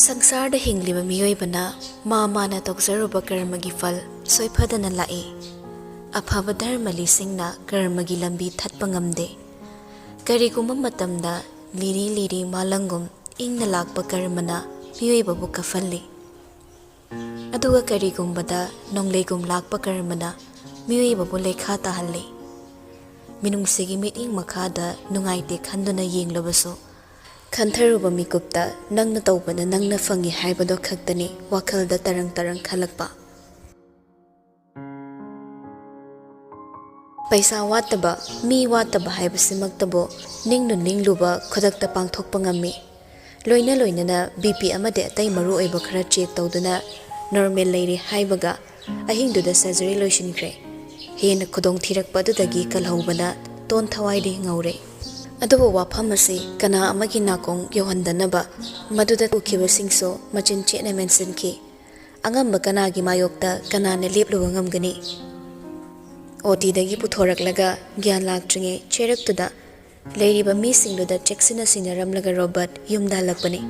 संसारदा हिंगलिबा मियोइबना माना तौजरुबा कर्मगी फल सोइफदना लाए अफाबा धर्म लिसिंगना कर्मगी लंबी थत्पा ngamde करिगुम्बा मतमदा लिरी लिरी मालंगुम इंगना लाकपा कर्मना मियोइबाबु कफल्ले अदुगा करिगुम्बदा नोंगलेगुम लाकपा कर्मना मियोइबाबु लेखा ताहल्ले मिनुंगसिगी मिटिंग मखादा नुंगाइते खंदुना येंगलबसो खंथरुबा मिकुप्ता नंगना तौबना नंगना फंगी हाइबदो खक्तनी वाखलदा तरंग तरंग खलकपा पैसा वातबा मी वातबा हाइबसिमक्तबो निंगनु निंगलुबा खुदक्ता पांगथोकपा ngami लोइना लोइना बीपी अमदे अतै मरु ओइबा खरा चेक तौदना नॉर्मल लेरी हाइबगा अहिंगदुदा सर्जरी लोइसिनख्रे हेन खुदोंग थिरकपा दुदगी कलहौबना तोन थवाइदि ngauरे अदुबो वाफम असे कना अमगी नाकोंग योहंदनबा मदुदा उखिबसिंगसो मचिन चेना मेंशनखि अंगम्बा कनागी मायोक्ता कनाने लेपलुबा ngamgani ओटीदगी पुथोरकलगा ज्ञान लाक्ट्रिंगे चेरक्तुदा लेरिबा मीसिंगदुदा चेक्सिना सिनरमलगा रोबोट युमदा हलकपने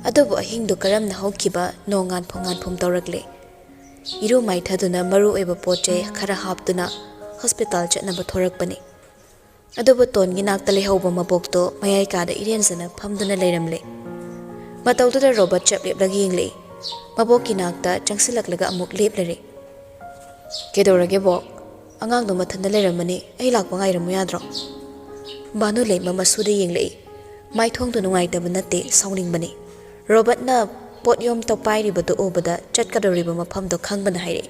अदुबो अहिंगदु करमना हौखिबा नोंगान फोंगान तौरकले इरु माइथादुना मरु ओइबा पोचे खरा हापदुना हॉस्पिटल चटनबा थोरकपने अदुबो तोनगी नाक्ता लेहौबा मबोक्तो मयाई कादा इरेनसना फमदुना लेरमले मतौदुदा रोबोट चपलेपलगी यिंगले मबोकी नाक्ता चंगसिलकलगा अमुक लेपलरे केदौरगे बोक अंगांगदो मथंदा लेरमने अई लाकपा गाइरमु याद्रो बानु लेमा मसुदा यिंगले माइथोंदो नुंगाइतबा नते साउनिंगबने रोबोटना पोटयोम तो पाइरिबदो ओबदा चटकदोरिबा मफमदो खंगबना हाइरे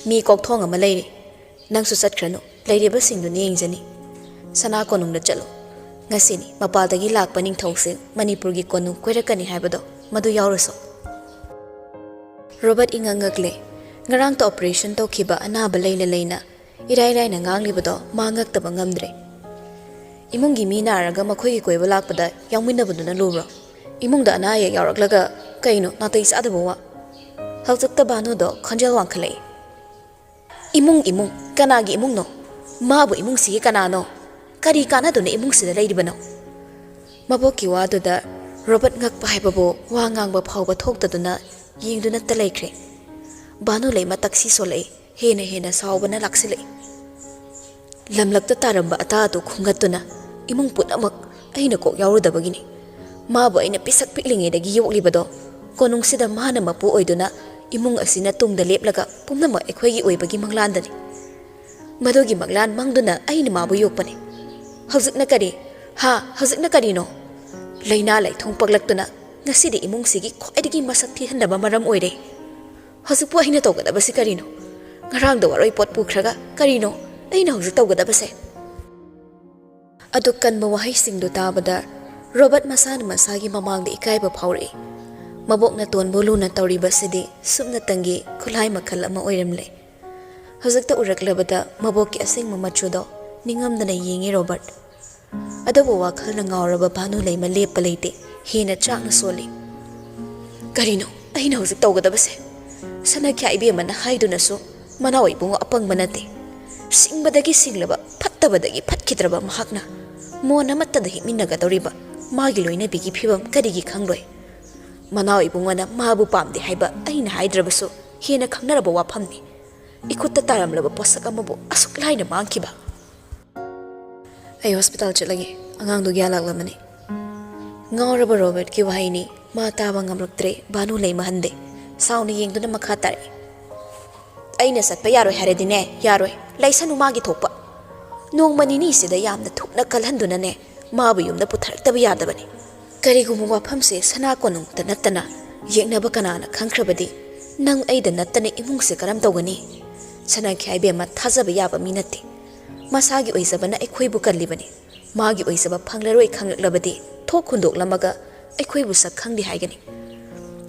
मी कोकथोंग अमा लेरे नंगसु चटख्रनु लेरिबसिंगदुनि येंगजनी सना कोनुंगदा चलो ngasiनि मपालदगी Lakpa निंगथौसे मणिपुरगी कोनुंग कोइरकनी हाइबदो मदु यावरसो robot इंगंगकले ngarang to operation to khiba anaba leina leina irai raina nganglibado mangakta bangamdre imungi mi naraga makhoi gi koiba lakpada yangminabuduna lubro imungda ana ya yaraklaga kaino natai sadabowa hawjakta banu do khanjal wangkhale imung kanagi imung no mabu imung si kanano kari kana dune imung sida leiribano maboki waduda robot ngakpa haibabo wangangba phawba thoktaduna yingduna talaikre Banu lemma तक्सी सोले हेना सावबना लाक्सिले लमलक्ता तारंबा अता तो खुंगतुना इमुंग पुनमक अहिना Coke यावरुदबगिनी माबो अइना पिसक पिकलिंगेदगी योक्लिबदो कोनुंगसिदा माना मपु ओइदुना इमुंग असिना तुंगदा लेपलगा पुमनम अखोइगी ओइबगी मंगलानदनी मदोगी मंगलान मंगदुना अइना माबो योकपने हौजिकना करिनो लेना लाइथोंग पगलक्तुना ngasidi imung sigi khoidigi masak thi handaba maram oire हजपु अहिना तौगदबसे करिनो ngarangda waroi pot pukhraga karino aina hojik tौगदबसे अदु कन्म वहाई सिंगदु ताबदा रोबोट मसाना मसागी ममांगदा इकाइबा फाउरे मबोकना तोनबोलुना तौरिबसिदि सुमना तंगी खुलाइ मखल अमा ओइरमले हजकता उरकलबदा मबोकी असेंगमा मचुदो निंगमदना येंगे रोबोट अदबो वाखलना ngawraba banu leima lepa leite हेना चाकना सोले करिनो अहिना हजक तौगदबसे सना ख्याइबे मना हाइदुनसु मनावै बुंग अपंग बनते सिंगबदगी सिंगलबा फत्तबदगी फटखिद्रबा महकना मोना मत्तदा हिमिनगा तौरिबा मागी लोइना बिगी फिबम करिगी खंगलोय मनावै बुंगना माबु पामदे हाइबा अहिना हाइद्रबसु हेना खंगनरबा वाफमनि इखुत्ता तारमलबा पोसक अमबो असुक लाइना मांगखिबा अय हॉस्पिटल चलगे अंगांग दो ग्यालागलमने ngawraba robert ki wahaini ma taba ngamruktre banu leima hande sauni yengduna makha tare aina satpa yaroi haredine yaroi laisanu magi thokpa nongmani ni sida yamna thukna kalhanduna ne mabu yumna putharakta yadabani ꯀꯔꯤꯒꯨꯝꯕ ꯋꯥꯐꯝꯁꯦ ꯁꯅꯥ ꯀꯣꯅꯨꯡꯇ ꯅꯠꯇꯅ ꯌꯦꯛꯅꯕ ꯀꯅꯥꯅ ꯈꯪꯈ꯭ꯔꯕꯗꯤ ꯅꯪ ꯑꯩꯗ ꯅꯠꯇꯅ ꯏꯃꯨꯡꯁꯦ ꯀꯔꯝ ꯇꯧꯒꯅꯤ? ꯁꯅꯥꯈ꯭ꯌꯥꯏꯕꯦꯝꯃ ꯊꯥꯖꯕ ꯌꯥꯕ ꯃꯤ ꯅꯠꯇꯦ. ꯃꯁꯥꯒꯤ ꯑꯣꯏꯖꯕꯅ ꯑꯩꯈꯣꯏꯕꯨ ꯀꯜꯂꯤꯕꯅꯤ. ꯃꯥꯒꯤ ꯑꯣꯏꯖꯕ ꯐꯪꯂꯔꯣꯏ ꯈꯪꯂꯛꯂꯕꯗꯤ ꯊꯣꯛ ꯍꯨꯟꯗꯣꯛꯂꯝꯃꯒ ꯑꯩꯈꯣꯏꯕꯨ ꯁꯛ ꯈꯪꯗꯦ ꯍꯥꯏꯒꯅꯤ.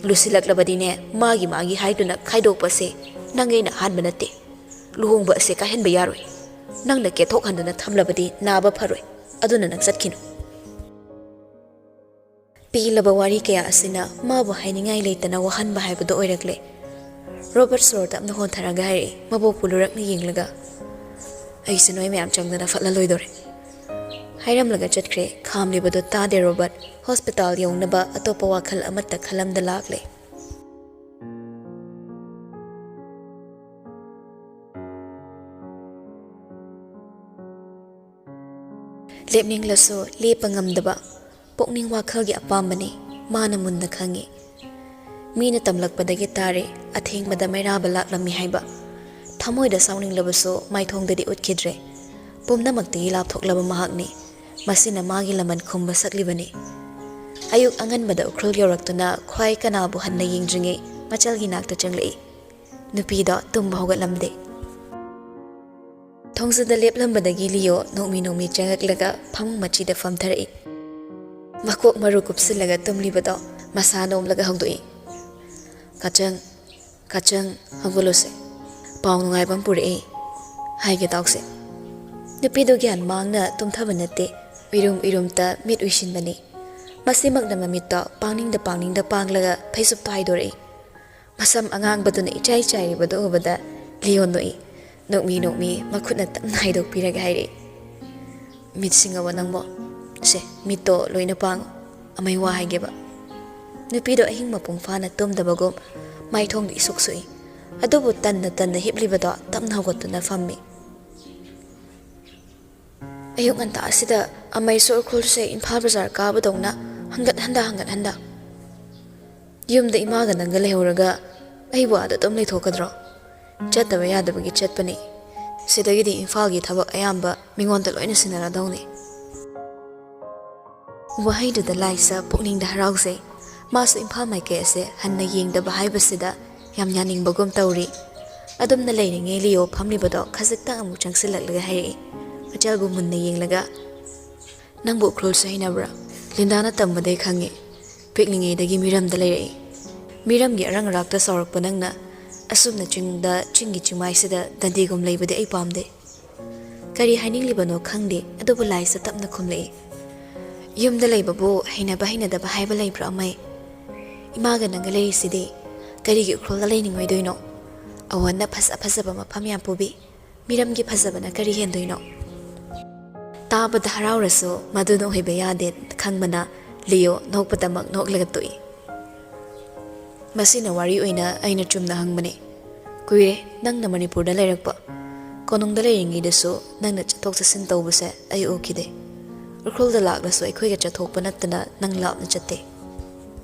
ꯂꯨꯁꯤꯜꯂꯛꯂꯕꯗꯤꯅꯦ ꯃꯥꯒꯤ ꯍꯥꯏꯗꯨꯅ ꯈꯥꯏꯗꯣꯛꯄꯁꯦ ꯅꯪ ꯑꯩꯅ ꯑꯍꯥꯟꯕ ꯅꯠꯇꯦ. ꯂꯨꯍꯣꯡꯕ ꯑꯁꯦ ꯀꯥꯏꯍꯟꯕ ꯌꯥꯔꯣꯏ. ꯅꯪꯅ ꯀꯦꯊꯣꯛꯍꯟꯗꯨꯅ ꯊꯝꯂꯕꯗꯤ ꯅꯥꯕ ꯐꯔꯣꯏ. ꯑꯗꯨꯅ ꯅꯪ ꯆꯠꯈꯤꯅꯨ. ꯄꯤꯂꯕ ꯋꯥꯔꯤ ꯀꯌꯥ ꯑꯁꯤꯅ ꯃꯥꯕꯨ ꯍꯥꯏꯅꯤꯡꯉꯥꯏ ꯂꯩꯇꯅ ꯋꯥꯍꯟꯕ ꯍꯥꯏꯕꯗꯨ ꯑꯣꯏꯔꯛꯂꯦ. ꯔꯣꯕꯔꯠ ꯁꯣꯔ ꯇꯞꯅ ꯍꯣꯟꯊꯔꯒ ꯍꯥꯏꯔꯛꯏ, ꯃꯕꯣꯛꯄꯨ ꯂꯨꯔꯛꯅ ꯌꯦꯡꯂꯒ. ꯑꯩꯁꯦ ꯅꯣꯏ ꯃꯌꯥꯝ ꯆꯪꯗꯅ ꯐꯠꯂꯂꯣꯏꯗꯣꯔꯦ. ꯍꯥꯏꯔꯝꯂꯒ ꯆꯠꯈ꯭ꯔꯦ. ꯈꯥꯝꯂꯤꯕꯗꯨ ꯇꯥꯗꯦ ꯔꯣꯕꯔꯠ. ꯍꯣꯁꯄꯤꯇꯥꯜ ꯌꯧꯅꯕ ꯑꯇꯣꯞꯄ ꯋꯥꯈꯜ ꯑꯃꯠꯇ ꯈꯜꯂꯝꯗ ꯂꯥꯛꯂꯦ. ꯂꯦꯞꯅꯤꯡꯂꯁꯨ ꯂꯦꯞꯄ ꯉꯝꯗꯕ ꯄꯨꯛꯅꯤꯡ ꯋꯥꯈꯜꯒꯤ ꯑꯄꯥꯝꯕꯅꯤ. ꯃꯥꯅ ꯃꯨꯟꯅ ꯈꯪꯉꯤ. ꯃꯤꯅ ꯇꯝꯂꯛꯄꯗꯒꯤ ꯇꯥꯔꯦ ꯑꯊꯦꯡꯕꯗ ꯃꯩꯔꯥꯕ ꯂꯥꯛꯂꯝꯃꯤ ꯍꯥꯏꯕ. ꯊꯃꯣꯏꯗ ꯁꯥꯎꯅꯤꯡꯂꯕꯁꯨ ꯃꯥꯏꯊꯣꯡꯗꯗꯤ ꯎꯠꯈꯤꯗ꯭ꯔꯦ. ꯄꯨꯝꯅꯃꯛꯇꯒꯤ ꯂꯥꯞꯊꯣꯛꯂꯕ ꯃꯍꯥꯛꯅꯤ. ꯃꯁꯤꯅ ꯃꯥꯒꯤ ꯂꯃꯟ ꯈꯨꯝꯕ ꯁꯛꯂꯤꯕꯅꯤ. ꯑꯌꯨꯛ ꯑꯉꯟꯕꯗ ꯎꯈ꯭ꯔꯨꯜ ꯌꯧꯔꯛꯇꯨꯅ ꯈ꯭ꯋꯥꯏ ꯀꯅꯥꯕꯨ ꯍꯟꯅ ꯌꯦꯡꯗ꯭ꯔꯤꯉꯩ ꯃꯆꯜꯒꯤ ꯅꯥꯛꯇ ꯆꯪꯂꯛꯏ. ꯅꯨꯄꯤꯗꯣ ꯇꯨꯝꯕ ꯍꯧꯒꯠꯂꯝꯗꯦ. ꯊꯣꯡꯖꯗ ꯂꯦꯞꯂꯝꯕꯗꯒꯤ ꯂꯤꯌꯣ ꯅꯣꯛꯃꯤ ꯆꯪꯉꯛꯂꯒ ꯐꯃꯨꯡ ꯃꯆꯤꯗ ꯐꯝꯊꯔꯛꯏ. ꯃꯀꯣꯛ ꯃꯔꯨ ꯀꯨꯞꯁꯤꯜꯂꯒ ꯇꯨꯝꯂꯤꯕꯗꯣ ꯃꯁꯥ ꯅꯣꯝꯂꯒ ꯍꯧꯗꯣꯛꯏ. ꯀꯥꯆꯪ ꯍꯧꯒꯠꯂꯨꯁꯦ. ꯄꯥꯎ ꯅꯨꯡꯉꯥꯏꯕ ꯑꯃ ꯄꯨꯔꯛꯏ. ꯍꯥꯏꯒꯦ ꯇꯥꯎꯁꯦ. ꯅꯨꯄꯤꯗꯣ ꯒ꯭ꯌꯥꯟ ꯃꯥꯡꯅ ꯇꯨꯝꯊꯕ ꯅꯠꯇꯦ. ꯎꯏꯔꯨꯝꯇ ꯃꯤꯠ ꯎꯏꯁꯤꯟꯕꯅꯤ. ꯃꯁꯤꯃꯛꯅ ꯃꯃꯤꯠꯇꯣ ꯄꯥꯡꯅꯤꯡꯗ ꯄꯥꯡꯂꯒ ꯐꯩꯖꯨꯞꯇ ꯍꯥꯏꯗꯣꯔꯛꯏ. ꯃꯁꯝ ꯑꯉꯥꯡꯕꯗꯨꯅ ꯏꯆꯥꯏ ꯆꯥꯏꯔꯤꯕꯗꯨ ꯎꯕꯗ ꯂꯤꯌꯣ ꯅꯣꯛꯏ. ꯅꯣꯛꯃꯤ ꯃꯈꯨꯠꯅ ꯇꯞꯅ ꯍꯥꯏꯗꯣꯛꯄꯤꯔꯒ ꯍꯥꯏꯔꯛꯏ, ꯃꯤꯠ ꯁꯤꯡꯉꯕ ꯅꯪꯕꯣ? ꯁꯦ ꯃꯤꯠꯇꯣ ꯂꯣꯏꯅ ꯄꯥꯡꯉꯨ. ꯑꯃꯩ ꯋꯥ ꯍꯥꯏꯒꯦꯕ. ꯅꯨꯄꯤꯗꯣ ꯑꯍꯤꯡ ꯃꯄꯨꯡ ꯐꯥꯅ ꯇꯨꯝꯗꯕꯒꯨꯝ ꯃꯥꯏꯊꯣꯡꯗ ꯏꯁꯨꯛ ꯁꯨꯛꯏ. ꯑꯗꯨꯕꯨ ꯇꯟꯅ ꯍꯤꯞꯂꯤꯕꯗꯣ ꯇꯞꯅ ꯍꯧꯒꯠꯇꯨꯅ ꯐꯝꯃꯤ. ꯑꯌꯨꯛ ꯉꯟꯇꯥ ꯑꯁꯤꯗ ꯑꯃꯩꯁꯨ ꯎꯈ꯭ꯔꯨꯜꯁꯦ ꯏꯝꯐꯥꯜ ꯕꯖꯥꯔ ꯀꯥꯕꯗꯧꯅ ꯍꯪꯒꯠ ꯍꯟꯗ. ꯌꯨꯝꯗ ꯏꯃꯥꯒ ꯅꯪꯒ ꯂꯩꯍꯧꯔꯒ ꯑꯩꯕꯨ ꯑꯥꯗ ꯑꯗꯨꯝ ꯂꯩꯊꯣꯛꯀꯗ꯭ꯔꯣ? ꯆꯠꯇꯕ ꯌꯥꯗꯕꯒꯤ ꯆꯠꯄꯅꯤ. ꯁꯤꯗꯒꯤꯗꯤ ꯏꯝꯐꯥꯜꯒꯤ ꯊꯕꯛ ꯑꯌꯥꯝꯕ ꯃꯤꯉꯣꯟꯗ ꯂꯣꯏꯅ ꯁꯤꯟꯅꯔꯗꯧꯅꯤ. ꯋꯥꯍꯩꯗꯨꯗ ꯂꯥꯏꯁ ꯄꯨꯛꯅꯤꯡꯗ ꯍꯔꯥꯎꯖꯩ. ꯃꯥꯁꯨ ꯏꯝꯐꯥꯜ ꯃꯥꯏꯀꯩ ꯑꯁꯦ ꯍꯟꯅ ꯌꯦꯡꯗꯕ ꯍꯥꯏꯕꯁꯤꯗ ꯌꯥꯝ ꯌꯥꯅꯤꯡꯕꯒꯨꯝ ꯇꯧꯔꯤ. ꯑꯗꯨꯝꯅ ꯂꯩꯔꯤꯉꯩ ꯂꯤꯌꯣ ꯐꯝꯂꯤꯕꯗꯣ ꯈꯖꯤꯛꯇꯪ ꯑꯃꯨꯛ ꯆꯪꯁꯤꯜꯂꯛꯂꯒ ꯍꯥꯏꯔꯛꯏ. ꯃꯆꯜꯕꯨ ꯃꯨꯟꯅ ꯌꯦꯡꯂꯒ, ꯅꯪꯕꯨ ꯎꯈ꯭ꯔꯨꯜꯁꯦ ꯍꯩꯅꯕ꯭ꯔꯥ? ꯂꯤꯟꯗꯥꯅ ꯇꯝꯕꯗꯩ ꯈꯪꯉꯤ. ꯄꯤꯛꯂꯤꯉꯩꯗꯒꯤ ꯃꯤꯔꯝꯗ ꯂꯩꯔꯛꯏ. ꯃꯤꯔꯝꯒꯤ ꯑꯔꯪ ꯑꯔꯥꯛꯇ ꯆꯥꯎꯔꯛꯄ ꯅꯪꯅ ꯑꯁꯨꯝꯅ ꯆꯤꯡꯒꯤ ꯆꯤꯡꯃꯥꯏꯁꯤꯗ ꯗꯟꯗꯤꯒꯨꯝ ꯂꯩꯕꯗꯤ ꯑꯩ ꯄꯥꯝꯗꯦ. ꯀꯔꯤ ꯍꯥꯏꯅꯤꯡꯂꯤꯕꯅꯣ ꯈꯪꯗꯦ. ꯑꯗꯨꯕꯨ ꯂꯥꯏꯁ ꯇꯞꯅ ꯈꯨꯝꯂꯛꯏ. ꯌꯨꯝꯗ ꯂꯩꯕꯕꯨ ꯍꯩꯅꯕ ꯍꯩꯅꯗꯕ ꯍꯥꯏꯕ ꯂꯩꯕ꯭ꯔꯥ ꯑꯃꯩ? ꯏꯃꯥꯒ ꯅꯪꯒ ꯂꯩꯔꯤꯁꯤꯗꯤ ꯀꯔꯤꯒꯤ ꯎꯈ꯭ꯔꯨꯜꯗ ꯂꯩꯅꯤꯡꯉꯣꯏꯗꯣꯏꯅꯣ? ꯑꯋꯟꯅ ꯐꯖꯕ ꯃꯐꯝ ꯌꯥꯝ ꯄꯨꯕꯤ. ꯃꯤꯔꯝꯒꯤ ꯐꯖꯕꯅ ꯀꯔꯤ ꯍꯦꯟꯗꯣꯏꯅꯣ? ꯇꯥꯕꯗ ꯍꯔꯥꯎꯔꯁꯨ ꯃꯗꯨꯅ ꯑꯣꯏꯕ ꯌꯥꯗꯦ ꯈꯪꯕꯅ ꯂꯤꯌꯣ ꯅꯣꯛꯄꯗꯃꯛ ꯅꯣꯛꯂꯒ ꯇꯣꯛꯏ. ꯃꯁꯤꯅ ꯋꯥꯔꯤ ꯑꯣꯏꯅ ꯑꯩꯅ ꯆꯨꯝꯅ ꯍꯪꯕꯅꯤ. ꯀꯨꯏꯔꯦ ꯅꯪꯅ ꯃꯅꯤꯄꯨꯔꯗ ꯂꯩꯔꯛꯄ. ꯀꯣꯅꯨꯡꯗ ꯂꯩꯔꯤꯉꯩꯗꯁꯨ ꯅꯪꯅ ꯆꯠꯊꯣꯛ ꯆꯠꯁꯤꯟ ꯇꯧꯕꯁꯦ ꯑꯩ ꯎꯈꯤꯗꯦ. ꯎꯈ꯭ꯔꯨꯜꯗ ꯂꯥꯛꯂꯁꯨ ꯑꯩꯈꯣꯏꯒ ꯆꯠꯊꯣꯛꯄ ꯅꯠꯇꯅ ꯅꯪ ꯂꯥꯞꯅ ꯆꯠꯇꯦ.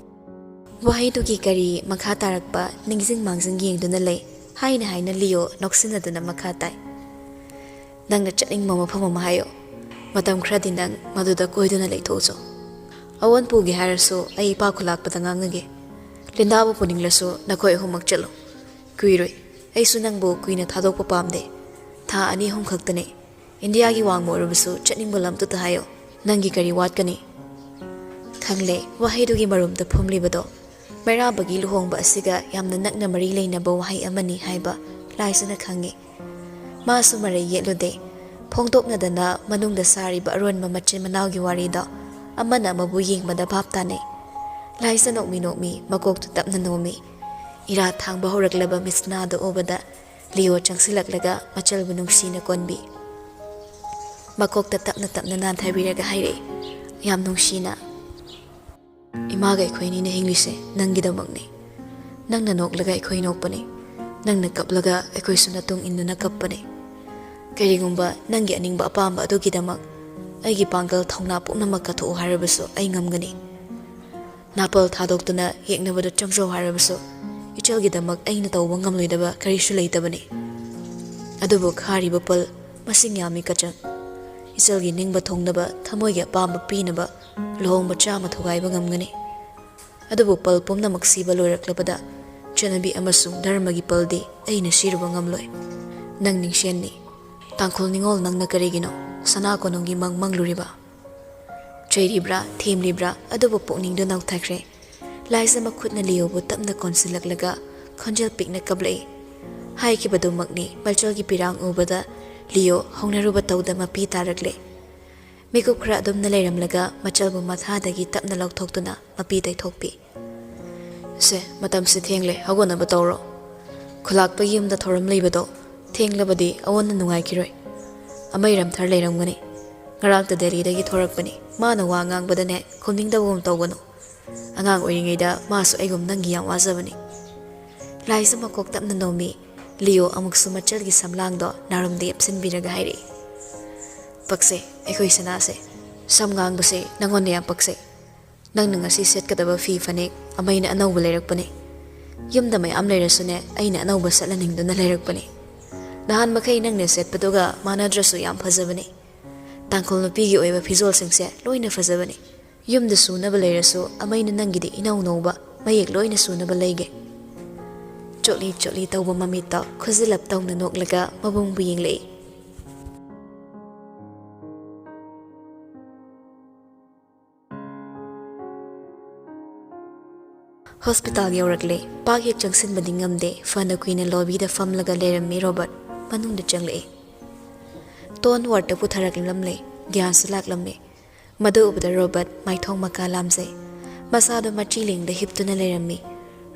ꯋꯥꯍꯩꯗꯨꯒꯤ ꯀꯔꯤ ꯃꯈꯥ ꯇꯥꯔꯛꯄ ꯅꯤꯡꯁꯤꯡ ꯃꯥꯡꯖꯤꯡ ꯌꯦꯡꯗꯨꯅ ꯂꯩ. ꯍꯥꯏꯅ ꯂꯤꯌꯣ ꯅꯣꯛꯁꯤꯟꯅꯗꯨꯅ ꯃꯈꯥ ꯇꯥꯏ. ꯅꯪꯅ ꯆꯠꯅꯤꯡꯕ ꯃꯐꯝ ꯑꯃ ꯍꯥꯏꯌꯣ. ꯃꯇꯝ ꯈꯔꯗꯤ ꯅꯪ ꯃꯗꯨꯗ ꯀꯣꯏꯗꯨꯅ ꯂꯩꯊꯣꯛꯎꯆꯣ. ꯑꯋꯟ ꯄꯨꯒꯦ ꯍꯥꯏꯔꯁꯨ ꯑꯩ ꯏꯄꯥ ꯈꯨꯂꯥꯛꯄꯗ ꯉꯥꯡꯅꯒꯦ. ꯂꯤꯟꯗꯥꯕꯨ ꯄꯨꯅꯤꯡꯂꯁꯨ ꯅꯈꯣꯏ ꯑꯍꯨꯝꯃꯛ ꯆꯠꯂꯨ. ꯀꯨꯏꯔꯣꯏ. ꯑꯩꯁꯨ ꯅꯪꯕꯨ ꯀꯨꯏꯅ ꯊꯥꯗꯣꯛꯄ ꯄꯥꯝꯗꯦ. ꯊꯥ 2-3 ꯈꯛꯇꯅꯦ. ꯏꯟꯗꯤꯌꯥꯒꯤ ꯋꯥꯡꯃ ꯑꯣꯏꯔꯕꯁꯨ ꯆꯠꯅꯤꯡꯕ ꯂꯝꯇꯨꯇ ꯍꯥꯏꯌꯣ. ꯅꯪꯒꯤ ꯀꯔꯤ ꯋꯥꯠꯀꯅꯤ? ꯈꯪꯂꯦ ꯋꯥꯍꯩꯗꯨꯒꯤ ꯃꯔꯨꯝꯗ ꯐꯨꯝꯂꯤꯕꯗꯣ. ꯃꯩꯔꯥꯕꯒꯤ ꯂꯨꯍꯣꯡꯕ ꯑꯁꯤꯒ ꯌꯥꯝꯅ ꯅꯛꯅ ꯃꯔꯤ ꯂꯩꯅꯕ ꯋꯥꯍꯩ ꯑꯃꯅꯤ ꯍꯥꯏꯕ ꯂꯥꯏꯁꯅ ꯈꯪꯉꯤ. ꯃꯥꯁꯨ ꯃꯔꯩ ꯌꯦꯠꯂꯨꯗꯦ. ꯐꯣꯡꯗꯣꯛꯅꯗꯅ ꯃꯅꯨꯡꯗ ꯁꯥꯔꯤꯕ ꯑꯔꯣꯟꯕ ꯃꯆꯤꯟ ꯃꯅꯥꯎꯒꯤ ꯋꯥꯔꯤꯗꯣ ꯑꯃꯅ ꯑꯃꯕꯨ ꯌꯦꯡꯕꯗ ꯚꯥꯞ ꯇꯥꯅꯩ. ꯂꯥꯏꯁ ꯅꯣꯛꯃꯤ ꯃꯀꯣꯛꯇꯨ ꯇꯞꯅ ꯅꯣꯝꯃꯤ. ꯏꯔꯥꯠ ꯊꯥꯡꯕ ꯍꯧꯔꯛꯂꯕ ꯃꯤꯠꯁꯅꯥꯗꯨ ꯎꯕꯗ ꯂꯤꯌꯣ ꯆꯪꯁꯤꯜꯂꯛꯂꯒ ꯃꯆꯜꯕꯨ ꯅꯨꯡꯁꯤꯅ ꯀꯣꯟꯕꯤ. ꯃꯀꯣꯛꯇ ꯇꯞꯅ ꯅꯥꯟꯊꯕꯤꯔꯒ ꯍꯥꯏꯔꯛꯏ, ꯌꯥꯝ ꯅꯨꯡꯁꯤꯅ. ꯏꯃꯥꯒ ꯑꯩꯈꯣꯏꯅꯤꯅ ꯍꯤꯡꯂꯤꯁꯦ ꯅꯪꯒꯤꯗꯃꯛꯅꯤ. ꯅꯪꯅ ꯅꯣꯛꯂꯒ ꯑꯩꯈꯣই ꯅꯣꯛꯄꯅꯤ. ꯅꯪꯅ ꯀꯞꯂꯒ ꯑꯩꯈꯣꯏꯁꯨ ꯅꯇꯨꯡ ꯏꯟꯗꯨꯅ ꯀꯞꯄꯅꯤ. ꯀꯔꯤꯒꯨꯝꯕ ꯅꯪꯒꯤ ꯑꯅꯤꯡꯕ ꯑꯄꯥꯝꯕ ꯑꯗꯨꯒꯤꯗꯃꯛ ꯑꯩꯒꯤ ꯄꯥꯡꯒꯜ ꯊꯧꯅꯥ ꯄꯨꯝꯅꯃꯛ ꯀꯠꯊꯣꯛꯎ ꯍꯥꯏꯔꯕꯁꯨ ꯑꯩ ꯉꯝꯒꯅꯤ. ꯅꯥꯄꯜ ꯊꯥꯗꯣꯛꯇꯨꯅ ꯌꯦꯛꯅꯕꯗꯨ ꯆꯪꯖꯧ ꯍꯥꯏꯔꯕꯁꯨ ꯏꯆꯜꯒꯤꯗꯃꯛ ꯑꯩꯅ ꯇꯧꯕ ꯉꯝꯂꯣꯏꯗꯕ ꯀꯔꯤꯁꯨ ꯂꯩꯇꯕꯅꯤ. ꯑꯗꯨꯕꯨ ꯈꯥꯔꯤꯕ ꯄꯜ ꯃꯁꯤꯡ ꯌꯥꯝꯃꯤ ꯀꯆꯪ. ꯏꯆꯜꯒꯤ ꯅꯤꯡꯕ ꯊꯨꯡꯅꯕ ꯊꯃꯣꯏꯒꯤ ꯑꯄꯥꯝꯕ ꯄꯤꯅꯕ ꯂꯨꯍꯣꯡꯕ ꯆꯥꯝꯃ ꯊꯨꯒꯥꯏꯕ ꯉꯝꯒꯅꯤ ꯑꯗꯨꯕꯨ ꯄꯜ ꯄꯨꯝꯅꯃꯛ ꯁꯤꯕ ꯂꯣꯏꯔꯛꯂꯕꯗ ꯆꯠꯅꯕꯤ ꯑꯃꯁꯨꯡ ꯙꯔꯃꯒꯤ ꯄꯜꯗꯤ ꯑꯩꯅ ꯁꯤꯔꯨꯕ ꯉꯝꯂꯣꯏ ꯅꯪ ꯅꯤꯡꯁꯦꯟꯅꯤ ꯇꯥꯡꯈꯨꯜ ꯅꯤꯡꯉꯣꯜ ꯅꯪꯅ ꯀꯔꯤꯒꯤꯅꯣ ꯁꯅꯥ ꯀꯣꯅꯨꯡꯒꯤ ꯃꯪꯂꯨꯔꯤꯕ ꯆꯩꯔꯤꯕ꯭ꯔꯥ ꯊꯦꯝꯂꯤꯕ꯭ꯔꯥ ꯑꯗꯨꯕꯨ ꯄꯨꯛꯅꯤꯡꯗꯨ ꯅꯧꯊꯈ꯭ꯔꯦ ꯂꯥꯏꯖ ꯃꯈꯨꯠꯅ ꯂꯤꯌꯣꯕꯨ ꯇꯞꯅ ꯀꯣꯟꯁꯤꯜꯂꯛꯂꯒ ꯈꯣꯟꯖꯦꯜ ꯄꯤꯛꯅ ꯀꯞꯂꯛꯏ ꯍꯥꯏꯈꯤꯕꯗꯨꯃꯛꯅꯤ ꯃꯜꯆꯜꯒꯤ ꯄꯤꯔꯥꯡ ꯎꯕꯗ ꯂꯤꯌꯣ ꯍꯧꯅꯔꯨꯕ ꯇꯧꯗ ꯃꯄꯤ ꯇꯥꯔꯛꯂꯦ ꯃꯤꯀꯨꯞ ꯈꯔ ꯑꯗꯨꯝꯅ ꯂꯩꯔꯝꯂꯒ ꯃꯆꯜꯕꯨ ꯃꯊꯥꯗꯒꯤ ꯇꯞꯅ ꯂꯧꯊꯣꯛꯇꯨꯅ ꯃꯄꯤ ꯇꯩꯊꯣꯛꯄꯤ ꯁꯦ ꯃꯇꯝꯁꯤ ꯊꯦꯡꯂꯦ ꯍꯧꯒꯠꯅꯕ ꯇꯧꯔꯣ ꯈꯨꯂꯥꯛꯄ ꯌꯨꯝꯗ ꯊꯧꯔꯝ ꯂꯩꯕꯗꯣ ꯊꯦꯡꯂꯕꯗꯤ ꯑꯋꯣꯟꯅ ꯅꯨꯡꯉꯥꯏꯈꯤꯔꯣꯏ ꯑꯃꯩꯔꯝꯊꯔ ꯂꯩꯔꯝꯒꯅꯤ ꯉꯔꯥꯡꯇ ꯗꯦꯜꯂꯤꯗꯒꯤ ꯊꯣꯔꯛꯄꯅꯤ ꯃꯥꯅ ꯋꯥ ꯉꯥꯡꯕꯗꯅꯦ ꯈꯨꯝꯅꯤꯡꯗꯕꯒꯨꯝ ꯇꯧꯒꯅꯨ ꯑꯉꯥꯡ ꯑꯣꯏꯔꯤꯉꯩꯗ ꯃꯥꯁꯨ ꯑꯩꯒꯨꯝ ꯅꯪꯒꯤ ꯌꯥꯝ ꯋꯥꯖꯕꯅꯤ ꯂꯥꯏꯖ ꯃꯀꯣꯛ ꯇꯞꯅ ꯅꯣꯝꯃꯤ ꯂꯤꯌꯣ ꯑꯃꯨꯛꯁꯨ ꯃꯆꯜꯒꯤ ꯁꯝꯂꯥꯡꯗꯣ ꯅꯥꯔꯨꯝꯗ ꯌꯦꯞꯁꯤꯟꯕꯤꯔꯒ ꯍꯥꯏꯔꯛꯏ ꯄꯛꯁꯦ ꯑꯩꯈꯣꯏ ꯁꯅꯥꯁꯦ ꯁꯝ ꯉꯥꯡꯕꯁꯦ ꯅꯪꯉꯣꯟꯗ ꯌꯥꯝ ꯄꯛꯁꯦ ꯅꯪꯅ ꯉꯁꯤ ꯁꯦꯠꯀꯗꯕ ꯐꯤ ꯐꯅꯦꯛ ꯑꯃꯩꯅ ꯑꯅꯧꯕ ꯂꯩꯔꯛꯄꯅꯤ ꯌꯨꯝꯗ ꯃꯌꯥꯝ ꯂꯩꯔꯁꯨꯅꯦ ꯑꯩꯅ ꯑꯅꯧꯕ ꯁꯦꯠꯍꯟꯅꯤꯡꯗꯨꯅ ꯂꯩꯔꯛꯄꯅꯤ ꯅꯍꯥꯟ ꯃꯈꯩ ꯅꯪꯅ ꯁꯦꯠꯄꯗꯨꯒ ꯃꯥꯟꯅꯗ꯭ꯔꯁꯨ ꯌꯥꯝ ꯐꯖꯕꯅꯤ ꯇꯥꯡꯈꯨꯜ ꯅꯨꯄꯤꯒꯤ ꯑꯣꯏꯕ ꯐꯤꯖꯣꯜꯁꯤꯡꯁꯦ ꯂꯣꯏꯅ ꯐꯖꯕꯅꯤ ꯌꯨꯝꯗ ꯁꯨꯅꯕ ꯂꯩꯔꯁꯨ ꯑꯃꯩꯅ ꯅꯪꯒꯤꯗꯤ ꯏꯅꯧ ꯅꯧꯕ ꯃꯌꯦꯛ ꯂꯣꯏꯅ ꯁꯨꯅꯕ ꯂꯩꯒꯦ ꯆꯣꯠꯂꯤ ꯆꯣꯠꯂꯤ ꯇꯧꯕ ꯃꯃꯤꯠꯇ ꯈꯨꯖꯤꯜꯂꯞ ꯇꯧꯅ ꯅꯣꯛꯂꯒ ꯃꯕꯨꯡꯕꯨ ꯌꯦꯡꯂꯛꯏ ꯍꯣꯁꯄꯤꯇꯥꯜ ꯌꯧꯔꯛꯂꯦ ꯄꯥꯛ ꯍꯦꯛ ꯆꯪꯁꯤꯟꯕꯗꯤ ꯉꯝꯗꯦ ꯐꯅ ꯀꯨꯏꯅ ꯂꯣꯕꯤꯗ ꯐꯝꯂꯒ ꯂꯩꯔꯝꯃꯤ ꯔꯣꯕꯔꯠ ꯃꯅꯨꯡꯗ ꯆꯪꯂꯛꯏ ꯇꯣꯟ ꯋꯥꯔꯗꯇ ꯄꯨꯊꯔꯛꯂꯝꯂꯦ ꯒ꯭ꯌꯥꯁꯁꯨ ꯂꯥꯛꯂꯝꯂꯦ ꯃꯗꯨ ꯎꯕꯗ ꯔꯣꯕꯔꯠ ꯃꯥꯏꯊꯣꯡ ꯃꯀꯥ ꯂꯥꯝꯖꯩ ꯃꯁꯥꯗꯣ ꯃꯆꯤ-ꯂꯦꯡꯗ ꯍꯤꯞꯇꯨꯅ ꯂꯩꯔꯝꯃꯤ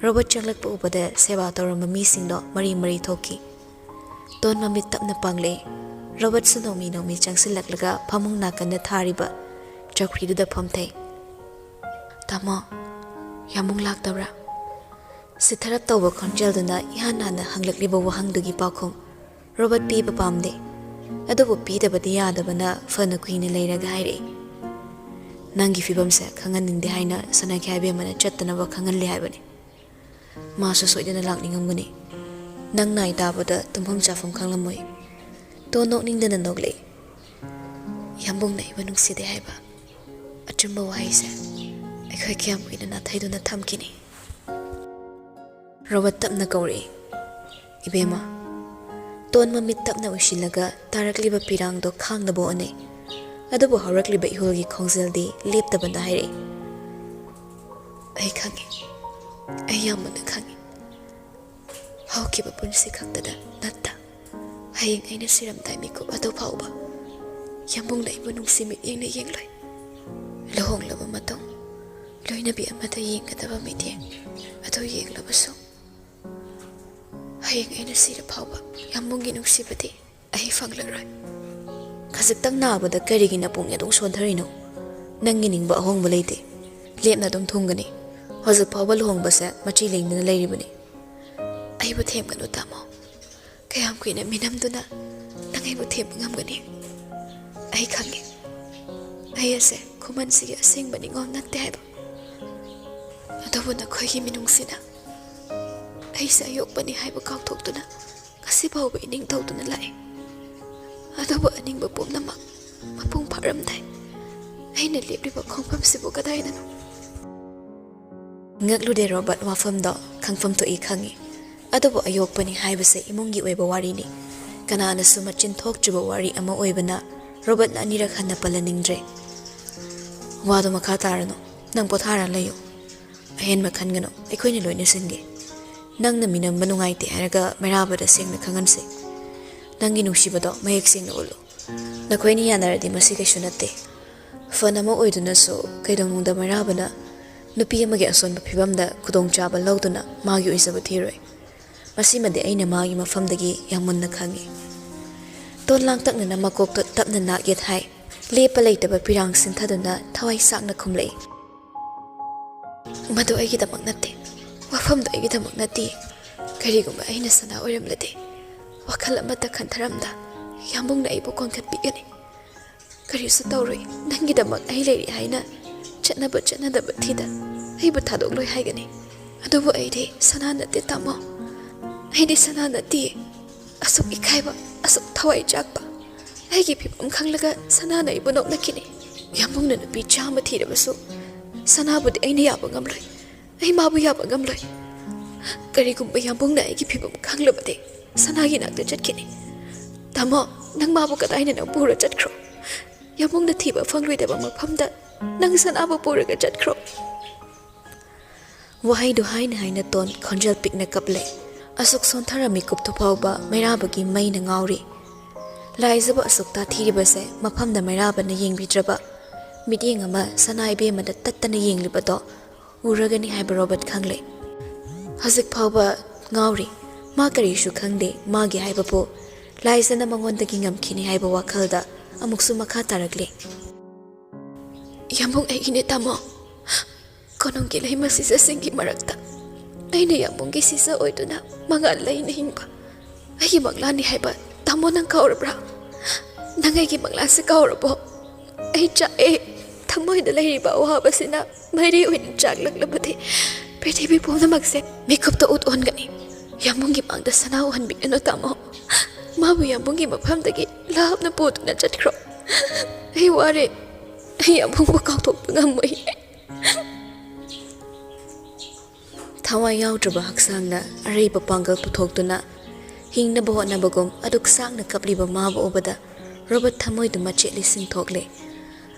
ꯔꯣꯕꯔꯠ ꯆꯪꯂꯛꯄ ꯎꯕꯗ ꯁꯦꯕꯥ ꯇꯧꯔꯝꯕ ꯃꯤꯁꯤꯡꯗꯣ ꯃꯔꯤ ꯃꯔꯤ ꯊꯣꯛꯈꯤ ꯇꯣꯟ ꯃꯃꯤꯠ ꯇꯞꯅ ꯄꯥꯡꯂꯛꯏ ꯔꯣꯕꯔꯠꯁꯨ ꯅꯣꯡꯃꯤ ꯅꯣꯡꯃꯤ ꯆꯪꯁꯤꯜꯂꯛꯂꯒ ꯐꯃꯨꯡ ꯅꯥꯀꯟꯗ ꯊꯥꯔꯤꯕ ꯆꯧꯀ꯭ꯔꯤꯗꯨꯗ ꯐꯝꯊꯩ ꯇꯥꯃꯣ ꯌꯥꯃꯨꯡ ꯂꯥꯛꯇꯕ꯭ꯔꯥ ꯁꯤꯊꯔꯞ ꯇꯧꯕ ꯈꯣꯟꯖꯦꯜꯗꯨꯅ ꯏꯍꯥꯟ ꯍꯥꯟꯅ ꯍꯪꯂꯛꯂꯤꯕ ꯋꯥꯍꯪꯗꯨꯒꯤ ꯄꯥꯎꯈꯨꯝ ꯔꯣꯕꯔꯠ ꯄꯤꯕ ꯄꯥꯝꯗꯦ ꯑꯗꯨꯕꯨ ꯄꯤꯗꯕꯗꯤ ꯌꯥꯗꯕꯅ ꯐꯅ ꯀꯨꯏꯅ ꯂꯩꯔꯒ ꯍꯥꯏꯔꯛꯏ ꯅꯪꯒꯤ ꯐꯤꯕꯝꯁꯦ ꯈꯪꯍꯟꯅꯤꯡꯗꯦ ꯍꯥꯏꯅ ꯁꯅꯥꯈ꯭ꯌꯥꯏꯕꯦꯝꯃꯅ ꯆꯠꯇꯅꯕ ꯈꯪꯍꯜꯂꯤ ꯍꯥꯏꯕꯅꯤ ꯃꯥꯁꯨ ꯁꯣꯏꯗꯅ ꯂꯥꯛꯅꯤꯡꯉꯝꯒꯅꯤ ꯅꯪ ꯅꯥꯏ ꯇꯥꯕꯗ ꯇꯨꯝꯐꯝ ꯆꯥꯐꯝ ꯈꯪꯂꯝꯃꯣꯏ ꯇꯣꯟ ꯅꯣꯛꯅꯤꯡꯗꯅ ꯅꯣꯛꯂꯛꯏ ꯌꯥꯝꯕꯨꯡꯅ ꯑꯩꯕꯨ ꯅꯨꯡꯁꯤꯗꯦ ꯍꯥꯏꯕ ꯑꯆꯨꯝꯕ ꯋꯥꯍꯩꯁꯦ ꯑꯩꯈꯣꯏ ꯀꯌꯥꯝ ꯀꯨꯏꯅ ꯅꯥꯊꯩꯗꯨꯅ ꯊꯝꯈꯤꯅꯤ ꯔꯣꯕꯔꯠ ꯇꯞꯅ ꯀꯧꯔꯛꯏ ꯏꯕꯦꯝꯃ ꯇꯣꯟ ꯃꯃꯤꯠ ꯇꯞꯅ ꯎꯏꯁꯤꯜꯂꯒ ꯇꯥꯔꯛꯂꯤꯕ ꯄꯤꯔꯥꯡꯗꯣ ꯈꯥꯡꯅꯕ ꯍꯣꯠꯅꯩ ꯑꯗꯨꯕꯨ ꯍꯧꯔꯛꯂꯤꯕ ꯏꯍꯨꯜꯒꯤ ꯈꯣꯡꯖꯦꯜꯗꯤ ꯂꯦꯞꯇꯕꯅ ꯍꯥꯏꯔꯛꯏ ꯑꯩ ꯈꯪꯉꯤ ꯑꯩ ꯌꯥꯝ ꯃꯨꯟꯅ ꯈꯪꯉꯤ ꯍꯧꯈꯤꯕ ꯄꯨꯟꯁꯤ ꯈꯛꯇꯗ ꯅꯠꯇ ꯍꯌꯦꯡ ꯑꯩꯅ ꯁꯤꯔꯝꯗꯥꯏ ꯃꯤꯀꯨꯞ ꯑꯗꯨ ꯐꯥꯎꯕ ꯌꯥꯝꯕꯨꯡꯅ ꯑꯩꯕꯨ ꯅꯨꯡꯁꯤ ꯃꯤꯠꯌꯦꯡꯅ ꯌꯦꯡꯂꯣꯏ ꯂꯨꯍꯣꯡꯂꯕ ꯃꯇꯨꯡ ꯂꯣꯏꯅꯕꯤ ꯑꯃꯗ ꯌꯦꯡꯒꯗꯕ ꯃꯤꯠꯌꯦꯡ ꯑꯗꯨ ꯌꯦꯡꯂꯕꯁꯨ ꯍꯌꯦꯡ ꯑꯩꯅ ꯁꯤꯔ ꯐꯥꯎꯕ ꯌꯥꯝꯕꯨꯡꯒꯤ ꯅꯨꯡꯁꯤꯕꯗꯤ ꯑꯩ ꯐꯪꯂꯔꯣꯏ ꯈꯖꯤꯛꯇꯪ ꯅꯥꯕꯗ ꯀꯔꯤꯒꯤ ꯅꯄꯨꯡ ꯑꯗꯨꯝ ꯁꯣꯟꯊꯔꯤꯅꯣ ꯅꯪꯒꯤ ꯅꯤꯡꯕ ꯑꯍꯣꯡꯕ ꯂꯩꯇꯦ ꯂꯦꯞꯅ ꯑꯗꯨꯝ ꯊꯨꯡꯒꯅꯤ ꯍꯧꯖꯤꯛ ꯐꯥꯎꯕ ꯂꯨꯍꯣꯡꯕꯁꯦ ꯃꯆꯤ ꯂꯦꯡꯗꯨꯅ ꯂꯩꯔꯤꯕꯅꯤ ꯑꯩꯕꯨ ꯊꯦꯝꯒꯅꯨ ꯇꯥꯃꯣ ꯀꯌꯥꯝ ꯀꯨꯏꯅ ꯃꯤꯅꯝꯗꯨꯅ ꯅꯪ ꯑꯩꯕꯨ ꯊꯦꯝꯕ ꯉꯝꯒꯅꯤ ꯑꯩ ꯈꯪꯉꯤ ꯑꯩ ꯑꯁꯦ ꯈꯨꯃꯟꯁꯤꯒꯤ ꯑꯁꯦꯡꯕ ꯅꯤꯡꯉꯣꯜ ꯅꯠꯇꯦ ꯍꯥꯏꯕ ꯑꯗꯨꯕꯨ ꯅꯈꯣꯏꯒꯤ ꯃꯤꯅꯨꯡꯁꯤꯅ ꯑꯩꯁꯦ ꯑꯌꯣꯛꯄꯅꯤ ꯍꯥꯏꯕ ꯀꯥꯎꯊꯣꯛꯇꯨꯅ ꯉꯁꯤ ꯐꯥꯎꯕ ꯏꯅꯤꯡ ꯇꯧꯗꯨꯅ ꯂꯥꯛꯏ ꯑꯗꯨꯕꯨ ꯑꯅꯤꯡꯕ ꯄꯨꯝꯅꯃꯛ ꯃꯄꯨꯡ ꯐꯥꯔꯝꯗꯥꯏ ꯑꯩꯅ ꯂꯦꯞꯂꯤꯕ ꯈꯣꯡꯐꯝꯁꯤꯕꯨ ꯀꯗꯥꯏꯗꯅꯣ ꯉꯛꯂꯨꯗꯦ ꯔꯣꯕꯔꯠ ꯋꯥꯐꯝꯗꯣ ꯈꯪꯐꯝ ꯊꯣꯛꯏ ꯈꯪꯉꯤ ꯑꯗꯨꯕꯨ ꯑꯌꯣꯛꯄꯅꯤ ꯍꯥꯏꯕꯁꯦ ꯏꯃꯨꯡꯒꯤ ꯑꯣꯏꯕ ꯋꯥꯔꯤꯅꯤ ꯀꯅꯥꯅꯁꯨ ꯃꯆꯤꯟ ꯊꯣꯛꯇ꯭ꯔꯤꯕ ꯋꯥꯔꯤ ꯑꯃ ꯑꯣꯏꯕꯅ ꯔꯣꯕꯔꯠꯅ ꯑꯅꯤꯔꯛ ꯍꯟꯅ ꯄꯜꯍꯟꯅꯤꯡꯗ꯭ꯔꯦ ꯋꯥꯗꯣ ꯃꯈꯥ ꯇꯥꯔꯅꯨ ꯅꯪ ꯄꯣꯊꯥꯔ ꯂꯩꯌꯨ ꯑꯍꯦꯟꯕ ꯈꯟꯒꯅꯨ ꯑꯩꯈꯣꯏꯅ ꯂꯣꯏꯅ ꯁꯤꯟꯒꯦ ꯅꯪꯅ ꯃꯤꯅꯝꯕ ꯅꯨꯡꯉꯥꯏꯇꯦ ꯍꯥꯏꯔꯒ ꯃꯩꯔꯥꯕꯗ ꯁꯦꯡꯅ ꯈꯪꯍꯟꯁꯤ ꯅꯪꯒꯤ ꯅꯨꯡꯁꯤꯕꯗꯣ ꯃꯌꯦꯛ ꯁꯦꯡꯅ ꯎꯠꯂꯨ ꯅꯈꯣꯏꯅ ꯌꯥꯅꯔꯗꯤ ꯃꯁꯤ ꯀꯩꯁꯨ ꯅꯠꯇꯦ ꯐꯟ ꯑꯃ ꯑꯣꯏꯗꯨꯅꯁꯨ ꯀꯩꯗꯧꯅꯨꯡꯗ ꯃꯩꯔꯥꯕꯅ ꯅꯨꯄꯤ ꯑꯃꯒꯤ ꯑꯁꯣꯟꯕ ꯐꯤꯕꯝꯗ ꯈꯨꯗꯣꯡꯆꯥꯕ ꯂꯧꯗꯨꯅ ꯃꯥꯒꯤ ꯑꯣꯏꯖꯕ ꯊꯤꯔꯣꯏ ꯃꯁꯤꯃꯗꯤ ꯑꯩꯅ ꯃꯥꯒꯤ ꯃꯐꯝꯗꯒꯤ ꯌꯥꯝ ꯃꯨꯟꯅ ꯈꯪꯉꯤ ꯇꯣꯟ ꯂꯥꯡꯇꯛꯅꯅ ꯃꯀꯣꯛꯇꯣ ꯇꯞꯅ ꯅꯥꯛ ꯌꯦꯠ ꯍꯥꯏ ꯂꯦꯞꯄ ꯂꯩꯇꯕ ꯄꯤꯔꯥꯡ ꯁꯤꯟꯊꯗꯨꯅ ꯊꯋꯥꯏ ꯁꯥꯛꯅ ꯈꯨꯝꯂꯛꯏ ꯃꯗꯨ ꯑꯩꯒꯤꯗꯃꯛ ꯅꯠꯇꯦ ꯋꯥꯐꯝꯗꯣ ꯑꯩꯒꯤꯗꯃꯛ ꯅꯠꯇꯦ ꯀꯔꯤꯒꯨꯝꯕ ꯑꯩꯅ ꯁꯅꯥ ꯑꯣꯏꯔꯝꯂꯗꯤ ꯋꯥꯈꯜ ꯑꯃꯠꯇ ꯈꯟꯊꯔꯝꯗ ꯌꯥꯝꯕꯨꯡꯅ ꯑꯩꯕꯨ ꯀꯣꯟꯈꯠꯄꯤꯒꯅꯤ ꯀꯔꯤꯁꯨ ꯇꯧꯔꯣꯏ ꯅꯪꯒꯤꯗꯃꯛ ꯑꯩ ꯂꯩꯔꯤ ꯍꯥꯏꯅ ꯆꯠꯅꯕ ꯆꯠꯅꯗꯕ ꯊꯤꯗ ꯑꯩꯕꯨ ꯊꯥꯗꯣꯛꯂꯣꯏ ꯍꯥꯏꯒꯅꯤ ꯑꯗꯨꯕꯨ ꯑꯩꯗꯤ ꯁꯅꯥ ꯅꯠꯇꯦ ꯇꯥꯃꯣ ꯑꯩꯗꯤ ꯁꯅꯥ ꯅꯠꯇꯦ ꯑꯁꯨꯛ ꯏꯀꯥꯏꯕ ꯑꯁꯨꯛ ꯊꯋꯥꯏ ꯆꯥꯛꯄ ꯑꯩꯒꯤ ꯐꯤꯕꯝ ꯈꯪꯂꯒ ꯁꯅꯥꯅ ꯑꯩꯕꯨ ꯅꯣꯛꯅꯈꯤꯅꯤ ꯌꯥꯝꯕꯨꯡꯅ ꯅꯨꯄꯤ ꯆꯥꯝꯃ ꯊꯤꯔꯕꯁꯨ ꯁꯅꯥꯕꯨꯗꯤ ꯑꯩꯅ ꯌꯥꯕ ꯉꯝꯂꯣꯏ ꯑꯩ ꯃꯥꯕꯨ ꯌꯥꯕ ꯉꯝꯂꯣꯏ ꯀꯔꯤꯒꯨꯝꯕ ꯌꯥꯝꯕꯨꯡꯅ ꯑꯩꯒꯤ ꯐꯤꯕꯝ ꯈꯪꯂꯕꯗꯤ ꯁꯅꯥꯒꯤ ꯅꯥꯛꯇ ꯆꯠꯈꯤꯅꯤ ꯇꯥꯃꯣ ꯅꯪ ꯃꯥꯕꯨ ꯀꯗꯥꯏꯅ ꯅꯪ ꯄꯨꯔ ꯆꯠꯈ꯭ꯔꯣ ꯌꯥꯝꯕꯨꯡꯅ ꯊꯤꯕ ꯐꯪꯂꯣꯏꯗꯕ ꯃꯐꯝꯗ ꯅꯪ ꯁꯅꯥꯕꯨ ꯄꯨꯔꯒ ꯆꯠꯈ꯭ꯔꯣ ꯋꯥꯍꯩꯗꯨ ꯍꯥꯏꯅ ꯍꯥꯏꯅ ꯇꯣꯟ ꯈꯣꯟꯖꯦꯜ ꯄꯤꯛꯅ ꯀꯞꯂꯦ ꯑꯁꯨꯛ ꯁꯣꯟꯊꯔꯝꯃꯤ ꯀꯨꯞꯊꯨ ꯐꯥꯎꯕ ꯃꯩꯔꯥꯕꯒꯤ ꯃꯩꯅ ꯉꯥꯎꯔꯤ ꯂꯥꯏꯖꯕ ꯑꯁꯨꯛ ꯇꯥꯊꯤꯔꯤꯕꯁꯦ ꯃꯐꯝꯗ ꯃꯩꯔꯥꯕꯅ ꯌꯦꯡꯕꯤꯗ꯭ꯔꯕ ꯃꯤꯠꯌꯦꯡ ꯑꯃ ꯁꯅꯥ ꯏꯕꯦꯝꯃꯗ ꯇꯠꯇꯅ ꯌꯦꯡꯂꯤꯕꯗꯣ ꯎꯔꯒꯅꯤ ꯍꯥꯏꯕ ꯔꯣꯕꯔꯠ ꯈꯪꯂꯦ ꯍꯧꯖꯤꯛ ꯐꯥꯎꯕ ꯉꯥꯎꯔꯤ ꯃꯥ ꯀꯔꯤꯁꯨ ꯈꯪꯗꯦ ꯃꯥꯒꯤ ꯍꯥꯏꯕꯕꯨ ꯂꯥꯏꯖꯅ ꯃꯉꯣꯟꯗꯒꯤ ꯉꯝꯈꯤꯅꯤ ꯍꯥꯏꯕ ꯋꯥꯈꯜꯗ ꯑꯃꯨꯛꯁꯨ ꯃꯈꯥ ꯇꯥꯔꯛꯂꯦ ꯌꯥꯝꯕꯨꯡ ꯑꯩꯒꯤꯅꯦ ꯇꯥꯃꯣ ꯀꯣꯅꯨꯡꯒꯤ ꯂꯩꯃ ꯁꯤꯖꯁꯤꯡꯒꯤ ꯃꯔꯛꯇ ꯑꯩꯅ ꯌꯥꯝꯕꯨꯡꯒꯤ ꯁꯤꯖ ꯑꯣꯏꯗꯨꯅ ꯃꯉꯥꯜ ꯂꯩꯅ ꯍꯤꯡꯕ ꯑꯩꯒꯤ ꯃꯪꯂꯥꯟꯅꯤ ꯍꯥꯏꯕ ꯇꯥꯃꯣ ꯅꯪ ꯀꯥꯎꯔꯕ꯭ꯔꯥ ꯅꯪ ꯑꯩꯒꯤ ꯃꯪꯂꯥꯟꯁꯦ ꯀꯥꯎꯔꯕꯣ ꯑꯩ ꯆꯥꯛꯑꯦ ꯊꯃꯣꯏꯗ ꯂꯩꯔꯤꯕ ꯑꯋꯥꯕꯁꯤꯅ ꯃꯩꯔꯤ ꯑꯣꯏꯅ ꯆꯥꯛꯂꯛꯂꯕꯗꯤ ꯄ꯭ꯔꯤꯊꯤꯕꯤ ꯄꯨꯝꯅꯃꯛꯁꯦ ꯃꯤꯀꯨꯞꯇ ꯎꯠ ꯑꯣꯟꯒꯅꯤ ꯌꯥꯝꯕꯨꯡꯒꯤ ꯃꯥꯡꯗ ꯁꯅꯥ ꯎꯍꯟꯕꯤꯒꯅꯨ ꯇꯥꯃꯣ ꯃꯥꯕꯨ ꯌꯥꯝꯕꯨꯡꯒꯤ ꯃꯐꯝꯗꯒꯤ ꯂꯥꯞꯅ ꯄꯨꯗꯨꯅ ꯆꯠꯈ꯭ꯔꯣ ꯑꯩ ꯋꯥꯔꯦ ꯑꯩ ꯌꯥꯝꯕꯨꯡꯕꯨ ꯀꯥꯎꯊꯣꯛꯄ ꯉꯝꯃꯣꯏ ꯊꯋꯥꯏ ꯌꯥꯎꯗ꯭ꯔꯕ ꯍꯛꯆꯥꯡꯅ ꯑꯔꯩꯕ ꯄꯥꯡꯒꯜ ꯄꯨꯊꯣꯛꯇꯨꯅ ꯍꯤꯡꯅꯕ ꯍꯣꯠꯅꯕꯒꯨꯝ ꯑꯗꯨꯛ ꯁꯥꯡꯅ ꯀꯞꯂꯤꯕ ꯃꯥꯕꯨ ꯎꯕꯗ ꯔꯣꯕꯔꯠ ꯊꯃꯣꯏꯗꯨ ꯃꯆꯦꯠ ꯂꯤꯁꯤꯡ ꯊꯣꯛꯂꯦ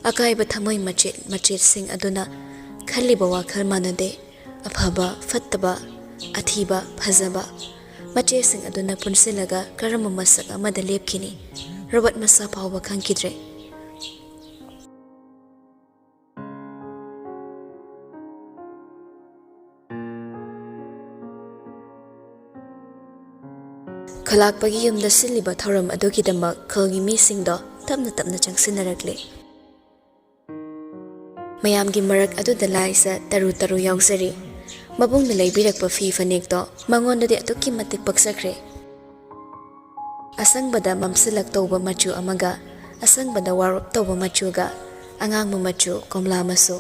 ꯑꯀꯥꯏꯕ ꯊꯃꯣꯏ ꯃꯆꯦꯠ ꯃꯆꯦꯠꯁꯤꯡ ꯑꯗꯨꯅ ꯈꯜꯂꯤꯕ ꯋꯥꯈꯜ ꯃꯥꯟꯅꯗꯦ ꯑꯐꯕ ꯐꯠꯇꯕ ꯑꯊꯤꯕ ꯐꯖꯕ ꯃꯆꯦꯠꯁꯤꯡ ꯑꯗꯨꯅ ꯄꯨꯟꯁꯤꯜꯂꯒ ꯀꯔꯝꯕ ꯃꯁꯛ ꯑꯃꯗ ꯂꯦꯞꯈꯤꯅꯤ ꯔꯣꯕꯔꯠ ꯃꯁꯥ ꯐꯥꯎꯕ ꯈꯪꯈꯤꯗ꯭ꯔꯦ ꯈꯂꯥꯛꯄꯒꯤ ꯌꯨꯝꯗ ꯁꯤꯜꯂꯤꯕ ꯊꯧꯔꯝ ꯑꯗꯨꯒꯤꯗꯃꯛ ꯈꯜꯒꯤ ꯃꯤꯁꯤꯡꯗꯣ ꯇꯞꯅ ꯇꯞꯅ ꯆꯪꯁꯤꯟꯅꯔꯛꯂꯦ ꯃꯌꯥꯝꯒꯤ ꯃꯔꯛ ꯑꯗꯨꯗ ꯂꯥꯏꯁ ꯇꯔꯨ ꯇꯔꯨ ꯌꯥꯎꯖꯔꯤ ꯃꯕꯨꯡꯅ ꯂꯩꯕꯤꯔꯛꯄ ꯐꯤ ꯐꯅꯦꯛꯇꯣ ꯃꯉꯣꯟꯗꯗꯤ ꯑꯗꯨꯛꯀꯤ ꯃꯇꯤꯛ ꯄꯛꯆꯈ꯭ꯔꯦ ꯑꯁꯪꯕꯗ ꯃꯝꯁꯤꯜꯂꯛ ꯇꯧꯕ ꯃꯆꯨ ꯑꯃꯒ ꯑꯁꯪꯕꯗ ꯋꯥꯔꯞ ꯇꯧꯕ ꯃꯆꯨꯒ ꯑꯉꯥꯡꯕ ꯃꯆꯨ ꯀꯣꯝꯂꯥ ꯃꯆꯨ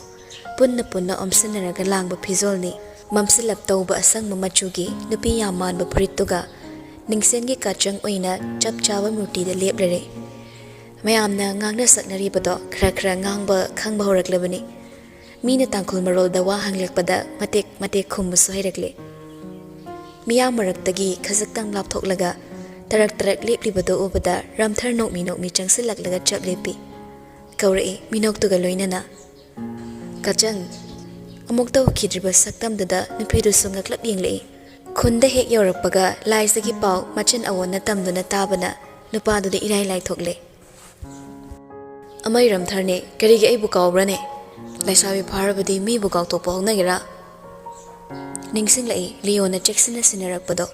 ꯄꯨꯟꯅ ꯄꯨꯟꯅ ꯑꯣꯝꯁꯤꯟꯅꯔꯒ ꯂꯥꯡꯕ ꯐꯤꯖꯣꯜꯅꯤ ꯃꯝꯁꯤꯜꯂꯛ ꯇꯧꯕ ꯑꯁꯪꯕ ꯃꯆꯨꯒꯤ ꯅꯨꯄꯤ ꯌꯥꯝ ꯃꯥꯟꯕ ꯐꯨꯔꯤꯠꯇꯨꯒ ꯅꯤꯡꯁꯦꯟꯒꯤ ꯀꯥꯆꯪ ꯑꯣꯏꯅ ꯆꯞ ꯆꯥꯕ ꯃꯨꯔꯇꯤꯗ ꯂꯦꯞꯂꯔꯦ ꯃꯌꯥꯝꯅ ꯉꯥꯡꯅ ꯁꯛꯅꯔꯤꯕꯗꯣ ꯈꯔ ꯈꯔ ꯉꯥꯡꯕ ꯈꯪꯕ ꯍꯧꯔꯛꯂꯕꯅꯤ ꯃꯤꯅ ꯇꯥꯡꯈꯨꯜ ꯃꯔꯣꯜꯗ ꯋꯥ ꯍꯪꯂꯛꯄꯗ ꯃꯇꯦꯛ ꯃꯇꯦꯛ ꯈꯨꯝꯕꯁꯨ ꯍꯩꯔꯛꯂꯦ ꯃꯤꯌꯥꯝ ꯃꯔꯛꯇꯒꯤ ꯈꯖꯤꯛꯇꯪ ꯂꯥꯞꯊꯣꯛꯂꯒ ꯇꯔꯛ ꯇꯔꯛ ꯂꯦꯞꯂꯤꯕꯗꯣ ꯎꯕꯗ ꯔꯥꯝꯊꯔ ꯅꯣꯛꯃꯤ ꯅꯣꯛꯃꯤ ꯆꯪꯁꯤꯜꯂꯛꯂꯒ ꯆꯞ ꯂꯦꯞꯄꯤ ꯀꯧꯔꯛꯏ ꯃꯤꯅꯣꯛꯇꯨꯒ ꯂꯣꯏꯅꯅ ꯀꯥꯆꯪ ꯑꯃꯨꯛ ꯇꯧꯈꯤꯗ꯭ꯔꯤꯕ ꯁꯛꯇꯝꯗꯨꯗ ꯅꯨꯄꯤꯗꯨꯁꯨ ꯉꯛꯂꯛ ꯌꯦꯡꯂꯛꯏ ꯈꯨꯟꯗ ꯍꯦꯛ ꯌꯧꯔꯛꯄꯒ ꯂꯥꯏꯖꯒꯤ ꯄꯥꯎ ꯃꯆꯤꯟ ꯑꯋꯣꯟꯅ ꯇꯝꯗꯨꯅ ꯇꯥꯕꯅ ꯅꯨꯄꯥꯗꯨꯗ ꯏꯔꯥꯏ ꯂꯥꯏꯊꯣꯛꯂꯦ ꯑꯃꯩ ꯔꯥꯝꯊꯔꯅꯦ ꯀꯔꯤꯒꯤ ꯑꯩꯕꯨ ꯀꯥꯎꯕ꯭ꯔꯅꯦ ꯂꯩꯁꯥꯕꯤ ꯐꯥꯔꯕꯗꯤ ꯃꯤꯕꯨ ꯀꯥꯎꯊꯣꯛꯄ ꯍꯧꯅꯒꯦꯔꯥ ꯅꯤꯡꯁꯤꯡꯂꯛꯏ ꯂꯤꯌꯣꯅ ꯆꯦꯛꯁꯤꯟꯅ ꯁꯤꯟꯅꯔꯛꯄꯗꯣ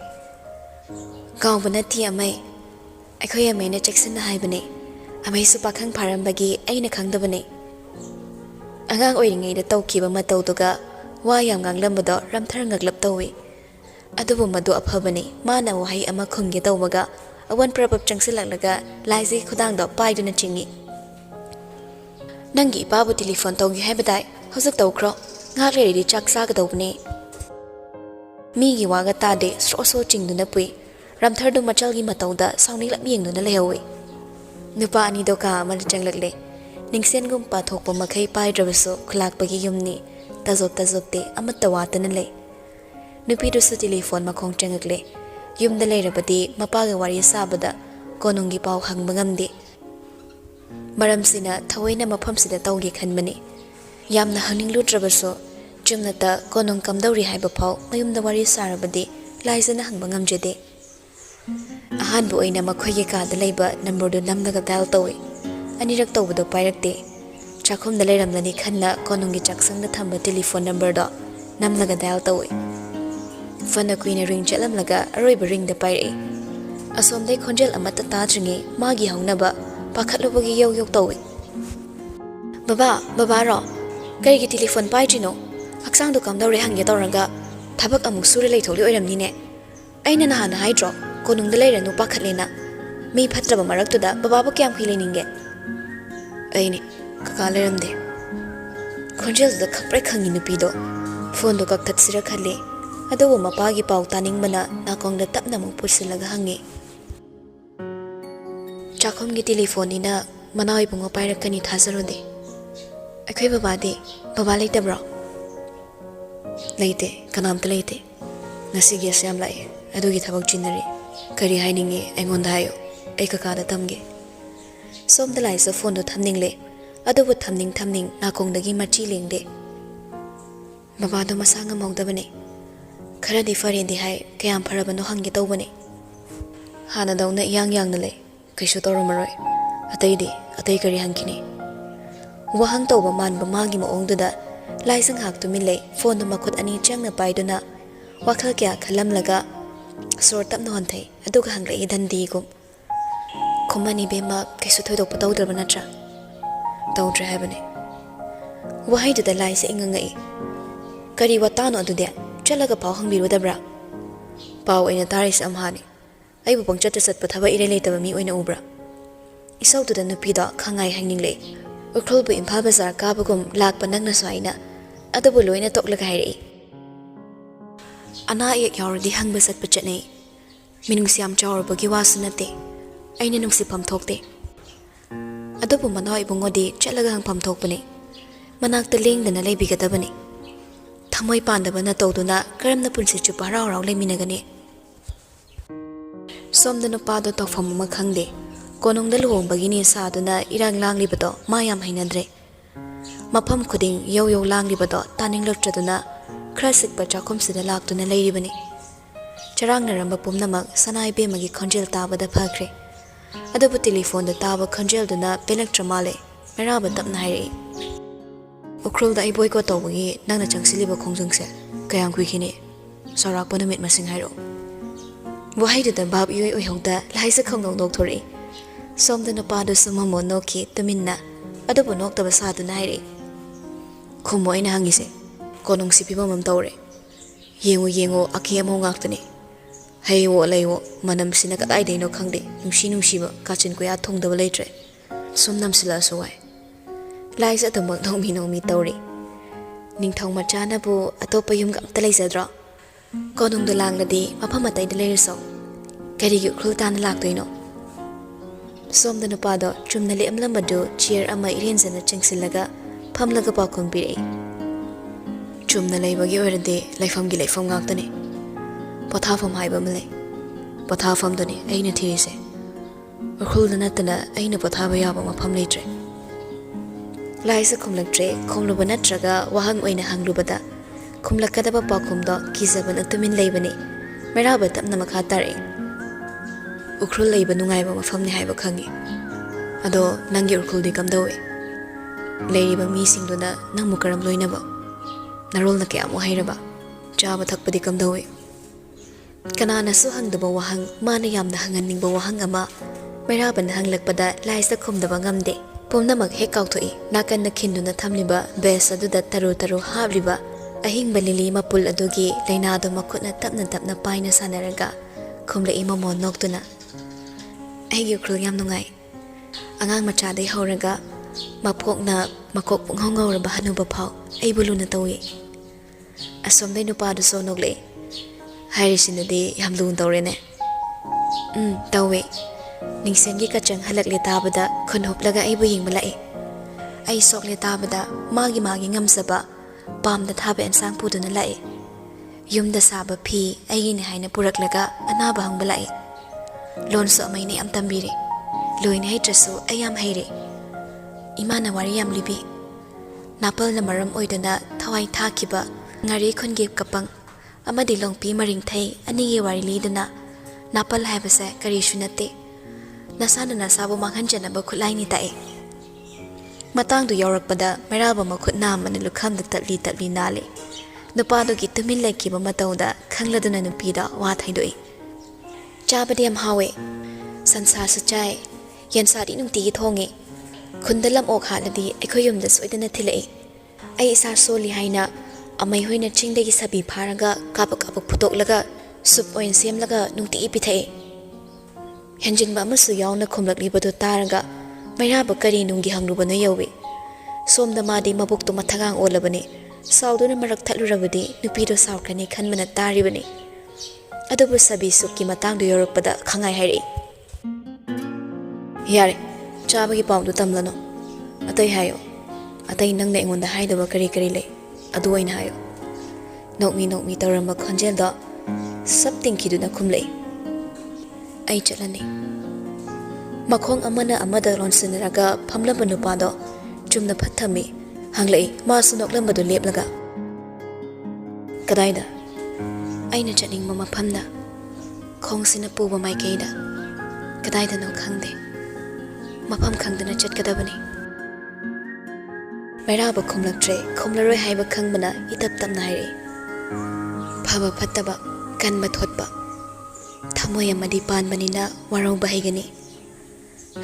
ꯀꯥꯎꯕ ꯅꯠꯇꯦ ꯑꯃꯩ ꯑꯩꯈꯣꯏ ꯑꯃꯩꯅ ꯆꯦꯛꯁꯤꯟꯅ ꯍꯥꯏꯕꯅꯦ ꯑꯃꯩꯁꯨ ꯄꯥꯈꯪ ꯐꯥꯔꯝꯕꯒꯤ ꯑꯩꯅ ꯈꯪꯗꯕꯅꯦ ꯑꯉꯥꯡ ꯑꯣꯏꯔꯤꯉꯩꯗ ꯇꯧꯈꯤꯕ ꯃꯇꯧꯗꯨꯒ ꯋꯥ ꯌꯥꯝ ꯉꯥꯡꯂꯝꯕꯗꯣ ꯔꯥꯝꯊꯔ ꯉꯛꯂꯞ ꯇꯧꯏ ꯑꯗꯨꯕꯨ ꯃꯗꯨ ꯑꯐꯕꯅꯤ ꯃꯥꯅ ꯋꯥꯍꯩ ꯑꯃ ꯈꯨꯝꯒꯦ ꯇꯧꯕꯒ ꯑꯋꯟ ꯄ꯭ꯔꯄꯞ ꯆꯪꯁꯤꯜꯂꯛꯂꯒ ꯂꯥꯏꯖꯒꯤ ꯈꯨꯗꯥꯡꯗꯣ ꯄꯥꯏꯗꯨꯅ ꯆꯤꯡꯏ ꯅꯪꯒꯤ ꯏꯄꯥꯕꯨ ꯇꯦꯂꯤꯐꯣꯟ ꯇꯧꯒꯦ ꯍꯥꯏꯕꯗꯥꯏ ꯍꯧꯖꯤꯛ ꯇꯧꯈ꯭ꯔꯣ ꯉꯥꯏꯍꯥꯛ ꯂꯩꯔꯗꯤ ꯆꯥꯛ ꯆꯥꯒꯗꯧꯕꯅꯦ ꯃꯤꯒꯤ ꯋꯥꯒ ꯇꯥꯗꯦ ꯁ꯭ꯔꯣ ꯁ꯭ꯔꯣ ꯆꯤꯡꯗꯨꯅ ꯄꯨꯏ ꯔꯥꯝꯊꯔꯗꯨ ꯃꯆꯜꯒꯤ ꯃꯇꯧꯗ ꯁꯥꯎꯅꯤꯡꯂꯞ ꯌꯦꯡꯗꯨꯅ ꯂꯩꯍꯧꯏ ꯅꯨꯄꯥ ꯑꯅꯤꯗꯣ ꯀꯥ ꯑꯃꯗ ꯆꯪꯂꯛꯂꯦ ꯅꯤꯡꯁꯦꯟꯒꯨꯝ ꯄꯥꯊꯣꯛꯄ ꯃꯈꯩ ꯄꯥꯏꯗ꯭ꯔꯕꯁꯨ ꯈꯨꯂꯥꯛꯄꯒꯤ ꯌꯨꯝꯅꯤ ꯇꯖꯣꯞ ꯇꯖꯣꯞꯇꯦ ꯑꯃꯠꯇ ꯋꯥꯠꯇꯅ ꯂꯩ ꯅꯨꯄꯤꯗꯨꯁꯨ ꯇꯦꯂꯤꯐꯣꯟ ꯃꯈꯣꯡ ꯆꯪꯉꯛꯂꯦ ꯌꯨꯝꯗ ꯂꯩꯔꯕꯗꯤ ꯃꯄꯥꯒ ꯋꯥꯔꯤ ꯁꯥꯕꯗ ꯀꯣꯅꯨꯡꯒꯤ ꯄꯥꯎ ꯍꯪꯕ ꯉꯝꯗꯦ ꯃꯔꯝꯁꯤꯅ ꯊꯑꯣꯏꯅ ꯃꯐꯝꯁꯤꯗ ꯇꯧꯒꯦ ꯈꯟꯕꯅꯤ ꯌꯥꯝꯅ ꯍꯪꯅꯤꯡꯂꯨꯗ꯭ꯔꯕꯁꯨ ꯆꯨꯝꯅꯇ ꯀꯣꯅꯨꯡ ꯀꯝꯗꯧꯔꯤ ꯍꯥꯏꯕ ꯐꯥꯎ ꯃꯌꯨꯝꯗ ꯋꯥꯔꯤ ꯁꯥꯔꯕꯗꯤ ꯂꯥꯏꯖꯅ ꯍꯪꯕ ꯉꯝꯖꯗꯦ ꯑꯍꯥꯟꯕ ꯑꯣꯏꯅ ꯃꯈꯣꯏꯒꯤ ꯀꯥꯗ ꯂꯩꯕ ꯅꯝꯕꯔꯗꯨ ꯅꯝꯂꯒ ꯗꯥꯏꯜ ꯇꯧꯏ ꯑꯅꯤꯔꯛ ꯇꯧꯕꯗꯣ ꯄꯥꯏꯔꯛꯇꯦ ꯆꯥꯛꯈꯨꯝꯗ ꯂꯩꯔꯝꯂꯅꯤ ꯈꯟꯅ ꯀꯣꯅꯨꯡꯒꯤ ꯆꯥꯛꯁꯪꯗ ꯊꯝꯕ ꯇꯦꯂꯤꯐꯣꯟ ꯅꯝꯕꯔꯗꯣ ꯅꯝꯂꯒ ꯗꯥꯏꯜ ꯇꯧꯏ ꯐꯅ ꯀꯨꯏꯅ ꯔꯤꯡ ꯆꯠꯂꯝꯂꯒ ꯑꯔꯣꯏꯕ ꯔꯤꯡꯗ ꯄꯥꯏꯔꯛꯏ ꯑꯁꯣꯝꯗꯩ ꯈꯣꯟꯖꯦꯜ ꯑꯃꯠꯇ ꯇꯥꯗ꯭ꯔꯤꯉꯩ ꯃꯥꯒꯤ ꯍꯧꯅꯕ ꯄꯥꯈꯠꯂꯨꯕꯒꯤ ꯌꯧ ꯌꯧ ꯇꯧꯏ ꯕꯕꯥꯔꯣ ꯀꯔꯤꯒꯤ ꯇꯦꯂꯤꯐꯣꯟ ꯄꯥꯏꯗ꯭ꯔꯤꯅꯣ ꯍꯛꯆꯥꯡꯗꯣ ꯀꯝꯗꯧꯔꯦ ꯍꯪꯒꯦ ꯇꯧꯔꯒ ꯊꯕꯛ ꯑꯃꯨꯛ ꯁꯨꯔ ꯂꯩꯊꯣꯛꯂꯤ ꯑꯣꯏꯔꯝꯅꯤꯅꯦ ꯑꯩꯅ ꯅꯍꯥꯟ ꯍꯥꯏꯗ꯭ꯔꯣ ꯀꯣꯅꯨꯡꯗ ꯂꯩꯔꯅꯨ ꯄꯥꯈꯠꯂꯦꯅ ꯃꯤ ꯐꯠꯇ꯭ꯔꯕ ꯃꯔꯛꯇꯨꯗ ꯕꯕꯥꯕꯨ ꯀꯌꯥꯝ ꯀꯨꯏ ꯂꯩꯅꯤꯡꯒꯦ ꯑꯩꯅꯦ ꯀꯀꯥ ꯂꯩꯔꯝꯗꯦ ꯈꯣꯟꯖꯦꯜꯗꯨꯗ ꯈꯪꯄ꯭ꯔꯦꯛ ꯈꯪꯉꯤ ꯅꯨꯄꯤꯗꯣ ꯐꯣꯟꯗꯣ ꯀꯛꯊꯠꯁꯤꯔ ꯈꯜꯂꯦ ꯑꯗꯨꯕꯨ ꯃꯄꯥꯒꯤ ꯄꯥꯎ ꯇꯥꯅꯤꯡꯕꯅ ꯅꯥꯀꯣꯡꯗ ꯇꯞꯅ ꯑꯃꯨꯛ ꯄꯨꯁꯤꯜꯂꯒ ꯍꯪꯉꯤ Chakhomgi telephone-ina manawai bungo pairakani thazarode. Akhoi babadi baba leitabro. Leite kanamta leite. Ngasi gi asam lai adugi thabak chinari. Kari hainingi aingonda hayo. Ai kakada tamge. Somda lai sa phone do thamningle. Adubu thamning nakongdagi machi lengde. Baba do masanga maudabane. Khara di farindi hai kayam pharabano hangi tawbane. Hana dauna yang na le. Kaishu tawramaroi. Atai kari hangkini. Wahang tawba manba magi maongduda laisang hak tumile phone do makut ani changna paiduna wakhal kya khalamlaga sor tapna honthai aduga hanglai dandi gum khumani bema kaisu thoidok patawdra natra tawdra habane wahai da laisa ingangai kari watano adude chalaga paw hangbirudabra paw ina taris amhani aibu pangchat satpa thaba ire leitaba mi oina ubra isau tu da nupida khangai hangningle ukrulbu Imphal Bazar kabagum lakpa nangna swaina adabu loina toklaga hairi ana ayek yaurdi hangba satpa chatnei minungsiam chawrbagi wasunate aina nungsi pamthokte adabu manawai bungodi chatlaga hang pamthokpane manakta lengdana leibigadabane thamoi pandabana tawduna karamna punsi chupa raw leiminagani somdana pado tawfam ma khangde konongda luhongbagini saduna irang langlibado mayam hainadre mafam khuding yow langlibado taninglotraduna krasik chakhomsida laktuna leiribani charangnaramba pumnamak sanai bemagi khonjel tabada phakre adabu telephone da taba khonjel duna pelaktra meraba tapna hairi ukrul da iboy ko tawgi nangna changsiliba khongjangse kayang kuikini sorak panamit masing hairo wahai da bab yoi oi hogda laisa khongdong dokthori somda na pado sumamo noki tuminna adubu noktaba saduna hairi khumo ina hangise konong sipiba mam tawre yengo aki amo ngaktani heiwo leiwo manam sina kadai deino khangde nungsiba kachin ko ya thongdaba leitre somnam sila sowai laisa tamak nomi tawre ningthong machana bu atopa yum gam talaisadra konong da langladi mafam atai da leirso kari yu khultan laktoino somda na pado chumna le amlambadu chair ama irenjana chengsilaga phamlaga pakhom pirei chumna leibagi orade laifamgi laifam ngaktani pothafam haiba male pothafam doni aina thirise ukhulna natana aina pothaba yaba mafam leitre laisa khumlaktre khomluba natraga wahang oina hanglubada khumlakadaba pakhomdo kizabana tumin leibani meraba tapna makha tare ukrul leiba nungaiba mafamni haiba khangi ado nangi ukrul di kamdawe leiriba mi singduna nangmu karam loinaba narol na kaya mo hairaba chaba thakpadi kamdawe kanana su hangdaba wahang mana yamna hanganingba wahang ama meraba na hanglakpada laisa khumdaba ngamde pumnamak hek kauthoi nakan na khinduna thamliba bes aduda taru habliba ahingba lili mapul adugi leinado makutna tapna paina sanaraga khumla imamo noktuna Eigi ukrul yam nungai angang machadai horaga mapokna makok punghongauraba hanuba phau aibuluna tawi asomdai nupadu sonogle hairisindadi yam lun tawrene tawe ningsengi kachang halakle tabada khonhoplaga aibu yingmalai ai sokle tabada magi ngamsaba pamda thabe ensang puduna lai yumda saba phi aigini haina puraklaga anaba hangbalai lonso amaini am tambire loin haitrasu ayam haire imana wari yam libi napal na maram oidana thawai thakiba ngari khonge kapang amadi longpi maring thai anigi wari lidana napal haibase kari shunate nasana nasabu manghanjana ba khulai ni tae matang du yorakpada meraba makhut namana lukhamda tatli nale nupado gi tumin laikiba matauda khangladuna nupida wa thaidoi chabadi am hawe sansar sachai yansari nungti thonge khundalam ok haladi ekhoyumda soidana thilai ai isar soli haina amai hoina chingdagi sabi pharaga kabak putoklaga sup oin semlaga nungti ipithai henjinba amasu yauna khomlaklibadu taraga mairaba kari nungi hanglubana yawi somda madi mabuktu mathagang olabani sauduna marak thalurabadi nupido saukani khanmana taribani adubu sabi sukki matangdu yorakpada khangai hairi ꯌꯥꯔꯦ ꯆꯥꯕꯒꯤ ꯄꯥꯎꯗꯨ ꯇꯝꯂꯅꯨ ꯑꯇꯩ ꯍꯥꯏꯌꯣ ꯑꯇꯩ ꯅꯪꯅ ꯑꯩꯉꯣꯟꯗ ꯍꯥꯏꯗꯕ ꯀꯔꯤ ꯂꯩ ꯑꯗꯨ ꯑꯣꯏꯅ ꯍꯥꯏꯌꯣ ꯅꯣꯛꯃꯤ ꯇꯧꯔꯝꯕ ꯈꯣꯟꯖꯦꯜꯗꯣ ꯁꯞ ꯇꯤꯡꯈꯤꯗꯨꯅ ꯈꯨꯝꯂꯛꯏ ꯑꯩ ꯆꯠꯂꯅꯤ ꯃꯈꯣꯡ ꯑꯃꯅ ꯑꯃꯗ ꯂꯣꯟꯁꯤꯟꯅꯔꯒ ꯐꯝꯂꯝꯕ ꯅꯨꯄꯥꯗꯣ ꯆꯨꯝꯅ ꯐꯠ ꯊꯝꯃꯤ ꯍꯪꯂꯛꯏ ꯃꯥꯁꯨ ꯅꯣꯛꯂꯝꯕꯗꯨ ꯂꯦꯞꯂꯒ ꯀꯗꯥꯏꯗ ꯑꯩꯅ ꯆꯠꯅꯤꯡꯕ ꯃꯐꯝꯗ ꯈꯣꯡꯁꯤꯅ ꯄꯨꯕ ꯃꯥꯏꯀꯩꯗ ꯀꯗꯥꯏꯗꯅꯣ ꯈꯪꯗꯦ ꯃꯐꯝ ꯈꯪꯗꯅ ꯆꯠꯀꯗꯕꯅꯤ ꯃꯩꯔꯥꯕ ꯈꯨꯝꯂꯛꯇ꯭ꯔꯦ ꯈꯨꯝꯂꯔꯣꯏ ꯍꯥꯏꯕ ꯈꯪꯕꯅ ꯏꯇꯞ ꯇꯞꯅ ꯍꯥꯏꯔꯛꯏ ꯐꯕ ꯐꯠꯇꯕ ꯀꯟꯕ ꯊꯣꯠꯄ ꯊꯃꯣꯏ ꯑꯃꯗꯤ ꯄꯥꯟꯕꯅꯤꯅ ꯋꯥꯔꯧꯕ ꯍꯩꯒꯅꯤ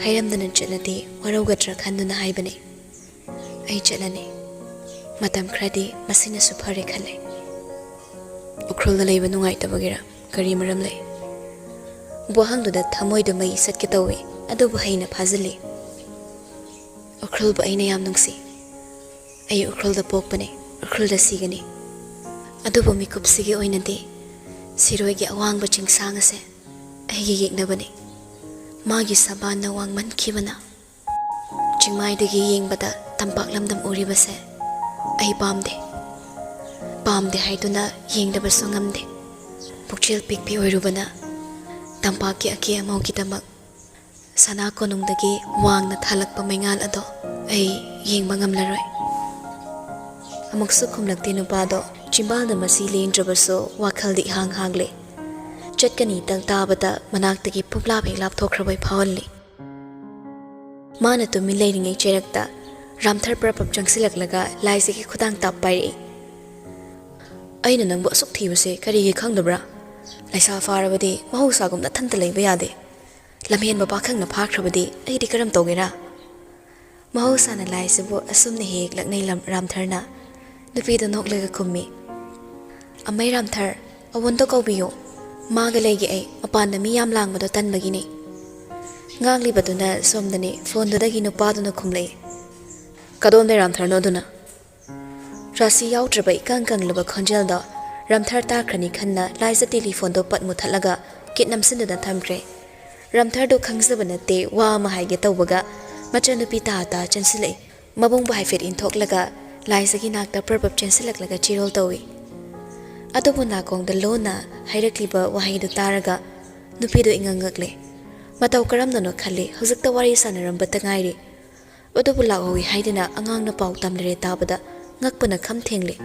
ꯍꯩꯔꯝꯗꯅ ꯆꯠꯂꯗꯤ ꯋꯥꯔꯧꯒꯗ꯭ꯔꯥ ꯈꯟꯗꯨꯅ ꯍꯥꯏꯕꯅꯤ ꯑꯩ ꯆꯠꯂꯅꯤ ꯃꯇꯝ ꯈꯔꯗꯤ ꯃꯁꯤꯅꯁꯨ ꯐꯔꯦ ꯈꯜꯂꯦ ꯎꯈ꯭ꯔꯨꯜꯗ ꯂꯩꯕ ꯅꯨꯡꯉꯥꯏꯇꯕꯒꯤꯔ ꯀꯔꯤ ꯃꯔꯝ ꯂꯩ ꯋꯥꯍꯪꯗꯨꯗ ꯊꯃꯣꯏꯗ ꯃꯩ ꯁꯠꯀꯦ ꯇꯧꯏ ꯑꯗꯨꯕꯨ ꯍꯩꯅ ꯐꯥꯖꯤꯜꯂꯤ ꯎꯈ꯭ꯔꯨꯜꯕꯨ ꯑꯩꯅ ꯌꯥꯝ ꯅꯨꯡꯁꯤ ꯑꯩ ꯎꯈ꯭ꯔꯨꯜꯗ ꯄꯣꯛꯄꯅꯤ ꯎꯈ꯭ꯔꯨꯜꯗ ꯁꯤꯒꯅꯤ ꯑꯗꯨꯕꯨ ꯃꯤꯀꯨꯞꯁꯤꯒꯤ ꯑꯣꯏꯅꯗꯤ ꯁꯤꯔꯣꯏꯒꯤ ꯑꯋꯥꯡꯕ ꯆꯤꯡꯁꯥꯡ ꯑꯁꯦ ꯑꯩꯒꯤ ꯌꯦꯛꯅꯕꯅꯤ ꯃꯥꯒꯤ ꯁꯕꯥꯟꯅ ꯋꯥꯡꯃꯟꯈꯤꯕꯅ ꯆꯤꯡꯃꯥꯏꯗꯒꯤ ꯌꯦꯡꯕꯗ ꯇꯝꯄꯥꯛ ꯂꯝꯗꯝ ꯎꯔꯤꯕꯁꯦ ꯑꯩ ꯄꯥꯝꯗꯦ ꯍꯥꯏꯗꯨꯅ ꯌꯦꯡꯗꯕꯁꯨ ꯉꯝꯗꯦ ꯄꯨꯛꯆꯦꯜ ꯄꯤꯛꯄꯤ ꯑꯣꯏꯔꯨꯕꯅ ꯇꯝꯄꯥꯛꯀꯤ ꯑꯀꯦ ꯑꯃꯧꯒꯤꯗꯃꯛ ꯁꯅꯥ ꯀꯣꯅꯨꯡꯗꯒꯤ ꯋꯥꯡꯅ ꯊꯥꯜꯂꯛꯄ ꯃꯩꯉꯥꯜ ꯑꯗꯣ ꯑꯩ ꯌꯦꯡꯕ ꯉꯝꯂꯔꯣꯏ ꯑꯃꯨꯛꯁꯨ ꯈꯨꯝꯂꯛꯇꯦ ꯅꯨꯄꯥꯗꯣ ꯆꯤꯝꯕꯥꯜꯗ ꯃꯁꯤ ꯂꯦꯡꯗ꯭ꯔꯕꯁꯨ ꯋꯥꯈꯜꯗꯤ ꯏꯍꯥꯡ ꯍꯥꯡꯂꯦ ꯆꯠꯀꯅꯤ ꯇꯪ ꯇꯥꯕꯗ ꯃꯅꯥꯛꯇꯒꯤ ꯄꯨꯛꯂꯥꯞ ꯍꯦꯛ ꯂꯥꯞꯊꯣꯛꯈ꯭ꯔꯕꯩ ꯐꯥꯎꯍꯜꯂꯤ ꯃꯥꯅ ꯇꯨꯃꯤꯟ ꯂꯩꯔꯤꯉꯩ ꯆꯩꯔꯛꯇ ꯔꯥꯝꯊꯔ ꯄ꯭ꯔꯄꯞ ꯆꯪꯁꯤꯜꯂꯛꯂꯒ ꯂꯥꯏꯖꯒꯤ ꯈꯨꯗꯥꯡ ꯇꯥꯞ ꯄꯥꯏꯔꯛꯏ ꯑꯩꯅ ꯅꯪꯕꯨ ꯑꯁꯨꯛ ꯊꯤꯕꯁꯦ ꯀꯔꯤꯒꯤ ꯈꯪꯗꯕ꯭ꯔꯥ ꯂꯩꯁꯥ ꯐꯥꯔꯕꯗꯤ ꯃꯍꯧꯁꯥꯒꯨꯝ ꯅꯊꯟꯇ ꯂꯩꯕ ꯌꯥꯗꯦ ꯂꯝꯍꯦꯟꯕ ꯄꯥꯈꯪꯅ ꯐꯥꯈ꯭ꯔꯕꯗꯤ ꯑꯩꯗꯤ ꯀꯔꯝ ꯇꯧꯒꯦꯔꯥ ꯃꯍꯧꯁꯥꯅ ꯂꯥꯏꯁꯤꯕꯨ ꯑꯁꯨꯝꯅ ꯍꯦꯛ ꯂꯛꯅꯩ ꯔꯥꯝꯊꯔꯅ ꯅꯨꯄꯤꯗ ꯅꯣꯛꯂꯒ ꯈꯨꯝꯃꯤ ꯑꯃꯩ ꯔꯥꯝꯊꯔ ꯑꯋꯣꯟꯗꯣ ꯀꯧꯕꯤꯌꯣ ꯃꯥꯒ ꯂꯩꯒꯦ ꯑꯩ ꯃꯄꯥꯟꯗ ꯃꯤ ꯌꯥꯝ ꯂꯥꯡꯕꯗꯣ ꯇꯟꯕꯒꯤꯅꯤ ꯉꯥꯡꯂꯤꯕꯗꯨꯅ ꯁꯣꯝꯗꯅꯤ ꯐꯣꯟꯗꯨꯗꯒꯤ ꯅꯨꯄꯥꯗꯨꯅ ꯈꯨꯝꯂꯛꯏ ꯀꯗꯣꯝꯗꯩ ꯔꯥꯝꯊꯔꯅꯣ ꯑꯗꯨꯅ ꯔꯥꯁꯤ ꯌꯥꯎꯗ꯭ꯔꯕ ꯏꯀꯪ ꯀꯪꯂꯕ ꯈꯣꯟꯖꯦꯜꯗꯣ ꯔꯥꯝꯊꯔ ꯇꯥꯈ꯭ꯔꯅꯤ ꯈꯟꯅ ꯂꯥꯏꯖ ꯇꯦꯂꯤꯐꯣꯟꯗꯣ ꯄꯠ ꯃꯨꯊꯠꯂꯒ ꯀꯤꯠ ꯅꯝꯁꯤꯟꯗꯨꯅ ꯊꯝꯈ꯭ꯔꯦ ꯔꯥꯝꯊꯔꯗꯣ ꯈꯪꯖꯕ ꯅꯠꯇꯦ ꯋꯥ ꯑꯃ ꯍꯥꯏꯒꯦ ꯇꯧꯕꯒ ꯃꯆꯟꯅꯨꯄꯤ ꯇꯥ ꯆꯦꯟꯁꯤꯜꯂꯛꯏ ꯃꯕꯨꯡꯕꯨ ꯍꯥꯏꯐꯦꯠ ꯏꯟꯊꯣꯛꯂꯒ ꯂꯥꯏꯖꯒꯤ ꯅꯥꯛꯇ ꯄ꯭ꯔꯄꯞ ꯆꯦꯟꯁꯤꯜꯂꯛꯂꯒ ꯆꯤꯔꯣꯜ ꯇꯧꯏ ꯑꯗꯨꯕꯨ ꯅꯥꯀꯣꯡꯗ ꯂꯣꯟꯅ ꯍꯥꯏꯔꯛꯂꯤꯕ ꯋꯥꯍꯩꯗꯨ ꯇꯥꯔꯒ ꯅꯨꯄꯤꯗꯨ ꯏꯉꯛꯉꯛꯂꯦ ꯃꯇꯧ ꯀꯔꯝꯅꯅꯣ ꯈꯜꯂꯤ ꯍꯧꯖꯤꯛꯇ ꯋꯥꯔꯤ ꯁꯥꯟꯅꯔꯝꯕꯇ ꯉꯥꯏꯔꯤ ꯑꯗꯨꯕꯨ ꯂꯥꯛꯍꯧꯏ ꯍꯥꯏꯗꯨꯅ ꯑꯉꯥꯡꯅ ꯄꯥꯎ ꯇꯝꯂꯔꯦ ꯇꯥꯕꯗ ꯉꯛꯄꯅ ꯈꯝ ꯊꯦꯡꯂꯦ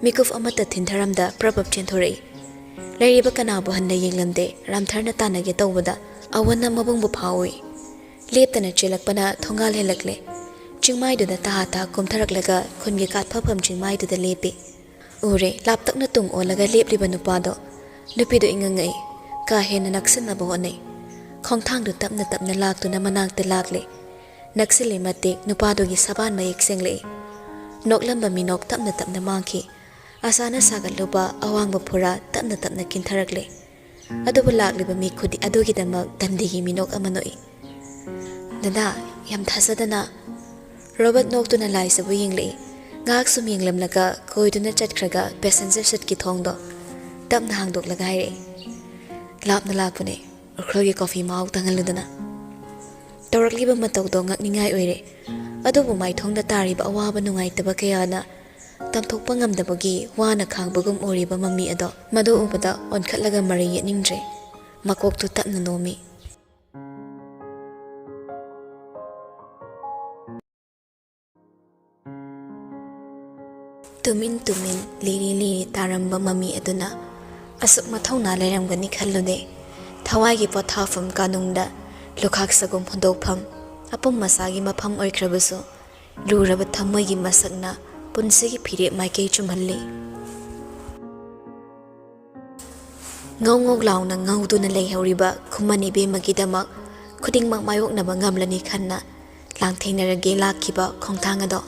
ꯃꯤꯀꯨꯞ ꯑꯃꯠꯇ ꯊꯤꯟꯊꯔꯝꯗ ꯄ꯭ꯔꯄꯞ ꯆꯦꯟꯊꯣꯔꯛꯏ ꯂꯩꯔꯤꯕ ꯀꯅꯥꯕꯨ ꯍꯟꯅ ꯌꯦꯡꯂꯝꯗꯦ ꯔꯥꯝꯊꯔꯅ ꯇꯥꯟꯅꯒꯦ ꯇꯧꯕꯗ ꯑꯋꯟꯅ ꯃꯕꯨꯡꯕꯨ ꯐꯥꯎꯏ ꯂꯦꯞꯇꯅ ꯆꯦꯜꯂꯛꯄꯅ ꯊꯣꯡꯒꯥꯜ ꯍꯦꯜꯂꯛꯂꯦ ꯆꯤꯡꯃꯥꯏꯗꯨꯗ ꯇꯥ ꯀꯨꯝꯊꯔꯛꯂꯒ ꯈꯨꯟꯒꯤ ꯀꯥꯠꯐꯝ ꯆꯤꯡꯃꯥꯏꯗꯨꯗ ꯂꯦꯞꯄꯤ ꯎꯔꯦ ꯂꯥꯞꯇꯛꯅ ꯇꯨꯡ ꯑꯣꯜꯂꯒ ꯂꯦꯞꯂꯤꯕ ꯅꯨꯄꯥꯗꯣ ꯅꯨꯄꯤꯗꯣ ꯏꯉꯛꯉꯛꯏ ꯀꯥ ꯍꯦꯟꯅ ꯅꯛꯁꯤꯟꯅꯕ ꯍꯣꯠꯅꯩ ꯈꯣꯡꯊꯥꯡꯗꯨ ꯇꯞꯅ ꯂꯥꯛꯇꯨꯅ ꯃꯅꯥꯛꯇ ꯂꯥꯛꯂꯦ ꯅꯛꯁꯤꯜꯂꯤ ꯃꯇꯤꯛ ꯅꯨꯄꯥꯗꯨꯒꯤ ꯁꯕꯥꯟ ꯃꯌꯦꯛ ꯁꯦꯡꯂꯛꯏ ꯅꯣꯛꯂꯝꯕ ꯃꯤꯅꯣꯛ ꯇꯞꯅ ꯃꯥꯡꯈꯤ ꯑꯁꯥꯅ ꯁꯥꯒꯠꯂꯨꯕ ꯑꯋꯥꯡꯕ ꯐꯨꯔꯥ ꯇꯞꯅ ꯀꯤꯟꯊꯔꯛꯂꯦ ꯑꯗꯨꯕꯨ ꯂꯥꯛꯂꯤꯕ ꯃꯤ ꯈꯨꯗꯤ ꯑꯗꯨꯒꯤꯗꯃꯛ ꯗꯟꯗꯤꯒꯤ ꯃꯤꯅꯣꯛ ꯑꯃ ꯅꯣꯛꯏ ꯗꯗꯥ ꯌꯥꯝ ꯊꯥꯖꯗꯅ ꯔꯣꯕꯔꯠ ꯅꯣꯛꯇꯨꯅ ꯂꯥꯏꯁꯤꯕꯨ ꯌꯦꯡꯂꯛꯏ ꯉꯥꯏꯍꯥꯛ ꯁꯨꯝ ꯌꯦꯡꯂꯝꯂꯒ ꯀꯣꯏꯗꯨꯅ ꯆꯠꯈ꯭ꯔꯒ ꯄꯦꯁꯦꯟꯖꯔ ꯁꯤꯠꯀꯤ ꯊꯣꯡꯗꯣ ꯇꯞꯅ ꯍꯥꯡꯗꯣꯛꯂꯒ ꯍꯥꯏꯔꯛꯏ ꯂꯥꯞꯅ ꯂꯥꯛꯄꯅꯦ ꯎꯈ꯭ꯔꯨꯜꯒꯤ ꯀꯣꯐꯤ ꯃꯍꯥꯎ ꯇꯪꯍꯜꯂꯨꯗꯅ ꯇꯧꯔꯛꯂꯤꯕ ꯃꯇꯧꯗꯣ ꯉꯛꯅꯤꯡꯉꯥꯏ ꯑꯣꯏꯔꯦ ꯑꯗꯨꯕꯨ ꯃꯥꯏꯊꯣꯡꯗ ꯇꯥꯔꯤꯕ ꯑꯋꯥꯕ ꯅꯨꯡꯉꯥꯏꯇꯕ ꯀꯌꯥꯅ ꯇꯝꯊꯣꯛꯄ ꯉꯝꯗꯕꯒꯤ ꯋꯥꯅ ꯈꯥꯡꯕꯒꯨꯝ ꯑꯣꯏꯔꯤꯕ ꯃꯃꯤ ꯑꯗꯣ ꯃꯗꯨ ꯎꯕꯗ ꯑꯣꯟꯈꯠꯂꯒ ꯃꯔꯩ ꯌꯦꯠꯅꯤꯡꯗ꯭ꯔꯦ ꯃꯀꯣꯛꯇꯨ ꯇꯞꯅ ꯅꯣꯝꯃꯤ ꯇꯨꯃꯤꯟ ꯂꯤꯔꯤ ꯇꯥꯔꯝꯕ ꯃꯃꯤ ꯑꯗꯨꯅ ꯑꯁꯨꯛ ꯃꯊꯧꯅꯥ ꯂꯩꯔꯝꯒꯅꯤ ꯈꯜꯂꯨꯗꯦ ꯊꯋꯥꯏꯒꯤ ꯄꯣꯊꯥꯐꯝ ꯀꯥꯅꯨꯡꯗ ꯂꯨꯈꯥꯛ ꯁꯒꯨꯝ ꯍꯨꯟꯗꯣꯛꯐꯝ ꯑꯄꯨꯝ ꯃꯁꯥꯒꯤ ꯃꯐꯝ ꯑꯣꯏꯈ꯭ꯔꯕꯁꯨ ꯂꯨꯔꯕ ꯊꯃꯣꯏꯒꯤ ꯃꯁꯛꯅ ꯄꯨꯟꯁꯤꯒꯤ ꯐꯤꯔꯦꯞ ꯃꯥꯏꯀꯩ ꯆꯨꯝꯍꯜꯂꯤ ꯉꯧ ꯂꯥꯎꯅ ꯉꯧꯗꯨꯅ ꯂꯩꯍꯧꯔꯤꯕ ꯈꯨꯃꯟ ꯏꯕꯦꯝꯃꯒꯤꯗꯃꯛ ꯈꯨꯗꯤꯡꯃꯛ ꯃꯥꯌꯣꯛꯅꯕ ꯉꯝꯂꯅꯤ ꯈꯟꯅ ꯂꯥꯡꯊꯦꯡꯅꯔꯒꯦ ꯂꯥꯛꯈꯤꯕ ꯈꯣꯡꯊꯥꯡ ꯑꯗꯣ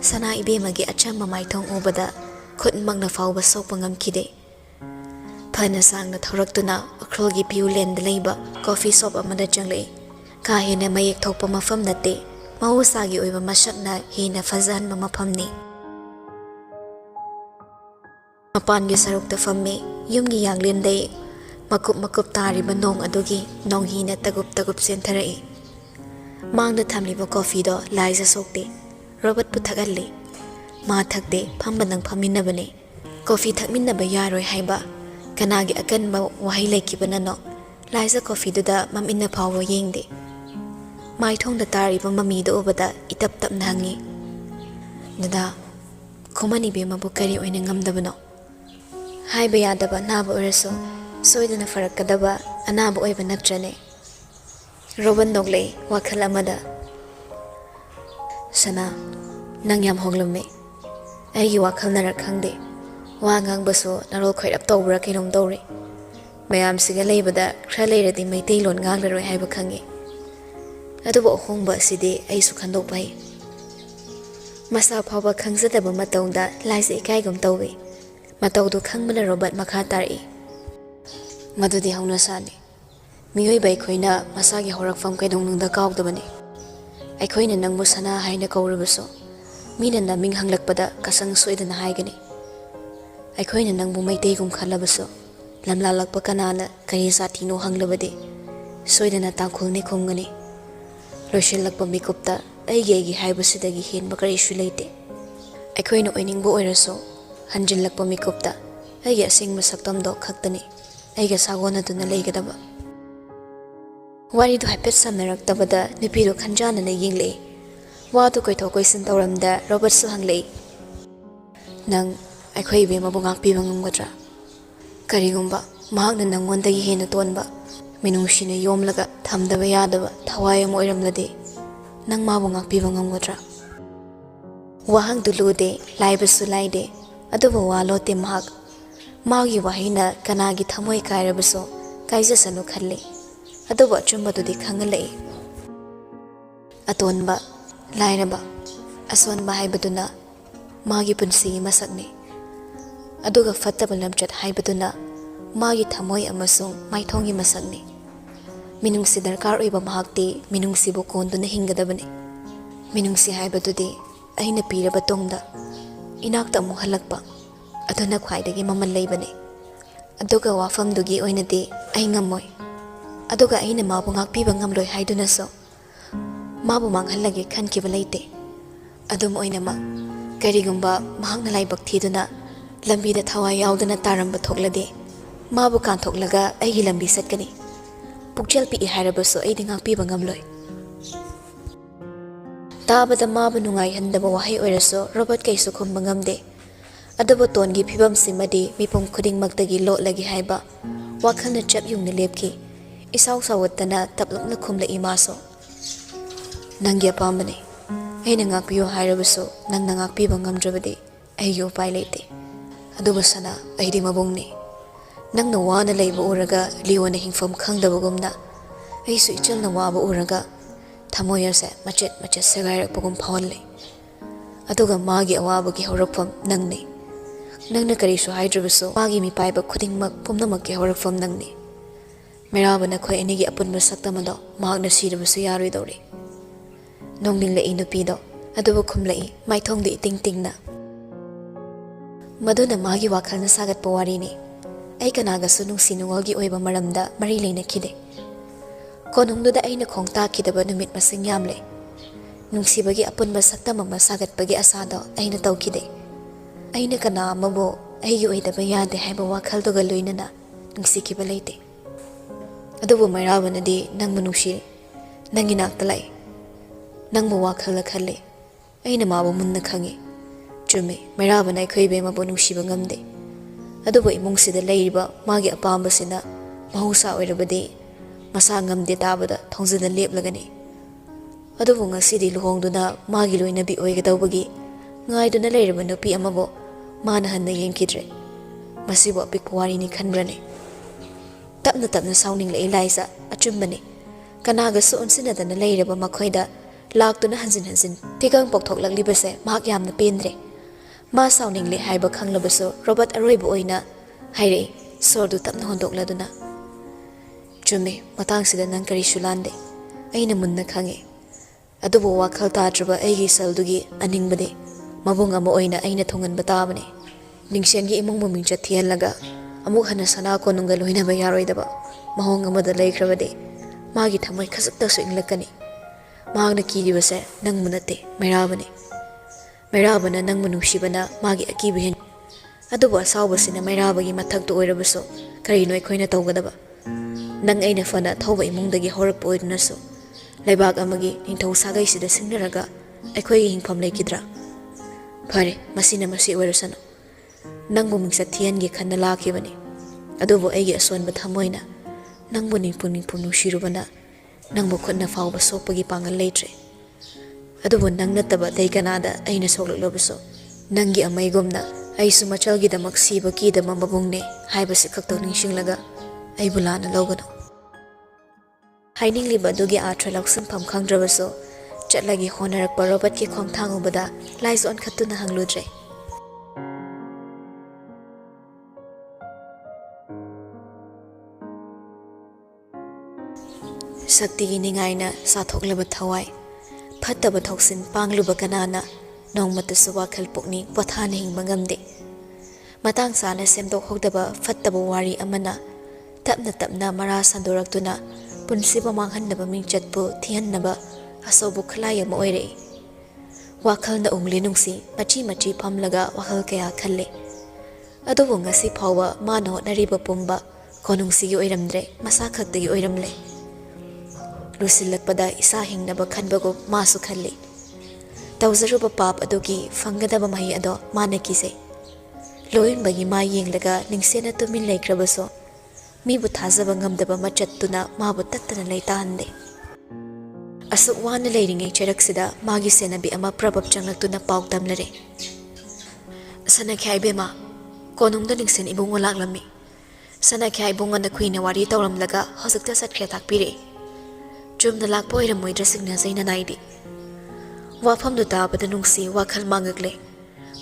ꯁꯅꯥ ꯏꯕꯦꯝꯃꯒꯤ ꯑꯆꯝꯕ ꯃꯥꯏꯊꯣꯡ ꯎꯕꯗ ꯈꯨꯠꯃꯛꯅ ꯐꯥꯎꯕ ꯁꯣꯛꯄ ꯉꯝꯈꯤꯗꯦ ꯐꯅ ꯁꯥꯡꯅ ꯊꯧꯔꯛꯇꯨꯅ ꯎꯈ꯭ꯔꯨꯜꯒꯤ ꯚ꯭ꯌꯨꯂꯦꯟꯗ ꯂꯩꯕ ꯀꯣꯐꯤ ꯁꯣꯞ ꯑꯃꯗ ꯆꯪꯂꯛꯏ ꯀꯥ ꯍꯦꯟꯅ ꯃꯌꯦꯛ ꯊꯣꯛꯄ ꯃꯐꯝ ꯅꯠꯇꯦ ꯃꯍꯧꯁꯥꯒꯤ ꯑꯣꯏꯕ ꯃꯁꯛꯅ ꯍꯦꯟꯅ ꯐꯖꯍꯟꯕ ꯃꯐꯝꯅꯤ ꯃꯄꯥꯟꯒꯤ ꯁꯔꯨꯛꯇ ꯐꯝꯃꯤ ꯌꯨꯝꯒꯤ ꯌꯥꯡꯂꯦꯟꯗꯩ makup makup tariba nong adugi nonghina tagup tagup sentherai. Mangda thamliba coffee do laisa sokte. Robert pu thagalli. Ma thakde phamba nang phaminabane. Coffee thakminnaba yaroi haiba. Kanagi akanba wahai laikibana no. Laisa coffee duda maminna phawa yengde. Mai thongda tariba mami do obada itap tap nangi. Dada khomani be mabu kari oina ngamdabano. Haiba yadaba naba oraso soidana farakadaba anaba oiba natrane. Robin noglei wakhal amada. Sana nang yam honglamme. Aigi wakhal narak khangde. Wa ngangbaso narol khoirap tawbra kainom tawri. Mayam siga leibada khra leiradi maitai lon nganglaroi haiba khangi. Adubo hongba sidi ai su khandokpai. Masa phawba khangzadaba matawda laisa ikaigum tawwi. Matawdu khangmana Robert makha tari. Madudi hauna sani. Miyoi bai khoina masagi horakfam kaidong nungda kaugdabani. Ai khoina nangbu sana haina kaurabaso. Mina naming hanglakpada kasang soidana haigani. Ai khoina nangbu maitegum khalabaso. Lamlalakpa kanana kari satino hanglabade. Soidana tangkhulni khumgani. Loshilakpa mikupta aigi haibasidagi henba karisu leite. Ai khoina oiningbu oiraso. Hanjilakpa mikupta aigi asingba saktamdo khaktani. Aiga sagona duna leigadaba. Waridu haipet samnaraktabada nupidu khanjanana yinglei. Wadu koitho koisin tawramda Robert su hanglei. Nang aikhoi be mabu ngakpiba ngamgadra. Karigumba mahakna nangondagi hena tonba. Minungshina yomlaga thamdaba yadaba thawai ama oiramlade. Nang mabu ngakpiba ngamgadra. Wahang dulude laibasu laide. Aduba walote mahak. Magi wahina kanagi thamoi kairabaso kaisa sanu khalle. Aduba chumbadudi khangalei. Atonba lairaba aswanba haibaduna magi punsi masakni. Aduga fattaba lamchat haibaduna magi thamoi amasung maithongi masakni. Minungsi darkar oiba mahakti minungsibu konduna hingadabani. Minungsi haibadudi aina piraba tongda inakta amu halakpa. Aduna khwaidagi mamal leibane. Aduga wafamdugi oinadi ai ngammoi. Aduga aina mabu ngakpiba ngamloi haiduna so. Mabu manghalagi khankiba leite. Adum oinama karigumba mahakna laibak thiduna lambida thawai yauduna taramba thoklade. Mabu kanthoklaga aigi lambi satkani. Pukjal pi harabaso aidi ngakpiba ngamloi. Tabada mabu nungai handaba wahai oiraso Robert kaisu khumba ngamde. Adubo tongi phibam simadi mipum khuding magdagi lo lagi haiba wakhalna chap yungna lepki isaw sawattana taplakna khumla imaso nangya pambane aina ngakpiyo hairabaso nangna ngakpiba ngamdrabadi aiyo pai leite adubo sana aidi mabungni nangna wana leiba uraga liwana hingfam khangdabagumna aisu ichalna waba uraga thamoyarse machet sagairakpagum phawlle aduga magi awabagi horakfam nangni Nangna karisu haidrabaso magi mi paiba khudingmak pumnamakki horakfam nangni. Merabana khoi anigi apunba saktamado mahakna sirabasu yaroidori. Nongninglai nupido adubu khumlai maithongdi iting tingna. Maduna magi wakhalna sagatpa warini. Ai kanagasu nungsi nungolgi oiba maramda mari leinakhide. Konungduda aina khongtakidaba numit masing yamle. Nungsibagi apunba saktamama sagatpagi asado aina tawkide. Aina kana amabo aigi oidaba yade haiba wakhaldoga loinana nungsikiba leite. Adubu mairabanadi nangma nungshiri. Nangi nakta lai. Nangma wakhalna khalle. Aina mabu munna khangi. Chume mairabana aikhoibe mabu nungshiba ngamde. Adubu imungsida leiriba magi apambasina mahusa oirabadi masa ngamde tabada thongzida leplagani. Adubu ngasidi luhongduna magi loinabi oigadawbagi ngaiduna leiriba nupi amabo Mana hanna yengkidre. Masibo apikpa warini khanbrane. Tapna sauning la ilaisa achumbane. Kanaga su unsinadana leiraba makhoida laktuna hansin tigang pokthoklaklibase mahak yamna pendre. Ma sauning le haiba khanglabaso Robert aroiba oina haire sordu tapna hondokladuna. Chume matangsida nang karisu lande. Aina munna khange. Adubo wakhal tadraba aigi saldugi aningbade. Mabung ama oina aina thongan batabane. Ningshengi imong mumingcha thialaga ꯑꯃꯨꯛ ꯍꯟꯅ ꯁꯅꯥ ꯀꯣꯅꯨꯡꯒ ꯂꯣꯏꯅꯕ ꯌꯥꯔꯣꯏꯗꯕ ꯃꯑꯣꯡ ꯑꯃꯗ ꯂꯩꯈ꯭ꯔꯕꯗꯤ ꯃꯥꯒꯤ ꯊꯃꯣꯏ ꯈꯖꯤꯛꯇꯁꯨ ꯏꯪꯂꯛꯀꯅꯤ. ꯃꯍꯥꯛꯅ ꯀꯤꯔꯤꯕꯁꯦ ꯅꯪꯕꯨ ꯅꯠꯇꯦ, ꯃꯩꯔꯥꯕꯅꯤ. ꯃꯩꯔꯥꯕꯅ ꯅꯪꯕꯨ ꯅꯨꯡꯁꯤꯕꯅ ꯃꯥꯒꯤ ꯑꯀꯤꯕ ꯍꯦꯟ. ꯑꯗꯨꯕꯨ ꯑꯁꯥꯎꯕꯁꯤꯅ ꯃꯩꯔꯥꯕꯒꯤ ꯃꯊꯛꯇ ꯑꯣꯏꯔꯕꯁꯨ ꯀꯔꯤꯅꯣ ꯑꯩꯈꯣꯏꯅ ꯇꯧꯒꯗꯕ? ꯅꯪ ꯑꯩꯅ ꯐꯅ ꯊꯧꯕ ꯏꯃꯨꯡꯗꯒꯤ ꯍꯧꯔꯛꯄ ꯑꯣꯏꯗꯨꯅꯁꯨ ꯂꯩꯕꯥꯛ ꯑꯃꯒꯤ ꯅꯤꯡꯊꯧ ꯁꯥꯒꯩꯁꯤꯗ ꯁꯤꯡꯅꯔꯒ ꯑꯩꯈꯣꯏꯒꯤ ꯍꯤꯡꯐꯝ ꯂꯩꯈꯤꯗ꯭ꯔꯥ? ꯐꯔꯦ, ꯃꯁꯤꯅ ꯃꯁꯤ ꯑꯣꯏꯔꯁꯅꯨ. ꯅꯪꯕꯨ ꯃꯤꯡꯆꯠ ꯊꯤꯍꯟꯒꯦ ꯈꯟꯅ ꯂꯥꯛꯈꯤꯕꯅꯤ. ꯑꯗꯨꯕꯨ ꯑꯩꯒꯤ ꯑꯁꯣꯟꯕ ꯊꯃꯣꯏꯅ ꯅꯪꯕꯨ ꯅꯤꯡꯄꯨ ꯅꯨꯡꯁꯤꯔꯨꯕꯅ ꯅꯪꯕꯨ ꯈꯨꯠꯅ ꯐꯥꯎꯕ ꯁꯣꯛꯄꯒꯤ ꯄꯥꯡꯒꯜ ꯂꯩꯇ꯭ꯔꯦ. ꯑꯗꯨꯕꯨ ꯅꯪ ꯅꯠꯇꯕ ꯑꯇꯩ ꯀꯅꯥꯗ ꯑꯩꯅ ꯁꯣꯛꯂꯛꯂꯕꯁꯨ ꯅꯪꯒꯤ ꯑꯃꯩꯒꯨꯝꯅ ꯑꯩꯁꯨ ꯃꯆꯜꯒꯤꯗꯃꯛ ꯁꯤꯕ ꯀꯤꯗꯕ ꯃꯕꯨꯡꯅꯦ ꯍꯥꯏꯕꯁꯤ ꯈꯛꯇ ꯅꯤꯡꯁꯤꯡꯂꯒ ꯑꯩꯕꯨ ꯂꯥꯟꯅ ꯂꯧꯒꯅꯨ. ꯍꯥꯏꯅꯤꯡꯂꯤꯕ ꯑꯗꯨꯒꯤ ꯑꯥꯔꯊ ꯂꯧꯁꯤꯟꯐꯝ ꯈꯪꯗ꯭ꯔꯕꯁꯨ ꯆꯠꯂꯒꯤ ꯍꯣꯠꯅꯔꯛꯄ ꯔꯣꯕꯔꯠꯀꯤ ꯈꯣꯡꯊꯥꯡ ꯎꯕꯗ ꯂꯥꯏꯁꯨ ꯑꯣꯟꯈꯠꯇꯨꯅ ꯍꯪꯂꯨꯗ꯭ꯔꯦ. ꯁꯛꯇꯤꯒꯤ ꯅꯤꯡꯉꯥꯏꯅ ꯁꯥꯊꯣꯛꯂꯕ ꯊꯋꯥꯏ, ꯐꯠꯇꯕ ꯊꯧꯁꯤꯟ ꯄꯥꯡꯂꯨꯕ ꯀꯅꯥꯅ ꯅꯣꯡꯃꯇꯁꯨ ꯋꯥꯈꯜ ꯄꯨꯛꯅꯤꯡ ꯄꯣꯊꯥꯅ ꯍꯤꯡꯕ ꯉꯝꯗꯦ. ꯃꯇꯥꯡ ꯆꯥꯅ ꯁꯦꯝꯗꯣꯛꯍꯧꯗꯕ ꯐꯠꯇꯕ ꯋꯥꯔꯤ ꯑꯃꯅ ꯇꯞꯅ ꯇꯞꯅ ꯃꯔꯥ ꯁꯟꯗꯣꯔꯛꯇꯨꯅ ꯄꯨꯟꯁꯤꯕꯨ ꯃꯥꯡꯍꯟꯅꯕ ꯃꯤꯡꯆꯠꯄꯨ ꯊꯤꯍꯟꯅꯕ ꯑꯆꯧꯕ ꯈꯨꯠꯂꯥꯏ ꯑꯃ ꯑꯣꯏꯔꯛꯏ. ꯋꯥꯈꯜꯅ ꯎꯡꯂꯤ ꯅꯨꯡꯁꯤ ꯃꯆꯤ ꯃꯆꯤ ꯐꯝꯂꯒ ꯋꯥꯈꯜ ꯀꯌꯥ ꯈꯜꯂꯤ. ꯑꯗꯨꯕꯨ ꯉꯁꯤ ꯐꯥꯎꯕ ꯃꯥꯅ ꯍꯣꯠꯅꯔꯤꯕ ꯄꯨꯝꯕ ꯀꯣꯅꯨꯡꯁꯤꯒꯤ ꯑꯣꯏꯔꯝꯗ꯭ꯔꯦ, ꯃꯁꯥ ꯈꯛꯇꯒꯤ ꯑꯣꯏꯔꯝꯂꯦ. ꯂꯣꯏꯁꯤꯜꯂꯛꯄꯗ ꯏꯁꯥ ꯍꯤꯡꯅꯕ ꯈꯟꯕꯒꯨꯝ ꯃꯥꯁꯨ ꯈꯜꯂꯤ. ꯇꯧꯖꯔꯨꯕ ꯄꯥꯞ ꯑꯗꯨꯒꯤ ꯐꯪꯒꯗꯕ ꯃꯍꯩ ꯑꯗꯣ ꯃꯥꯅ ꯀꯤꯖꯩ. ꯂꯣꯏꯅꯕꯒꯤ ꯃꯥ ꯌꯦꯡꯂꯒ ꯅꯤꯡꯁꯦꯟꯅ ꯇꯨꯃꯤꯟ ꯂꯩꯈ꯭ꯔꯕꯁꯨ ꯃꯤꯕꯨ ꯊꯥꯖꯕ ꯉꯝꯗꯕ ꯃꯆꯠꯇꯨꯅ ꯃꯥꯕꯨ ꯇꯠꯇꯅ ꯂꯩꯇꯥꯍꯟꯗꯦ. ꯑꯁꯨꯛ ꯋꯥꯅ ꯂꯩꯔꯤꯉꯩ ꯆꯩꯔꯛꯁꯤꯗ ꯃꯥꯒꯤ ꯁꯦꯟꯅꯕꯤ ꯑꯃ ꯄ꯭ꯔꯕꯞ ꯆꯪꯂꯛꯇꯨꯅ ꯄꯥꯎ ꯇꯝꯂꯔꯦ. ꯁꯅꯥꯈ꯭ꯌꯥ ꯏꯕꯦꯝꯃ, ꯀꯣꯅꯨꯡꯗ ꯅꯤꯡꯁꯦꯟ ꯏꯕꯨꯡꯉꯣ ꯂꯥꯛꯂꯝꯃꯤ. ꯁꯅꯥꯈ꯭ꯌꯥ ꯏꯕꯨꯡꯉꯣꯅ ꯀꯨꯏꯅ ꯋꯥꯔꯤ ꯇꯧꯔꯝꯂꯒ ꯍꯧꯖꯤꯛꯇ ꯆꯠꯈ꯭ꯔꯦ ꯇꯥꯛꯄꯤꯔꯛꯏ. ꯆꯨꯝꯅ ꯂꯥꯛꯄ ꯑꯣꯏꯔꯝꯃꯣꯏꯗ꯭ꯔꯥ ꯆꯤꯡꯅꯖꯩ ꯅꯅꯥꯏꯗꯤ. ꯋꯥꯐꯝꯗꯨ ꯇꯥꯕꯗ ꯅꯨꯡꯁꯤ ꯋꯥꯈꯜ ꯃꯥꯡꯉꯛꯂꯦ.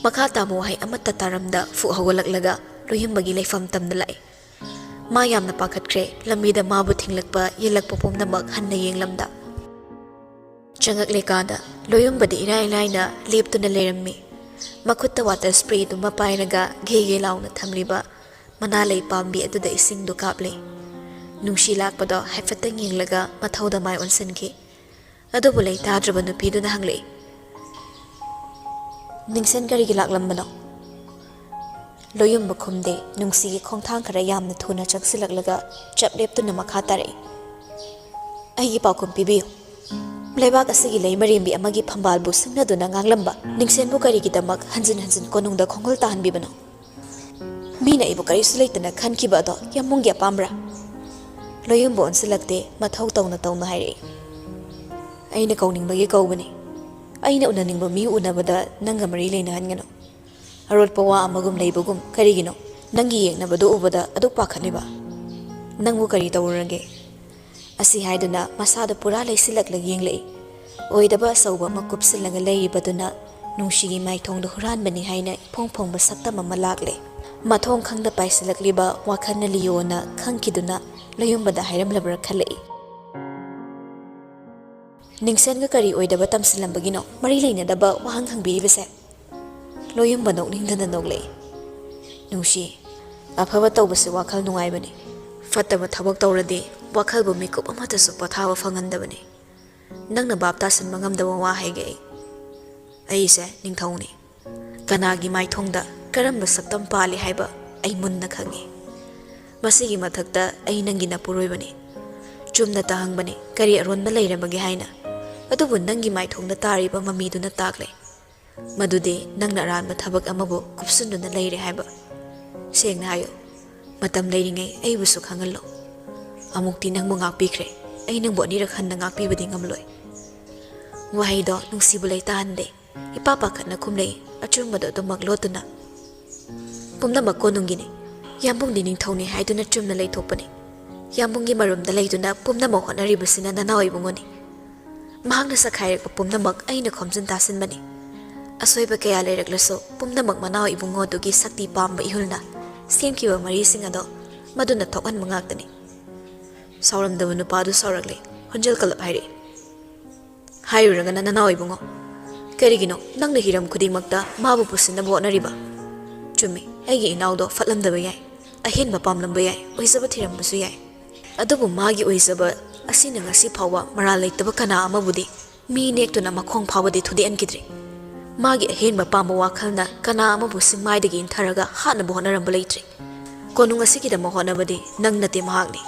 ꯃꯈꯥ ꯇꯥꯕ ꯋꯥꯍꯩ ꯑꯃꯠꯇ ꯇꯥꯔꯝꯗ ꯐꯨꯛ ꯍꯧꯒꯠꯂꯛꯂꯒ ꯂꯣꯏꯍꯨꯝꯕꯒꯤ ꯂꯩꯐꯝ ꯇꯝꯗ ꯂꯥꯛꯏ. ꯃꯥ ꯌꯥꯝꯅ ꯄꯥꯈꯠꯈ꯭ꯔꯦ. ꯂꯝꯕꯤꯗ ꯃꯥꯕꯨ ꯊꯤꯡꯂꯛꯄ ꯌꯦꯜꯂꯛꯄ ꯄꯨꯝꯅꯃꯛ ꯍꯟꯅ ꯌꯦꯡꯂꯝꯗ. ꯆꯪꯉꯛꯂꯦꯀꯥꯟꯗ ꯂꯣꯏꯍꯨꯝꯕꯗꯤ ꯏꯔꯥꯏ ꯂꯥꯏꯅ ꯂꯦꯞꯇꯨꯅ ꯂꯩꯔꯝꯃꯤ. ꯃꯈꯨꯠꯇ ꯋꯥꯇꯔ ꯁ꯭ꯄ꯭ꯔꯦꯗꯨꯃ ꯄꯥꯏꯔꯒ ꯘꯦ ꯂꯥꯎꯅ ꯊꯝꯂꯤꯕ ꯃꯅꯥ ꯂꯩ ꯄꯥꯝꯕꯤ ꯑꯗꯨꯗ ꯏꯁꯤꯡꯗꯨ ꯀꯥꯞꯂꯤ. ꯅꯨꯡꯁꯤ ꯂꯥꯛꯄꯗꯣ ꯍꯥꯏꯐꯦꯠꯇꯪ ꯌꯦꯡꯂꯒ ꯃꯊꯧꯗ ꯃꯥꯏ ꯑꯣꯟꯁꯤꯟꯈꯤ. ꯑꯗꯨꯕꯨ ꯂꯩ ꯇꯥꯗ꯭ꯔꯕ ꯅꯨꯄꯤꯗꯨꯅ ꯍꯪꯂꯛꯏ, ꯅꯤꯡꯁꯦꯟ ꯀꯔꯤꯒꯤ ꯂꯥꯛꯂꯝꯕꯅꯣ? ꯂꯣꯏꯌꯨꯝꯕ ꯈꯨꯝꯗꯦ. ꯅꯨꯡꯁꯤꯒꯤ ꯈꯣꯡꯊꯥꯡ ꯈꯔ ꯌꯥꯝꯅ ꯊꯨꯅ ꯆꯪꯁꯤꯜꯂꯛꯂꯒ ꯆꯞ ꯂꯦꯞꯇꯨꯅ ꯃꯈꯥ ꯇꯥꯔꯛꯏ. ꯑꯩꯒꯤ ꯄꯥꯎꯈꯨꯝ ꯄꯤꯕꯤꯌꯨ. ꯂꯩꯕꯥꯛ ꯑꯁꯤꯒꯤ ꯂꯩꯃꯔꯦꯝꯕꯤ ꯑꯃꯒꯤ ꯐꯝꯕꯥꯜꯕꯨ ꯁꯤꯡꯅꯗꯨꯅ ꯉꯥꯡꯂꯝꯕ ꯅꯤꯡꯁꯦꯟꯕꯨ ꯀꯔꯤꯒꯤꯗꯃꯛ ꯍꯟꯖꯤꯟ ꯍꯟꯖꯤꯟ ꯀꯣꯅꯨꯡꯗ ꯈꯣꯡꯒꯣꯜ ꯇꯥꯍꯟꯕꯤꯕꯅꯣ? ꯃꯤꯅ ꯑꯩꯕꯨ ꯀꯔꯤꯁꯨ ꯂꯩꯇꯅ ꯈꯟꯈꯤꯕ ꯑꯗꯣ ꯌꯥꯝꯕꯨꯡꯒꯤ ꯑꯄꯥꯝꯕ꯭ꯔꯥ? ꯂꯣꯏꯌꯨꯝꯕ ꯑꯣꯟꯁꯤꯜꯂꯛꯇꯦ. ꯃꯊꯧ ꯇꯧꯅ ꯇꯧꯅ ꯍꯥꯏꯔꯛꯏ. ꯑꯩꯅ ꯀꯧꯅꯤꯡꯕꯒꯤ ꯀꯧꯕꯅꯤ. ꯑꯩꯅ ꯎꯅꯅꯤꯡꯕ ꯃꯤ ꯎꯅꯕꯗ ꯅꯪꯒ ꯃꯔꯤ ꯂꯩꯅꯍꯟꯒꯅꯨ. ꯑꯔꯣꯠꯄ ꯋꯥ ꯑꯃꯒꯨꯝ ꯂꯩꯕꯒꯨꯝ ꯀꯔꯤꯒꯤꯅꯣ ꯅꯪꯒꯤ ꯌꯦꯡꯅꯕꯗꯨ ꯎꯕꯗ ꯑꯗꯨꯛ ꯄꯥꯈꯠꯂꯤꯕ? ꯅꯪꯕꯨ ꯀꯔꯤ ꯇꯧꯔꯨꯔꯒꯦ? ꯑꯁꯤ ꯍꯥꯏꯗꯨꯅ ꯃꯁꯥꯗ ꯄꯨꯔꯥ ꯂꯩꯁꯤꯜꯂꯛꯂꯒ ꯌꯦꯡꯂꯛꯏ. ꯑꯣꯏꯗꯕ ꯑꯆꯧꯕ ꯑꯃ ꯀꯨꯞꯁꯤꯜꯂꯒ ꯂꯩꯔꯤꯕꯗꯨꯅ ꯅꯨꯡꯁꯤꯒꯤ ꯃꯥꯏꯊꯣꯡꯗ ꯍꯨꯔꯥꯟꯕꯅꯤ ꯍꯥꯏꯅ ꯏꯐꯣꯡ ꯐꯣꯡꯕ ꯁꯛꯇꯝ ꯑꯃ ꯂꯥꯛꯂꯦ. ꯃꯊꯣꯡ ꯈꯪꯗ ꯄꯥꯏꯁꯤꯜꯂꯛꯂꯤꯕ ꯋꯥꯈꯜꯅ ꯂꯤꯌꯣꯅ ꯈꯪꯈꯤꯗꯨꯅ ꯂꯣꯏꯌꯨꯝꯕꯗ ꯍꯥꯏꯔꯝꯂꯕ꯭ꯔꯥ ꯈꯜꯂꯛꯏ. ꯅꯤꯡꯁꯦꯟꯒ ꯀꯔꯤ ꯑꯣꯏꯗꯕ ꯇꯝꯁꯤꯜꯂꯝꯕꯒꯤꯅꯣ ꯃꯔꯤ ꯂꯩꯅꯗꯕ ꯋꯥꯍꯪ ꯍꯪꯕꯤꯔꯤꯕꯁꯦ? ꯂꯣꯏꯌꯨꯝꯕ ꯅꯣꯛꯅꯤꯡꯗꯅ ꯅꯣꯛꯂꯛꯏ. ꯅꯨꯡꯁꯤ, ꯑꯐꯕ ꯇꯧꯕꯁꯤ ꯋꯥꯈꯜ ꯅꯨꯡꯉꯥꯏꯕꯅꯤ. ꯐꯠꯇꯕ ꯊꯕꯛ ꯇꯧꯔꯗꯤ ꯋꯥꯈꯜꯕꯨ ꯃꯤꯀꯨꯞ ꯑꯃꯠꯇꯁꯨ ꯄꯣꯊꯥꯕ ꯐꯪꯍꯟꯗꯕꯅꯤ. ꯅꯪꯅ ꯚꯥꯞ ꯇꯥꯁꯤꯟꯕ ꯉꯝꯗꯕ ꯋꯥ ꯍꯥꯏꯒꯦ ꯑꯩꯁꯦ ꯅꯤꯡꯊꯧꯅꯤ. ꯀꯅꯥꯒꯤ ꯃꯥꯏꯊꯣꯡꯗ ꯀꯔꯝꯕ ꯁꯛꯇꯝ ꯄꯥꯜꯂꯤ ꯍꯥꯏꯕ ꯑꯩ ꯃꯨꯟꯅ ꯈꯪꯉꯤ. ꯃꯁꯤꯒꯤ ꯃꯊꯛꯇ ꯑꯩ ꯅꯪꯒꯤ ꯅꯄꯨꯔꯣꯏꯕꯅꯤ. ꯆꯨꯝꯅ ꯇꯥꯍꯪꯕꯅꯤ ꯀꯔꯤ ꯑꯔꯣꯟꯕ ꯂꯩꯔꯕꯒꯦ ꯍꯥꯏꯅ. ꯑꯗꯨꯕꯨ ꯅꯪꯒꯤ ꯃꯥꯏꯊꯣꯡꯗ ꯇꯥꯔꯤꯕ ꯃꯃꯤꯗꯨꯅ ꯇꯥꯛꯂꯦ ꯃꯗꯨꯗꯤ ꯅꯪꯅ ꯑꯔꯥꯟꯕ ꯊꯕꯛ ꯑꯃꯕꯨ ꯀꯨꯞꯁꯤꯟꯗꯨꯅ ꯂꯩꯔꯦ ꯍꯥꯏꯕ. ꯁꯦꯡꯅ ꯍꯥꯏꯌꯨ. ꯃꯇꯝ ꯂꯩꯔꯤꯉꯩ ꯑꯩꯕꯨꯁꯨ ꯈꯪꯍꯜꯂꯣ. ꯑꯃꯨꯛꯇꯤ ꯅꯪꯕꯨ ꯉꯥꯛꯄꯤꯈ꯭ꯔꯦ. ꯑꯩ ꯅꯪꯕꯨ ꯑꯅꯤꯔꯛ ꯍꯟꯅ ꯉꯥꯛꯄꯤꯕꯗꯤ ꯉꯝꯂꯣꯏ. ꯋꯥꯍꯩꯗꯣ ꯅꯨꯡꯁꯤꯕꯨ ꯂꯩꯇꯥꯍꯟꯗꯦ. ꯏꯄꯥ ꯄꯥꯈꯠꯅ ꯈꯨꯝꯂꯛꯏ. ꯑꯆꯨꯝꯕꯗꯣ ꯑꯗꯨꯃꯛ ꯂꯣꯠꯇꯨꯅ. ꯄꯨꯝꯅꯃꯛ ꯀꯣꯅꯨꯡꯒꯤꯅꯤ. ꯌꯥꯝꯕꯨꯡꯗꯤ ꯅꯤꯡꯊꯧꯅꯤ ꯍꯥꯏꯗꯨꯅ ꯆꯨꯝꯅ ꯂꯩꯊꯣꯛꯄꯅꯤ. ꯌꯥꯝꯕꯨꯡꯒꯤ ꯃꯔꯨꯝꯗ ꯂꯩꯗꯨꯅ ꯄꯨꯝꯅꯃꯛ ꯍꯣꯠꯅꯔꯤꯕꯁꯤꯅ ꯅꯅꯥꯎ ꯏꯕꯨꯡꯉꯣꯅꯤ. ꯃꯍꯥꯛꯅ ꯁꯛꯈꯥꯏꯔꯛꯄ ꯄꯨꯝꯅꯃꯛ ꯑꯩꯅ ꯈꯣꯝꯖꯤꯟ ꯇꯥꯁꯤꯟꯕꯅꯤ. ꯑꯁꯣꯏꯕ ꯀꯌꯥ ꯂꯩꯔꯛꯂꯁꯨ ꯄꯨꯝꯅꯃꯛ ꯃꯅꯥꯎ ꯏꯕꯨꯡꯉꯣꯗꯨꯒꯤ ꯁꯛꯇꯤ ꯄꯥꯝꯕ ꯏꯍꯨꯜꯅ ꯁꯦꯝꯈꯤꯕ ꯃꯔꯤꯁꯤꯡ ꯑꯗꯣ ꯃꯗꯨꯅ ꯊꯣꯛꯍꯟꯕ ꯉꯥꯛꯇꯅꯤ. ꯁꯥꯎꯔꯝꯗꯕ ꯅꯨꯄꯥꯗꯨ ꯁꯥꯎꯔꯛꯂꯦ. ꯍꯣꯟꯖꯜ ꯀꯂꯞ ꯍꯥꯏꯔꯛꯏ. ꯍꯥꯏꯔꯨꯔꯒꯅ ꯅꯅꯥꯎ ꯏꯕꯨꯡꯉꯣ, ꯀꯔꯤꯒꯤꯅꯣ ꯅꯪꯅ ꯍꯤꯔꯝ ꯈꯨꯗꯤꯡꯃꯛꯇ ꯃꯥꯕꯨ ꯄꯨꯁꯤꯟꯅꯕ ꯍꯣꯠꯅꯔꯤꯕ? ꯆꯨꯝꯃꯤ, ꯑꯩꯒꯤ ꯏꯅꯥꯎꯗꯣ ꯐꯠꯂꯝꯗꯕ ꯌꯥꯏ. ꯑꯍꯦꯟꯕ ꯄꯥꯝꯂꯝꯕ ꯌꯥꯏ, ꯑꯣꯏꯖꯕ ꯊꯤꯔꯝꯕꯁꯨ ꯌꯥꯏ꯫ ꯑꯗꯨꯕꯨ ꯃꯥꯒꯤ ꯑꯣꯏꯖꯕ ꯑꯁꯤꯅ ꯉꯁꯤ ꯐꯥꯎꯕ ꯃꯔꯥꯜ ꯂꯩꯇꯕ ꯀꯅꯥ ꯑꯃꯕꯨꯗꯤ ꯃꯤ ꯅꯦꯛꯇꯨꯅ ꯃꯈꯣꯡ ꯐꯥꯎꯕꯗꯤ ꯊꯨꯗꯦꯛꯍꯟꯈꯤꯗ꯭ꯔꯤ꯫ ꯃꯥꯒꯤ ꯑꯍꯦꯟꯕ ꯄꯥꯝꯕ ꯋꯥꯈꯜꯅ ꯀꯅꯥ ꯑꯃꯕꯨ ꯁꯤꯡꯃꯥꯏꯗꯒꯤ ꯏꯟꯊꯔꯒ ꯍꯥꯠꯅꯕ ꯍꯣꯠꯅꯔꯝꯕ ꯂꯩꯇ꯭ꯔꯤ꯫ ꯀꯣꯅꯨꯡ ꯑꯁꯤꯒꯤꯗꯃꯛ ꯍꯣꯠꯅꯕꯗꯤ ꯅꯪ ꯅꯠꯇꯦ ꯃꯍꯥꯛꯅꯤ꯫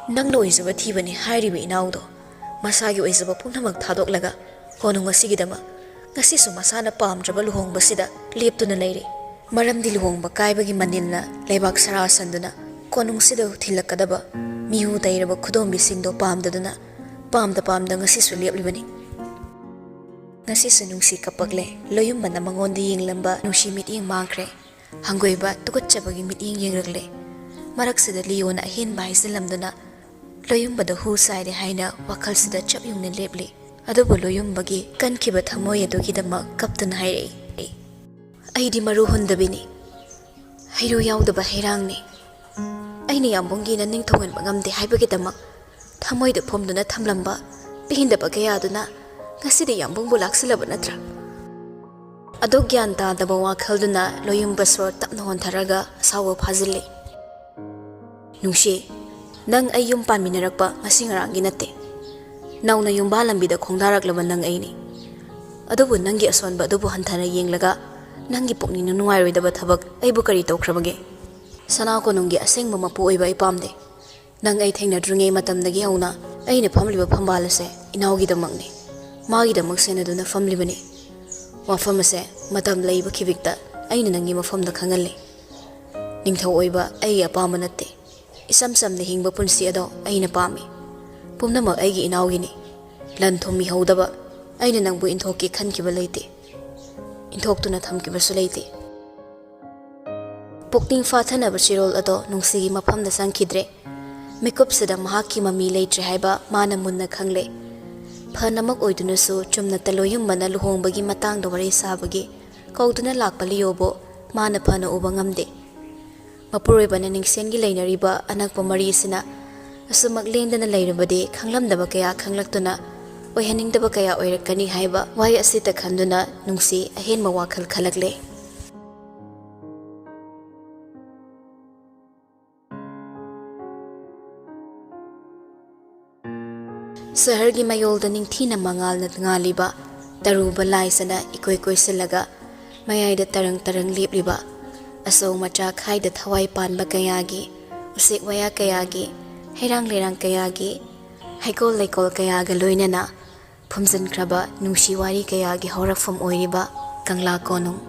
ꯅꯪꯅ ꯑꯣꯏꯖꯕ ꯊꯤꯕꯅꯤ ꯍꯥꯏꯔꯤꯕ ꯏꯅꯥꯎꯗꯣ ꯃꯁꯥꯒꯤ ꯑꯣꯏꯖꯕ ꯄꯨꯝꯅꯃꯛ ꯊꯥꯗꯣꯛꯂꯒ ꯀꯣꯅꯨꯡ ꯑꯁꯤꯒꯤꯗꯃꯛ ꯉꯁꯤꯁꯨ ꯃꯁꯥꯅ ꯄꯥꯝꯗ꯭ꯔꯕ ꯂꯨꯍꯣꯡꯕꯁꯤꯗ ꯂꯦꯞꯇꯨꯅ ꯂꯩꯔꯤ꯫ ꯃꯔꯝꯗꯤ ꯂꯨꯍꯣꯡꯕ ꯀꯥꯏꯕꯒꯤ ꯃꯅꯤꯜꯅ ꯂꯩꯕꯥꯛ ꯁꯔꯥ ꯁꯟꯗꯨꯅ ꯀꯣꯅꯨꯡꯁꯤꯗ ꯊꯤꯜꯂꯛꯀꯗꯕ ꯃꯤꯍꯨ ꯇꯩꯔꯕ ꯈꯨꯗꯣꯝꯕꯤꯁꯤꯡꯗꯣ ꯄꯥꯝꯗꯗꯨꯅ ꯄꯥꯝꯗ ꯉꯁꯤꯁꯨ ꯂꯦꯞꯂꯤꯕꯅꯤ꯫ ꯉꯁꯤꯁꯨ ꯅꯨꯡꯁꯤ ꯀꯞꯄꯛꯂꯦ꯫ ꯂꯣꯌꯨꯝꯕꯅ ꯃꯉꯣꯟꯗ ꯌꯦꯡꯂꯝꯕ ꯅꯨꯡꯁꯤ ꯃꯤꯠꯌꯦꯡ ꯃꯥꯡꯈ꯭ꯔꯦ꯫ ꯍꯪꯒꯣꯏꯕ ꯇꯨꯀꯠꯆꯕꯒꯤ ꯃꯤꯠꯌꯦꯡ ꯌꯦꯡꯂꯛꯂꯦ꯫ ꯃꯔꯛꯁꯤꯗ ꯂꯤꯌꯣꯅ ꯑꯍꯦꯟꯕ ꯍꯥꯏꯖꯤꯜꯂꯝꯗꯨꯅ ꯂꯣꯌꯨꯝꯕꯗ ꯍꯨ ꯁꯥꯏꯔꯦ ꯍꯥꯏꯅ ꯋꯥꯈꯜꯁꯤꯗ ꯆꯞ ꯌꯨꯡꯅ ꯂꯦꯞꯂꯤ꯫ ꯑꯗꯨꯕꯨ ꯂꯣꯌꯨꯝꯕꯒꯤ ꯀꯟꯈꯤꯕ ꯊꯃꯣꯏ ꯑꯗꯨꯒꯤꯗꯃꯛ ꯀꯞꯇꯨꯅ ꯍꯥꯏꯔꯛꯏ, ꯑꯩꯗꯤ ꯃꯔꯨ ꯍꯨꯟꯗꯕꯤꯅꯤ, ꯍꯩꯔꯨ ꯌꯥꯎꯗꯕ ꯍꯩꯔꯥꯡꯅꯤ꯫ ꯑꯩꯅ ꯌꯥꯝꯕꯨꯡꯒꯤꯅ ꯅꯤꯡꯊꯧꯍꯟꯕ ꯉꯝꯗꯦ ꯍꯥꯏꯕꯒꯤꯗꯃꯛ ꯊꯃꯣꯏꯗ ꯐꯣꯝꯗꯨꯅ ꯊꯝꯂꯝꯕ ꯄꯦꯟꯗꯕ ꯀꯌꯥꯗꯨꯅ ꯉꯁꯤꯗꯤ ꯌꯥꯝꯕꯨꯡꯕꯨ ꯂꯥꯛꯁꯤꯜꯂꯕ ꯅꯠꯇ꯭ꯔꯥ? ꯑꯗꯣ ꯒ꯭ꯌꯥꯟ ꯇꯥꯗꯕ ꯋꯥꯈꯜꯗꯨꯅ ꯂꯣꯌꯨꯝꯕ ꯁꯣꯔ ꯇꯞꯅ ꯍꯣꯟꯊꯔꯒ ꯑꯁꯥꯎꯕ ꯐꯥꯖꯤꯜꯂꯤ꯫ ꯅꯨꯡꯁꯤ, ꯅꯪ ꯑꯩ ꯌꯨꯝ ꯄꯥꯟꯃꯤꯟꯅꯔꯛꯄ ꯉꯁꯤ ꯉꯔꯥꯡꯒꯤ ꯅꯠꯇꯦ꯫ ꯅꯧꯅ ꯌꯨꯝꯕꯥꯜ ꯂꯝꯕꯤꯗ ꯈꯣꯡꯗꯥꯔꯛꯂꯕ ꯅꯪ ꯑꯩꯅꯤ꯫ ꯑꯗꯨꯕꯨ ꯅꯪꯒꯤ ꯑꯁꯣꯟꯕ ꯑꯗꯨꯕꯨ ꯍꯟꯊꯅ ꯌꯦꯡꯂꯒ ꯅꯪꯒꯤ ꯄꯨꯛꯅꯤꯡꯅ ꯅꯨꯡꯉꯥꯏꯔꯣꯏꯗꯕ ꯊꯕꯛ ꯑꯩꯕꯨ ꯀꯔꯤ ꯇꯧꯈ꯭ꯔꯕꯒꯦ? ꯁꯅꯥ ꯀꯣꯅꯨꯡꯒꯤ ꯑꯁꯦꯡꯕ ꯃꯄꯨ ꯑꯣꯏꯕ ꯑꯩ ꯄꯥꯝꯗꯦ꯫ ꯅꯪ ꯑꯩ ꯊꯦꯡꯅꯗ꯭ꯔꯤꯉꯩ ꯃꯇꯝꯗꯒꯤ ꯍꯧꯅ ꯑꯩꯅ ꯐꯝꯂꯤꯕ ꯐꯝꯕꯥꯜ ꯑꯁꯦ ꯏꯅꯥꯎꯒꯤꯗꯃꯛꯅꯤ, ꯃꯥꯒꯤꯗꯃꯛ ꯁꯦꯟꯅꯗꯨꯅ ꯐꯝꯂꯤꯕꯅꯤ꯫ ꯋꯥꯐꯝ ꯑꯁꯦ ꯃꯇꯝ ꯂꯩꯕ ꯈꯤꯕꯤꯛꯇ ꯑꯩꯅ ꯅꯪꯒꯤ ꯃꯐꯝꯗ ꯈꯪꯍꯜꯂꯤ꯫ ꯅꯤꯡꯊꯧ ꯑꯣꯏꯕ ꯑꯩꯒꯤ ꯑꯄꯥꯝꯕ ꯅꯠꯇꯦ꯫ ꯏꯁꯝ ꯁꯝꯅ ꯍꯤꯡꯕ ꯄꯨꯟꯁꯤ ꯑꯗꯣ ꯑꯩꯅ ꯄꯥꯝꯃꯤ꯫ ꯄꯨꯝꯅꯃꯛ ꯑꯩꯒꯤ ꯏꯅꯥꯎꯒꯤꯅꯤ꯫ ꯂꯟ ꯊꯨꯝ ꯃꯤꯍꯧꯗꯕ ꯑꯩꯅ ꯅꯪꯕꯨ ꯏꯟꯊꯣꯛꯀꯦ ꯈꯟꯈꯤꯕ ꯂꯩꯇꯦ, ꯏꯟꯊꯣꯛꯇꯨꯅ ꯊꯝꯈꯤꯕꯁꯨ ꯂꯩꯇꯦ꯫ ꯄꯨꯛꯅꯤꯡ ꯐꯥꯊꯅꯕ ꯆꯤꯔꯣꯜ ꯑꯗꯣ ꯅꯨꯡꯁꯤꯒꯤ ꯃꯐꯝꯗ ꯆꯪꯈꯤꯗ꯭ꯔꯦ꯫ ꯃꯤꯀꯨꯞꯁꯤꯗ ꯃꯍꯥꯛꯀꯤ ꯃꯃꯤ ꯂꯩꯇ꯭ꯔꯦ ꯍꯥꯏꯕ ꯃꯥꯅ ꯃꯨꯟꯅ ꯈꯪꯂꯦ꯫ ꯐꯅꯃꯛ ꯑꯣꯏꯗꯨꯅꯁꯨ ꯆꯨꯝꯅꯇ ꯂꯣꯌꯨꯝꯕꯅ ꯂꯨꯍꯣꯡꯕꯒꯤ ꯃꯇꯥꯡꯗ ꯋꯥꯔꯤ ꯁꯥꯕꯒꯤ ꯀꯧꯗꯨꯅ ꯂꯥꯛꯄ ꯂꯤꯌꯣꯕꯨ ꯃꯥꯅ ꯐꯅ ꯎꯕ ꯉꯝꯗꯦ꯫ ꯃꯄꯨꯔꯣꯏꯕꯅ ꯅꯤꯡꯁꯦꯟꯒꯤ ꯂꯩꯅꯔꯤꯕ ꯑꯅꯛꯄ ꯃꯔꯤꯁꯤꯅ ꯑꯁꯨꯃꯛ ꯂꯦꯡꯗꯅ ꯂꯩꯔꯕꯗꯤ ꯈꯪꯂꯝꯗꯕ ꯀꯌꯥ ꯈꯪꯂꯛꯇꯨꯅ ꯑꯣꯏꯍꯟꯅꯤꯡꯗꯕ ꯀꯌꯥ ꯑꯣꯏꯔꯛꯀꯅꯤ ꯍꯥꯏꯕ ꯋꯥꯍꯩ ꯑꯁꯤꯇ ꯈꯟꯗꯨꯅ ꯅꯨꯡꯁꯤ ꯑꯍꯦꯟꯕ ꯋꯥꯈꯜ ꯈꯜꯂꯛꯂꯦ꯫ ꯁꯍꯔꯒꯤ ꯃꯌꯣꯜꯗ ꯅꯤꯡꯊꯤꯅ ꯃꯉꯥꯜꯅ ꯉꯥꯜꯂꯤꯕ ꯇꯔꯨꯕ ꯂꯥꯏꯁꯅ ꯏꯀꯣꯏ ꯀꯣꯏꯁꯤꯜꯂꯒ ꯃꯌꯥꯏꯗ ꯇꯔꯪ ꯇꯔꯪ ꯂꯦꯞꯂꯤꯕ ꯑꯆꯧ ꯃꯆꯥ ꯈꯥꯏꯗ ꯊꯋꯥꯏ ꯄꯥꯟꯕ ꯀꯌꯥꯒꯤ, ꯎꯆꯦꯛ ꯋꯥꯌꯥ ꯀꯌꯥꯒꯤ, ꯍꯩꯔꯥꯡ ꯂꯩꯔꯥꯡ ꯀꯌꯥꯒꯤ, ꯍꯩꯀꯣꯜ ꯂꯩꯀꯣꯜ ꯀꯌꯥꯒ ꯂꯣꯏꯅꯅ ꯐꯨꯝꯖꯤꯟꯈ꯭ꯔꯕ ꯅꯨꯡꯁꯤ ꯋꯥꯔꯤ ꯀꯌꯥꯒꯤ ꯍꯧꯔꯛꯐꯝ ꯑꯣꯏꯔꯤꯕ ꯀꯪꯂꯥ ꯀꯣꯅꯨꯡ꯫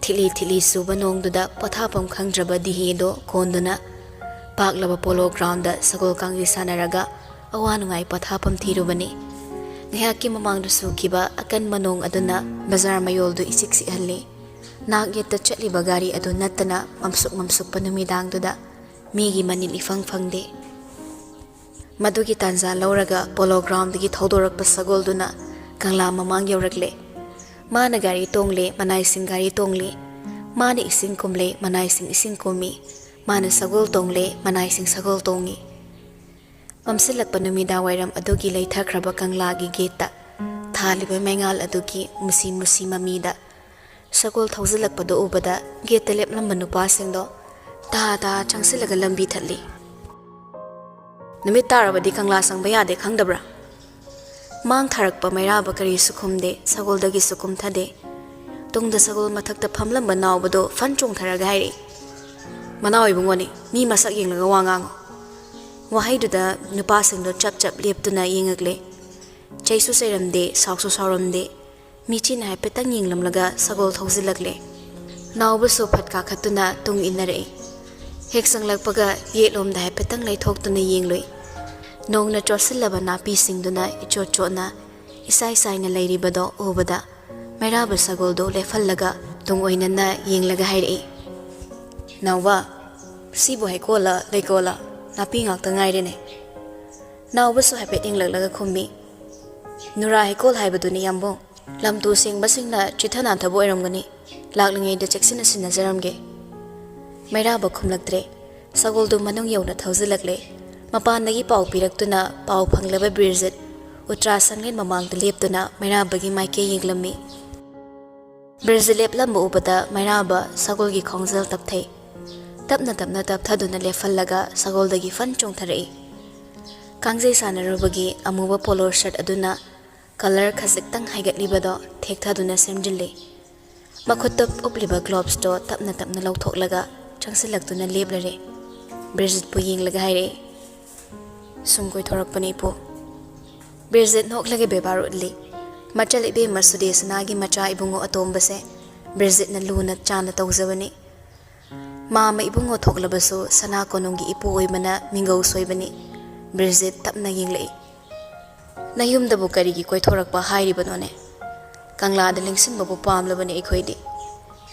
ꯊꯤꯠꯂꯤ ꯊꯤꯠꯂꯤ ꯆꯨꯕ ꯅꯣꯡꯗꯨꯗ ꯄꯣꯊꯥꯐꯝ ꯈꯪꯗ꯭ꯔꯕ ꯗꯤꯍꯦꯗꯣ ꯀꯣꯟꯗꯨꯅ ꯄꯥꯛꯂꯕ ꯄꯣꯂꯣ ꯒ꯭ꯔꯥꯎꯟꯗ ꯁꯒꯣꯜ ꯀꯥꯡꯖꯩ ꯁꯥꯟꯅꯔꯒ ꯑꯋꯥ ꯅꯨꯡꯉꯥꯏ ꯄꯣꯊꯥꯐꯝ ꯊꯤꯔꯨꯕꯅꯤ꯫ ꯉꯥꯏꯍꯥꯛꯀꯤ ꯃꯃꯥꯡꯗ ꯆꯨꯈꯤꯕ ꯑꯀꯟꯕ ꯅꯣꯡ ꯑꯗꯨꯅ ꯕꯖꯥꯔ ꯃꯌꯣꯜꯗꯨ ꯏꯆꯤꯛ ꯆꯤꯛꯍꯜꯂꯤ꯫ ꯅꯥꯛ ꯌꯦꯠꯇ ꯆꯠꯂꯤꯕ ꯒꯥꯔꯤ ꯑꯗꯨ ꯅꯠꯇꯅ ꯃꯝꯁꯨꯛ ꯃꯝꯁꯨꯛꯄ ꯅꯨꯃꯤꯗꯥꯡꯗꯨꯗ ꯃꯤꯒꯤ ꯃꯅꯤꯜ ꯏꯐꯪ ꯐꯪꯗꯦ꯫ ꯃꯗꯨꯒꯤ ꯇꯥꯟꯖꯥ ꯂꯧꯔꯒ ꯄꯣꯂꯣ ꯒ꯭ꯔꯥꯎꯟꯗꯒꯤ ꯊꯧꯗꯣꯔꯛꯄ ꯁꯒꯣꯜꯗꯨꯅ ꯀꯪꯂꯥ ꯃꯃꯥꯡ ꯌꯧꯔꯛꯂꯦ꯫ ꯃꯥꯅ ꯒꯥꯔꯤ ꯇꯣꯡꯂꯦ, ꯃꯅꯥꯏꯁꯤꯡ ꯒꯥꯔꯤ ꯇꯣꯡꯂꯤ꯫ ꯃꯥꯅ ꯏꯁꯤꯡ ꯀꯨꯝꯂꯦ, ꯃꯅꯥꯏꯁꯤꯡ ꯏꯁꯤꯡ ꯀꯨꯝꯃꯤ꯫ ꯃꯥꯅ ꯁꯒꯣꯜ ꯇꯣꯡꯂꯦ, ꯃꯅꯥꯏꯁꯤꯡ ꯁꯒꯣꯜ ꯇꯣꯡꯉꯤ꯫ ꯃꯝꯁꯤꯜꯂꯛꯄ ꯅꯨꯃꯤꯗꯥꯡꯋꯥꯏꯔꯝ ꯑꯗꯨꯒꯤ ꯂꯩꯊꯈ꯭ꯔꯕ ꯀꯪꯂꯥꯒꯤ ꯒꯦꯠꯇ ꯊꯥꯜꯂꯤꯕ ꯃꯩꯉꯥꯜ ꯑꯗꯨꯒꯤ ꯃꯨꯁꯤ ꯃꯨꯁꯤ ꯃꯃꯤꯗ ꯁꯒꯣꯜ ꯊꯧꯖꯤꯜꯂꯛꯄꯗꯨ ꯎꯕꯗ ꯒꯦꯠꯇ ꯂꯦꯞꯂꯝꯕ ꯅꯨꯄꯥꯁꯤꯡꯗꯣ ꯇꯥ ꯇꯥ ꯆꯪꯁꯤꯜꯂꯒ ꯂꯝꯕꯤ ꯊꯠꯂꯤ꯫ ꯅꯨꯃꯤꯠ ꯇꯥꯔꯕꯗꯤ ꯀꯪꯂꯥ ꯆꯪꯕ ꯌꯥꯗꯦ ꯈꯪꯗꯕ꯭ꯔꯥ? ꯃꯥꯡ ꯊꯥꯔꯛꯄ ꯃꯩꯔꯥꯕ ꯀꯔꯤꯁꯨ ꯈꯨꯝꯗꯦ, ꯁꯒꯣꯜꯗꯒꯤꯁꯨ ꯀꯨꯝꯊꯗꯦ꯫ ꯇꯨꯡꯗ ꯁꯒꯣꯜ ꯃꯊꯛꯇ ꯐꯝꯂꯝꯕ ꯅꯥꯎꯕꯗꯣ ꯐꯟ ꯆꯣꯡꯊꯔꯒ ꯍꯥꯏꯔꯛꯏ, ꯃꯅꯥꯎ ꯏꯕꯨꯡꯉꯣꯅꯤ, ꯃꯤ ꯃꯁꯛ ꯌꯦꯡꯂꯒ ꯋꯥ ꯉꯥꯡꯉꯨ꯫ ꯋꯥꯍꯩꯗꯨꯗ ꯅꯨꯄꯥꯁꯤꯡꯗꯣ ꯆꯞ ꯆꯞ ꯂꯦꯞꯇꯨꯅ ꯌꯦꯡꯉꯛꯂꯦ꯫ ꯆꯩꯁꯨ ꯆꯩꯔꯝꯗꯦ, ꯁꯥꯎꯁꯨ ꯁꯥꯎꯔꯝꯗꯦ꯫ ꯃꯤꯆꯤꯅ ꯍꯥꯏꯐꯦꯠꯇꯪ ꯌꯦꯡꯂꯝꯂꯒ ꯁꯒꯣꯜ ꯊꯧꯖꯤꯜꯂꯛꯂꯦ꯫ ꯅꯥꯎꯕꯁꯨ ꯐꯠ ꯀꯥꯈꯠꯇꯨꯅ ꯇꯨꯡ ꯏꯟꯅꯔꯛꯏ꯫ ꯍꯦꯛ ꯆꯪꯂꯛꯄꯒ ꯌꯦꯠꯂꯣꯝꯗ ꯍꯥꯏꯐꯦꯠꯇꯪ ꯂꯩꯊꯣꯛꯇꯨꯅ ꯌꯦꯡꯂꯨꯏ꯫ ꯅꯣꯡꯅ ꯆꯣꯠꯁꯤꯜꯂꯕ ꯅꯥꯄꯤꯁꯤꯡꯗꯨꯅ ꯏꯆꯣꯠ ꯆꯣꯠꯅ ꯏꯁꯥꯏ ꯁꯥꯏꯅ ꯂꯩꯔꯤꯕꯗꯣ ꯎꯕꯗ ꯃꯩꯔꯥꯕ ꯁꯒꯣꯜꯗꯣ ꯂꯦꯞꯍꯜꯂꯒ ꯇꯨꯡ ꯑꯣꯏꯅꯅ ꯌꯦꯡꯂꯒ ꯍꯥꯏꯔꯛꯏ, ꯅꯥꯎꯕ, ꯁꯤꯕꯨ ꯍꯩꯀꯣꯜꯂ ꯂꯩꯀꯣꯜꯂ? ꯅꯥꯄꯤ ꯉꯥꯛꯇ ꯉꯥꯏꯔꯦꯅꯦ꯫ ꯅꯥꯎꯕꯁꯨ ꯍꯥꯏꯐꯦꯠ ꯌꯦꯡꯂꯛꯂꯒ ꯈꯨꯝꯃꯤ, ꯅꯨꯔꯥ ꯍꯩꯀꯣꯜ ꯍꯥꯏꯕꯗꯨꯅꯤ ꯌꯥꯝꯕꯨꯡ꯫ ꯂꯝꯇꯨ ꯁꯦꯡꯕꯁꯤꯡꯅ ꯆꯤꯊ ꯅꯥꯟꯊꯕ ꯑꯣꯏꯔꯝꯒꯅꯤ, ꯂꯥꯛꯂꯤꯉꯩꯗ ꯆꯦꯛꯁꯤꯟꯅ ꯁꯤꯟꯅꯖꯔꯝꯒꯦ꯫ ꯃꯩꯔꯥꯕ ꯈꯨꯝꯂꯛꯇ꯭ꯔꯦ꯫ ꯁꯒꯣꯜꯗꯨ ꯃꯅꯨꯡ ꯌꯧꯅ ꯊꯧꯖꯤꯜꯂꯛꯂꯦ꯫ ꯃꯄꯥꯟꯗꯒꯤ ꯄꯥꯎ ꯄꯤꯔꯛꯇꯨꯅ ꯄꯥꯎ ꯐꯪꯂꯕ ꯕꯤꯔꯖꯤꯠ ꯎꯇ꯭ꯔꯥ ꯁꯪꯂꯦꯟ ꯃꯃꯥꯡꯗ ꯂꯦꯞꯇꯨꯅ ꯃꯩꯔꯥꯕꯒꯤ ꯃꯥꯏꯀꯩ ꯌꯦꯡꯂꯝꯃꯤ꯫ ꯕꯤꯔꯖꯤꯠ ꯂꯦꯞꯂꯝꯕ ꯎꯕꯗ ꯃꯩꯔꯥꯕ ꯁꯒꯣꯜꯒꯤ ꯈꯣꯡꯖꯦꯜ ꯇꯞꯊꯩ꯫ Tapna tapthaduna lefhallaga sagol-dagi fan chongtharai. Kangjai sanarubagi amuba polo shirt aduna color khasiktang haigatlibado thekthaduna semjille. Makhutap upliba gloves to tapna lauthoklaga changsilaktuna leblare. Bridget pu yenglaga haire. Sumkoi thorakpani po. Bridget noklage bebarutli. Machal ibe masude sanagi macha ibungo atombase. Bridget na luna chana tawzabani. Mama ibungo thoklabaso sana konongi ipo oibana mingau soibani. Bridget tapna yenglai. Nayumdabu karigi koi thorakpa hairibadone. Kanglada lingsinbabu pamlabani ikhoidi.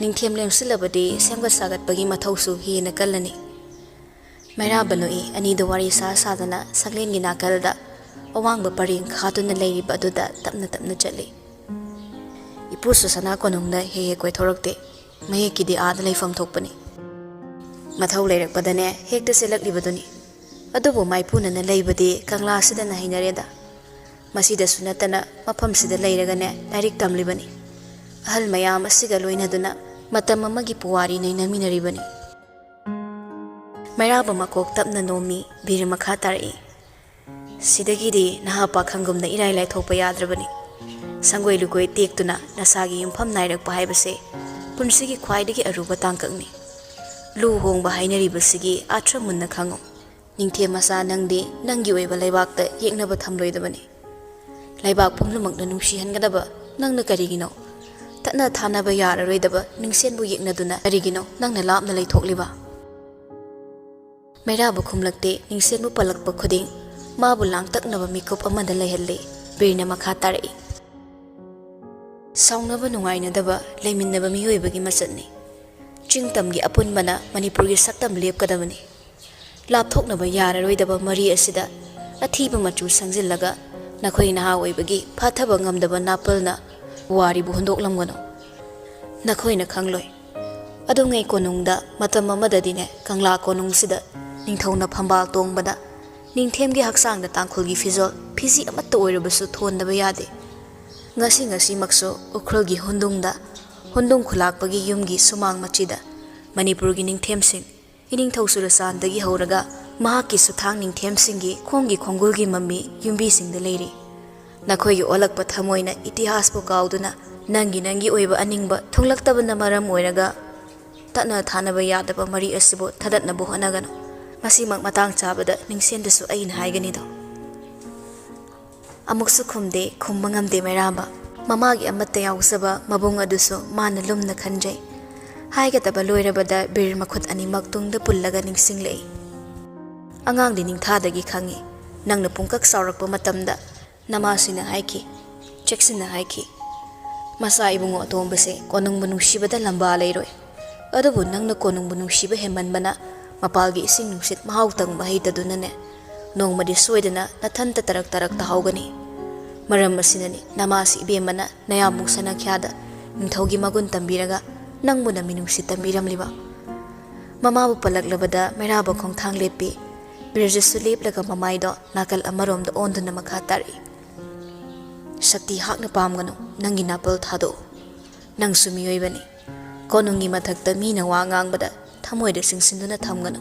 Ningthem lemsilabadi semgat sagatpagi mathausu hina kallani. Mairabanoi anida wari sa sadana saglengi nakalda awangba paring khatuna leiriba aduda tapna chatli. Ipusu sana konongda he koi thorakte mayekidi aada leifam thokpani. Mathau leirakpadane hekta selaklibaduni. Adubu maipunana leibadi kangla sidana hinareda. Masida sunatana mafam sida leiragane lairik tamlibani. Ahal mayam asiga loinaduna matam amagi puwari nainaminaribani. Mairaba makok tapna nomi bir makha tarai. Sidagidi naha pakhangumna irai lai thokpa yadrabani. Sangoi lugoi tektuna nasagi yumpham nairakpa haibase punsigi khwaidagi aruba tangkakni. Lu hongba hainaribasigi atra munna khango. Ningthem masa nangdi nangi oiba laibakta yeknaba thamloidabani. Laibak pumlamakna nungsihangadaba nangna karigino. Tatna thanaba yararoidaba ningsenbu yeknaduna karigino nangna lapna leithokliba. Mairabu khumlakte ningsenbu palakpa khuding mabu langtaknaba mikup amada leihallei birna makha tarai. Saunaba nungainadaba leiminaba miyoibagi masatni. Chingtamgi apunbana Manipuri saktam lepkadabani. Lapthoknaba yararoidaba mari asida athiba machu sangjillaga nakhoi naha oibagi phathaba ngamdaba napalna waribu hondoklamgano. Nakhoina khangloi. Adungai konungda matam amadadine kangla konungsida ningthona phambal tongbada ningthemgi haksangda tangkhulgi fizol phisi amatta oirabasu thondaba yade. Ngasi makso ukhrolgi hondungda hondung khulakpagi yumgi sumang machida Manipurgi ningthemsing iningthosurasandagi horaga mahaki suthang ningthemsingi khonggi khongulgi mami yumbi singda leiri. Nakhoigi olakpa thamoina itihas po kauduna nangi oiba aningba thonglaktabana maram oiraga tatna thanaba yadaba mari asibo thadatnabu honagano. Masimak matang chabada ningsendasu aina haigani do. Amuksu khumde khumbangamde mairaba mamagi amatta yausaba mabung adusu mana lumna khanjai. Haigataba loirabada bir makhut ani maktungda pullaga ningsinglei. Angangdi ningthadagi khangi nangna pungkak saurakpa matamda namasina haiki cheksina haiki. Masa ibungo atombase konungbu nungsibada lamba leiroi. Adubu nangna konungbu nungsiba hemanbana mapalgi ising nungsit mahautang mahitadunane nongmadi soidana nathanta tarak tahawgani. Maram asinani namasi ibemana nayamuk sanakhyada ningthaugi magun tambiraga nangmuna minungsit tambiramliba. Mamabu palaklabada mairaba khongthang lepi birjasu leplaga mamaido nakal amaromda onduna makha tari. Shakti hakna pamgano nangi napal thado nang sumiyoibani konungi mathakta mina wa ngangbada thamoida singsinduna thamgano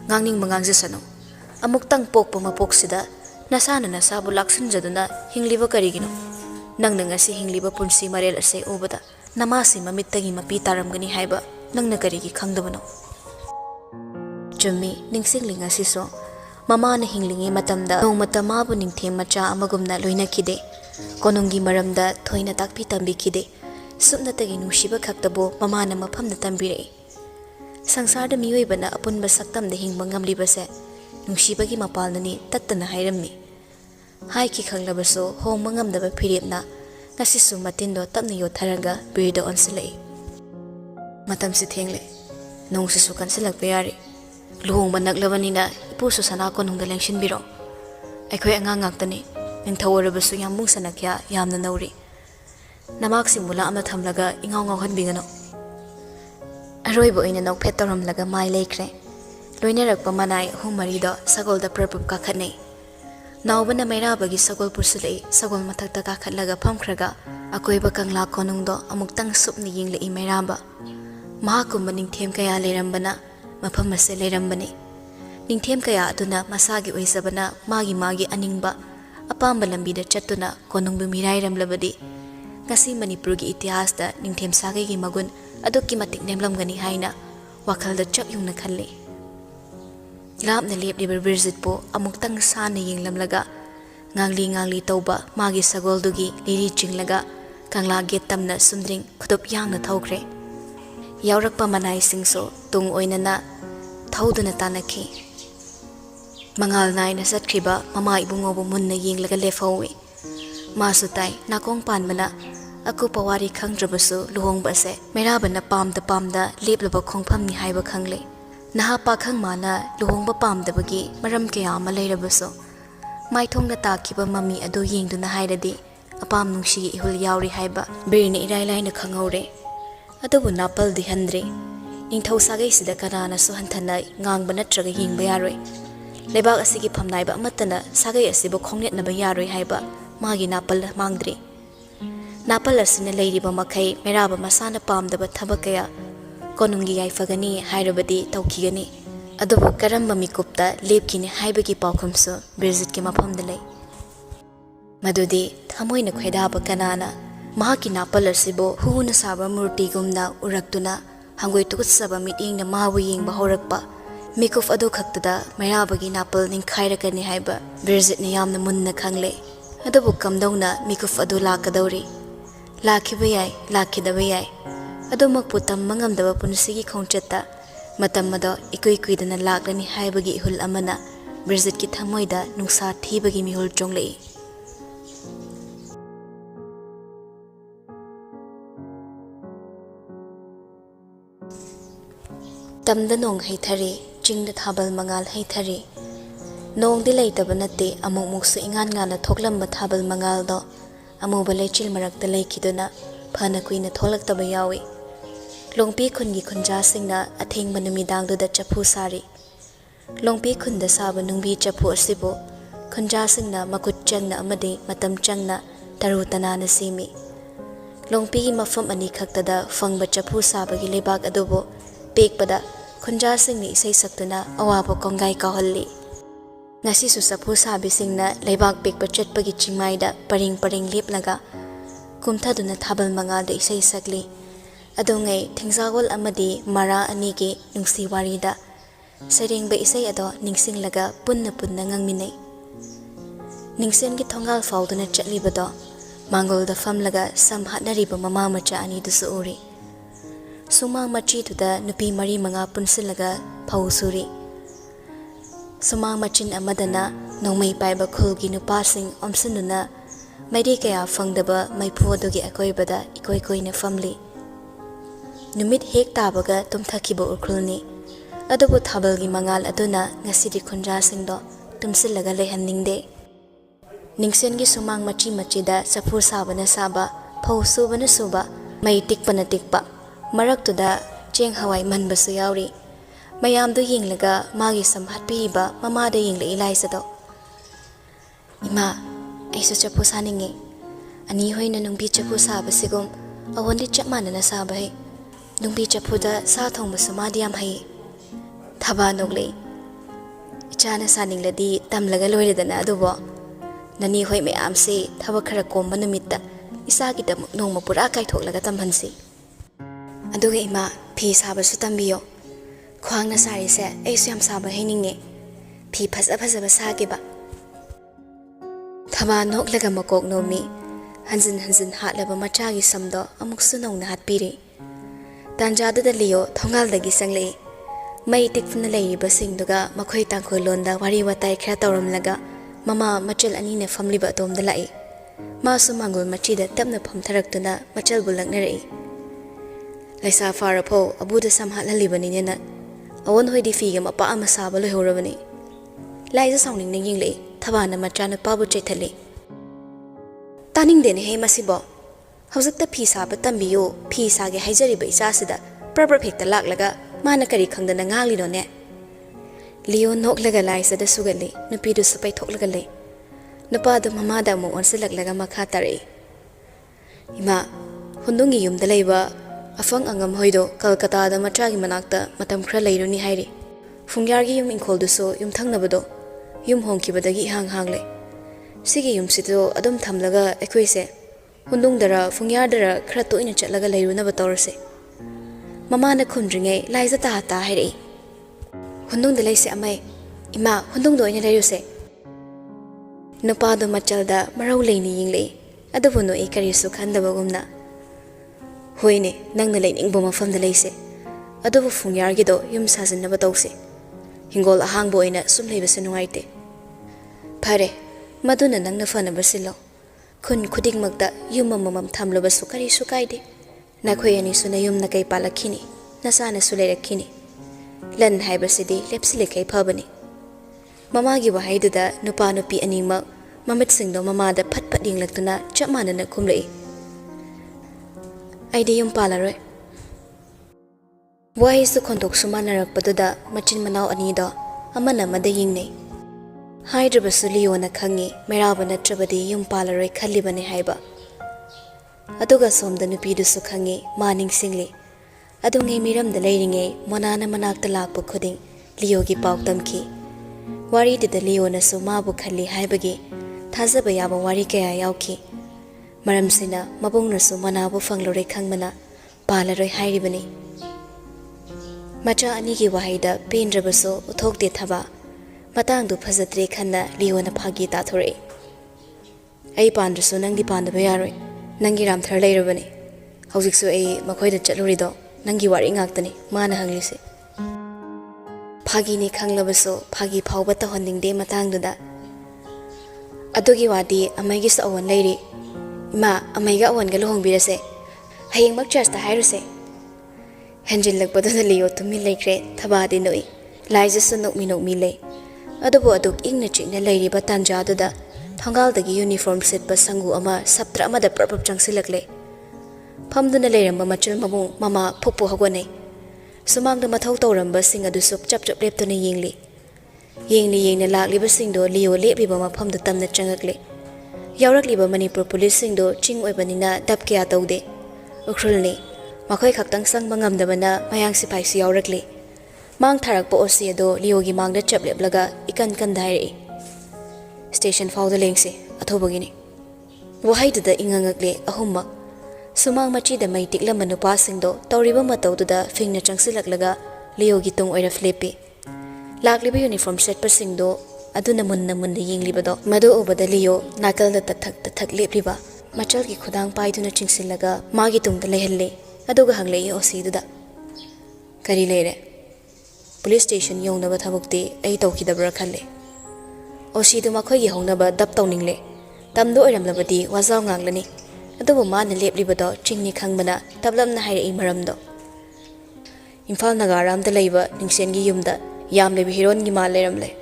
ngangning mangangjasano amuktang pokpa mapoksida nasana nasabu laksanjaduna hingliba karigino nangna ngasi hingliba punsi marel ase ubada namasi mamittagi mapi taramgani haiba nangna karigi khangdabano. Chummi ningsingling asiso mamana hinglingi matamda nongmata mabu ningthem macha amagumna loinakhide konungi maramda thoina takpi tambikide supnatagi nungsiba khaktabo mamana mafamda tambirei. Sangsarda miyoibana apunba saktamda hingba ngamlibase nungsibagi mapalnani tattana hairammi. Haiki khanglabaso hongma ngamdaba phirepna ngasisu matindo tapna yotharaga birda onsilai. Matamsi thengle nongsisu kansilakpa yari. Luhongba naklabanina ipusu sana konungda lengsinbiro. Aikhoi angang ngaktani ningthawarabasu yambung sanakya yamna nauri. Namaksi mula amna thamlaga ingaw ngawhanbigano. Aroiba oina nokphet tawramlaga mai leikre. Loinarakpa manai ahum marido sagolda prapap kakhatnei. Naubana mairabagi sagol pursulei sagol mathakta kakhatlaga phamkhraga akoiba kangla konungdo amuktang supni yinglei mairaba. Mahakumba ningthem kaya leirambana mafam ase leirambani. Ningthem kaya aduna masagi oisabana magi aningba apamba lambida chattuna konungbu mirairamlabadi ngasi Manipurgi itihasda ningthem sagegi magun adukki matik nemlamgani haina wakhalda chak yungna khalle. Lapna lepliba Birjitpo amuktang sana yenglamlaga ngangli tauba magi sagoldugi liri chinglaga kangla get tamna sumdring khudup yangna thaukhre. Yaurakpa manai singso tung oinana thauduna tanakhi. Mangal naina satkriba mama ibungobu munna yenglaga lefhawi. Masu tai nakong panbana aku pawari khangdrabasu luhongba se merabana pamda leplaba khongphamni haiba khangle. Naha pakhang mana luhongba pamdabagi maram kaya ama leirabasu maithongna takiba mami adu yengduna hairadi apam nungsi ihul yauri haiba birni irailaina khanghaure. Adubu napal di handre ningthau sagai sida kanana su hanthana ngangbana natraga yengba yaroi. Lebak asigi phamnaiba amatana sagai asibu khongnet ba yaroi haiba magi napal mangdri. Napal asina leiriba makai meraba masana pamdaba thabakaya konungi yaifagani hairabadi tawkigani. Adubu karamba mikupta lepkini haibagi paukhumsu Birjitki mafamda lei. Madudi thamoina khwaidaba kanana mahaki napal asibu huna saba murti gumna uraktuna hangoi tukutsaba mitengna mahabu yengba horakpa mikuf adu khaktada merabagi napal ningkhairakani haiba Birjitna yamna munna khangle. Adubu kamdawna mikuf adu lakadauri. Lakhiba yai lakhidaba yai adumakpu tamma ngamdaba punsigi khongchatta matam ado ikui kuidana laklani haibagi ihul amana Birjitki thamoida nungsa thibagi mihul chonglei. Tamda nong haithari chingda thabal mangal haithari nong dilai tabanate amuk muksu ingan ngana thoklamba thabal mangal do amuba lechil marakta leikiduna phana kuina tholak taba yawi. Longpi khungi khunja singna athengba numidangduda chapu sari. Longpi khunda saba nungbi chapu asibu khunja singna makut changna amadi matam changna taru tanana simi. Longpi mafam ani khaktada fangba chapu sabagi lebak adubo pekpada khunja singni isai saktuna awaba kongai kahalli. Ngasi su sapu sabi singna lebak pekpa chatpagi chingmaida paring leplaga kumthaduna thabal mangalda isai sakli. Adongai thingzagol amadi mara anigi nungsi warida serengba isai ado ningsinglaga punna ngangminai. Ningsengi thongal fauduna chatlibado mangolda famlaga samhatnariba mama macha ani dusu uri. Sumang machi tuda nupi mari manga punsilaga pausuri. Sumang machin amadana nongmai paiba khulgi nupasing omsununa mairi kaya fangdaba maipu adugi akoibada ikoina famli. Numit hek tabaga tumthakiba ukrulni adubu thabalgi mangal aduna ngasidi khunja singdo tumsilaga lehanningsde. Ningsengi sumang machida sapur sabana saba phau subana suba mai tikpana tikpa maraktuda cheng hawai manbasu yauri. Mayamdu yenglaga magi samhatpiriba mamada yengla ilaisado. Ima aisu chapu saninge ani hoina nungbi chapu saba sigum awondi chapmanana saba hai. Nungbi chapuda sa thongba sumadi yam hai. Thaba nogle ichana saningladi tamlaga loiredana adubo nani hoi mayam se thaba khara komba numitta isagi damuk nongma pura kaitholaga tamhansi. Aduga ima phi saba su tambiyo. Khwangna sari se aisu yam saba haininge phi phajaba sagiba. Thaba noklaga makok nomi hanjin hatlaba machagi samdo amuksu nongna hatpiri. Tanjadada liyo thongaldagi sanglei mai tikfuna leiriba singduga makhoi tangkhoi londa wari watai khra tawramlaga mama machal anine famliba atomda lai. Masu mangol machida tapna phamtharaktuna machal bulaknarai. Laisa farapho abuda samhatlalibani awon hoidi figa mapa ama saba loihorabani. Laisa sauningna yinglei thabana machana pabu chaithali. Taningdene he masibo hawjakta phi saba tambiyo phi sage haijariba isasida perfecta laklaga mana kari khangdana ngalino ne. Leo noklaga laisada sugali nupidu sapai thoklaga le. Nupadu mamada mo onsilaklaga makha tare. Ima hundungi yumda leiba afang angam hoido Kolkata da matragi manakta matam khra leiruni hairi. Fungyargi yum inkolduso yum thangnabado yum hongkibadagi hang le. Sigi yum sito adum thamlaga ekhoise hundungdara fungyardara khara toina chatlaga leirunaba tawrase. Mamana khundringe laiza ta hairei. Hundungda leise amai ima hundungdo oina leiruse. Nupado machalda marau leini yingle adabu no e karisu khandabagumna. Hoine nangna leining mafamda leise adabu fungyargido yum sajinnaba tawse. Hingol ahangbo oina sum leibase nungaite. Phare maduna nangna fanaba silo. Khun khudingmakta yum amamam thamlabasu karisu kaide. Nakhoi ani suna yumna kai palakhini nasana suleirakhini. Lan haibasidi lepsile kai phabani. Mamagi wahaiduda nupa nupi anima mamit singdo mamada phat yinglaktuna chap manana khumlei. Aidi yum palaroi. Wai su khondok sumanarakpaduda machin manau anido amana mada yingnei. Haidrabasu liona khangi meraba natrabadi yum palaroi khallibane haiba. Aduga somda nupidusu khangi maning singli. Adungai miramda leiringai monana manakta lakpa khuding liyogi pauktamki. Wari dida liona su mabu khalli haibagi thazaba yaba wari kaya yauki. Maramsina mabungnasu manabu fanglore khangmana palaroi hairibani. Macha anigi wahaida pendrabasu uthokde thaba matangdu phajatre khanna liona phagi tathore. Ai pandrasu nangdi pandaba yaroi. Nangi ramthar leirabani. Haujiksu ai makhoida chatlurido nangi wari ngaktani mana hanglise. Phagi ni khanglabasu phagi phauba tahoningde matangduda. Adugi wadi amaigi sa awan leiri. Ma amaiga awan ga luhongbirase. Hayeng magcharsta hairuse. Henjil lakpaduna liyo tumi leikre thabadi noi. Laijasu nokmi le. Adubu aduk ingna chikna leiriba tanjaduda. Thangal-dagi uniform setpa sangu ama saptra amada prapap changsilakle. Phamduna leiramba machal mabung mama phuppu hagonei. Sumangda mathau tawramba sing adusu chap leptuna yingli. Yengna lakliba singdo liyo lepliba mafamda tamna changakle. Yaurakliba Manipur police singdo ching oibanina dap kaya tawde. Ukrulni makhoi khaktang sangba ngamdabana mayang sipaisi yaurakle. Mang tharakpa osi ado liyogi mangda chap leplaga ikan dairei. Station fauda lengse athobagini. Wahaiduda ingangakle ahumma. Sumang machida mai tiklam nupa singdo tawriba matawduda fingna changsilaklaga liyogi tung oira flipi. Lakliba uniform setpa singdo aduna munna yinglibado madu ubada liyo nakalda tathak lepliba machalgi khudang paiduna chingsilaga magi tungda lehalle aduga hanglei osiduda. Kari leire. Police station yongnaba thabukti ai tawkidabra khalle. Osidu makhoigi hongnaba dap tawningle. Tamdo oiramlabadi wazaw nganglani. Adubu mana leplibado chingni khangmana tablamna hairei maramdo. Imphal Nagaramda leiba ningsengi yumda yamleba hirongi ma leiramle.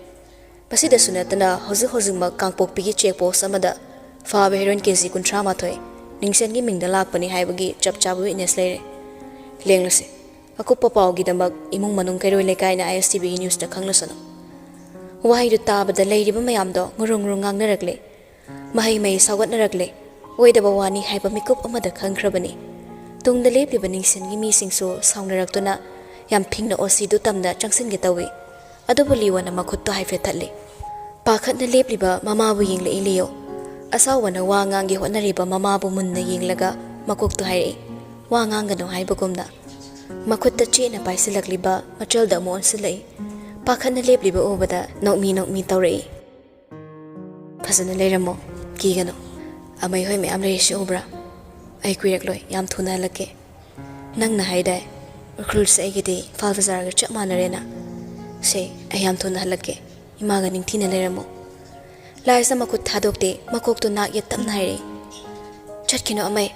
Pasida sunatana hojik kangpokpigi checkpost amada faba hiron kesi 30 ningsengi mingda lakpani haibagi chapchabu witness leire. Lenglase akupa pawgi damak imung manung kairoi lekaina ISTV news da khanglasano. Wahaidu tabada leiriba mayamdo ngurung ngangnaragle. Mahai mai sagatnaragle. Oidaba wani haiba mikup amada khangkrabani. Tungda lepliba ningsengi misingsu saunaraktuna yam phingna osidu tamda changsinge tawi. Adubu liwana makhutto haife thatle. Pakhatna lepliba mamabu yingla iliyo. Asawana wa ngangi hotnariba mamabu munna yinglaga makokto hairei. Wa ngangano haibagumna. Makhutta chena paisilakliba machalda mo onsilai. Pakhatna lepliba ubada nokmi tawrei. Phasana leiramo kigano. Amay hoy mayam leisi ubra. Ay kuirakloi yam thuna halake. Nangna haidai ukrul sa aigidi Fal Bazarga chap manarena. Se ay yam thuna halake. Imaga ningthina leiramo. Laisa makut thadokte makokto nak yatam nairei. Chatkino amay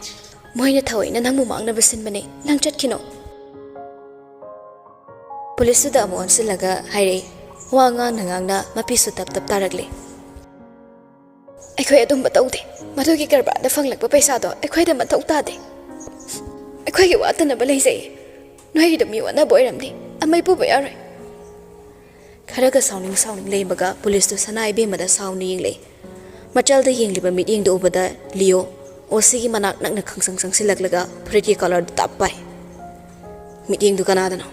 moina thawai na nangmu mangna basin bane nang chatkino. Police da mo onsilaga hairei. Wa ngang na mapisu tap tarakle. Akhoi adum bataude madugi karba da fanglakpa paisa do akhoi da mathau tade akhoi gi watana balai sei noi da mi wana boiramni amai pu ba yare kharaga sounding leibaga police to sanai be mada sound yingle machal da yingliba meeting do ubada leo osi gi manak nakna khangsang silaklaga pretty color tap pai meeting du kanada no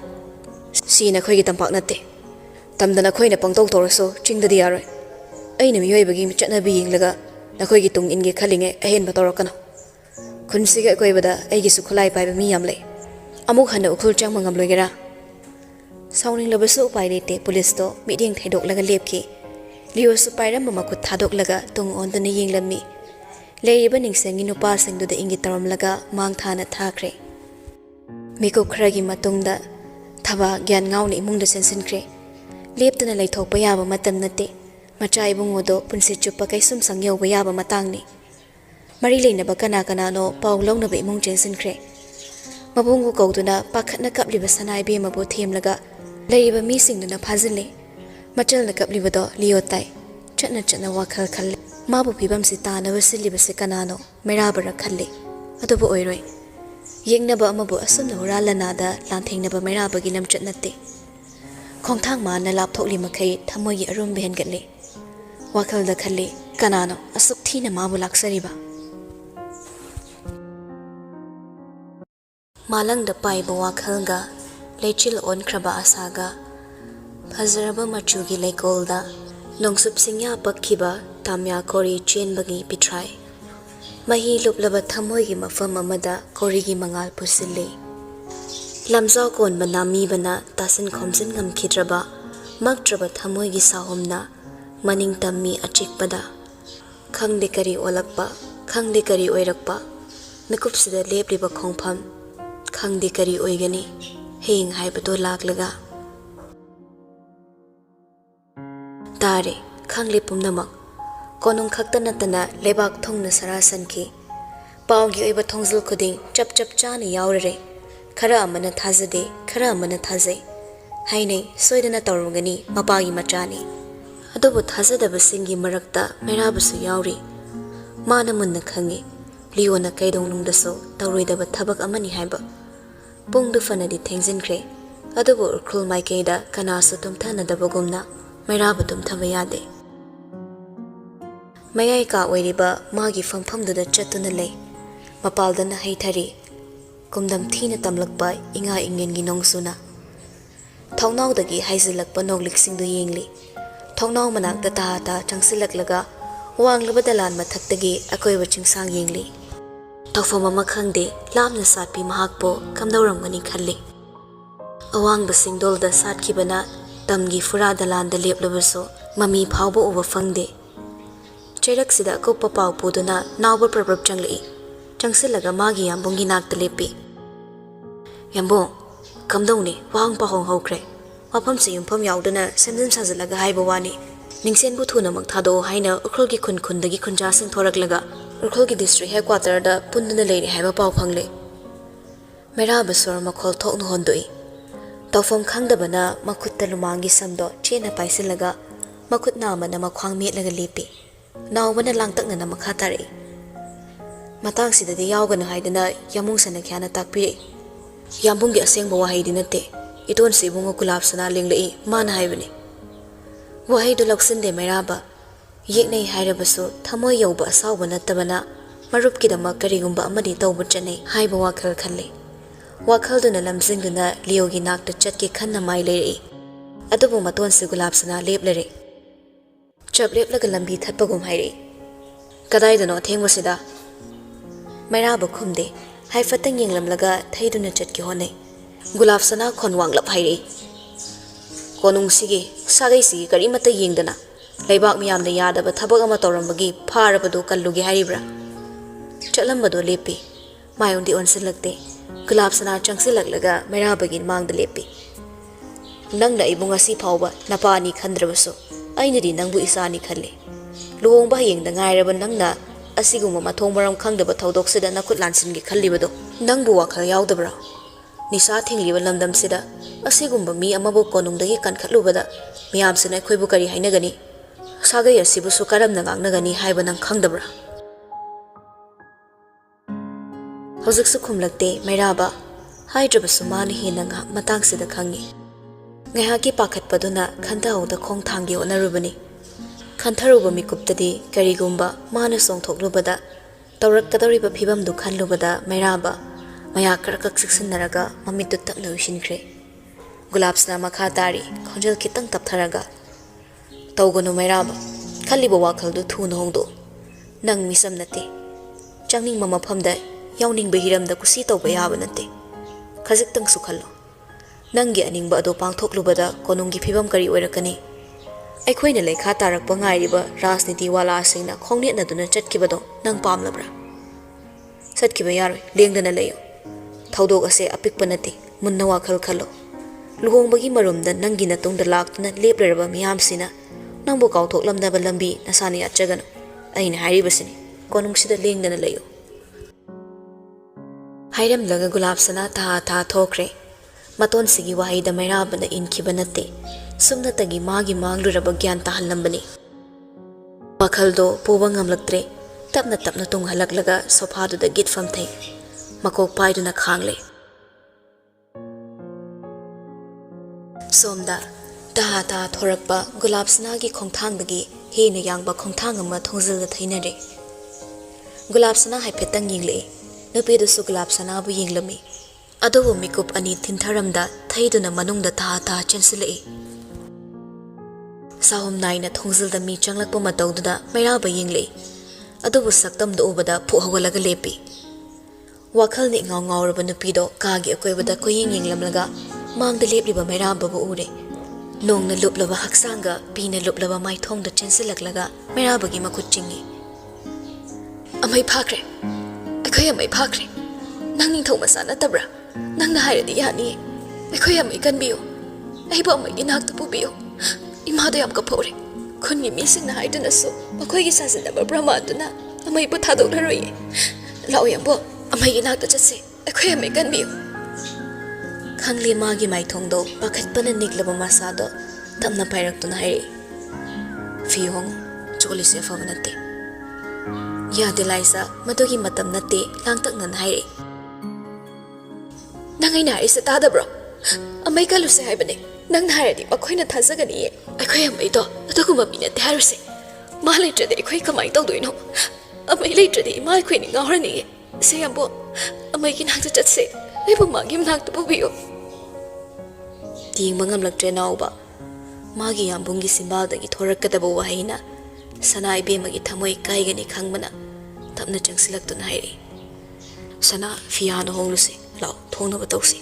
si na khoi gi tampak natte Tamdana khoina pangtau tawrasu chingdadi yaroi. Aina miyoibagi chatnabi yenglaga nakhoi gi tung inge khalinge ahenba tawrakano. Khunsiga akoibada aigi su khulai paiba mi yam lei. Amuk hana ukhul changma ngamloigera. Sauning labasu upai lete police to midyeng thaidok lepki. Liyo su pairam mamakut thadok laga tung ondana yenglammi. Leiba ningsengi nupa singduda ingi taramlaga mang thana thakre. Miko khragi matungda thaba gyan ngauni imungda sensinkre. Leptana laithokpa yaba matam nate. Macha ibungodo punsi chupa kaisum sangyawba yaba matangni. Mari leinaba kana no pau launaba imung chensinkre. Mabungu kauduna pakhatna kapliba sanai bemabu themlaga leiba mi singduna phazille. Machalna kaplibado liyotai. Chatna wakhal khalle. Mabu pibam si tanaba silibase kanano merabara khalle. Adubu oiroi. Yengnaba amabu asumna huralanada lanthengnaba merabagi lamchat natte. Khongthang mana lapthokli makhai thamogi arum behengatle. Wakhalda khalle kanano asuk thina mabu laksariba. Malangda paiba wakhalga lechil onkraba asaga phazaraba machugi leikolda nongsup singya pakhiba tamya kori chenbagi pitrai mahi luplaba thamoigi mafam amada korigi mangal pusille lamzaw kon banami bana tasin khomsin ngamkhidraba maktraba thamoigi sahomna maning tammi achikpada khangde kari olakpa khangde kari oirakpa mikupsida lepliba khongpham khangde kari oigani heng haibado laklaga tare khangli pumnamak konung khakta natana lebak thongna sarasanki paugi oiba thongzil khuding chap chana yaurare khara amana thazade khara amana thazai hainei soidana tawrungani mapagi machani adobu thazadaba singi marakta merabasu yauri mana munna khangi liona kaidongnungdaso tawroidaba thabak amani haiba pungdu fanadi thengjinkre adobu urkhul maikeida kanasu tumthanadabagumna meraba tumthaba yade mayai ka oiriba magi famfamduda chatuna lei mapaldana haithari kumdam thina tamlakpa inga ingengi nongsuna thongnawdagi haizilakpa nogliksindu yengli thongnaw manakta ta changsilaklaga wanglaba dalan mathaktagi akoiba chingsang yengli tawfam ama khangde lamna satpi mahakpo kamdawramgani khalli awangba singdolda satkibana tamgi fura dalanda leplabaso mami phawba uba fangde cheraksida koppa paw puduna nawba prabab changlei changsilaga magi yambungi nakta lepi yambo kamdawni wang pahong hokre mafam se yumpham yaudana semjin sajalaga haiba wani ningsen bu thuna mak thado haina ukhulgi khundagi khunja sing thoraklaga ukhulgi district headquarter da punduna leire haiba paw phangle mera basor makhol thoknu hondoi tawfam khangdabana makhutta lumangi samdo chena paisilaga makhut namana makhwang metlaga lepi nawbana langtakna na makha tare matang sidadi yawgana haidana yamung sana khyana takpire yambungi asengba wahai dinate iton sibungo kulap sana linglei mana haibani wahai do laksinde meraba yeknei hairabasu thamoy yawba asawba natabana marupkidama karigumba amadi tawba chanei haiba wakhal khalle wakalduna lamjingduna liyogi nakta chatke khanna mai lerei adubu maton se gulab sana leplere chapleplaga lambi thatpagum haire kadaidano thengwasida mairaba khumde haifatang yenglamlaga thaiduna chatke honai gulab sana khonwanglap haire konung sige sagai sige karimata yengdana leibak miyamda yadaba thabak ama tawrambagi pharabado kallugi hairibra chatlambado lepi mayundi onsilakte gulab sana changsilaglaga mairabagi mangda lepi nangna ibunga si phawba napani khandrabaso ainadi nangbu isani khalle luongba yengda ngairaba nangna asiguma mathong maram khangdaba thodok-sida nakut lansingi khallibado nangbu wakhal yawdabra nisa thingliba lamdam sida asigumba mi amabu konungdagi kankhatlubada miyamsina khoibu kari hainagani sagai asibu su karamna ngangnagani haiba nang khangdabra hojiksu khumlakte mairaba haidrabasu mani henanga matangsida khangi ngahaki pakhatpaduna khandahauda khongthangi onarubani khantaruba mikuptadi karigumba mana songthoklubada tawrakkadoriba phibamdu khanlubada mairaba maya karakak siksinaraga mamitu takna ushinkre Gulabsna makha tari khonjel kitang taptharaga. Tawganu mairaba khaliba wakhaldu thuna hongdo. Nang misam nate. Changning mamaphamda yawningba hiramda kusi tawba yaba nate. Khajiktang su khallo. Nanggi aningba ado pangthoklubada konunggi phibam kari oirakani. Aikhoina lekha tarakpa ngairiba rajniti wala singna khongnetna duna chatkibado nang pamlabra. Satkiba yaroi lengdana leyo. Thaudok ase apikpa nate munna wakhal khallo. Luhongbagi marumda nanggi natungda laktuna leplaraba miyamsina nangbo kauthoklamdaba lambi nasani atchagano. Aina haribasini konungsida lengdana leyo. Hairamlaga Gulabsana tha thokre. Maton sigi wahida mairabana inkiba nate. Sumnatagi magi mangluraba gyan tahalambani. Wakhaldo puba ngamlaktre. Tapna tung halaklaga sofaduda gitfam thay. Makok paiduna khangle. Somda tha thorakpa Gulabsanagi khongthangbagi hena yangba khongthang ama thongzilda thainare. Gulabsana haiphetang yingle. Nupidusu Gulabsana bu yinglami. Adobo mikup ani thintharamda thaiduna manungda tha chensilai. Sahom naina thongzilda mi changlakpa matawduda mairaba yingle. Adobo saktamda ubada phuhawalaga lepi. Wakhalni ngawraba nupido kagi akoibada koying yinglamlaga mangda lepliba mairaba bu ure. Nongna luplaba haksanga pina luplaba maithongda chensilaklaga mairabagi makut chingi. Amai phakre. Akoy amai phakre. Nang ningthau masa natabra. Nang nahairadi yani. Akoy amai kanbiyo. Aiba amai ginakta pubiyo. Imada yam kapore. Khunni mising na haidana so. Akoy gi sasinaba brahmaduna amai bu thadoklaroi. Lao yambo amai ginakta chatse. Akoy amai kanbiyo. Khangli magi maithongdo pakhatpana niglaba masado tamna pairaktuna hairi. Fiyong cholise favanate. Yade laisa madogi matam nate langtak nan hairi. Nangai na isa tada bro. Amai kaluse haibane. Nang naharadi makoina thazagani ye. Akoy amai do aduguma minate haruse. Ma leitrade akoy kamai tawdoino. Amai leitrade ma akoy ni ngawrani ye. Seyambo amai ginakta chatse. Aibu magi mnakta pubiyo. Ting mangamlaktre nauba. Magi yambungi simbaldagi thorakadaba wahina. Sana ibemagi thamoi kaigani khangmana. Tapna changsilaktuna hairi. Sana fiyano hongluse. Lao thongnaba tawsi.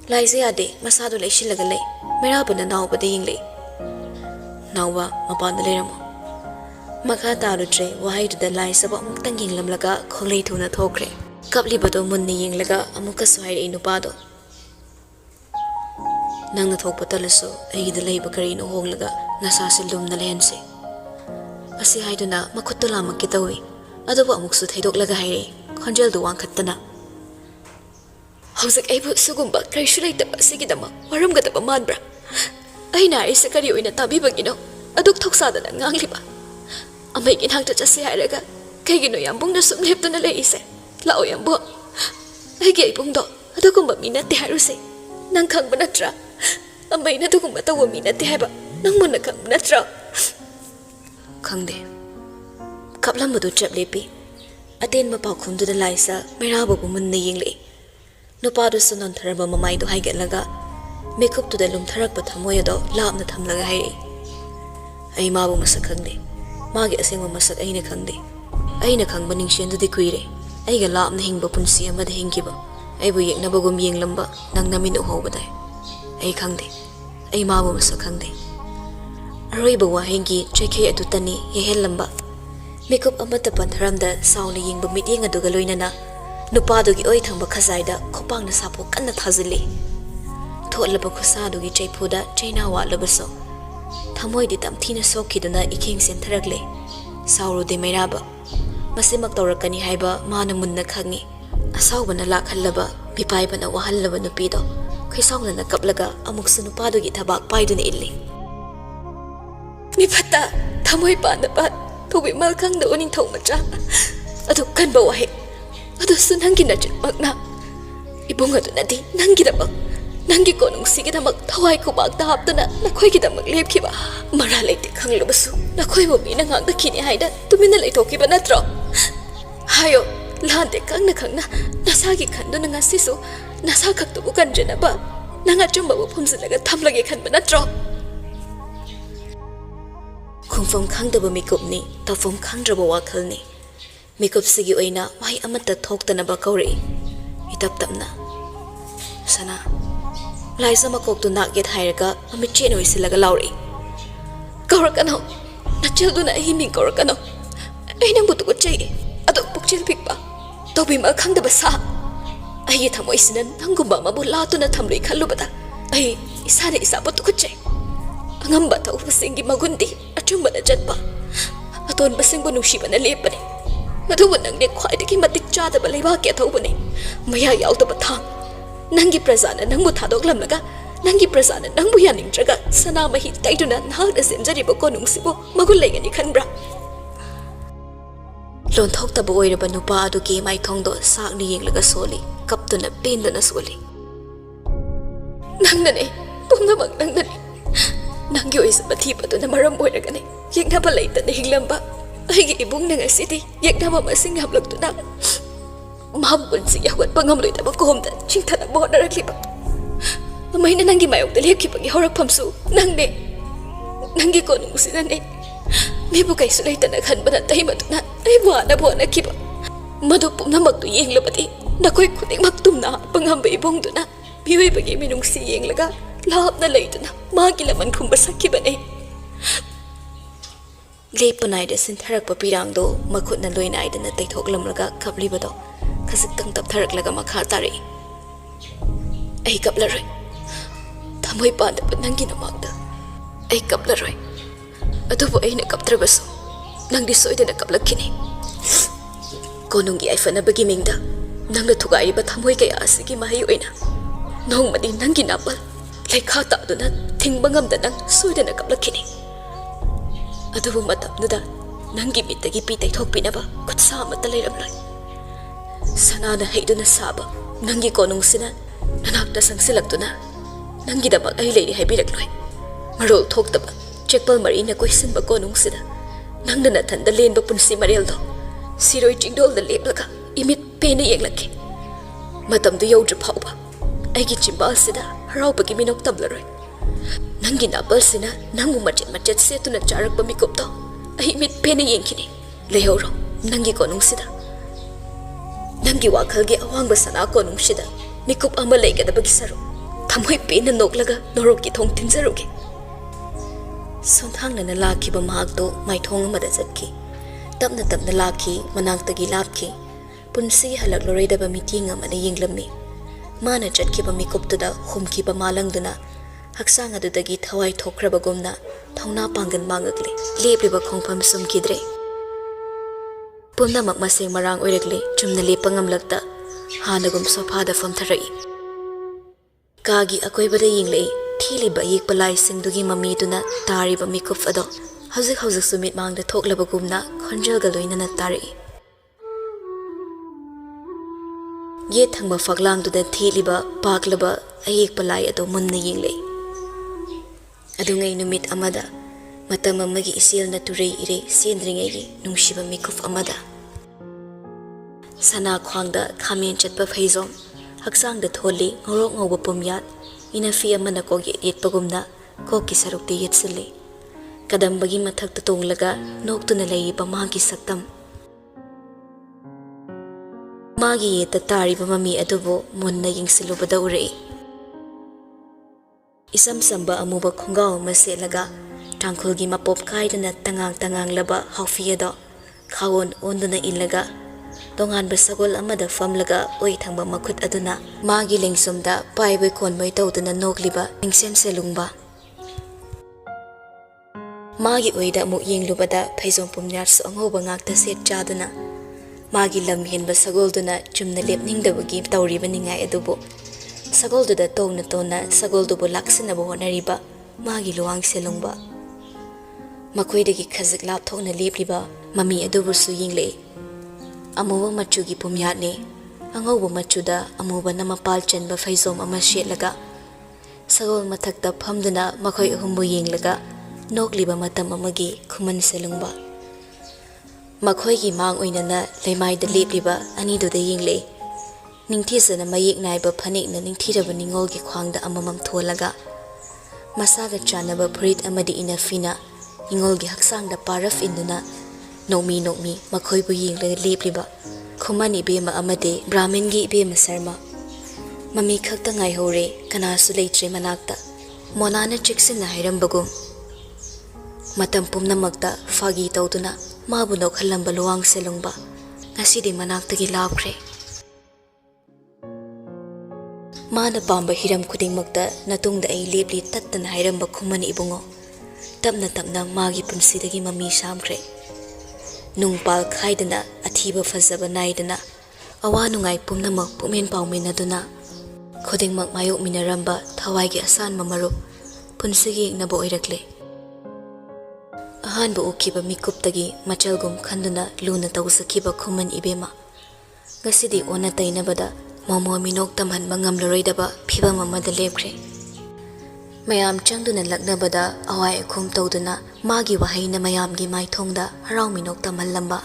Laise yade masado leishilaga lei. Mairabana naubada yingle. Nauba mapanda leiramo. Makha tarudre wahaiduda laisaba amuktang yinglamlaga khonglei thuna thokre. Kaplibado munni yinglaga amuka swairi nupado. Nangna thokpa talaso aigida leiba karino honglaga nasasi lumna lehense. Asi haiduna makutto lamakki tawi. Adobo amuksu thaidoklaga haire. Khonjeldu wangkhattana. Hawsak aibu sugumba karishu leitaba sigidama waramgadaba manbra. Aina aisa kari oina tabibagino aduk thoksadana ngangliba. Amai ginhangta chase hairaga kaigino yambungna sum leptuna leise. Lao yambo. Aigi aibungdo adugumba minate haruse. Nang khangba natra. Amai na dugumba tawa minate haiba. Nang muna khangba natra. Khangde. Kaplambadu chap lepi. Aten mapau khumduda laisa mairababu munna yingle. Nupadu sunon tharaba mamaido haigatlaga. Mekuptuda lumtharakpa thamoyado lapna thamlaga hairi. Ai mabu masak khangde. Magi asengwa masak aina khangde. Aina khangba ningshendudi kuire. Aiga lapna hingba punsi amada hingkiba. Aibu yeknabagum yenglamba nang namin uhobadai. Ai khangde. Ai mabu masak khangde. Aroiba wahengi chekhe adutani yehellamba. Mekup amata pantharamda sauna yingba mityeng aduga loinana. Nupadugi oi thangba khazaida khopangna sapo kanna thazili. Tholaba khusadugi chaipuda chaina walabaso. Thamoidi tamthina sokhiduna ikheng sentharagle. Saurude mairaba. Masimak tawrakani haiba mana munna khangi. Asawbana lakhallaba mipaibana wahallaba nupido. Khaisawna kaplaga amuksu nupadugi thabak paiduna illi. Mipata thamoi panaba thubi malkhangda oning thau macha. Adu kanba wahe. Adu sunangi na magna. Ibunga tu nadi nangi damak. Nangi konung sige damak thawai kubak tahaptana nakhoi ki damak lepkiba. Mara leite khanglubasu nakhoi mo mina ngangda kini haida tumina leithokiba natro. Hayo lante kangna khangna nasagi khandu na ngasisu nasa khaktu kanjana ba nang achumba phumsilaga thamlage khanba natro khungfam khangdaba mikupni tafam khangdraba wakhalni mikup sigi oina wai amata thoktana ba kauri itap tapna sana laisa makok tu nak get hairaga ami chen oisilaga lauri kaurakano nachilduna himing kaurakano aina butu ko chai adok pukchil pikpa tobi ma khangdaba sa ai thamoi sinan nangumba ma bu latuna thamrei khalubada ai isane isa butu ko chai angamba tau pasingi magundi achumba na jatpa aton pasingbu nusibana lepane adubu nangde khwaidagi matik chadaba leiba ke thobane maya yaudaba thang nangi prajana nangbu thadoklamlaga nangi prajana nangbu yaningtraga sana mahi taiduna nahakna semjariba konungsibo magul leigani khanbra lon thoktaba oiraba nupa adugi mai thongdo sakni yenglaga soli kaptuna pendana soli nangnane pumnamak nangnane nangi oisaba thibaduna maram oiragane yengnaba leitana hinglamba aigi ibung na ngasidi yengnaba masing hablagtuna mahabunsi yawat pangamloitaba komda chingthana bohnarakliba amaina nangi mayokda lepkibagi horakphamsu nangne nangi konungsinane mibu kaisu leitana khanbana taimaduna ai wana bona kiba madu pumnamaktu yenglabadi nakoi khudingmak tumna pangamba ibungduna miyoibagi minungsi yenglaga lapna leituna magi laman khumba sakkibane lepanaida sintharakpa pirangdo makhutna loinaidana taithoklamlaga khablibado khasiktang taptharaklaga makha tari ai kaplaroi thamoi pandaba nangi namakda ai kaplaroi adubu aina kaptrabaso nangdi soidana kaplakhini konungi ai fanabagi mingda nangna thugaiba thamoi kaya asigi mahai oina nongmadi nangi napal lekha ta'duna thingba ngamda nang soidana kaplakhini adubu matamnuda nangi mitagi pi taithokpinaba khutsa amata leiramloi sanana heiduna saba nangi konungsina nanakta sangsilaktuna nangi damak ai leiri haibirakloi marol thoktaba chekpal marina koisinba konungsida nangna nathanda lenba punsi mareldo siroi chingdolda leplaga imit pena yenglakki matamdu yodru phauba aigi chimbalsida haraubagi minok tablaroi nangi napalsina nangu machet setuna charakba mikupto ai imit pena yengkini lehoro nangi konungsida nangi wakhalgi awangba sana konungsida mikup ama leigadabagi saru thamoi pena noklaga norokki thong tinjarugi sonthangna lakhiba mahakto maithong amada jatki tapna lakhi manaktagi lapki punsi halakloreidaba meeting amana yenglammi mana jatkhiba mikuptuda humkhiba malangduna haksang adudagi thawai thokrabagumna thongna pangan mangakle lepliba khongpham sumkidre pumnamak maseng marang oirakle chumna lepangamlakta hanagum sofa da famtharai kagi akoibada yenglei thiliba yekpalai singdugi mamiduna tariba mikup ado hauzik sumit mangda thoklabagumna khonjalga loinana tari ye thangba faglangduda thiliba paklaba ayekpalai ado munna yenglei adungai numit amada matam amagi isilna turei ire sendringegi nungshiba mikup amada sana khwangda khamen chatpa phaizom haksangda tholi ngorok ngoba pumyat inafi amana ko yetpagumna ko ki sarukte yetsile kadambagi mathakta tonglaga noktuna leiba magi saktam magi yeta tariba mami adubo munna yingsilubada urei isam samba amuba khongao maselaga tangkhulgi mapop kaidana tangang laba haufiado khawon onduna ilaga dongan basagol amada famlaga oi thangba makhut aduna magi lengsumda paibai khonmai tawduna nokliba ingsen selungba magi oida mu yenglubada phaizom pumnyar so ngoba ngakta set chaduna magi lamhin basagolduna chumna lepningdabagi tawriba ningai adubo sagolduda tona sagoldubu laksina bo honariba magi luang selungba makoidagi khazak lap thokna lepliba mami adubu su yingle amuba machugi pumyatne angauba machuda amuba namapal chenba faizom ama shetlaga sagol mathakta phamduna makhoi ahumbu yenglaga nokliba matam amagi khuman selungba makhoi gi mang oinana leimai da lepliba ani do da yengle ꯅꯤꯡꯊꯤꯖꯅ ꯃꯌꯦꯛ ꯅꯥꯏꯕ ꯐꯅꯦꯛꯅ ꯅꯤꯡꯊꯤꯔꯕ ꯅꯤꯡꯉꯣꯜꯒꯤ ꯈ꯭ꯋꯥꯡꯗ ꯑꯃꯃꯝ ꯊꯣꯜꯂꯒ ꯃꯁꯥꯒ ꯆꯥꯟꯅꯕ ꯐꯨꯔꯤꯠ ꯑꯃꯗꯤ ꯏꯅꯐꯤꯅ ꯅꯤꯡꯉꯣꯜꯒꯤ ꯍꯛꯆꯥꯡꯗ ꯄꯥꯔꯐ ꯏꯟꯗꯨꯅ ꯅꯣꯛꯃꯤ ꯅꯣꯛꯃꯤ ꯃꯈꯣꯏꯕꯨ ꯌꯦꯡꯂꯒ ꯂꯦꯞꯂꯤꯕ ꯈꯨꯃꯟ ꯏꯕꯦꯝꯃ ꯑꯃꯗꯤ ꯕ꯭ꯔꯥꯍ꯭ꯃꯤꯟꯒꯤ ꯏꯕꯦꯝꯃ ꯁꯔꯃ ꯃꯃꯤ ꯈꯛꯇ ꯉꯥꯏꯍꯧꯔꯦ ꯀꯅꯥꯁꯨ ꯂꯩꯇ꯭ꯔꯦ ꯃꯅꯥꯛꯇ ꯃꯣꯅꯥꯅ ꯆꯦꯛꯁꯤꯟꯅ ꯍꯥꯏꯔꯝꯕꯒꯨꯝ ꯃꯇꯝ ꯄꯨꯝꯅꯃꯛꯇ ꯐꯥꯒꯤ ꯇꯧꯗꯨꯅ ꯃꯥꯕꯨ ꯅꯣꯛꯍꯜꯂꯝꯕ ꯂꯨꯋꯥꯡ ꯁꯦꯂꯨꯡꯕ ꯉꯁꯤꯗꯤ ꯃꯅꯥꯛꯇꯒꯤ ꯂꯥꯞꯈ꯭ꯔꯦ ꯃꯥꯅ ꯄꯥꯝꯕ ꯍꯤꯔꯝ ꯈꯨꯗꯤꯡꯃꯛꯇ ꯅꯇꯨꯡꯗ ꯑꯩ ꯂꯦꯞꯂꯤ ꯇꯠꯇꯅ ꯍꯥꯏꯔꯝꯕ ꯈꯨꯃꯟ ꯏꯕꯨꯡꯉꯣ ꯇꯞꯅ ꯇꯞꯅ ꯃꯥꯒꯤ ꯄꯨꯟꯁꯤꯗꯒꯤ ꯃꯃꯤ ꯁꯥꯝꯈ꯭ꯔꯦ ꯅꯨꯡꯄꯥꯜ ꯈꯥꯏꯗꯅ ꯑꯊꯤꯕ ꯐꯖꯕ ꯅꯥꯏꯗꯅ ꯑꯋꯥ ꯅꯨꯡꯉꯥꯏ ꯄꯨꯝꯅꯃꯛ ꯄꯨꯛꯃꯦꯟ ꯄꯥꯎꯃꯤꯟꯅꯗꯨꯅ ꯈꯨꯗꯤꯡꯃꯛ ꯃꯥꯌꯣꯛꯃꯤꯟꯅꯔꯝꯕ ꯊꯋꯥꯏꯒꯤ ꯑꯁꯥꯟꯕ ꯃꯔꯨꯞ ꯄꯨꯟꯁꯤꯒꯤ ꯌꯦꯛꯅꯕ ꯑꯣꯏꯔꯛꯂꯦ ꯑꯍꯥꯟꯕ ꯎꯈꯤꯕ ꯃꯤꯀꯨꯞꯇꯒꯤ ꯃꯆꯜꯒꯨꯝ ꯈꯟꯗꯨꯅ ꯂꯨꯅ ꯇꯧꯖꯈꯤꯕ ꯈꯨꯃꯟ ꯏꯕꯦꯝꯃ ꯉꯁꯤꯗꯤ ꯑꯣꯟꯅ ꯇꯩꯅꯕꯗ ꯃꯣꯃꯣ ꯃꯤꯅꯣꯛ ꯇꯝꯍꯟꯕ ꯉꯝꯂꯔꯣꯏꯗꯕ ꯐꯤꯕꯝ ꯑꯃꯗ ꯂꯦꯞꯈ꯭ꯔꯦ ꯃꯌꯥꯝ ꯆꯪꯗꯨꯅ ꯂꯛꯅꯕꯗ ꯑꯋꯥꯏ ꯑꯈꯨꯝ ꯇꯧꯗꯨꯅ ꯃꯥꯒꯤ ꯋꯥꯍꯩꯅ ꯃꯌꯥꯝꯒꯤ ꯃꯥꯏꯊꯣꯡꯗ ꯍꯔꯥꯎ ꯃꯤꯅꯣꯛ ꯇꯝꯍꯜꯂꯝꯕ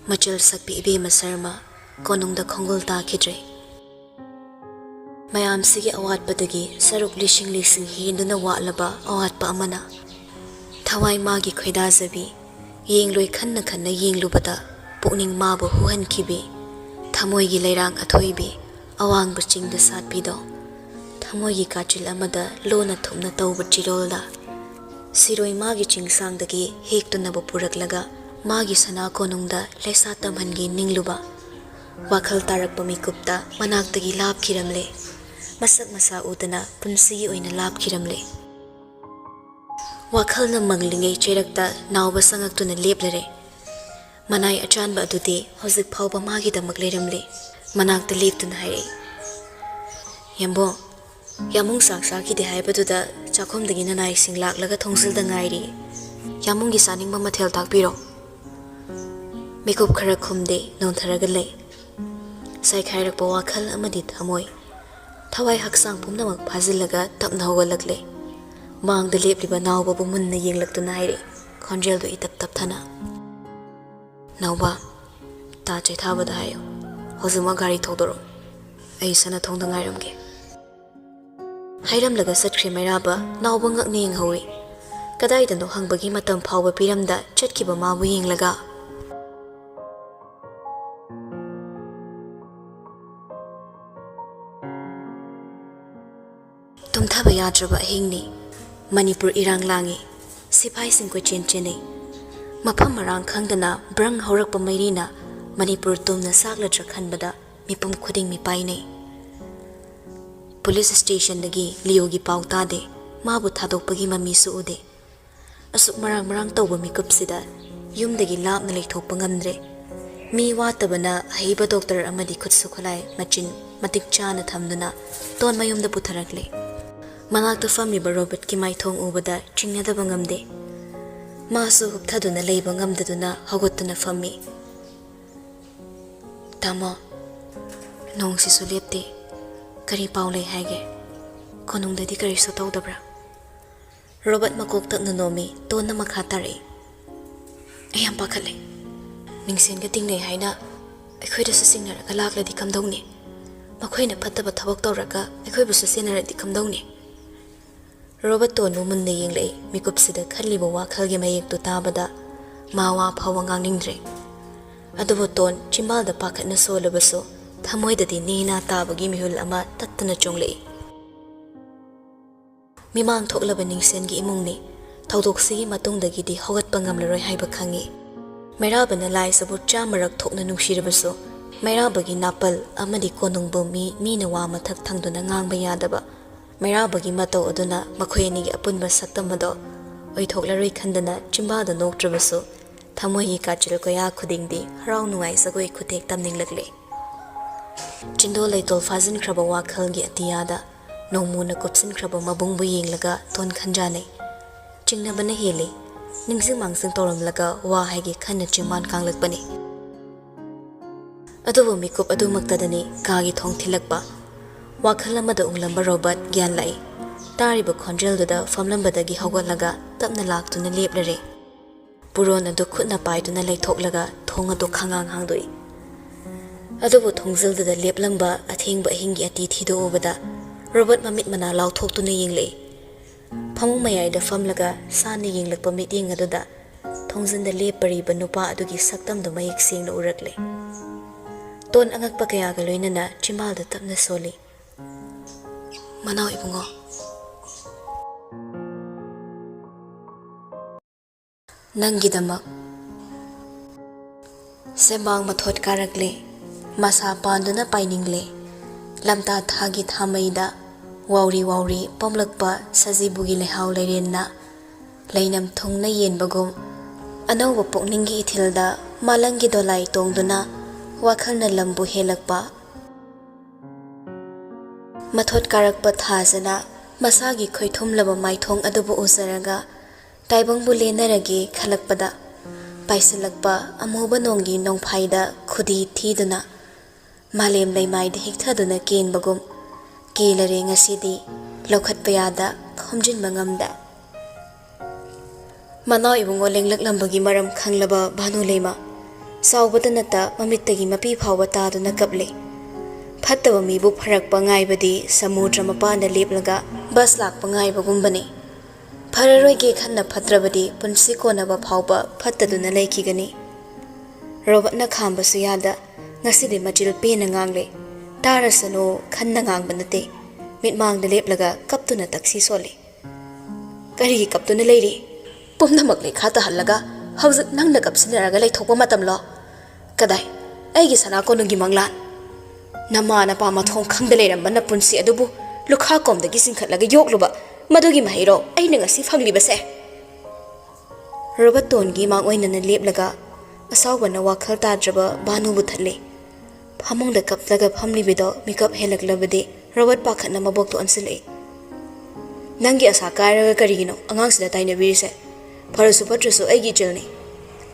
ꯃꯆꯜ ꯁꯛꯄꯤ ꯏꯕꯦꯝꯃ ꯁꯔꯃ ꯀꯣꯅꯨꯡꯗ ꯈꯣꯡꯒꯨꯜ ꯇꯥꯈꯤꯗ꯭ꯔꯦ ꯃꯌꯥꯝꯁꯤꯒꯤ ꯑꯋꯥꯠꯄꯗꯒꯤ ꯁꯔꯨꯛ ꯂꯤꯁꯤꯡ ꯂꯤꯁꯤꯡ ꯍꯦꯟꯗꯨꯅ ꯋꯥꯠꯂꯕ ꯑꯋꯥꯠꯄ ꯑꯃꯅ ꯊꯋꯥꯏ ꯃꯥꯒꯤ ꯈꯣꯏꯗꯥꯖꯕꯤ ꯌꯦꯡꯂꯣꯏ ꯈꯟꯅ ꯈꯟꯅ ꯌꯦꯡꯂꯨꯕꯗ ꯄꯨꯛꯅꯤꯡ ꯃꯥꯕꯨ ꯍꯨꯍꯟꯈꯤꯕꯤ ꯊꯃꯣꯏꯒꯤ ꯂꯩꯔꯥꯡ ꯑꯊꯣꯏꯕꯤ ꯑꯋꯥꯡꯕ ꯆꯤꯡꯗ ꯁꯥꯠꯄꯤꯗꯣ ꯊꯃꯣꯏꯒꯤ ꯀꯥꯆꯤꯜ ꯑꯃꯗ ꯂꯣꯟꯅ ꯊꯨꯞꯅ ꯇꯧꯕ ꯆꯤꯔꯣꯜꯗ ꯁꯤꯔꯣꯏ ꯃꯥꯒꯤ ꯆꯤꯡꯁꯥꯡꯗꯒꯤ ꯍꯦꯛꯇꯨꯅꯕꯨ ꯄꯨꯔꯛꯂꯒ ꯃꯥꯒꯤ ꯁꯅꯥ ꯀꯣꯅꯨꯡꯗ ꯂꯩꯁꯥ ꯇꯝꯍꯟꯒꯦ ꯅꯤꯡꯂꯨꯕ ꯋꯥꯈꯜ ꯇꯥꯔꯛꯄ ꯃꯤꯀꯨꯞꯇ ꯃꯅꯥꯛꯇꯒꯤ ꯂꯥꯞꯈꯤꯔꯝꯂꯦ ꯃꯁꯛ ꯃꯁꯥ ꯎꯗꯅ ꯄꯨꯟꯁꯤꯒꯤ ꯑꯣꯏꯅ ꯂꯥꯞꯈꯤꯔꯝꯂꯦ ꯋꯥꯈꯜꯅ ꯃꯪꯂꯤꯉꯩ ꯆꯩꯔꯛꯇ ꯅꯥꯎꯕ ꯁꯪꯉꯛꯇꯨꯅ ꯂꯦꯞꯂꯔꯦ ꯃꯅꯥꯏ ꯑꯆꯥꯟꯕ ꯑꯗꯨꯗꯤ ꯍꯧꯖꯤꯛ ꯐꯥꯎꯕ ꯃꯥꯒꯤꯗꯃꯛ ꯂꯩꯔꯝꯂꯦ ꯃꯅꯥꯛꯇ ꯂꯦꯞꯇꯨꯅ ꯍꯥꯏꯔꯛꯏ ꯌꯥꯝꯕꯣ ꯌꯥꯃꯨꯡ ꯆꯥꯛ ꯆꯥꯈꯤꯗꯦ ꯍꯥꯏꯕꯗꯨꯗ ꯆꯥꯛꯈꯨꯝꯗꯒꯤ ꯅꯅꯥꯏꯁꯤꯡ ꯂꯥꯛꯂꯒ ꯊꯣꯡꯖꯤꯜꯗ ꯉꯥꯏꯔꯤ ꯌꯥꯃꯨꯡꯒꯤ ꯆꯥꯅꯤꯡꯕ ꯃꯊꯦꯜ ꯇꯥꯛꯄꯤꯔꯣ ꯃꯤꯀꯨꯞ ꯈꯔ ꯈꯨꯝꯗꯦ ꯅꯣꯟꯊꯔꯒ ꯂꯩ ꯁꯥꯏꯈꯥꯏꯔꯛꯄ ꯋꯥꯈꯜ ꯑꯃꯗꯤ ꯊꯃꯣꯏ ꯊꯋꯥꯏ ꯍꯛꯆꯥꯡ ꯄꯨꯝꯅꯃꯛ ꯐꯥꯖꯤꯜꯂꯒ ꯇꯞꯅ ꯍꯧꯒꯠꯂꯛꯂꯦ ꯃꯥꯡꯗ ꯂꯦꯞꯂꯤꯕ ꯅꯥꯎꯕꯕꯨ ꯃꯨꯟꯅ ꯌꯦꯡꯂꯛꯇꯨꯅ ꯍꯥꯏꯔꯛꯏ ꯈꯣꯟꯖꯦꯜꯗꯨ ꯏꯇꯞ ꯇꯞꯊꯅ ꯅꯥꯎꯕ ꯇꯥ ꯆꯩꯊꯥꯕꯗ ꯍꯥꯏꯌꯨ ꯍꯧꯖꯤꯛꯃꯛ ꯒꯥꯔꯤ ꯊꯧꯗꯣꯔꯛꯎ ꯑꯩ ꯁꯅꯊꯣꯡꯗ ꯉꯥꯏꯔꯝꯒꯦ ꯍꯥꯏꯔꯝꯂꯒ ꯆꯠꯈ꯭ꯔꯦ ꯃꯩꯔꯥꯕ ꯅꯥꯎꯕ ꯉꯛꯅ ꯌꯦꯡꯍꯧꯏ ꯀꯗꯥꯏꯗꯅꯣ ꯍꯪꯕꯒꯤ ꯃꯇꯝ ꯐꯥꯎꯕ ꯄꯤꯔꯝꯗ ꯆꯠꯈꯤꯕ ꯃꯥꯕꯨ ꯌꯦꯡꯂꯒ ꯇꯨꯝꯊꯕ ꯌꯥꯗ꯭ꯔꯕ ꯑꯍꯤꯡꯅꯤ ꯃꯅꯤꯄꯨꯔ ꯏꯔꯥꯡ ꯂꯥꯡꯉꯤ ꯁꯤꯐꯥꯏꯁꯤꯡ ꯀꯣꯏꯆꯦꯟ ꯆꯦꯟꯅꯩ ꯃꯐꯝ ꯃꯔꯥꯡ ꯈꯪꯗꯅ ꯕ꯭ꯔꯪ ꯍꯧꯔꯛꯄ ꯃꯩꯔꯤꯅ ꯃꯅꯤꯄꯨꯔ ꯇꯨꯝꯅ ꯁꯥꯛꯂꯗ꯭ꯔꯥ ꯈꯟꯕꯗ ꯃꯤꯄꯨꯝ ꯈꯨꯗꯤꯡ ꯃꯤꯄꯥꯏꯅꯩ ꯄꯨꯂꯤꯁ ꯁ꯭ꯇꯦꯁꯟꯗꯒꯤ ꯂꯤꯌꯣꯒꯤ ꯄꯥꯎ ꯇꯥꯗꯦ ꯃꯥꯕꯨ ꯊꯥꯗꯣꯛꯄꯒꯤ ꯃꯃꯤꯁꯨ ꯎꯗꯦ ꯑꯁꯨꯛ ꯃꯔꯥꯡ ꯃꯔꯥꯡ ꯇꯧꯕ ꯃꯤꯀꯨꯞꯁꯤꯗ ꯌꯨꯝꯗꯒꯤ ꯂꯥꯞꯅ ꯂꯩꯊꯣꯛꯄ ꯉꯝꯗ꯭ꯔꯦ ꯃꯤ ꯋꯥꯠꯇꯕꯅ ꯑꯍꯩꯕ ꯗꯣꯛꯇꯔ ꯑꯃꯗꯤ ꯈꯨꯠꯁꯨ ꯈꯨꯠꯂꯥꯏ ꯃꯆꯤꯟ ꯃꯇꯤꯛ ꯆꯥꯅ ꯊꯝꯗꯨꯅ ꯇꯣꯟ ꯃꯌꯨꯝꯗ ꯄꯨꯊꯔꯛꯂꯦ ꯃꯅꯥꯛꯇ ꯐꯝꯃꯤꯕ ꯔꯣꯕꯔꯠꯀꯤ ꯃꯥꯏꯊꯣꯡ ꯎꯕꯗ ꯆꯤꯡꯅꯗꯕ ꯉꯝꯗꯦ ꯃꯥꯁꯨ ꯍꯨꯞꯊꯗꯨꯅ ꯂꯩꯕ ꯉꯝꯗꯗꯨꯅ ꯍꯧꯒꯠꯇꯨꯅ ꯐꯝꯃꯤ ꯇꯥꯃꯣ ꯅꯣꯡꯁꯤꯁꯨ ꯂꯦꯞꯇꯦ ꯀꯔꯤ ꯄꯥꯎ ꯂꯩ ꯍꯥꯏꯒꯦ ꯀꯣꯅꯨꯡꯗꯗꯤ ꯀꯔꯤꯁꯨ ꯇꯧꯗꯕ꯭ꯔꯥ ꯔꯣꯕꯔꯠ ꯃꯀꯣꯛ ꯇꯛꯅ ꯅꯣꯝꯃꯤ ꯇꯣꯟꯅ ꯃꯈꯥ ꯇꯥꯔꯛꯏ ꯑꯩ ꯌꯥꯝ ꯄꯥꯈꯠꯂꯦ ꯃꯤꯡꯁꯦꯟꯒ ꯇꯤꯡꯅꯩ ꯍꯥꯏꯅ ꯑꯩꯈꯣꯏꯗꯁꯨ ꯆꯤꯡꯅꯔꯒ ꯂꯥꯛꯂꯗꯤ ꯀꯝꯗꯧꯅꯤ ꯃꯈꯣꯏꯅ ꯐꯠꯇꯕ ꯊꯕꯛ ꯇꯧꯔꯒ ꯑꯩꯈꯣꯏꯕꯨꯁꯨ ꯆꯦꯟꯅꯔꯗꯤ ꯀꯝꯗꯧꯅꯤ ꯔꯣꯕꯔꯠ ꯇꯣꯟꯕꯨ ꯃꯨꯟꯅ ꯌꯦꯡꯂꯛꯏ ꯃꯤꯀꯨꯞꯁꯤꯗ ꯈꯜꯂꯤꯕ ꯋꯥꯈꯜꯒꯤ ꯃꯌꯦꯛꯇꯨ ꯇꯥꯕꯗ ꯃꯥ ꯋꯥ ꯐꯥꯎꯕ ꯉꯥꯡꯅꯤꯡꯗ꯭ꯔꯦ ꯑꯗꯨꯕꯨ ꯇꯣꯟ ꯆꯤꯝꯕꯥꯜꯗ ꯄꯥꯈꯠꯅ ꯁꯣꯜꯂꯕꯁꯨ ꯊꯃꯣꯏꯗꯗꯤ ꯅꯦꯅꯥ ꯇꯥꯕꯒꯤ ꯃꯤꯍꯨꯜ ꯑꯃ ꯇꯠꯇꯅ ꯆꯣꯡꯂꯛꯏ ꯃꯤꯃꯥꯡ ꯊꯣꯛꯂꯕ ꯅꯤꯡꯁꯦꯟꯒꯤ ꯏꯃꯨꯡꯅꯤ ꯊꯧꯗꯣꯛꯁꯤꯒꯤ ꯃꯇꯨꯡꯗꯒꯤꯗꯤ ꯍꯧꯒꯠꯄ ꯉꯝꯂꯔꯣꯏ ꯍꯥꯏꯕ ꯈꯪꯉꯤ ꯃꯩꯔꯥꯕꯅ ꯂꯥꯏꯁꯤꯕꯨ ꯆꯥꯝꯃꯔꯛ ꯊꯣꯛꯅ ꯅꯨꯡꯁꯤꯔꯕꯁꯨ ꯃꯩꯔꯥꯕꯒꯤ ꯅꯥꯄꯜ ꯑꯃꯗꯤ ꯀꯣꯅꯨꯡꯕꯨ ꯃꯤꯅ ꯋꯥ ꯃꯊꯛ ꯊꯪꯗꯨꯅ ꯉꯥꯡꯕ ꯌꯥꯗꯕ ꯃꯩꯔꯥꯕꯒꯤ ꯃꯇꯧ ꯑꯗꯨꯅ ꯃꯈꯣꯏ ꯑꯅꯤꯒꯤ ꯑꯄꯨꯟꯕ ꯁꯛꯇꯝ ꯑꯗꯣ ꯑꯣꯏꯊꯣꯛꯂꯔꯣꯏ ꯈꯟꯗꯅ ꯆꯤꯝꯕꯥꯜꯗ ꯅꯣꯛꯇ꯭ꯔꯕꯁꯨ ꯊꯃꯣꯏꯒꯤ ꯀꯥꯆꯤꯜ ꯀꯣꯌꯥ ꯈꯨꯗꯤꯡꯗꯤ ꯍꯔꯥꯎ ꯅꯨꯡꯉꯥꯏ ꯖꯒꯣꯏ ꯈꯨꯊꯦꯛ ꯇꯝꯅꯤꯡꯂꯛꯂꯦ ꯆꯤꯟꯗꯣꯜ ꯂꯩꯇꯣꯜ ꯐꯥꯖꯤꯟꯈ꯭ꯔꯕ ꯋꯥꯈꯜꯒꯤ ꯑꯇꯤꯌꯥꯗ ꯅꯣꯡꯃꯨꯅ ꯀꯨꯞꯁꯤꯟꯈ꯭ꯔꯕ ꯃꯕꯨꯡꯕꯨ ꯌꯦꯡꯂꯒ ꯇꯣꯟ ꯈꯟꯖꯥꯅꯩ ꯆꯤꯡꯅꯕꯅ ꯍꯦꯜꯂꯤ ꯅꯤꯡꯁꯤꯡ ꯃꯥꯡꯁꯤꯡ ꯇꯧꯔꯝꯂꯒ ꯋꯥ ꯍꯥꯏꯒꯦ ꯈꯟꯅ ꯆꯤꯝꯕꯥꯟ ꯀꯥꯡꯂꯛꯄꯅꯤ ꯑꯗꯨꯕꯨ ꯃꯤꯀꯨꯞ ꯑꯗꯨꯃꯛꯇꯗꯅꯤ ꯀꯥꯒꯤ ꯊꯣꯡ ꯊꯤꯜꯂꯛꯄ ꯋꯥꯈꯜ ꯑꯃꯗ ꯎꯡꯂꯝꯕ ꯔꯣꯕꯔꯠ ꯒ꯭ꯌꯥꯟ ꯂꯥꯛꯏ ꯇꯥꯔꯤꯕ ꯈꯣꯟꯖꯦꯜꯗꯨꯗ ꯐꯝꯂꯝꯕꯗꯒꯤ ꯍꯧꯒꯠꯂꯒ ꯇꯞꯅ ꯂꯥꯛꯇꯨꯅ ꯂꯦꯞꯂꯔꯦ ꯄꯨꯔꯣꯟ ꯑꯗꯨ ꯈꯨꯠꯅ ꯄꯥꯏꯗꯨꯅ ꯂꯩꯊꯣꯛꯂꯒ ꯊꯣꯡ ꯑꯗꯨ ꯈꯪꯍꯥꯡ ꯍꯥꯡꯗꯣꯛꯏ Adubu thongzildada leplangba athengba ahingi ati thidoobada Robert mamit mana lauthoktu na yingle. Phamung mayaida famlaga sani yinglakpa miting aduda thongzinda lepariba nupa adugi saktamdu mayek sengna urakle. Ton angakpa kayaga loinana chimalda tapna soli. Manaw ibungo. Nanggidamak. Sembang mathot karakle. Masa panduna painingle. Lamta thagi thamaida. Wauri pamlakpa sajibugi lehaw leirenna. Leinam thongna yenbagum. Anawba pukninggi ithilda malangi dolai tongduna. Wakhalna lambu helakpa. Mathot karakpa thazana. Masagi khoithumlaba maithong adubu uzaraga. Taibangbu lenaragi khalakpada. Paisalakpa amuba nonggi nongphaida khudi thiduna. Malem leimaida hikthaduna kenbagum. Kelare ngasidi lokhatpa yada khomjinba ngamda. Manaw ibungo lenglakhlambagi maram khanglaba bhanu leima. Saubata nata mamittagi mapi phawba taduna kaple. Phattaba mibu pharakpa ngaibadi samudra mapana leplaga bus lakpa ngaibagumbani. Phararoige khanna phatrabadi punsi konaba phawba phattaduna leikigani. Robert khambasu yada ngasidi majil pena ngangle. Tarasano khanna ngangba nate. Mitmangda leplaga kaptuna taksi soli. Karigi kaptuna leiri. Pumnamak lekha tahallaga hawjik nangna kapsinaraga leithokpa matamlo. Kadai aigi sanako nungi manglan. Namana pa mathong khangda leiramba na punsi adubu lukha komdagi singkhatlaga yokluba madugi mahiro aina ngasi fanglibase. Robert tongi mangoinana leplaga asawbana wakhal tadraba banu buthalle. Phamungda kaptaga phamlibido mikap helaklabadi Robert pakhatna mabokto ansile. Nangi asa kairaga karigino angangsida taina birise. Pharasu patrasu aigi jalni.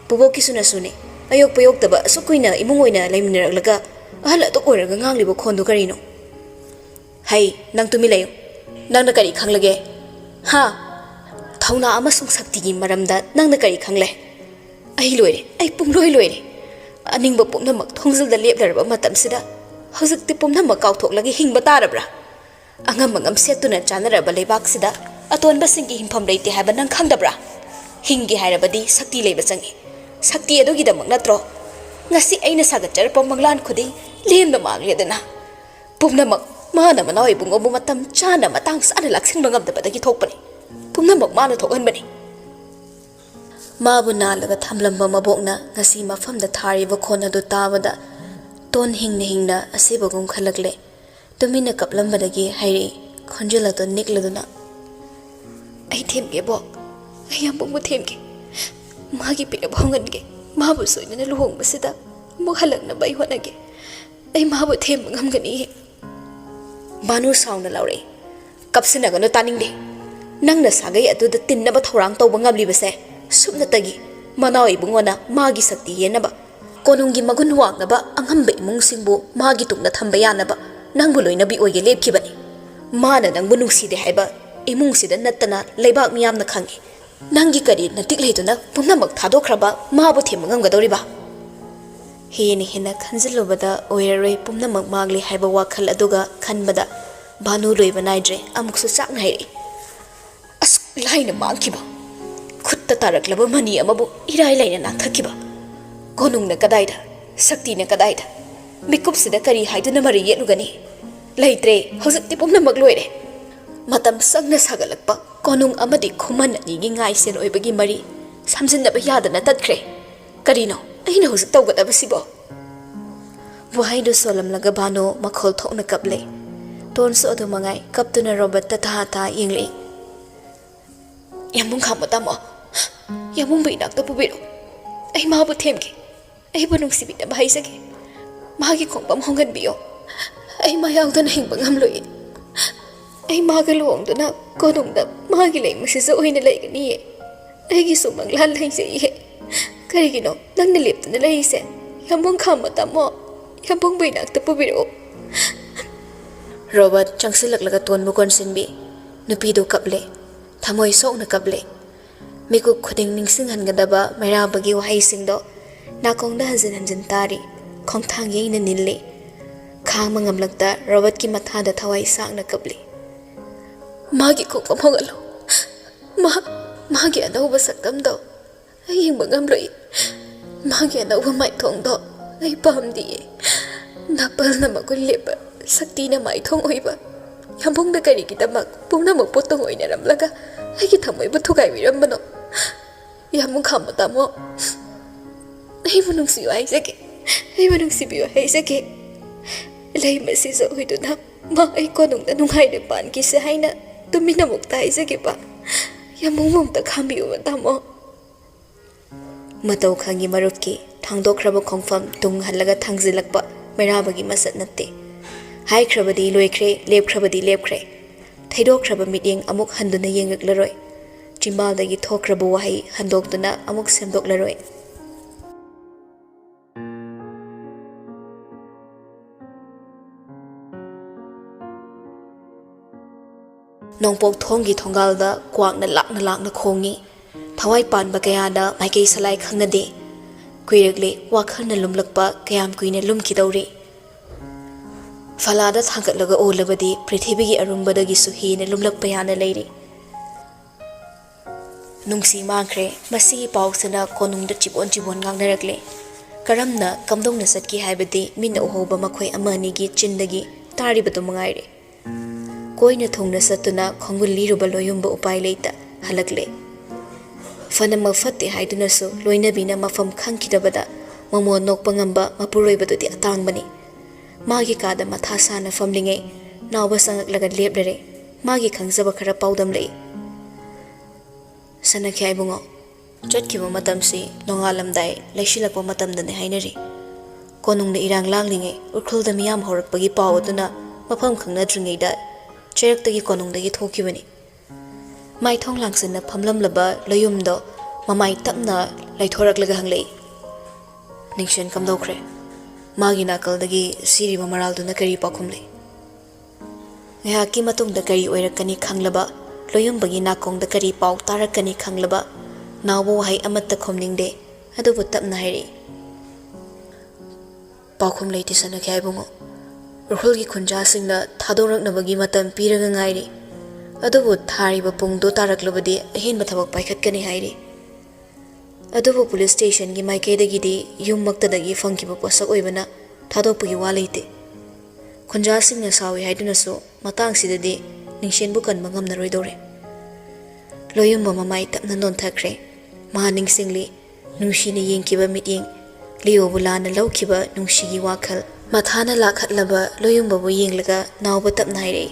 Puboki sunasune ayok payokdaba sukuina imungoina laiminaraklaga ahal atok oiraga nganglibo khondu karino. Hai nang tumi layo. Nangna kari khanglage. Ha. Thauna amasung saktigi maramda nangna kari khangle. Ai loire ai pumloi loire. Aningba pumnamak thongzilda leplaraba matamsida hawjikti pumnamak kauthoklagi hingba tarabra. Angam setuna chanaraba leibaksida atonba singi himpham leite haiba nang khangdabra. Hingi hairabadi sakti leiba changi. Sakti adugidamak natro. Ngasi aina sagatjarpa manglan khuding lemna mangledana. Pumnamak mana manaw ibungobu matam chana matang sana laksinba ngamdabadagi thokpani. Pumnamak mana thokhanbani. Mabu nalaga thamlamba mabokna ngasi mafamda thariba khona do tabada ton hingna asibagum khalakle. Tumina kaplambadagi hairi khonjila to nikladuna. Ai themge bok. Ai ambu themge. Magi pira bhongange. Mabu soinana luhongbasida amuk halakna bai honage. Ai mabu them ngamgani. Banu sauna laure. Kapsinaga no taningde. Nangna sagai aduda tinnaba thorang tawba ngamlibase. Subnatagi manaw ibungona magi sakti yenaba. Konungi magun wangnaba anghamba imungsingbu magi tungna thamba yanaba. Nangbu loinabi oige lepkibani. Mana nangbu nungside haiba imungsida nattana leibak miyamna khangi. Nangi kari natikleituna pumnamak thadokraba mabu themba ngamgadoriba. Heni hena khanjilobada oiraroi pumnamak magli haiba wakhal aduga khanbada banu loiba naidre amuksu chakna hairi. As laina mangkiba. Khutta taraklaba mani amabu irai laina nakthakiba. Konungna kadaida saktina kadaida. Mikupsida kari haiduna mari yelugani. Laitre hawjikti pumnamak loire. Matam sangna sagalakpa konung amadi khuman anigi ngaisen oibagi mari samjinaba yadana tatkre. Karino aina hawjik tawgadabasibo. Wahaidu solamlaga bano makhol thokna kaple. Tonso adu mangai kaptuna Robert tatahata yingli. Yamung khamatamo. Yamung binakta pubiro. Ai mabu themge. Ai bunung sibita bahaisage. Magi khongpam hongan biyo. Ai mayawdana hingba ngamloi. Ai maga luongduna konungda magi lei masisa oina leigani. Aigi sumang lan leise. Karigino nangna leptuna leise. Yamung khamatamo. Yamung binakta pubiro. Robert changsilaklaga tonbu konsinbi. Nupido kaple. Thamoy sokna kaple. Miku khuding ningsinghangadaba mairabagi wahaisingdo nakongda hanjin tari खोंथांग येना निल्ले खांग मंगमलकता Robert की मथादा थवाई सांगना कबली मागी खोपम होगलो मागी अनौब सक्तमदो अयिंग मंगमलोई मागी अनौब माइथोंदो अय पामदिए नापल नमको लेप शक्ति न माइथोंग ओइबा यामुंग द करी किदमक पुंगनमक पोतोंग ओइनरमलगा अयगी थमोइबा थुगाइबिरमबनो यामुंग खामतामो अयबु नुंसियो आइजके अयबु नुंसिबियो आइजके लई मसिसो होइदुना मा अय कोनुंगदा नुंगाइदे पानकिसे हाइना तुमिना मुक्ता आइजके बा यामुंग मुंगता खामबियो बतामो मतौ खंगी मरुपकी थांदोख्रब खोंफम तुंग हल्लगा थांजिलकपा मेराबगी मसत नत्ते हाइख्रबदी लोइख्रे लेपख्रबदी लेपख्रे थैदोख्रब मिटिंग अमुक हंदुना येंगकलरोय चिंबालदगी थोख्रब वहाई हंदोक्तुना अमुक सेमदोक्लरोय नोंपोक थोंगी थोंगालदा क्वाकना लाकना खोंगी थवाई पानबा कयादा माइकई सलाई खंगनदे कुइरगले वाखलना लुमलकपा कयाम कुइने लुमखिदौरी फलादा थांगतलगा ओलबदी पृथ्वीगी अरुंबदगिसु हेने लुमलकपा याना लैरी नुंसी मांख्रे मसी पाउसना कोनुंगदा चिबोन गांगनरगले करमना कमदोंना सटकी हाइबदी मिना उहोबा मखोय अमानिगी चिंदगी तारिबदु मंगाइरे कोइना थोंगना सतुना खोंगुल लिरुबा लोयुंबा उपाय लेता हलकले फनमक फत्ते हाइदुनसु लोइनबीना मफम खंखिदबदा ममो नोकपा ngamba मपुरोइबदुदि अतांगबनी मागी कादा मथा साना फमलिंगे नावबा संगकलगा लेपलरे मागी खंगजबा खरा पाउदम लई सनख्याइ बुंगो चटखिबा मतमसी नोंगालमदाय लैसिलकपा मतमदने हाइनरी कोनुंगना इरांग लांगलिंगे उखुलदा मियाम हौरकपगी पाउ अदुना मफम खंगनद्रिंगैदा चेरक्तगी कोनुंगदगी थोखिबनी माइथोंग लांगसना फमलमलबा लयुमदो ममाई तपना लैथोरकलगा हंगलै निंगशन कमदौख्रे मागी नाकलदगी सिरिबा मरालदुना करी पाखुमलै ngahaki matungda kari oirakani khanglaba loyumbagi nakonda kari pau tarakani khanglaba nawbo hai amatta khomningde adubu tapna hairi pakhum leiti sana khai bungo ruhulgi khunja singna thadoraknabagi matam piraga ngairi adubu thariba pungdo taraklabadi ahin bathabak paikhatkani hairi adubu police station gi maikaidagi di yummaktadagi fangkiba posak oibana thadopagi waleite khunja singna sawi haidunasu matang sidadi ningshenbu kanba ngamnaroidore loyumba mamai tapna nonthakre ma ningsingli nungshina yengkiba miting leo bulana lawkiba nungshigi wakhal mathana lakhatlaba loyumba bu yenglaga nawba tapna haire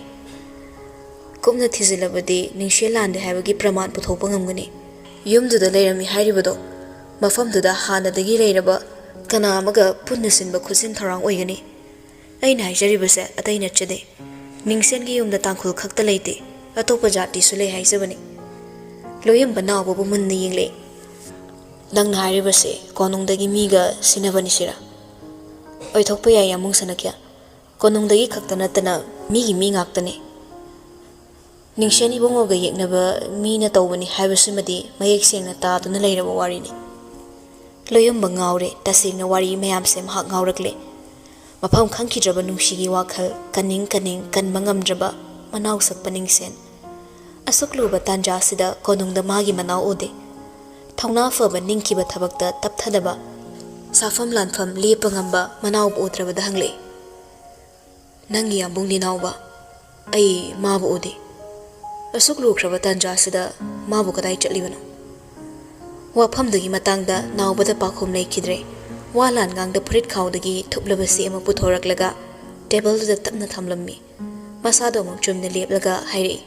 kumna thizilabadi ningshelande haibagi praman puthokpa ngamgani yumduda leirami hairibado mafamduda hanadagi leiraba kana amaga punna sinba khusin tharang oigani aina haijaribase atai nachade ningsengi yumda tangkhul khakta leite atopa jati sule haijabani loyumba nawba bu munna yengle nangna hairibase konungdagi miga sinabani sira oithokpa ya yamung sanakya konungdagi khakta natana migi mi ngaktane ningseni bongoga yeknaba mina tawbani haibasimadi mayek sengna taaduna leiraba warini loyumba ngawre tasingna wari mayam se mahak ngawrakle mafam khangkidraba nungshigi wakhal kaning kanba ngamdraba manaw sakpa ningsen asukluba tanja sida konungda magi manaw ode thongna faba ningkiba thabakta tapthadaba safam lanfam lepa ngamba manaw odraba hangle nangi ambung dinawba ai mabu ode asuklu khraba tanja sida mabu kadai chatlibano wafamdagi matangda nawbada pakhum leikidre walan gangda purit khawdagi thuplabasi ama puthoraklaga table da tapna thamlammi masado mumchumna leplaga hairi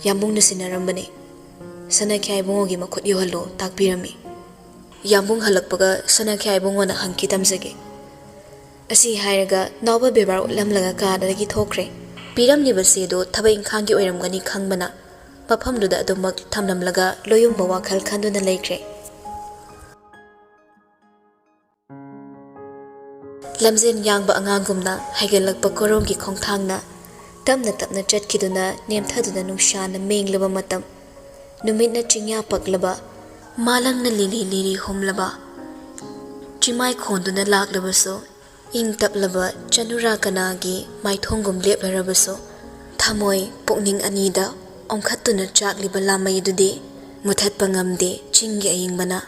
yambungna sinarambane sanakhai bungogi makhut yohallo takpirami yambung halakpaga sanakhai bungona hangki tamjage asi hairaga nawba bebar lamlaga kadagi thokre piramnibase do thabai ingkhangi oiramgani khangbana mafamduda adumak thamlamlaga loyumba wakhal khanduna leikre lamzen yangba angangumna haigalakpa koromgi khongthangna tamna tapna chatkiduna nemthaduna nungshana menglaba matam numitna chingya paklaba malangna lili humlaba chimai khonduna laklabaso ing taplaba chanura kanagi maithongum leplarabaso thamoi pokning anida ongkhatuna chakliba lamai dudi muthatpa ngamde chinggi ayingbana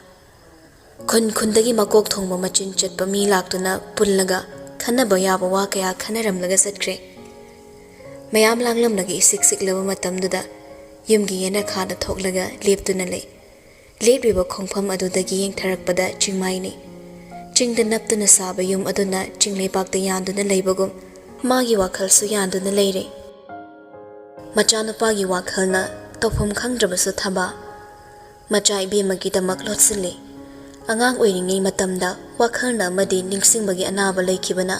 khundagi makok thongba machin chatpa mi laktuna pullaga khanaba yaba wa kaya khanaramlaga satkre mayam langlamlagi siksik laba matamduda yumgi yana khana thoklaga leptuna lei lepriba khongpham adudagi yengtharakpada chingmaini chingda naptuna saba yum aduna chingleipakta yanduna leibagum magi wakhalsu yanduna leire machanupagi wakhalna tawpham khangdrabasu thaba macha ibemagi damak lotsile angang oiringai matamda wakhalna amadi ningsingbagi anaba leikibana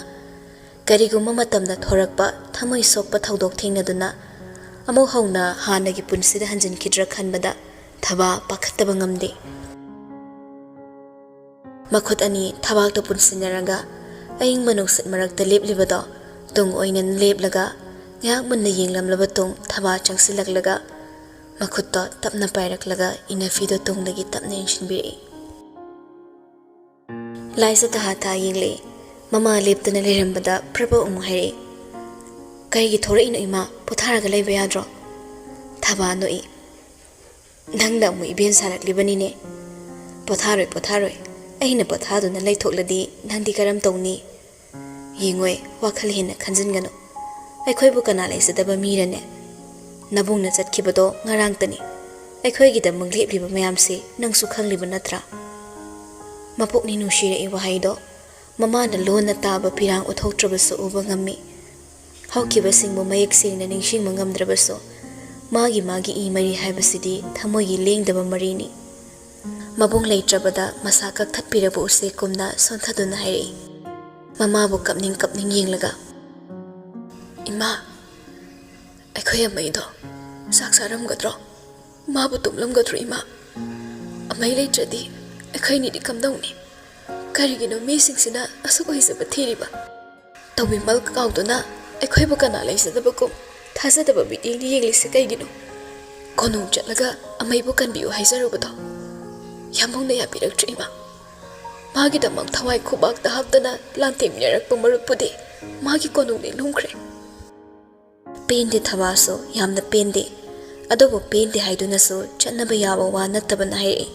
kariguma matamda thorakpa thamoi sokpa thaudok thengnaduna amu hauna hanagi punsida hanjinkidra khanbada thaba pakhattaba ngamde makhut ani thabakta punsinaraga aying manungsit marakta leplibado tung oinan leplaga ngak munna yenglamlaba tung thaba changsilaklaga makhutta tapna pairaklaga inafido tungdagi tapna yengsinbiri laisa tahata yengle mama leptana lerambada praba umhaire kaigi thora ino ima potharaga leiba yadro thaba noi nangda mu iben saraklibani ne potharoi aina pothaduna leithokladi nandi karam tawni yengoi wakhal hena khanjingano aikhoibu kana leisadaba mirane nabungna chatkibado ngarangtani aikhoigida manglepliba mayamse nangsu khangliba natra mapokni nushire e wahaido mamana lona taba pirang uthoktrabasu uba ngammi haukiba singbo mayek singna ningsing mangamdrabasu magi I mari haibasidi thamoigi lengdaba marini mabung leitrabada masa kakthatpiraba use kumna sonthaduna hairi mamabu kapning yenglaga ima aikhoy amaido saksaramgadro mabu tumlamgadro ima amai leitradi aikhoyni di kamdawni karigino misingsina asukoisaba thiriba tawbimal kauduna aikhoybu kana leisadabako thazadaba bidilni yenglise kaigino konung chatlaga amaibu kanbiu haijarubado yamongna yapiraktre ima magi damak thawai khubak da hapdana lantemnerakpa marupudi magi konungni lumkhre pende thabaso yamna pende adobo pende haidunaso chatnaba yaba wa nattabana hai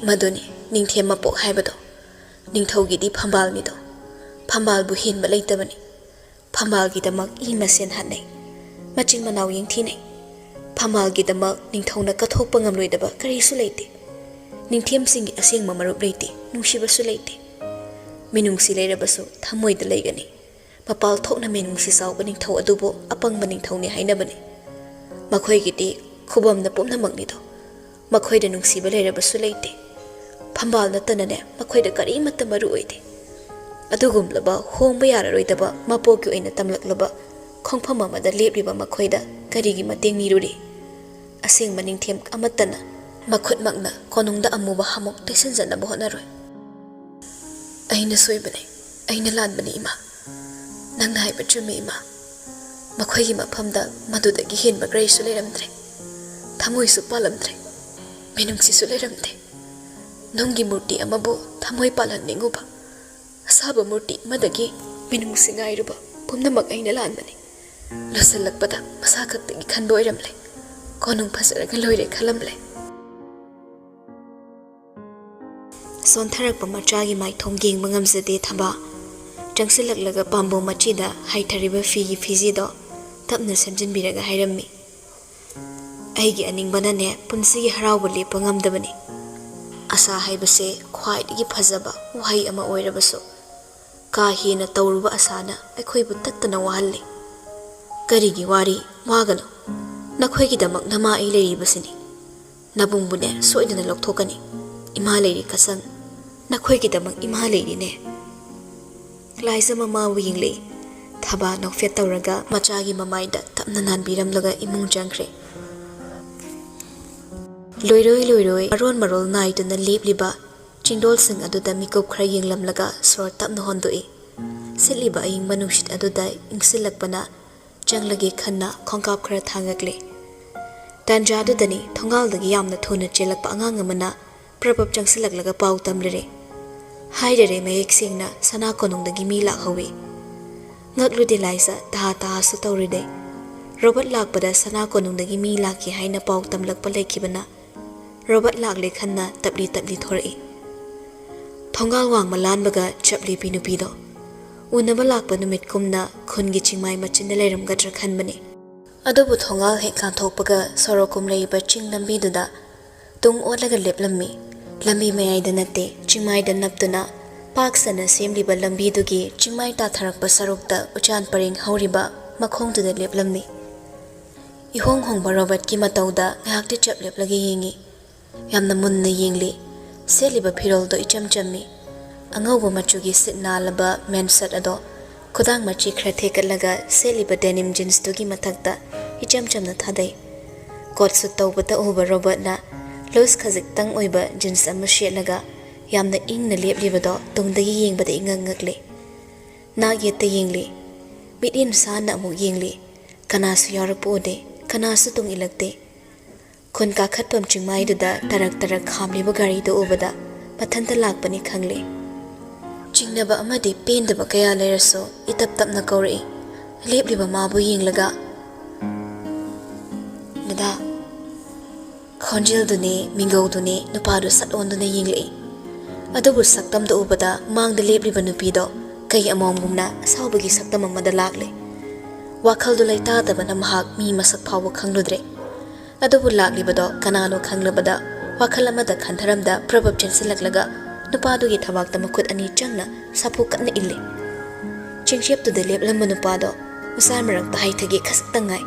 madoni ningthem mapok haibado ningthogidi phambalni do phambalbu hinba leitabani phambalgi damak in masen hanai machin manaw yengthinai phambalgi damak ningthona kathokpa ngamloidaba karisu leite ningthem singi asengma marup leite nungsibasu leite minungsi leirabasu thamoida leigani mapal thokna minungsi sauba ningthau adubo apangba ningthawni hainabani makhoigidi khubamna pumnamakni do makhoida nungsiba leirabasu leite phambal natanane makhoida karimata maru oide adugumlaba hongba yararoidaba mapoki oina tamlaklaba khongpham amada lepliba makhoida karigi mateng niruri asengma ningthem amatana makhutmakna konungda amuba hamok taisanjana bohonaroi aina soibane aina lanbani ima nangna haiba chumi ima makhoigi maphamda madudagi henba graisu leramdre thamoisu palamdre minungsisu leramde nongi murti amabu thamoi palanninguba asaba murti madagi minungsi ngairuba pumnamak aina lanbani losalakpada masakattagi khanba oiramle konung phasaraga loire khalamle sontharakpa machagi maithong yengba ngamjade thaba changsilaklaga pambo machida haithariba figi fijido tapna samjinbiraga hairammi aigi aningbanane punsigi harawba lepa ngamdabani asa haibase khwaidigi phajaba wahai ama oirabasu ka hena tawruba asana aikhoibu tattana wahalli karigi wari wagano nakhoigi damak nama ai leiribasini nabungbune soidana lokthokani ima leiri kasang nakhoigi damak ima leiri ne laisa mama wingle thaba nokfet tawraga machagi mamaida tapna nanbiramlaga imung jangre loiroi aron marol naiduna lepliba chingdol sing aduda mikop khra yenglamlaga sor tapna hondoi siliba aying manungsit aduda ingsilakpana changlagi khanna khongkap khra thangakle tanjadudani thongal dagi yamna thuna chelakpa angang amana प्रभव चंगसिलगलगा पाउ तमलरे हाइदरे मयेक सेंगना सना कोनुंगदगी मी लाखहवे ngaklude laisa ta ta su tawride robot lakpada sana konungdagi mi laki haina paw tamlakpa lekhibana robot lakle khanna tabli tabli thorai thongal wang malan baga chapli pinupi do unaba lakpa numit kumna khungi chingmai machinda leiram gatra khanbane adubu thongal he kan thokpaga sorokum leiba ching lambi duda tung olaga leplammi lambi mayai da natte chingmai da naptuna पाक्सना सेमलिबा लंबीदुगी चिंगमाई ताथरकपा सरुकता उचान परिंग हौरिबा मखोंगदुदा लेपलम्मी इहोंग होंगबा रोबोट की मतौदा ngahakti chap leplagi yengi yamna munna yengli seliba phiroldo icham chammi angauba machugi sitnalaba mensat ado khudang machi khra thekalaga seliba denim jeans tugi mathakta icham chamna thadai kot su tawbata uba robot na loose khazik tang oiba jeans ama shelaga yamna ingna leplibado tungdagi yengbada ingangakle na yetta yengli midin sana amu yengli kanasu yarapode kanasu tung ilakte khun ka khatpam chingmai duda tarak tarak khamliba gari do obada pathanta lakpani khangle chingnaba amadi pendaba kaya leraso itap tapna kauri lepliba mabu yenglaga nada khonjil dune mingau dune nupadu saton dune yengle अदुबु सक्तम द उबदा मांग द लेबलिबा नुपीदो कई अमोंगुमना सावबगी सक्तम अमदा लागले वाखल दु लैता दबना महाक मी मसक फाव खंगलुद्रे अदुबु लागलिबदो कनानो खंगलबदा वाखल अमदा खंथरमदा प्रभव चेंसिलगलगा नुपादुगी थवाक्ता मखुत अनि चंगना साफु कन्ना इल्ले चिंगशेप तु द लेबलम नुपादो उसार मरक त हाइथगे खसक्तंगाय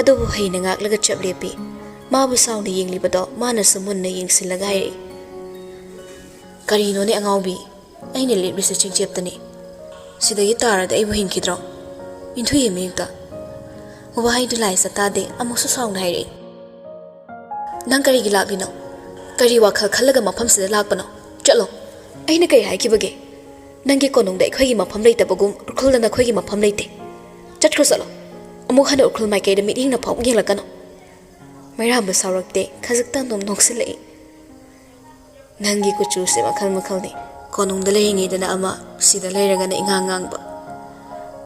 अदुबु हैना ngakलगा चपलेपि माबु सावनि येंगलिबदो माना समुन्ना येंगसिलगाय करीनो ने अंगाउबी अने लेबलिसे चिंगचेप्तने सिदगी तारद अइबु हिंखिद्रो इंथु येमेक्ता वाहाई दुलाई सतादे अमुसु साउन हाइरे नंग करीगी लाक्लिनो करी वाखल खल्लगा मफम सिदा लाक्पनो चलो अइना कई हाइखिबगे नंगे कोनुंगदा अखोइगी मफम लेतबगुम उखुलदना अखोइगी मफम लेते चटख्रो चलो अमुक हना उखुल माइकेदा मिटिंगना फाउ गेलकनो मैराम सावरक्ते खजक्ता नोम नोक्सिलई नंगी कुचू से मखल मखलने कोनुंग लेंगेदना अमा सिदा लेरगना इंगांगांगबा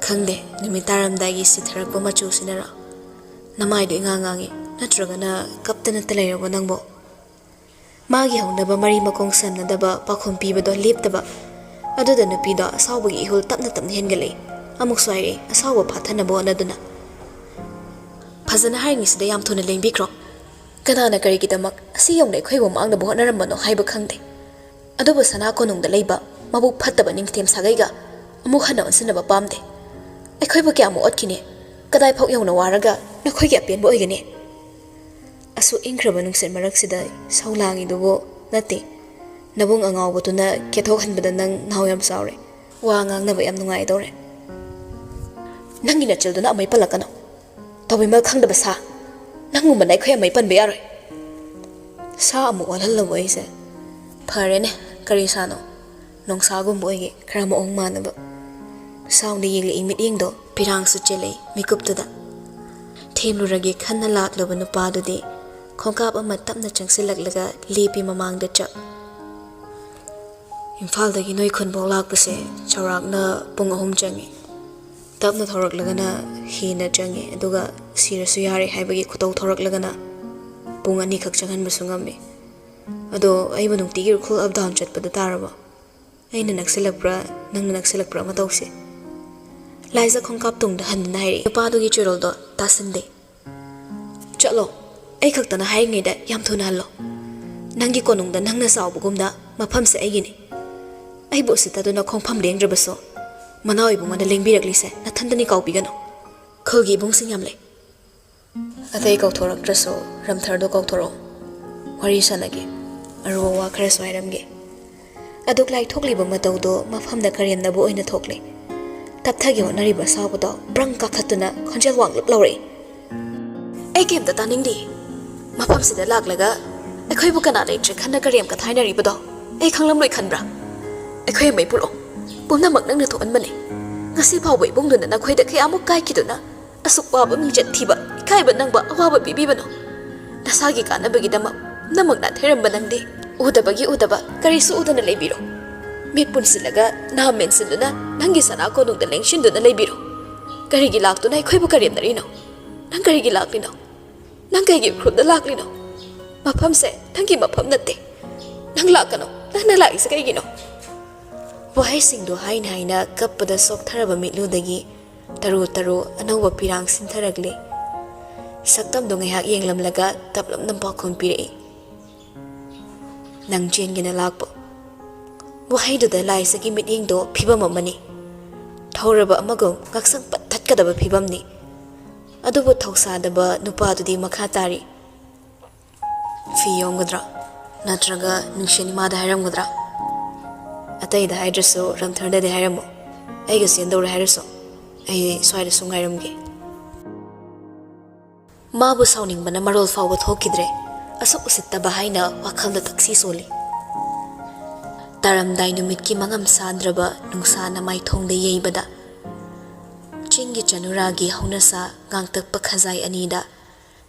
खंगदे निमितारमदागी सिथरकपा मचू सिनरा नमाइदो इंगांगांगे नत्रगना कप्तना तलेरबो नंगबो मागी हौनबा मरी मकोंग सन्नदबा पाखुम पीबदो लेप्तबा अदुदा नुपीदो असावबगी इहुल तपना तपना हेनगले अमुक स्वाइरे असावबा फाथनबो अनदुना फजना हाइंगिसदा याम थुना लेंबिक्रो कनाना करीगिदमक असि यौने खैबो मांगनबो हनरमबनो हाइबो खंगदे अदुबो सना कोनुंगदा लेबा मबु फत्तबा निंगथेम सागैगा अमुक हना अनसनबा पामदे अखैबो क्यामो अटकिने कदाय फाउ यौना वारगा नखोइगे अपेनबो ओइगने असु इंख्रबा नुंगसेन मरक्सिदा सौलांगिदुबो नते नबुंग अंगावबतुना केथोखनबदा नंग नाव याम सावरे वा ngangnaba yam nungai dore nangi na childuna amai palakano tawima khangdaba sa nanguma nai khoya mai panbe yaroi sa amu walhalla boise pharene kari sano nongsa gum boige khrama ong manaba sauni yele imit yengdo pirang su chele mikuptuda themlurage khanna laklaba nupa dudi khongkap ama tapna changsilaklaga lepi mamangda cha imphal dagi noi khon bol lakpase chawrakna pung ahum changi tapna thoraklagana hina changi aduga sirasu yare haibagi khutau thoraklagana pung ani khak changan basungami ado aiba nungtigi khul up down chatpada taraba aina naksilakpra nangna naksilakpra matause laisa khongkap tungda han nairi padugi chiroldo tasande chalo ai khaktana haingeda yam thuna hallo nangi konungda nangna sawbugumda mafam se aigini ai bo sita dona khongpham lengrabaso manawi bunga da lengbirakli se nathandani kaupigano khogi bungsing yamle atai kauthorak traso ramthar do kauthoro wari sanage arwa wa khara swairamge aduk lai thokli ba matau do mafam da karen da bo oina thokle tapthagi onari ba sawdo brang ka khatuna khonjel wang lap lawre ai kem da taningdi mafam sida laklaga akhoi bu kana le tre khanna karem ka thainari bado ai khanglam loi khanbra akhoi mai pulo pumna mak nang na tho anmane ngasi phau bai bung dun na khoi da khai amuk kai kiduna asuk wa ba mi jet thiba kai ba nang ba awa ba bibi bano nasagi kana bagi dama namak na theram banang de Udabagi udaba karisu udana leibiro. Mit punsilaga na mensiluna nangi sana ko nung daleng shinduna leibiro. Karigi lakto na ikoy bu kariyam narino. Nang karigi laklino. Nang karigi krunda laklino. Mapam se tangi mapam nate. Nang lakano nang nalaki sa karigi no. Wahay singdo hain haina kappada sok tharaba mitludagi taru anawba pirang sintaragli. Saktam do ngayhak yenglamlaga taplam ng pakong pirei. Nang jen ginalakpo. Wahay do dalay sa gimiting do pibam amani. Tauraba amagong ngaksang patat kadaba pibam ni. Adubo tawsadaba nupa do di makatari. Fiyong gudra. Natraga nungsiyanimada haram gudra. Atay da haidraso ramtharda de hairamo. Ay gasiyan daw hairaso. Ay swayda sungayramge. Mabu sauning bana marol fawa thokidre. Asok usitta bahaina wakhalda taksi soli. Taramday numitki mangam sadraba nungsa na may thongda yeibada. Chingi chanuragi haunasa ngangtak pakhazay anida.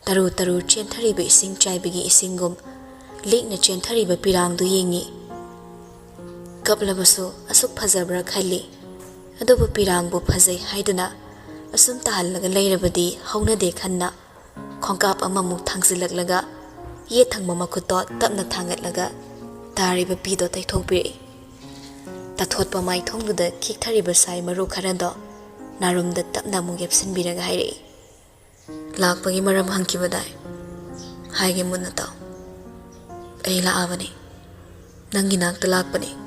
Taru chenthariba ising chaybigi isingum. Lik na chenthariba pirang do yengi. Kaplabaso asuk phazabra khali adubu pirang bu phazai haiduna asum tahalaga leirabadi hauna de khanna khongkap amamuk thangsilaklaga ye thangma makuto tapna thangatlaga tariba pido taithongpi tathotpa mai thongduda khikthariba sai maru kharando narumda tapna mugepsin biraga haire lakpagi maram hangkibadai haige munna taw ai la avani nangi nakta lakpani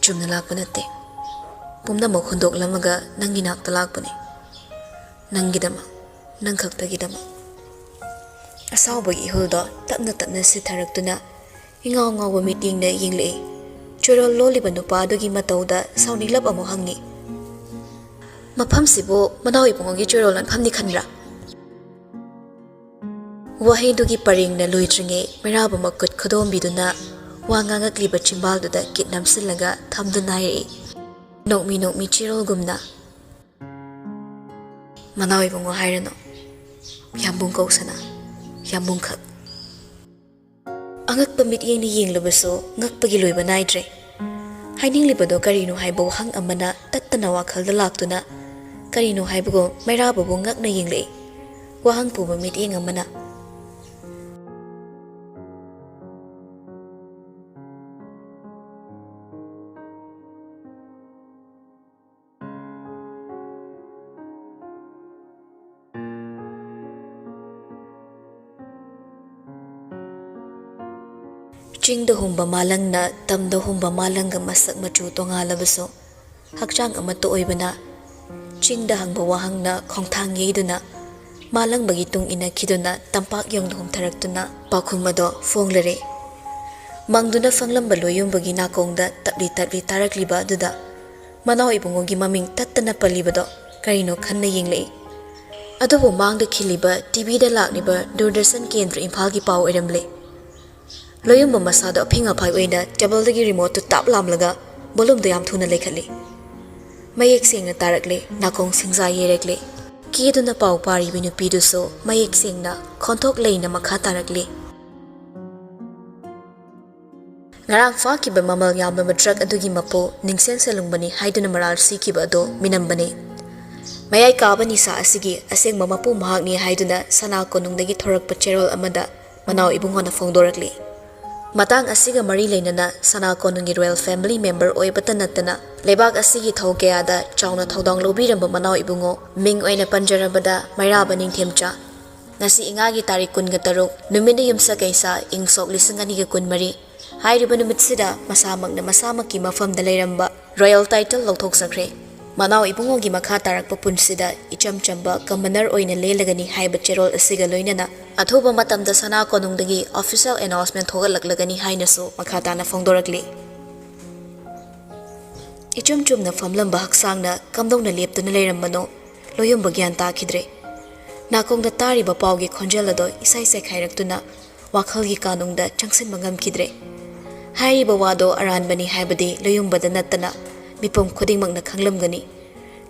Chumna lakpa nate. Pumna mo khundok lamaga nangi nakta lakpa ni. Nangidama. Nangkaktagidama. Asawbagi ihuldo tapna sitharakduna ingaw wa meeting na yinglei. Chorol loliba nupa adugi matawda sawnilap amo hangi. Maphamsibo manaw ipungogi chorolan phamni khanra. Wahay dugi paring na luitringe meraba makut khodombiduna Wangangakliba chimbalduda kitnamsilaga thamdunayai. Nokmi chirol gumna. Manawi bungo hairano. Yambung kausana. Yambung kak. Angak pamit yang ni yinglabaso ngakpagiloi banaidre. Haining libado karino haibo hang amana tattana wakhalda laktuna. Karino haibo mairababo ngakna yinglei. Wahang puba mit yang amana. Chingda humba malang na tamda humba malang ga masak machu tongalabaso hakchang amato oibana chingda hangba wahang na khongthang yeiduna malang bagi tung ina kiduna tampak yong dum tharaktuna pakhumado fonglere mangduna fanglam baloyum bagi nakongda tabli tarakliba duda manaw ibungogi maming tattana palibado karino khanna yinglei adobo mangda khiliba tv da lakniba Doordarshan Kendra Imphal gi paw eramle Loyum masada pinga pai oina table dagi remote tap lamlaga bolum doyam thuna lekhali mayek singna tarakle nakong singza yerekle kiduna pau pari binu piduso mayek singna khonthok leina makha tarakle ngarang fa ki ba mamal yamna matrak adugi mapo ningsen selungbani haiduna maral sikiba do minambani mayai kabani sa asigi aseng mamapu mahakni haiduna sana konungdagi thorak pacherol amada manaw ibungona fongdorakle Matang asiga mari leinana sana konungi royal family member oibata natana lebak asigi thokeyada chawna thodang lobiramba manaw ibungo ming oina panjarabada mairaba ningthemcha ngasi ingagi tarik 13 numida yumsa kaisa ingsok lisangani ga kunmari hairiba numitsida masamaki mafamda leiramba royal title lauthok sakre manaw ibungo gi makha tarakpa punsida ichamchamba commoner oina lelagani haiba cherol asiga loinana athoba matamda sana konungdagi official announcement thogalaklagani hainaso makhatana fongdorakli ichumchumna famlamba haksangna kamdongna leptuna leirambano loyumba gyan takhidre nakongda tariba pawgi khonjelado isai sekhairaktuna wakhalgi kanungda changsin mangam kidre hairiba wado aranbani haibadi loyumbada nattana mipom khudingmakna khanglamgani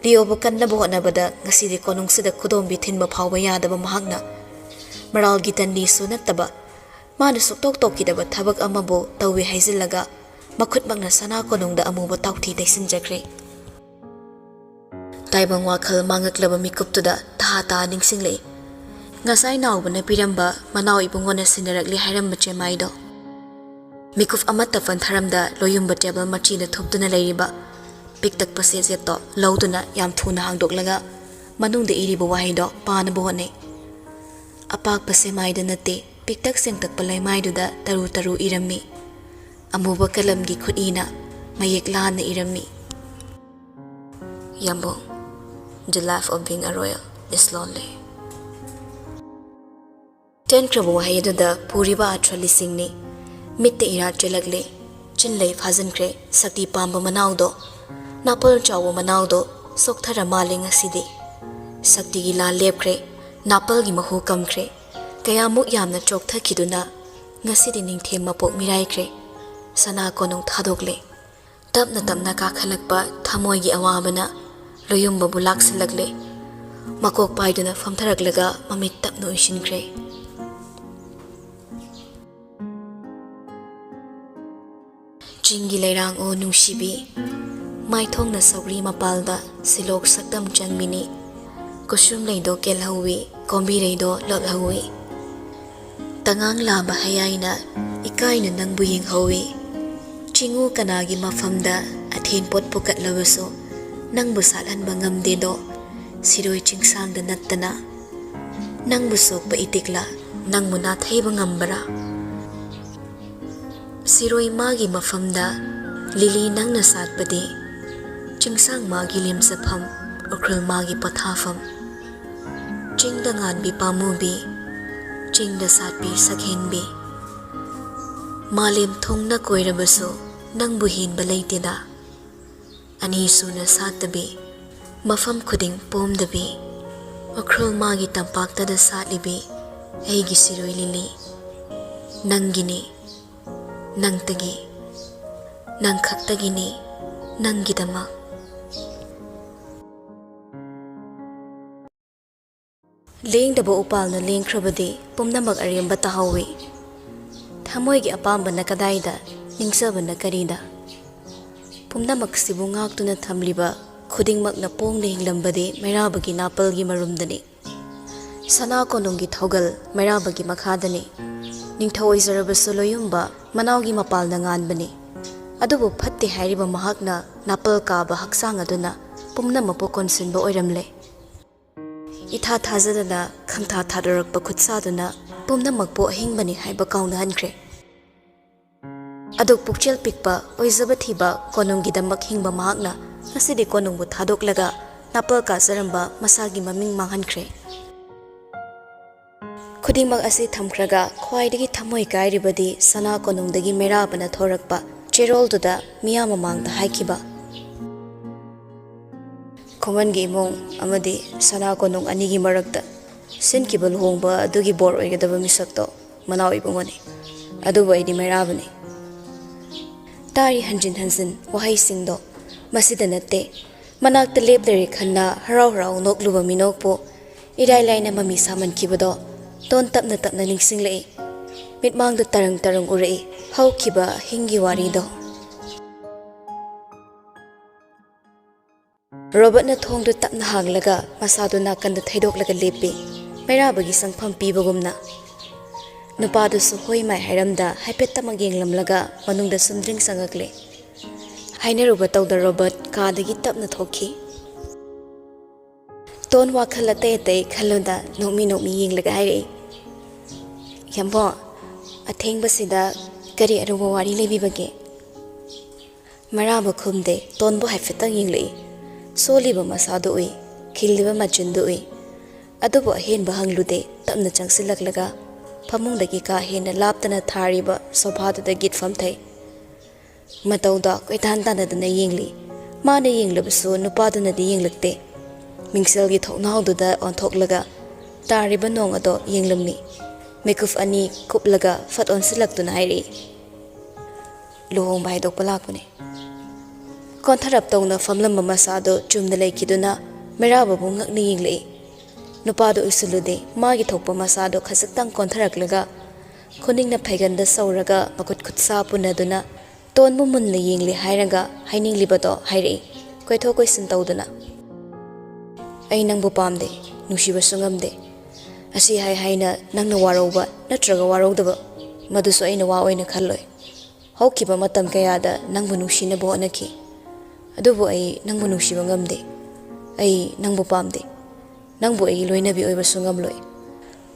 liyobo kannaba hotnabada ngasidi konungsida khudombi thinba phawba yadaba mahakna maral gitanni su nattaba Mana suktok tokidaba thabak amabo tawi haizillaga makhutmakna sana konungda amuba tauthi taisinjakre. Taibang wakhal mangaklaba mikuptuda ta ningsinglei. Ngasai naubana piramba manaw ibungona sinarakli hairamba chemaido. Mikuf amata fantharamda loyumba table machina thuptuna leiriba. Piktak pasejeto lauduna yam thuna hangdoklaga manungda iriba wahido panabo hone. Apak pasemaida nate piktak sengtak palaimaiduda taru irami. Amuba kalamgi khudina mayek lana irami. Yambong, the life of being a royal is lonely. Ten krabo wahiduda puriba atralisingni. Mitte irat jelagle, chinlay fazankre sakti pamba manaudo, napal chawo manaudo, sokthara maling asidi. Sakti gila lepkre, napal gi mahu kamkre, kaya muk yamna choktha kiduna, ngasidi ningthem mapok miraikre, sana konong thadokle. Tapna kakhalakpa thamoy gi awabana, loyumba bulak silagle, makok paiduna famtharaglaga mamit tapno ishinkre. Jingi leirang o nungsibi, maithong na sauri mapalda silok sakdam changbini, kusum leido kelhawi, kombi leido lothawi. Tangang laba hayayna, ikay na nang buying hawi. Chingu kanagi mafamda at hinpot pukat lawaso, nang busalan bangam dedo, siroy chingsang da nattana. Nang busok pa itikla, nang munatay bangambara. Siroy magi mafamda, lili nang nasatpadi, chingsang magi limsapam, ukril magi pathafam. Chingda ngan bi pamubi, chingda satbi sakhinbi. Malim thong na koirabaso, nang buhin balaytida. Anisu na satabi, mafam kuding pomdabi, ukril magi tampakta da satlibi, Eigi siroy lili. Nang gini, nang tagi, nang kaktagini, nang gidama. Ling dabo upal na ling krabadi, pumnamag aryamba tahawi. Thamoy gi apamba na kadayda, ningsaba na karida. Pumnamag sibungak tu na thamliba, khuding mag na pong na hinglambadi, mayrabagi napal gi marumdani. Sana konong gi thogal, mayrabagi makhadani. Ningthawai zarabaso loyumba, manawgi mapal na nganbani. Adubo phatte hairiba mahakna napal kaba haksang aduna pumnamapo konsinba oiramle. Itha thazadana khangtha thadorakpa khutsaduna pumnamakpo ahingbani haiba kauna hankre. Aduk pukchel pikpa oizaba thiba kononggidamak hingba mahakna ngasidi konongbu thadoklaga napal ka zaramba masagi maming manghankre. Khudingmak asi thamkraga khwaidagi thamoy kairibadi sana konongdagi merabana thorakpa cherolduda miya mamangda haikiba. Khomangi imong amadi sana konong anigi marakta sinkiba luhongba adugi bor oigadaba misakto manaw ibungoni adubo aidi merabani. Tari hanjin wahai singdo masida natte manakta lepdari khanna harau nokluba minokpo irai laina mami saman kibado ton tapna ningsinglei mitmangda tarang urei haukiba hingi warido. Robert na thongdu tapna hanglaga masado nakanda thaidoklaga lepi mayrabagi sangpham pibagumna. Nupadu su hoi mai hairamda haipet tamag yenglamlaga manungda sumdring sangakle. Hainaruba tawda Robert kadagi tapna thokhi. Ton wakhala tay khalunda nomi yenglaga hairei. Yambo athengba kari aruba wari lebibage. Maraba khumde tonbo haifetang yenglei. Soliba masado ui, khilliba machindu ui. Adubo ahenba hanglude tapna changsilaklaga pamungdagi ka hena laptana thariba sobhaduda gitfam thai. Matauda koitantana yengli. Mana yenglabasu nupaduna di yenglakte. Mingselgi thoknaududa onthoklaga tariba nong ado yenglamni. Mekuf ani kuplaga fat on silaktuna hairi. Luhong bai dok palakune. Kontharap tawna famlamba masado chumna leikiduna meraba bungak ni yinglei. Nupado isulude magi thokpa masado khasaktang kontharaklaga ꯈꯨꯅꯤꯡꯅ ꯐꯩꯒꯟꯗ ꯁꯧꯔꯒ ꯃꯈꯨꯠ ꯈꯨꯠꯁꯥ ꯄꯨꯟꯅꯗꯨꯅ ꯇꯣꯟꯕꯨ ꯃꯨꯟꯅ ꯌꯦꯡꯂꯤ ꯍꯥꯏꯔꯒ ꯍꯥꯏꯅꯤꯡꯂꯤꯕꯗꯣ ꯍꯥꯏꯔꯛꯏ ꯀꯣꯏꯊꯣꯛ ꯀꯣꯏꯁꯤꯟ ꯇꯧꯗꯨꯅ ꯑꯩ ꯅꯪꯕꯨ ꯄꯥꯝꯗꯦ ꯅꯨꯡꯁꯤꯕꯁꯨ ꯉꯝꯗꯦ ꯑꯁꯤ ꯍꯥꯏꯅ ꯅꯪꯅ ꯋꯥꯔꯧꯕ ꯅꯠꯇ꯭ꯔꯒ ꯋꯥꯔꯧꯗꯕ ꯃꯗꯨꯁꯨ ꯑꯩꯅ ꯋꯥ ꯑꯣꯏꯅ ꯈꯜꯂꯣꯏ ꯍꯧꯈꯤꯕ ꯃꯇꯝ ꯀꯌꯥꯗ ꯅꯪꯕꯨ ꯅꯨꯡꯁꯤꯅꯕ ꯍꯣꯠꯅꯈꯤ ꯑꯗꯨꯕꯨ ꯑꯩ ꯅꯪꯕꯨ ꯅꯨꯡꯁꯤꯕ ꯉꯝꯗꯦ ꯑꯩ ꯅꯪꯕꯨ ꯄꯥꯝꯗꯦ ꯅꯪꯕꯨ ꯑꯩꯒꯤ ꯂꯣꯏꯅꯕꯤ ꯑꯣꯏꯕꯁꯨ ꯉꯝꯂꯣꯏ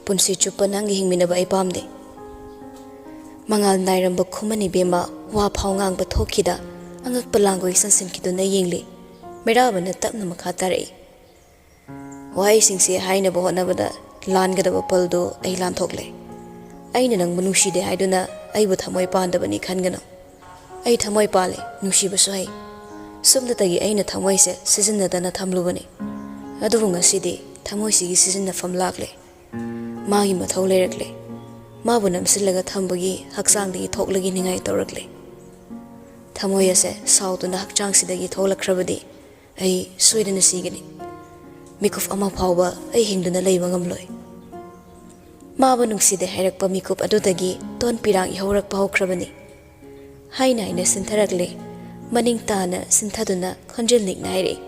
ꯄꯨꯟꯁꯤ ꯆꯨꯞꯄ ꯅꯪꯒꯤ ꯍꯤꯡꯃꯤꯟꯅꯕ ꯑꯩ ꯄꯥꯝꯗꯦ ꯃꯉꯥꯜ ꯅꯥꯏꯔꯝꯕ ꯈꯨꯃꯟ ꯏꯕꯦꯝꯃ ꯋꯥ ꯐꯥꯎ ꯉꯥꯡꯕ ꯊꯣꯛꯈꯤꯗ ꯑꯉꯛꯄ ꯂꯥꯡꯒꯣꯏ ꯁꯟꯁꯤꯟꯈꯤꯗꯨꯅ ꯌꯦꯡꯂꯤ ꯃꯩꯔꯥꯕꯅ ꯇꯞꯅ ꯃꯈꯥ ꯇꯥꯔꯛꯏ ꯋꯥꯍꯩꯁꯤꯡꯁꯦ ꯍꯥꯏꯅꯕ ꯍꯣꯠꯅꯕꯗ ꯂꯥꯟꯒꯗꯕ ꯄꯜꯗꯨ ꯑꯩ ꯂꯥꯟꯊꯣꯛꯂꯦ ꯑꯩꯅ ꯅꯪꯕꯨ ꯅꯨꯡꯁꯤꯗꯦ ꯍꯥꯏꯗꯨꯅ ꯑꯩꯕꯨ ꯊꯃꯣꯏ ꯄꯥꯟꯗꯕꯅꯤ ꯈꯟꯒꯅꯨ ꯑꯩ ꯊꯃꯣꯏ ꯄꯥꯜꯂꯦ ꯅꯨꯡꯁꯤꯕꯁꯨ ꯍꯩ ꯁꯨꯝꯅꯇꯒꯤ ꯑꯩꯅ ꯊꯃꯣꯏꯁꯦ ꯁꯤꯖꯤꯟꯅꯗꯅ ꯊꯝꯂꯨꯕꯅꯤ ꯑꯗꯨꯕꯨ ꯉꯁꯤꯗꯤ ꯊꯃꯣꯏꯁꯤꯒꯤ ꯁꯤꯖꯤꯟꯅꯐꯝ ꯂꯥꯛꯂꯦ ꯃꯥꯒꯤ ꯃꯊꯧ ꯂꯩꯔꯛꯂꯦ ꯃꯥꯕꯨ ꯅꯝꯁꯤꯜꯂꯒ ꯊꯝꯕꯒꯤ ꯍꯛꯆꯥꯡꯗꯒꯤ ꯊꯣꯛꯂꯒꯤ ꯅꯤꯡꯉꯥꯏ ꯇꯧꯔꯛꯂꯦ ꯊꯃꯣꯏ ꯑꯁꯦ ꯁꯥꯎꯗꯨꯅ ꯍꯛꯆꯥꯡꯁꯤꯗꯒꯤ ꯊꯣꯛꯂꯛꯈ꯭ꯔꯕꯗꯤ ꯑꯩ ꯁꯣꯏꯗꯅ ꯁꯤꯒꯅꯤ ꯃꯤꯀꯨꯞ ꯑꯃ ꯐꯥꯎꯕ ꯑꯩ ꯍꯤꯡꯗꯨꯅ ꯂꯩꯕ ꯉꯝꯂꯣꯏ ꯃꯥꯕꯨ ꯅꯨꯡꯁꯤꯗꯦ ꯍꯥꯏꯔꯛꯄ ꯃꯤꯀꯨꯞ ꯑꯗꯨꯗꯒꯤ ꯇꯣꯟ ꯄꯤꯔꯥꯡ ꯏꯍꯧꯔꯛꯄ ꯍꯧꯈ꯭ꯔꯕꯅꯤ ꯍꯥꯏꯅ ꯁꯤꯟꯊꯔꯛꯂꯦ ꯃꯅꯤꯡ ꯇꯥꯅ ꯁꯤꯟꯊꯗꯨꯅ ꯈꯣꯟꯖꯦꯜ ꯅꯤꯛꯅ ꯍꯥꯏꯔꯛꯏ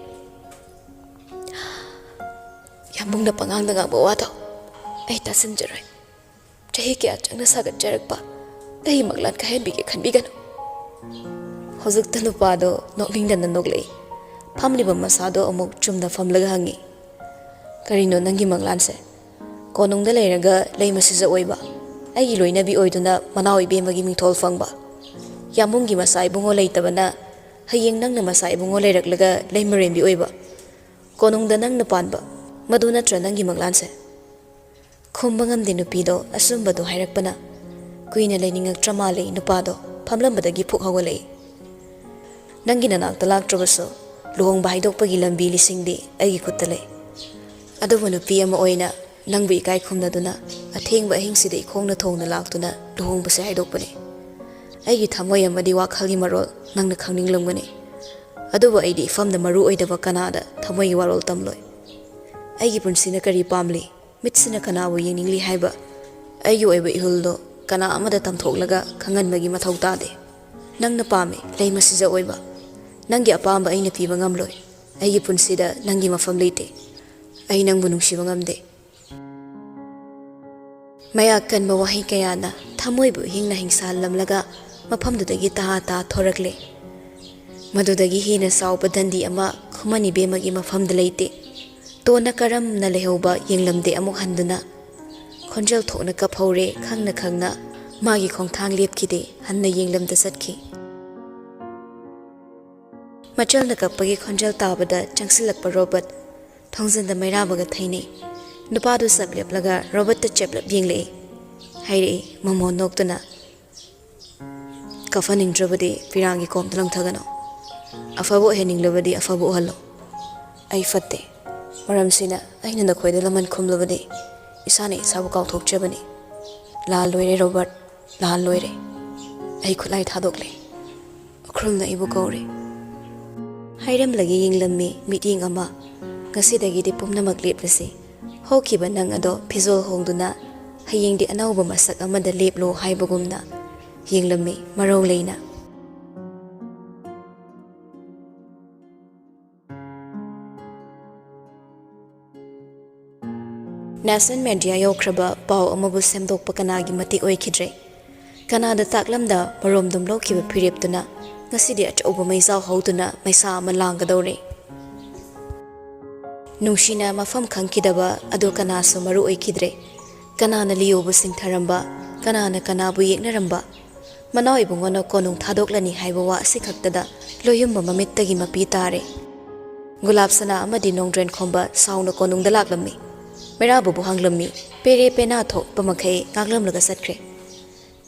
ꯌꯥꯝꯕꯨꯡꯅ ꯄꯉꯥꯡꯗ ꯉꯥꯡꯕ ꯋꯥꯗꯣ ꯑꯩ ꯇꯥꯁꯤꯟꯖꯔꯣꯏ ꯆꯍꯤ ꯀꯌꯥ ꯆꯪꯅ ꯁꯥꯒꯠꯆꯔꯛꯄ ꯑꯩ ꯃꯪꯂꯥꯟ ꯀꯥꯏꯍꯟꯕꯤꯒꯦ ꯈꯟꯕꯤꯒꯅꯨ ꯍꯧꯖꯤꯛꯇ ꯅꯨꯄꯥꯗꯣ ꯅꯣꯛꯅꯤꯡꯗꯅ ꯅꯣꯛꯂꯛꯏ ꯐꯝꯂꯤꯕ ꯃꯁꯥꯗꯣ ꯑꯃꯨꯛ ꯆꯨꯝꯅ ꯐꯝꯂꯒ ꯍꯪꯉꯤ ꯀꯔꯤꯅꯣ ꯅꯪꯒꯤ ꯃꯪꯂꯥꯟꯁꯦ ꯀꯣꯅꯨꯡꯗ ꯂꯩꯔꯒ ꯂꯩ ꯃꯁꯤꯖ ꯑꯣꯏꯕ ꯑꯩꯒꯤ ꯂꯣꯏꯅꯕꯤ ꯑꯣꯏꯗꯨꯅ ꯃꯅꯥꯎ ꯏꯕꯦꯝꯃꯒꯤ ꯃꯤꯡꯊꯣꯜ ꯐꯪꯕ ꯌꯥꯝꯕꯨꯡꯒꯤ ꯃꯆꯥ ꯏꯕꯨꯡꯉꯣ ꯂꯩꯇꯕꯅ ꯍꯌꯦꯡ ꯅꯪꯅ ꯃꯆꯥ ꯏꯕꯨꯡꯉꯣ ꯂꯩꯔꯛꯂꯒ ꯂꯩꯃꯔꯦꯝꯕꯤ ꯑꯣꯏꯕ ꯀꯣꯅꯨꯡꯗ ꯅꯪꯅ ꯄꯥꯟꯕ ꯃꯗꯨ ꯅꯠꯇ꯭ꯔ ꯅꯪꯒꯤ ꯃꯪꯂꯥꯟꯁꯦ ꯈꯨꯝꯕ ꯉꯝꯗꯦ ꯅꯨꯄꯤꯗꯣ ꯑꯆꯨꯝꯕꯗꯣ ꯍꯥꯏꯔꯛꯄꯅ ꯀꯨꯏꯅ ꯂꯩꯅꯤꯡꯉꯛꯇ꯭ꯔ ꯃꯥꯜꯂꯤ ꯅꯨꯄꯥꯗꯣ ꯐꯝꯂꯝꯕꯗꯒꯤ ꯐꯨꯛ ꯍꯧꯒꯠꯂꯛꯏ ꯅꯪꯒꯤ ꯅꯅꯥꯛꯇ ꯂꯥꯛꯇ꯭ꯔꯕꯁꯨ ꯂꯨꯍꯣꯡꯕ ꯍꯥꯏꯗꯣꯛꯄꯒꯤ ꯂꯝꯕꯤ ꯂꯤꯁꯤꯡꯗꯤ ꯑꯩꯒꯤ ꯈꯨꯠꯇ ꯂꯩ ꯑꯗꯨꯕꯨ ꯅꯨꯄꯤ ꯑꯃ ꯑꯣꯏꯅ ꯅꯪꯕꯨ ꯏꯀꯥꯏ ꯈꯨꯝꯅꯗꯨꯅ ꯑꯊꯦꯡꯕ ꯑꯍꯤꯡꯁꯤꯗ ꯏꯈꯣꯡꯅ ꯊꯣꯡꯅ ꯂꯥꯛꯇꯨꯅ ꯂꯨꯍꯣꯡꯕꯁꯦ ꯍꯥꯏꯗꯣꯛꯄꯅꯤ ꯑꯩꯒꯤ ꯊꯃꯣꯏ ꯑꯃꯗꯤ ꯋꯥꯈꯜꯒꯤ ꯃꯔꯣꯜ ꯅꯪꯅ ꯈꯪꯅꯤꯡꯂꯝꯒꯅꯤ ꯑꯗꯨꯕꯨ ꯑꯩꯗꯤ ꯏꯐꯝꯗ ꯃꯔꯨ ꯑꯣꯏꯗꯕ ꯀꯅꯥꯗ ꯊꯃꯣꯏꯒꯤ ꯋꯥꯔꯣꯜ ꯇꯝꯂꯣꯏ ꯑꯩꯒꯤ ꯄꯨꯟꯁꯤꯅ ꯀꯔꯤ ꯄꯥꯝꯂꯤ ꯃꯤꯠꯁꯤꯅ ꯀꯅꯥꯕꯨ ꯌꯦꯡꯅꯤꯡꯂꯤ ꯍꯥꯏꯕ ꯑꯩꯒꯤ ꯑꯣꯏꯕ ꯏꯍꯨꯜꯗꯣ ꯀꯅꯥ ꯑꯃꯗ ꯇꯝꯊꯣꯛꯂꯒ ꯈꯪꯍꯟꯕꯒꯤ ꯃꯊꯧ ꯇꯥꯗꯦ ꯅꯪꯅ ꯄꯥꯝꯃꯤ ꯂꯩ ꯃꯁꯤꯖ ꯑꯣꯏꯕ ꯅꯪꯒꯤ ꯑꯄꯥꯝꯕ ꯑꯩꯅ ꯄꯤꯕ ꯉꯝꯂꯣꯏ ꯑꯩꯒꯤ ꯄꯨꯟꯁꯤꯗ ꯅꯪꯒꯤ ꯃꯐꯝ ꯂꯩꯇꯦ ꯑꯩ ꯅꯪꯕꯨ ꯅꯨꯡꯁꯤꯕ ꯉꯝꯗꯦ ꯃꯌꯥꯛ ꯀꯟꯕ ꯋꯥꯍꯩ ꯀꯌꯥꯅ ꯊꯃꯣꯏꯕꯨ ꯍꯤꯡꯅ ꯍꯤꯡꯁꯥꯜꯂꯝꯂꯒ ꯃꯐꯝꯗꯨꯗꯒꯤ ꯇꯍꯥ ꯊꯣꯔꯛꯂꯦ ꯃꯗꯨꯗꯒꯤ ꯍꯦꯟꯅ ꯆꯥꯎꯕ ꯗꯟꯗꯤ ꯑꯃ ꯈꯨꯃꯟ ꯏꯕꯦꯝꯃꯒꯤ ꯃꯐꯝꯗ ꯂꯩꯇꯦ ꯇꯣꯟꯅ ꯀꯔꯝꯅ ꯂꯩꯍꯧꯕ ꯌꯦꯡꯂꯝꯗꯦ ꯑꯃꯨꯛ ꯍꯟꯗꯨꯅ ꯈꯣꯟꯖꯦꯜ ꯊꯣꯛꯅ ꯀꯞꯍꯧꯔꯦ ꯈꯪꯅ ꯃꯥꯒꯤ ꯈꯣꯡꯊꯥꯡ ꯂꯦꯞꯈꯤꯗꯦ ꯍꯟꯅ ꯌꯦꯡꯂꯝꯗ ꯆꯠꯈꯤ ꯃꯆꯜꯅ ꯀꯞꯄꯒꯤ ꯈꯣꯟꯖꯦꯜ ꯇꯥꯕꯗ ꯆꯪꯁꯤꯜꯂꯛꯄ ꯔꯣꯕꯔꯠ ꯊꯣꯡꯖꯤꯟꯗ ꯃꯩꯔꯥꯕꯒ ꯊꯩꯅꯩ ꯅꯨꯄꯥꯗꯨ ꯆꯞ ꯂꯦꯞꯂꯒ ꯔꯣꯕꯔꯠꯇ ꯆꯦꯞꯂꯞ ꯌꯦꯡꯂꯛꯏ ꯍꯥꯏꯔꯛꯏ ꯃꯃꯣꯟ ꯅꯣꯛꯇꯨꯅ ꯀꯞꯍꯟꯅꯤꯡꯗ꯭ꯔꯕꯗꯤ ꯄꯤꯔꯥꯡꯒꯤ ꯀꯣꯝꯗ ꯂꯪꯊꯒꯅꯨ ꯑꯐꯕ ꯑꯣꯏꯍꯟꯅꯤꯡꯂꯕꯗꯤ ꯑꯐꯕ ꯎꯍꯜꯂꯣ ꯑꯩ ꯐꯠꯇꯦ ꯃꯔꯝꯁꯤꯅ ꯑꯩꯅ ꯅꯈꯣꯏꯗ ꯂꯃꯟ ꯈꯨꯝꯂꯕꯗꯤ ꯏꯁꯥꯅ ꯏꯁꯥꯕꯨ ꯀꯥꯎꯊꯣꯛꯆꯕꯅꯤ ꯂꯥꯜ ꯂꯣꯏꯔꯦ ꯔꯣꯕꯔꯠ ꯂꯥꯜ ꯂꯣꯏꯔꯦ ꯑꯩ ꯈꯨꯠꯂꯥꯏ ꯊꯥꯗꯣꯛꯂꯦ ꯎꯈ꯭ꯔꯨꯜꯅ ꯑꯩꯕꯨ ꯀꯧꯔꯦ ꯍꯥꯏꯔꯝꯂꯒ ꯌꯦꯡꯂꯝꯃꯤ ꯃꯤꯠꯌꯦꯡ ꯑꯃ ꯉꯁꯤꯗꯒꯤꯗꯤ ꯄꯨꯝꯅꯃꯛ ꯂꯦꯞꯂꯁꯤ ꯍꯧꯈꯤꯕ ꯅꯪ ꯑꯗꯣ ꯐꯤꯖꯣꯜ ꯍꯣꯡꯗꯨꯅ ꯍꯌꯦꯡꯗꯤ ꯑꯅꯧꯕ ꯃꯁꯛ ꯑꯃꯗ ꯂꯦꯞꯂꯣ ꯍꯥꯏꯕꯒꯨꯝꯅ ꯌꯦꯡꯂꯝꯃꯤ ꯃꯔꯧ ꯂꯩꯅ ꯅꯦꯁꯅꯦꯜ ꯃꯦꯗꯤꯌꯥ ꯌꯧꯈ꯭ꯔꯕ ꯄꯥꯎ ꯑꯃꯕꯨ ꯁꯦꯝꯗꯣꯛꯄ ꯀꯅꯥꯒꯤ ꯃꯇꯤꯛ ꯑꯣꯏꯈꯤꯗ꯭ꯔꯦ ꯀꯅꯥꯗ ꯇꯥꯛꯂꯝꯗ ꯃꯔꯣꯝꯗꯣꯝ ꯂꯧꯈꯤꯕ ꯐꯤꯔꯦꯞꯇꯨꯅ ꯉꯁꯤꯗꯤ ꯑꯆꯧꯕ ꯃꯩꯖꯥꯎ ꯍꯧꯗꯨꯅ ꯃꯩꯁꯥ ꯑꯃ ꯂꯥꯡꯒꯗꯧꯔꯦ ꯅꯨꯡꯁꯤꯅ ꯃꯐꯝ ꯈꯪꯈꯤꯗꯕ ꯑꯗꯨ ꯀꯅꯥꯁꯨ ꯃꯔꯨ ꯑꯣꯏꯈꯤꯗ꯭ꯔꯦ ꯀꯅꯥꯅ ꯂꯤꯌꯣꯕꯨ ꯁꯤꯡꯊꯔꯝꯕ ꯀꯅꯥꯅ ꯀꯅꯥꯕꯨ ꯌꯦꯛꯅꯔꯝꯕ ꯃꯅꯥꯎ ꯏꯕꯨꯡꯉꯣꯅ ꯀꯣꯅꯨꯡ ꯊꯥꯗꯣꯛꯂꯅꯤ ꯍꯥꯏꯕ ꯋꯥ ꯑꯁꯤꯈꯛꯇꯗ ꯂꯣꯏꯌꯨꯝꯕ ꯃꯃꯤꯠꯇꯒꯤ ꯃꯄꯤ ꯇꯥꯔꯦ ꯒꯨꯂꯥꯞ ꯁꯅꯥ ꯑꯃꯗꯤ ꯅꯣꯡꯗ꯭ꯔꯦꯟ ꯈꯣꯝꯕ ꯁꯥꯎꯅ ꯀꯣꯅꯨꯡꯗ ꯂꯥꯛꯂꯝꯃꯤ ꯃꯩꯔꯥꯕꯨꯕꯨ ꯍꯪꯂꯝꯃꯤ ꯄꯦꯔꯦ ꯄꯦꯅꯥ ꯊꯣꯛꯄ ꯃꯈꯩ ꯉꯥꯡꯂꯝꯂꯒ ꯆꯠꯈ꯭ꯔꯦ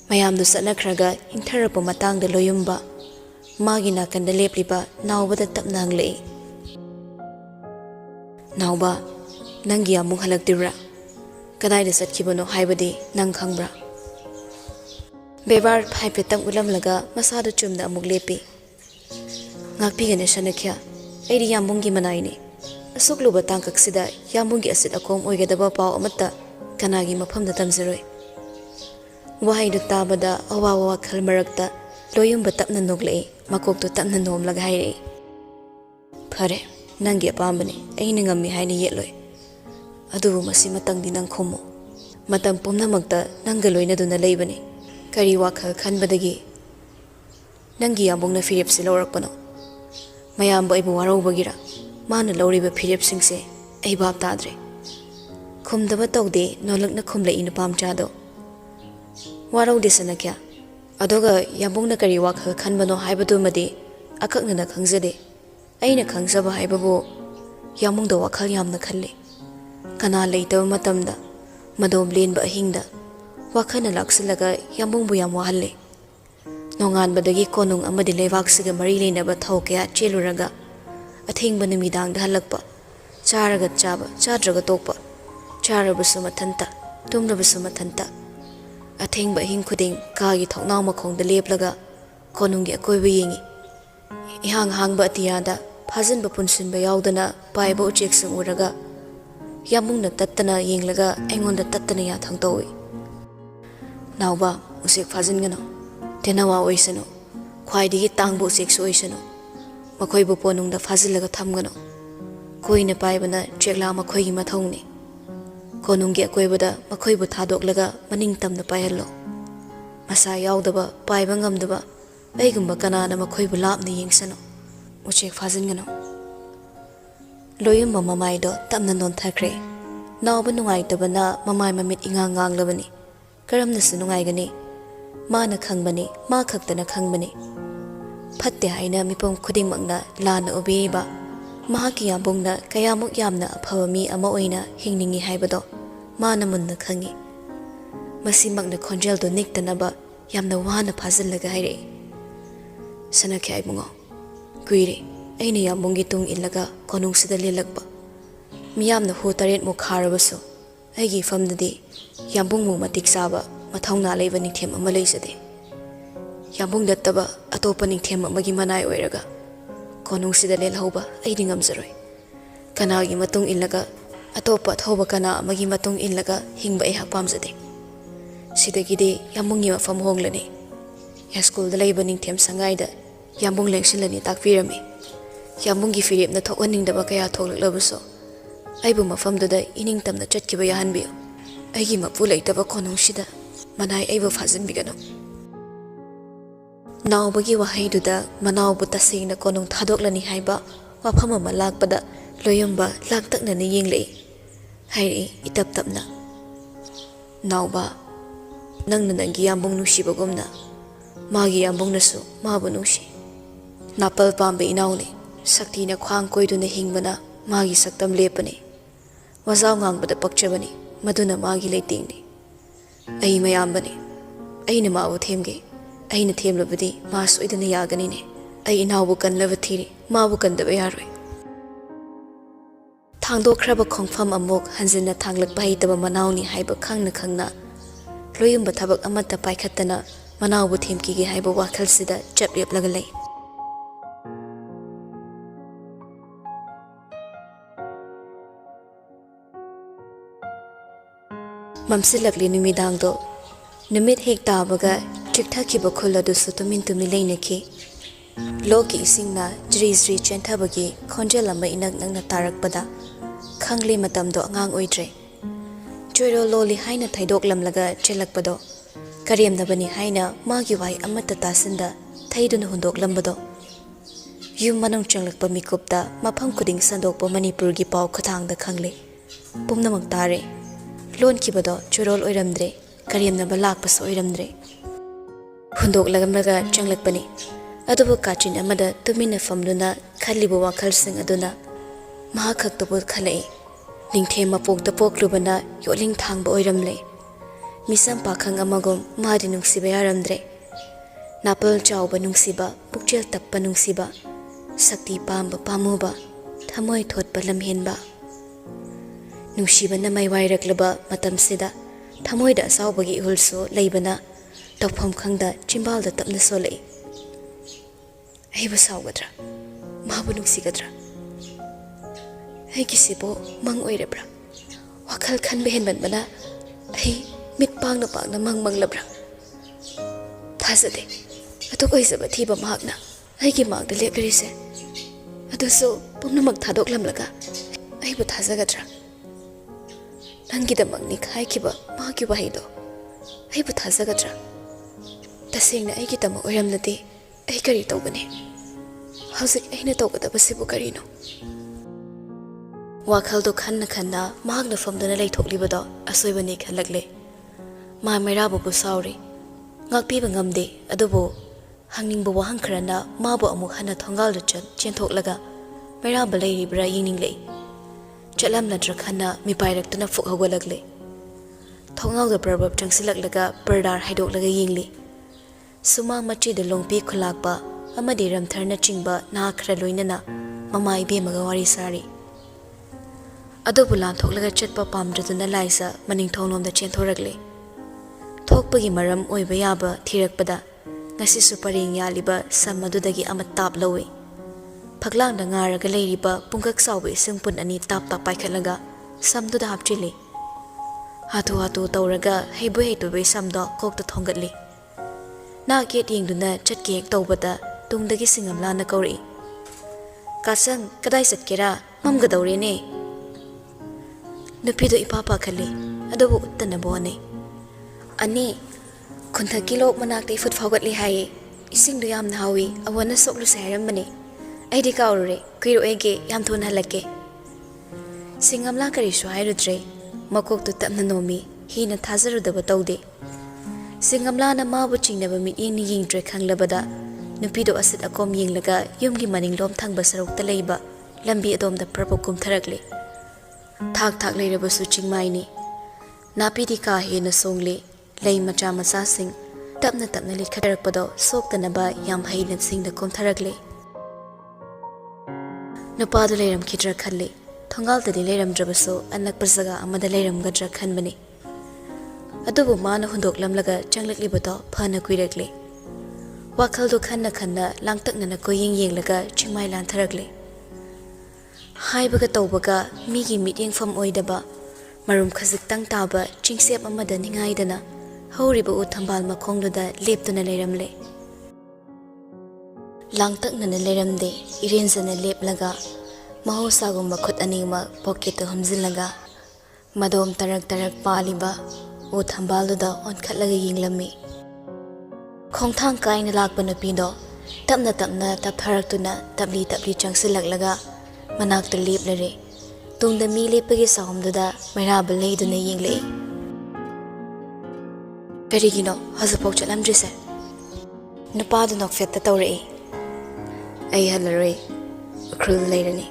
ꯃꯌꯥꯝꯗꯨ ꯆꯠꯅꯈ꯭ꯔꯒ ꯏꯪꯊꯔꯛꯄ ꯃꯇꯥꯡꯗ ꯂꯣꯏꯌꯨꯝꯕ ꯃꯥꯒꯤ ꯅꯥꯀꯟꯗ ꯂꯦꯞꯂꯤꯕ ꯅꯥꯎꯕꯗ ꯇꯞꯅ ꯍꯪꯂꯛꯏ ꯅꯥꯎꯕ ꯅꯪꯒꯤ ꯑꯃꯨꯛ ꯍꯜꯂꯛꯇ꯭ꯔꯤꯕ꯭ꯔꯥ ꯀꯗꯥꯏꯗ ꯆꯠꯈꯤꯕꯅꯣ ꯍꯥꯏꯕꯗꯤ ꯅꯪ ꯈꯪꯕ꯭ꯔꯥ ꯕꯦꯕꯥꯔ ꯍꯥꯏꯐꯦꯠꯇꯪ ꯎꯠꯂꯝꯂꯒ ꯃꯁꯥꯗꯨ ꯆꯨꯝꯅ ꯑꯃꯨꯛ ꯂꯦꯞꯄꯤ ꯉꯥꯛꯄꯤꯒꯅꯤ ꯁꯅꯈ꯭ꯌꯥ ꯑꯩꯗꯤ ꯌꯥꯝꯕꯨꯡꯒꯤ ꯃꯅꯥꯏꯅꯤ ꯑꯁꯨꯛ ꯂꯨꯕ ꯇꯥꯡꯀꯛꯁꯤꯗ ꯌꯥꯝꯕꯨꯡꯒꯤ ꯑꯁꯤꯠ ꯑꯀꯣꯝ ꯑꯣꯏꯒꯗꯕ ꯄꯥꯎ ꯑꯃꯠꯇ ꯀꯅꯥꯒꯤ ꯃꯐꯝꯗ ꯇꯝꯖꯔꯣꯏ Wahaydu tabada awawa wakhal marakta loyumba tapna noglei makoktu tapna nomlaga hairei. Phare nangi apambani aina ngammi haina yetloi. Adubu masi matangdi nang khomo. Matam pumnamakta nangga loinaduna leibani. Kari wakhal khanbadagi nangi yambongna firepsi lawrakpano. Mayamba aibu waraubagira mana lawriba firepsingse ai bab tadre. Khumdaba tawde nolakna khumlei nupamchado. Waraude sana kya adoga yambongna kari wakhal khanbano haibadumadi akaknana khangzade. Aina khangzaba haibabu yambongda wakhal yamna khalle. Kana leitaba matamda madom lenba ahingda wakhana laksalaga yambongbu yam wahalle. Nonganbadagi konung amadi leibaksiga mari leinaba thau kaya cheluraga athengba numidangda halakpa charaga chaba chadraga tokpa charabasu mathanta tumrabasu mathanta athengba ahing khuding kagi thoknaw makhongda leplaga konunggi akoiba yengi ihang hangba atiyada phajinba punsinba yaudana paiba uchek sung uraga yambungna tattana yenglaga aingonda tattana ya thangtowi nawba usek phajingano tenawa oisano khwaidigi tangbo usek soisano makhoibu ponungda phajilaga thamgano koina paibana chekla makhoigi mathongni konunggi akoibada makhoibu thadoklaga maning tamna paihallo masa yaudaba paiba ngamdaba aigumba kanana makhoibu lapni yengsano uchek phajingano loyumba mamaido tamna non thakre nawba nungaitabana mamai mamit ingang nganglabani karamna su nungaigani mana khangbani ma khaktana khangbani phatte haina mipom khudingmakna lana obeiba mahaki yambongna kayamuk yamna aphaba mi ama oina hingningi haibado mana munna khangi masimakna khonjeldo niktanaba yamna wana phajillaga haire sanakhe aibungo kuire aina yambonggi tung illaga konungsida lelakba miyamna hu taret mo kharabaso aigi famdadi yambongmu matik saba mathongna leiba ningthem ama leisade yambong dattaba atopa ningthem amagi manai oiraga konungsida lelhauba aidi ngamjaroi kanagi matung illaga atopa thoba kana amagi matung illaga hingba ai hapamjade sidagide yambonggi mafam honglani ya school da leiba ningthem sangaida yambong lengsilani takpirami yambonggi firepna thokaningdaba kaya thoklaklabaso aibu mafamdada iningtamna chatkiba yahanbiyo aigi mapu leitaba konungsida manai aibu phajinbigano nawbagi wahaiduda manawbu tasingna konung thadoklani haiba wafam ama lakpada loyumba laktaknani yenglei hairi itaptapna nawba nangna nangi yambong nushibagumna magi yambongnasu mabu nushi napal pambe inauni saktina khwang koiduna hingbana magi saktam lepani wazaw ngangbada pakchabani maduna magi leitingni ai mayambani aina mabu themge aina themlabadi ma soidana yaganine ai inawbu kanlaba thiri mabu kandaba yaroi thangdokhraba khongfam amok hanjina thanglakba hitaba manawni haiba khangna khangna loyumba thabak amata paikhatana manawbu themkige haiba wakhalsida chapleplaga lei mamsilakli numidangdo numit hek tabaga chikthakhiba khuladusu tumin tumi leinakhi loki isingna jri chenthabagi khonjelama inak nangna tarakpada khangle matamdo angang oidre choiro loli haina thaidoklamlaga chelakpado karemnabani haina magi wai amata tasinda thaiduna hundoklambado yum manung changlakpa mikupta mafam kuding sandokpa manipurgi paw khathangda khangle pumnamak tare lon kibado chorol oiramdre karemnaba lakpas oiramdre hundok lagamlaga changlakpani adubu kachin amada tumina famduna khalibu wakhalsing aduna mahakhaktabu khalai ningthe mapokta poklubana yoling thangba oiramle misam pakhang amagom madi nungsiba yaramdre napal chawba nungsiba pukchel tappa nungsiba sakti pamba pamuba thamoi thotpa lamhenba nungshibana mai wairaklaba matamsida thamoida sawbagi ihulso leibana tawpham khangda chimbalda tapna solei aiba sawgadra mabu nungsigadra ai kisibo mang oirebra wakhal khanbe henban bana ai mit pangna mang manglabra ꯊꯥꯖꯗꯦ ꯑꯇꯣꯞꯄ ꯑꯣꯏꯖꯕ ꯊꯤꯕ ꯃꯍꯥꯛꯅ ꯑꯩꯒꯤ ꯃꯥꯡꯗ ꯂꯦꯞꯂꯤꯁꯦ ꯑꯗꯨꯁꯨ ꯄꯨꯝꯅꯃꯛ ꯊꯥꯗꯣꯛꯂꯝꯂꯒ ꯑꯩꯕꯨ ꯊꯥꯖꯒꯗ꯭ꯔꯥ ꯅꯪꯒꯤꯗꯃꯛꯅꯤ ꯍꯥꯏꯈꯤꯕ ꯃꯍꯥꯛꯀꯤ ꯋꯥꯍꯩꯗꯣ ꯑꯩꯕꯨ ꯊꯥꯖꯒꯗ꯭ꯔꯥ ꯇꯁꯦꯡꯅ ꯑꯩꯒꯤꯗꯃꯛ ꯑꯣꯏꯔꯝꯂꯗꯤ ꯑꯩ ꯀꯔꯤ ꯇꯧꯒꯅꯤ ꯍꯧꯖꯤꯛ ꯑꯩꯅ ꯇꯧꯒꯗꯕꯁꯤꯕꯨ ꯀꯔꯤꯅꯣ ꯋꯥꯈꯜꯗꯣ ꯈꯟꯅ ꯈꯟꯅ ꯃꯍꯥꯛꯅ ꯐꯝꯗꯨꯅ ꯂꯩꯊꯣꯛꯂꯤꯕꯗꯣ ꯑꯁꯣꯏꯕꯅꯤ ꯈꯜꯂꯛꯂꯦ ꯃꯥ ꯃꯩꯔꯥꯕꯨ ꯁꯥꯎꯔꯤ ꯉꯥꯛꯄꯤꯕ ꯉꯝꯗꯦ ꯑꯗꯨꯕꯨ ꯍꯪꯅꯤꯡꯕ ꯋꯥꯍꯪ ꯈꯔꯅ ꯃꯥꯕꯨ ꯑꯃꯨꯛ ꯍꯟꯅ ꯊꯣꯡꯒꯥꯜꯗ ꯆꯦꯟꯊꯣꯛꯂꯒ ꯃꯩꯔꯥꯕ ꯂꯩꯔꯤꯕ꯭ꯔꯥ ꯌꯦꯡꯅꯤꯡꯂꯛꯏ ꯆꯠꯂꯝꯂꯗ꯭ꯔꯥ ꯈꯟꯅ ꯃꯤꯄꯥꯏꯔꯛꯇꯨꯅ ꯐꯨꯛ ꯍꯧꯒꯠꯂꯛꯂꯦ ꯊꯣꯡꯅꯥꯎꯗ ꯄꯔꯕꯞ ꯆꯪꯁꯤꯜꯂꯛꯂꯒ ꯄꯔꯗꯥꯔ ꯍꯥꯏꯗꯣꯛꯂꯒ ꯌꯦꯡꯂꯤ ꯁꯨꯃꯥꯡ ꯃꯆꯤꯗ ꯂꯣꯡꯄꯤ ꯈꯨꯂꯥꯛꯄ ꯑꯃꯗꯤ ꯔꯝꯊꯔꯅꯆꯤꯡꯕ ꯅꯍꯥ ꯈꯔ ꯂꯣꯏꯅꯅ ꯃꯃꯥ ꯏꯕꯦꯝꯃꯒ ꯋꯥꯔꯤ ꯁꯥꯔꯤ ꯑꯗꯨꯕꯨ ꯂꯥꯟꯊꯣꯛꯂꯒ ꯆꯠꯄ ꯄꯥꯝꯗ꯭ꯔꯗꯨꯅ ꯂꯥꯏꯁ ꯃꯅꯤꯡꯊꯣꯡꯂꯣꯝꯗ ꯆꯦꯟꯊꯣꯔꯛꯂꯦ ꯊꯣꯛꯄꯒꯤ ꯃꯔꯝ ꯑꯣꯏꯕ ꯌꯥꯕ ꯊꯤꯔꯛꯄꯗ ꯉꯁꯤꯁꯨ ꯄꯔꯦꯡ ꯌꯥꯜꯂꯤꯕ ꯁꯝ ꯑꯗꯨꯗꯒꯤ ꯑꯃ ꯇꯥꯞ ꯂꯧꯏ ꯐꯛꯂꯥꯡꯗ ꯉꯥꯔꯒ ꯂꯩꯔꯤꯕ ꯄꯨꯡꯀꯛ ꯆꯥꯎꯕ ꯏꯁꯤꯡ ꯄꯨꯟ ꯑꯅꯤ ꯇꯥꯞ ꯄꯥꯏꯈꯠꯂꯒ ꯁꯝꯗꯨꯗ ꯍꯥꯞꯆꯤꯜꯂꯤ ꯍꯥꯊꯨ ꯍꯥꯊꯨ ꯇꯧꯔꯒ ꯍꯩꯕꯨ ꯍꯩꯇꯕꯩ ꯁꯝꯗꯣ ꯀꯣꯛꯇ ꯊꯣꯡꯒꯠꯂꯤ ꯅꯥꯛ ꯌꯦꯠ ꯌꯦꯡꯗꯨꯅ ꯆꯠꯀꯦ ꯍꯦꯛ ꯇꯧꯕꯗ ꯇꯨꯡꯗꯒꯤ ꯁꯤꯡꯉꯝꯂꯥꯅ ꯀꯧꯔꯛꯏ ꯀꯥꯁꯪ ꯀꯗꯥꯏ ꯆꯠꯀꯦꯔꯥ ꯃꯝꯒꯗꯧꯔꯦꯅꯦ ꯅꯨꯄꯤꯗꯣ ꯏꯄꯥ ꯄꯥꯈꯠꯂꯤ ꯑꯗꯨꯕꯨ ꯎꯠꯇꯅꯕ ꯍꯣꯠꯅꯩ ꯑꯅꯤ ꯈꯨꯟꯊꯛꯀꯤ ꯂꯣꯛ ꯃꯅꯥꯛꯇ ꯏꯐꯨꯠ ꯐꯥꯎꯒꯠꯂꯤ ꯍꯥꯏꯌꯦ ꯏꯁꯤꯡꯗꯣ ꯌꯥꯝꯅ ꯍꯥꯎꯏ ꯑꯋꯟꯅ ꯁꯣꯛꯂꯨꯁꯦ ꯍꯥꯏꯔꯝꯕꯅꯦ ꯑꯩꯗꯤ ꯀꯥꯎꯔꯨꯔꯦ ꯀꯨꯏꯔꯛꯑꯣꯏꯒꯦ ꯌꯥꯝ ꯊꯨꯅ ꯍꯜꯂꯛꯀꯦ ꯁꯤꯡꯉꯝꯂꯥ ꯀꯔꯤꯁꯨ ꯍꯥꯏꯔꯨꯗ꯭ꯔꯦ ꯃꯀꯣꯛꯇꯨ ꯇꯞꯅ ꯅꯣꯝꯃꯤ ꯍꯦꯟꯅ ꯊꯥꯖꯔꯨꯗꯕ ꯇꯧꯗꯦ ꯁꯤꯡꯉꯝꯂꯥꯅ ꯃꯥꯕꯨ ꯆꯤꯡꯅꯕ ꯃꯤꯠꯌꯦꯡꯅ ꯌꯦꯡꯗ꯭ꯔꯦ ꯈꯪꯂꯕꯗ ꯅꯨꯄꯤꯗꯣ ꯑꯁꯤꯠ ꯑꯀꯣꯝ ꯌꯦꯡꯂꯒ ꯌꯨꯝꯒꯤ ꯃꯅꯤꯡꯂꯣꯝ ꯊꯪꯕ ꯁꯔꯨꯛꯇ ꯂꯩꯕ ꯂꯝꯕꯤ ꯑꯗꯣꯝꯗ ꯄ꯭ꯔꯕ ꯀꯨꯝꯊꯔꯛꯂꯦ ꯊꯥꯛ ꯊꯥꯛ ꯂꯩꯔꯕꯁꯨ ꯆꯤꯡꯃꯥꯏꯅꯤ ꯅꯥꯄꯤꯗꯤ ꯀꯥ ꯍꯦꯟꯅ ꯁꯣꯡꯂꯦ ꯂꯩ ꯃꯆꯥ ꯃꯆꯥꯁꯤꯡ ꯇꯞꯅ ꯇꯞꯅ ꯂꯤꯠꯈꯠꯔꯛꯄꯗꯣ ꯁꯣꯛꯇꯅꯕ ꯌꯥꯝ ꯍꯩꯅ ꯁꯤꯡꯗ ꯀꯨꯝꯊꯔꯛꯂꯦ ꯅꯨꯄꯥꯗꯨ ꯂꯩꯔꯝꯈꯤꯗ꯭ꯔꯥ ꯈꯜꯂꯤ ꯊꯣꯡꯒꯥꯜꯗꯗꯤ ꯂꯩꯔꯝꯗ꯭ꯔꯕꯁꯨ ꯑꯅꯛꯄ ꯖꯒꯥ ꯑꯃꯗ ꯂꯩꯔꯝꯒꯗ꯭ꯔꯥ ꯈꯟꯕꯅꯤ ꯑꯗꯨꯕꯨ ꯃꯥꯅ ꯍꯨꯟꯗꯣꯛꯂꯝꯂꯒ ꯆꯪꯂꯛꯂꯤꯕꯗꯣ ꯐꯅ ꯀꯨꯏꯔꯛꯂꯦ ꯋꯥꯈꯜꯗꯣ ꯈꯟꯅ ꯈꯟꯅ ꯂꯥꯡꯇꯛꯅꯅ ꯀꯣꯏꯌꯦꯡ ꯌꯦꯡꯂꯒ ꯆꯤꯡꯃꯥꯏ ꯂꯥꯟꯊꯔꯛꯂꯦ ꯍꯥꯏꯕꯒ ꯇꯧꯕꯒ ꯃꯤꯒꯤ ꯃꯤꯠꯌꯦꯡꯐꯝ ꯑꯣꯏꯗꯕ ꯃꯔꯨꯝ ꯈꯖꯤꯛꯇꯪ ꯇꯥꯕ ꯆꯤꯡꯁꯦꯞ ꯑꯃꯗ ꯅꯤꯡꯉꯥꯏꯗꯅ ꯍꯧꯔꯤꯕ ꯎ ꯊꯝꯕꯥꯜ ꯃꯈꯣꯡꯗꯨꯗ ꯂꯦꯞꯇꯨꯅ ꯂꯩꯔꯝꯂꯦ ꯂꯥꯡꯇꯛꯅꯅ ꯂꯩꯔꯝꯗꯦ ꯏꯔꯦꯟꯖꯅ ꯂꯦꯞꯂꯒ ꯃꯍꯧꯁꯥꯒꯨꯝꯕ ꯈꯨꯠ ꯑꯅꯤꯃꯛ ꯄꯣꯀꯦꯠꯇ ꯍꯨꯝꯖꯤꯜꯂꯒ ꯃꯗꯣꯝ ꯇꯔꯛ ꯇꯔꯛ ꯄꯥꯜꯂꯤꯕ ꯎ ꯊꯝꯕꯥꯜꯗꯨꯗ ꯑꯣꯟꯈꯠꯂꯒ ꯌꯦꯡꯂꯝꯃꯤ ꯈꯣꯡꯊꯥꯡ ꯀꯥꯏꯅ ꯂꯥꯛꯄ ꯅꯨꯄꯤꯗꯣ ꯇꯞꯅ ꯇꯞꯅ ꯇꯞꯊꯔꯛꯇꯨꯅ ꯇꯞꯂꯤ ꯇꯞꯂꯤ ꯆꯪꯁꯤꯜꯂꯛꯂꯒ ꯃꯅꯥꯛꯇ ꯂꯦꯞꯂꯔꯦ ꯇꯨꯡꯗ ꯃꯤ ꯂꯦꯞꯄꯒꯤ ꯁꯥꯎꯝꯗꯨꯗ ꯃꯩꯔꯥꯕ ꯂꯩꯗꯨꯅ ꯌꯦꯡꯂꯛꯏ ꯀꯔꯤꯒꯤꯅꯣ ꯍꯧꯖꯤꯛꯐꯥꯎ ꯆꯠꯂꯝꯗ꯭ꯔꯤꯁꯦ ꯅꯨꯄꯥꯗꯨ ꯅꯣꯛꯐꯦꯠꯇ ꯇꯧꯔꯛꯏ ꯑꯩ ꯍꯜꯂꯔꯣꯏ ꯎꯈ꯭ꯔꯨꯜ ꯂꯩꯔꯅꯤ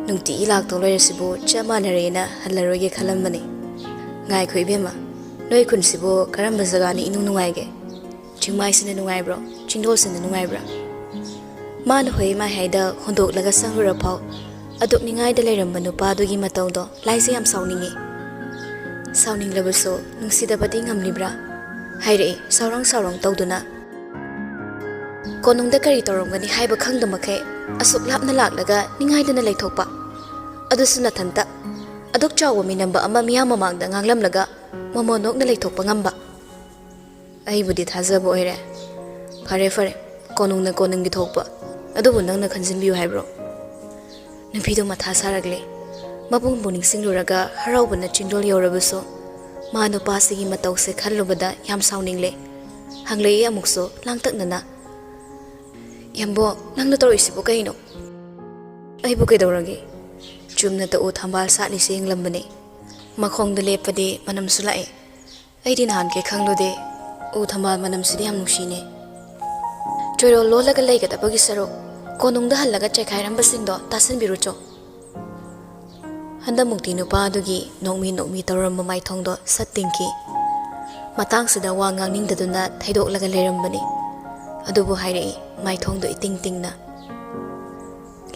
ꯅꯨꯡꯇꯤꯒꯤ ꯂꯥꯛꯇꯧ ꯂꯩꯔꯁꯤꯕꯨ ꯆꯞ ꯃꯥꯟꯅꯔꯦꯅ ꯍꯜꯂꯔꯣꯏꯒꯦ ꯈꯜꯂꯝꯕꯅꯤ ꯉꯥꯏꯈꯣ ꯏꯕꯦꯝꯃ ꯅꯣꯏ ꯈꯨꯟꯁꯤꯕꯨ ꯀꯔꯝꯕ ꯖꯒꯥꯅ ꯏꯅꯨꯡ ꯅꯨꯡꯉꯥꯏꯒꯦ ꯆꯤꯡꯃꯥꯏꯁꯤꯅ ꯅꯨꯡꯉꯥꯏꯕ꯭ꯔꯣ ꯆꯤꯡꯗꯣꯜꯁꯤꯅ ꯅꯨꯡꯉꯥꯏꯕ꯭ꯔꯥ ꯃꯥꯅ ꯍꯣꯏ ꯃꯥꯏꯍꯥꯏꯗ ꯍꯨꯟꯗꯣꯛꯂꯒ ꯆꯪꯂꯨꯔꯐꯥꯎ ꯑꯗꯣꯛꯅꯤꯡꯉꯥꯏꯗ ꯂꯩꯔꯝꯕ ꯅꯨꯄꯥꯗꯨꯒꯤ ꯃꯇꯧꯗꯣ ꯂꯥꯏꯁꯦ ꯌꯥꯝ ꯁꯥꯎꯅꯤꯡꯉꯤ ꯁꯥꯎꯅꯤꯡꯂꯕꯁꯨ ꯅꯨꯡꯁꯤꯗꯕꯗꯤ ꯉꯝꯂꯤꯕ꯭ꯔꯥ ꯍꯥꯏꯔꯛꯏ ꯁꯥꯎꯔꯥꯡ ꯁꯥꯎꯔꯥꯡ ꯇꯧꯗꯨꯅ ꯀꯣꯅꯨꯡꯗ ꯀꯔꯤ ꯇꯧꯔꯝꯒꯅꯤ ꯍꯥꯏꯕ ꯈꯪꯗꯃꯈꯩ ꯑꯁꯨꯛ ꯂꯥꯞꯅ ꯂꯥꯛꯂꯒ ꯅꯤꯡꯉꯥꯏꯗꯅ ꯂꯩꯊꯣꯛꯄ ꯑꯗꯨꯁꯨ ꯅꯊꯟꯇ ꯑꯗꯨꯛ ꯆꯥꯎꯕ ꯃꯤꯅꯝꯕ ꯑꯃ ꯃꯤꯌꯥꯝ ꯃꯃꯥꯡꯗ ꯉꯥꯡꯂꯝꯂꯒ ꯃꯃꯣꯟꯅꯣꯛꯅ ꯂꯩꯊꯣꯛꯄ ꯉꯝꯕ ꯑꯩꯕꯨꯗꯤ ꯊꯥꯖꯕ ꯑꯣꯏꯔꯦ ꯐꯔꯦ ꯐꯔꯦ ꯀꯣꯅꯨꯡꯅ ꯀꯣꯅꯨꯡꯒꯤ ꯊꯣꯛꯄ ꯑꯗꯨꯕꯨ ꯅꯪꯅ ꯈꯟꯖꯤꯟꯕꯤꯌꯨ ꯍꯥꯏꯕ꯭ꯔꯣ ꯅꯨꯄꯤꯗꯣ ꯃꯊꯥ ꯁꯥꯔꯛꯂꯦ ꯃꯕꯨꯡꯕꯨ ꯅꯤꯡꯁꯤꯡꯂꯨꯔꯒ ꯍꯔꯥꯎꯕꯅ ꯆꯤꯡꯗꯣꯜ ꯌꯧꯔꯕꯁꯨ ꯃꯥ ꯅꯨꯄꯥꯁꯤꯒꯤ ꯃꯇꯧꯁꯦ ꯈꯜꯂꯨꯕꯗ ꯌꯥꯝ ꯁꯥꯎꯅꯤꯡꯂꯦ ꯍꯪꯂꯛꯏ ꯑꯃꯨꯛꯁꯨ ꯂꯥꯡꯇꯛꯅꯅ ꯌꯥꯝꯕꯣ ꯅꯪꯅ ꯇꯧꯔꯤꯁꯤꯕꯨ ꯀꯩꯅꯣ ꯑꯩꯕꯨ ꯀꯩꯗꯧꯔꯒꯦ ꯆꯨꯝꯅ ꯇꯎ ꯊꯝꯕꯥꯜ ꯁꯥꯠꯂꯤꯁꯦ ꯌꯦꯡꯂꯝꯕꯅꯤ ꯃꯈꯣꯡꯗ ꯂꯦꯞꯄꯗꯤ ꯃꯅꯝꯁꯨ ꯂꯥꯛꯑꯦ ꯑꯩꯗꯤ ꯅꯍꯥꯟꯈꯩ ꯈꯪꯂꯨꯗꯦ ꯎ ꯊꯝꯕꯥꯜ ꯃꯅꯝꯁꯤꯗꯤ ꯌꯥꯝ ꯅꯨꯡꯁꯤꯅꯦ ꯆꯣꯏꯔꯣꯜ ꯂꯣꯜꯂꯒ ꯂꯩꯒꯗꯕꯒꯤ ꯁꯔꯨꯛ ꯀꯣꯅꯨꯡꯗ ꯍꯜꯂꯒ ꯆꯩꯈꯥꯏꯔꯝꯕꯁꯤꯡꯗꯣ ꯇꯥꯁꯟꯕꯤꯔꯨꯆꯣ ꯍꯟꯗꯛꯃꯨꯛꯇꯤ ꯅꯨꯄꯥ ꯑꯗꯨꯒꯤ ꯅꯣꯛꯃꯤ ꯅꯣꯛꯃꯤ ꯇꯧꯔꯝꯕ ꯃꯥꯏꯊꯣꯡꯗꯣ ꯁꯠ ꯇꯤꯡꯈꯤ ꯃꯇꯥꯡꯁꯤꯗ ꯋꯥ ꯉꯥꯡꯅꯤꯡꯗꯗꯨꯅ ꯊꯩꯗꯣꯛꯂꯒ ꯂꯩꯔꯝꯕꯅꯤ ꯑꯗꯨꯕꯨ ꯍꯥꯏꯔꯛꯏ ꯃꯥꯏꯊꯣꯡꯗꯣ ꯏꯇꯤꯡ ꯇꯤꯡꯅ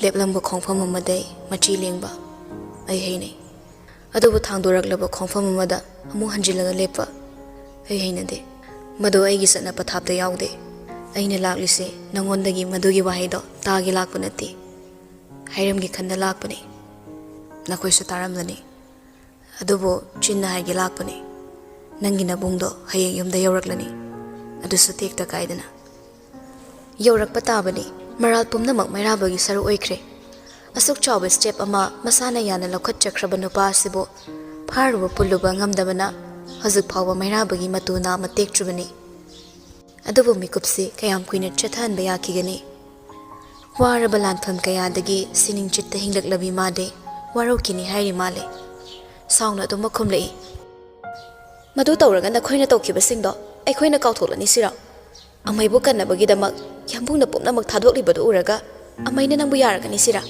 ꯂꯦꯞꯂꯝꯕ ꯈꯣꯡꯐꯝ ꯑꯃꯗꯩ ꯃꯆꯤ ꯂꯦꯡꯕ ꯑꯩ ꯍꯩꯅꯩ ꯑꯗꯨꯕꯨ ꯊꯥꯡꯗꯣꯔꯛꯂꯕ ꯈꯣꯡꯐꯝ ꯑꯃꯗ ꯑꯃꯨꯛ ꯍꯟꯖꯤꯜꯂꯒ ꯂꯦꯞꯄ ꯑꯩ ꯍꯩꯅꯗꯦ ꯃꯗꯨ ꯑꯩꯒꯤ ꯆꯠꯅ ꯄꯊꯥꯞꯇ ꯌꯥꯎꯗꯦ ꯑꯩꯅ ꯂꯥꯛꯂꯤꯁꯦ ꯅꯉꯣꯟꯗꯒꯤ ꯃꯗꯨꯒꯤ ꯋꯥꯍꯩꯗꯣ ꯇꯥꯒꯦ ꯂꯥꯛꯄ ꯅꯠꯇꯦ ꯍꯥꯏꯔꯝꯒꯦ ꯈꯟꯅ ꯂꯥꯛꯄꯅꯤ ꯅꯈꯣꯏꯁꯨ ꯇꯥꯔꯝꯂꯅꯤ ꯑꯗꯨꯕꯨ ꯆꯤꯟꯅ ꯍꯥꯏꯒꯦ ꯂꯥꯛꯄꯅꯤ ꯅꯪꯒꯤ ꯅꯕꯨꯡꯗꯣ ꯍꯌꯦꯡ ꯌꯨꯝꯗ ꯌꯧꯔꯛꯂꯅꯤ ꯑꯗꯨꯁꯨ ꯇꯦꯛꯇ ꯀꯥꯏꯗꯅ ꯌꯧꯔꯛꯄ ꯇꯥꯕꯅꯤ ꯃꯔꯥꯜ ꯄꯨꯝꯅꯃꯛ ꯃꯩꯔꯥꯕꯒꯤ ꯁꯔꯨꯛ ꯑꯣꯏꯈ꯭ꯔꯦ ꯑꯁꯨꯛ ꯆꯥꯎꯕ ꯁ꯭ꯇꯦꯞ ꯑꯃ ꯃꯁꯥꯅ ꯌꯥꯅ ꯂꯧꯈꯠꯆꯈ꯭ꯔꯕ ꯅꯨꯄꯥ ꯑꯁꯤꯕꯨ ꯐꯥꯔꯨꯕ ꯄꯨꯜꯂꯨꯕ ꯉꯝꯗꯕꯅ ꯍꯧꯖꯤꯛ ꯐꯥꯎꯕ ꯃꯩꯔꯥꯕꯒꯤ ꯃꯇꯨ ꯅꯥꯝꯃ ꯇꯦꯛꯇ꯭ꯔꯤꯕꯅꯤ ꯑꯗꯨꯕꯨ ꯃꯤꯀꯨꯞꯁꯤ ꯀꯌꯥꯝ ꯀꯨꯏꯅ ꯆꯠꯊꯍꯟꯕ ꯌꯥꯈꯤꯒꯅꯤ ꯋꯥꯔꯕ ꯂꯥꯟꯐꯝ ꯀꯌꯥꯗꯒꯤ ꯁꯤꯅꯤꯡ ꯆꯤꯠꯇ ꯍꯤꯡꯂꯛꯂꯕꯤ ꯃꯥꯗꯤ ꯋꯥꯔꯧꯈꯤꯅꯤ ꯍꯥꯏꯔꯤ ꯃꯥꯜꯂꯦ ꯁꯥꯎꯅ ꯑꯗꯨꯝ ꯈꯨꯝꯂꯛꯏ ꯃꯗꯨ ꯇꯧꯔꯒ ꯅꯈꯣꯏꯅ ꯇꯧꯈꯤꯕꯁꯤꯡꯗꯣ ꯑꯩꯈꯣꯏꯅ ꯀꯥꯎꯊꯣꯛꯂꯅꯤ ꯁꯤꯔꯣ ꯑꯃꯩꯕꯨ ꯀꯟꯅꯕꯒꯤꯗꯃꯛ ꯌꯥꯝꯕꯨꯡꯅ ꯄꯨꯝꯅꯃꯛ ꯊꯥꯗꯣꯛꯂꯤꯕꯗꯨ ꯎꯔꯒ ꯑꯃꯩꯅ ꯅꯪꯕꯨ ꯌꯥꯔꯒꯅꯤ ꯁꯤꯔꯥ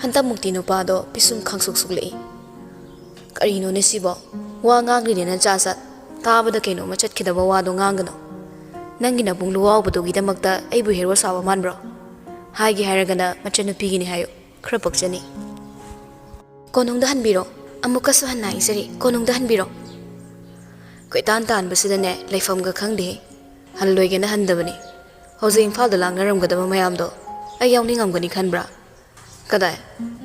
ꯍꯟꯇꯛꯃꯨꯛꯇꯤ ꯅꯨꯄꯥꯗꯣ ꯄꯤꯁꯨꯝ ꯈꯪꯁꯨꯛ ꯁꯨꯛꯂꯛꯏ ꯀꯔꯤꯅꯣꯅꯦ ꯁꯤꯕꯣ ꯋꯥ ꯉꯥꯡꯂꯤꯅꯦꯅ ꯆꯥꯖꯠ ꯇꯥꯕꯗ ꯀꯩꯅꯣꯝꯃ ꯆꯠꯈꯤꯗꯕ ꯋꯥꯗꯣ ꯉꯥꯡꯒꯅꯣ ꯅꯪꯒꯤ ꯅꯕꯨꯡ ꯂꯨꯋꯥꯎꯕꯗꯨꯒꯤꯗꯃꯛꯇ ꯑꯩꯕꯨ ꯍꯦꯔꯣ ꯁꯥꯕ ꯃꯥꯟꯕ꯭ꯔꯣ ꯍꯥꯏꯒꯦ ꯍꯥꯏꯔꯒꯅ ꯃꯆꯟꯅꯨꯄꯤꯒꯤꯅꯤ ꯍꯥꯏꯌꯨ ꯈꯔ ꯄꯛꯆꯅꯤ ꯀꯣꯅꯨꯡꯗ ꯍꯟꯕꯤꯔꯣ ꯑꯃꯨꯛꯀꯁꯨ ꯍꯟꯅ ꯍꯥꯏꯖꯔꯤ ꯀꯣꯅꯨꯡꯗ ꯍꯟꯕꯤꯔꯣ ꯀꯣꯏꯇꯥꯟ ꯇꯥꯟꯕꯁꯤꯗꯅꯦ ꯂꯩꯐꯝꯒ ꯈꯪꯗꯦ ꯍꯜꯂꯣꯏꯒꯦꯅ ꯍꯟꯗꯕꯅꯤ ꯍꯧꯖꯤꯛ ꯏꯝꯐꯥꯜꯗ ꯂꯥꯡꯅꯔꯝꯒꯗꯕ ꯃꯌꯥꯝꯗꯣ ꯑꯩ ꯌꯥꯎꯅꯤꯡꯉꯝꯒꯅꯤ ꯈꯟꯕ꯭ꯔꯥ ꯀꯗꯥꯏ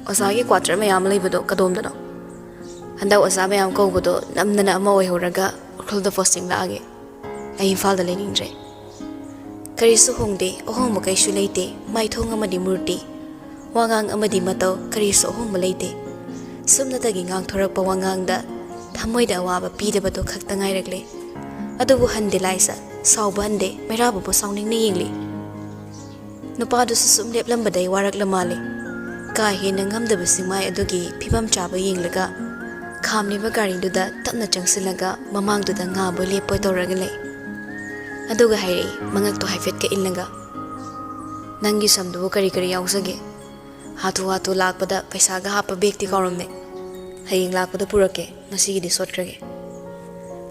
ꯑꯣꯖꯥꯒꯤ ꯀ꯭ꯋꯥꯇꯔ ꯃꯌꯥꯝ ꯂꯩꯕꯗꯣ ꯀꯗꯣꯝꯗꯅꯣ ꯍꯟꯗꯛ ꯑꯣꯖꯥ ꯃꯌꯥꯝ ꯀꯧꯕꯗꯣ ꯅꯝꯗꯅ ꯑꯃ ꯑꯣꯏꯍꯧꯔꯒ ꯎꯈ꯭ꯔꯨꯜꯗ ꯄꯣꯁꯇꯤꯡ ꯂꯥꯛꯑꯒꯦ ꯑꯩ ꯏꯝꯐꯥꯜꯗ ꯂꯩꯅꯤꯡꯗ꯭ꯔꯦ ꯀꯔꯤꯁꯨ ꯍꯣꯡꯗꯦ ꯑꯍꯣꯡꯕ ꯀꯩꯁꯨ ꯂꯩꯇꯦ ꯃꯥꯏꯊꯣꯡ ꯑꯃꯗꯤ ꯃꯨꯔꯇꯤ ꯋꯥꯉꯥꯡ ꯑꯃꯗꯤ ꯃꯇꯧ ꯀꯔꯤꯁꯨ ꯑꯍꯣꯡꯕ ꯂꯩꯇꯦ ꯁꯨꯝꯅꯇꯒꯤ ꯉꯥꯡꯊꯣꯔꯛꯄ ꯋꯥꯉꯥꯡꯗ ꯊꯃꯣꯏꯗ ꯑꯋꯥꯕ ꯄꯤꯗꯕꯗꯣ ꯈꯛꯇ ꯉꯥꯏꯔꯛꯂꯦ ꯑꯗꯨꯕꯨ ꯍꯟꯗꯦ ꯂꯥꯏꯁ ꯁꯥꯎꯕ ꯍꯟꯗꯦ ꯃꯩꯔꯥꯕꯕꯨ ꯁꯥꯎꯅꯤꯡꯅ ꯌꯦꯡꯂꯤ ꯅꯨꯄꯥꯗꯨꯁꯨ ꯁꯨꯝ ꯂꯦꯞꯂꯝꯕꯗꯩ ꯋꯥꯔꯛꯂ ꯃꯥꯜꯂꯤ ꯀꯥ ꯍꯦꯟꯅ ꯉꯝꯗꯕꯁꯤꯡ ꯃꯥꯏ ꯑꯗꯨꯒꯤ ꯐꯤꯕꯝ ꯆꯥꯕ ꯌꯦꯡꯂꯒ ꯈꯥꯝꯂꯤꯕ ꯒꯥꯔꯤꯗꯨꯗ ꯇꯞꯅ ꯆꯪꯁꯤꯜꯂꯒ ꯃꯃꯥꯡꯗꯨꯗ ꯉꯥꯕꯣꯏ ꯂꯦꯞꯄꯣꯏ ꯇꯧꯔꯒ ꯂꯩ ꯑꯗꯨꯒ ꯍꯥꯏꯔꯛꯏ ꯃꯉꯛꯇꯣ ꯍꯥꯏꯐꯦꯠꯀ ꯏꯜꯂꯒ ꯅꯪꯒꯤ ꯁꯝꯗꯨꯕꯨ ꯀꯔꯤ ꯀꯔꯤ ꯌꯥꯎꯖꯒꯦ ꯍꯥꯊꯨ ꯍꯥꯊꯨ ꯂꯥꯛꯄꯗ ꯄꯩꯁꯥꯒ ꯍꯥꯞꯄ ꯕꯦꯛꯇꯤ ꯀꯥꯎꯔꯝꯃꯦ ꯍꯌꯦꯡ ꯂꯥꯛꯄꯗ ꯄꯨꯔꯛꯀꯦ ꯉꯁꯤꯒꯤꯗꯤ ꯁꯣꯠꯈ꯭ꯔꯒꯦ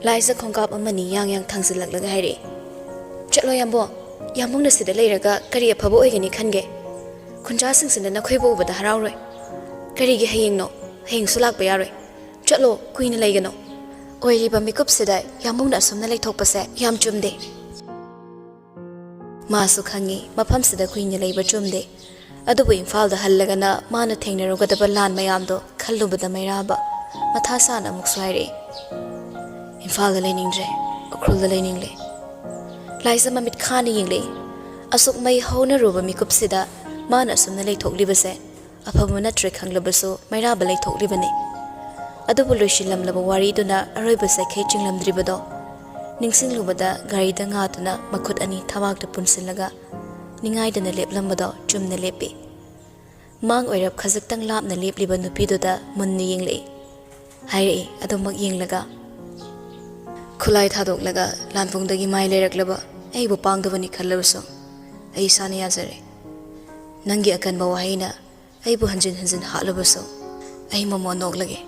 ꯂꯥꯏꯁ ꯈꯣꯡꯀꯥꯞ ꯑꯃꯅꯤ ꯌꯥꯡ ꯌꯥꯡ ꯊꯥꯡꯖꯤꯜꯂꯛꯂꯒ ꯍꯥꯏꯔꯛꯏ ꯆꯠꯂꯣ ꯌꯥꯝꯕꯣ ꯌꯥꯝꯕꯨꯡꯅ ꯁꯤꯗ ꯂꯩꯔꯒ ꯀꯔꯤ ꯑꯐꯕ ꯑꯣꯏꯒꯅꯤ ꯈꯟꯒꯦ ꯈꯨꯟꯖꯥꯁꯤꯡꯁꯤꯅ ꯅꯈꯣꯏꯕꯨ ꯎꯕꯗ ꯍꯔꯥꯎꯔꯣꯏ ꯀꯔꯤꯒꯤ ꯍꯌꯦꯡꯅꯣ ꯍꯌꯦꯡꯁꯨ ꯂꯥꯛꯄ ꯌꯥꯔꯣꯏ ꯆꯠꯂꯣ ꯀꯨꯏꯅ ꯂꯩꯒꯅꯣ ꯑꯣꯏꯔꯤꯕ ꯃꯤꯀꯨꯞꯁꯤꯗ ꯌꯥꯝꯕꯨꯡꯅ ꯑꯁꯨꯝꯅ ꯂꯩꯊꯣꯛꯄꯁꯦ ꯌꯥꯝ ꯆꯨꯝꯗꯦ ꯃꯥꯁꯨ ꯈꯪꯉꯤ ꯃꯐꯝꯁꯤꯗ ꯀꯨꯏꯅ ꯂꯩꯕ ꯆꯨꯝꯗꯦ ꯑꯗꯨꯕꯨ ꯏꯝꯐꯥꯜꯗ ꯍꯜꯂꯒꯅ ꯃꯥꯅ ꯊꯦꯡꯅꯔꯨꯒꯗꯕ ꯂꯥꯟ ꯃꯌꯥꯝꯗꯣ ꯈꯜꯂꯨꯕꯗ ꯃꯩꯔꯥꯕ ꯃꯊꯥ ꯁꯥꯅ ꯑꯃꯨꯛꯁꯨ ꯍꯥꯏꯔꯛꯏ ꯏꯝꯐꯥꯜꯗ ꯂꯩꯅꯤꯡꯗ꯭ꯔꯦ ꯎꯈ꯭ꯔꯨꯜꯗ ꯂꯩꯅꯤꯡꯂꯦ ꯂꯥꯏꯁ ꯃꯃꯤꯠ ꯈꯥꯅ ꯌꯦꯡꯂꯛꯏ ꯑꯁꯨꯛ ꯃꯩ ꯍꯧꯅꯔꯨꯕ ꯃꯤꯀꯨꯞꯁꯤꯗ ꯃꯥꯅ ꯑꯁꯨꯝꯅ ꯂꯩꯊꯣꯛꯂꯤꯕꯁꯦ ꯑꯐꯕ ꯅꯠꯇ꯭ꯔꯦ ꯈꯪꯂꯕꯁꯨ ꯃꯩꯔꯥꯕ ꯂꯩꯊꯣꯛꯂꯤꯕꯅꯤ ꯑꯗꯨꯕꯨ ꯂꯣꯏꯁꯤꯜꯂꯝꯂꯕ ꯋꯥꯔꯤꯗꯨꯅ ꯑꯔꯣꯏꯕ ꯆꯩꯈꯩ ꯆꯤꯡꯂꯝꯗ꯭ꯔꯤꯕꯗꯣ ꯅꯤꯡꯁꯤꯡꯂꯨꯕꯗ ꯒꯥꯔꯤꯗ ꯉꯥꯗꯨꯅ ꯃꯈꯨꯠ ꯑꯅꯤ ꯊꯕꯥꯛꯇ ꯄꯨꯟꯁꯤꯜꯂꯒ ꯅꯤꯡꯉꯥꯏꯗꯅ ꯂꯦꯞꯂꯝꯕꯗꯣ ꯆꯨꯝꯅ ꯂꯦꯞꯄꯤ ꯃꯥꯡ ꯑꯣꯏꯔꯞ ꯈꯖꯤꯛꯇꯪ ꯂꯥꯞꯅ ꯂꯦꯞꯂꯤꯕ ꯅꯨꯄꯤꯗꯨꯗ ꯃꯨꯟꯅ ꯌꯦꯡꯂꯛꯏ ꯍꯥꯏꯔꯛꯏ ꯑꯗꯨꯃꯛ ꯌꯦꯡꯂꯒ ꯈꯨꯠꯂꯥꯏ ꯊꯥꯗꯣꯛꯂꯒ ꯂꯥꯟꯐꯨꯡꯗꯒꯤ ꯃꯥꯏ ꯂꯩꯔꯛꯂꯕ ꯑꯩꯕꯨ ꯄꯥꯡꯗꯕꯅꯤ ꯈꯜꯂꯕꯁꯨ ꯑꯩ ꯏꯁꯥꯅ ꯌꯥꯖꯔꯦ ꯅꯪꯒꯤ ꯑꯀꯟꯕ ꯋꯥꯍꯩꯅ ꯑꯩꯕꯨ ꯍꯟꯖꯤꯟ ꯍꯟꯖꯤꯟ ꯍꯥꯠꯂꯕꯁꯨ ꯑꯩ ꯃꯃꯣꯟ ꯅꯣꯛꯂꯒꯦ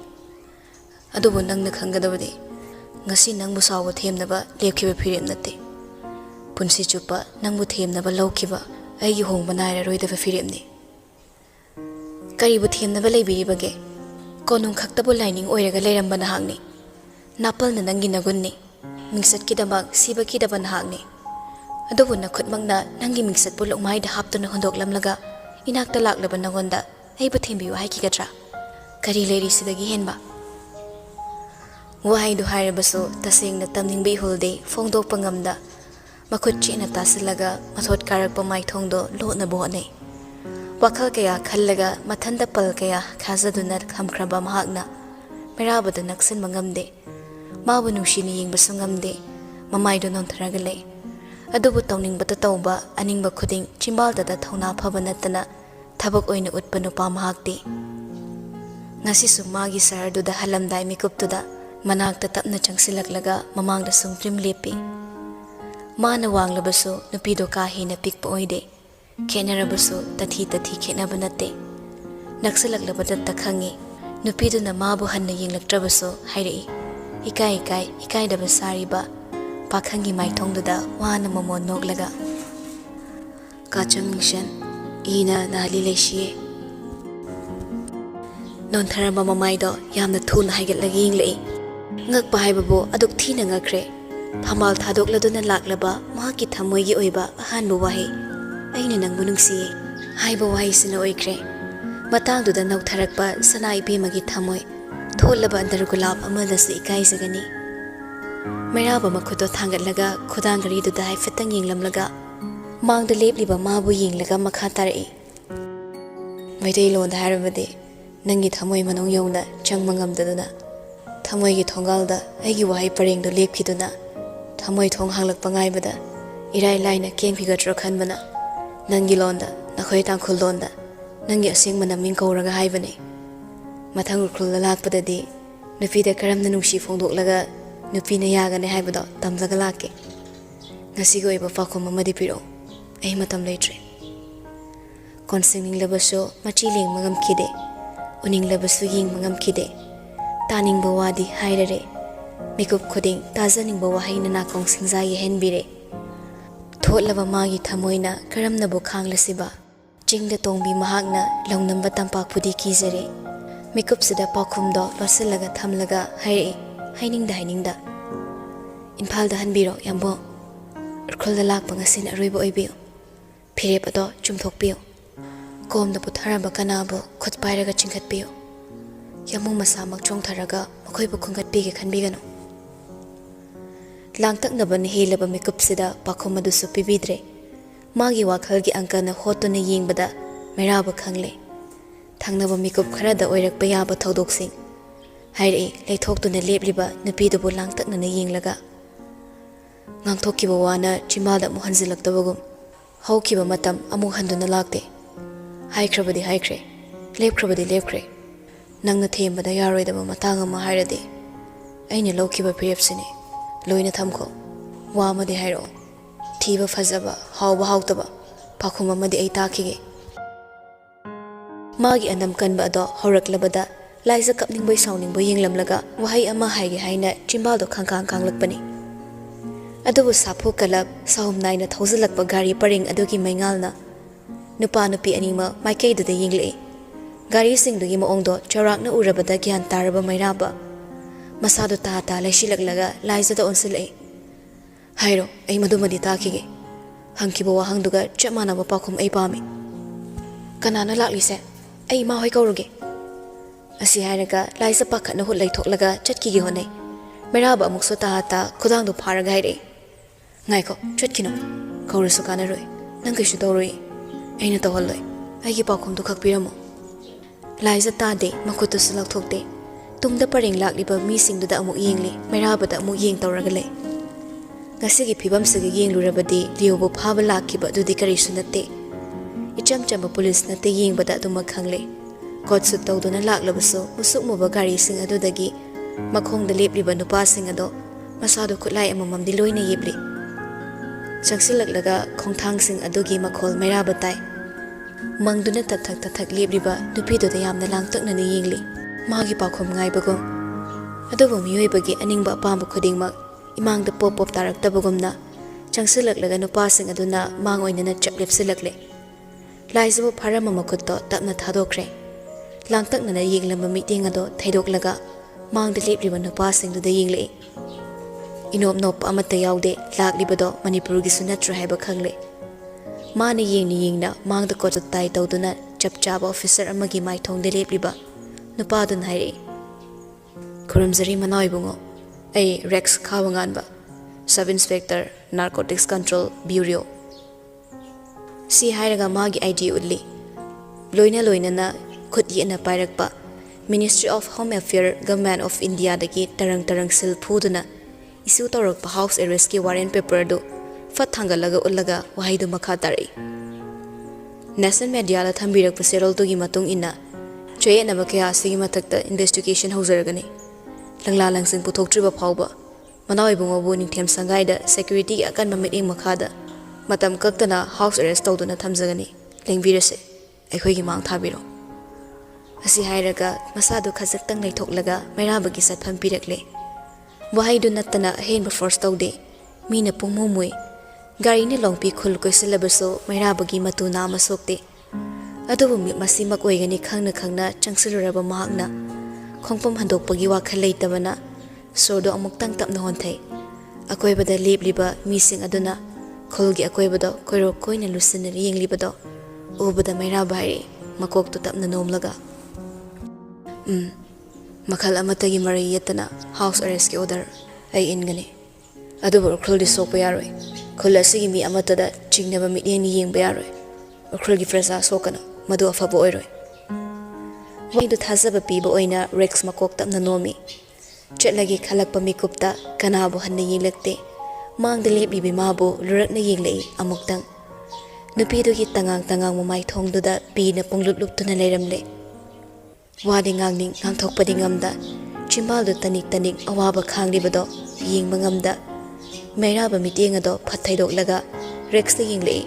ꯑꯗꯨꯕꯨ ꯅꯪꯅ ꯈꯪꯒꯗꯕꯗꯤ ngasi nangbu sawa themnaba lepkhiba phirim natte punsi chupa nangbu themnaba lawkhiba aigi hongba naira roidaba phirimni karibu themnaba leibiribage konung khaktabu lining oiraga leiramba nahangni napalna nangi nagunni mingsat kidamak siba kidaba nahangni adubu nakhutmangna nangi mingsat pulok mai da haptuna hondoklamlaga inakta laklaba nagonda aibu thembiyu haikigatra kari leiri sidagi henba Wahai du harabaso tasing na tamning bihulde fongdok pangamda makut china tasilaga mathot karak pamai thongdo lo na bohne wakal kaya khallaga mathanda pal kaya khazaduna khamkraba mahakna merabada naksin mangamde mabu nungshini yingbasu ngamde mamai do nontharaga le adubu tawningbata tawba aningba khuding chimbalda da thona phaba natana thabak oina utpa nupa mahakti ngasi su magi sardu da halamdai mikuptuda Manakta tapna changsilaklaga mamangda sungtrim lepi mana wanglabasu nupido kahina pikpa oide khenarabasu tathi khenaba natte naksilaklabada takhangi nupido na mabu hanna yinglaktrabasu hairei ikai daba sariba pakhangi maithongduda wana mamon noglaga kacham mission ina nali leishie nontharamba mamaido yamna thuna haigatlagi yinglei ngakpa haibabu aduk thina ngakre phamal thadokladuna laklaba mahaki thamoigi oiba ahanbu wahi aina nangbu nungsi haiba wahi sina oikre matangduda nautharakpa sanai bemagi thamoi tholaba andar gulab amadasu ikai jagani Mairaba makhuto thangatlaga khudang gari du dai fetang yinglamlaga mangda lepliba mabu yinglaga makha tarai maidai lon da harabade nangi thamoi manong yona changma ngamdaduna thamoi gi thongalda aigi wahai pareng do lepkhiduna thamoi thong hanglak pangaibada irai laina kengphigatro khanbana nangi londa nakhoi tangkhul londa nangi asing manam ming kauraga haibane mathang urkhul lakpadadi nupi da karamna nungsi phongdoklaga nupi na yagane haibado tamlaga lakke ngasi go iba pakhom amadi piro ai matam leitre konsingning labaso machi leng mangam khide uning labasu ying mangam khide taning bawadi hairare mikup khoding tazaning bawa haina na kong singza ye henbire tholaba magi thamoina karamna bo khanglasiba chingda tongbi mahakna longnamba tampak pudi kizare mikup sida pakhumdo loselaga thamlaga haire hainingda Impal da hanbiro yambo urkhulda lakpa ngasin aroiba oibiyo phirep ado chumthokpiyo komda putharaba kanabo khutpairaga chingkhatpiyo yamung masamak chongtharaga makhoibu khungatpige khanbigano langtaknabani helaba mikupsida pakhum adusu pibidre magi wakhalgi angkana hotuna yengbada meraba khangle thangnaba mikup kharada oirakpa yaba thodoksin haire leithoktuna lepliba nupidubu langtaknana yenglaga ngangthokkiba wana chimalda mu hanjilaktabagum haukiba matam amu handuna lakte haikrabadi haikre lepkrabadi lepkre nangna thembada yaroidaba matang ama hairade aina lokkiba pirepsini loina thamko wamadi hairo thiba fazaba hawba hawtaba pakhum amadi ai takhige magi anam kanba ado horaklabada laisa kapningbai sawningbai yenglamlaga wahai ama haige haina chimbaldo khangkanglakpani adubu sapu kalab sahum naina thaujalakpa gari paring adugi maingalna nupa nupi anima maikeidada yengle gari singdugi maongdo chawrakna urabada gyan taraba mairaba masadu ta laisilaklaga laisada onsilai hairo ai madumadi takhige hangkiba wahangduga chamanaba pakhum ai pami kanana laklise ai ma hoi kauruge asi hairaga laisa pakhatna hut laithoklaga chatkigi honai mairaba amukso ta khudangdu pharaga haire ngaiko chatkino kaurisu kanaroi nang kaisu tawroi aina tawhalloi aigi pakhumdu khakpiramo laisa tade makutu sulakthokte tungda pareng lakliba mi singduda amuk yengli mairabada amuk yeng tawraga le ngasigi phibam sigi yenglurabadi liobo phaba lakkiba dudi karisu natte icham chamba police natte yengbada duma khangle kotsu tawduna laklabaso musuk muba gari sing adudagi makhongda lepliba nupa sing ado masadu khutlai amamamdi loina yebli changsilaklaga khongthang sing adugi makhol mairaba tai mangduna tathak lepliba nupidoda yamna langtaknani yengli magi pakhom ngaibagum adubu miyoibagi aningba apamba khudingmak imangda pop taraktabagumna changsilaklaga nupa sing aduna mangoinana chaplepsilakle laisabu pharama makutto tapna thadokre langtaknana yenglamba meeting ado thaidoklaga mangda lepliba nupa singduda yengle inop nop amata yaude laklibado Manipuri sunatra haiba khangle mana yengna mangda kotu tai tawduna chapchaba officer amagi maithongde lepliba nupadun haire Kuramzari manaibungo ai Rex Kawanganba Sub Inspector Narcotics Control Bureau si hairaga magi ID udli loina na khut yena pairakpa Ministry of Home Affairs Government of India dagi tarang sil phuduna isu tawrakpa house arrest ki warrant paper do fathangalaga ullaga wahaidu makha tarai national media la thambirakpa serol tugi matung ina choyena makya sigi mathakta investigation haujaragani langla langsing puthoktriba phawba manaibungo bu ningthem sangaida security akan mamit makhada matam kaktana house arrest tawduna thamjagani lengbirase aikhoigi mang thabiro asi hairaga masadu khajaktang leithoklaga mairabagi satpham pirakle wahaidu natana henba force tawde mina pungmumui gari ni longpi khul koiselabaso mairabagi matu nama sokte adubu masimak oigani khangna changsiluraba mahakna khongpom handokpagi wakhal leitabana sordo amuktang tapna honthai akoibada lepliba mising aduna khulgi akoibada koiro koina lusina yenglibado ubada mairaba haire makoktu tapna nomlaga makhal amatagi marai yatana house arrest ki order ai ingani ꯑꯗꯨꯕꯨ ꯎꯈ꯭ꯔꯨꯜꯗꯤ ꯁꯣꯛꯄ ꯌꯥꯔꯣꯏ ꯈꯨꯜ ꯑꯁꯤꯒꯤ ꯃꯤ ꯑꯃꯠꯇꯗ ꯆꯤꯡꯅꯕ ꯃꯤꯠꯌꯦꯡꯅ ꯌꯦꯡꯕ ꯌꯥꯔꯣꯏ ꯎꯈ꯭ꯔꯨꯜꯒꯤ ꯄ꯭ꯔꯖꯥ ꯁꯣꯛꯀꯅꯨ ꯃꯗꯨ ꯑꯐꯕ ꯑꯣꯏꯔꯣꯏ ꯋꯥꯍꯩꯗꯨ ꯊꯥꯖꯕ ꯄꯤꯕ ꯑꯣꯏꯅ ꯔꯦꯛꯁ ꯃꯀꯣꯛ ꯇꯞꯅ ꯅꯣꯝꯃꯤ ꯆꯠꯂꯒꯦ ꯈꯜꯂꯛꯄ ꯃꯤꯀꯨꯞꯇ ꯀꯅꯥꯕꯨ ꯍꯟꯅ ꯌꯦꯡꯂꯛꯇꯦ ꯃꯥꯡꯗ ꯂꯦꯞꯂꯤꯕꯤ ꯃꯥꯕꯨ ꯂꯨꯔꯛꯅ ꯌꯦꯡꯂꯛꯏ ꯑꯃꯨꯛꯇꯪ ꯅꯨꯄꯤꯗꯨꯒꯤ ꯇꯉꯥꯡ ꯃꯃꯥꯏꯊꯣꯡꯗꯨꯗ ꯄꯤꯅ ꯄꯨꯡꯂꯨꯞ ꯂꯨꯞꯇꯨꯅ ꯂꯩꯔꯝꯂꯦ ꯋꯥꯗꯤ ꯉꯥꯡꯅꯤꯡ ꯉꯥꯡꯊꯣꯛꯄꯗꯤ ꯉꯝꯗ ꯆꯤꯝꯕꯥꯜꯗꯨ ꯇꯅꯤꯛ ꯑꯋꯥꯕ ꯈꯥꯡꯂꯤꯕꯗꯣ ꯌꯦꯡꯕ ꯉꯝꯗ ꯃꯩꯔꯥꯕ ꯃꯤꯠꯌꯦꯡ ꯑꯗꯣ ꯐꯠ ꯊꯩꯗꯣꯛꯂꯒ ꯔꯦꯛꯁꯇ ꯌꯦꯡꯂꯛꯏ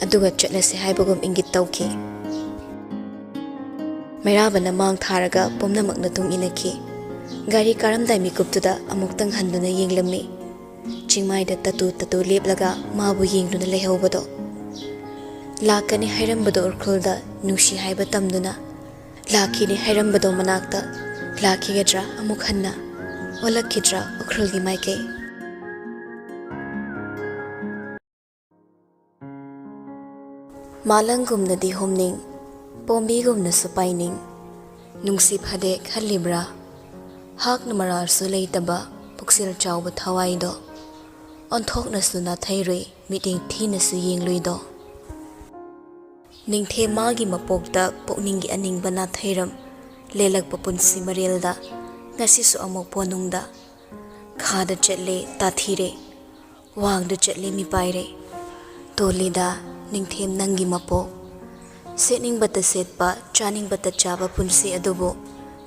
ꯑꯗꯨꯒ ꯆꯠꯂꯁꯤ ꯍꯥꯏꯕꯒꯨꯝ ꯏꯪꯒꯤꯠ ꯇꯧꯈꯤ ꯃꯩꯔꯥꯕꯅ ꯃꯥꯡ ꯊꯥꯔꯒ ꯄꯨꯝꯅꯃꯛꯅ ꯇꯨꯡ ꯏꯟꯅꯈꯤ ꯒꯥꯔꯤ ꯀꯥꯔꯝꯗꯥꯏ ꯃꯤꯀꯨꯞꯇꯨꯗ ꯑꯃꯨꯛꯇꯪ ꯍꯟꯗꯨꯅ ꯌꯦꯡꯂꯝꯃꯤ ꯆꯤꯡꯃꯥꯏꯗ ꯇꯇꯨ ꯂꯦꯞꯂꯒ ꯃꯥꯕꯨ ꯌꯦꯡꯗꯨꯅ ꯂꯩꯍꯧꯕꯗꯣ ꯂꯥꯛꯀꯅꯤ ꯍꯥꯏꯔꯝꯕꯗꯣ ꯎꯈ꯭ꯔꯨꯜꯗ ꯅꯨꯡꯁꯤ ꯍꯥꯏꯕ ꯇꯝꯗꯨꯅ ꯂꯥꯛꯈꯤꯅꯤ ꯍꯥꯏꯔꯝꯕꯗꯣ ꯃꯅꯥꯛꯇ ꯂꯥꯛꯈꯤꯒꯗ꯭ꯔꯥ ꯑꯃꯨꯛ ꯍꯟꯅ ꯑꯣꯜꯂꯛꯈꯤꯗ꯭ꯔꯥ ꯎꯈ꯭ꯔꯨꯜꯒꯤ ꯃꯥꯏꯀꯩ ꯃꯥꯂꯪꯒꯨꯝꯅꯗꯤ ꯍꯨꯝꯅꯤꯡ ꯄꯣꯝꯕꯤꯒꯨꯝꯅꯁꯨ ꯄꯥꯏꯅꯤꯡ ꯅꯨꯡꯁꯤ ꯐꯗꯦꯛ ꯈꯜꯂꯤꯕ꯭ꯔꯥ ꯍꯥꯛꯅ ꯃꯔꯥꯜꯁꯨ ꯂꯩꯇꯕ ꯄꯨꯛꯆꯦꯜ ꯆꯥꯎꯕ ꯊꯋꯥꯏꯗꯣ ꯑꯣꯟꯊꯣꯛꯅꯁꯨ ꯅꯥꯊꯩꯔꯨꯏ ꯃꯤꯠꯌꯦꯡ ꯊꯤꯅꯁꯨ ꯌꯦꯡꯂꯨꯏꯗꯣ ꯅꯤꯡꯊꯦꯝ ꯃꯥꯒꯤ ꯃꯄꯣꯛꯇ ꯄꯨꯛꯅꯤꯡꯒꯤ ꯑꯅꯤꯡꯕ ꯅꯥꯊꯩꯔꯝ ꯂꯦꯜꯂꯛꯄ ꯄꯨꯟꯁꯤ ꯃꯔꯦꯜꯗ ꯉꯁꯤꯁꯨ ꯑꯃꯨꯛ ꯄꯣꯅꯨꯡꯗ ꯈꯥꯗ ꯆꯠꯂꯦ ꯇꯥꯊꯤꯔꯦ ꯋꯥꯡꯗ ꯆꯠꯂꯦ ꯃꯤꯄꯥꯏꯔꯦ ꯇꯣꯜꯂꯤꯗ ꯅꯤꯡꯊꯦꯝ ꯅꯪꯒꯤ ꯃꯄꯣꯛ ꯁꯦꯠꯅꯤꯡꯕꯇ ꯁꯦꯠꯄ ꯆꯥꯅꯤꯡꯕꯇ ꯆꯥꯕ ꯄꯨꯟꯁꯤ ꯑꯗꯨꯕꯨ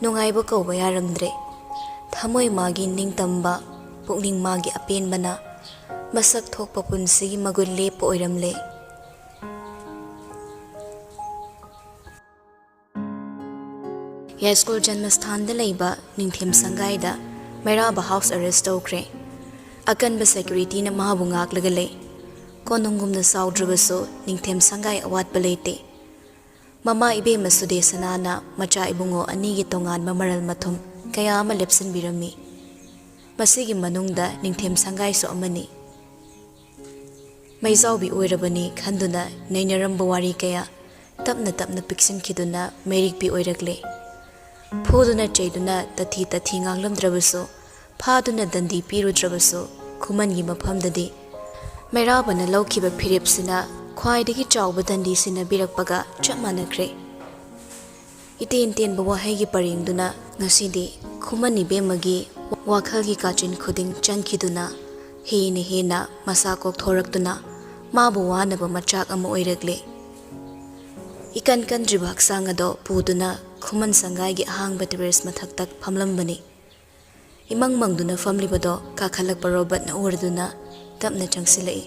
ꯅꯨꯡꯉꯥꯏꯕ ꯀꯧꯕ ꯌꯥꯔꯝꯗ꯭ꯔꯦ ꯊꯃꯣꯏ ꯃꯥꯒꯤ ꯅꯤꯡꯇꯝꯕ ꯄꯨꯛꯅꯤꯡ ꯃꯥꯒꯤ ꯑꯄꯦꯟꯕꯅ ꯃꯁꯛ ꯊꯣꯛꯄ ꯄꯨꯟꯁꯤꯒꯤ ꯃꯒꯨꯟ ꯂꯦꯞꯄ ꯑꯣꯏꯔꯝꯂꯦ ꯌꯥꯏꯁ꯭ꯀꯨꯜ ꯖꯟꯃꯁꯊꯥꯟꯗ ꯂꯩꯕ ꯅꯤꯡꯊꯦꯝ ꯁꯪꯒꯥꯏꯗ ꯃꯩꯔꯥꯕ ꯍꯥꯎꯁ ꯑꯦꯔꯦꯁ ꯇꯧꯈ꯭ꯔꯦ ꯑꯀꯟꯕ ꯁꯦꯀ꯭ꯌꯨꯔꯤꯇꯤꯅ ꯃꯥꯕꯨ ꯉꯥꯛꯂꯒ ꯂꯩ ꯀꯣꯅꯨꯡꯒꯨꯝꯅ ꯆꯥꯎꯗ꯭ꯔꯕꯁꯨ ꯅꯤꯡꯊꯦꯝ ꯁꯪꯒꯥꯏ ꯑꯋꯥꯠꯄ ꯂꯩꯇꯦ ꯃꯃꯥ ꯏꯕꯦꯝꯃ ꯁꯨꯗꯦꯁꯅꯥꯅ ꯃꯆꯥ ꯏꯕꯨꯡꯉꯣ ꯑꯅꯤꯒꯤ ꯇꯣꯉꯥꯟꯕ ꯃꯔꯜ ꯃꯊꯨꯝ ꯀꯌా ꯑꯃ ꯂꯦꯞꯁꯤꯟꯕꯤꯔꯝꯃꯤ ꯃꯁꯤꯒꯤ ꯃꯅꯨꯡꯗ ꯅꯤꯡꯊꯦꯝ ꯁꯪꯒꯥꯏꯁꯨ ꯑꯃꯅꯤ ꯃꯩꯖꯥꯎꯕꯤ ꯑꯣꯏꯔꯕꯅꯤ ꯈꯟꯗꯨꯅ ꯅꯩꯅꯔꯝꯕ ꯋꯥꯔꯤ ꯀꯌꯥ ꯇꯞꯅ ꯄꯤꯛꯁꯤꯟꯈꯤꯗꯨꯅ ꯃꯩꯔꯤꯛꯄꯤ ꯑꯣꯏꯔꯛꯂꯦ ꯐꯨꯗꯨꯅ ꯆꯩꯗꯨꯅ ꯇꯊꯤ ꯉꯥꯡꯂꯝꯗ꯭ꯔꯕꯁꯨ ꯐꯥꯗꯨꯅ ꯗꯟꯗꯤ ꯄꯤꯔꯨꯗ꯭ꯔꯕꯁꯨ ꯈꯨꯃꯟꯒꯤ ꯃꯐꯝꯗꯗꯤ ꯃꯩꯔꯥꯕꯅ ꯂꯧꯈꯤꯕ ꯐꯤꯔꯦꯞꯁꯤꯅ ꯈ꯭ꯋꯥꯏꯗꯒꯤ ꯆꯥꯎꯕ ꯗꯟꯗꯤ ꯁꯤꯟꯅꯕꯤꯔꯛꯄꯒ ꯆꯞ ꯃꯥꯟꯅꯈ꯭ꯔꯦ ꯏꯇꯦꯟ ꯇꯦꯟꯕ ꯋꯥꯍꯩꯒꯤ ꯄꯔꯦꯡꯗꯨꯅ ꯉꯁꯤꯗꯤ ꯈꯨꯃꯟ ꯏꯕꯦꯝꯃꯒꯤ ꯋꯥꯈꯜꯒꯤ ꯀꯥꯆꯤꯟ ꯈꯨꯗꯤꯡ ꯆꯪꯈꯤꯗꯨꯅ ꯍꯦꯟꯅ ꯃꯁꯥ ꯀꯣꯛꯊꯣꯔꯛꯇꯨꯅ ꯃꯥꯕꯨ ꯋꯥꯅꯕ ꯃꯆꯥꯛ ꯑꯃ ꯑꯣꯏꯔꯛꯂꯦ ꯏꯀꯟ ꯀꯟꯗ꯭ꯔꯤꯕ ꯍꯛꯆꯥꯡ ꯑꯗꯣ ꯄꯨꯗꯨꯅ ꯈꯨꯃꯟ ꯁꯪꯒꯥꯏꯒꯤ ꯑꯍꯥꯡꯕ ꯇꯦꯔꯦꯁ ꯃꯊꯛꯇ ꯐꯝꯂꯝꯕꯅꯤ ꯏꯃꯪ ꯃꯪꯗꯨꯅ ꯐꯝꯂꯤꯕꯗꯣ ꯀꯥꯈꯠꯂꯛꯄ ꯔꯣꯕꯔꯠꯅ ꯎꯔꯗꯨꯅ ꯇꯞꯅ ꯆꯪꯁꯤꯜꯂꯛꯏ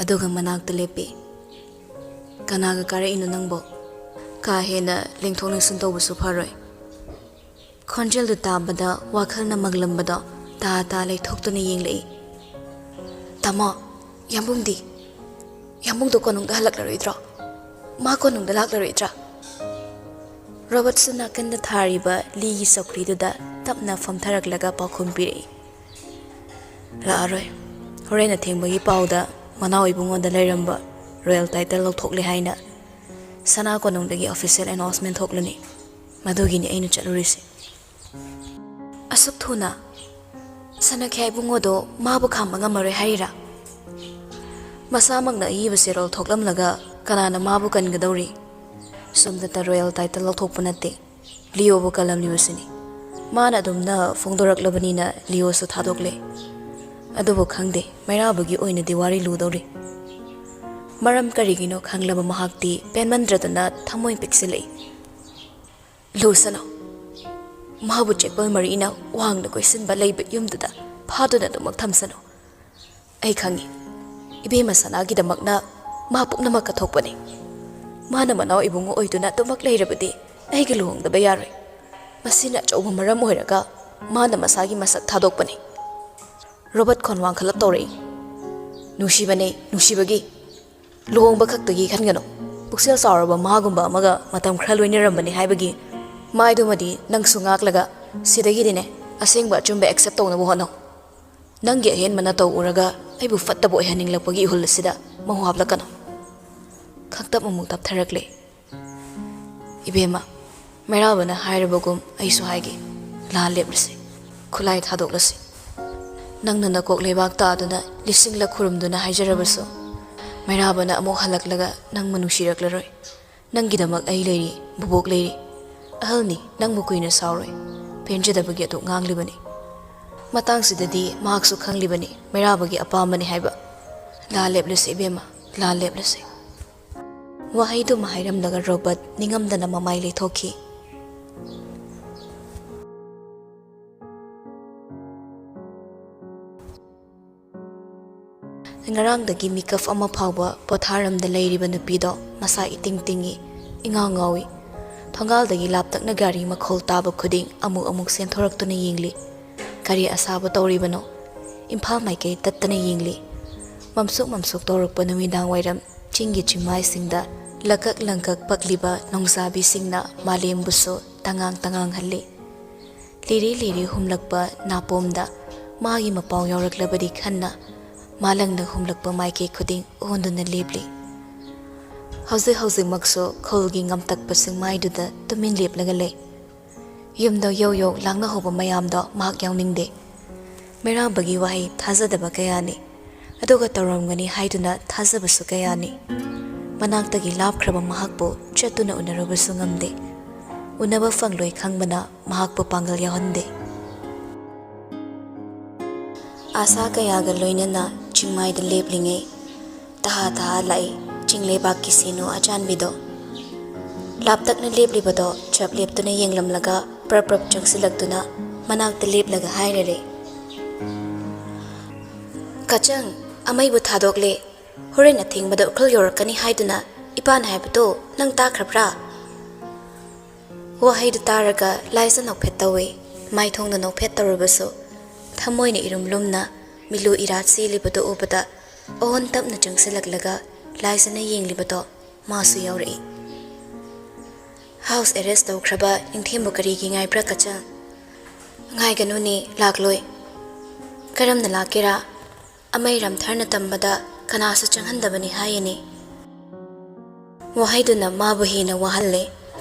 ꯑꯗꯨꯒ ꯃꯅꯥꯛꯇ ꯂꯦꯞꯄꯤ ꯀꯅꯥꯒ ꯀꯥꯔꯛꯏꯅꯣ ꯅꯪꯕꯣ ꯀꯥ ꯍꯦꯟꯅ ꯂꯦꯡꯊꯣꯛ ꯂꯦꯡꯁꯤꯟ ꯇꯧꯕꯁꯨ ꯐꯔꯣꯏ ꯈꯣꯟꯖꯦꯜꯗꯨ ꯇꯥꯕꯗ ꯋꯥꯈꯜꯅ ꯃꯪꯂꯝꯕꯗꯣ ꯇꯥ ꯂꯩꯊꯣꯛꯇꯨꯅ ꯌꯦꯡꯂꯛꯏ ꯇꯥꯃꯣ ꯌꯥꯝꯕꯨꯡꯗꯣ ꯀꯣꯅꯨꯡꯗ ꯍꯜꯂꯛꯂꯔꯣꯏꯗ꯭ꯔꯣ ꯃꯥ ꯀꯣꯅꯨꯡꯗ ꯂꯥꯛꯂꯔꯣꯏꯗ꯭ꯔꯥ ꯔꯣꯕꯔꯠꯁꯨ ꯅꯥꯀꯟꯗ ꯊꯥꯔꯤꯕ ꯂꯤꯒꯤ ꯆꯧꯀ꯭ꯔꯤꯗꯨꯗ ꯇꯞꯅ ꯐꯝꯊꯔꯛꯂꯒ ꯄꯥꯎꯈꯨꯝ ꯄꯤꯔꯛꯏ ꯂꯥꯛꯑꯔꯣꯏ ꯍꯣꯔꯦꯟ ꯑꯊꯦꯡꯕꯒꯤ ꯄꯥꯎꯗ ꯃꯅꯥꯎ ꯏꯕꯨꯡꯉꯣꯟꯗ ꯂꯩꯔꯝꯕ ꯔꯣꯌꯦꯜ ꯇꯥꯏꯇꯜ ꯂꯧꯊꯣꯛꯂꯦ ꯍꯥꯏꯅ ꯁꯅꯥ ꯀꯣꯅꯨꯡꯗꯒꯤ ꯑꯣꯐꯤꯁꯤꯌꯦꯜ ꯑꯦꯅꯥꯎꯟꯁꯃꯦꯟ ꯊꯣꯛꯂꯅꯤ ꯃꯗꯨꯒꯤꯅꯤ ꯑꯩꯅ ꯆꯠꯂꯨꯔꯤꯁꯦ ꯑꯁꯨꯛ ꯊꯨꯅ ꯁꯅꯥꯈ꯭ꯌꯥ ꯏꯕꯨꯡꯉꯣꯗꯣ ꯃꯥꯕꯨ ꯈꯥꯝꯕ ꯉꯝꯃꯔꯣꯏ ꯍꯥꯏꯔꯤꯔꯥ ꯃꯁꯥꯃꯛꯅ ꯑꯏꯕ ꯆꯦꯔꯣꯜ ꯊꯣꯛꯂꯝꯂꯒ ꯀꯅꯥꯅ ꯃꯥꯕꯨ ꯀꯟꯒꯗꯧꯔꯤ ꯁꯣꯝꯗꯇ ꯔꯣꯌꯦꯜ ꯇꯥꯏꯇꯜ ꯂꯧꯊꯣꯛꯄ ꯅꯠꯇꯦ ꯂꯤꯑꯣꯕꯨ ꯀꯜꯂꯝꯂꯤꯕꯁꯤꯅꯤ ꯃꯥꯅ ꯑꯗꯨꯝꯅ ꯐꯣꯡꯗꯣꯔꯛꯂꯕꯅꯤꯅ ꯂꯤꯑꯣꯁꯨ ꯊꯥꯗꯣꯛꯂꯦ ꯑꯗꯨꯕꯨ ꯈꯪꯗꯦ ꯃꯩꯔꯥꯕꯒꯤ ꯑꯣꯏꯅꯗꯤ ꯋꯥꯔꯤ ꯂꯨꯗꯧꯔꯤ ꯃꯔꯝ ꯀꯔꯤꯒꯤꯅꯣ ꯈꯪꯂꯕ ꯃꯍꯥꯛꯇꯤ ꯄꯦꯟꯃꯟꯗ꯭ꯔꯗꯨꯅ ꯊꯃꯣꯏ ꯄꯤꯛꯁꯤꯜꯂꯛꯏ ꯂꯨꯁꯅꯨ ꯃꯥꯕꯨ ꯆꯦꯛꯄꯜ ꯃꯔꯤꯅ ꯋꯥꯡꯅ ꯀꯣꯏꯁꯤꯟꯕ ꯂꯩꯕ ꯌꯨꯝꯗꯨꯗ ꯐꯥꯗꯨꯅ ꯑꯗꯨꯃꯛ ꯊꯝꯁꯅꯨ ꯑꯩ ꯈꯪꯉꯤ ꯏꯕꯦꯝꯃ ꯁꯅꯥꯒꯤꯗꯃꯛꯅ ꯃꯥ ꯄꯨꯝꯅꯃꯛ ꯀꯠꯊꯣꯛꯄꯅꯤ ꯃꯥꯅ ꯃꯅꯥꯎ ꯏꯕꯨꯡꯉꯣ ꯑꯣꯏꯗꯨꯅ ꯑꯗꯨꯃꯛ ꯂꯩꯔꯕꯗꯤ ꯑꯩꯒ ꯂꯨꯍꯣꯡꯗꯕ ꯌꯥꯔꯣꯏ ꯃꯁꯤꯅ ꯑꯆꯧꯕ ꯃꯔꯝ ꯑꯣꯏꯔꯒ ꯃꯥꯅ ꯃꯁꯥꯒꯤ ꯃꯁꯛ ꯊꯥꯗꯣꯛꯄꯅꯤ ꯔꯣꯕꯔꯠ ꯈꯣꯟ ꯋꯥꯡꯈꯠꯂꯞ ꯇꯧꯔꯛꯏ ꯅꯨꯡꯁꯤꯕꯅꯦ ꯅꯨꯡꯁꯤꯕꯒꯤ ꯂꯨꯍꯣꯡꯕ ꯈꯛꯇꯒꯤ ꯈꯟꯒꯅꯨ ꯄꯨꯛꯆꯦꯜ ꯆꯥꯎꯔꯕ ꯃꯥꯒꯨꯝꯕ ꯑꯃꯒ ꯃꯇꯝ ꯈꯔ ꯂꯣꯏꯅꯔꯝꯕꯅꯤ ꯍꯥꯏꯕꯒꯤ ꯃꯥꯏꯗꯨꯃꯗꯤ ꯅꯪꯁꯨ ꯉꯥꯛꯂꯒ ꯁꯤꯗꯒꯤꯗꯤꯅꯦ ꯑꯁꯦꯡꯕ ꯑꯆꯨꯝꯕ ꯑꯦꯛꯁꯦꯞ ꯇꯧꯅꯕ ꯍꯣꯠꯅꯧ ꯅꯪꯒꯤ ꯑꯍꯦꯟꯕ ꯅꯇꯧ ꯎꯔꯒ ꯑꯩꯕꯨ ꯐꯠꯇꯕ ꯑꯣꯏꯍꯟꯅꯤꯡꯂꯛꯄꯒꯤ ꯏꯍꯨꯜ ꯑꯁꯤꯗ ꯃꯍꯨ ꯍꯥꯞꯂꯛꯀꯅꯨ ꯈꯪꯇꯞ ꯑꯃꯨꯛ ꯇꯞꯊꯔꯛꯂꯦ ꯏꯕꯦꯝꯃ ꯃꯩꯔꯥꯕꯅ ꯍꯥꯏꯔꯕꯒꯨꯝ ꯑꯩꯁꯨ ꯍꯥꯏꯒꯦ ꯂꯥꯟ ꯂꯦꯞꯂꯁꯤ ꯈꯨꯠꯂꯥꯏ ꯊꯥꯗꯣꯛꯂꯁꯤ ꯅꯪꯅ ꯅꯀꯣꯛ ꯂꯩꯕꯥꯛ ꯇꯥꯗꯨꯅ ꯂꯤꯁꯤꯡꯂꯛ ꯈꯨꯔꯨꯝꯗꯨꯅ ꯍꯥꯏꯖꯔꯕꯁꯨ ꯃꯩꯔꯥꯕꯅ ꯑꯃꯨꯛ ꯍꯜꯂꯛꯂꯒ ꯅꯪꯕꯨ ꯅꯨꯡꯁꯤꯔꯛꯂꯔꯣꯏ. ꯅꯪꯒꯤꯗꯃꯛ ꯑꯩ ꯂꯩꯔꯤ, ꯕꯨꯕꯣꯛ ꯂꯩꯔꯤ. ꯑꯍꯜꯅꯤ, ꯅꯪꯕꯨ ꯀꯨꯏꯅ ꯁꯥꯎꯔꯣꯏ. ꯄꯦꯟꯖꯗꯕꯒꯤ ꯑꯗꯨꯛ ꯉꯥꯡꯂꯤꯕꯅꯤ. ꯃꯇꯥꯡꯁꯤꯗꯗꯤ ꯃꯍꯥꯛꯁꯨ ꯈꯪꯂꯤꯕꯅꯤ ꯃꯩꯔꯥꯕꯒꯤ ꯑꯄꯥꯝꯕꯅꯤ ꯍꯥꯏꯕ. ꯂꯥ ꯂꯦꯞꯂꯁꯤ ꯏꯕꯦꯝꯃ, ꯂꯥ ꯂꯦꯞꯂꯁꯤ. ꯋꯥꯍꯩꯗꯨꯃ ꯍꯥꯏꯔꯝꯂꯒ ꯔꯣꯕꯔꯠ ꯅꯤꯡꯉꯝꯗꯅ ꯃꯃꯥꯏ ꯂꯩꯊꯣꯛꯈꯤ. ꯉꯔꯥꯡꯗꯒꯤ ꯃꯤꯀꯞ ꯑꯃ ꯐꯥꯎꯕ ꯄꯣꯊꯥꯔꯝꯗ ꯂꯩꯔꯤꯕ ꯅꯨꯄꯤꯗꯣ ꯃꯁꯥ ꯏꯇꯤꯡ ꯇꯤꯡꯉꯤ, ꯏꯉꯥꯎ ꯉꯥꯎꯏ. ꯊꯣꯡꯒꯥꯜꯗꯒꯤ ꯂꯥꯞꯇꯛꯅ ꯒꯥꯔꯤ ꯃꯈꯣꯜ ꯇꯥꯕ ꯈꯨꯗꯤꯡ ꯑꯃꯨꯛ ꯑꯃꯨꯛ ꯆꯦꯟꯊꯣꯔꯛꯇꯨꯅ ꯌꯦꯡꯂꯤ. ꯀꯔꯤ ꯑꯁꯥꯕ ꯇꯧꯔꯤꯕꯅꯣ? ꯏꯝꯐꯥꯜ ꯃꯥꯏꯀꯩ ꯇꯠꯇꯅ ꯌꯦꯡꯂꯤ. ꯃꯝꯁꯨꯛ ꯃꯝꯁꯨꯛ ꯇꯧꯔꯛꯄ ꯅꯨꯃꯤꯗꯥꯡ ꯋꯥꯏꯔꯝ ꯆꯤꯡꯒꯤ ꯆꯤꯡꯃꯥꯏꯁꯤꯡꯗ ꯂꯀꯛ ꯂꯪꯀꯛ ꯄꯛꯂꯤꯕ ꯅꯣꯡꯖꯥꯕꯤꯁꯤꯡꯅ ꯃꯥꯂꯦꯝꯕꯨꯁꯨ ꯇꯉꯥꯡ ꯇꯉꯥꯡꯍꯜꯂꯤ. ꯂꯤꯔꯤ ꯂꯤꯔꯤ ꯍꯨꯝꯂꯛꯄ ꯅꯥꯄꯣꯝꯗ ꯃꯥꯒꯤ ꯃꯄꯥꯎ ꯌꯥꯎꯔꯛꯂꯕꯗꯤ ꯈꯟꯅ ꯃꯥꯂꯪꯅ ꯍꯨꯝꯂꯛꯄ ꯃꯥꯏꯀꯩ ꯈꯨꯗꯤꯡ ꯑꯣꯟꯗꯨꯅ ꯂꯦꯞꯂꯤ. ꯍꯧꯖꯤꯛ ꯍꯧꯖꯤꯛꯃꯛꯁꯨ ꯈꯨꯜꯒꯤ ꯉꯝꯇꯛꯄ ꯆꯤꯡꯃꯥꯏꯗꯨꯗ ꯇꯨꯃꯤꯟ ꯂꯦꯞꯂꯒ ꯂꯩ. ꯌꯨꯝꯗ ꯌꯧ ꯌꯧ ꯂꯥꯡꯅꯍꯧꯕ ꯃꯌꯥꯝꯗꯣ ꯃꯍꯥꯛ ꯌꯥꯎꯅꯤꯡꯗꯦ. ꯃꯩꯔꯥꯕꯒꯤ ꯋꯥꯍꯩ ꯊꯥꯖꯗꯕ ꯀꯌꯥꯅꯤ, ꯑꯗꯨꯒ ꯇꯧꯔꯝꯒꯅꯤ ꯍꯥꯏꯗꯨꯅ ꯊꯥꯖꯕꯁꯨ ꯀꯌꯥꯅꯤ. ꯃꯅꯥꯛꯇꯒꯤ ꯂꯥꯞꯈ꯭ꯔꯕ ꯃꯍꯥꯛꯄꯨ ꯆꯠꯇꯨꯅ ꯎꯅꯔꯨꯕꯁꯨ ꯉꯝꯗꯦ. ꯎꯅꯕ ꯐꯪꯂꯣꯏ ꯈꯪꯕꯅ ꯃꯍꯥꯛꯄꯨ ꯄꯥꯡꯒꯜ ꯌꯥꯎꯍꯟꯗꯦ. ꯑꯥꯁꯥ ꯀꯌꯥꯒ ꯂꯣꯏꯅꯅ ꯆꯤꯡꯃꯥꯏꯗ ꯂꯦꯞꯂꯤꯉꯩ ꯇꯍꯥ ꯇꯍꯥ ꯂꯥꯛꯏ ꯆꯤꯡꯂꯩꯕꯥꯛꯀꯤ ꯁꯤꯅꯣ ꯑꯆꯥꯟꯕꯤꯗꯣ. ꯂꯥꯞꯇꯛꯅ ꯂꯦꯞꯂꯤꯕꯗꯣ ꯆꯞ ꯂꯦꯞꯇꯨꯅ ꯌꯦꯡꯂꯝꯂꯒ ꯄ꯭ꯔꯞ ꯄ꯭ꯔꯞ ꯆꯪꯁꯤꯜꯂꯛꯇꯨꯅ ꯃꯅꯥꯛꯇ ꯂꯦꯞꯂꯒ ꯍꯥꯏꯔꯔꯦ. ꯀꯆꯪ, ꯑꯃꯩꯕꯨ ꯊꯥꯗꯣꯛꯂꯦ. ꯍꯣꯔꯦꯟ ꯑꯊꯦꯡꯕꯗ ꯎꯈ꯭ꯔꯨꯜ ꯌꯧꯔꯛꯀꯅꯤ ꯍꯥꯏꯗꯨꯅ ꯏꯄꯥꯅ ꯍꯥꯏꯕꯗꯣ ꯅꯪ ꯇꯥꯈ꯭ꯔꯕ꯭ꯔꯥ? ꯋꯥꯍꯩꯗꯨ ꯇꯥꯔꯒ ꯂꯥꯏꯖ ꯅꯣꯛꯐꯦꯠ ꯇꯧꯏ. ꯃꯥꯏꯊꯣꯡꯗ ꯅꯣꯛꯐꯦꯠ ꯇꯧꯔꯕꯁꯨ ꯊꯃꯣꯏꯅ ꯏꯔꯨꯝ ꯂꯨꯝꯅ ꯃꯤꯂꯨ ꯏꯔꯥꯠ ꯆꯦꯜꯂꯤꯕꯗꯨ ꯎꯕꯗ ꯑꯣꯟ ꯇꯞꯅ ꯆꯪꯁꯤꯜꯂꯛꯂꯒ ꯂꯥꯏꯖꯅ ꯌꯦꯡꯂꯤꯕꯗꯣ ꯃꯥꯁꯨ ꯌꯥꯎꯔꯛꯏ. ꯍꯥꯎꯁ ꯑꯦꯔꯦꯁ ꯇꯧꯈ꯭ꯔꯕ ꯅꯤꯡꯊꯦꯝꯕꯨ ꯀꯔꯤꯒꯤ ꯉꯥꯏꯕ꯭ꯔꯥ ꯀꯆꯪ? ꯉꯥꯏꯒꯅꯨꯅꯦ, ꯂꯥꯛꯂꯣꯏ. ꯀꯔꯝꯅ ꯂꯥꯛꯀꯦꯔꯥ? ꯑꯃꯩ ꯔꯝꯊꯔꯅ ꯇꯝꯕꯗ ꯀꯅꯥꯁꯨ ꯆꯪꯍꯟꯗꯕꯅꯤ ꯍꯥꯏꯌꯦꯅꯦ. ꯋꯥꯍꯩꯗꯨꯅ ꯃꯥꯕꯨ ꯍꯦꯟꯅ ꯋꯥꯍꯜꯂꯦ.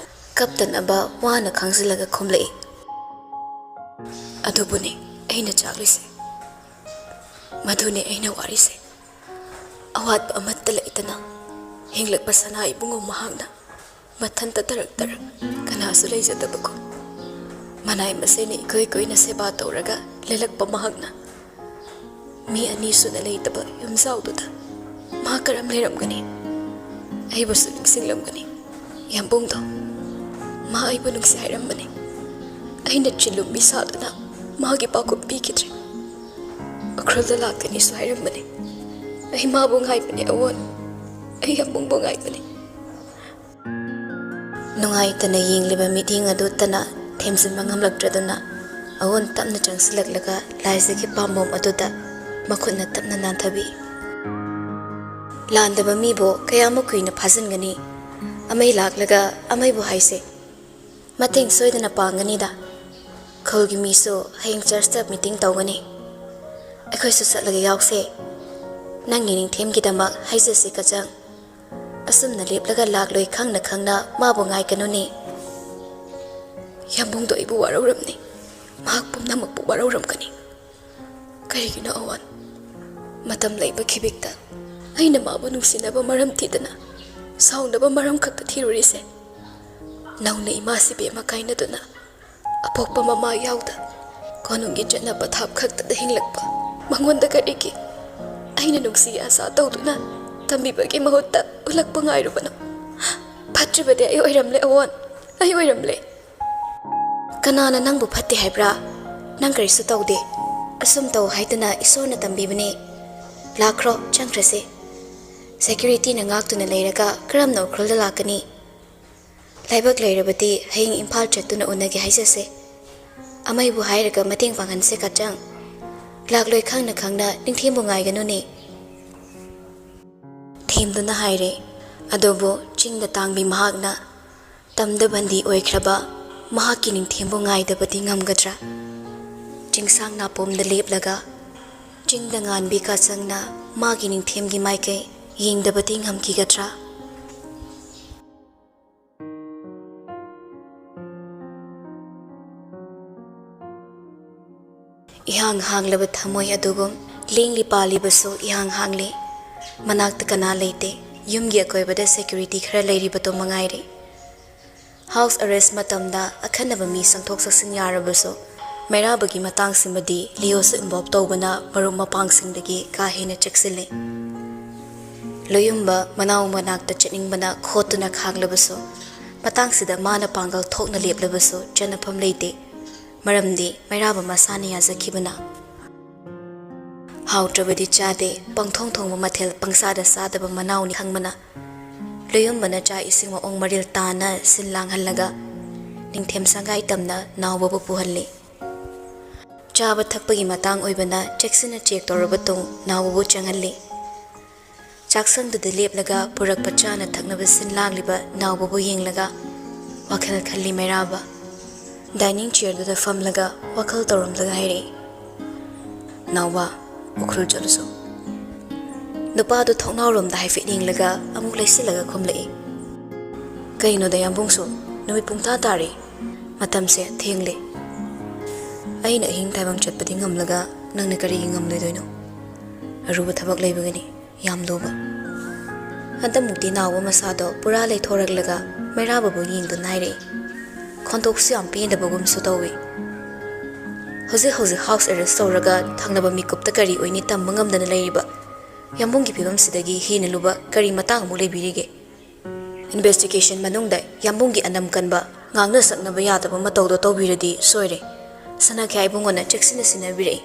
ꯀꯞꯇꯅꯕ ꯋꯥꯅ ꯈꯥꯡꯖꯤꯜꯂꯒ ꯈꯨꯝꯂꯛꯏ. ꯑꯗꯨꯕꯨꯅꯦ ꯑꯩꯅ ꯆꯥꯛꯂꯤꯁꯦ, ꯃꯗꯨꯅꯦ ꯑꯩꯅ ꯋꯥꯔꯤꯁꯦ. ꯑꯋꯥꯠꯄ ꯑꯃꯠꯇ ꯂꯩꯇꯅ ꯍꯤꯡꯂꯛꯄ ꯁꯅꯥ ꯏꯕꯨꯡꯉꯣ ꯃꯍꯥꯛꯅ ꯃꯊꯟꯇ ꯇꯔꯛ ꯇꯔꯛ ꯀꯅꯥꯁꯨ ꯂꯩꯖꯗꯕꯀꯣ. ꯃꯅꯥꯏ ꯃꯁꯦꯅ ꯏꯀꯨꯏ ꯀꯨꯏꯅ ꯁꯦꯕꯥ ꯇꯧꯔꯒ ꯂꯦꯜꯂꯛꯄ ꯃꯍꯥꯛꯅ ꯃꯤ ꯑꯅꯤ ꯁꯨꯅ ꯂꯩꯇꯕ ꯌꯨꯝꯖꯥꯎꯗꯨꯗ ꯃꯍꯥꯛ ꯀꯔꯝ ꯂꯩꯔꯝꯒꯅꯤ? ꯑꯩꯕꯨꯁꯨ ꯅꯤꯡꯁꯤꯡꯂꯝꯒꯅꯤ. ꯌꯥꯝꯕꯨꯡꯗꯣ, ꯃꯥ ꯑꯩꯕꯨ ꯅꯨꯡꯁꯤ ꯍꯥꯏꯔꯝꯕꯅꯤ. ꯑꯩꯅ ꯆꯤꯜꯂꯨꯝꯕꯤ ꯁꯥꯗꯨꯅ ꯃꯥꯒꯤ ꯄꯥꯎꯈꯨꯝ ꯄꯤꯈꯤꯗ꯭ꯔꯦ. ꯎꯈ꯭ꯔꯨꯜꯗ ꯂꯥꯛꯀꯅꯤꯁꯨ ꯍꯥꯏꯔꯝꯕꯅꯤ. ꯑꯩ ꯃꯥꯕꯨ ꯉꯥꯏꯕꯅꯤ ꯑꯋꯣꯟ, ꯑꯩ ꯌꯥꯝꯕꯨꯡꯕꯨ ꯉꯥꯏꯕꯅꯤ. ꯅꯨꯡꯉꯥꯏꯇꯅ ꯌꯦꯡꯂꯤꯕ ꯃꯤꯠꯌꯦꯡ ꯑꯗꯨꯇꯅ ꯊꯦꯝꯖꯤꯟꯕ ꯉꯝꯂꯛꯇ꯭ꯔꯗꯨꯅ ꯑꯋꯣꯟ ꯇꯞꯅ ꯆꯪꯁꯤꯜꯂꯛꯂꯒ ꯂꯥꯏꯖꯒꯤ ꯄꯥꯝꯕꯣꯝ ꯑꯗꯨꯗ ꯃꯈꯨꯠꯅ ꯇꯞꯅ ꯅꯥꯟꯊꯕꯤ. ꯂꯥꯟꯗꯕ ꯃꯤꯕꯨ ꯀꯌꯥꯃꯨꯛ ꯀꯨꯏꯅ ꯐꯥꯖꯤꯟꯒꯅꯤ? ꯑꯃꯩ ꯂꯥꯛꯂꯒ ꯑꯃꯩꯕꯨ ꯍꯥꯏꯁꯦ. ꯃꯇꯦꯡ ꯁꯣꯏꯗꯅ ꯄꯥꯡꯒꯅꯤꯗ. ꯈꯨꯜꯒꯤ ꯃꯤꯁꯨ ꯍꯌꯦꯡ ꯆꯔꯆꯇ ꯃꯤꯇꯤꯡ ꯇꯧꯒꯅꯤ. ꯑꯩꯈꯣꯏꯁꯨ ꯆꯠꯂꯒ ꯌꯥꯎꯁꯦ. ꯅꯪꯒꯤ ꯅꯤꯡꯊꯦꯝꯒꯤꯗꯃꯛ ꯍꯥꯏꯖꯁꯤ ꯀꯆꯪ. ꯑꯁꯨꯝꯅ ꯂꯦꯞꯂꯒ ꯂꯥꯛꯂꯣꯏ ꯈꯪꯅ ꯈꯪꯅ ꯃꯥꯕꯨ ꯉꯥꯏꯒꯅꯨꯅꯦ. ꯌꯥꯝꯕꯨꯡꯗꯣ ꯑꯩꯕꯨ ꯋꯥꯔꯧꯔꯝꯅꯤ. ꯃꯍꯥꯛ ꯄꯨꯝꯅꯃꯛꯄꯨ ꯋꯥꯔꯧꯔꯝꯒꯅꯤ. ꯀꯔꯤꯒꯤꯅꯣ ꯑꯋꯣꯟ? ꯃꯇꯝ ꯂꯩꯕ ꯈꯤꯕꯤꯛꯇ ꯑꯩꯅ ꯃꯥꯕꯨ ꯅꯨꯡꯁꯤꯅꯕ ꯃꯔꯝ ꯊꯤꯗꯅ ꯁꯥꯎꯅꯕ ꯃꯔꯝ ꯈꯛꯇ ꯊꯤꯔꯨꯔꯤꯁꯦ. ꯅꯧꯅ ꯏꯃꯥꯁꯤꯕꯦꯝꯃ ꯀꯥꯏꯅꯗꯨꯅ ꯑꯄꯣꯛꯄ ꯃꯃꯥ ꯌꯥꯎꯗ ꯀꯣꯅꯨꯡꯒꯤ ꯆꯠꯅꯕ ꯊꯥꯞ ꯈꯛꯇꯗ ꯍꯤꯡꯂꯛꯄ ꯃꯉꯣꯟꯗ ꯀꯔꯤꯒꯤ ꯑꯩꯅ ꯅꯨꯡꯁꯤ ꯑꯁꯥ ꯇꯧꯗꯨꯅ ꯇꯝꯕꯤꯕꯒꯤ ꯃꯍꯨꯠꯇ ꯎꯠꯂꯛꯄ ꯉꯥꯏꯔꯨꯕꯅꯣ? ꯐꯠꯇ꯭ꯔꯤꯕꯗꯤ ꯑꯩ ꯑꯣꯏꯔꯝꯂꯦ ꯑꯋꯣꯟ, ꯑꯩ ꯑꯣꯏꯔꯝꯂꯦ. ꯀꯅꯥꯅ ꯅꯪꯕꯨ ꯐꯠꯇꯦ ꯍꯥꯏꯕ꯭ꯔꯥ? ꯅꯪ ꯀꯔꯤꯁꯨ ꯇꯧꯗꯦ. ꯑꯁꯨꯝ ꯇꯧ ꯍꯥꯏꯗꯨꯅ ꯏꯁꯣꯔꯅ ꯇꯝꯕꯤꯕꯅꯦ. ꯂꯥꯛꯈ꯭ꯔꯣ, ꯆꯪꯈ꯭ꯔꯁꯦ. ꯁꯦꯀ꯭ꯌꯨꯔꯤꯇꯤꯅ ꯉꯥꯛꯇꯨꯅ ꯂꯩꯔꯒ ꯀꯔꯝꯅ ꯎꯈ꯭ꯔꯨꯜꯗ ꯂꯥꯛꯀꯅꯤ? ꯂꯥꯏꯕꯛ ꯂꯩꯔꯕꯗꯤ ꯍꯌꯦꯡ ꯏꯝꯐꯥꯜ ꯆꯠꯇꯨꯅ ꯎꯅꯒꯦ ꯍꯥꯏꯖꯁꯦ. ꯑꯃꯩꯕꯨ ꯍꯥꯏꯔꯒ ꯃꯇꯦꯡ ꯄꯥꯡꯍꯟꯁꯦ ꯀꯆꯪ. ꯂꯥꯛꯂꯣꯏ ꯈꯪꯅ ꯈꯪꯅ ꯅꯤꯡꯊꯦꯝꯕꯨ ꯉꯥꯏꯒꯅꯨꯅꯦ. ꯊꯦꯝꯗꯨꯅ ꯍꯥꯏꯔꯦ. ꯑꯗꯨꯕꯨ ꯆꯤꯡꯗ ꯇꯥꯡꯕꯤ ꯃꯍꯥꯛꯅ ꯇꯝꯗ ꯕꯟꯗꯤ ꯑꯣꯏꯈ꯭ꯔꯕ ꯃꯍꯥꯛꯀꯤ ꯅꯤꯡꯊꯦꯝꯕꯨ ꯉꯥꯏꯗꯕꯗꯤ ꯉꯝꯒꯗ꯭ꯔꯥ? ꯆꯤꯡꯁꯥꯡ ꯅꯥꯄꯣꯝꯗ ꯂꯦꯞꯂꯒ ꯆꯤꯡꯗ ꯉꯥꯟꯕꯤ ꯀꯆꯪꯅ ꯃꯥꯒꯤ ꯅꯤꯡꯊꯦꯝꯒꯤ ꯃꯥꯏꯀꯩ ꯌꯦꯡꯗꯕꯗꯤ ꯉꯝꯈꯤꯒꯗ꯭ꯔꯥ? ihang hanglaba thamoi adugum lengli palibasu ihang hangli manakta kana leite yumgi akoibada security khara leiribato mangaire house arrest matamda akhanaba mi sangthok saksin yarabasu mairabagi matang simadi lios involved tobana marum mapangsingdagi ka hena cheksile loyumba manaw manakta chetningbana khotuna khaglabasu matang sida mana pangal thokna leplebasu chanapam leite maramdi mairaba masani yazakibana hautrabadi chade pangthong thongba mathel pangsada sadaba manawni khangmana loyumbana cha isingwa ong maril tana sinlang halaga ningthem sangai tamna nawba puhalle chaba thakpagi matang oibana cheksina check torabatung nawbu changalle chaksang de leplaga purak pachana thaknaba sinlang liba nawbu yenglaga wakhal khalli mairaba dining chair da famlaga wakhal toramlaga haire nawba ukhul chaluso nupa do thongnarom da haifit yenglaga amuk leisilaga khomlei kaino da yambungso numi pungta tare matamse thengle aina hing taibang chatpati ngamlaga nangna kari ngamle doino aruba thabak leibagani yamdoba anta mukti nawa masado pura lei thoraglaga mairaba bo yingdu naire khontoksi ampinda bagum sotawi hoze house arrest toraga thangnaba mikupta kari oini tambangam dana leiriba yambunggi pibam sidagi hina luba kari matang mu lebirige investigation manungda yambunggi anam kanba ngangna saknaba yadaba matawdo tawbiradi soire sana khay bungona cheksina sinabire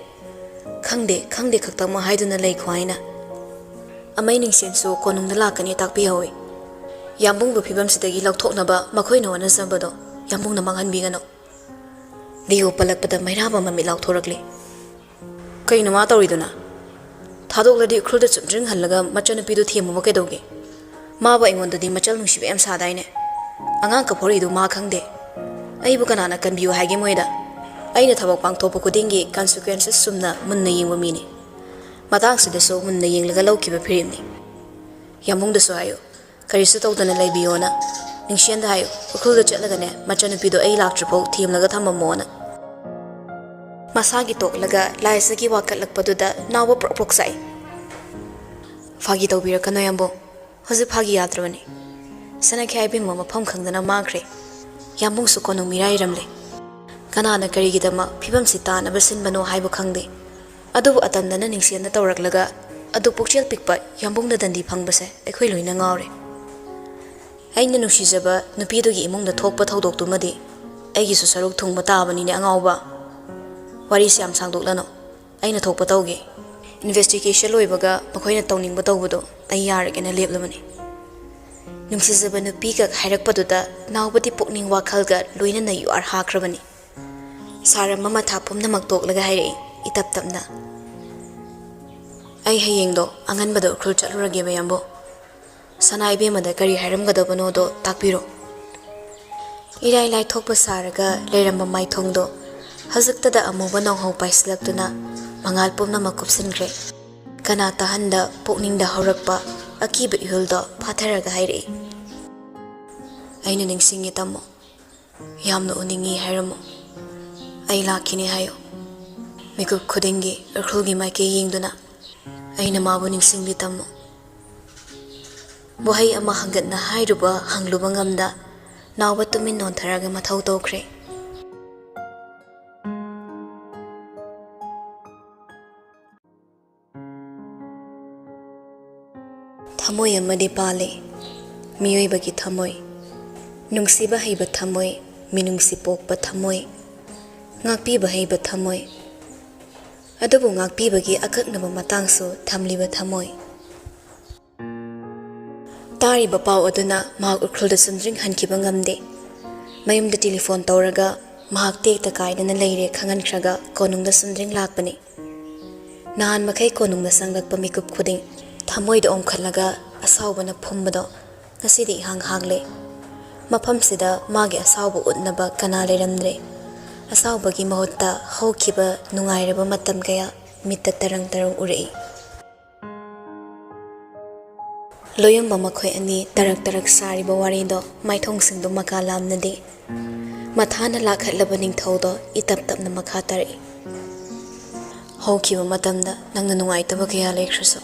khangde khaktama haiduna lei khwaina amai ningsensu konungda lakani takpi hawi yambungbu phibam sidagi laukthoknaba makhoina wana sambado yambungna manghanbigano liu palakpada mairaba mami laukthoragli kaino ma tawriduna thadokladi khulda chumjing hallaga machana pidu themu kedawge maba ingondadi machal nungsibe am sadaine angang ka phoridu ma khangde aibu kanana kanbiu haige moida aina thabak pangthopa kudingi consequences sumna munna yengwa mini matang sida so munna yenglaga laukiba phirimni yamungda so ayo karisu tawdana leibiyona ningshianda hayo ukhulda chatlaga ne machana pidu ai laktrpo thimlaga thamamona masagi toklaga laisagi wakatlakpaduda nawa proksai fagi tawbira kano yambo hozi fagi yatrabani sana khaibim mafam khangdana mangkhre yambung su kono mirai ramle kanana karigidama phibam sitana basinbano haibu khangde adubu atandana ningsiana tawraklaga adu pukchel pikpa yambungda dandi phangbase ekhoi loina ngawre aina nushijaba nupidugi imungda thokpa thodoktumadi aigi su saruk thungma tabani ne angawba wari siam sangdoklano aina thokpa tawge investigation loibaga makhoina tawningba tawbudo ai yaragena leplabani nungsijaba nupiga hairakpaduda nawbati pukning wakhalga loina na yu ar hakrabani saram mama thapum namak toklaga haire itap tapna ai hayengdo anganbado khul chalurage bayambo sanai bemada kari hairamgadabano do takpiro irai lai thokpa saraga leiramba mai thongdo hazaktada amuba nongho paislaktuna mangal pumna makupsinkhre kana tahanda pukningda horakpa akiba ihuldo phatharaga haire aina ningsingi tamo yamno uningi hairamo ai lakini hayo mikup khudingi urkhulgi maike yengduna aina mabu ningsingli tamo bohai ama hangatna hairuba hangluba ngamda nawba tumin nontharaga mathau tawkhre thamoi amadi pale miyoibagi thamoi nungsiba haiba thamoi minungsi pokpa thamoi ngakpiba haiba thamoi adubu ngakpibagi akaknaba matangsu thamliba thamoi tariba paw aduna mahak ukhulda sundring hankiba ngamde mayumda telephone tawraga mahak tekta kaidana leire khangankhraga konungda sundring lakpani nahan makai konungda sanglakpa mikup khuding thamoida omkhallaga asawbana phumbado ngasidi hang hagle maphamsida magi asawbu utnaba kana leramdre asawbagi mahutta haukiba nungairaba matam kaya mitta tarang urei loyamba makhoi ani tarak sariba warido maithongsingdo maka lamnadi mathana lakhatlaba ningthaudo itap tapna makha tari ꯍꯧꯈꯤꯕ ꯃꯇꯝꯗ ꯅꯪꯅ ꯅꯨꯡꯉꯥꯏꯇꯕ ꯀꯌꯥ ꯂꯩꯈ꯭ꯔꯁꯨ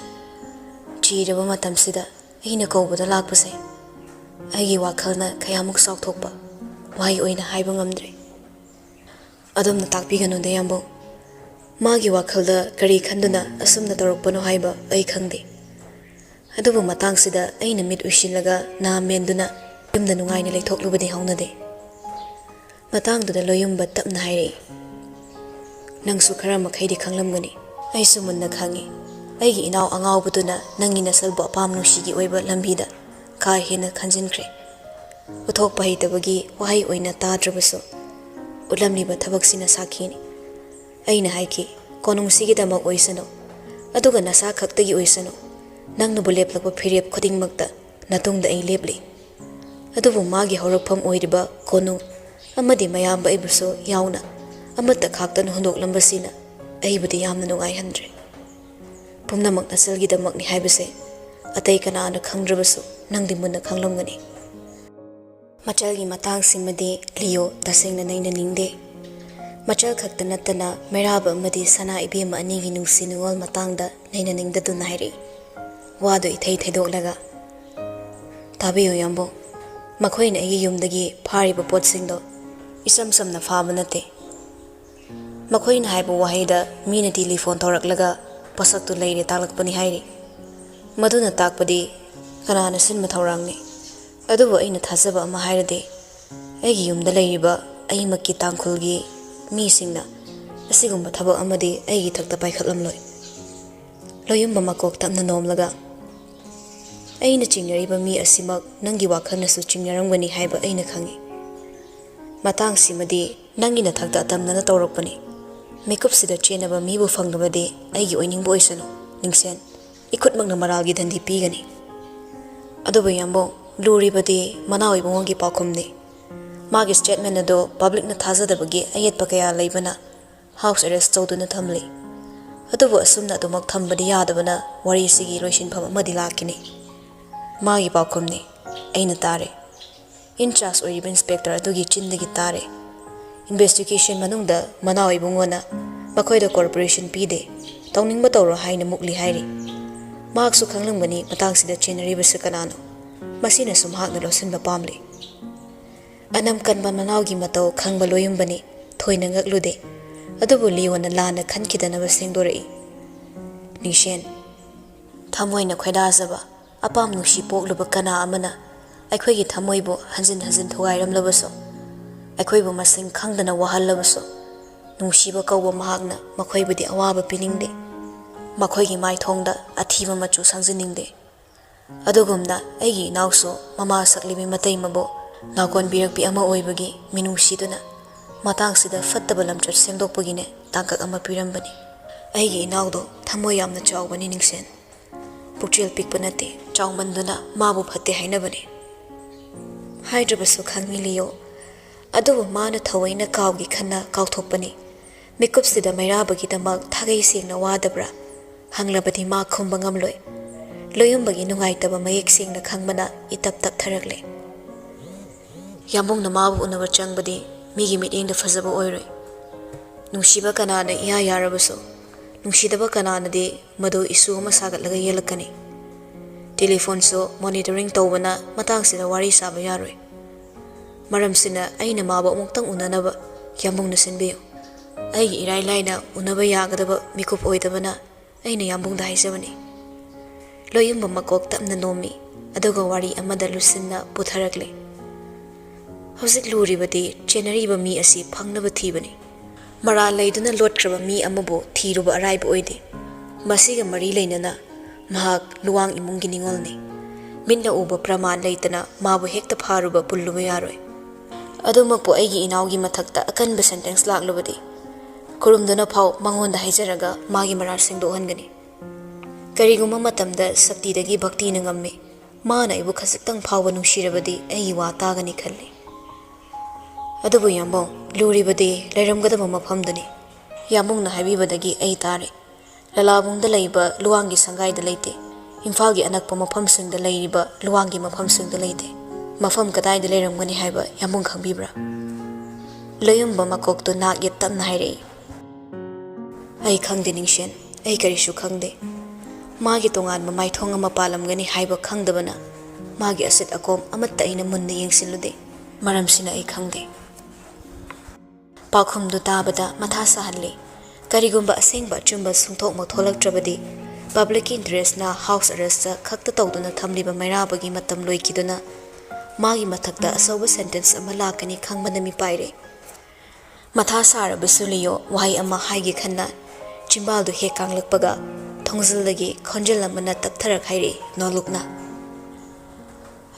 ꯆꯤꯔꯕ ꯃꯇꯝꯁꯤꯗ ꯑꯩꯅ ꯀꯧꯕꯗ ꯂꯥꯛꯄꯁꯦ ꯑꯩꯒꯤ ꯋꯥꯈꯜꯅ ꯀꯌꯥꯃꯨꯛ ꯆꯥꯎꯊꯣꯛꯄ ꯋꯥꯍꯩ ꯑꯣꯏꯅ ꯍꯥꯏꯕ ꯉꯝꯗ꯭ꯔꯦ ꯑꯗꯣꯝꯅ ꯇꯥꯛꯄꯤꯒꯅꯨꯗ ꯌꯥꯝꯕꯨ ꯃꯥꯒꯤ ꯋꯥꯈꯜꯗ ꯀꯔꯤ ꯈꯟꯗꯨꯅ ꯑꯁꯨꯝꯅ ꯇꯧꯔꯛꯄꯅꯣ ꯍꯥꯏꯕ ꯑꯩ ꯈꯪꯗꯦ ꯑꯗꯨꯕꯨ ꯃꯇꯥꯡꯁꯤꯗ ꯑꯩꯅ ꯃꯤꯠ ꯎꯏꯁꯤꯜꯂꯒ ꯅꯥ ꯃꯦꯟꯗꯨꯅ ꯌꯨꯝꯗ ꯅꯨꯡꯉꯥꯏꯅ ꯂꯩꯊꯣꯛꯂꯨꯕꯗꯤ ꯍꯧꯅꯗꯦ ꯃꯇꯥꯡꯗꯨꯗ ꯂꯣꯌꯨꯝꯕ ꯇꯞꯅ ꯍꯥꯏꯔꯛꯏ ꯅꯪꯁꯨ ꯈꯔ ꯃꯈꯩꯗꯤ ꯈꯪꯂꯝꯒꯅꯤ ꯑꯩꯁꯨ ꯃꯨꯟꯅ ꯈꯪꯉꯤ ꯑꯩꯒꯤ ꯏꯅꯥꯎ ꯑꯉꯥꯎꯕꯗꯨꯅ ꯅꯪꯒꯤ ꯅꯁꯜꯕꯨ ꯑꯄꯥꯝ ꯅꯨꯡꯁꯤꯒꯤ ꯑꯣꯏꯕ ꯂꯝꯕꯤꯗ ꯀꯥ ꯍꯦꯟꯅ ꯈꯟꯖꯤꯟꯈ꯭ꯔꯦ ꯎꯠꯊꯣꯛꯄ ꯍꯩꯇꯕꯒꯤ ꯋꯥꯍꯩ ꯑꯣꯏꯅ ꯇꯥꯗ꯭ꯔꯕꯁꯨ ꯎꯠꯂꯝꯂꯤꯕ ꯊꯕꯛꯁꯤꯅ ꯁꯥꯈꯤꯅꯤ ꯑꯩꯅ ꯍꯥꯏꯈꯤ ꯀꯣꯅꯨꯡꯁꯤꯒꯤꯗꯃꯛ ꯑꯣꯏꯁꯅꯨ ꯑꯗꯨꯒ ꯅꯁꯥ ꯈꯛꯇꯒꯤ ꯑꯣꯏꯁꯅꯨ ꯅꯪꯅꯕꯨ ꯂꯦꯞꯂꯛꯄ ꯐꯤꯔꯦꯞ ꯈꯨꯗꯤꯡꯃꯛꯇ ꯅꯇꯨꯡꯗ ꯑꯩ ꯂꯦꯞꯂꯤ ꯑꯗꯨꯕꯨ ꯃꯥꯒꯤ ꯍꯧꯔꯛꯐꯝ ꯑꯣꯏꯔꯤꯕ ꯀꯣꯅꯨꯡ ꯑꯃꯗꯤ ꯃꯌꯥꯝꯕ ꯑꯩꯕꯨꯁꯨ ꯌꯥꯎꯅ ꯑꯃꯠꯇ ꯈꯥꯛꯇꯅ ꯍꯨꯟꯗꯣꯛꯂꯝꯕꯁꯤꯅ ꯑꯩꯕꯨꯗꯤ ꯌꯥꯝꯅ ꯅꯨꯡꯉꯥꯏꯍꯟꯗ꯭ꯔꯦ ꯄꯨꯝꯅꯃꯛ ꯅꯁꯜꯒꯤꯗꯃꯛꯅꯤ ꯍꯥꯏꯕꯁꯦ ꯑꯇꯩ ꯀꯅꯥꯅ ꯈꯪꯗ꯭ꯔꯕꯁꯨ ꯅꯪꯗꯤ ꯃꯨꯟꯅ ꯈꯪꯂꯝꯒꯅꯤ ꯃꯆꯜꯒꯤ ꯃꯇꯥꯡꯁꯤꯃꯗꯤ ꯂꯤꯌꯣ ꯇꯁꯦꯡꯅ ꯅꯩꯅꯅꯤꯡꯗꯦ ꯃꯆꯜ ꯈꯛꯇ ꯅꯠꯇꯅ ꯃꯩꯔꯥꯕ ꯑꯃꯗꯤ ꯁꯅꯥ ꯏꯕꯦꯝꯃ ꯑꯅꯤꯒꯤ ꯅꯨꯡꯁꯤ ꯅꯨꯡꯉꯣꯜ ꯃꯇꯥꯡꯗ ꯅꯩꯅꯅꯤꯡꯗꯗꯨꯅ ꯍꯥꯏꯔꯛꯏ ꯋꯥꯗꯨ ꯏꯊꯩ ꯊꯩꯗꯣꯛꯂꯒ ꯇꯥꯕꯤꯌꯨ ꯌꯥꯝꯕꯨ ꯃꯈꯣꯏꯅ ꯑꯩꯒꯤ ꯌꯨꯝꯗꯒꯤ ꯐꯥꯔꯤꯕ ꯄꯣꯠꯁꯤꯡꯗꯣ ꯏꯁꯝ ꯁꯝꯅ ꯐꯥꯕ ꯅꯠꯇꯦ ꯃꯈꯣꯏꯅ ꯍꯥꯏꯕ ꯋꯥꯍꯩꯗ ꯃꯤꯅ ꯇꯦꯂꯤꯐꯣꯟ ꯇꯧꯔꯛꯂꯒ ꯄꯣꯠꯁꯛꯇꯨ ꯂꯩꯔꯦ ꯇꯥꯛꯂꯛꯄꯅꯤ ꯍꯥꯏꯔꯤ ꯃꯗꯨꯅ ꯇꯥꯛꯄꯗꯤ ꯀꯅꯥꯅ ꯁꯤꯟꯕ ꯊꯧꯔꯥꯡꯅꯤ ꯑꯗꯨꯕꯨ ꯑꯩꯅ ꯊꯥꯖꯕ ꯑꯃ ꯍꯥꯏꯔꯗꯤ ꯑꯩꯒꯤ ꯌꯨꯝꯗ ꯂꯩꯔꯤꯕ ꯑꯩꯃꯛꯀꯤ ꯇꯥꯡꯈꯨꯜꯒꯤ ꯃꯤꯁꯤꯡꯅ ꯑꯁꯤꯒꯨꯝꯕ ꯊꯕꯛ ꯑꯃꯗꯤ ꯑꯩꯒꯤ ꯊꯛꯇ ꯄꯥꯏꯈꯠꯂꯝꯂꯣꯏ ꯂꯣꯌꯨꯝꯕ ꯃꯀꯣꯛ ꯇꯞꯅ ꯅꯣꯝꯂꯒ ꯑꯩꯅ ꯆꯤꯡꯅꯔꯤꯕ ꯃꯤ ꯑꯁꯤꯃꯛ ꯅꯪꯒꯤ ꯋꯥꯈꯜꯅꯁꯨ ꯆꯤꯡꯅꯔꯝꯒꯅꯤ ꯍꯥꯏꯕ ꯑꯩꯅ ꯈꯪꯏ ꯃꯇꯥꯡꯁꯤꯃꯗꯤ ꯅꯪꯒꯤ ꯅꯊꯛꯇ ꯑꯇꯝꯅꯅ ꯇꯧꯔꯛꯄꯅꯤ ꯃꯤꯀꯨꯞꯁꯤꯗ ꯆꯦꯟꯅꯕ ꯃꯤꯕꯨ ꯐꯪꯂꯕꯗꯤ ꯑꯩꯒꯤ ꯑꯣꯏꯅꯤꯡꯕ ꯑꯣꯏꯁꯅꯨ ꯅꯤꯡꯁꯦꯟ ꯏꯈꯨꯠꯃꯛꯅ ꯃꯔꯥꯜꯒꯤ ꯗꯟꯗꯤ ꯄꯤꯒꯅꯤ ꯑꯗꯨꯕꯨ ꯌꯥꯝꯕꯨ ꯂꯨꯔꯤꯕꯗꯤ ꯃꯅꯥꯎ ꯏꯕꯨꯡꯉꯣꯒꯤ ꯄꯥꯎꯈꯨꯝꯅꯤ ꯃꯥꯒꯤ ꯁ꯭ꯇꯦꯠꯃꯦꯟ ꯑꯗꯨ ꯄꯕ꯭ꯂꯤꯛꯅ ꯊꯥꯖꯗꯕꯒꯤ ꯑꯌꯦꯠꯄ ꯀꯌꯥ ꯂꯩꯕꯅ ꯍꯥꯎꯁ ꯑꯦꯔꯦꯁ ꯇꯧꯗꯨꯅ ꯊꯝꯂꯤ ꯑꯗꯨꯕꯨ ꯑꯁꯨꯝꯅ ꯑꯗꯨꯃꯛ ꯊꯝꯕꯗꯤ ꯌꯥꯗꯕꯅ ꯋꯥꯔꯤꯁꯤꯒꯤ ꯂꯣꯏꯁꯤꯟꯐꯝ ꯑꯃꯗꯤ ꯂꯥꯛꯈꯤꯅꯤ ꯃꯥꯒꯤ ꯄꯥꯎꯈꯨꯝꯅꯤ ꯑꯩꯅ ꯇꯥꯔꯦ ꯏꯟꯆꯥꯔꯖ ꯑꯣꯏꯔꯤꯕ ꯏꯟꯁꯄꯦꯛꯇꯔ ꯑꯗꯨꯒꯤ ꯆꯤꯟꯗꯒꯤ ꯇꯥꯔꯦ ꯏꯟꯚꯦꯁꯇꯤꯒꯦꯁꯟ ꯃꯅꯨꯡꯗ ꯃꯅꯥꯎ ꯏꯕꯨꯡꯉꯣꯅ ꯃꯈꯣꯏꯗ ꯀꯣꯔꯄꯣꯔꯦꯁꯟ ꯄꯤꯗꯦ ꯇꯧꯅꯤꯡꯕ ꯇꯧꯔꯣ ꯍꯥꯏꯅ ꯃꯨꯛꯂꯤ ꯍꯥꯏꯔꯤ ꯃꯍꯥꯛꯁꯨ ꯈꯪꯂꯝꯒꯅꯤ ꯃꯇꯥꯡꯁꯤꯗ ꯆꯦꯟꯅꯔꯤꯕꯁꯤ ꯀꯅꯥꯅꯣ ꯃꯁꯤꯅꯁꯨ ꯃꯍꯥꯛꯅ ꯂꯧꯁꯤꯟꯕ ꯄꯥꯝꯂꯤ ꯑꯅꯝ ꯀꯟꯕ ꯃꯅꯥꯎꯒꯤ ꯃꯇꯧ ꯈꯪꯕ ꯂꯣꯌꯨꯝꯕꯅꯤ ꯊꯣꯏꯅ ꯉꯛꯂꯨꯗꯦ ꯑꯗꯨꯕꯨ ꯂꯤꯌꯣꯅ ꯂꯥꯟꯅ ꯈꯟꯈꯤꯗꯅꯕ ꯁꯦꯡꯗꯣꯔꯛꯏ ꯅꯤꯡꯁꯦꯟ ꯊꯃꯣꯏꯅ ꯈꯣꯏꯗꯥꯖꯕ ꯑꯄꯥꯝ ꯅꯨꯡꯁꯤ ꯄꯣꯛꯂꯨꯕ ꯀꯅꯥ ꯑꯃꯅ ꯑꯩꯈꯣꯏꯒꯤ ꯊꯃꯣꯏꯕꯨ ꯍꯟꯖꯤꯟ ꯍꯟꯖꯤꯟ ꯊꯨꯒꯥꯏꯔꯝꯂꯕꯁꯨ ꯑꯩꯈꯣꯏꯕꯨ ꯃꯁꯤꯡ ꯈꯪꯗꯅ ꯋꯥꯍꯜꯂꯕꯁꯨ ꯅꯨꯡꯁꯤꯕ ꯀꯧꯕ ꯃꯍꯥꯛꯅ ꯃꯈꯣꯏꯕꯨꯗꯤ ꯑꯋꯥꯕ ꯄꯤꯅꯤꯡꯗꯦ ꯃꯈꯣꯏꯒꯤ ꯃꯥꯏꯊꯣꯡꯗ ꯑꯊꯤꯕ ꯃꯆꯨ ꯁꯪꯖꯅꯤꯡꯗꯦ ꯑꯗꯨꯒꯨꯝꯅ ꯑꯩꯒꯤ ꯏꯅꯥꯎꯁꯨ ꯃꯃꯥ ꯁꯛꯂꯤꯕꯤ ꯃꯇꯩꯃꯕꯨ ꯅꯥꯀꯣꯟꯕꯤꯔꯛꯄꯤ ꯑꯃ ꯑꯣꯏꯕꯒꯤ ꯃꯤꯅꯨꯡꯁꯤꯗꯨꯅ ꯃꯇꯥꯡꯁꯤꯗ ꯐꯠꯇꯕ ꯂꯝꯆꯠ ꯁꯦꯝꯗꯣꯛꯄꯒꯤꯅꯦ ꯇꯥꯡꯀꯛ ꯑꯃ ꯄꯤꯔꯝꯕꯅꯤ ꯑꯩꯒꯤ ꯏꯅꯥꯎꯗꯣ ꯊꯃꯣꯏ ꯌꯥꯝꯅ ꯆꯥꯎꯕꯅꯤ ꯅꯤꯡꯁꯦꯟ ꯄꯨꯛꯆꯦꯜ ꯄꯤꯛꯄ ꯅꯠꯇꯦ ꯆꯥꯎꯃꯟꯗꯨꯅ ꯃꯥꯕꯨ ꯐꯠꯇꯦ ꯍꯥꯏꯅꯕꯅꯤ ꯍꯥꯏꯗ꯭ꯔꯕꯁꯨ ꯈꯪꯉꯤ ꯂꯤꯌꯣ ꯑꯗꯨꯕꯨ ꯃꯥꯅ ꯊꯑꯣꯏꯅ ꯀꯥꯎꯒꯤ ꯈꯟꯅ ꯀꯥꯎꯊꯣꯛꯄꯅꯤ ꯃꯤꯀꯨꯞꯁꯤꯗ ꯃꯩꯔꯥꯕꯒꯤꯗꯃꯛ ꯊꯥꯒꯩ ꯁꯦꯡꯅ ꯋꯥꯗꯕ꯭ꯔꯥ ꯍꯪꯂꯕꯗꯤ ꯃꯥ ꯈꯨꯝꯕ ꯉꯝꯂꯣꯏ ꯂꯣꯌꯨꯝꯕꯒꯤ ꯅꯨꯡꯉꯥꯏꯇꯕ ꯃꯌꯦꯛ ꯁꯦꯡꯅ ꯈꯪꯕꯅ ꯏꯇꯞ ꯇꯞꯊꯔꯛꯂꯦ ꯌꯥꯝꯕꯨꯡꯅ ꯃꯥꯕꯨ ꯎꯅꯕ ꯆꯪꯕꯗꯤ ꯃꯤꯒꯤ ꯃꯤꯠꯌꯦꯡꯗ ꯐꯖꯕ ꯑꯣꯏꯔꯣꯏ ꯅꯨꯡꯁꯤꯕ ꯀꯅꯥꯅ ꯏꯌꯥ ꯌꯥꯔꯕꯁꯨ ꯅꯨꯡꯁꯤꯗꯕ ꯀꯅꯥꯅꯗꯤ ꯃꯗꯨ ꯏꯁꯨ ꯑꯃ ꯁꯥꯒꯠꯂꯒ ꯌꯦꯜꯂꯛꯀꯅꯤ ꯇꯦꯂꯤꯐꯣꯟꯁꯨ ꯃꯣꯅꯤꯇꯔꯤꯡ ꯇꯧꯕꯅ ꯃꯇꯥꯡꯁꯤꯗ ꯋꯥꯔꯤ ꯁꯥꯕ ꯌꯥꯔꯣꯏ ꯃꯔꯝꯁꯤꯅ ꯑꯩꯅ ꯃꯥꯕꯨ ꯑꯃꯨꯛꯇꯪ ꯎꯅꯅꯕ ꯌꯥꯝꯕꯨꯡꯅ ꯁꯤꯟꯕꯤꯌꯨ ꯑꯩꯒꯤ ꯏꯔꯥꯏ ꯂꯥꯏꯅ ꯎꯅꯕ ꯌꯥꯒꯗꯕ ꯃꯤꯀꯨꯞ ꯑꯣꯏꯗꯕꯅ ꯑꯩꯅ ꯌꯥꯝꯕꯨꯡꯗ ꯍꯥꯏꯖꯕꯅꯤ ꯂꯣꯌꯨꯝꯕ ꯃꯀꯣꯛ ꯇꯞꯅ ꯅꯣꯝꯃꯤ ꯑꯗꯨꯒ ꯋꯥꯔꯤ ꯑꯃꯗ ꯂꯨꯁꯤꯟꯅ ꯄꯨꯊꯔꯛꯂꯤ ꯍꯧꯖꯤꯛ ꯂꯨꯔꯤꯕꯗꯤ ꯆꯦꯟꯅꯔꯤꯕ ꯃꯤ ꯑꯁꯤ ꯐꯪꯅꯕ ꯊꯤꯕꯅꯤ ꯃꯔꯥꯜ ꯂꯩꯗꯨꯅ ꯂꯣꯠꯈ꯭ꯔꯕ ꯃꯤ ꯑꯃꯕꯨ ꯊꯤꯔꯨꯕ ꯑꯔꯥꯏꯕ ꯑꯣꯏꯗꯦ ꯃꯁꯤꯒ ꯃꯔꯤ ꯂꯩꯅꯅ ꯃꯍꯥꯛ ꯂꯨꯋꯥꯡ ꯏꯃꯨꯡꯒꯤ ꯅꯤꯡꯉꯣꯜꯅꯤ ꯃꯤꯠꯅ ꯎꯕ ꯄ꯭ꯔꯃꯥꯟ ꯂꯩꯇꯅ ꯃꯥꯕꯨ ꯍꯦꯛꯇ ꯐꯥꯔꯨꯕ ꯄꯨꯜꯂꯨꯕ ꯌꯥꯔꯣꯏ ꯑꯗꯨꯃꯛꯄꯨ ꯑꯩꯒꯤ ꯏꯅꯥꯎꯒꯤ ꯃꯊꯛꯇ ꯑꯀꯟꯕ ꯁꯦꯟꯇꯦꯟꯁ ꯂꯥꯛꯂꯕꯗꯤ ꯈꯨꯔꯨꯝꯗꯨꯅ ꯐꯥꯎ ꯃꯉꯣꯟꯗ ꯍꯥꯏꯖꯔꯒ ꯃꯥꯒꯤ ꯃꯔꯥꯜ ꯁꯦꯡꯗꯣꯛꯍꯟꯒꯅꯤ ꯀꯔꯤꯒꯨꯝꯕ ꯃꯇꯝꯗ ꯁꯛꯇꯤꯗꯒꯤ ꯚꯛꯇꯤꯅ ꯉꯝꯃꯤ ꯃꯥꯅ ꯑꯩꯕꯨ ꯈꯖꯤꯛꯇꯪ ꯐꯥꯎꯕ ꯅꯨꯡꯁꯤꯔꯕꯗꯤ ꯑꯩꯒꯤ ꯋꯥ ꯇꯥꯒꯅꯤ ꯈꯜꯂꯤ ꯑꯗꯨꯕꯨ ꯌꯥꯝꯕꯨꯡ ꯂꯨꯔꯤꯕꯗꯤ ꯂꯩꯔꯝꯒꯗꯕ ꯃꯐꯝꯗꯨꯅꯤ ꯌꯥꯝꯕꯨꯡꯅ ꯍꯥꯏꯕꯤꯕꯗꯒꯤ ꯑꯩ ꯇꯥꯔꯦ ꯂꯂꯥꯕꯨꯡꯗ ꯂꯩꯕ ꯂꯨꯋꯥꯡꯒꯤ ꯁꯪꯒꯥꯏꯗ ꯂꯩꯇꯦ ꯏꯝꯐꯥꯜꯒꯤ ꯑꯅꯛꯄ ꯃꯐꯝꯁꯤꯡꯗ ꯂꯩꯔꯤꯕ ꯂꯨꯋꯥꯡꯒꯤ ꯃꯐꯝꯁꯤꯡꯗ ꯂꯩꯇꯦ ꯃꯐꯝ ꯀꯗꯥꯏꯗ ꯂꯩꯔꯝꯒꯅꯤ ꯍꯥꯏꯕ ꯌꯥꯝꯕꯨꯡ ꯈꯪꯕꯤꯕ꯭ꯔꯥ ꯂꯣꯌꯨꯝꯕ ꯃꯀꯣꯛꯇꯨ ꯅꯥꯛ ꯌꯦꯠ ꯇꯞꯅ ꯍꯥꯏꯔꯛꯏ Ai khangde ningshen, ai karisu khangde. Magi tongan mamaithong ama palamgani haiba khangdabana. Magi asit akom amatta aina munna yengsilude. Maramsina ai khangde. Pakhumdu tabada matha sahanle. Karigumba asengba chumba sungthok motholaktrabadi. Public interest na house arrest sa khakta tawduna thamliba mairabagi matam loikiduna. Magi mathakta asoba sentence ama lakani khangmana mi paire. Matha sarabasu liyo wahai ama haigi khanna. Chimbaldu he kanglakpaga. Thongzildagi khonjel amana taptharak haire nolukna.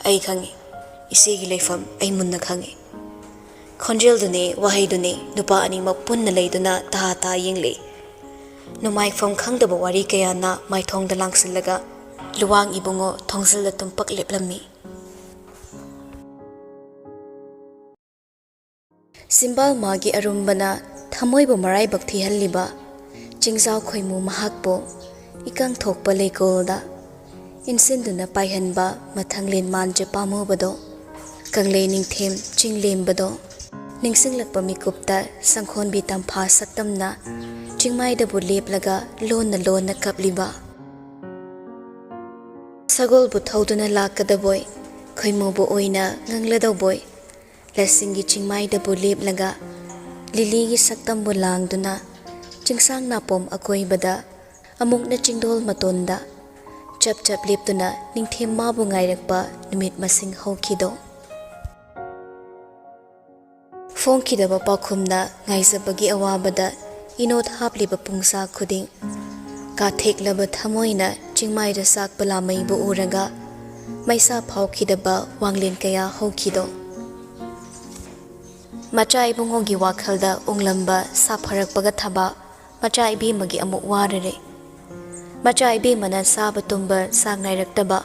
Ai khangi. Isegi leifam ai munna khangi. Khonjel dune wahai dune nupa animak punna leiduna ta yengle. Numai fam khangdaba wari kaya na maithong da langsilaga luwang ibungo thongzilda tumpak leplammi. Simbal magi arumbana thamoibu marai bakthi halliba chingzau khoimu mahakbo ikang thokpa legolda insinduna paihanba mathanglen manje pamubado kangle ningthem chinglembado ningsinglakpa mikupta sangkhonbi tampha saktamna chingmaida bu leplaga lonna kapliba sagol bu thoduna lakadaboy khoimu bu oina ngangladawboy lasingi chingmaida bu leplaga liligi saktam bu langduna chingsang napom akoibada amukna chingdol matonda chap leptuna ningthem mabu ngairakpa numit masing hokhido Fongkidaba pakhumna ngaisabagi awabada inot hapliba pungsa khuding ka theklaba thamoina chingmaida sakpala maibu uraga maisa phaukhidaba wanglen kaya hokhido Machai bungogi wakhalda unglamba sapharakpaga thaba machai bi magi amuk warare Machai bi mana saba tumba sangnairaktaba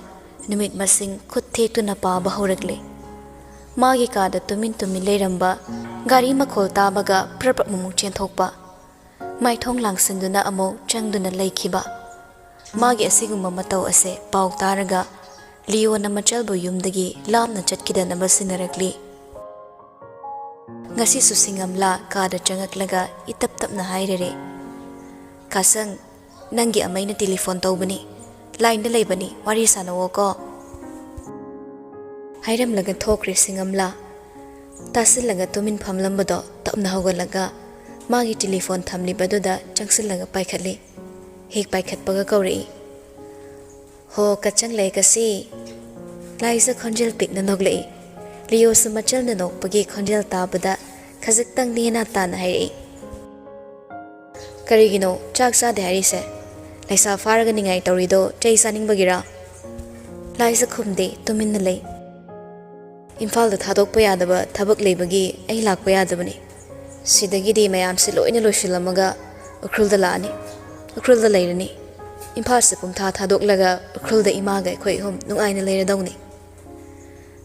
numit masing khut thektuna paba horakle Magi kada tumin leiramba gari makhol tabaga praprak mumuk chenthokpa maithong langsinduna amo changduna leikhiba magi asigumba matau ase pau taraga liyo na machalbo yumdagi lamna chatkidana basinarakli ngasi susingamla kada changaklaga itap-tapna hairere kasang nangi amaina telephone tawbani line da leibani wari sanawo ko Hairam laga thokre singamla tasil laga tumin phamlambado tapna hogalaga magi telephone thamli baduda changsil laga paikhatli hek paikhatpaga kauri ho kachang lai kasi laisa khonjel pikna noglei liyo sumachal na nokpagi khonjel tabada khajiktang nena tan hai karigino chak sa de hari se laisa faraga ningai torido chei saning bagira laisa khumde tumin na lei Imphal da thadokpa yadaba thabak leibagi ai lakpa yadabani sidagidi mayam se loina loshilamaga ukrulda laani ukrulda leirani Imphal se pumtha thadoklaga ukrulda imaga khoi hum nungaina leiradawni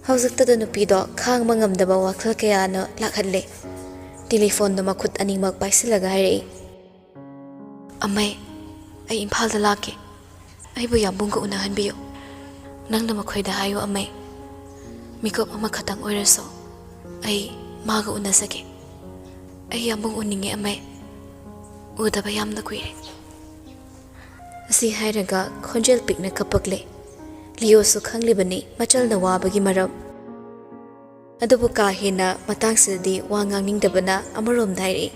hawjakta da nupi do khangma ngamdaba wakhal kaya na lakhatle telephone da makhut animak paisilaga hairei amai ai Imphal da lake ai bu yambunga unahanbiyo nangna makhoida hayo amai Mikop ama khatang oiraso ai maga unasake ai yambung uninge amai udaba yamna kuire asi hairaga khonjel pikna kapakle liyo su khanglibani machal na wabagi maram adubu ka hena matang sidi wangang ningdabana amarom dairi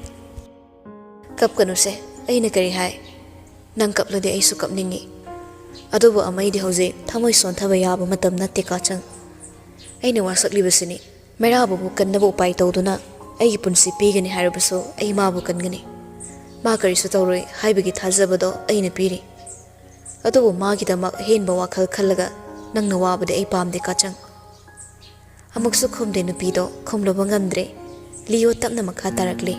kapkanu se aina kari hai nang kaplade ai su kapningi adubu amai di hoje thamoi son thaba yaba matam natte ka chang Aina wasaklibasini merabu kannaba upai tawduna aigi punsi pigani harabaso ai mabu kangani ma karisu tawroi haibagi thajabado aina piri adubu magi damak henba wakhal khallaga nangna wabade ai pamde kachang amuksu khumde nupido khumloba ngamdre liyo tapna makha tarakle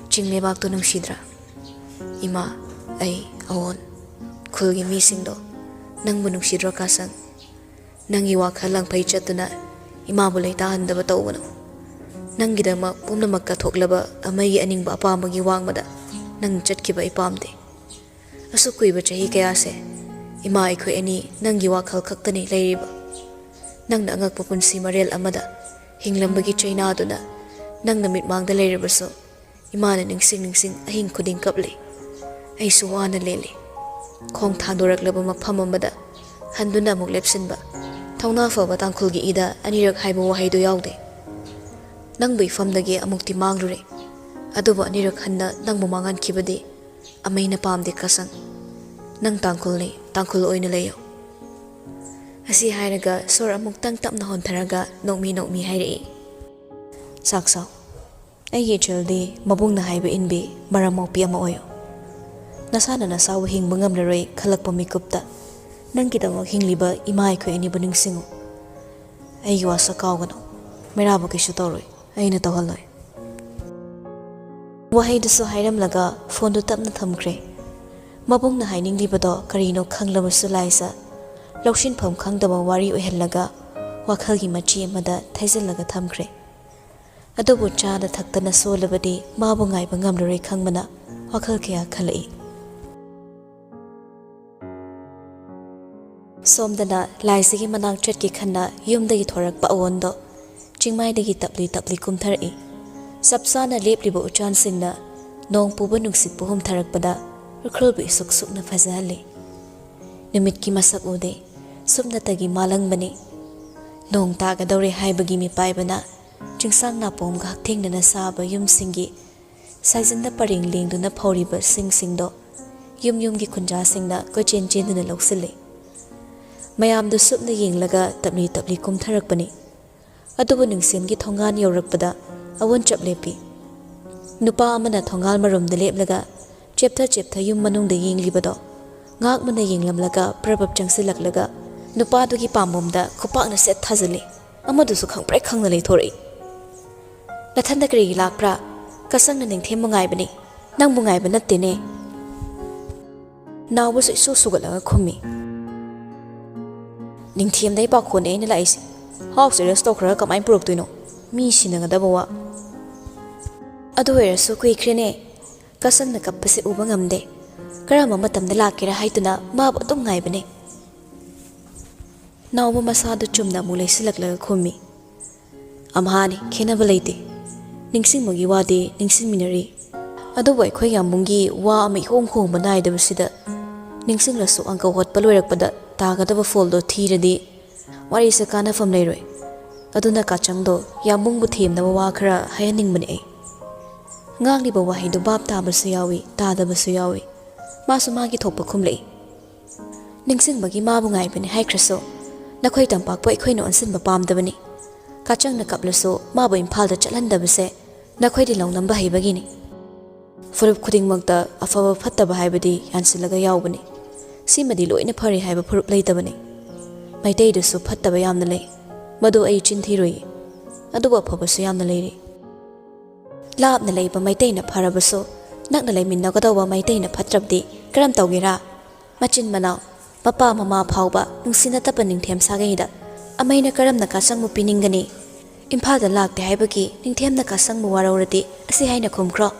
chingme bakto nungsidra ima ai awon khulgi misingdo nangbu nungsidra kasang Nangi wakhal langpai chatuna imabu lei tahandaba tawbano nangidama pumnamak ka thoklaba amai aningba apamagi wangmada nang chatkiba ipamde asukuiba chahi kaya se ima aikhoi ani nangi wakhal khaktani leiriba nangna angakpa punsi marel amada hinglambagi chaina duna nangna mitmangda leiribaso Imana ningsing ahing khuding kapli. Ai su wana leli. Khong thangdoraklaba mafam amada handuna amuk lepsinba. Thawna faba tangkhulgi ida anirak haiba wahaido yaude. Nangbu ifamdagi amukti manglure. Aduba anirak hanna nangbu mangankibadi amaina pamde kasang. Nang tangkhulni tangkhul oina leyo. Asi hairaga sor amuktang tapna hontharaga nokmi hairei. Saksaw. Aigi chaldi mabungna haiba inbi maramokpi ama oyo. Nasana nasaw hingba ngamlaroi khalakpa mikupta nangkidamok hingliba ima akhoi anibu ningsingu. Aigi wasa kawgano meraba kaisu tawroi aina tawhaloi. Wahaidasu hairamlaga phone tapna thamkre. Mabungna haininglibado karino khanglabasu laisa lawshinpham khangdaba wari oihallaga wakhalgi machi amada thaijallaga thamkre. Adubu chada thaktana solabadi mabu ngaiba ngamlaroi khangmana wakhal kaya khalai. Somdana laisigi manang chatki khanna yumdagi thorakpa awondo chingmaidagi tapli kumtharai. Sapsana lepliba uchansingna nong puba nungsit puhum tharakpada rukrulbu isuk-sukna fazahali. Numitki masak ude sumnatagi malangbani. Nong tagadawre haibagi mipaibana chingsang napom ga hakthengna saba yumsingi saijinda paring lengduna phoriba singdo yumgi khunja singna kochen chenduna loksile. Mayamdu supna yenglaga tapli kumtharakpani. Adubu ningsingi thongan yaurakpada awon chaplepi. Nupa amana thongal marumda leplaga cheptha yum manungda yenglibado ngak mana yenglamlaga prabab changsilaklaga nupadugi pambomda khupakna set thazali amadusu khangprai khangna leithori. Nathanda kari lakpra kasangna ningthem mungaibani nangbu ngaiba nattene. Nawbu su sugalaga khumi. Ningthem dai pa khone ina laisi. Hawk serious tokra kamai puroktuino. Mi sinagadaba wa. Adu erasu kuikrene kasangna kappase uba ngamde. Karama matamda lakira haituna mabu atum ngaibane. Nawbu masadu chumna mulai silaklaga khumi. Amhani khenaba leite. Ningsing magi wade ningsing minari. Adubu aikhoi yambungi wa ama ihong banaidabasida. Ningsing lasu angka hotpa loirakpada tagadaba foldo thiradi wari sakana fam leiroi. Aduna kachangdo yambungbu themnaba wa khara hayaningbani ai. Ngangliba wahaido bab tabasu yawi tadabasu yawi. Masu magi thokpa khumlei. Ningsing magi mabu ngaibani haikraso nakhoi tampakpa aikhoina onsinba pamdabani. Kachangna kaplaso mabu imphalda chatlandabase nakhoi di longnamba haibagini. Furup khudingmakta afaba phattaba haibadi yansilaga yawbani. Simadi loina phari haiba furup leitabani. Maiteidasu phattaba yamna lei. Madu ai chinthiroi. Aduba phabasu yamna leiri. Lapna leiba maiteina pharabaso nakna leiminnagadawba maiteina phatrabdi karam tawgira. Machin manaw mapa mama phawba nungsinataba ningthem sagaida amaina karamna kasangmu piningani. Imphalda lakte haibagi ningthemna kasangmu warawradi asi haina khumkro.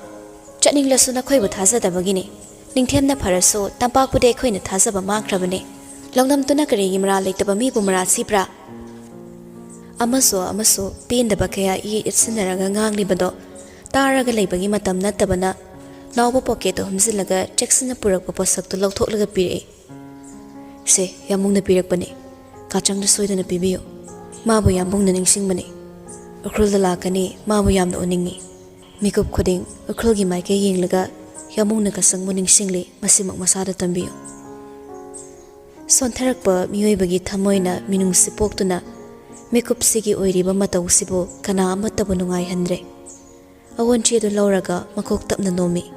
Chatninglasu nakhoi thazadabagini. Ningthemna pharaso tampakpude khoina thazaba mangkrabane. Longnamtuna kari yimra leitaba mi bumra sipra. Amaso pendaba kaya itsinaraga nganglibado taraga leibagi matam nattabana nawba pocket humzilaga checksina purakpa posakto lawthoklaga pire. Se yamungna pirakpane. Kachangda soidana pibiyo. Mabu yambungna ningsingbane. Ukrulda lakani mabu yamna uningi. Mikup khuding ukrulgi maike yenglaga yamungna kasangmu ningsingli masimak masada tambiyo. Sontharakpa miyoibagi thamoina minungsi poktuna mikup sigi oiriba matawsibo kana amatabu nungai handre. Awon chedu lauraga makok tapna nomi.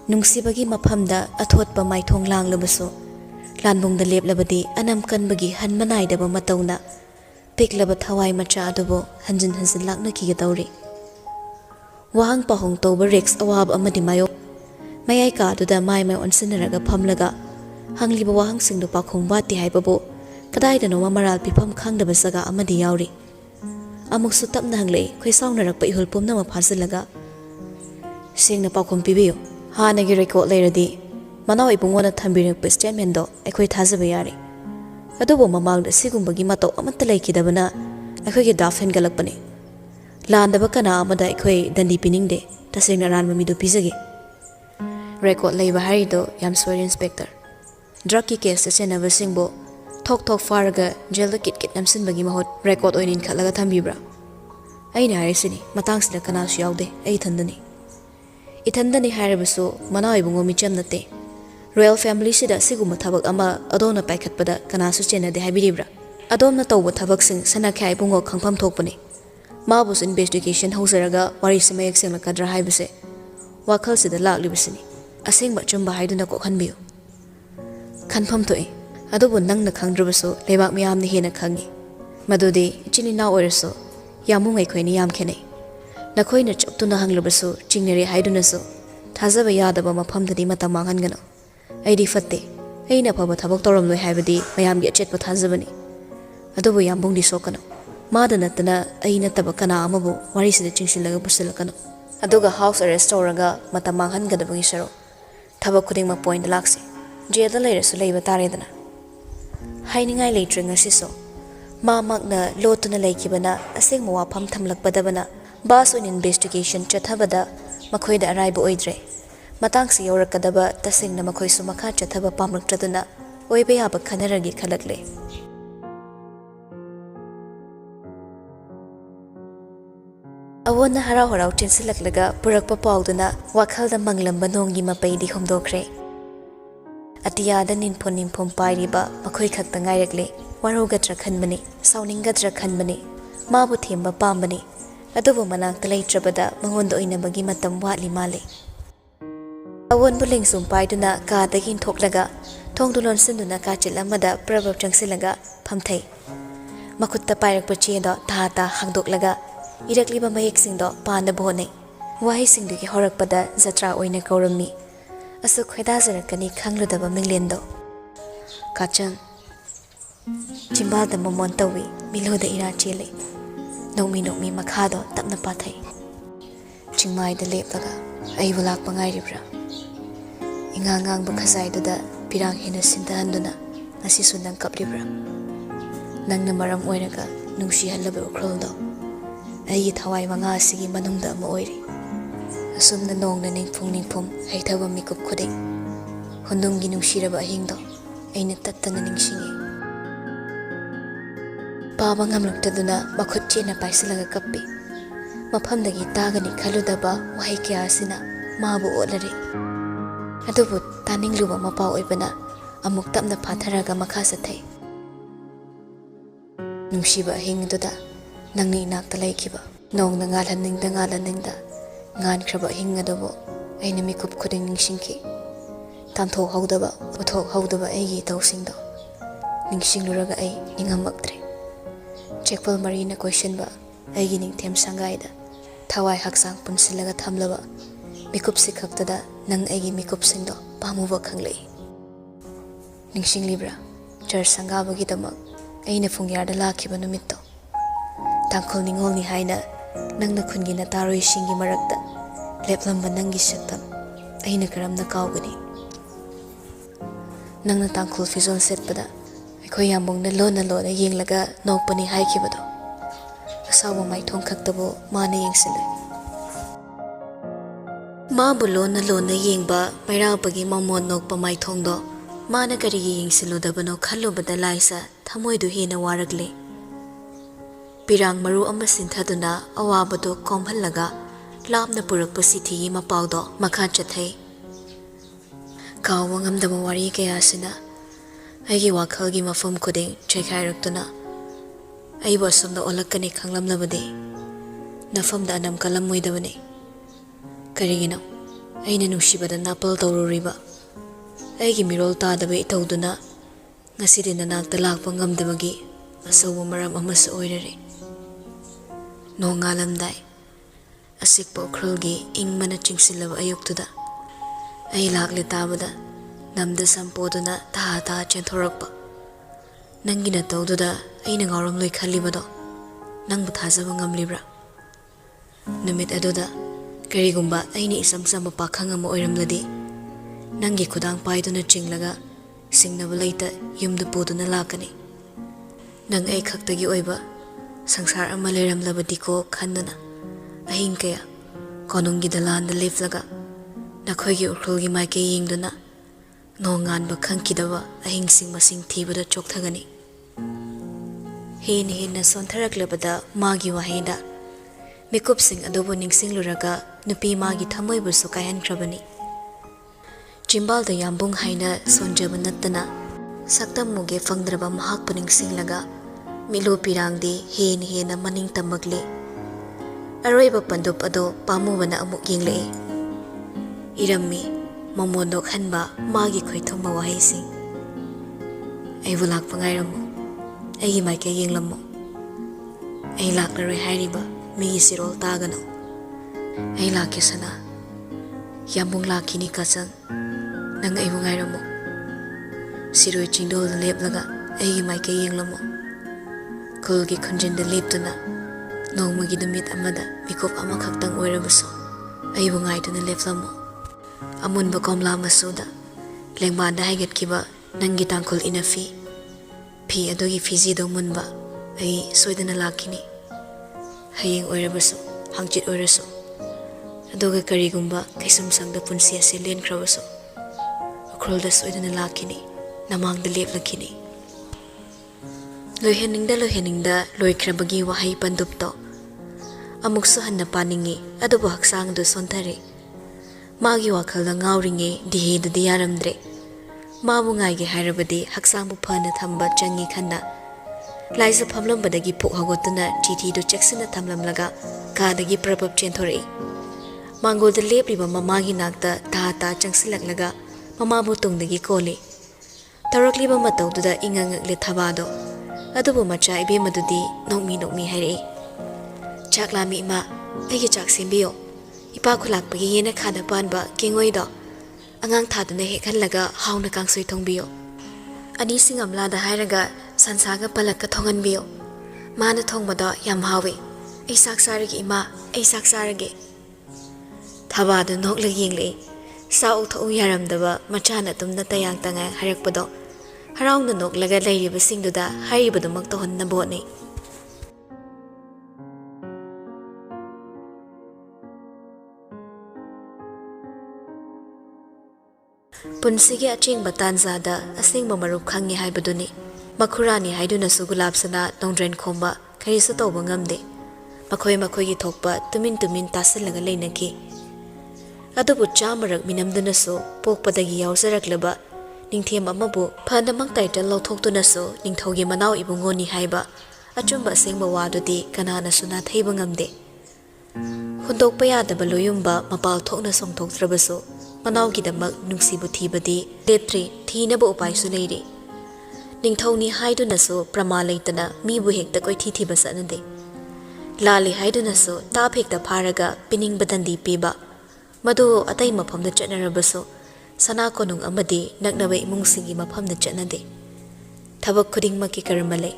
Nungsibagi maphamda athotpa maithong langlabaso lanbungda leplabadi anam kanbagi hanmanaidaba matawna piklaba thawai macha adubo hanjin lakna kigadawri. Wahang pahong tawba rex awab amadi mayo mayai ka aduda mai onsinaraga phamlaga hangliba wahang singdo pakhong bati haibabo kadaidano mamaral pifam khangdaba saga amadi yauri. Amuksu tapna hanglei khoisawnarakpa ihulpum nama phasilaga singna pakhong pibiyo. Hanagi record leiradi Manao ibungona thambirikpa statementdo aikhoi thajaba yare. Adubo mamangda sigumbagi matau amatta laikidabana aikhoi dafen galakpani. Landaba kana amada aikhoi dandi piningde tasengna ranba midu pizage. Record leiba harido yam soir inspector. Drug ki case senaba singbo thok faraga jail da kit namsinbagi mahot record oinin khalaga thambibra. Aina harisini matangsida kanasu yaude ai thandani. Ithandani haribasu Manao ibungo micham nate. Royal family sida siguma thabak ama adona paikhatpada kanasu chenade habiribra. Adomna tawba thabak sing sanakha ibungo khangpham thokpani. Mabus investigation hausaraga wari samayak senglakadra haibase. Wakhal sida laklibasini. Asengba chumba haiduna ko khanbiu. Khanpham thoi. Adubu nangna khangdrabasu lebak miyamni hena khangi. Madudi chinina oirasu yamungai khoini yam khenei. Nakhoina chaptuna hanglabasu chingnere haidunasu thajaba yadaba mafamdadi matam manghangano. Aidi fatte aina phaba thabak toramloi haibadi mayamgi achetpa thajabani. Adubu yambungdi sokano. Mada natana aina taba kana amabu warisida chingsilaga pusilakano. Aduga house arrest tawraga matam manghangadabagi saro. Thabak khudingma point laksi. Jailda leirasu leiba taredana. Hainingai leitre ngasiso. Magna lotuna laikibana asengma wafam thamlakpadabana bas on investigation chathabada makhoida araiba oidre. Matangsi yaurakadaba tasengna makhoisu makha chathaba pamraktraduna oiba yaba khanaragi khalakle. Awona harau harau tinsilaklaga purakpa pauduna wakhalda manglamba nongi mapaidi homdokre. Atiyada ninphom pairiba makhoi khakta ngairakle warogadra khanbani sauningadra khanbani mabu themba pambani adubu manakta leitrabada mangonda oinabagi matam watli male. Awon buling sum paiduna ka dagin thoklaga thongdulon sinduna ka chilamada prabab changsilaga phamthai. Makutta pairakpa chedo ta hangdoklaga irakliba mayeksingdo pana bonai. Wahi singdugi horakpada jatra oina kaurammi. Asu khwaidajarakani khangludaba minglendo. Kachang Chimbada momon tawi miloda ira chele. Nokmi makhado tapna pathai. Chingmaida leptaga aibu lakpa ngairibra. Ingangang bukhasaiduda pirang hina sintahanduna asisu nang kaplibra. Nangna maram oiraga nungsihalaba ukhroldo. Aigi thawai manga asigi manungda ama oiri. Asumna nongna ningphum haithaba mikup khuding. Hundunggi nungsiraba ahingdo aina tattana ningsingi. Paba ngamluktaduna makhut chena paisalaga kappi. Mafamdagi tagani khaludaba wahi kya asina mabu olare. Adubu taningluba mapau oibana amuk tapna phatharaga makha sathai. Nungsiba ahingduda nangni inakta laikiba. Nongna ngalhaningda ngankraba ahingadubu aina mikup khuding ningsingki. Tanthok haudaba uthok haudaba aigi tausingdo ningsingluraga ai ningamaktre. Chekpal marina question ba aigi ningthem sangaida thawai haksang punsilaga thamlaba mikup sikhaktada nang aigi mikup singdo pamuba khanglei. Ningsinglibra church sangabagi damak aina fungyarda lakhiba numitto. Tangkhol ningolni haina nangna khungi na taroi singi marakta leplamba nangi saktam aina karamna kaugani. Nangna tangkhol fizol setpada akhoi yambongna lona yenglaga nokpani haikibado. Asawa maithong khaktabo mana yengsiloi. Mabu lona yengba mairapagi mamon nokpa maithongdo mana karigi yengsilodabano khallubada laisa thamoidu hena waragle. Pirang maru ama sinthaduna awabado komhallaga lapna purakpa sithigi mapaudo makha chathai. Kawa ngamdaba wari kayasina aigi wakhalgi mafam khuding chaikhairuktuna aibu asumda olakkani khanglamlabadi nafamda anam kalammoidabani. Karigino aina nungsibada napal tawruriba aigi mirol tadaba itauduna ngasidi nanakta lakpa ngamdabagi asawa maram amasa oirare. Nongalamdai asikpa ukhrolgi ingmana chingsilaba ayuktuda ai lakle tabada namda sampoduna ta chenthorakpa. Nangina tawduda aina ngauramloi khallibado nangbu thajaba ngamlibra. Numit aduda karigumba aina isamsamba pakhang ama oiramladi Nangi khudang paiduna chinglaga singnaba leita yumda puduna lakani. Nang ai khaktagi oiba sangsar ama leiramlabadiko khanduna ahing kaya konunggi dalanda leflaga nakhoigi ukhulgi maike yingduna nonganba khangkidaba ahing sing masing thibada chokthagani. Hen hen na sontaraklabada magi waheda mikup sing adobo ningsingluraga nupi magi thamoibu su kaihankrabani. Chimbal da yambung haina sonjaba nattana saktam muge fangdraba mahakpu ningsinglaga milu pirangdi hen hen na maning tamagle. Aroiba pandup ado pamubana amuk yenglei. Irammi mamondok hanba magi khoithoma wahaising. Aibu lakpa ngairamu aigi maike yenglamu. Ai laklaroi hairiba migi sirol tagano. Ai lakesana yambung lakini kasang nang aibu ngairamu. Siroi chingdol leplaga aigi maike yenglamu. Kulgi khunjinda leptuna nongmagi numit amada mikop amakhaktang oirabuso aibu ngaituna leplamu. Amunba komla masuda lengmanda haigatkiba nangi tangkul inafi fi adogi fizido munba ai soidana lakini hayeng oirabuso hangchit oiraso adoga karigumba kaisum sangda punsi ase lenkrabuso akrolda soidana lakini namangda leplakini. Loiheningda loikrabagi wahai pandupto amuksu hanna paningi adubu haksang do sontare magi wakhalda ngauringe dihe da diyaramdre mabu ngaige hairabadi haksang bu phana thamba changi khanna laisa phamlambadagi puk hagotuna chithi do cheksina thamlamlaga kadagi prabab chenthorei mangol da lepriba mamagi nakta ta changsilaklaga mamabu tungdagi koli tarakliba matawduda ingangakle thabado adubu macha ibe madudi nokmi hairei chaklami ima aigi chak sembiyo ipa khulakpagi yena khada panba kengoido angang thaduna hekhanlaga hauna kangsoi thongbiyo ani singamla da hairaga sansaga palakka thonganbiyo mana thongbada yam hawe ai saksaragi ima ai saksarage thabada nokla yengle sau tho yaramdaba machana tumna tayang tanga harakpado harauna noklaga leiriba singduda hairibadu mak tohonna botni. Punsigi achingba tanzada asingba marup khangi haibaduni makhurani haiduna sugulapsana nongdren khomba karisu tawba ngamde makhoi gi thokpa tumin tasilaga leinaki adubu chamarak minamdunasu pokpadagi yawsaraklaba ningthem amabu phanamak title lawthoktunasu ningthogi manaw ibungoni haiba achumba asingba wadudi kanana suna theiba ngamde hundokpa yadaba loyumba mapal thokna songthoktrabasu manawgidamak nungsibu thibadi leptri thinaba upaisu leiri ningthoni haidunasu prama leitana mibu hekta koithi thiba sanade lali haidunasu tap hekta pharaga pining badandi piba madu atai maphamda chatnarabasu sana konung amadi naknaba imungsingi maphamda chatnade thabak khudingmaki karma lei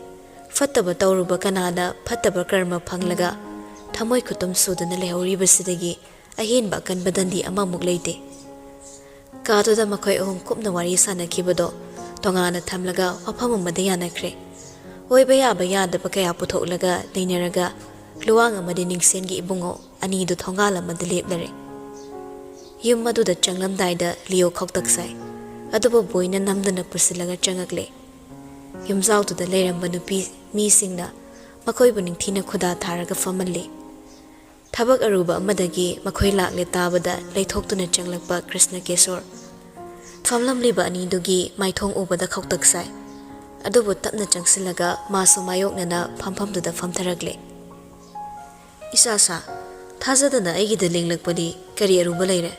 fattaba tawruba kanana fattaba karma phanglaga thamoi khutum sudana lehoribasidagi ahenba kan badandi amamuk leite kaduda makhoi ohum kupna wari sanakibado tongana thamlaga wafam amada yanakre oiba yaba yadaba kaya putholaga leinaraga luwang amadi ningsengi ibungo ani du thongala amada leplare yum maduda changlamdaida leo khoktaksai adubo boina namdana pusilaga changakle yumzautuda leiramba nupi mi singna makhoi bu ningthina khuda tharaga famalle thabak aruba amadagi makhoi lakle tabada leithoktuna changlakpa Krishna Kesor famlamliba anidugi maithong ubada khoktaksai adubu tapna changsilaga masu mayoknana phamdada famtharagle isasa thazadana aigida lenglakpadi kari aruba leire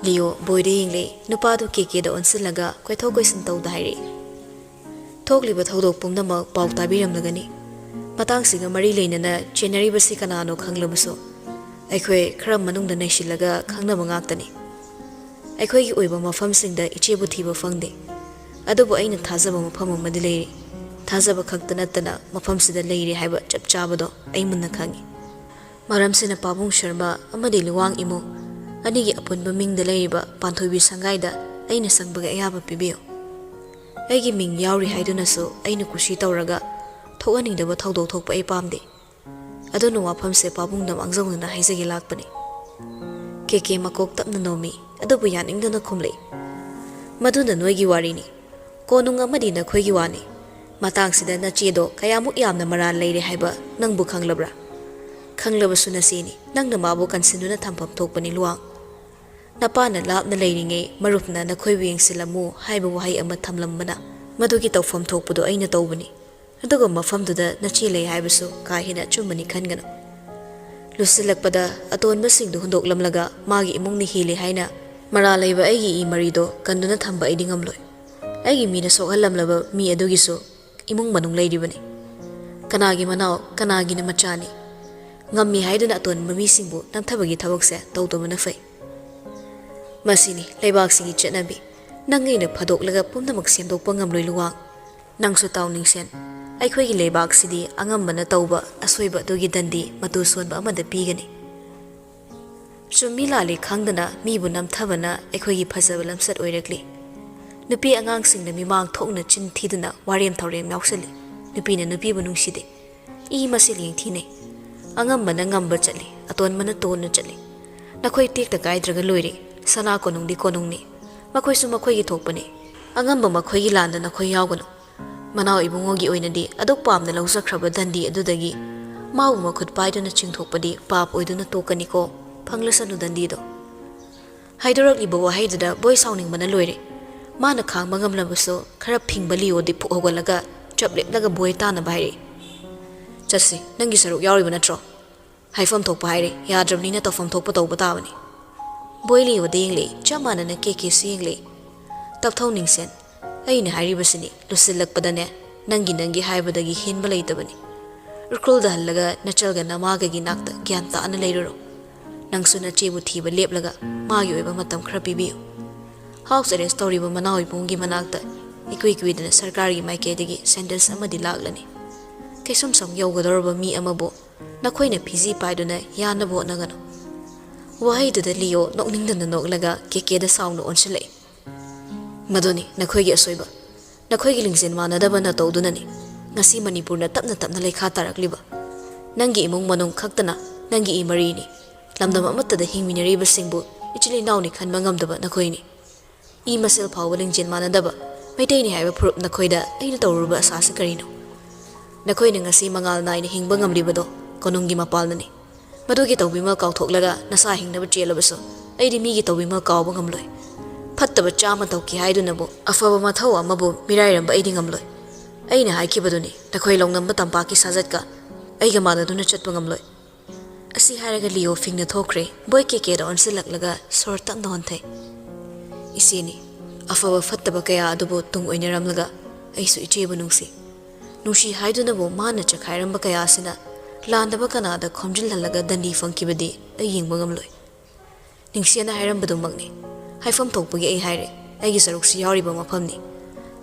Leo boyde yingle nupadu keke da onsilaga kwaithau koisin tawda hairi thokliba thodok pumnamak pau tabiramlagani matangsiga mari leinana chenaribasi kanano khanglabuso aikhoi khara manungda naisilaga khangnaba ngaktani aikhoi gi oiba mafamsingda ichebu thiba fangde adubu aina thazaba mafam amadi leiri thazaba khakta nattana mafamsida leiri haiba chapchabado ai munna khangi maramsina pabung sharma amadi luwang imu ꯑꯅꯤꯒꯤ ꯑꯄꯨꯟꯕ ꯃꯤꯡꯗ ꯂꯩꯔꯤꯕ ꯄꯥꯟꯊꯣꯏꯕꯤ ꯁꯪꯒꯥꯏꯗ ꯑꯩꯅ ꯁꯪꯕꯒꯤ ꯑꯌꯥꯕ ꯄꯤꯕꯤꯌꯨ꯫ ꯑꯩꯒꯤ ꯃꯤꯡ ꯌꯥꯎꯔꯤ ꯍꯥꯏꯗꯨꯅꯁꯨ ꯑꯩꯅ ꯀꯨꯁꯤ ꯇꯧꯔꯒ ꯊꯣꯛꯍꯟꯅꯤꯡꯗꯕ ꯊꯧꯗꯣꯛ ꯊꯣꯛꯄ ꯑꯩ ꯄꯥꯝꯗꯦ꯫ ꯑꯗꯨꯅ ꯋꯥꯐꯝꯁꯦ ꯄꯥꯕꯨꯡꯗ ꯃꯥꯡꯖꯧꯅꯅ ꯍꯥꯏꯖꯒꯦ ꯂꯥꯛꯄꯅꯤ꯫ ꯀꯦꯀꯦ ꯃꯀꯣꯛ ꯇꯞꯅ ꯅꯣꯝꯃꯤ, ꯑꯗꯨꯕꯨ ꯌꯥꯅꯤꯡꯗꯅ ꯈꯨꯝꯂꯛꯏ꯫ ꯃꯗꯨꯅ ꯅꯣꯏꯒꯤ ꯋꯥꯔꯤꯅꯤ, ꯀꯣꯅꯨꯡ ꯑꯃꯗꯤ ꯅꯈꯣꯏꯒꯤ ꯋꯥꯅꯤ꯫ ꯃꯇꯥꯡꯁꯤꯗ ꯅꯆꯦꯗꯣ ꯀꯌꯥꯃꯨꯛ ꯌꯥꯝꯅ ꯃꯔꯥꯜ ꯂꯩꯔꯦ ꯍꯥꯏꯕ ꯅꯪꯕꯨ ꯈꯪꯂꯕ꯭ꯔꯥ? ꯈꯪꯂꯕꯁꯨ ꯅꯆꯦꯅꯤ, ꯅꯪꯅ ꯃꯥꯕꯨ ꯀꯟꯁꯤꯟꯗꯨꯅ ꯊꯝꯐꯝ ꯊꯣꯛꯄꯅꯤ ꯂꯨꯋꯥꯡ꯫ ꯅꯄꯥꯅ ꯂꯥꯞꯅ ꯂꯩꯔꯤꯉꯩ ꯃꯔꯨꯞꯅ ꯅꯈꯣꯏꯕꯨ ꯌꯦꯡꯁꯤꯜꯂꯝꯃꯨ ꯍꯥꯏꯕ ꯋꯥꯍꯩ ꯑꯃ ꯊꯝꯂꯝꯕꯅ ꯃꯗꯨꯒꯤ ꯇꯧꯐꯝ ꯊꯣꯛꯄꯗꯣ ꯑꯩꯅ ꯇꯧꯕꯅꯤ꯫ ꯑꯗꯨꯒ ꯃꯐꯝꯗꯨꯗ ꯅꯆꯦ ꯂꯩ ꯍꯥꯏꯕꯁꯨ ꯀꯥ ꯍꯦꯟꯅ ꯑꯆꯨꯝꯕꯅꯤ ꯈꯟꯒꯅꯨ꯫ ꯂꯨꯁꯤꯜꯂꯛꯄꯗ ꯑꯇꯣꯟꯕꯁꯤꯡꯗꯨ ꯍꯨꯟꯗꯣꯛꯂꯝꯂꯒ ꯃꯥꯒꯤ ꯏꯃꯨꯡꯅ ꯍꯦꯜꯂꯤ ꯍꯥꯏꯅ ꯃꯔꯥꯜ ꯂꯩꯕ ꯑꯩꯒꯤ ꯏ ꯃꯔꯤꯗꯣ ꯀꯟꯗꯨꯅ ꯊꯝꯕ ꯑꯩꯗꯤ ꯉꯝꯂꯣꯏ꯫ ꯑꯩꯒꯤ ꯃꯤꯅ ꯁꯣꯛꯍꯜꯂꯝꯂꯕ ꯃꯤ ꯑꯗꯨꯒꯤꯁꯨ ꯏꯃꯨꯡ ꯃꯅꯨꯡ ꯂꯩꯔꯤꯕꯅꯤ꯫ ꯀꯅꯥꯒꯤ ꯃꯅꯥꯎ ꯀꯅꯥꯒꯤꯅ ꯃꯆꯥꯅꯤ꯫ ꯉꯝꯃꯤ ꯍꯥꯏꯗꯨꯅ ꯑꯇꯣꯟꯕ ꯃꯤꯁꯤꯡꯕꯨ ꯅꯝꯊꯕꯒꯤ ꯊꯕꯛꯁꯦ ꯇꯧꯗꯕꯅ ꯐꯩ꯫ ꯃꯁꯤꯅꯤ ꯂꯩꯕꯥꯛꯁꯤꯒꯤ ꯆꯠꯅꯕꯤ꯫ ꯅꯪ ꯑꯩꯅ ꯐꯥꯗꯣꯛꯂꯒ ꯄꯨꯝꯅꯃꯛ ꯁꯦꯝꯗꯣꯛꯄ ꯉꯝꯂꯣꯏ ꯂꯨꯋꯥꯡ꯫ ꯅꯪꯁꯨ ꯇꯥꯎꯅꯤꯡꯁꯦꯟ, ꯑꯩꯈꯣꯏꯒꯤ ꯂꯩꯕꯥꯛꯁꯤꯗꯤ ꯑꯉꯝꯕꯅ ꯇꯧꯕ ꯑꯁꯣꯏꯕ ꯑꯗꯨꯒꯤ ꯗꯟꯗꯤ ꯃꯇꯨ ꯁꯣꯟꯕ ꯑꯃꯗ ꯄꯤꯒꯅꯤ꯫ ꯆꯨꯝꯃꯤ ꯂꯥꯜꯂꯤ ꯈꯪꯗꯅ ꯃꯤꯕꯨ ꯅꯝꯊꯕꯅ ꯑꯩꯈꯣꯏꯒꯤ ꯐꯖꯕ ꯂꯝꯆꯠ ꯑꯣꯏꯔꯛꯂꯤ꯫ ꯅꯨꯄꯤ ꯑꯉꯥꯡꯁꯤꯡꯅ ꯃꯤꯃꯥꯡ ꯊꯣꯛꯅ ꯆꯤꯟ ꯊꯤꯗꯨꯅ ꯋꯥꯔꯦꯝ ꯊꯧꯔꯦꯝ ꯌꯥꯎꯁꯜꯂꯤ꯫ ꯅꯨꯄꯤꯅ ꯅꯨꯄꯤꯕꯨ ꯅꯨꯡꯁꯤꯗꯦ꯫ ꯏ ꯃꯁꯦꯜ ꯌꯦꯡꯊꯤꯅꯩ꯫ ꯑꯉꯝꯕꯅ ꯉꯝꯕ ꯆꯠꯂꯤ, ꯑꯇꯣꯟꯕꯅ ꯇꯣꯟꯅ ꯆꯠꯂꯤ꯫ ꯅꯈꯣꯏ ꯇꯦꯛꯇ ꯀꯥꯏꯗ꯭ꯔꯒ ꯂꯣꯏꯔꯦ꯫ ꯁꯅꯥ ꯀꯣꯅꯨꯡꯗꯤ ꯀꯣꯅꯨꯡꯅꯤ, ꯃꯈꯣꯏꯁꯨ ꯃꯈꯣꯏꯒꯤ ꯊꯣꯛꯄꯅꯤ꯫ ꯑꯉꯝꯕ ꯃꯈꯣꯏꯒꯤ ꯂꯥꯟꯗ ꯅꯈꯣꯏ ꯌꯥꯎꯒꯅꯨ꯫ ꯃꯅꯥꯎ ꯏꯕꯨꯡꯉꯣꯒꯤ ꯑꯣꯏꯅꯗꯤ ꯑꯗꯨꯛ ꯄꯥꯝꯅ ꯂꯧꯖꯈ꯭ꯔꯕ ꯗꯟꯗꯤ ꯑꯗꯨꯗꯒꯤ ꯃꯥꯕꯨ ꯃꯈꯨꯠ ꯄꯥꯏꯗꯨꯅ ꯆꯤꯡꯊꯣꯛꯄꯗꯤ ꯄꯥꯞ ꯑꯣꯏꯗꯨꯅ ꯇꯣꯛꯀꯅꯤꯀꯣ꯫ ꯐꯪꯂꯁꯅꯨ ꯗꯟꯗꯤꯗꯣ꯫ ꯍꯥꯏꯗꯣꯔꯛꯂꯤꯕ ꯋꯥꯍꯩꯗꯨꯗ ꯕꯣꯏ ꯁꯥꯎꯅꯤꯡꯕꯅ ꯂꯣꯏꯔꯦ꯫ ꯃꯥꯅ ꯈꯥꯡꯕ ꯉꯝꯂꯕꯁꯨ ꯈꯔ ꯐꯤꯡꯕ ꯂꯤꯑꯣꯗꯤ ꯐꯨꯛ ꯍꯧꯒꯠꯂꯒ ꯆꯞ ꯂꯦꯞꯂꯒ ꯕꯣꯏ ꯇꯥꯅꯕ ꯍꯥꯏꯔꯛꯏ꯫ ꯆꯠꯁꯤ, ꯅꯪꯒꯤ ꯁꯔꯨꯛ ꯌꯥꯎꯔꯤꯕ ꯅꯠꯇ꯭ꯔꯣ? ꯍꯥꯏꯐꯝ ꯊꯣꯛꯄ ꯍꯥꯏꯔꯦ, ꯌꯥꯗ꯭ꯔꯕꯅꯤꯅ ꯇꯧꯐꯝ ꯊꯣꯛꯄ ꯇꯧꯕ ꯇꯥꯕꯅꯤ꯫ ꯕꯣꯏ ꯂꯤꯑꯣꯗ ꯌꯦꯡꯂꯛꯏ, ꯆꯞ ꯃꯥꯟꯅꯅ ꯀꯦꯀꯦꯁꯨ ꯌꯦꯡꯂꯛꯏ꯫ ꯇꯞꯊꯧ ꯅꯤꯡꯁꯦꯟ, ꯑꯩꯅ ꯍꯥꯏꯔꯤꯕꯁꯤꯅꯤ, ꯂꯨꯁꯤꯜꯂꯛꯄꯗꯅꯦ ꯅꯪꯒꯤ ꯍꯥꯏꯕꯗꯒꯤ ꯍꯦꯟꯕ ꯂꯩꯇꯕꯅꯤ꯫ ꯎꯔꯈꯨꯜꯗ ꯍꯜꯂꯒ ꯅꯆꯜꯒ ꯅꯃꯥꯒꯒꯤ ꯅꯥꯛꯇ ꯒ꯭ꯌꯥꯟ ꯇꯥꯅ ꯂꯩꯔꯨꯔꯣ꯫ ꯅꯪꯁꯨ ꯅꯆꯦꯕꯨ ꯊꯤꯕ ꯂꯦꯞꯂꯒ ꯃꯥꯒꯤ ꯑꯣꯏꯕ ꯃꯇꯝ ꯈꯔ ꯄꯤꯕꯤꯌꯨ꯫ ꯍꯥꯎꯁ ꯑꯦꯔꯦꯁ ꯇꯧꯔꯤꯕ ꯃꯅꯥꯎ ꯏꯕꯨꯡꯒꯤ ꯃꯅꯥꯛꯇ ꯏꯀꯨꯏ ꯀꯨꯏꯗꯅ ꯁꯔꯀꯥꯔꯒꯤ ꯃꯥꯏꯀꯩꯗꯒꯤ ꯁꯦꯟꯇꯦꯟꯁ ꯑꯃꯗꯤ ꯂꯥꯛꯂꯅꯤ꯫ ꯀꯩꯁꯨꯝꯁꯪ ꯌꯧꯒꯗꯧꯔꯕ ꯃꯤ ꯑꯃꯕꯨ ꯅꯈꯣꯏꯅ ꯐꯤꯖꯤ ꯄꯥꯏꯗꯨꯅ ꯌꯥꯅꯕ ꯍꯣꯠꯅꯒꯅꯨ꯫ ꯋꯥꯍꯩꯗꯨꯗ ꯂꯤꯑꯣ ꯅꯣꯛꯅꯤꯡꯗꯅ ꯅꯣꯛꯂꯒ ꯀꯦꯀꯦꯗ ꯁꯥꯎꯅ ꯑꯣꯟꯁꯤꯜꯂꯛꯏ꯫ ꯃꯗꯨꯅꯤ ꯅꯈꯣꯏꯒꯤ ꯑꯁꯣꯏꯕ, ꯅꯈꯣꯏꯒꯤ ꯂꯤꯡꯖꯦꯜ ꯃꯥꯟꯅꯗꯕ ꯅꯇꯧꯗꯨꯅꯅꯤ ꯉꯁꯤ ꯃꯅꯤꯄꯨꯔꯅ ꯇꯞꯅ ꯇꯞꯅ ꯂꯩꯈꯥ ꯇꯥꯔꯛꯂꯤꯕ꯫ ꯅꯪꯒꯤ ꯏꯃꯨꯡ ꯃꯅꯨꯡ ꯈꯛꯇꯅ ꯅꯪꯒꯤ ꯏ ꯃꯔꯤꯅꯤ꯫ ꯂꯝꯗꯝ ꯑꯃꯠꯇꯗ ꯍꯤꯡꯃꯤꯟꯅꯔꯤꯕꯁꯤꯡꯕꯨ ꯏꯆꯤꯜ ꯏꯅꯥꯎꯅꯤ ꯈꯟꯕ ꯉꯝꯗꯕ ꯅꯈꯣꯏꯅꯤ꯫ ꯏ ꯃꯁꯦꯜ ꯐꯥꯎꯕ ꯂꯤꯡꯖꯦꯜ ꯃꯥꯟꯅꯗꯕ ꯃꯩꯇꯩꯅꯤ ꯍꯥꯏꯕ ꯐꯨꯔꯨꯞ ꯅꯈꯣꯏꯗ ꯑꯩꯅ ꯇꯧꯔꯨꯕ ꯑꯁꯥꯁꯤ ꯀꯔꯤꯅꯣ? ꯅꯈꯣꯏꯅ ꯉꯁꯤ ꯃꯉꯥꯜ ꯅꯥꯏꯅ ꯍꯤꯡꯕ ꯉꯝꯂꯤꯕꯗꯣ ꯀꯣꯅꯨꯡꯒꯤ ꯃꯄꯥꯜꯅꯅꯤ꯫ ꯃꯗꯨꯒꯤ ꯇꯧꯕꯤꯃꯜ ꯀꯥꯎꯊꯣꯛꯂꯒ ꯅꯁꯥ ꯍꯤꯡꯅꯕ ꯆꯦꯜꯂꯕꯁꯨ ꯑꯩꯗꯤ ꯃꯤꯒꯤ ꯇꯧꯕꯤꯃꯜ ꯀꯥꯎꯕ ꯉꯝꯂꯣꯏ꯫ ꯐꯠꯇꯕ ꯆꯥꯝꯃ ꯇꯧꯈꯤ ꯍꯥꯏꯗꯨꯅꯕꯨ ꯑꯐꯕ ꯃꯊꯧ ꯑꯃꯕꯨ ꯃꯤꯔꯥꯏꯔꯝꯕ ꯑꯩꯗꯤ ꯉꯝꯂꯣꯏ꯫ ꯑꯩꯅ ꯍꯥꯏꯈꯤꯕꯗꯨꯅꯤ, ꯅꯈꯣꯏ ꯂꯧꯅꯝꯕ ꯇꯝꯄꯥꯛꯀꯤ ꯁꯥꯖꯠꯀ ꯑꯩꯒ ꯃꯥꯟꯅꯗꯨꯅ ꯆꯠꯄ ꯉꯝꯂꯣꯏ꯫ ꯑꯁꯤ ꯍꯥꯏꯔꯒ ꯂꯤꯑꯣ ꯐꯤꯡꯅ ꯊꯣꯛꯈ꯭ꯔꯦ꯫ ꯕꯣꯏ ꯀꯦꯀꯦꯗ ꯑꯣꯟꯁꯤꯜꯂꯛꯂꯒ ꯁꯣꯔ ꯇꯞꯅ ꯍꯣꯟꯊꯩ꯫ ꯏꯆꯦꯅꯤ, ꯑꯐꯕ ꯐꯠꯇꯕ ꯀꯌꯥ ꯑꯗꯨꯕꯨ ꯇꯨꯡ ꯑꯣꯏꯅꯔꯝꯂꯒ ꯑꯩꯁꯨ ꯏꯆꯦꯕꯨ ꯅꯨꯡꯁꯤ꯫ ꯅꯨꯡꯁꯤ ꯍꯥꯏꯗꯨꯅꯕꯨ ꯃꯥꯅ ꯆꯈꯥꯏꯔꯝꯕ ꯀꯌꯥ ꯑꯁꯤꯅ ꯂꯥꯟꯗꯕ ꯀꯅꯥꯗ ꯈꯣꯝꯖꯤꯜꯍꯜꯂꯒ ꯗꯟꯗꯤ ꯐꯪꯈꯤꯕꯗꯤ ꯑꯩ ꯌꯦꯡꯕ ꯉꯝꯂꯣꯏ꯫ ꯅꯤꯡꯁꯦꯟꯅ ꯍꯥꯏꯔꯝꯕꯗꯨꯃꯛꯅꯤ꯫ ꯍꯥꯏꯐꯝ ꯊꯣꯛꯄꯒꯤ ꯑꯩ ꯍꯥꯏꯔꯦ, ꯑꯩꯒꯤ ꯁꯔꯨꯛꯁꯤ ꯌꯥꯎꯔꯤꯕ ꯃꯐꯝꯅꯤ꯫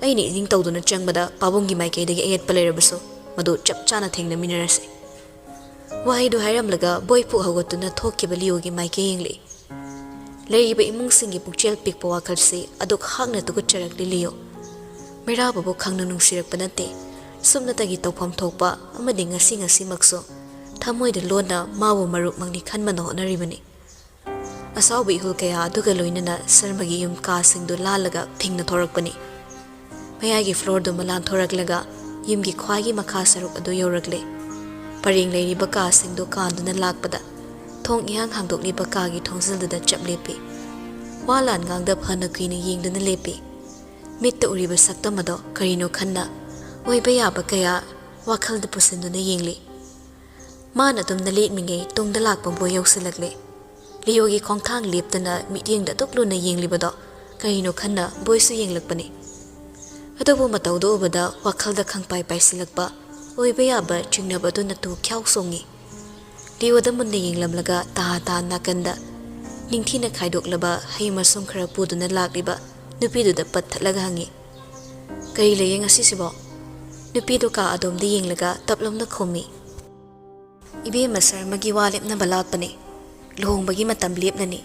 ꯑꯩꯅ ꯏꯅꯤꯡ ꯇꯧꯗꯨꯅ ꯆꯪꯕꯗ ꯄꯥꯕꯨꯡꯒꯤ ꯃꯥꯏꯀꯩꯗꯒꯤ ꯑꯌꯦꯠꯄ ꯂꯩꯔꯕꯁꯨ ꯃꯗꯨ ꯆꯞ ꯆꯥꯅ ꯊꯦꯡꯅꯃꯤꯟꯅꯔꯁꯤ꯫ ꯋꯥꯍꯩꯗꯨ ꯍꯥꯏꯔꯝꯂꯒ ꯕꯣꯏ ꯄꯨꯛ ꯍꯧꯒꯠꯇꯨꯅ ꯊꯣꯛꯈꯤꯕ ꯂꯤꯑꯣꯒꯤ ꯃꯥꯏꯀꯩ ꯌꯦꯡꯂꯛꯏ꯫ ꯂꯩꯔꯤꯕ ꯏꯃꯨꯡꯁꯤꯡꯒꯤ ꯄꯨꯛꯆꯦꯜ ꯄꯤꯛꯄ ꯋꯥꯈꯜꯁꯤ ꯑꯗꯨꯛ ꯍꯥꯛꯅ ꯇꯨꯀꯠꯆꯔꯛꯂꯤ ꯂꯤꯑꯣ꯫ ꯃꯩꯔꯥꯕꯕꯨ ꯈꯪꯅ ꯅꯨꯡꯁꯤꯔꯛꯄ ꯅꯠꯇꯦ, ꯁꯨꯝꯅꯇꯒꯤ ꯇꯧꯐꯝ ꯊꯣꯛꯄ ꯑꯃꯗꯤ ꯉꯁꯤꯃꯛꯁꯨ ꯊꯃꯣꯏꯗ ꯂꯣꯟꯅ ꯃꯥꯕꯨ ꯃꯔꯨꯞꯃꯛꯅꯤ ꯈꯟꯕꯅ ꯍꯣꯠꯅꯔꯤꯕꯅꯤ꯫ ꯑꯁꯥꯎꯕ ꯏꯍꯨꯜ ꯀꯌꯥ ꯑꯗꯨꯒ ꯂꯣꯏꯅꯅ ꯁꯔꯃꯒꯤ ꯌꯨꯝ ꯀꯥꯁꯤꯡꯗꯨ ꯂꯥꯜꯂꯒ ꯐꯤꯡꯅ ꯊꯣꯔꯛꯄꯅꯤ꯫ ꯃꯌꯥꯏꯒꯤ ꯐ꯭ꯂꯣꯔꯗꯨꯃ ꯂꯥꯟꯊꯣꯔꯛꯂꯒ ꯌꯨꯝꯒꯤ ꯈ꯭ꯋꯥꯏꯒꯤ ꯃꯈꯥ ꯁꯔꯨꯛ ꯑꯗꯨ ꯌꯧꯔꯛꯂꯦ꯫ ꯄꯔꯦꯡ ꯂꯩꯔꯤꯕ ꯀꯥꯁꯤꯡꯗꯨ ꯀꯥꯟꯗꯨꯅ ꯂꯥꯛꯄꯗ ꯊꯣꯡ ꯏꯍꯥꯡ ꯍꯥꯡꯗꯣꯛꯂꯤꯕ ꯀꯥꯒꯤ ꯊꯣꯡꯖꯤꯜꯗꯨꯗ ꯆꯞ ꯂꯦꯞꯄꯤ꯫ ꯋꯥ ꯂꯥꯟ ꯉꯥꯡꯗ ꯐꯅ ꯀꯨꯏꯅ ꯌꯦꯡꯗꯨꯅ ꯂꯦꯞꯄꯤ꯫ ꯃꯤꯠꯇ ꯎꯔꯤꯕ ꯁꯛꯇꯝ ꯑꯗꯣ ꯀꯔꯤꯅꯣ ꯈꯟꯅ ꯑꯣꯏꯕ ꯌꯥꯕ ꯀꯌꯥ ꯋꯥꯈꯜꯗ ꯄꯨꯁꯤꯟꯗꯨꯅ ꯌꯦꯡꯂꯤ꯫ ꯃꯥꯅ ꯑꯗꯨꯝꯅ ꯂꯦꯞꯃꯤꯉꯩ ꯇꯨꯡꯗ ꯂꯥꯛꯄ ꯕꯣꯏ ꯌꯧꯁꯤꯜꯂꯛꯂꯦ꯫ ꯂꯤꯑꯣꯒꯤ ꯈꯣꯡꯊꯥꯡ ꯂꯦꯞꯇꯅ ꯃꯤꯠꯌꯦꯡꯗ ꯑꯗꯨꯛ ꯂꯨꯅ ꯌꯦꯡꯂꯤꯕꯗꯣ ꯀꯔꯤꯅꯣ ꯈꯟꯅ ꯕꯣꯏꯁꯨ ꯌꯦꯡꯂꯛꯄꯅꯤ꯫ ꯑꯗꯨꯕꯨ ꯃꯇꯧꯗꯨ ꯎꯕꯗ ꯋꯥꯈꯜꯗ ꯈꯪꯄꯥꯏ ꯄꯥꯏꯁꯤꯜꯂꯛꯄ ꯑꯣꯏꯕ ꯌꯥꯕ ꯆꯤꯡꯅꯕ ꯑꯗꯨꯅ ꯇꯨ ꯈ꯭ꯌꯥꯎ ꯆꯣꯡꯉꯤ꯫ ꯂꯤꯑꯣꯗ ꯃꯨꯟꯅ ꯌꯦꯡꯂꯝꯂꯒ ꯇꯥ ꯅꯥꯀꯟꯗ ꯅꯤꯡꯊꯤꯅ ꯈꯥꯏꯗꯣꯛꯂꯕ ꯍꯩ ꯃꯁꯨꯡ ꯈꯔ ꯄꯨꯗꯨꯅ ꯂꯥꯛꯂꯤꯕ ꯅꯨꯄꯤꯗꯨꯗ ꯄꯠ ꯊꯠꯂꯒ ꯍꯪꯉꯤ꯫ ꯀꯔꯤ ꯂꯩꯌꯦ ꯉꯁꯤꯁꯤꯕꯣ? ꯅꯨꯄꯤꯗꯨ ꯀꯥ ꯑꯗꯣꯝꯗ ꯌꯦꯡꯂꯒ ꯇꯞꯂꯝꯅ ꯈꯨꯝꯃꯤ꯫ ꯏꯕꯦꯝꯃ ꯁꯔꯃꯒꯤ ꯋꯥ ꯂꯦꯞꯅꯕ ꯂꯥꯛꯄꯅꯤ꯫ ꯂꯨꯍꯣꯡꯕꯒꯤ ꯃꯇꯝ ꯂꯦꯞꯂꯅꯤ꯫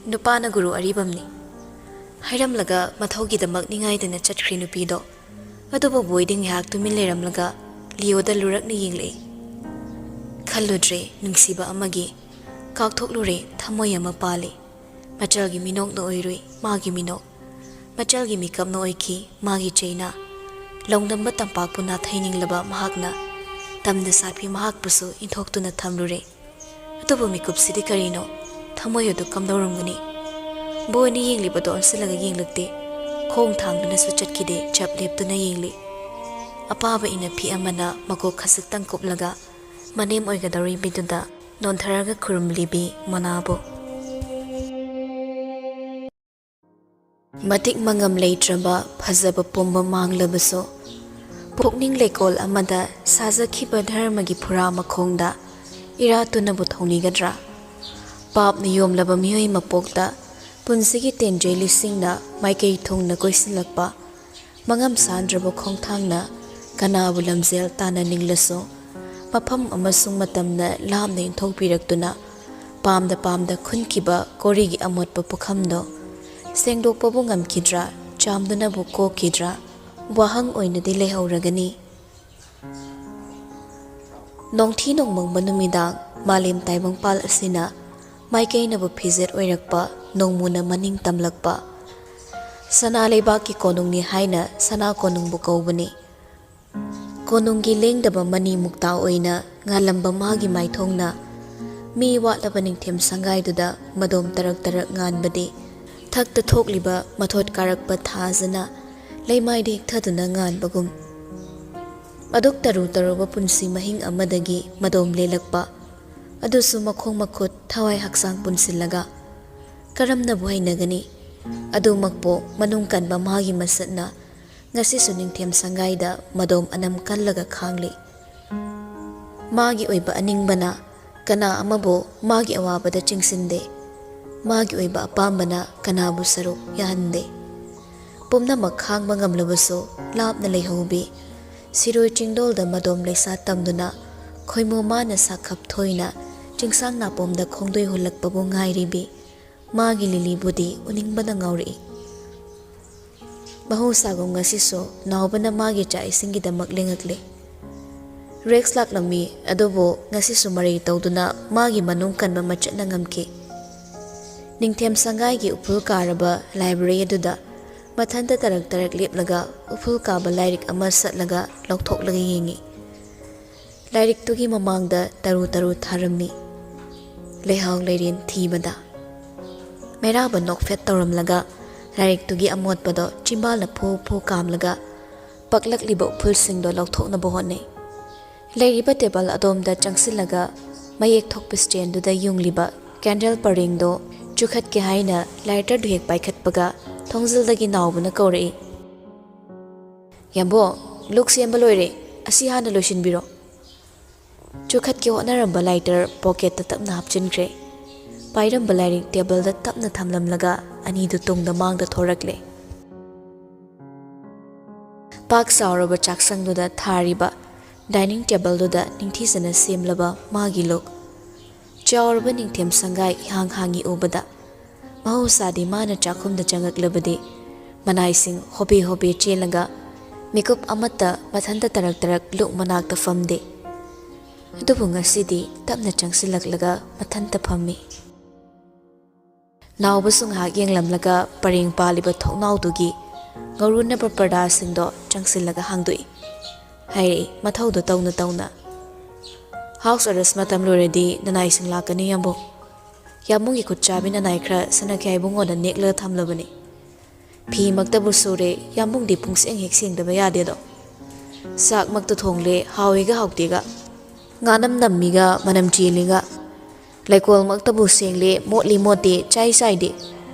ꯅꯨꯄꯥꯅ ꯒꯨꯔꯨ ꯑꯔꯤꯕꯝꯅꯤ ꯍꯥꯏꯔꯝꯂꯒ ꯃꯊꯧꯒꯤꯗꯃꯛ ꯅꯤꯡꯉꯥꯏꯗꯅ ꯆꯠꯈ꯭ꯔꯤ ꯅꯨꯄꯤꯗꯣ ꯑꯗꯨꯕꯨ ꯕꯣꯏꯗꯤ ꯉꯥꯏꯍꯥꯛ ꯇꯨꯃꯤꯟ ꯂꯩꯔꯝꯂꯒ ꯂꯤꯑꯣꯗ ꯂꯨꯔꯛꯅ ꯌꯦꯡꯂꯛꯏ ꯈꯜꯂꯨꯗ꯭ꯔꯦ ꯅꯨꯡꯁꯤꯕ ꯑꯃꯒꯤ ꯀꯥꯎꯊꯣꯛꯂꯨꯔꯦ ꯊꯃꯣꯏ ꯑꯃ ꯄꯥꯜꯂꯤ ꯃꯆꯜꯒꯤ ꯃꯤꯅꯣꯛꯅ ꯑꯣꯏꯔꯨꯏ ꯃꯥꯒꯤ ꯃꯤꯅꯣꯛ ꯃꯆꯜꯒꯤ ꯃꯤꯀꯞꯅ ꯑꯣꯏꯈꯤ ꯃꯥꯒꯤ ꯆꯩꯅꯥ ꯂꯧꯅꯝꯕ ꯇꯝꯄꯥꯛꯄꯨ ꯅꯥꯊꯩꯅꯤꯡꯂꯕ ꯃꯍꯥꯛꯅ ꯇꯝꯗ ꯁꯥꯠꯄꯤ ꯃꯍꯥꯛꯄꯨꯁꯨ ꯏꯟꯊꯣꯛꯇꯨꯅ ꯊꯝꯂꯨꯔꯦ ꯑꯗꯨꯕꯨ ꯃꯤꯀꯨꯞꯁꯤꯗꯤ ꯀꯔꯤꯅꯣ ꯊꯃꯣꯏ ꯑꯗꯨ ꯀꯝꯗꯧꯔꯝꯒꯅꯤ ꯕꯣꯏꯅ ꯌꯦꯡꯂꯤꯕꯗꯣ ꯑꯣꯟꯁꯤꯜꯂꯒ ꯌꯦꯡꯂꯛꯇꯦ ꯈꯣꯡ ꯊꯥꯡꯗꯨꯅꯁꯨ ꯆꯠꯈꯤꯗꯦ ꯆꯞ ꯂꯦꯞꯇꯨꯅ ꯌꯦꯡꯂꯤ ꯑꯄꯥꯕ ꯏꯅꯐꯤ ꯑꯃꯅ ꯃꯀꯣꯛ ꯈꯖꯤꯛꯇꯪ ꯀꯨꯞꯂꯒ ꯃꯅꯦꯝ ꯑꯣꯏꯒꯗꯧꯔꯤꯕꯤꯗꯨꯗ ꯅꯣꯟꯊꯔꯒ ꯈꯨꯔꯨꯝꯂꯤꯕꯤ ꯃꯣꯅꯥꯕꯨ ꯃꯇꯤꯛ ꯃꯉꯝ ꯂꯩꯇ꯭ꯔꯕ ꯐꯖꯕ ꯄꯨꯝꯕ ꯃꯥꯡꯂꯕꯁꯨ ꯄꯨꯛꯅꯤꯡ ꯂꯩꯀꯣꯜ ꯑꯃꯗ ꯁꯥꯖꯈꯤꯕ ꯙꯔꯃꯒꯤ ꯐꯨꯔꯥ ꯃꯈꯣꯡꯗ ꯏꯔꯥꯠꯇꯨꯅꯕꯨ ꯊꯧꯅꯤꯒꯗ꯭ꯔꯥ ꯄꯥꯞꯅ ꯌꯣꯝꯂꯕ ꯃꯤꯑꯣꯏ ꯃꯄꯣꯛꯇ ꯄꯨꯟꯁꯤꯒꯤ ꯇꯦꯟꯖꯩ ꯂꯤꯁꯤꯡꯅ ꯃꯥꯏꯀꯩ ꯊꯨꯡꯅ ꯀꯣꯏꯁꯤꯜꯂꯛꯄ ꯃꯉꯝ ꯁꯥꯟꯗ꯭ꯔꯕ ꯈꯣꯡꯊꯥꯡꯅ ꯀꯅꯥꯕꯨ ꯂꯝꯖꯦꯜ ꯇꯥꯟꯅꯅꯤꯡꯂꯁꯨ ꯃꯐꯝ ꯑꯃꯁꯨꯡ ꯃꯇꯝꯅ ꯂꯥꯞꯅ ꯏꯟꯊꯣꯛꯄꯤꯔꯛꯇꯨꯅ ꯄꯥꯝꯗ ꯈꯨꯟꯈꯤꯕ ꯀꯣꯔꯤꯒꯤ ꯑꯃꯣꯠꯄ ꯄꯨꯈꯝꯗꯣ ꯁꯦꯡꯗꯣꯛꯄꯕꯨ ꯉꯝꯈꯤꯗ꯭ꯔꯥ ꯆꯥꯝꯗꯨꯅꯕꯨ ꯀꯣꯛꯈꯤꯗ꯭ꯔꯥ ꯋꯥꯍꯪ ꯑꯣꯏꯅꯗꯤ ꯂꯩꯍꯧꯔꯒꯅꯤ ꯅꯣꯡꯊꯤ ꯅꯣꯡꯃꯪꯕ ꯅꯨꯃꯤꯗꯥꯡ ꯃꯥꯂꯦꯝ ꯇꯥꯏꯕꯪꯄꯥꯜ ꯑꯁꯤꯅ ꯃꯥꯏꯀꯩꯅꯕꯨ ꯐꯤꯖꯦꯠ ꯑꯣꯏꯔꯛꯄ ꯅꯣꯡꯃꯨꯅ ꯃꯅꯤꯡ ꯇꯝꯂꯛꯄ ꯁꯅꯥ ꯂꯩꯕꯥꯛꯀꯤ ꯀꯣꯅꯨꯡꯅꯤ ꯍꯥꯏꯅ ꯁꯅꯥ ꯀꯣꯅꯨꯡꯕꯨ ꯀꯧꯕꯅꯤ ꯀꯣꯅꯨꯡꯒꯤ ꯂꯦꯡꯗꯕ ꯃꯅꯤ ꯃꯨꯛꯇꯥ ꯑꯣꯏꯅ ꯉꯥꯜꯂꯝꯕ ꯃꯥꯒꯤ ꯃꯥꯏꯊꯣꯡꯅ ꯃꯤ ꯋꯥꯠꯂꯕ ꯅꯤꯡꯊꯦꯝ ꯁꯪꯒꯥꯏꯗꯨꯗ ꯃꯗꯣꯝ ꯇꯔꯛ ꯇꯔꯛ ꯉꯥꯟꯕꯗꯤ ꯊꯛꯇ ꯊꯣꯛꯂꯤꯕ ꯃꯊꯣꯠ ꯀꯥꯔꯛꯄ ꯊꯥꯖꯅ ꯂꯩꯃꯥꯏꯗ ꯍꯤꯛꯊꯗꯨꯅ ꯉꯥꯟꯕꯒꯨꯝ ꯑꯗꯨꯛ ꯇꯔꯨ ꯇꯔꯨꯕ ꯄꯨꯟꯁꯤ ꯃꯍꯤꯡ ꯑꯃꯗꯒꯤ ꯃꯗꯣꯝ ꯂꯦꯜꯂꯛꯄ ꯑꯗꯨꯁꯨ ꯃꯈꯣꯡ ꯃꯈꯨꯠ ꯊꯋꯥꯏ ꯍꯛꯆꯥꯡ ꯄꯨꯟꯁꯤꯜꯂꯒ ꯀꯔꯝꯅꯕꯨ ꯍꯩꯅꯒꯅꯤ ꯑꯗꯨꯃꯛꯄꯨ ꯃꯅꯨꯡ ꯀꯟꯕ ꯃꯥꯒꯤ ꯃꯁꯠꯅ ꯉꯁꯤꯁꯨ ꯅꯤꯡꯊꯦꯝ ꯁꯪꯒꯥꯏꯗ ꯃꯗꯣꯝ ꯑꯅꯝ ꯀꯜꯂꯒ ꯈꯥꯡꯂꯤ ꯃꯥꯒꯤ ꯑꯣꯏꯕ ꯑꯅꯤꯡꯕꯅ ꯀꯅꯥ ꯑꯃꯕꯨ ꯃꯥꯒꯤ ꯑꯋꯥꯕꯗ ꯆꯤꯡꯁꯤꯟꯗꯦ ꯃꯥꯒꯤ ꯑꯣꯏꯕ ꯑꯄꯥꯝꯕꯅ ꯀꯅꯥꯕꯨ ꯁꯔꯨꯛ ꯌꯥꯍꯟꯗꯦ ꯄꯨꯝꯅꯃꯛ ꯈꯥꯡꯕ ꯉꯝꯂꯕꯁꯨ ꯂꯥꯞꯅ ꯂꯩꯍꯧꯕꯤ ꯁꯤꯔꯣꯏ ꯆꯤꯡꯗꯣꯜꯗ ꯃꯗꯣꯝ ꯂꯩꯁꯥ ꯇꯝꯗꯨꯅ ꯈꯣꯏꯃꯨ ꯃꯥꯅ ꯁꯥꯈꯞ ꯊꯣꯏꯅ ꯆꯤꯡꯁꯥꯡ ꯅꯥꯄꯣꯝꯗ ꯈꯣꯡꯗꯣꯏ ꯍꯨꯜꯂꯛꯄꯕꯨ ꯉꯥꯏꯔꯤꯕꯤ ꯃꯥꯒꯤ ꯂꯤꯂꯤꯕꯨꯗꯤ ꯎꯅꯤꯡꯕꯅ ꯉꯥꯎꯔꯛꯏ ꯃꯍꯧꯁꯥꯒꯨꯝ ꯉꯁꯤꯁꯨ ꯅꯥꯎꯕꯅ ꯃꯥꯒꯤ ꯆꯥꯛ ꯏꯁꯤꯡꯒꯤꯗꯃꯛ ꯂꯦꯡꯉꯛꯂꯤ ꯔꯦꯛꯁ ꯂꯥꯛꯂꯝꯃꯤ ꯑꯗꯨꯕꯨ ꯉꯁꯤꯁꯨ ꯃꯔꯩ ꯇꯧꯗꯨꯅ ꯃꯥꯒꯤ ꯃꯅꯨꯡ ꯀꯟꯕ ꯃꯆꯠꯅ ꯉꯝꯈꯤ ꯅꯤꯡꯊꯦꯝ ꯁꯪꯒꯥꯏꯒꯤ ꯎꯐꯨꯜ ꯀꯥꯔꯕ ꯂꯥꯏꯕ꯭ꯔꯦꯔꯤ ꯑꯗꯨꯗ ꯃꯊꯟꯇ ꯇꯔꯛ ꯇꯔꯛ ꯂꯦꯞꯂꯒ ꯎꯐꯨꯜ ꯀꯥꯕ ꯂꯥꯏꯔꯤꯛ ꯑꯃ ꯁꯠꯂꯒ ꯂꯧꯊꯣꯛꯂꯒ ꯌꯦꯡꯉꯤ ꯂꯥꯏꯔꯤꯛꯇꯨꯒꯤ ꯃꯃꯥꯡꯗ ꯇꯔꯨ ꯇꯔꯨ ꯊꯥꯔꯝꯃꯤ ꯂꯩꯍꯥꯎ ꯂꯩꯔꯦꯟ ꯊꯤꯕꯗ ꯃꯩꯔꯥꯕ ꯅꯣꯛꯐꯦꯠ ꯇꯧꯔꯝꯂꯒ ꯂꯥꯏꯔꯤꯛꯇꯨꯒꯤ ꯑꯃꯣꯠꯄꯗꯣ ꯆꯤꯝꯕꯥꯜꯅ ꯐꯨ ꯐꯨ ꯀꯥꯝꯂꯒ ꯄꯛꯂꯛꯂꯤꯕ ꯎꯐꯨꯜꯁꯤꯡꯗꯣ ꯂꯧꯊꯣꯛꯅꯕ ꯍꯣꯠꯅꯩ ꯂꯩꯔꯤꯕ ꯇꯦꯕꯜ ꯑꯗꯣꯝꯗ ꯆꯪꯁꯤꯜꯂꯒ ꯃꯌꯦꯛ ꯊꯣꯛꯄ ꯁ꯭ꯇꯦꯟꯗꯨꯗ ꯌꯨꯡꯂꯤꯕ ꯀꯦꯟꯗꯜ ꯄꯔꯦꯡꯗꯣ ꯆꯨꯈꯠꯀꯦ ꯍꯥꯏꯅ ꯂꯥꯏꯇꯔꯗꯨ ꯍꯦꯛ ꯄꯥꯏꯈꯠꯄꯒ ꯊꯣꯡꯖꯤꯜꯗꯒꯤ ꯅꯥꯎꯕꯅ ꯀꯧꯔꯛꯏ ꯌꯥꯝꯕꯣ ꯂꯨꯛ ꯁꯦꯝꯕ ꯂꯣꯏꯔꯦ ꯑꯁꯤ ꯍꯥꯟꯅ ꯂꯣꯏꯁꯤꯟꯕꯤꯔꯣ ꯆꯨꯈꯠꯀꯦ ꯍꯣꯠꯅꯔꯝꯕ ꯂꯥꯏꯇꯔ ꯄꯣꯀꯦꯠꯇ ꯇꯞꯅ ꯍꯥꯞꯆꯤꯟꯈ꯭ꯔꯦ ꯄꯥꯏꯔꯝꯕ ꯂꯥꯏꯔꯤꯛ ꯇꯦꯕꯜꯗ ꯇꯞꯅ ꯊꯝꯂꯝꯂꯒ ꯑꯅꯤꯗꯨ ꯇꯨꯡꯗ ꯃꯥꯡꯗ ꯊꯣꯔꯛꯂꯦ ꯄꯥꯛ ꯆꯥꯎꯔꯕ ꯆꯥꯛꯁꯪꯗꯨꯗ ꯊꯥꯔꯤꯕ ꯗꯥꯏꯅꯤꯡ ꯇꯦꯕꯜꯗꯨꯗ ꯅꯤꯡꯊꯤꯖꯅ ꯁꯦꯝꯂꯕ ꯃꯥꯒꯤ ꯂꯨꯛ ꯆꯥꯎꯔꯕ ꯅꯤꯡꯊꯦꯝ ꯁꯪꯒꯥꯏ ꯏꯍꯥꯡ ꯍꯥꯡꯉꯤ ꯎꯕꯗ ꯃꯍꯧꯁꯥꯗꯤ ꯃꯥꯅ ꯆꯥꯛꯈꯨꯝꯗ ꯆꯪꯉꯛꯂꯕꯗꯤ ꯃꯅꯥꯏꯁꯤꯡ ꯍꯣꯕꯦ ꯍꯣꯕꯦ ꯆꯦꯜꯂꯒ ꯃꯤꯀꯨꯞ ꯑꯃꯠꯇ ꯃꯊꯟꯇ ꯇꯔꯛ ꯇꯔꯛ ꯂꯨꯛ ꯃꯅꯥꯛꯇ ꯐꯝꯗꯦ ꯑꯗꯨꯕꯨ ꯉꯁꯤꯗꯤ ꯇꯞꯅ ꯆꯪꯁꯤꯜꯂꯛꯂꯒ ꯃꯊꯟꯇ ꯐꯝꯃꯤ ꯅꯥꯎꯕꯁꯨ ꯉꯥꯏꯍꯥꯛ ꯌꯦꯡꯂꯝꯂꯒ ꯄꯔꯦꯡ ꯄꯥꯜꯂꯤꯕ ꯊꯣꯡꯅꯥꯎꯗꯨꯒꯤ ꯉꯧꯔꯨꯅꯕ ꯄꯔꯗꯥꯁꯤꯡꯗꯣ ꯆꯪꯁꯤꯜꯂꯒ ꯍꯥꯡꯗꯣꯛꯏ ꯍꯥꯏꯔꯛꯏ ꯃꯊꯧꯗꯣ ꯇꯧꯅ ꯇꯧꯅ ꯍꯥꯎꯁ ꯑꯦꯔꯦꯁ ꯃꯇꯝ ꯂꯣꯏꯔꯗꯤ ꯅꯅꯥꯏꯁꯤꯡ ꯂꯥꯛꯀꯅꯤ ꯌꯥꯝꯕꯨ ꯌꯥꯝꯕꯨꯡꯒꯤ ꯈꯨꯠ ꯆꯥꯕꯤ ꯅꯅꯥꯏ ꯈꯔ ꯁꯅꯥꯈ꯭ꯌꯥꯏ ꯏꯕꯨꯡꯉꯣꯗ ꯅꯦꯛꯂꯒ ꯊꯝꯂꯕꯅꯤ ꯐꯤꯃꯛꯇꯕꯨ ꯁꯨꯔꯦ ꯌꯥꯝꯕꯨꯡꯗꯤ ꯄꯨꯡꯁꯦꯡ ꯍꯦꯛ ꯁꯦꯡꯗꯕ ꯌꯥꯗꯦꯗꯣ ꯆꯥꯛꯃꯛꯇ ꯊꯣꯡꯂꯦ ꯍꯥꯎꯏꯒ ꯍꯥꯎꯇꯦꯒ ꯉꯥꯅꯝ ꯅꯝꯃꯤꯒ ꯃꯅꯝ ꯆꯦꯜꯂꯤꯒ ꯂꯩꯀꯣꯜꯃꯛꯇꯕꯨ ꯁꯦꯡꯂꯦ ꯃꯣꯠꯂꯤ ꯃꯣꯠꯇꯦ ꯆꯥꯏ ꯆꯥꯏꯗꯦ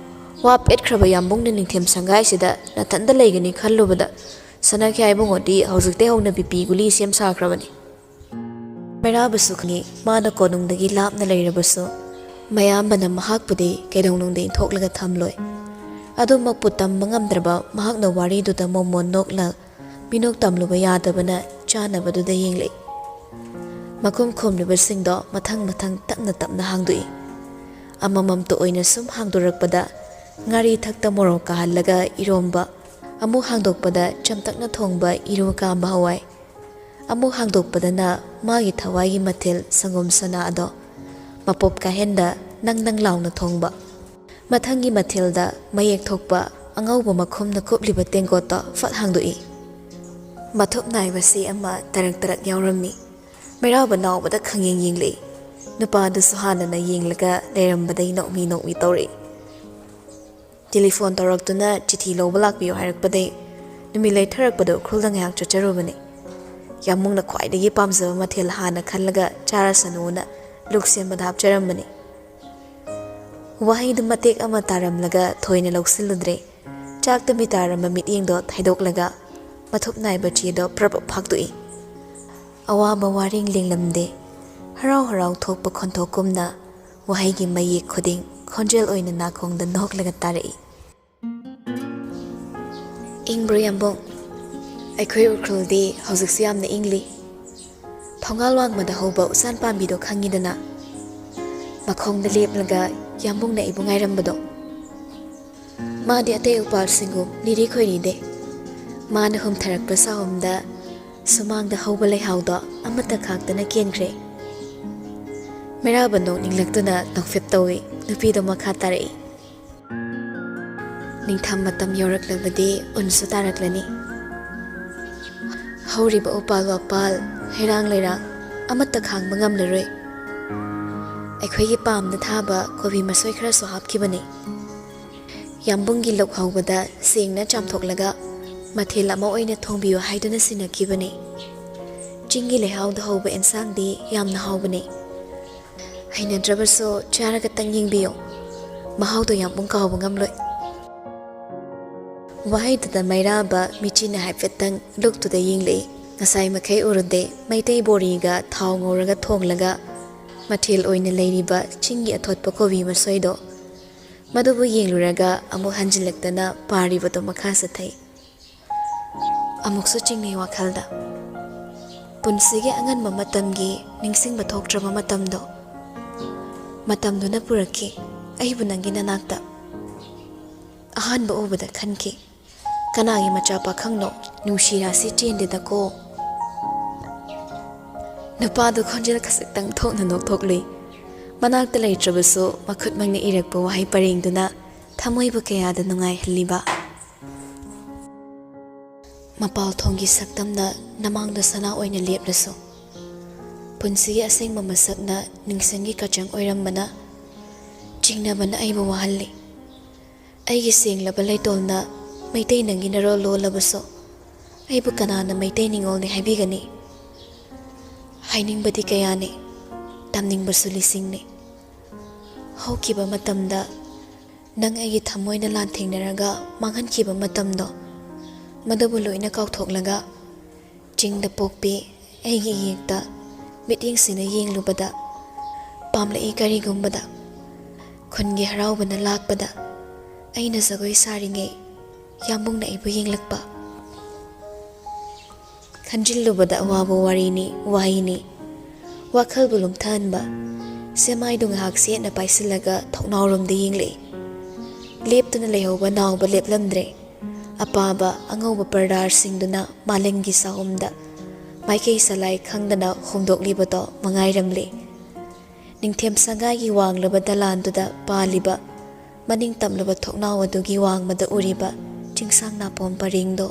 ꯋꯥ ꯄꯦꯠꯈ꯭ꯔꯕ ꯌꯥꯝꯕꯨꯡꯅ ꯅꯤꯡꯊꯦꯝ ꯁꯪꯒꯥꯏꯁꯤꯗ ꯅꯊꯟꯇ ꯂꯩꯒꯅꯤ ꯈꯜꯂꯨꯕꯗ ꯁꯅꯥꯈ꯭ꯌꯥꯏ ꯏꯕꯨꯡꯉꯣꯗꯤ ꯍꯧꯖꯤꯛꯇꯩ ꯍꯧꯅ ꯕꯤꯄꯤ ꯒꯨꯂꯤ ꯁꯦꯝ ꯁꯥꯈ꯭ꯔꯕꯅꯤ ꯃꯩꯔꯥꯕꯁꯨ ꯈꯪꯉꯤ ꯃꯥꯅ ꯀꯣꯅꯨꯡꯗꯒꯤ ꯂꯥꯞꯅ ꯂꯩꯔꯕꯁꯨ ꯃꯌꯥꯝꯕꯅ ꯃꯍꯥꯛꯄꯨꯗꯤ ꯀꯩꯗꯧꯅꯨꯡꯗ ꯏꯟꯊꯣꯛꯂꯒ ꯊꯝꯂꯣꯏ ꯑꯗꯨꯃꯛꯄꯨ ꯇꯝꯕ ꯉꯝꯗ꯭ꯔꯕ ꯃꯍꯥꯛꯅ ꯋꯥꯔꯤꯗꯨꯗ ꯃꯣꯃꯣꯟ ꯅꯣꯛꯂ ꯃꯤꯅꯣꯛ ꯇꯝꯂꯨꯕ ꯌꯥꯗꯕꯅ ꯆꯥꯅꯕꯗꯨꯗ ꯌꯦꯡꯂꯛꯏ ꯃꯈꯨꯝ ꯈꯨꯝꯂꯤꯕꯁꯤꯡꯗꯣ ꯃꯊꯪ ꯃꯊꯪ ꯇꯞꯅ ꯇꯞꯅ ꯍꯥꯡꯗꯣꯛꯏ amamamto oina sum hangdorakpada ngari thakta morok kahalaga iromba amu hangdokpada chamtakna thongba iru kamba hawai amu hangdokpada na magi thawai mathil sangom sana ado mapop kahenda nang launa thongba mathangi mathilda mayek thokpa angauba makhumna kopliba tengota fat hangdoi mathop naibasi ama tarak yawrami meraba nawbada khangyeng yingle nupa du suhana na yinglaga lerambadai nokmi tori telephone taraktuna chithi loba lakbiyo harakpadai numi leitharakpado khulda ngyak chacharubani yamungna khwaidagi pamjaba mathil hana khallaga charasanuna luksen badhap charambani wahid matek ama taramlaga thoina loksiludre chakta mitaramba mityengdo thaidoklaga mathop naiba chido prab phakdui awaba waring linglamde harau thokpa khonthokumna wahaigi mayek khuding khonjel oina nakhongda noklaga tarai ingbro yambong aikhoi ukruldi hauzik siamna ingli thongal wangmada hoba usan pambido khangidana makhongda leplaga yambongna ibu ngairambado madi ate upal singum liri khoiride mana hum tharak prasahumda sumangda hoba leihauda amata khaktana kenkre merabano ninglaktuna nokfet tawi nupido makha tarai ningtham matam yoraklabadi unsu taraklani hauriba upal wapal herang leirang amata khangba ngamlaroi aikhoi pamna thaba kobi masoi khara so hapkibani yambungi lokhaubada sengna chamthoklaga mathela ma oina thongbiyo haiduna sinakibani chingi lehauda hoba ensangdi yamna haubani haina drabaso charaga tangyingbiyo mahaudo yambung kahauba ngamloi wahidada mairaba michina haifetang luktuda yinglei ngasai makai urude maitei boriga thau ngoraga thonglaga mathil oina leiriba chingi athotpa kobi masoido madubu yengluraga amu hanjilaktana paribado makha sathai amuksu chingnei wakhalda punsige anganma matamgi ningsingba thoktraba matamduna puraki aibu nangi nanakta ahanba ubada khanki kanagi macha pakhangno nushirasi chendedako nupadu khonjel khasitang thokna nokthokli manakta leitrabaso makhut mangna irakpa wahai paringduna thamoiba kayada nungai hliba mapal thongi saktamna namangda sana oina leplaso punsi asengma masakna ningsangi kachang oirambana jingnabana aiba wahalli aigi senglaba leitolna maitei nangi naro lolabaso aibu kanana maitei ningolni haibigani hainingbadi kayane tamningbasu lisingni haukiba matamda nang aigi thamoina lanthingnaraga manghankiba matamdo madabu loina kauthoklaga jingda pokpi aigi yekta mityengsina yenglubada pamlai karigumbada khungi haraubana lakpada aina jagoi saringei yambungna ibu yenglakpa khanjillubada awaba warini wahini wakhal bulum thanba semai dung hak setna paisilaga thoknawromda yengle leptuna lehoba nawba leplamdre apaba angauba pardar singduna malengi sahumda maikei salai khangdana homdoklibado mangairamle ningthem sangagi wanglaba dalanduda paliba maning tamlaba thoknaw adugi wangmada uriba chingsang napom paringdo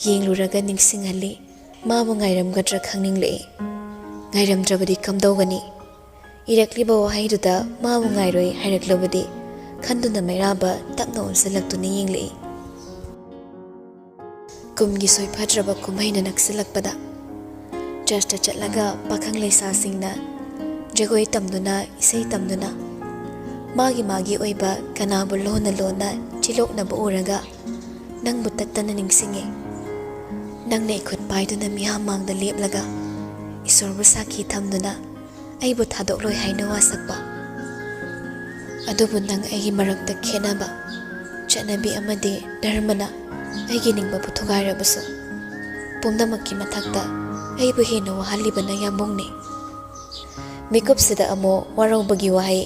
yengluraga ningsinghali mabu ngairamgadra khangningle ngairamdrabadi kamdogani irakliba wahaiduda mabu ngairoi hairaklabadi khanduna mairaba takna onsalaktuна yengle kumgi soipadraba kumhaina naksilakpada churchta chatlaga pakhang leisa singna jagoi tamduna isei tamduna magi oiba kanabu lona chilokna bu uraga nangbu tattana ningsinge nangne khut paiduna miyamangda leplaga isorbu sakhi thamduna aibu thadokloi haina wasakpa adubu nang aigi marakta khenaba chanabi amadi dharmana aigi ningba puthugairabasu pumnamakki mathakta aibu hena wahalibana yambongni mikupsida amo warobagi wahai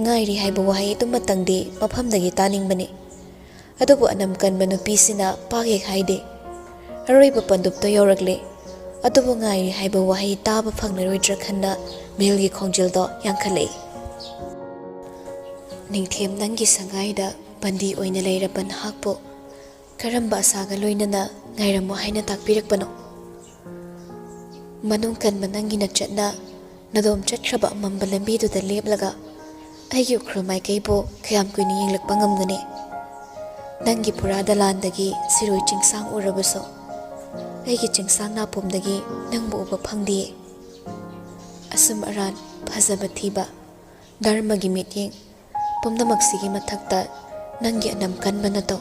Ngairi haiba wahai tumatangdi mafamdagi taningbani. Adubu anam kanba nupisina pagek haide. Aroiba pandupto yaurakle. Adubu ngairi haiba wahai taba phangnaroidra khanna melgi khongjildo yankhalei. Ningthem nangi sangaida bandi oina leiraban hakpo karamba asaga loinana ngairamo haina takpirakpano. Manung kanba nangi na chatna nadom chatkraba amamba lambiduda leplaga aigi ukrumai kaibo kayam kuini yenglakpa ngamgani. Nangi purada landagi siroi chingsang urabaso aigi chingsang napomdagi nangbu uba phangdiye. Asum aran phajaba thiba dharmagi mityeng pumdamaksigi mathakta nangi anam kanbana to.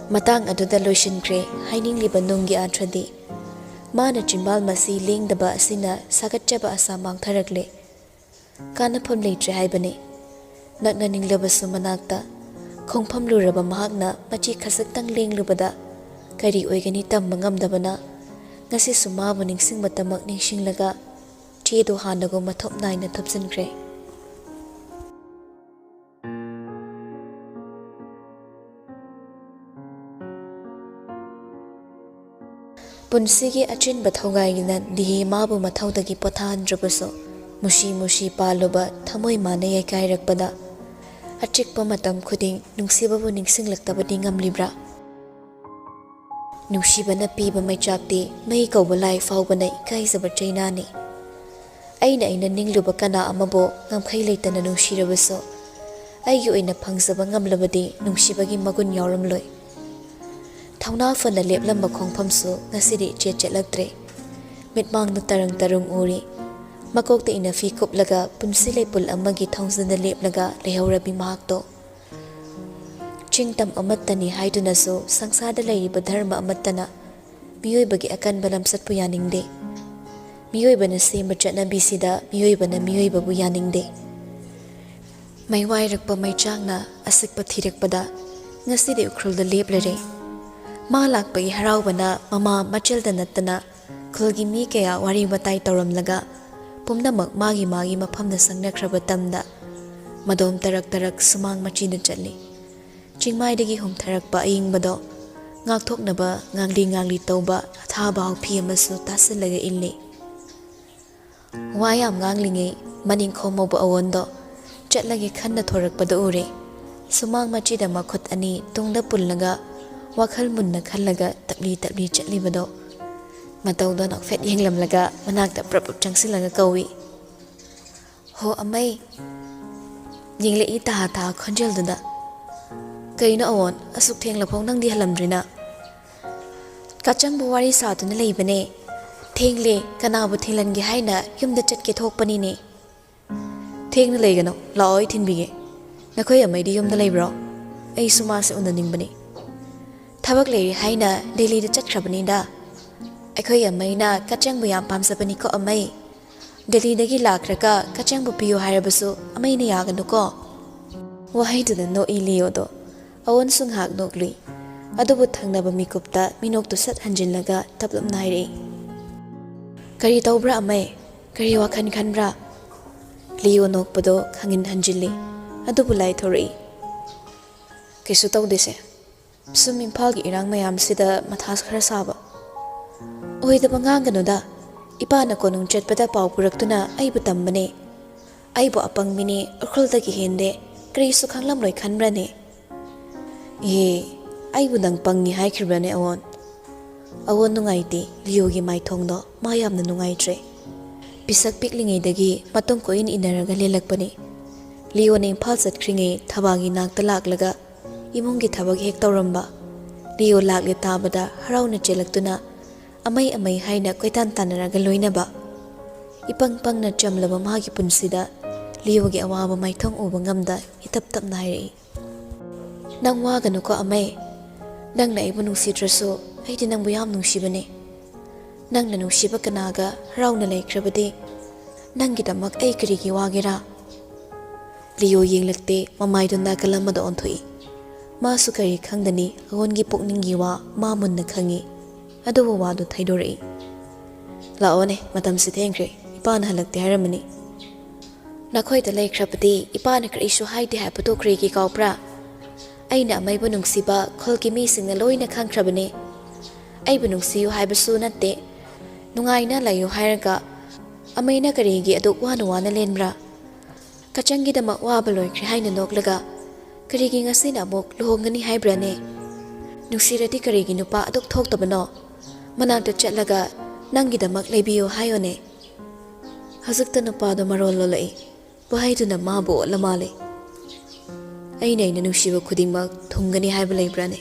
Matang aduda loishinkre hainingliba nunggi atradi mana chimbal masi lengdaba asina sagatchaba asa mangtharakle kanapam leitre haibane. Nakna ninglabasu manakta khongpham luraba mahakna machi khasaktang lenglubada kari oigani tamba ngamdabana ngasi sumabu ningsingmatamak ningsinglaga chedo hanago mathop naina thapsankre. Punsigi achin bathogayina dihi mabu mathaudagi pothandrabaso mushi mushi paluba thamoi mane yakairakpada achikpa matam khuding nungsibabu ningsinglaktabadi ngamlibra. Nungsibana piba maichakti mai kaubalai faubana ikaizaba chainani. Aina ningluba kana amabo ngamkhai leitana nungsirabaso aigi oina phangjaba ngamlabadi nungsibagi magun yauramloi. Thauna fana leplamba khongphamsu ngasidi chetchetlaktre mitmangna tarang tarung uri makokta ina fi kuplaga punsilai pul amagi thongzana leplaga lehaurabi mahakto. Chingtam amattani haidunasu sangsada leiriba dharma amattana miyoibagi akanba lamsatpu yaningde. Miyoibana semba chatnabisida miyoibana miyoibabu yaningde. Maiwairakpa maichangna asikpa thirakpada ngasidi ukrulda leplare. Ma lakpagi haraubana mama machelda nattana khulgi mi kaya wari watai tauramlaga pumnamak magi mafamda sangnakhraba tamda madom tarak tarak sumang machina chatli. Chingmaidagi humtharakpa ayingbado ngakthoknaba ngangli tauba athaba haupi amasu tasilaga illi. Wayam nganglingai maning khomoba awondo chatlagi khanna thorakpada ure sumang machida makhut ani tungda pullaga wakhal munna khallaga tapli chatlibado matawda nakfet yenglamlaga manakta prapap changsilaga kawi. Ho amai yengle I taha khonjelduda kaino awon asuk thenglapong nangdi halamdrina kachangbu wari satuna leibane thengle kanabu thinglangi haina yumda chatke thokpani ne. Thengna leigano laoi thinbige nakhoi amaidi yumda leibro ai sumase unaningbani. Thabak leiri haina Delhi da chatkrabani da akhoi amaina kachangbu yam pamsapani ko amai Delhi dagi lakraka kachangbu piyo harabasu amaina yaganu ko. Wahaiduda no iliyodo awon sunghak nokli adubu thangnaba mikupta minoktu sat hanjinlaga taplap nairi. Kari taubra amai kari wakhan khanbra liyo nokpado khangin hanjili adubu lai thori. Kaisu tawdese sum impalgi irang mayam sida mathas khara saba oidaba nganganoda ipana konung chatpada pau puraktuna aibu tambane aibu apangmini ukhruldagi hende karisu khanglam loi khanbrane aibu dang pangi haikhribane awon nungaiti liyogi maithongdo mayamna nungaitre pisak piklingaidagi matung koin inaraga lelakpani. Liyo ne imphal chatkringe thabagi nakta laklaga imungi thabag hek tawramba Liyo lakle tabada harauna chelaktuna amai haina koitan tanaraga loinaba ipang na chamlaba magi punsida Liyogi awaba maithong uba ngamda itap nairi. Nang waganu ko amai nangna ibu nungsidraso aidi nangbu yam nungsibane. Nangna nungsiba kanaga harauna laikhrabadi nangidamak ai karigi wagera. Liyo yenglakte mamaidunda kalamada onthui masu kari khangdani agongi pokningi wa ma munna khangi adubu wadu thaidorei. Laone matam si thengre ipana halakte haramani Nakhoi da laikhrapadi ipana karisu haide haibado krigi kaupra. Aina amaiba nungsiba kholki mi singna loina khangkhrabani. Aiba nungsiyu haibasu natte. Nungaina layu hairaga amaina karigi aduk wana lenbra. Kachangi dama waba loikri haina noklaga. Karigi ngasina amok luhongani haibrane. Nungsirati karigi nupa aduk thoktabano. Managda chatlaga nangi damak leibiyo hayone. Hazukta nupa do marol lolai. Bahaiduna mabu lamale. Aina nungsiba khudingmak thungani haiba leibrane.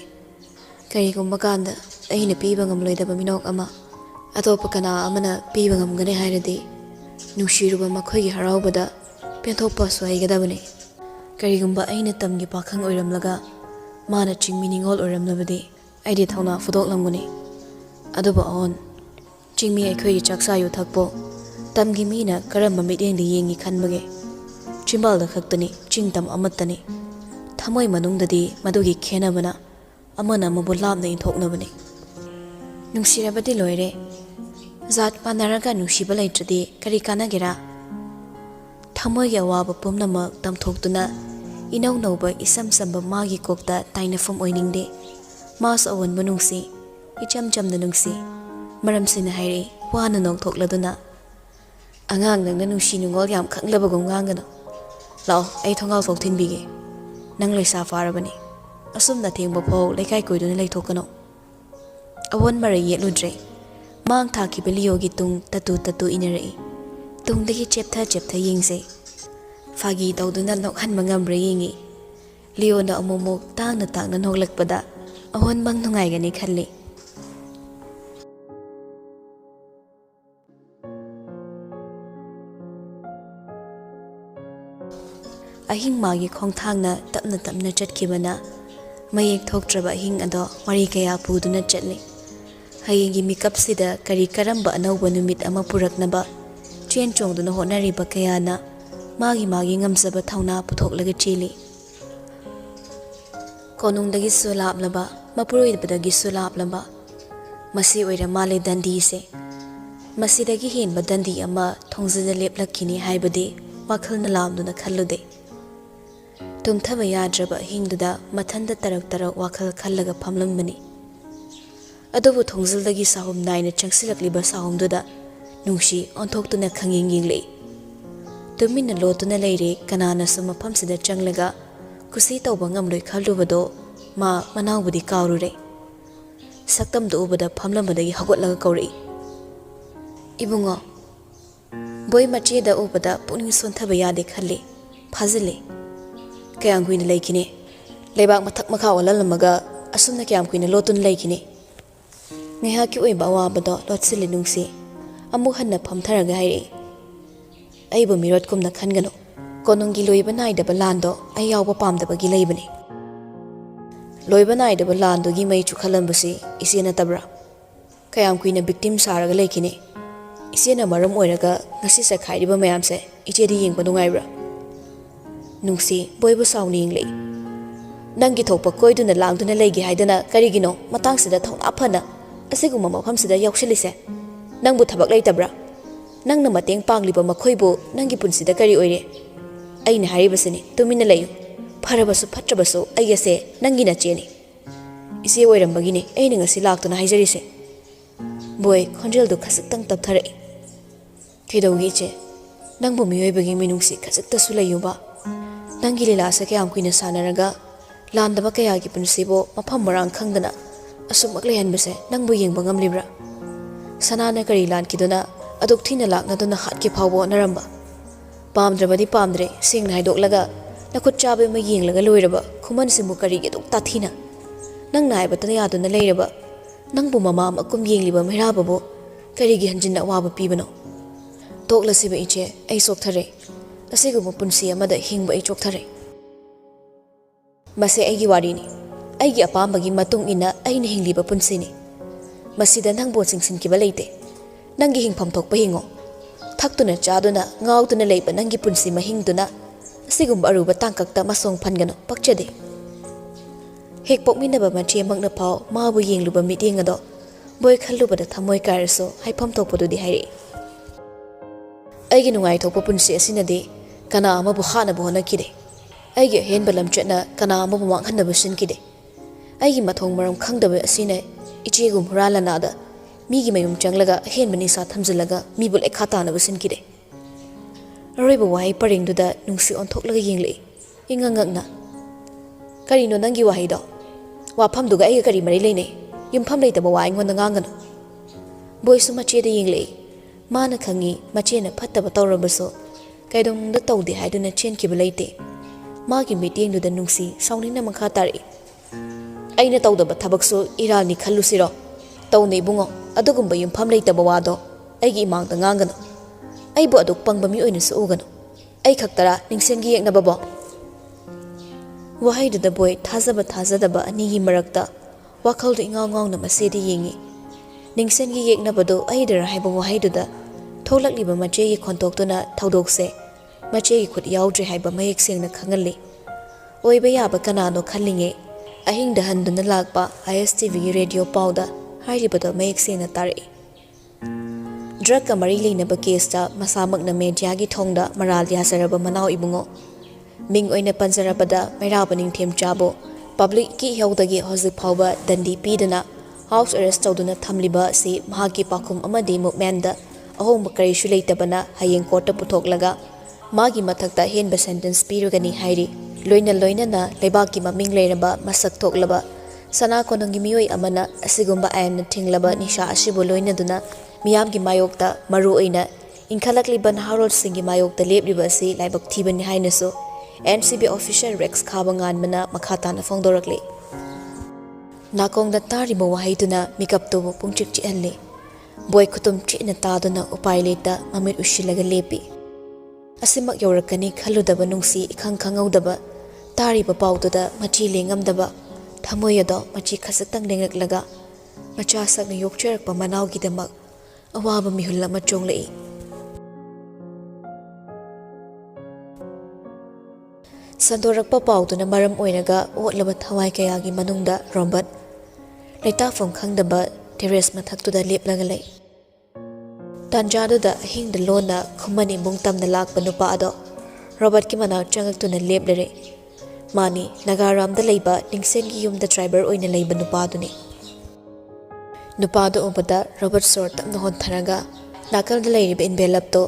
Karigumba kanda aina piba ngamloidaba minok ama. Atopa kana amana piba ngamgane hairadi. Nungsiruba makhoigi haraubada penthokpa swaigadabane. Karigumba aina tamgi pakhang oiramlaga mana chingmi ningol oiramlabadi aidi thawna fudoklamgani. Aduba on chingmi aikhoigi chaksayu thakpo tamgi mina karamba mitengdi yengi khanbage. Chimbal da khaktani chingtam amattani. Thamoi manungdadi madugi khenabana amana mabu labna inthoknabani. Nungsirabadi loire. Zat panaraga nungsiba laitradi kari kanagera. Thamoi ya waba pumnamak tamthoktuna inaw nauba isam samba magi kokta tainafum oiningde. Mas awan manungsi icham chamna nungsi maram sina hairi wana nongthokladuna. Angang nang nungsi nungol yam khanglabagum ngangano. Lao ay thongal thok thinbige. Nang laisa farabani. Asum na thengba phaw laikai koiduna laithokano. Awan marai yetludre. Mang thaki beliyogi tung tatu inarai. Tung dagi cheptha yingse. Fagi tawduna nokhan mangamra yingi. Leo na amumuk tangna noglakpada. Awan bang nungay gani khalli. Ahing magi khongthangna tapna chatkibana. Mayek thoktraba ahing ado mari kaya puduna chatli. Hayengi mikapsida kari karamba anawba numit ama puraknaba chen chongduna honariba kayana magi ngamsaba thawna puthoklaga chili. Konungdagi sulaplaba mapuroidbadagi sulaplaba masi oira male dandi se masidagi henba dandi ama thongzada leplakkini haibadi wakhalna lamduna khallude. Tumthaba yadraba hingduda mathanda tarak wakhal khallaga phamlambani. Adubu thongzildagi sahum naina changsilakliba sahumduda nungsi onthoktuna khangyenglei. Tumina lotuna leire kanana suma phamsida changlaga kusi tawba ngamloi khallubado ma manawbudi kawrure. Saktamdu ubada phamlambadagi hagotlaga kawri. Ibungo boy machida ubada puning sonthaba yade khalli phazile. Kayang kuina laikine leibak mathak makha walalamaga asumna kyam kuina lotun laikine. Ngayaki oiba awabado lotsili nungsi amuk hanna phamtharaga hairi. Aibu mirot kumna khangano. Konungi loiba naidaba lando ay yawba pamdabagi laibani. Loiba naidaba lando gi mai chukhalambasi isena tabra. Kayam kuina victim saraga laikine. Isena maram oiraga ngasi sakhairiba mayamse ichedi yengba nungaibra. Nungsi boibu sawni inglei. Nangi thokpa koiduna langduna leigi haidana karigino matangsida thawna phana asiguma mafamsida yawsilise. Nangbu thabak leitabra. Nangna mateng pangliba makhoibu nangi punsida kari oire. Aina haribasini tumina layu. Pharabasu phatrabasu aigase nangi na cheni. Ise oirambagini aina ngasi laktuna haijarise. Boy khonjeldu khasktang taptharai. Kidawgi che nangbu miyoibagi minungsi khasaktasu layuba. Nangi lilasa kayam kuina sanaraga landaba kayagi punsibo mafam marang khangdana asum aklehanbase nangbu yengba ngamlibra. Sanana kari lan kiduna aduk thina lakna duna hatki phawbo naramba. Pamdrabadi pamdre singna haidoklaga nakhut chabe ma yenglaga loiraba khuman simu kari ge duk tathina. Nang naiba tana yaduna leiraba nangbu mama makum yengliba mehrababu kari ge hanjinna waba pibano. Tokla siba iche ai sokthare. Asiguma punsi amada hingba ai chokthare. Mase aigi warini. Aigi apambagi matung ina aina hingliba punsini. Masida nangbo singsinkiba leite. Nangi hingpham thokpa hingo. Thaktuna chaduna ngawduna leiba nangi punsi mahingduna asigumba aruba tangkakta masong phangano pakchade. Hek pokminaba machi makna phaw mabu yengluba mitengado boy khallubada thamoi kairaso haipham thokpadudi hairi. Aigi nungai thokpa punsi asinadi kana amabu hanabu honakide aigi henba lamchetna kana amabu manghannabu sinkide aigi mathong maram khangdabe asine ichegum huralana da migi mayum changlaga henba nisa thamjilaga mibul ekhata na sinkide aroiba wahai paringduda nungsi onthoklaga yingli ingangangna karino nangi wahai do wafamduga aigi kari mari leine yumpham leitaba wa ingonda ngangano boysu machede yingli mana khangi machena phattaba tawrabaso kaidongda tawde haiduna chenkiba leite magi meetingduda nungsi saunina makha tari aina tawdaba thabakso irani khallusiro tawne bungo adugumba yumpham leitaba wado aigi imangda ngangano aibu aduk pangba mi oina su ugano ai khaktara ningsengi yeknababo wahaiduda boy thazaba anigi marakta wakhaldu ingawngawna masedi yingi ningsengi yeknabado aidara haiba wahaiduda tholakliba machegi khontoktuna thawdokse machegi khut yaudre haiba mayek sengna khangali oiba yaba kanano khallinge ahingda handuna lakpa ISTV radio pauda hairibado mayek sengna tari drug ka mari leinaba case masamakna media gi thongda maral yasaraba manaw ibungo ming oina panjarabada mairabaning them chabo public ki hewdagi hozik phawba dandi pidana house arrest tawduna thamliba si mahaki pakhum amadi movement da ahomba kari shuleitabana hayeng court puthoklaga magi mathakta henba sentence pirugani hairi loina na lebaki maming leiraba masak thoklaba sana konongi miyoi amana asigumba ayan thinglaba nisha asibo loina duna miyamgi mayokta maru oina inkhalakliban harol singi mayokta lebliba si laibak thibani hainaso NCB official Rex Khabangan mana makhata na fongdorakle nakong da taribo wahaiduna mikap to pungchik chi anle boy khutum chi na taduna upai leta mamit ushilaga lepi asimak yorakani khaludaba nungsi ikhang khangawdaba tariba pawduda machi lengamdaba thamoyado machi khasatang lenglaklaga macha sakna yokcherakpa manawgi damak awaba mihulla machonglei sandorakpa pawduna maram oinaga otlaba thawai kayagi manungda rombat leita from khangdaba terrace mathaktuda leplaga lei tanjaduda hingda lona khumani mungtamna lakpa nupa ado robert ki mana changaktuna leplare mani nagaramda leiba ningsengi yumda driver oina leiba nupa duni nupa do obada robert sor takna hontharaga nakalda leiriba envelope to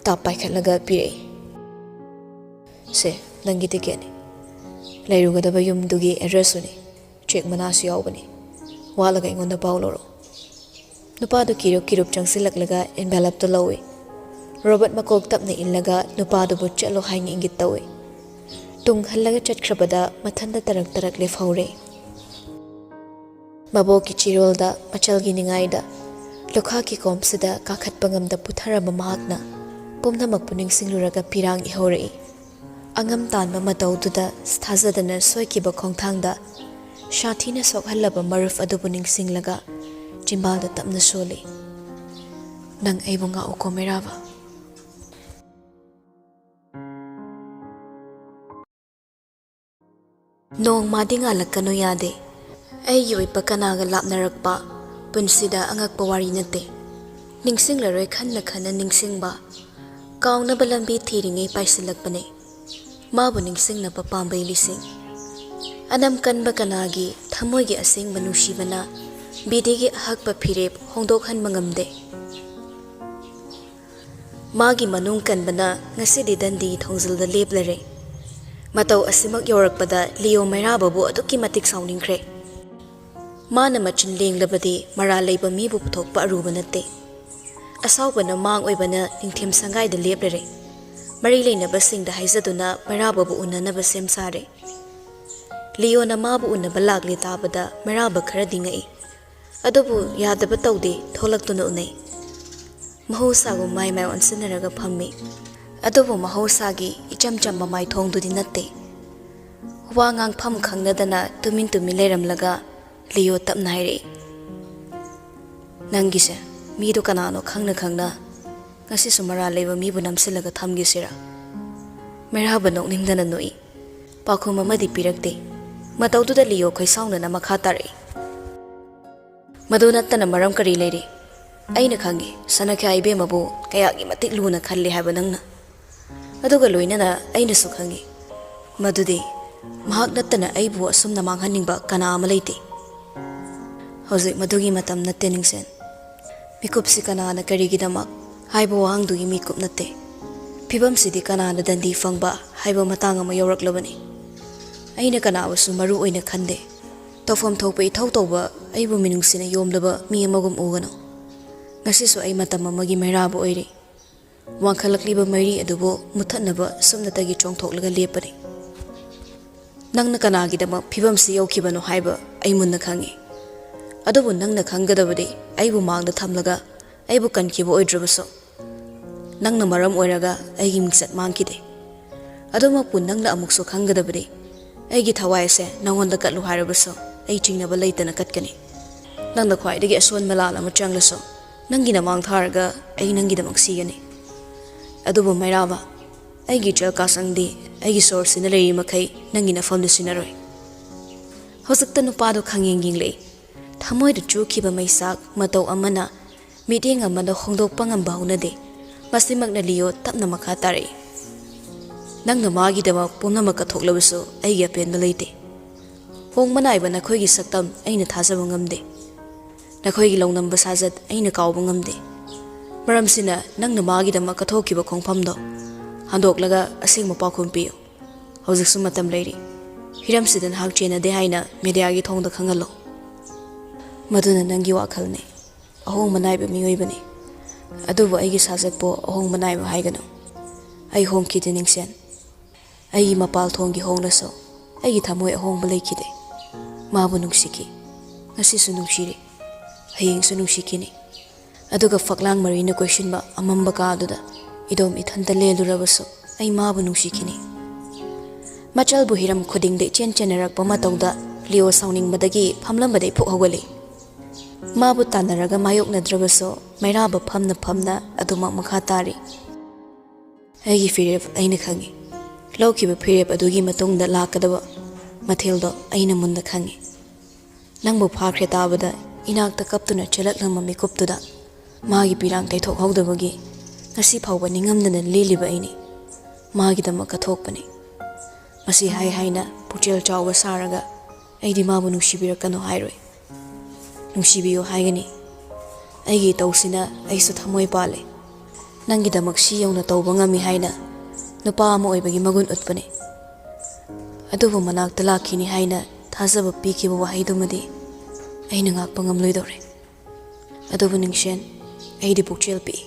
tapai khatlaga pire se nangi tikeni leirugadaba yumdugi address uni check manasi yawbani walaga ingonda pauloro nupado kirup changsilaklaga envelope to lawi robert makok tapna illaga nupado bu chalo haing ingit tawi tung hallaga chatkrabada mathanda tarak le faure mabo ki chirolda machalgi ningaida lokha ki komsida kakhat pangamda putharaba mahakna pumnamak puning singluraga pirang ihorei angam tanba matawduda sthazadana soikiba khongthangda shathina sokhallaba maruf adubu ningsinglaga chimbalda tapna soli nang aibunga ukomeraba nong madinga lakano yade ai yoi pakanaga lapnarakpa punsida angakpa wari nate ningsinglaroi khanna ningsingba kaungna balambi thiringai paisilakpane mabu ningsingna papambai lising anam kanba kanagi thamoigi asing manushibana bidigi ahakpa phirep hongdokhan mangamde magi manung kanbana ngasidi dandi thongjilda leplare matau asimak yorakpada leo mairababu aduki matik sauningkre mana machin lenglabadi mara leiba mibu puthokpa aruba natte asawbana mang oibana ningthem sangai da leplare mari leinaba singda haizaduna mairababu unanaba semsare leo na mabu unaba lakli tabada maraba khara dingai adubu yadaba tawde tholaktuna unai mahosagu mai onsinaraga phammi adubu mahosagi ichamchamba mai thongdudi natte wangang pham khangnadana tumin leiramlaga leo tapnaire nangise midu kanano khangna ngasi sumara leba mibu namsilaga thamgisira meraba nokningdana noi pakhuma madi pirakte matawduda leo khoisaungna na makha tare madunatana maram kari leire aina khangi sanakha ibe mabu kayagi matik luna khalle haba nangna ꯑꯗꯨꯒ ꯂꯣꯏꯅꯅ ꯑꯩꯅꯁꯨ ꯈꯪꯉꯤ ꯃꯗꯨꯗꯤ ꯃꯍꯥꯛ ꯅꯠꯇꯅ ꯑꯩꯕꯨ ꯑꯁꯨꯝꯅ ꯃꯥꯡꯍꯟꯅꯤꯡꯕ ꯀꯅꯥ ꯑꯃ ꯂꯩꯇꯦ ꯍꯧꯖꯤꯛ ꯃꯗꯨꯒꯤ ꯃꯇꯝ ꯅꯠꯇꯦ ꯅꯤꯡꯁꯦꯟ ꯃꯤꯀꯨꯞꯁꯤ ꯀꯅꯥꯅ ꯀꯔꯤꯒꯤꯗꯃꯛ ꯍꯥꯏꯕ ꯋꯥꯍꯪꯗꯨꯒꯤ ꯃꯤꯀꯨꯞ ꯅꯠꯇꯦ ꯐꯤꯕꯝꯁꯤꯗꯤ ꯀꯅꯥꯅ ꯗꯟꯗꯤ ꯐꯪꯕ ꯍꯥꯏꯕ ꯃꯇꯥꯡ ꯑꯃ ꯌꯧꯔꯛꯂꯕꯅꯤ ꯑꯩꯅ ꯀꯅꯥꯕꯨꯁꯨ ꯃꯔꯨ ꯑꯣꯏꯅ ꯈꯟꯗꯦ ꯇꯧꯐꯝ ꯊꯣꯛꯄ ꯏꯊꯧ ꯇꯧꯕ ꯑꯩꯕු ꯃꯤꯅꯨꯡꯁꯤꯅ ꯌꯣꯝꯂꯕ ꯃꯤ ꯑꯃꯒꯨꯝ ꯎꯒꯅꯨ ꯉꯁꯤꯁꯨ ꯑꯩ ꯃꯇꯝ ꯑꯃꯒꯤ ꯃꯩꯔꯥꯕ ꯑꯣꯏꯔꯤ ꯋꯥꯡꯈꯠꯂꯛꯂꯤꯕ ꯃꯩꯔꯤ ꯑꯗꯨꯕꯨ ꯃꯨꯠꯊꯠꯅꯕ ꯁꯨꯝꯅꯇꯒꯤ ꯆꯣꯡꯊꯣꯛꯂꯒ ꯂꯦꯞꯄꯅꯤ ꯅꯪꯅ ꯀꯅꯥꯒꯤꯗꯃꯛ ꯐꯤꯕꯝꯁꯤ ꯌꯧꯈꯤꯕꯅꯣ ꯍꯥꯏꯕ ꯑꯩ ꯃꯨꯟꯅ ꯈꯪꯉꯤ ꯑꯗꯨꯕꯨ ꯅꯪꯅ ꯈꯪꯒꯗꯕꯗꯤ ꯑꯩꯕꯨ ꯃꯥꯡꯗ ꯊꯝꯂꯒ ꯑꯩꯕꯨ ꯀꯟꯈꯤꯕ ꯑꯣꯏꯗ꯭ꯔꯕꯁꯨ ꯅꯪꯅ ꯃꯔꯝ ꯑꯣꯏꯔꯒ ꯑꯩꯒꯤ ꯃꯤꯡꯆꯠ ꯃꯥꯡꯈꯤꯗꯦ ꯑꯗꯨꯃꯛꯄꯨ ꯅꯪꯅ ꯑꯃꯨꯛꯁꯨ ꯈꯪꯒꯗꯕꯗꯤ ꯑꯩꯒꯤ ꯊꯋꯥꯏ ꯑꯁꯦ ꯅꯉꯣꯟꯗ ꯀꯠꯂꯨ ꯍꯥꯏꯔꯕꯁꯨ ꯑꯩ ꯆꯤꯡꯅꯕ ꯂꯩꯇꯅ ꯀꯠꯀꯅꯤ ꯅꯪꯅ ꯈ꯭ꯋꯥꯏꯗꯒꯤ ꯑꯁꯣꯟꯕ ꯂꯥꯜ ꯑꯃ ꯆꯪꯂꯁꯨ ꯅꯪꯒꯤ ꯅꯃꯥꯡ ꯊꯥꯔꯒ ꯑꯩ ꯅꯪꯒꯤꯗꯃꯛ ꯁꯤꯒꯅꯤ ꯑꯗꯨꯕꯨ ꯃꯩꯔꯥꯕ ꯑꯩꯒꯤ ꯏꯆꯜ ꯀꯥꯁꯪꯗꯤ ꯑꯩꯒꯤ ꯁꯣꯔꯁꯤꯅ ꯂꯩꯔꯤ ꯃꯈꯩ ꯅꯪꯒꯤ ꯅꯐꯝꯗ ꯁꯤꯟꯅꯔꯣꯏ ꯍꯧꯖꯤꯛꯇ ꯅꯨꯄꯥꯗꯣ ꯈꯪꯌꯦꯡ ꯌꯦꯡꯂꯛꯏ ꯊꯃꯣꯏꯗ ꯆꯨꯈꯤꯕ ꯃꯩꯁꯥꯛ ꯃꯇꯧ ꯑꯃꯅ ꯃꯤꯠꯌꯦꯡ ꯑꯃꯗ ꯍꯣꯡꯗꯣꯛꯄ ꯉꯝꯕ ꯍꯧꯅꯗꯦ ꯃꯁꯤꯃꯛꯅ ꯂꯤꯌꯣ ꯇꯞꯅ ꯃꯈꯥ ꯇꯥꯔꯛꯏ ꯅꯪꯅ ꯃꯥꯒꯤꯗꯃꯛ ꯄꯨꯝꯅꯃꯛ ꯀꯠꯊꯣꯛꯂꯕꯁꯨ ꯑꯩꯒꯤ ꯑꯄꯦꯟꯕ ꯂꯩꯇꯦ ꯍꯣꯡꯕ ꯅꯥꯏꯕ ꯅꯈꯣꯏꯒꯤ ꯁꯛꯇꯝ ꯑꯩꯅ ꯊꯥꯖꯕ ꯉꯝꯗꯦ ꯅꯈꯣꯏꯒꯤ ꯂꯧꯅꯝꯕ ꯁꯥꯖꯠ ꯑꯩꯅ ꯀꯥꯎꯕ ꯉꯝꯗꯦ ꯃꯔꯝꯁꯤꯅ ꯅꯪꯅ ꯃꯥꯒꯤꯗꯃꯛ ꯀꯠꯊꯣꯛꯈꯤꯕ ꯈꯣꯡꯐꯝꯗꯣ ꯍꯟꯗꯣꯛꯂꯒ ꯑꯁꯦꯡꯕ ꯄꯥꯎꯈꯨꯝ ꯄꯤꯌꯨ ꯍꯧꯖꯤꯛꯁꯨ ꯃꯇꯝ ꯂꯩꯔꯤ ꯍꯤꯔꯝꯁꯤꯗ ꯅꯍꯥꯛ ꯆꯦꯟꯅꯗꯦ ꯍꯥꯏꯅ ꯃꯦꯗꯤꯌꯥꯒꯤ ꯊꯣꯡꯗ ꯈꯪꯍꯜꯂꯨ ꯃꯗꯨꯅ ꯅꯪꯒꯤ ꯋꯥꯈꯜꯅꯤ ꯑꯍꯣꯡꯕ ꯅꯥꯏꯕ ꯃꯤꯑꯣꯏꯕꯅꯤ ꯑꯗꯨꯕꯨ ꯑꯩꯒꯤ ꯁꯥꯖꯠꯄꯨ ꯑꯍꯣꯡꯕ ꯅꯥꯏꯕ ꯍꯥꯏꯒꯅꯨ ꯑꯩ ꯍꯣꯡꯈꯤꯗꯦ ꯅꯤꯡꯁꯦꯟ ꯑꯩꯒꯤ ꯃꯄꯥꯜ ꯊꯣꯡꯒꯤ ꯍꯣꯡꯂꯁꯨ ꯑꯩꯒꯤ ꯊꯃꯣꯏ ꯑꯍꯣꯡꯕ ꯂꯩꯈꯤꯗꯦ ꯃꯥꯕꯨ ꯅꯨꯡꯁꯤꯈꯤ ꯉꯁꯤꯁꯨ ꯅꯨꯡꯁꯤꯔꯤ ꯍꯌꯦꯡꯁꯨ ꯅꯨꯡꯁꯤꯈꯤꯅꯤ ꯑꯗꯨꯒ ꯐꯛꯂꯥꯡ ꯃꯔꯤꯅ ꯀꯣꯏꯁꯤꯟꯕ ꯑꯃꯝꯕ ꯀꯥꯗꯨꯗ ꯏꯗꯣꯝ ꯏꯊꯟꯇ ꯂꯦꯜꯂꯨꯔꯕꯁꯨ ꯑꯩ ꯃꯥꯕꯨ ꯅꯨꯡꯁꯤꯈꯤꯅꯤ ꯃꯆꯜꯕꯨ ꯍꯤꯔꯝ ꯈꯨꯗꯤꯡꯗ ꯏꯆꯦꯟ ꯆꯦꯟꯅꯔꯛꯄ ꯃꯇꯧꯗ ꯂꯤꯌꯣ ꯁꯥꯎꯅꯤꯡꯕꯗꯒꯤ ꯐꯝꯂꯝꯕꯗꯩ ꯐꯨꯛ ꯍꯧꯒꯠꯂꯤ ꯃꯥꯕꯨ ꯇꯥꯟꯅꯔꯒ ꯃꯥꯌꯣꯛꯅꯗ꯭ꯔꯕꯁꯨ ꯃꯩꯔꯥꯕ ꯐꯝꯅ ꯐꯝꯅ ꯑꯗꯨꯃꯛ ꯃꯈꯥ ꯇꯥꯔꯤ ꯑꯩꯒꯤ ꯐꯤꯔꯦꯞ ꯑꯩꯅ ꯈꯪꯉꯤ ꯂꯧꯈꯤꯕ ꯐꯤꯔꯦꯞ ꯑꯗꯨꯒꯤ ꯃꯇꯨꯡꯗ ꯂꯥꯛꯀꯗꯕ ꯃꯊꯦꯜꯗꯣ ꯑꯩꯅ ꯃꯨꯟꯅ ꯈꯪꯉꯤ ꯅꯪꯕꯨ ꯐꯥꯈ꯭ꯔꯦ ꯇꯥꯕꯗ ꯏꯅꯥꯛꯇ ꯀꯞꯇꯨꯅ ꯆꯦꯜꯂꯛꯂꯝꯕ ꯃꯤꯀꯨꯞꯇꯨꯗ ꯃꯥꯒꯤ ꯄꯤꯔꯥꯡ ꯇꯩꯊꯣꯛꯍꯧꯗꯕꯒꯤ ꯉꯁꯤ ꯐꯥꯎꯕ ꯅꯤꯡꯉꯝꯗꯅ ꯂꯦꯜꯂꯤꯕ ꯑꯩꯅꯤ ꯃꯥꯒꯤꯗꯃꯛ ꯀꯠꯊꯣꯛꯄꯅꯤ ꯃꯁꯤ ꯍꯥꯏ ꯍꯥꯏꯅ ꯄꯨꯛꯆꯦꯜ ꯆꯥꯎꯕ ꯁꯥꯔꯒ ꯑꯩꯗꯤ ꯃꯥꯕꯨ ꯅꯨꯡꯁꯤꯕꯤꯔꯛꯀꯅꯨ ꯍꯥꯏꯔꯣꯏ ꯅꯨꯡꯁꯤꯕꯤꯌꯨ ꯍꯥꯏꯒꯅꯤ ꯑꯩꯒꯤ ꯏꯇꯧꯁꯤꯅ ꯑꯩꯁꯨ ꯊꯃꯣꯏ ꯄꯥꯜꯂꯤ ꯅꯪꯒꯤꯗꯃꯛ ꯁꯤ ꯌꯧꯅ ꯇꯧꯕ ꯉꯝꯃꯤ ꯍꯥꯏꯅ ꯅꯨꯄꯥ ꯑꯃ ꯑꯣꯏꯕꯒꯤ ꯃꯒꯨꯟ ꯎꯠꯄꯅꯤ ꯑꯗꯨꯕꯨ ꯃꯅꯥꯛꯇ ꯂꯥꯛꯈꯤꯅꯤ ꯍꯥꯏꯅ ꯊꯥꯖꯕ ꯄꯤꯈꯤꯕ ꯋꯥꯍꯩꯗꯨꯃꯗꯤ ꯑꯩꯅ ꯉꯥꯛꯄ ꯉꯝꯂꯣꯏꯗꯧꯔꯦ ꯑꯗꯨꯕꯨ ꯅꯤꯡꯁꯦꯟ ꯑꯩꯗꯤ ꯄꯨꯛꯆꯦꯜ ꯄꯤꯛꯏ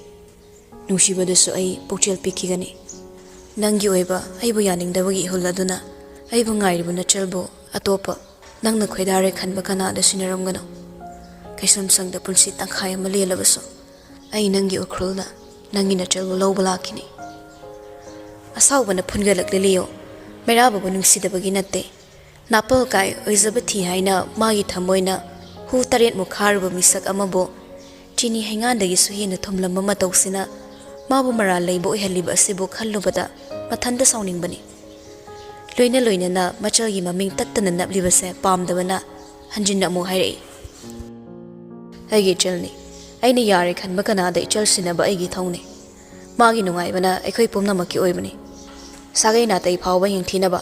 ꯅꯨꯡꯁꯤꯕꯗꯁꯨ ꯑꯩ ꯄꯨꯛꯆꯦꯜ ꯄꯤꯛꯈꯤꯒꯅꯤ ꯅꯪꯒꯤ ꯑꯣꯏꯕ ꯑꯩꯕꯨ ꯌꯥꯅꯤꯡꯗꯕꯒꯤ ꯏꯍꯨꯜ ꯑꯗꯨꯅ ꯑꯩꯕꯨ ꯉꯥꯏꯔꯤꯕ ꯅꯆꯜꯕꯨ ꯑꯇꯣꯞꯄ ꯅꯪꯅ ꯈꯣꯏꯗꯥꯔꯦ ꯈꯟꯕ ꯀꯅꯥꯗ ꯁꯤꯟꯅꯔꯝꯒꯅꯨ ꯀꯩꯁꯨꯝꯁꯪꯗ ꯄꯨꯟꯁꯤ ꯇꯪꯈꯥꯏ ꯑꯃ ꯂꯦꯜꯂꯕꯁꯨ ꯑꯩ ꯅꯪꯒꯤ ꯎꯈ꯭ꯔꯨꯜꯗ ꯅꯪꯒꯤ ꯅꯆꯜꯕꯨ ꯂꯧꯕ ꯂꯥꯛꯈꯤꯅꯤ ꯑꯁꯥꯎꯕꯅ ꯐꯨꯟꯒꯠꯂꯛꯂꯤ ꯂꯤꯌꯣ ꯃꯩꯔꯥꯕꯕꯨ ꯅꯨꯡꯁꯤꯗꯕꯒꯤ ꯅꯠꯇꯦ ꯅꯥꯄꯜ ꯀꯥꯏ ꯑꯣꯏꯖꯕ ꯊꯤ ꯍꯥꯏꯅ ꯃꯥꯒꯤ ꯊꯃꯣꯏꯅ ꯍꯨ 8ꯃꯨꯛ ꯈꯥꯔꯨꯕ ꯃꯤꯁꯛ ꯑꯃꯕꯨ ꯆꯤꯅꯤ ꯍꯩꯉꯥꯟꯗꯒꯤꯁꯨ ꯍꯦꯟꯅ ꯊꯨꯝꯂꯝꯕ ꯃꯇꯧꯁꯤꯅ ꯃꯥꯕꯨ ꯃꯔꯥꯜ ꯂꯩꯕ ꯑꯣꯏꯍꯜꯂꯤꯕ ꯑꯁꯤꯕꯨ ꯈꯜꯂꯨꯕꯗ ꯃꯊꯟꯇ ꯁꯥꯎꯅꯤꯡꯕꯅꯤ ꯂꯣꯏꯅ ꯂꯣꯏꯅꯅ ꯃꯆꯜꯒꯤ ꯃꯃꯤꯡ ꯇꯠꯇꯅ ꯅꯞꯂꯤꯕꯁꯦ ꯄꯥꯝꯗꯕꯅ ꯍꯟꯖꯤꯟꯅ ꯑꯃꯨꯛ ꯍꯥꯏꯔꯛꯏ ꯑꯩꯒꯤ ꯏꯆꯜꯅꯤ ꯑꯩꯅ ꯌꯥꯔꯦ ꯈꯟꯕ ꯀꯅꯥꯗ ꯏꯆꯜ ꯁꯤꯟꯅꯕ ꯑꯩꯒꯤ ꯊꯧꯅꯤ ꯃꯥꯒꯤ ꯅꯨꯡꯉꯥꯏꯕꯅ ꯑꯩꯈꯣꯏ ꯄꯨꯝꯅꯃꯛꯀꯤ ꯑꯣꯏꯕꯅꯤ ꯁꯥꯒꯩ ꯅꯥꯇꯩ ꯐꯥꯎꯕ ꯌꯦꯡꯊꯤꯅꯕ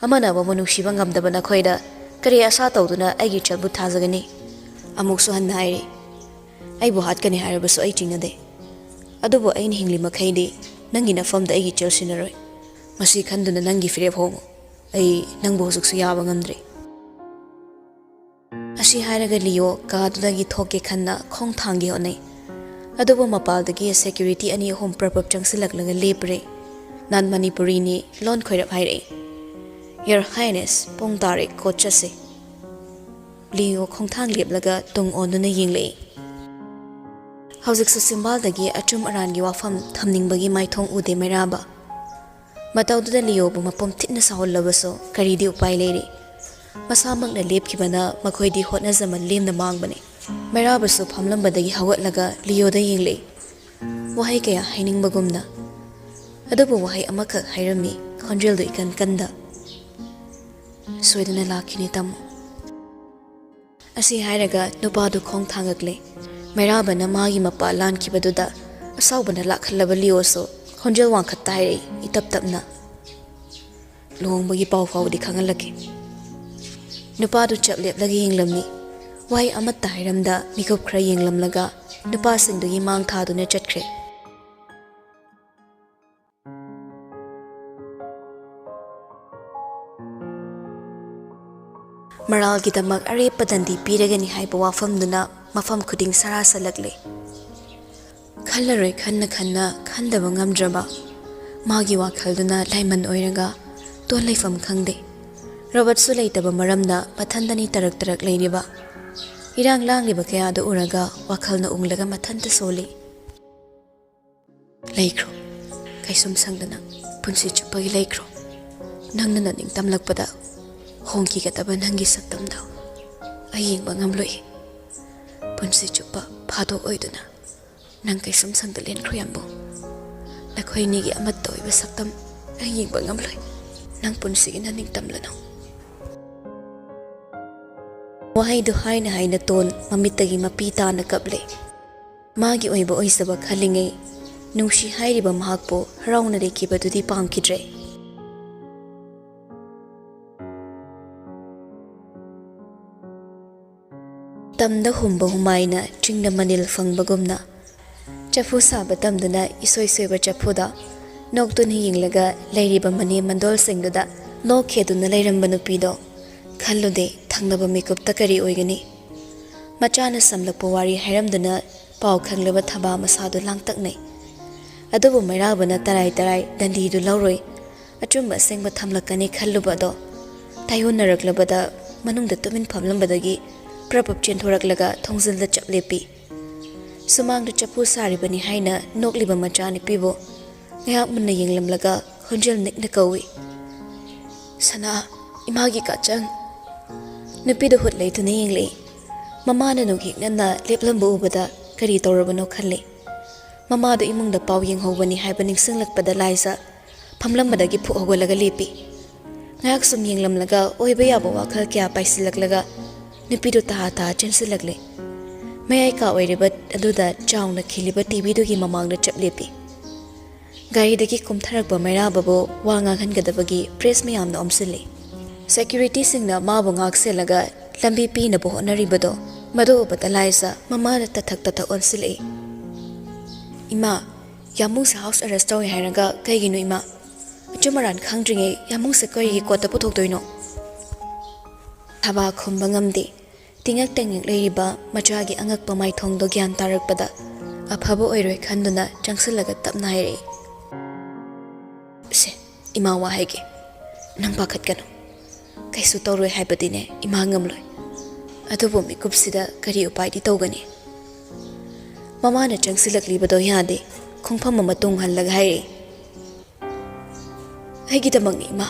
ꯑꯃꯅ ꯑꯃꯕꯨ ꯅꯨꯡꯁꯤꯕ ꯉꯝꯗꯕ ꯅꯈꯣꯏꯗ ꯀꯔꯤ ꯑꯁꯥ ꯇꯧꯗꯨꯅ ꯑꯩꯒꯤ ꯏꯆꯜꯕꯨ ꯊꯥꯖꯒꯅꯤ ꯑꯃꯨꯛꯁꯨ ꯍꯟꯅ ꯍꯥꯏꯔꯤ ꯑꯩꯕꯨ ꯍꯥꯠꯀꯅꯤ ꯍꯥꯏꯔꯕꯁꯨ ꯑꯩ ꯆꯤꯡꯅꯗꯦ ꯑꯗꯨꯕꯨ ꯑꯩꯅ ꯍꯤꯡꯂꯤ ꯃꯈꯩꯗꯤ ꯅꯪꯒꯤ ꯅꯐꯝꯗ ꯑꯩꯒꯤ ꯏꯆꯜ ꯁꯤꯟꯅꯔꯣꯏ ꯃꯁꯤ ꯈꯟꯗꯨꯅ ꯅꯪꯒꯤ ꯐꯤꯔꯦꯞ ꯍꯣꯡꯉꯨ ꯑꯩ ꯅꯪꯕꯨ ꯍꯧꯖꯤꯛꯁꯨ ꯌꯥꯕ ꯉꯝꯗ꯭ꯔꯤ ꯑꯁꯤ ꯍꯥꯏꯔꯒ ꯂꯤꯌꯣ ꯀꯥꯗꯨꯗꯒꯤ ꯊꯣꯛꯀꯦ ꯈꯟꯅ ꯈꯣꯡ ꯊꯥꯡꯒꯦ ꯍꯣꯠꯅꯩ ꯑꯗꯨꯕꯨ ꯃꯄꯥꯜꯗꯒꯤ ꯁꯦꯀ꯭ꯌꯨꯔꯤꯇꯤ 2-3 ꯄ꯭ꯔꯄꯞ ꯆꯪꯁꯤꯜꯂꯛꯂꯒ ꯂꯦꯞꯄꯔꯦ ꯅꯟ ꯃꯅꯤꯄꯨꯔꯤꯅꯤ ꯂꯣꯟ ꯈꯣꯏꯔꯞ ꯍꯥꯏꯔꯛꯏ ꯌꯔ ꯍꯥꯏꯅꯦꯁ ꯄꯨꯡ ꯇꯥꯔꯦ ꯀꯣꯠ ꯆꯠꯁꯦ ꯂꯤꯌꯣ ꯈꯣꯡꯊꯥꯡ ꯂꯦꯞꯂꯒ ꯇꯨꯡ ꯑꯣꯟꯗꯨꯅ ꯌꯦꯡꯂꯛꯏ ꯍꯧꯖꯤꯛꯁꯨ ꯆꯤꯝꯕꯥꯜꯗꯒꯤ ꯑꯆꯨꯝ ꯑꯔꯥꯟꯒꯤ ꯋꯥꯐꯝ ꯊꯝꯅꯤꯡꯕꯒꯤ ꯃꯥꯏꯊꯣꯡ ꯎꯗꯦ ꯃꯩꯔꯥꯕ ꯃꯇꯧꯗꯨꯗ ꯂꯤꯌꯣꯕꯨ ꯃꯄꯨꯝ ꯊꯤꯠꯅ ꯁꯥꯎꯍꯜꯂꯕꯁꯨ ꯀꯔꯤꯗꯤ ꯎꯄꯥꯏ ꯂꯩꯔꯤ ꯃꯁꯥꯃꯛꯅ ꯂꯦꯞꯈꯤꯕꯅ ꯃꯈꯣꯏꯗꯤ ꯍꯣꯠꯅꯖꯃꯟ ꯂꯦꯝꯅ ꯃꯥꯡꯕꯅꯤ ꯃꯩꯔꯥꯕꯁꯨ ꯐꯝꯂꯝꯕꯗꯒꯤ ꯍꯧꯒꯠꯂꯒ ꯂꯤꯌꯣꯗ ꯌꯦꯡꯂꯛꯏ ꯋꯥꯍꯩ ꯀꯌꯥ ꯍꯥꯏꯅꯤꯡꯕꯒꯨꯝꯅ ꯑꯗꯨꯕꯨ ꯋꯥꯍꯩ ꯑꯃꯈꯛ ꯍꯥꯏꯔꯝꯃꯤ ꯈꯣꯟꯖꯦꯜꯗꯨ ꯏꯀꯟ ꯀꯟꯗ ꯁꯣꯏꯗꯅ ꯂꯥꯛꯈꯤꯅꯤ ꯇꯥꯃꯣ ꯑꯁꯤ ꯍꯥꯏꯔꯒ ꯅꯨꯄꯥꯗꯨ ꯈꯣꯡ ꯊꯥꯡꯒꯛꯂꯦ ꯃꯩꯔꯥꯕꯅ ꯃꯥꯒꯤ ꯃꯄꯥ ꯂꯥꯟꯈꯤꯕꯗꯨꯗ ꯑꯁꯥꯎꯕꯅ ꯂꯥꯛꯍꯜꯂꯕ ꯂꯤꯌꯣꯁꯨ Khonjel wangkhat tai itap tapna luhongbagi pau faudi khangalake nupa du chaplep lagi yenglamni wai amat tairamda mikop khra yenglamlaga nupa singdugi mang thaduna chatkhre maral gidamak are padandi piragani haiba wafamduna mafam khuding sarasa lagle khallaroi khanna khandaba ngamdraba magi wakhalduna laiman oiraga ton laifam khangde robert su leitaba maramna mathandani tarak leiriba irang langliba kaya da uraga wakhalna unglaga mathanta soli laikro kaisum sangdana punsi chupagi laikro nangna naning tamlakpada hongki gataba nangi saktamda aying bangamloi punsi chupa phadok oiduna nang kaisum sangdalen khroyambo nakhoi ni gi amat toiba saktam aying bangamloi nang punsi naning tamlano wahai du haina ton mamitagi mapita na kable magi oiba oisaba khalingai nungshi hairiba mahakpo harauna rekiba dudi pangkidre tamda humba humaina chingna manil fangbagumna chafu saba tamdana isoi soiba chafuda noktun hiyinglaga leiriba mani mandol singduda no kheduna leiramba nupido khallude thangnaba makeup takari oigani machana samlakpo wari hairamduna pau khanglaba thaba masadu langtaknai adubu mairabana tarai dandi du lauroi achumba sengba thamlakani khalluba do tayonaraklabada manungda tumin phamlambadagi prapap chenthораklaga thongzilda chaplepi sumangda chapu saribani haina nokliba machani pibo ngayak munna yenglamlaga khonjel nikna kawi sana imagi kachang nupido hut leituna yengle mamana nughiknana leplambu ubada kari tawrabano khalle mamado imungda paw yenghobani haiba ningsinglakpada laisa phamlambadagi phu hogolaga lepi ngayak sum yenglamlaga oiba yaba wakhal kya paisilaklaga nupido ta chensilagle mayai ka oiribat aduda chauna khiliba tv dugi mamangda chaplepi gari dagi kumtharakba maira babo wanga khangadabagi press mayamna omsili security singna mabu ngakselaga lambi pi na bo naribado mado batalaisa mama na tathak onsili ima yamung sa house arrest tawi hairaga kaiginu ima chumaran khangdringe yamung sa koi ko ta puthok doino thaba khumbangamdi tingak tengik leiriba machagi angak pamai thong do gyan tarakpada aphabo oiroi khanduna changsilaga tapnairi se ima wa haige nang pakhat kanu kaisu tawroi haibadine ima ngamloi adubo mikupsida kari upai di tawgani mama na changsilaklibado yade khongpham matung hallaga hairi aigi damangni ima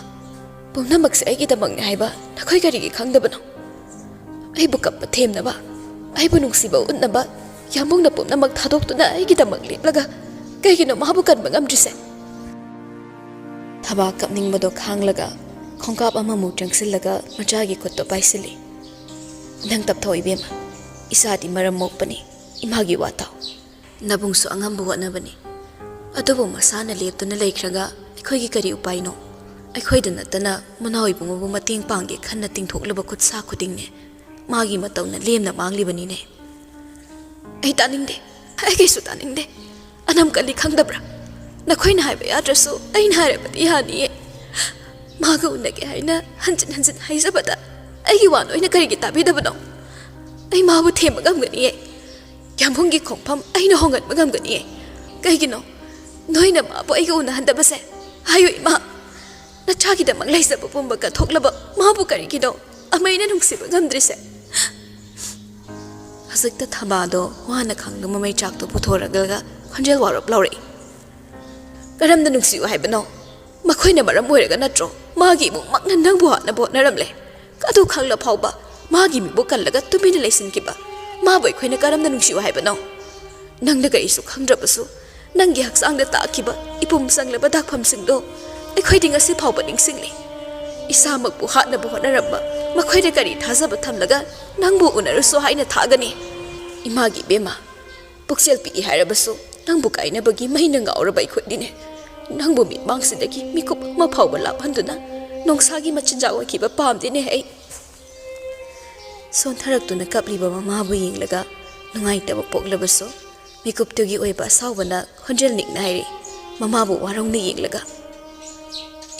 pumnamak se aigi damangni haiba nakhoi kari gi khangdabano aibu kappa themnaba aibu nungsiba unnaba yamungna pumnamak thadoktuna aigi damang leplaga kaigino mahabu kan bangamjise thaba kapningmado khanglaga khongkap amamu changsilaga machagi khotto paisili nang tapthoi bema isati maram mokpani imagi wataw nabungso angambu watnabani adubo masana leptuna leikhraga aikhoigi kari upaino aikhoidana tana manawai bungobu mateng pangge khanna tingthoklaba khutsa khudingne magi matawna lemna manglibani ne ai taningde ai kaisu taningde anam kali khangdabra nakhoina haiba yadrasu aina harabati yani maga unage haina hanjin haizabada aigi wan oina karigi tabidabano ai mabu themagam gani yambungi khongpham aina hongat magam gani kaigino noina mabu aiga una handabase hayo ima na chagi da manglaisa pumba ka thoklaba mabu karigino amaina nungsiba gamdrise hazikta thabado wana khangduma mai chakto puthoraga khonjel warop lauri karamda nungsiu haibano makhoina maram oiraga natro magi mu makna nangbu na bo naramle kadu khangla phauba magi mi bo kallaga tumina leisin kiba ma boi khoina karamda nungsiu haibano nangda ga isu khangdrabasu nangi haksangda takiba ipum sanglaba dakpham singdo aikhoiding asi phauba ningsingli isamak bu hatna bo naramba makhoida kari thazaba thamlaga nangbu unaruso haina thagani imagi bema puksel pi harabasu nangbu kaina bagi maina ngaura bai khodine nangbu mi mangsidagi mikup ma phawba laphanduna nongsagi machinja oikiba pamdine ai sontharaktuna kapliba mamabu yinglaga nungaitaba poklabaso mikuptugi oiba sawbana khonjel nikna hairi mamabu warongni yinglaga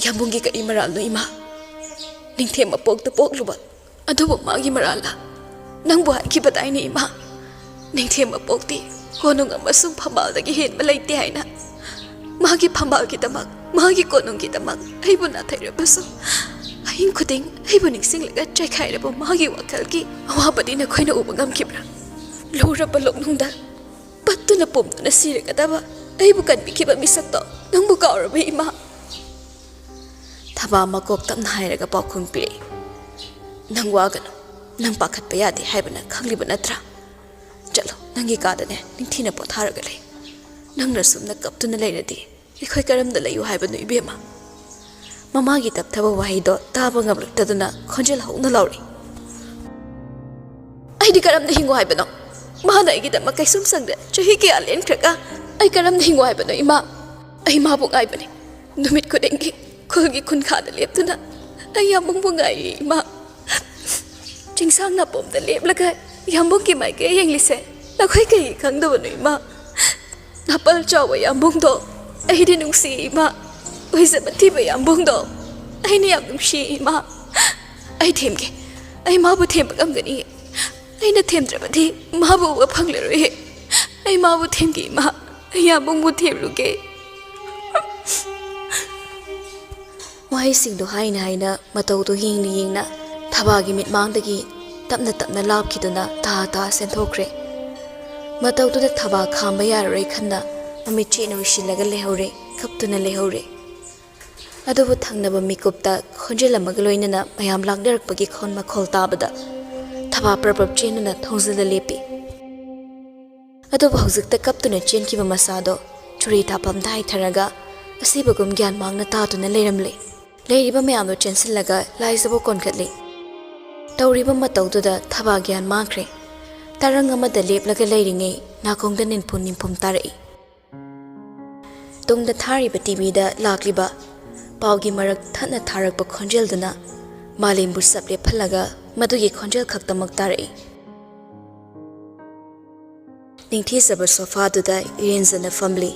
yambungi kari maralno ima ningthema pokta pokluba adubu magi marala nangbu haiki bataini ima ningthema pokti konung amasung phambaldagi henba leite haina magi phambal kitamak magi konung kitamak aibu na thairabaso ayin khuding aibu ningsinglaga chaikhairabo magi wakalgi awabadi na khoina ubangam kibra luraba loknungda pattuna pomtuna siragadaba aibu kanbikiba misakto nangbu kaurabe ima thaba makok tamna hairaga pakhum pire nang wagano nang pakhatpa yade haibana khangliba natra chalo nangi kadane ningthina potharaga le nangna sumna kaptuna leiradi ikhoi karamda layu haibanu ibema mamagi tapthaba wahido taba ngablaktaduna khonjel hauna lauri aidi karamda hingo haibano mana igida makai sum sangda chahi ke alen kraka ai karamda hingo haibano ima ai mabu ngaibani numit kudengi khulgi khun khada leptuna ai yamung bungai ima chingsang na pomda leplaga yambung ki mai ke yenglise nakhoi ke khangdabanu ima napal chawa yambung do ai di nungsi ima oizabati ba yambung do ai ni yam nungsi ima ai themge ai mabu themba gamgani ai na themdrabadi mabu wa phangleroi ai mabu themgi ima ai yambung bu themruge wahai singdo haina haina matau to yingna thabagi mitmangdagi tapna tapna lapkhiduna ta senthokre matau to thaba khamba yaroi khanna mami chena wisilaga lehore kaptuna lehore adubu thangnaba mikupta khonjelamaga loinana mayam lagdarakpagi khon makhol tabada thaba prabab chenuna thongjala lepi adubu hojikta kaptuna chenkiba masado churi thapam dai tharaga asibagum gyan mangna tatuna leiramle leiriba mayamno chensilaga laisabo konkatli tawriba matawduda thaba gyan mangkhre tarang amada leplaga leiringe nakongda ninpum tarai tungda thariba tv da lakliba paugi marak thana tharakpa khonjelduna malimbu saple phalaga madugi khonjel khaktamak tarai ningthi saba sofa duda irenjana family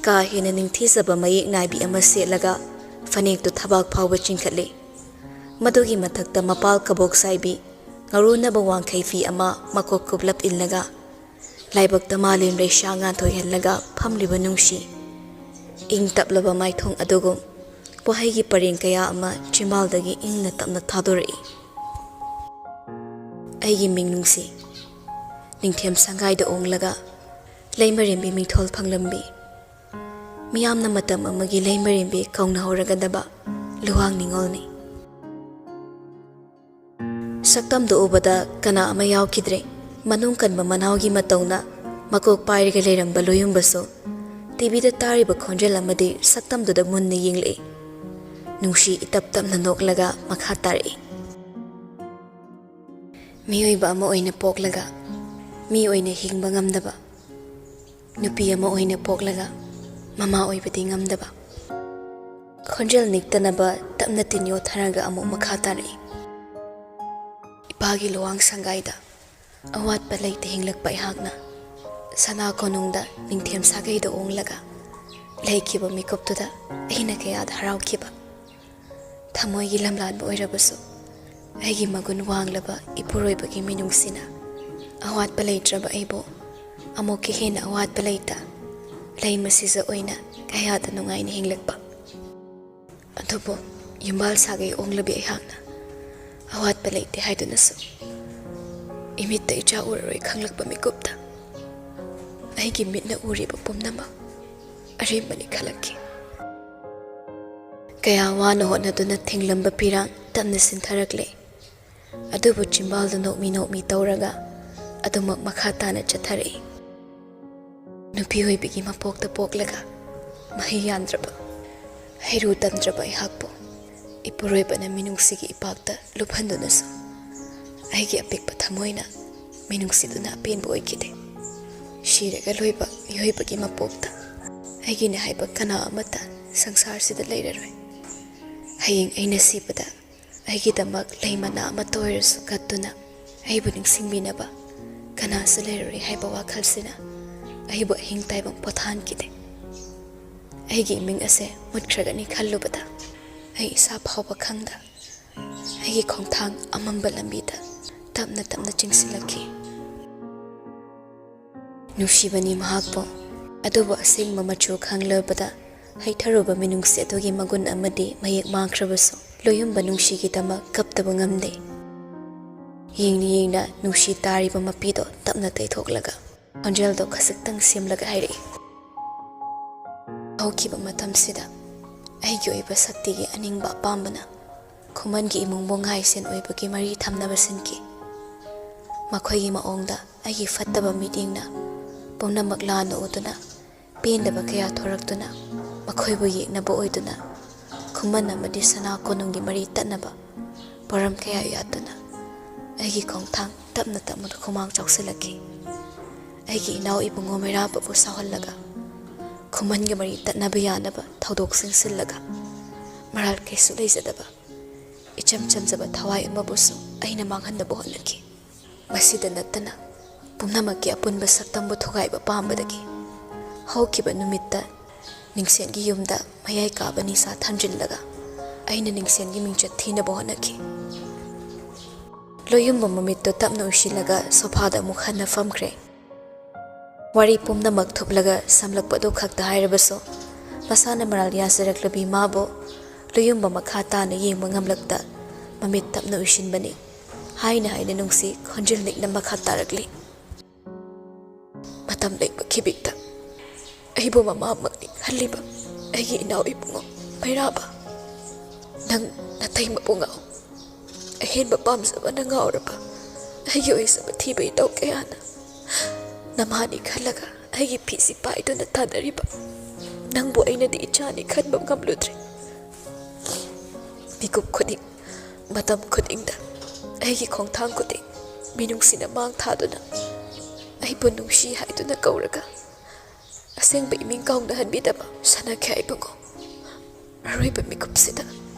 ka hena ningthi saba mayek naibi ama selaga fanek tu thabak phawba chingkhatle madugi mathakta mapal kabok saibi ngaruna bawang khaifi ama makok kublap illaga laibak tamalin resha nga thoyhallaga phamliba nungsi ing taplaba maithong adugum wahaigi pareng kaya ama chimbaldagi ingna tapna thadori aigi mingnungsi ningthem sangai da onglaga leimarimbi mithol phanglambi miyamna matam amagi leimarimbi kaungna horaga daba luwang ningolni saktam do ubada kana ama yaukidre manung kanba manawgi matawna makok pairiga leiramba loyumbaso TV da tariba khonjel amadi saktam do da munna yingle nungsi itap tamna noklaga makha tari miyoiba ama oina poklaga mi oina hingba ngamdaba nupi ama oina poklaga mama oibadi ngamdaba khonjel niktanaba tamna tinyo tharaga amu makha tari ipagi luwang sangaida awat palai te hinglakpa ihakna sana konungda ningthem sagai da onglaga leikiba mikoptuda aina kayad haraukiba thamoi gi lamlan boirabasu aigi magun wanglaba ipuroibagi minungsina awat palai traba aibo amoki hena awat palaita lei masisa oina kayada nungaina hinglakpa adubo yumbal sagai onglabi ihakna awat palai te haidunasu imit icha uroi khanglakpa mikupta aigi mitna uriba pumnama arimbani khalaki kaya wana hotnaduna thinglamba pirang tamna sintharakle adubu chimbalda nokmi tawraga adumak makha tana chathari nupi hoibigi mapokta poklaga mahi yandraba heiru tandraba ihakpo ipuroibana minungsigi ipakta luphandunasu aigi apikpa thamoina minungsiduna apenbu oikide shiraga loiba mihoibagi mapokta ꯑꯩꯒꯤꯅꯦ ꯍꯥꯏꯕ ꯀꯅꯥ ꯑꯃꯠꯇ ꯁꯪꯁꯥꯔꯁꯤꯗ ꯂꯩꯔꯔꯣꯏ ꯍꯌꯦꯡ ꯑꯩꯅ ꯁꯤꯕꯗ ꯑꯩꯒꯤꯗꯃꯛ ꯂꯩ ꯃꯅꯥ ꯑꯃꯠꯇ ꯑꯣꯏꯔꯁꯨ ꯀꯠꯇꯨꯅ ꯑꯩꯕꯨ ꯅꯤꯡꯁꯤꯡꯕꯤꯅꯕ ꯀꯅꯥꯁꯨ ꯂꯩꯔꯔꯣꯏ ꯍꯥꯏꯕ ꯋꯥꯈꯜꯁꯤꯅ ꯑꯩꯕꯨ ꯑꯍꯤꯡ ꯇꯥꯏꯕꯪ ꯄꯣꯊꯥꯍꯟꯈꯤꯗꯦ ꯑꯩꯒꯤ ꯏꯃꯤꯡ ꯑꯁꯦ ꯃꯨꯠꯈ꯭ꯔꯒꯅꯤ ꯈꯜꯂꯨꯕꯗ ꯑꯩ ꯏꯁꯥ ꯐꯥꯎꯕ ꯈꯪꯗ ꯑꯩꯒꯤ ꯈꯣꯡꯊꯥꯡ ꯑꯃꯝꯕ ꯂꯝꯕꯤꯗ ꯇꯞꯅ ꯇꯞꯅ ꯆꯤꯡꯁꯤꯜꯂꯛꯈꯤ ꯅꯨꯡꯁꯤꯕꯅꯤ ꯃꯍꯥꯛꯄꯨ ꯑꯗꯨꯕꯨ ꯑꯁꯦꯡꯕ ꯃꯆꯨ ꯈꯪꯂꯕꯗ ꯍꯩꯊꯔꯨꯕ ꯃꯤꯅꯨꯡꯁꯤ ꯑꯗꯨꯒꯤ ꯃꯒꯨꯟ ꯑꯃꯗꯤ ꯃꯌꯦꯛ ꯃꯥꯡꯈ꯭ꯔꯕꯁꯨ ꯂꯣꯌꯨꯝꯕ ꯅꯨꯡꯁꯤꯒꯤꯗꯃꯛ ꯀꯞꯇꯕ ꯉꯝꯗꯦ ꯌꯦꯡꯅ ꯌꯦꯡꯅ ꯅꯨꯡꯁꯤ ꯇꯥꯔꯤꯕ ꯃꯄꯤꯗꯣ ꯇꯞꯅ ꯇꯩꯊꯣꯛꯂꯒ ꯈꯣꯟꯖꯦꯜꯗꯣ ꯈꯖꯤꯛꯇꯪ ꯁꯦꯝꯂꯒ ꯍꯥꯏꯔꯛꯏ ꯍꯧꯈꯤꯕ ꯃꯇꯝꯁꯤꯗ ꯑꯩꯒꯤ ꯑꯣꯏꯕ ꯁꯛꯇꯤꯒꯤ ꯑꯅꯤꯡꯕ ꯑꯄꯥꯝꯕꯅ ꯈꯨꯃꯟꯒꯤ ꯏꯃꯨꯡꯕꯨ ꯉꯥꯏꯁꯦꯟ ꯑꯣꯏꯕꯒꯤ ꯃꯔꯤ ꯊꯝꯅꯕ ꯁꯤꯟꯈꯤ ꯃꯈꯣꯏꯒꯤ ꯃꯑꯣꯡꯗ ꯑꯩꯒꯤ ꯐꯠꯇꯕ ꯃꯤꯠꯌꯦꯡꯅ ꯄꯨꯝꯅꯃꯛ ꯂꯥꯟꯅ ꯎꯗꯨꯅ ꯄꯦꯟꯗꯕ ꯀꯌꯥ ꯊꯣꯔꯛꯇꯨꯅ ꯃꯈꯣꯏꯕꯨ ꯌꯦꯛꯅꯕ ꯑꯣꯏꯗꯨꯅ ꯈꯨꯃꯟ ꯑꯃꯗꯤ ꯁꯅꯥ ꯀꯣꯅꯨꯡꯒꯤ ꯃꯔꯤ ꯇꯠꯅꯕ ꯄꯣꯔꯝ ꯀꯌꯥ ꯌꯥꯠꯇꯨꯅ ꯑꯩꯒꯤ ꯈꯣꯡꯊꯥꯡ ꯇꯞꯅ ꯇꯞꯅ ꯈꯨꯃꯥꯡ ꯆꯥꯎꯁꯤꯜꯂꯛꯈꯤ ꯑꯩꯒꯤ ꯏꯅꯥꯎ ꯏꯕꯨꯡꯉꯣ ꯃꯩꯔꯥꯕꯕꯨ ꯁꯥꯎꯍꯜꯂꯒ ꯈꯨꯃꯟꯒꯤ ꯃꯔꯤ ꯇꯠꯅꯕ ꯌꯥꯅꯕ ꯊꯧꯗꯣꯛꯁꯤꯡ ꯁꯤꯜꯂꯒ ꯃꯔꯥꯜ ꯀꯩꯁꯨ ꯂꯩꯖꯗꯕ ꯏꯆꯝ ꯆꯝꯖꯕ ꯊꯋꯥꯏ ꯑꯃꯕꯨꯁꯨ ꯑꯩꯅ ꯃꯥꯡꯍꯟꯅꯕ ꯍꯣꯠꯅꯈꯤ ꯃꯁꯤꯗ ꯅꯠꯇꯅ ꯄꯨꯝꯅꯃꯛꯀꯤ ꯑꯄꯨꯟꯕ ꯁꯛꯇꯝꯕꯨ ꯊꯨꯒꯥꯏꯕ ꯄꯥꯝꯕꯗꯒꯤ ꯍꯧꯈꯤꯕ ꯅꯨꯃꯤꯠꯇ ꯅꯤꯡꯁꯦꯟꯒꯤ ꯌꯨꯝꯗ ꯃꯌꯥꯏ ꯀꯥꯕ ꯅꯤꯁꯥ ꯊꯝꯖꯤꯜꯂꯒ ꯑꯩꯅ ꯅꯤꯡꯁꯦꯟꯒꯤ ꯃꯤꯡꯆꯠ ꯊꯤꯅꯕ ꯍꯣꯠꯅꯈꯤ ꯂꯣꯌꯨꯝꯕ ꯃꯃꯤꯠꯇꯨ ꯇꯞꯅ ꯎꯏꯁꯤꯜꯂꯒ ꯁꯣꯐꯥꯗ ꯑꯃꯨꯛ ꯍꯟꯅ ꯐꯝꯈ꯭ꯔꯦ ꯋꯥꯔꯤ ꯄꯨꯝꯅꯃꯛ ꯊꯨꯞꯂꯒ ꯁꯝꯂꯛꯄꯗꯨ ꯈꯛꯇ ꯍꯥꯏꯔꯕꯁꯨ ꯃꯁꯥꯅ ꯃꯔꯥꯜ ꯌꯥꯖꯔꯛꯂꯕꯤ ꯃꯥꯕꯨ ꯂꯣꯌꯨꯝꯕ ꯃꯈꯥ ꯇꯥꯅ ꯌꯦꯡꯕ ꯉꯝꯂꯛꯇ ꯃꯃꯤꯠ ꯇꯞꯅ ꯎꯏꯁꯤꯟꯕꯅꯤ ꯍꯥꯏꯅ ꯅꯨꯡꯁꯤ ꯈꯣꯟꯖꯦꯜ ꯅꯤꯛꯅ ꯃꯈꯥ ꯇꯥꯔꯛꯂꯤ ꯃꯇꯝ ꯂꯩꯕ ꯈꯤꯕꯤꯛꯇ ꯑꯩꯕꯨ ꯃꯃꯥꯃꯛꯅꯤ ꯈꯜꯂꯤꯕ ꯑꯩꯒꯤ ꯏꯅꯥꯎ ꯏꯕꯨꯡꯉꯣ ꯃꯩꯔꯥꯕ ꯅꯪ ꯅꯇꯩꯃꯕꯨ ꯉꯥꯎ ꯑꯍꯦꯟꯕ ꯄꯥꯝꯖꯕꯅ ꯉꯥꯎꯔꯕ ꯑꯩꯒꯤ ꯑꯣꯏꯖꯕ ꯊꯤꯕ ꯏꯇꯧ ꯀꯌꯥꯅ ꯅꯃꯥꯅꯤ ꯈꯜꯂꯒ ꯑꯩꯒꯤ ꯐꯤꯁꯤ ꯄꯥꯏꯗꯨꯅ ꯇꯥꯟꯅꯔꯤꯕ ꯅꯪꯕꯨ ꯑꯩꯅꯗꯤ ꯏꯆꯥꯅꯤ ꯈꯟꯕ ꯉꯝꯂꯨꯗ꯭ꯔꯦ ꯃꯤꯀꯨꯞ ꯈꯨꯗꯤꯡ ꯃꯇꯝ ꯈꯨꯗꯤꯡꯗ ꯑꯩꯒꯤ ꯈꯣꯡꯊꯥꯡ ꯈꯨꯗꯤꯡ ꯃꯤꯅꯨꯡꯁꯤꯅ ꯃꯥꯡ ꯊꯥꯗꯨꯅ ꯑꯩꯕꯨ ꯅꯨꯡꯁꯤ ꯍꯥꯏꯗꯨꯅ ꯀꯧꯔꯒ ꯑꯁꯦꯡꯕ ꯏꯃꯤꯡ ꯀꯥꯎꯅꯍꯟꯕꯤꯗꯕ ꯁꯅꯥꯈ꯭ꯌꯥ ꯏꯕꯨꯡꯉꯣ ꯑꯔꯣꯏꯕ ꯃꯤꯀꯨꯞꯁꯤꯗ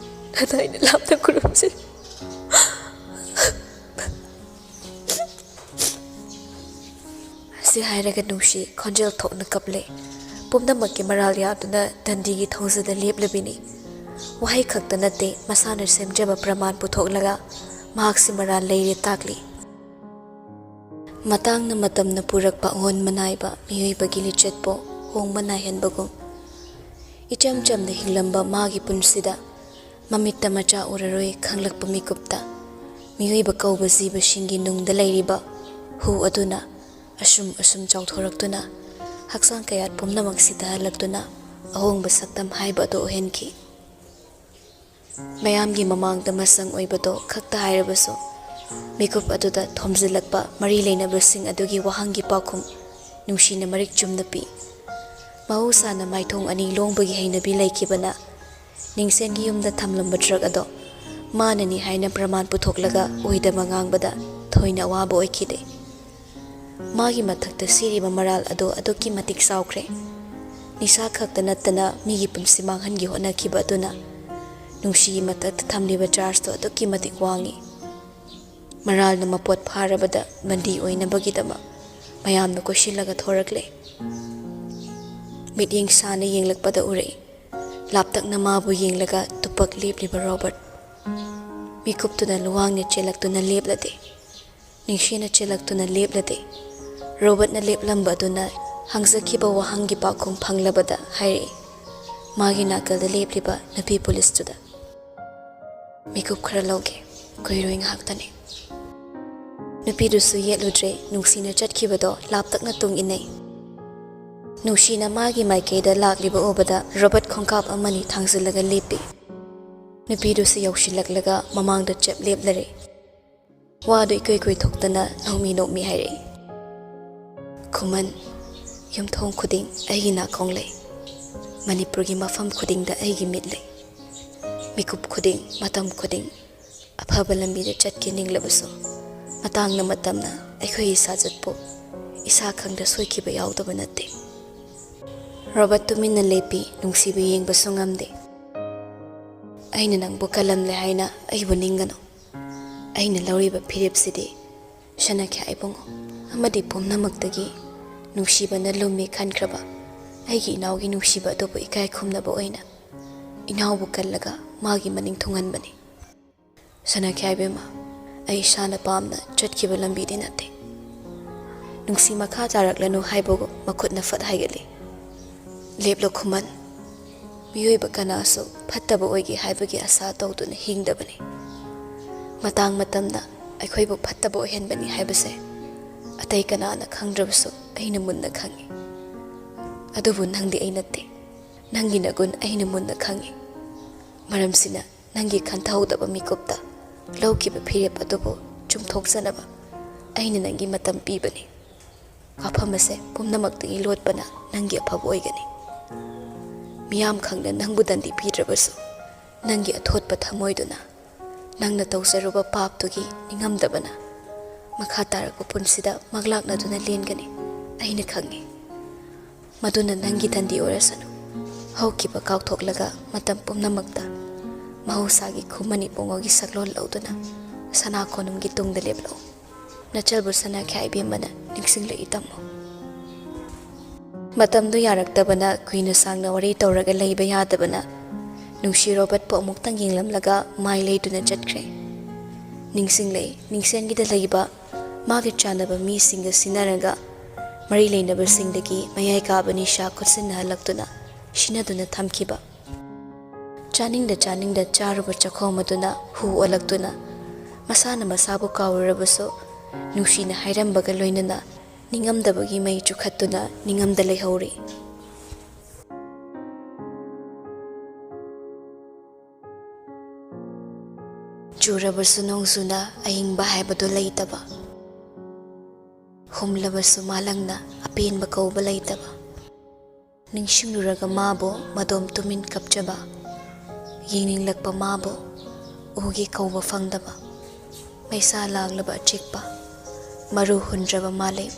ꯅꯅꯥꯏꯅ ꯂꯥꯞꯅ ꯈꯨꯔꯨꯝꯖꯩ ꯑꯁꯤ ꯍꯥꯏꯔꯒ ꯅꯨꯡꯁꯤ ꯈꯣꯟꯖꯦꯜ ꯊꯣꯛꯅ ꯀꯞꯂꯦ ꯄꯨꯝꯅꯃꯛꯀꯤ ꯃꯔꯥꯜ ꯌꯥꯗꯨꯅ ꯗꯟꯗꯤꯒꯤ ꯊꯣꯡꯖꯗ ꯂꯦꯞꯂꯕꯤꯅꯤ ꯋꯥꯍꯩ ꯈꯛꯇ ꯅꯠꯇꯦ ꯃꯁꯥꯅ ꯁꯦꯝꯖꯕ ꯄ꯭ꯔꯃꯥꯟ ꯄꯨꯊꯣꯛꯂꯒ ꯃꯍꯥꯛꯁꯤ ꯃꯔꯥꯜ ꯂꯩꯔꯦ ꯇꯥꯛꯂꯤ ꯃꯇꯥꯡꯅ ꯃꯇꯝꯅ ꯄꯨꯔꯛꯄ ꯑꯑꯣꯟꯕ ꯅꯥꯏꯕ ꯃꯤꯑꯣꯏꯕꯒꯤ ꯂꯤꯆꯠꯄꯨ ꯍꯣꯡꯕ ꯅꯥꯏꯍꯟꯕꯒꯨꯝ ꯏꯆꯝ ꯆꯝꯅ ꯍꯤꯡꯂꯝꯕ ꯃꯥꯒꯤ ꯄꯨꯟꯁꯤꯗ ꯃꯃꯤꯠꯇ ꯃꯆꯥ ꯎꯔꯔꯣꯏ ꯈꯪꯂꯛꯄ ꯃꯤꯀꯨꯞꯇ ꯃꯤꯑꯣꯏꯕ ꯀꯧꯕ ꯖꯤꯕꯁꯤꯡꯒꯤ ꯅꯨꯡꯗ ꯂꯩꯔꯤꯕ ꯍꯨ ꯑꯗꯨꯅ ꯑꯁꯨꯝ ꯆꯥꯎꯊꯣꯔꯛꯇꯨꯅ ꯍꯛꯆꯥꯡ ꯀꯌꯥꯠ ꯄꯨꯝꯅꯃꯛ ꯁꯤꯊꯍꯜꯂꯛꯇꯨꯅ ꯑꯍꯣꯡꯕ ꯁꯛꯇꯝ ꯍꯥꯏꯕ ꯑꯗꯨ ꯑꯣꯏꯍꯟꯈꯤ ꯃꯌꯥꯝꯒꯤ ꯃꯃꯥꯡꯗ ꯃꯁꯪ ꯑꯣꯏꯕꯗꯣ ꯈꯛꯇ ꯍꯥꯏꯔꯕꯁꯨ ꯃꯤꯀꯨꯞ ꯑꯗꯨꯗ ꯊꯣꯝꯖꯤꯜꯂꯛꯄ ꯃꯔꯤ ꯂꯩꯅꯕꯁꯤꯡ ꯑꯗꯨꯒꯤ ꯋꯥꯍꯪꯒꯤ ꯄꯥꯎꯈꯨꯝ ꯅꯨꯡꯁꯤꯅ ꯃꯔꯤꯛ ꯆꯨꯝꯅ ꯄꯤ ꯃꯍꯧꯁꯥꯅ ꯃꯥꯏꯊꯣꯡ ꯑꯅꯤ ꯂꯣꯡꯕꯒꯤ ꯍꯩꯅꯕꯤ ꯂꯩꯈꯤꯕꯅ ꯅꯤꯡꯁꯦꯟꯒꯤ ꯌꯨꯝꯗ ꯊꯝꯂꯝꯕ ꯇ꯭ꯔꯛ ꯑꯗꯣ ꯃꯥꯅꯅꯤ ꯍꯥꯏꯅ ꯄ꯭ꯔꯃꯥꯟ ꯄꯨꯊꯣꯛꯂꯒ ꯑꯣꯏꯗꯕ ꯉꯥꯡꯕꯗ ꯊꯣꯏꯅ ꯑꯋꯥꯕ ꯑꯣꯏꯈꯤꯗꯦ ꯃꯥꯒꯤ ꯃꯊꯛꯇ ꯁꯤꯔꯤꯕ ꯃꯔꯥꯜ ꯑꯗꯣ ꯑꯗꯨꯛꯀꯤ ꯃꯇꯤꯛ ꯆꯥꯎꯈ꯭ꯔꯦ ꯅꯤꯁꯥ ꯈꯛꯇ ꯅꯠꯇꯅ ꯃꯤꯒꯤ ꯄꯨꯟꯁꯤ ꯃꯥꯡꯍꯟꯒꯦ ꯍꯣꯠꯅꯈꯤꯕ ꯑꯗꯨꯅ ꯅꯨꯡꯁꯤꯒꯤ ꯃꯊꯛꯇ ꯊꯝꯂꯤꯕ ꯆꯥꯔꯖꯇꯣ ꯑꯗꯨꯛꯀꯤ ꯃꯇꯤꯛ ꯋꯥꯡꯉꯤ ꯃꯔꯥꯜꯅ ꯃꯄꯣꯠ ꯐꯥꯔꯕꯗ ꯕꯟꯗꯤ ꯑꯣꯏꯅꯕꯒꯤꯗꯃꯛ ꯃꯌꯥꯝꯅ ꯀꯣꯏꯁꯤꯜꯂꯒ ꯊꯣꯔꯛꯂꯦ ꯃꯤꯠꯌꯦꯡ ꯁꯥꯅ ꯌꯦꯡꯂꯛꯄꯗ ꯎꯔꯛꯏ ꯂꯥꯞꯇꯛꯅ ꯃꯥꯕꯨ ꯌꯦꯡꯂꯒ ꯇꯨꯄꯛ ꯂꯦꯞꯂꯤꯕ ꯔꯣꯕꯔꯠ ꯃꯤꯀꯨꯞꯇꯨꯅ ꯂꯨꯋꯥꯡꯅ ꯆꯦꯜꯂꯛꯇꯨꯅ ꯂꯦꯞꯂꯗꯦ ꯅꯤꯡꯁꯤꯅ ꯆꯦꯜꯂꯛꯇꯨꯅ ꯂꯦꯞꯂꯗꯦ ꯔꯣꯕꯔꯠꯅ ꯂꯦꯞꯂꯝꯕ ꯑꯗꯨꯅ ꯍꯪꯖꯈꯤꯕ ꯋꯥꯍꯪꯒꯤ ꯄꯥꯎꯈꯨꯝ ꯐꯪꯂꯕꯗ ꯍꯥꯏꯔꯛꯏ ꯃꯥꯒꯤ ꯅꯥꯀꯜꯗ ꯂꯦꯞꯂꯤꯕ ꯅꯨꯄꯤ ꯄꯨꯂꯤꯁꯇꯨꯗ ꯃꯤꯀꯨꯞ ꯈꯔ ꯂꯧꯒꯦ ꯀꯨꯏꯔꯣꯏ ꯉꯥꯏꯍꯥꯛꯇꯅꯤ ꯅꯨꯄꯤꯗꯨꯁꯨ ꯌꯦꯠꯂꯨꯗ꯭ꯔꯦ ꯅꯨꯡꯁꯤꯅ ꯆꯠꯈꯤꯕꯗꯣ ꯂꯥꯞꯇꯛꯅ ꯇꯨꯡ ꯏꯟꯅꯩ ꯅꯨꯡꯁꯤꯅ ꯃꯥꯒꯤ ꯃꯥꯏꯀꯩꯗ ꯂꯥꯛꯂꯤꯕ ꯎꯕꯗ ꯔꯣꯕꯔꯠ ꯈꯣꯡꯀꯥꯞ ꯑꯃꯅꯤ ꯊꯥꯡꯖꯤꯜꯂꯒ ꯂꯦꯞꯄꯤ ꯅꯨꯄꯤꯗꯨꯁꯨ ꯌꯧꯁꯤꯜꯂꯛꯂꯒ ꯃꯃꯥꯡꯗ ꯆꯞ ꯂꯦꯞꯂꯔꯦ ꯋꯥꯗꯨ ꯏꯀꯣꯏ ꯀꯣꯏꯊꯣꯛꯇꯅ ꯅꯣꯛꯃꯤ ꯍꯥꯏꯔꯛꯏ ꯈꯨꯃꯟ ꯌꯨꯝꯊꯣꯡ ꯈꯨꯗꯤꯡ ꯑꯩꯒꯤ ꯅꯥꯀꯣꯡ ꯂꯩ ꯃꯅꯤꯄꯨꯔꯒꯤ ꯃꯐꯝ ꯈꯨꯗꯤꯡꯗ ꯑꯩꯒꯤ ꯃꯤꯠ ꯂꯩ ꯃꯤꯀꯨꯞ ꯈꯨꯗꯤꯡ ꯃꯇꯝ ꯈꯨꯗꯤꯡ ꯑꯐꯕ ꯂꯝꯕꯤꯗ ꯆꯠꯀꯦ ꯅꯤꯡꯂꯕꯁꯨ ꯃꯇꯥꯡꯅ ꯃꯇꯝꯅ ꯑꯩꯈꯣꯏꯒꯤ ꯁꯥꯖꯠꯄꯨ ꯏꯁꯥ ꯈꯪꯗ ꯁꯣꯏꯈꯤꯕ ꯌꯥꯎꯗꯕ ꯅꯠꯇꯦ Robert tuminna lepi nungsibu yengbasu ngamde. Aina nangbu kalamle haina aibu ningano. Aina lauriba phiripsidi shanakya aibongo amadi pumnamakdagi nungsibana lumi khankraba aigi inawgi nungshiba adobu ikai khumnaba oina inawbu kallaga magi maning thunganbani. Shanakya aibema ai shana pamna chatkiba lambidi nate. Nungsi makha taraklanu haibogo makhutna fat haigali. Leplo khuman miyoiba kanaso phattaba oigi haibagi asa tawduna hingdabani. Matang matamna aikhoibu phattaba ohenbani haibase atai kanana khangdrabasu aina munna khangi. Adubu nangdi ai natte. Nangi nagun aina munna khangi. Maramsina nangi khanthawdaba mikupta lawkiba phirep adubu chumthoksanaba aina nangi matam pibani. Wafamase pumnamakdagi lotpana nangi afaba oigani. Miyam khangna nangbu dandi pidrabasu nangi athotpa thamoiduna nangna tawsaruba paptugi ningamdabana makha tarakpa punsida maglaknaduna lengani aina khangi. Maduna nangi dandi orasanu haukiba kauthoklaga matam pumnamakta mahusagi khumani pongogi saklol lauduna sana konumgi tungda leblo nachalbu sana khai bimana ningsingla itammo. Matamdu yaraktabana kuina sangna wari tawraga leiba yadabana nungsi Robert po amuktang yenglamlaga mai leiduna chatkre. Ningsinglei ningsengida leiba magi chanaba mi singa sinaraga mari leinaba singdagi mayai kabani sha khutsinna halaktuna shinaduna thamkiba. Chaningda charuba chakhomaduna hu olaktuna masana masabu kawrabaso nungsina hairambaga loinana ningamdabagi mai chukhattuna ningamda leihori. Churabasu nongsuna ayingba haibadu leitaba. Humlabasu malangna apenba kauba leitaba. Ningshingluraga mabo madom tumin kapchaba. Yengninglakpa mabo ugi kauba fangdaba. Maisa laglaba achikpa. Maru hundraba male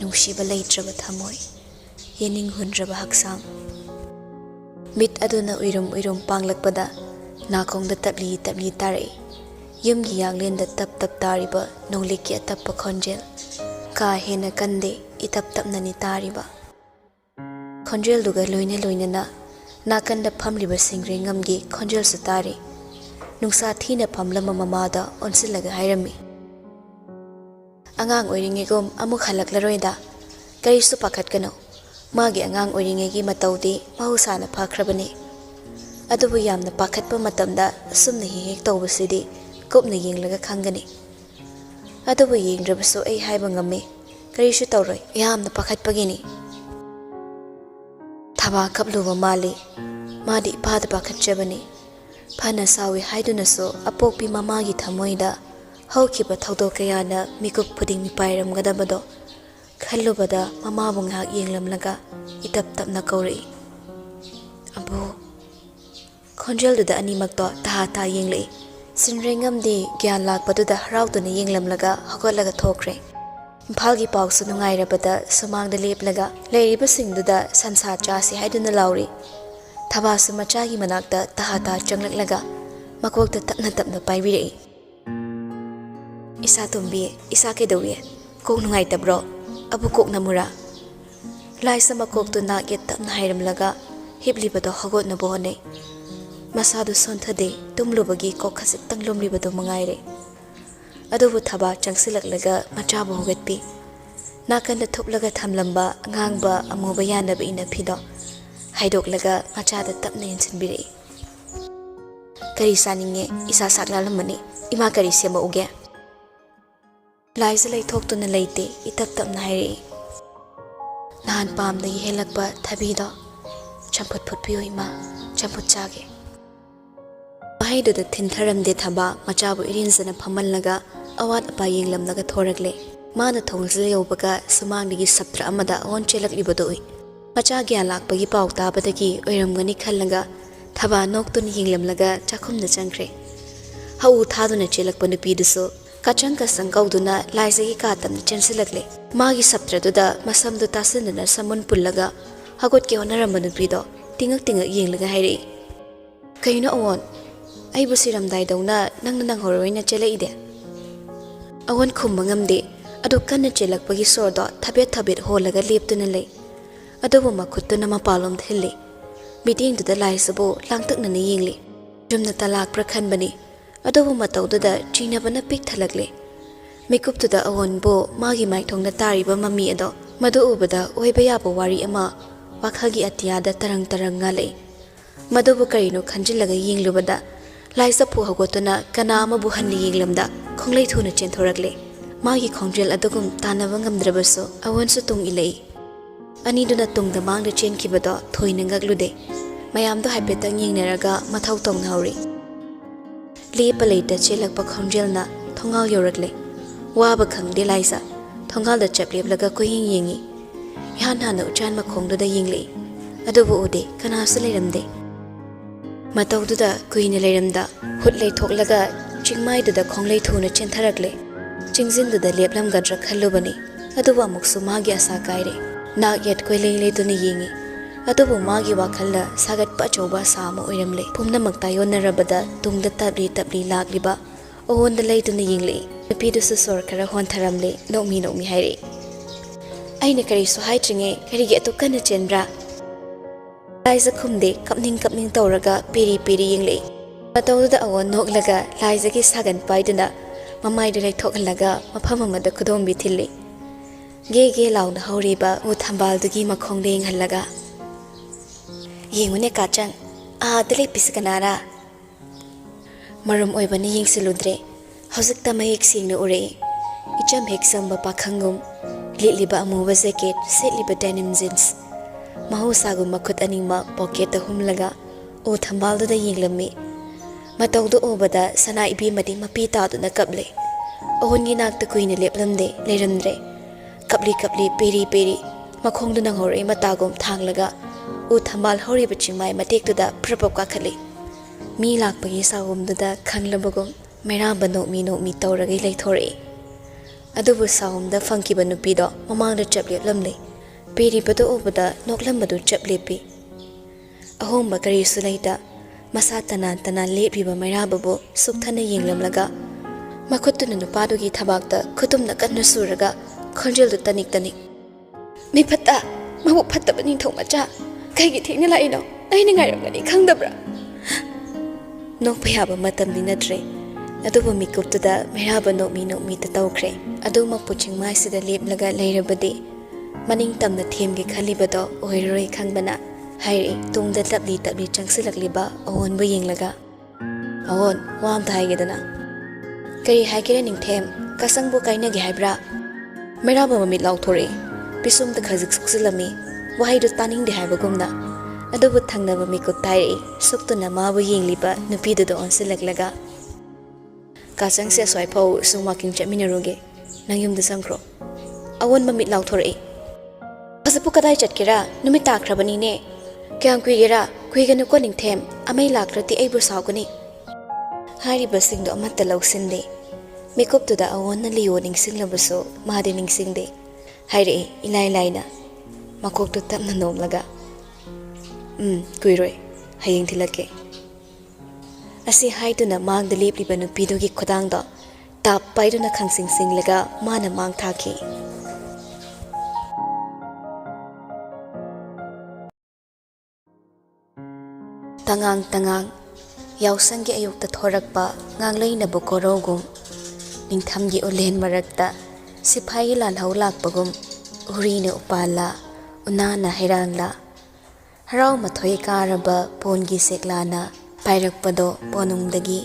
nungshiba leitraba thamoi yening hundraba haksang. Mit aduna uirum panglakpada nakongda tabli tarai yumgi yanglenda tap tariba nonglikki atappa khonjel ka hena kande itap tapnani tariba. Khonjel duga loina nakanda phamliba singre ngamgi khonjel su tari nungsa thina phamlama mamada onsilaga hairami. Angang oiringegom amuk halaklaroi karisu pakhatkano magi angang oiringegi matawdi mahusana phakrabani. Adubu yamna pakhatpa matamda asumna hek tawbasidi kupna yenglaga khangani. Adubu yengdrabasu ai haiba ngame karisu tawroi yamna pakhatpagini. Thaba kapluba mali madi pada pakhatchabani. Phana sawi haidunaso apokpi mamagi thamoida haukiba thawdok kayana mikup puding mipairamgadabado khallubada mamabu ngahak yenglamlaga itap tapna kauri. Abu khonjelduda animakto taha yenglei sinrengamdi gyan lakpaduda harauduna yenglamlaga hagotlaga thokre. Imphalgi pawsu nungairabada sumangda leplaga leiriba singduda sansa chasi haiduna lauri. Thabasu machagi manakta taha changlaklaga makokta tapna paibirei. Isa tumbi, isa kedawiye, kok nungai tabro, abu kok namura. Lai sama kok tu nakit tapna hairamlaga hiblibado hagot na bohone. Masadu sonthade tumlubagi kok khasik tanglumlibado mangaire. Adubu thaba changsilaklaga machabu hogatpi. Nakanda thuplaga thamlamba ngangba amuba yanaba ina phido. Haidoklaga machada tapna yansinbirei. Kari saninge isa saklalamani ima kari sema uge. Laisa lay thoktuna leite itap tapna hairi. Nahan pamda yihelakpa thabido champut phutpiyo ima champut chage. Mahaiduda thintharamde thaba machabu irinzana phamallaga awat apa yenglamlaga thoragle. Mana thongzil yawbaga sumangdagi saptra amada awon chelaklibado ui. Macha gyan lakpagi paw tabadagi oiramgani khallaga thaba noktuna yenglamlaga chakhumna changkre. Hau thaduna chelakpa nupiduso kachang kasang kauduna laisagi katamna chensilakle. Magi saptraduda masamdu tasinana samun pullaga ꯍꯧꯒꯠꯀꯦ ꯍꯣꯠꯅꯔꯝꯕ ꯅꯨꯄꯤꯗꯣ ꯇꯤꯡꯉꯛ ꯌꯦꯡꯂꯒ ꯍꯥꯏꯔꯛꯏ, ꯀꯩꯅꯣ ꯑꯋꯣꯟ, ꯑꯩꯕꯨ ꯁꯤꯔꯝꯗꯥꯏꯗꯧꯅ ꯅꯪꯅ ꯅꯪꯍꯧꯔꯣꯏꯅ ꯆꯦꯜꯂꯛꯏꯗꯦ? ꯑꯋꯣꯟ ꯈꯨꯝꯕ ꯉꯝꯗꯦ, ꯑꯗꯨ ꯀꯟꯅ ꯆꯦꯜꯂꯛꯄꯒꯤ ꯁꯣꯔꯗꯣ ꯊꯕꯦꯠ ꯍꯣꯜꯂꯒ ꯂꯦꯞꯇꯨꯅ ꯂꯩ, ꯑꯗꯨꯕꯨ ꯃꯈꯨꯠꯇꯨꯅ ꯃꯄꯥꯟꯂꯣꯝꯗ ꯍꯤꯜꯂꯤ꯫ ꯃꯤꯠꯌꯦꯡꯗꯨꯗ ꯂꯥꯏꯁꯤꯕꯨ ꯂꯥꯡꯇꯛꯅꯅ ꯌꯦꯡꯂꯤ꯫ ꯆꯨꯝꯅ ꯇꯂꯥꯛꯄ꯭ꯔꯥ ꯈꯟꯕꯅꯤ, ꯑꯗꯨꯕꯨ ꯃꯇꯧꯗꯨꯗ ꯆꯤꯡꯅꯕꯅ ꯄꯤꯛ ꯊꯜꯂꯛꯂꯤ꯫ ꯃꯤꯀꯨꯞꯇꯨꯗ ꯑꯋꯣꯟꯕꯨ ꯃꯥꯒꯤ ꯃꯥꯏꯊꯣꯡꯗ ꯇꯥꯔꯤꯕ ꯃꯃꯤ ꯑꯗꯣ ꯃꯗꯨ ꯎꯕꯗ ꯑꯣꯏꯕ ꯌꯥꯕ ꯋꯥꯔꯤ ꯑꯃ ꯋꯥꯈꯜꯒꯤ ꯑꯇꯤꯌꯥꯗ ꯇꯔꯪ ꯉꯥꯜꯂꯛꯏ꯫ ꯃꯗꯨꯕꯨ ꯀꯔꯤꯅꯣ ꯈꯟꯖꯤꯜꯂꯒ ꯌꯦꯡꯂꯨꯕꯗ ꯂꯥꯏ ꯆꯐꯨ ꯍꯧꯒꯠꯇꯨꯅ ꯀꯅꯥ ꯑꯃꯕꯨ ꯍꯟꯅ ꯌꯦꯡꯂꯝꯗ ꯈꯣꯡꯂꯩ ꯊꯨꯅ ꯆꯦꯟꯊꯣꯔꯛꯂꯦ꯫ ꯃꯥꯒꯤ ꯈꯣꯡꯖꯦꯜ ꯑꯗꯨꯒꯨꯝ ꯇꯥꯟꯅꯕ ꯉꯝꯗ꯭ꯔꯕꯁꯨ ꯑꯋꯣꯟꯁꯨ ꯇꯨꯡ ꯏꯜꯂꯛꯏ꯫ ꯑꯅꯤꯗꯨꯅ ꯇꯨꯡꯗ ꯃꯥꯡꯗ ꯆꯦꯟꯈꯤꯕꯗꯣ ꯊꯣꯏꯅ ꯉꯛꯂꯨꯗꯦ꯫ ꯃꯌꯥꯝꯗꯣ ꯍꯥꯏꯐꯦꯠꯇꯪ ꯌꯦꯡꯅꯔꯒ ꯃꯊꯧ ꯇꯧꯅꯍꯧꯔꯤ꯫ ꯂꯦꯞꯄ ꯂꯩꯇ ꯆꯦꯜꯂꯛꯄ ꯈꯣꯡꯖꯦꯜꯅ ꯊꯣꯡꯒꯥꯜ ꯌꯧꯔꯛꯂꯦ꯫ ꯋꯥꯕ ꯈꯪꯗꯦ ꯂꯥꯏꯖ ꯊꯣꯡꯒꯥꯜꯗ ꯆꯞ ꯂꯦꯞꯂꯒ ꯀꯣꯏꯌꯦꯡ ꯌꯦꯡꯉꯤ꯫ ꯏꯍꯥꯟ ꯍꯥꯟꯅ ꯎꯆꯥꯟ ꯃꯈꯣꯡꯗꯨꯗ ꯌꯦꯡꯂꯛꯏ, ꯑꯗꯨꯕꯨ ꯎꯗꯦ, ꯀꯅꯥꯁꯨ ꯂꯩꯔꯝꯗꯦ꯫ ꯃꯇꯧꯗꯨꯗ ꯀꯨꯏꯅ ꯂꯩꯔꯝꯗ ꯍꯨꯠ ꯂꯩꯊꯣꯛꯂꯒ ꯆꯤꯡꯃꯥꯏꯗꯨꯗ ꯈꯣꯡꯂꯩ ꯊꯨꯅ ꯆꯦꯟꯊꯔꯛꯂꯦ꯫ ꯆꯤꯡꯖꯤꯟꯗꯨꯗ ꯂꯦꯞꯂꯝꯒꯗ꯭ꯔꯥ ꯈꯜꯂꯨꯕꯅꯤ, ꯑꯗꯨꯕꯨ ꯑꯃꯨꯛꯁꯨ ꯃꯥꯒꯤ ꯑꯁꯥ ꯀꯥꯏꯔꯦ꯫ ꯅꯥꯛ ꯌꯦꯠ ꯀꯣꯏꯂꯩ ꯂꯩꯗꯨꯅ ꯌꯦꯡꯉꯤ, ꯑꯗꯨꯕꯨ ꯃꯥꯒꯤ ꯋꯥꯈꯜꯗ ꯁꯥꯒꯠꯄ ꯑꯆꯧꯕ ꯑꯁꯥ ꯑꯃ ꯑꯣꯏꯔꯝꯂꯦ꯫ ꯄꯨꯝꯅꯃꯛ ꯇꯥꯌꯣꯟꯅꯔꯕꯗ ꯇꯨꯡꯗ ꯇꯞꯂꯤ ꯂꯥꯛꯂꯤꯕ ꯑꯋꯣꯟꯗ ꯂꯩꯗꯨꯅ ꯌꯦꯡꯂꯛꯏ꯫ ꯅꯨꯄꯤꯗꯨꯁꯨ ꯁꯣꯔ ꯈꯔ ꯍꯣꯟꯊꯔꯝꯂꯦ, ꯅꯣꯛꯃꯤ ꯍꯥꯏꯔꯛꯏ, ꯑꯩꯅ ꯀꯔꯤꯁꯨ ꯍꯥꯏꯗ꯭ꯔꯤꯉꯩ ꯀꯔꯤꯒꯤ ꯑꯗꯨꯛ ꯀꯟꯅ ꯆꯦꯟꯕ꯭ꯔꯥ? ꯂꯥꯏꯖ ꯈꯨꯝꯗꯦ, ꯀꯞꯅꯤꯡ ꯇꯧꯔꯒ ꯄꯦꯔꯤ ꯌꯦꯡꯂꯛꯏ꯫ ꯃꯇꯧꯗꯨꯗ ꯑꯋꯣꯟ ꯅꯣꯛꯂꯒ ꯂꯥꯏꯖꯒꯤ ꯁꯥꯒꯟ ꯄꯥꯏꯗꯨꯅ ꯃꯃꯥꯏꯗꯨ ꯂꯩꯊꯣꯛꯍꯜꯂꯒ ꯃꯐꯝ ꯑꯃꯗ ꯈꯨꯗꯣꯝꯕꯤ ꯊꯤꯜꯂꯤ꯫ ꯒꯦ ꯂꯥꯎꯅ ꯍꯧꯔꯤꯕ ꯎ ꯊꯝꯕꯥꯜꯗꯨꯒꯤ ꯃꯈꯣꯡꯗ ꯌꯦꯡꯍꯜꯂꯒ, ꯌꯦꯡꯉꯨꯅꯦ ꯀꯥꯆꯪ, ꯑꯥꯗ ꯂꯦꯞꯄꯤꯁꯤ ꯀꯅꯥꯔꯥ? ꯃꯔꯨꯝ ꯑꯣꯏꯕꯅ ꯌꯦꯡꯁꯤꯜꯂꯨꯗ꯭ꯔꯦ, ꯍꯧꯖꯤꯛꯇ ꯃꯌꯦꯛ ꯁꯦꯡꯅ ꯎꯔꯛꯏ꯫ ꯏꯆꯝ ꯍꯦꯛ ꯆꯝꯕ ꯄꯥꯈꯪꯒꯨꯝ, ꯂꯤꯠꯂꯤꯕ ꯑꯃꯨꯕ ꯖꯦꯀꯦꯠ, ꯁꯦꯠꯂꯤꯕ ꯗꯦꯅꯤꯝ ꯖꯤꯟꯁ, ꯃꯍꯧꯁꯥꯒꯨꯝ ꯃꯈꯨꯠ ꯑꯅꯤꯃꯛ ꯄꯣꯀꯦꯠꯇ ꯍꯨꯝꯂꯒ ꯎ ꯊꯝꯕꯥꯜꯗꯨꯗ ꯌꯦꯡꯂꯝꯃꯤ꯫ ꯃꯇꯧꯗꯨ ꯎꯕꯗ ꯁꯅꯥ ꯏꯕꯦꯝꯃꯗꯤ ꯃꯄꯤ ꯇꯥꯗꯨꯅ ꯀꯞꯂꯦ꯫ ꯑꯋꯣꯟꯒꯤ ꯅꯥꯛꯇ ꯀꯨꯏꯅ ꯂꯩꯔꯝꯗ꯭ꯔꯦ꯫ ꯀꯞꯂꯤ ꯄꯦꯔꯤ ꯃꯈꯣꯡꯗꯨ ꯅꯪꯍꯧꯔꯛꯏ ꯃꯇꯥꯒꯨꯝ ꯊꯥꯡꯂꯒ ꯎ ꯊꯝꯕꯥꯜ ꯍꯧꯔꯤꯕ ꯆꯤꯡꯃꯥꯏ ꯃꯇꯦꯛꯇꯨꯗ ꯄ꯭ꯔꯞ ꯀꯥꯈꯠꯂꯤ꯫ ꯃꯤ ꯂꯥꯛꯄꯒꯤ ꯁꯥꯎꯝꯗꯨꯗ ꯈꯪꯂꯕꯒꯨꯝ ꯃꯩꯔꯥꯕ ꯅꯣꯛꯃꯤ ꯇꯧꯔꯒ ꯂꯩꯊꯣꯔꯛꯏ꯫ ꯑꯗꯨꯕꯨ ꯁꯥꯎꯝꯗ ꯐꯪꯈꯤꯕ ꯅꯨꯄꯤꯗꯣ ꯃꯃꯥꯡꯗ ꯆꯞ ꯂꯦꯞꯂꯝꯂꯦ꯫ ꯄꯦꯔꯤꯕꯗꯨ ꯎꯕꯗ ꯅꯣꯛꯂꯝꯕꯗꯨ ꯆꯞ ꯂꯦꯞꯄꯤ꯫ ꯑꯍꯣꯡꯕ ꯀꯔꯤꯁꯨ ꯂꯩꯇ ꯃꯁꯥ ꯇꯅꯥꯟ ꯂꯦꯞꯂꯤꯕ ꯃꯩꯔꯥꯕꯕꯨ ꯁꯨꯛꯊꯅ ꯌꯦꯡꯂꯝꯂꯒ ꯃꯈꯨꯠꯇꯨꯅ ꯅꯨꯄꯥꯗꯨꯒꯤ ꯊꯕꯥꯛꯇ ꯈꯨꯇꯨꯝꯅ ꯀꯟꯅ ꯁꯨꯔꯒ ꯈꯣꯟꯖꯦꯜꯗꯨ ꯇꯅꯤꯛ, ꯃꯤ ꯐꯠꯇ, ꯃꯕꯨꯛ ꯐꯠꯇꯕ ꯅꯤꯡꯊꯧ ꯃꯆꯥ, ꯀꯩꯒꯤ ꯊꯦꯡꯅ ꯂꯥꯛꯏꯅꯣ? ꯑꯩꯅ ꯉꯥꯏꯔꯝꯒꯅꯤ ꯈꯪꯗꯕ꯭ꯔꯥ? ꯅꯣꯛꯄ ꯌꯥꯕ ꯃꯇꯝꯗꯤ ꯅꯠꯇ꯭ꯔꯦ, ꯑꯗꯨꯕꯨ ꯃꯤꯀꯨꯞꯇꯨꯗ ꯃꯩꯔꯥꯕ ꯅꯣꯛꯃꯤꯇ ꯇꯧꯈ꯭ꯔꯦ꯫ ꯑꯗꯨꯃꯛꯄꯨ ꯆꯤꯡꯃꯥꯏꯁꯤꯗ ꯂꯦꯞꯂꯒ ꯂꯩꯔꯕꯗꯤ ꯃꯅꯤꯡ ꯇꯝꯅ ꯊꯦꯝꯒꯦ ꯈꯜꯂꯤꯕꯗꯣ ꯑꯣꯏꯔꯔꯣꯏ ꯈꯪꯕꯅ ꯍꯥꯏꯔꯛꯏ, ꯇꯨꯡꯗ ꯇꯞꯂꯤ ꯆꯪꯁꯤꯜꯂꯛꯂꯤꯕ ꯑꯋꯣꯟꯕꯨ ꯌꯦꯡꯂꯒ, ꯑꯋꯣꯟ, ꯋꯥ ꯑꯝꯇ ꯍꯥꯏꯒꯦꯗꯅ? ꯀꯔꯤ ꯍꯥꯏꯒꯦꯔꯦ ꯅꯤꯡꯊꯦꯝ, ꯀꯁꯪꯕꯨ ꯀꯥꯏꯅꯒꯦ ꯍꯥꯏꯕ꯭ꯔꯥ? ꯃꯩꯔꯥꯕ ꯃꯃꯤꯠ ꯂꯥꯎꯊꯣꯔꯛꯏ, ꯄꯤꯁꯨꯝꯗ ꯈꯖꯤꯛ ꯁꯨꯛꯆꯤꯜꯂꯝꯃꯤ, ꯋꯥꯍꯩꯗꯨ ꯇꯥꯅꯤꯡꯗꯦ ꯍꯥꯏꯕꯒꯨꯝꯅ꯫ ꯑꯗꯨꯕꯨ ꯊꯪꯅꯕ ꯃꯤꯀꯨꯞꯇ ꯍꯥꯏꯔꯛꯏ, ꯁꯨꯛꯇꯨꯅ ꯃꯥꯕꯨ ꯌꯦꯡꯂꯤꯕ ꯅꯨꯄꯤꯗꯨꯗ ꯑꯣꯟꯁꯤꯜꯂꯛꯂꯒ, ꯀꯥꯆꯪꯁꯦ ꯑꯁ꯭ꯋꯥꯏꯐꯥꯎ ꯁꯨꯝ ꯋꯥꯀꯤꯡ ꯆꯠꯃꯤꯟꯅꯔꯨꯒꯦ, ꯅꯪ ꯌꯨꯝꯗ ꯆꯪꯈ꯭ꯔꯣ꯫ ꯑꯋꯣꯟ ꯃꯃꯤꯠ ꯂꯥꯎꯊꯣꯔꯛꯏ, ꯍꯧꯖꯤꯛꯄꯨ ꯀꯗꯥꯏ ꯆꯠꯀꯦꯔꯥ? ꯅꯨꯃꯤꯠ ꯇꯥꯈ꯭ꯔꯕꯅꯤꯅꯦ꯫ ꯀꯌꯥꯝ ꯀꯨꯏꯒꯦꯔꯥ? ꯀꯨꯏꯒꯅꯨꯀꯣ ꯅꯤꯡꯊꯦꯝ, ꯑꯃꯩ ꯂꯥꯛꯇ꯭ꯔꯗꯤ ꯑꯩꯕꯨ ꯁꯥꯎꯒꯅꯤ꯫ ꯍꯥꯏꯔꯤꯕꯁꯤꯡꯗꯣ ꯑꯃꯠꯇ ꯂꯧꯁꯤꯟꯗꯦ꯫ ꯃꯤꯀꯨꯞꯇꯨꯗ ꯑꯋꯣꯟꯅ ꯂꯤꯌꯣ ꯅꯤꯡꯁꯤꯡꯂꯕꯁꯨ ꯃꯥꯗꯤ ꯅꯤꯡꯁꯤꯡꯗꯦ꯫ ꯍꯥꯏꯔꯛꯏ ꯏꯂꯥꯏ ꯂꯥꯏꯅ, ꯃꯀꯣꯛꯇꯨ ꯇꯞꯅ ꯅꯣꯝꯂꯒ, ꯀꯨꯏꯔꯣꯏ, ꯍꯌꯦꯡ ꯊꯤꯜꯂꯛꯀꯦ꯫ ꯑꯁꯤ ꯍꯥꯏꯗꯨꯅ ꯃꯥꯡꯗ ꯂꯦꯞꯂꯤꯕ ꯅꯨꯄꯤꯗꯨꯒꯤ ꯈꯨꯗꯥꯡꯗꯣ ꯇꯥꯞ ꯄꯥꯏꯗꯨꯅ ꯈꯪꯁꯤꯡꯂꯒ ꯃꯥꯅ ꯃꯥꯡ ꯊꯥꯈꯤ꯫ ꯇꯉꯥꯡ ꯌꯥꯎꯁꯪꯒꯤ ꯑꯌꯨꯛꯇ ꯊꯣꯔꯛꯄ ꯉꯥꯡꯂꯩꯅꯕ ꯀꯣꯔꯧꯒꯨꯝ, ꯅꯤꯡꯊꯝꯒꯤ ꯎꯂꯦꯟ ꯃꯔꯛꯇ ꯁꯤꯐꯥꯏꯒꯤ ꯂꯥꯜꯍꯧ ꯂꯥꯛꯄꯒꯨꯝ, ꯎꯔꯤꯅ ꯎꯄꯥꯜꯂ, ꯎꯅꯥꯅ ꯍꯩꯔꯥꯡꯂ, ꯍꯔꯥꯎ ꯃꯊꯣꯏ ꯀꯥꯔꯕ ꯄꯣꯟꯒꯤ ꯁꯦꯛꯂꯥꯅ ꯄꯥꯏꯔꯛꯄꯗꯣ ꯄꯣꯅꯨꯡꯗꯒꯤ,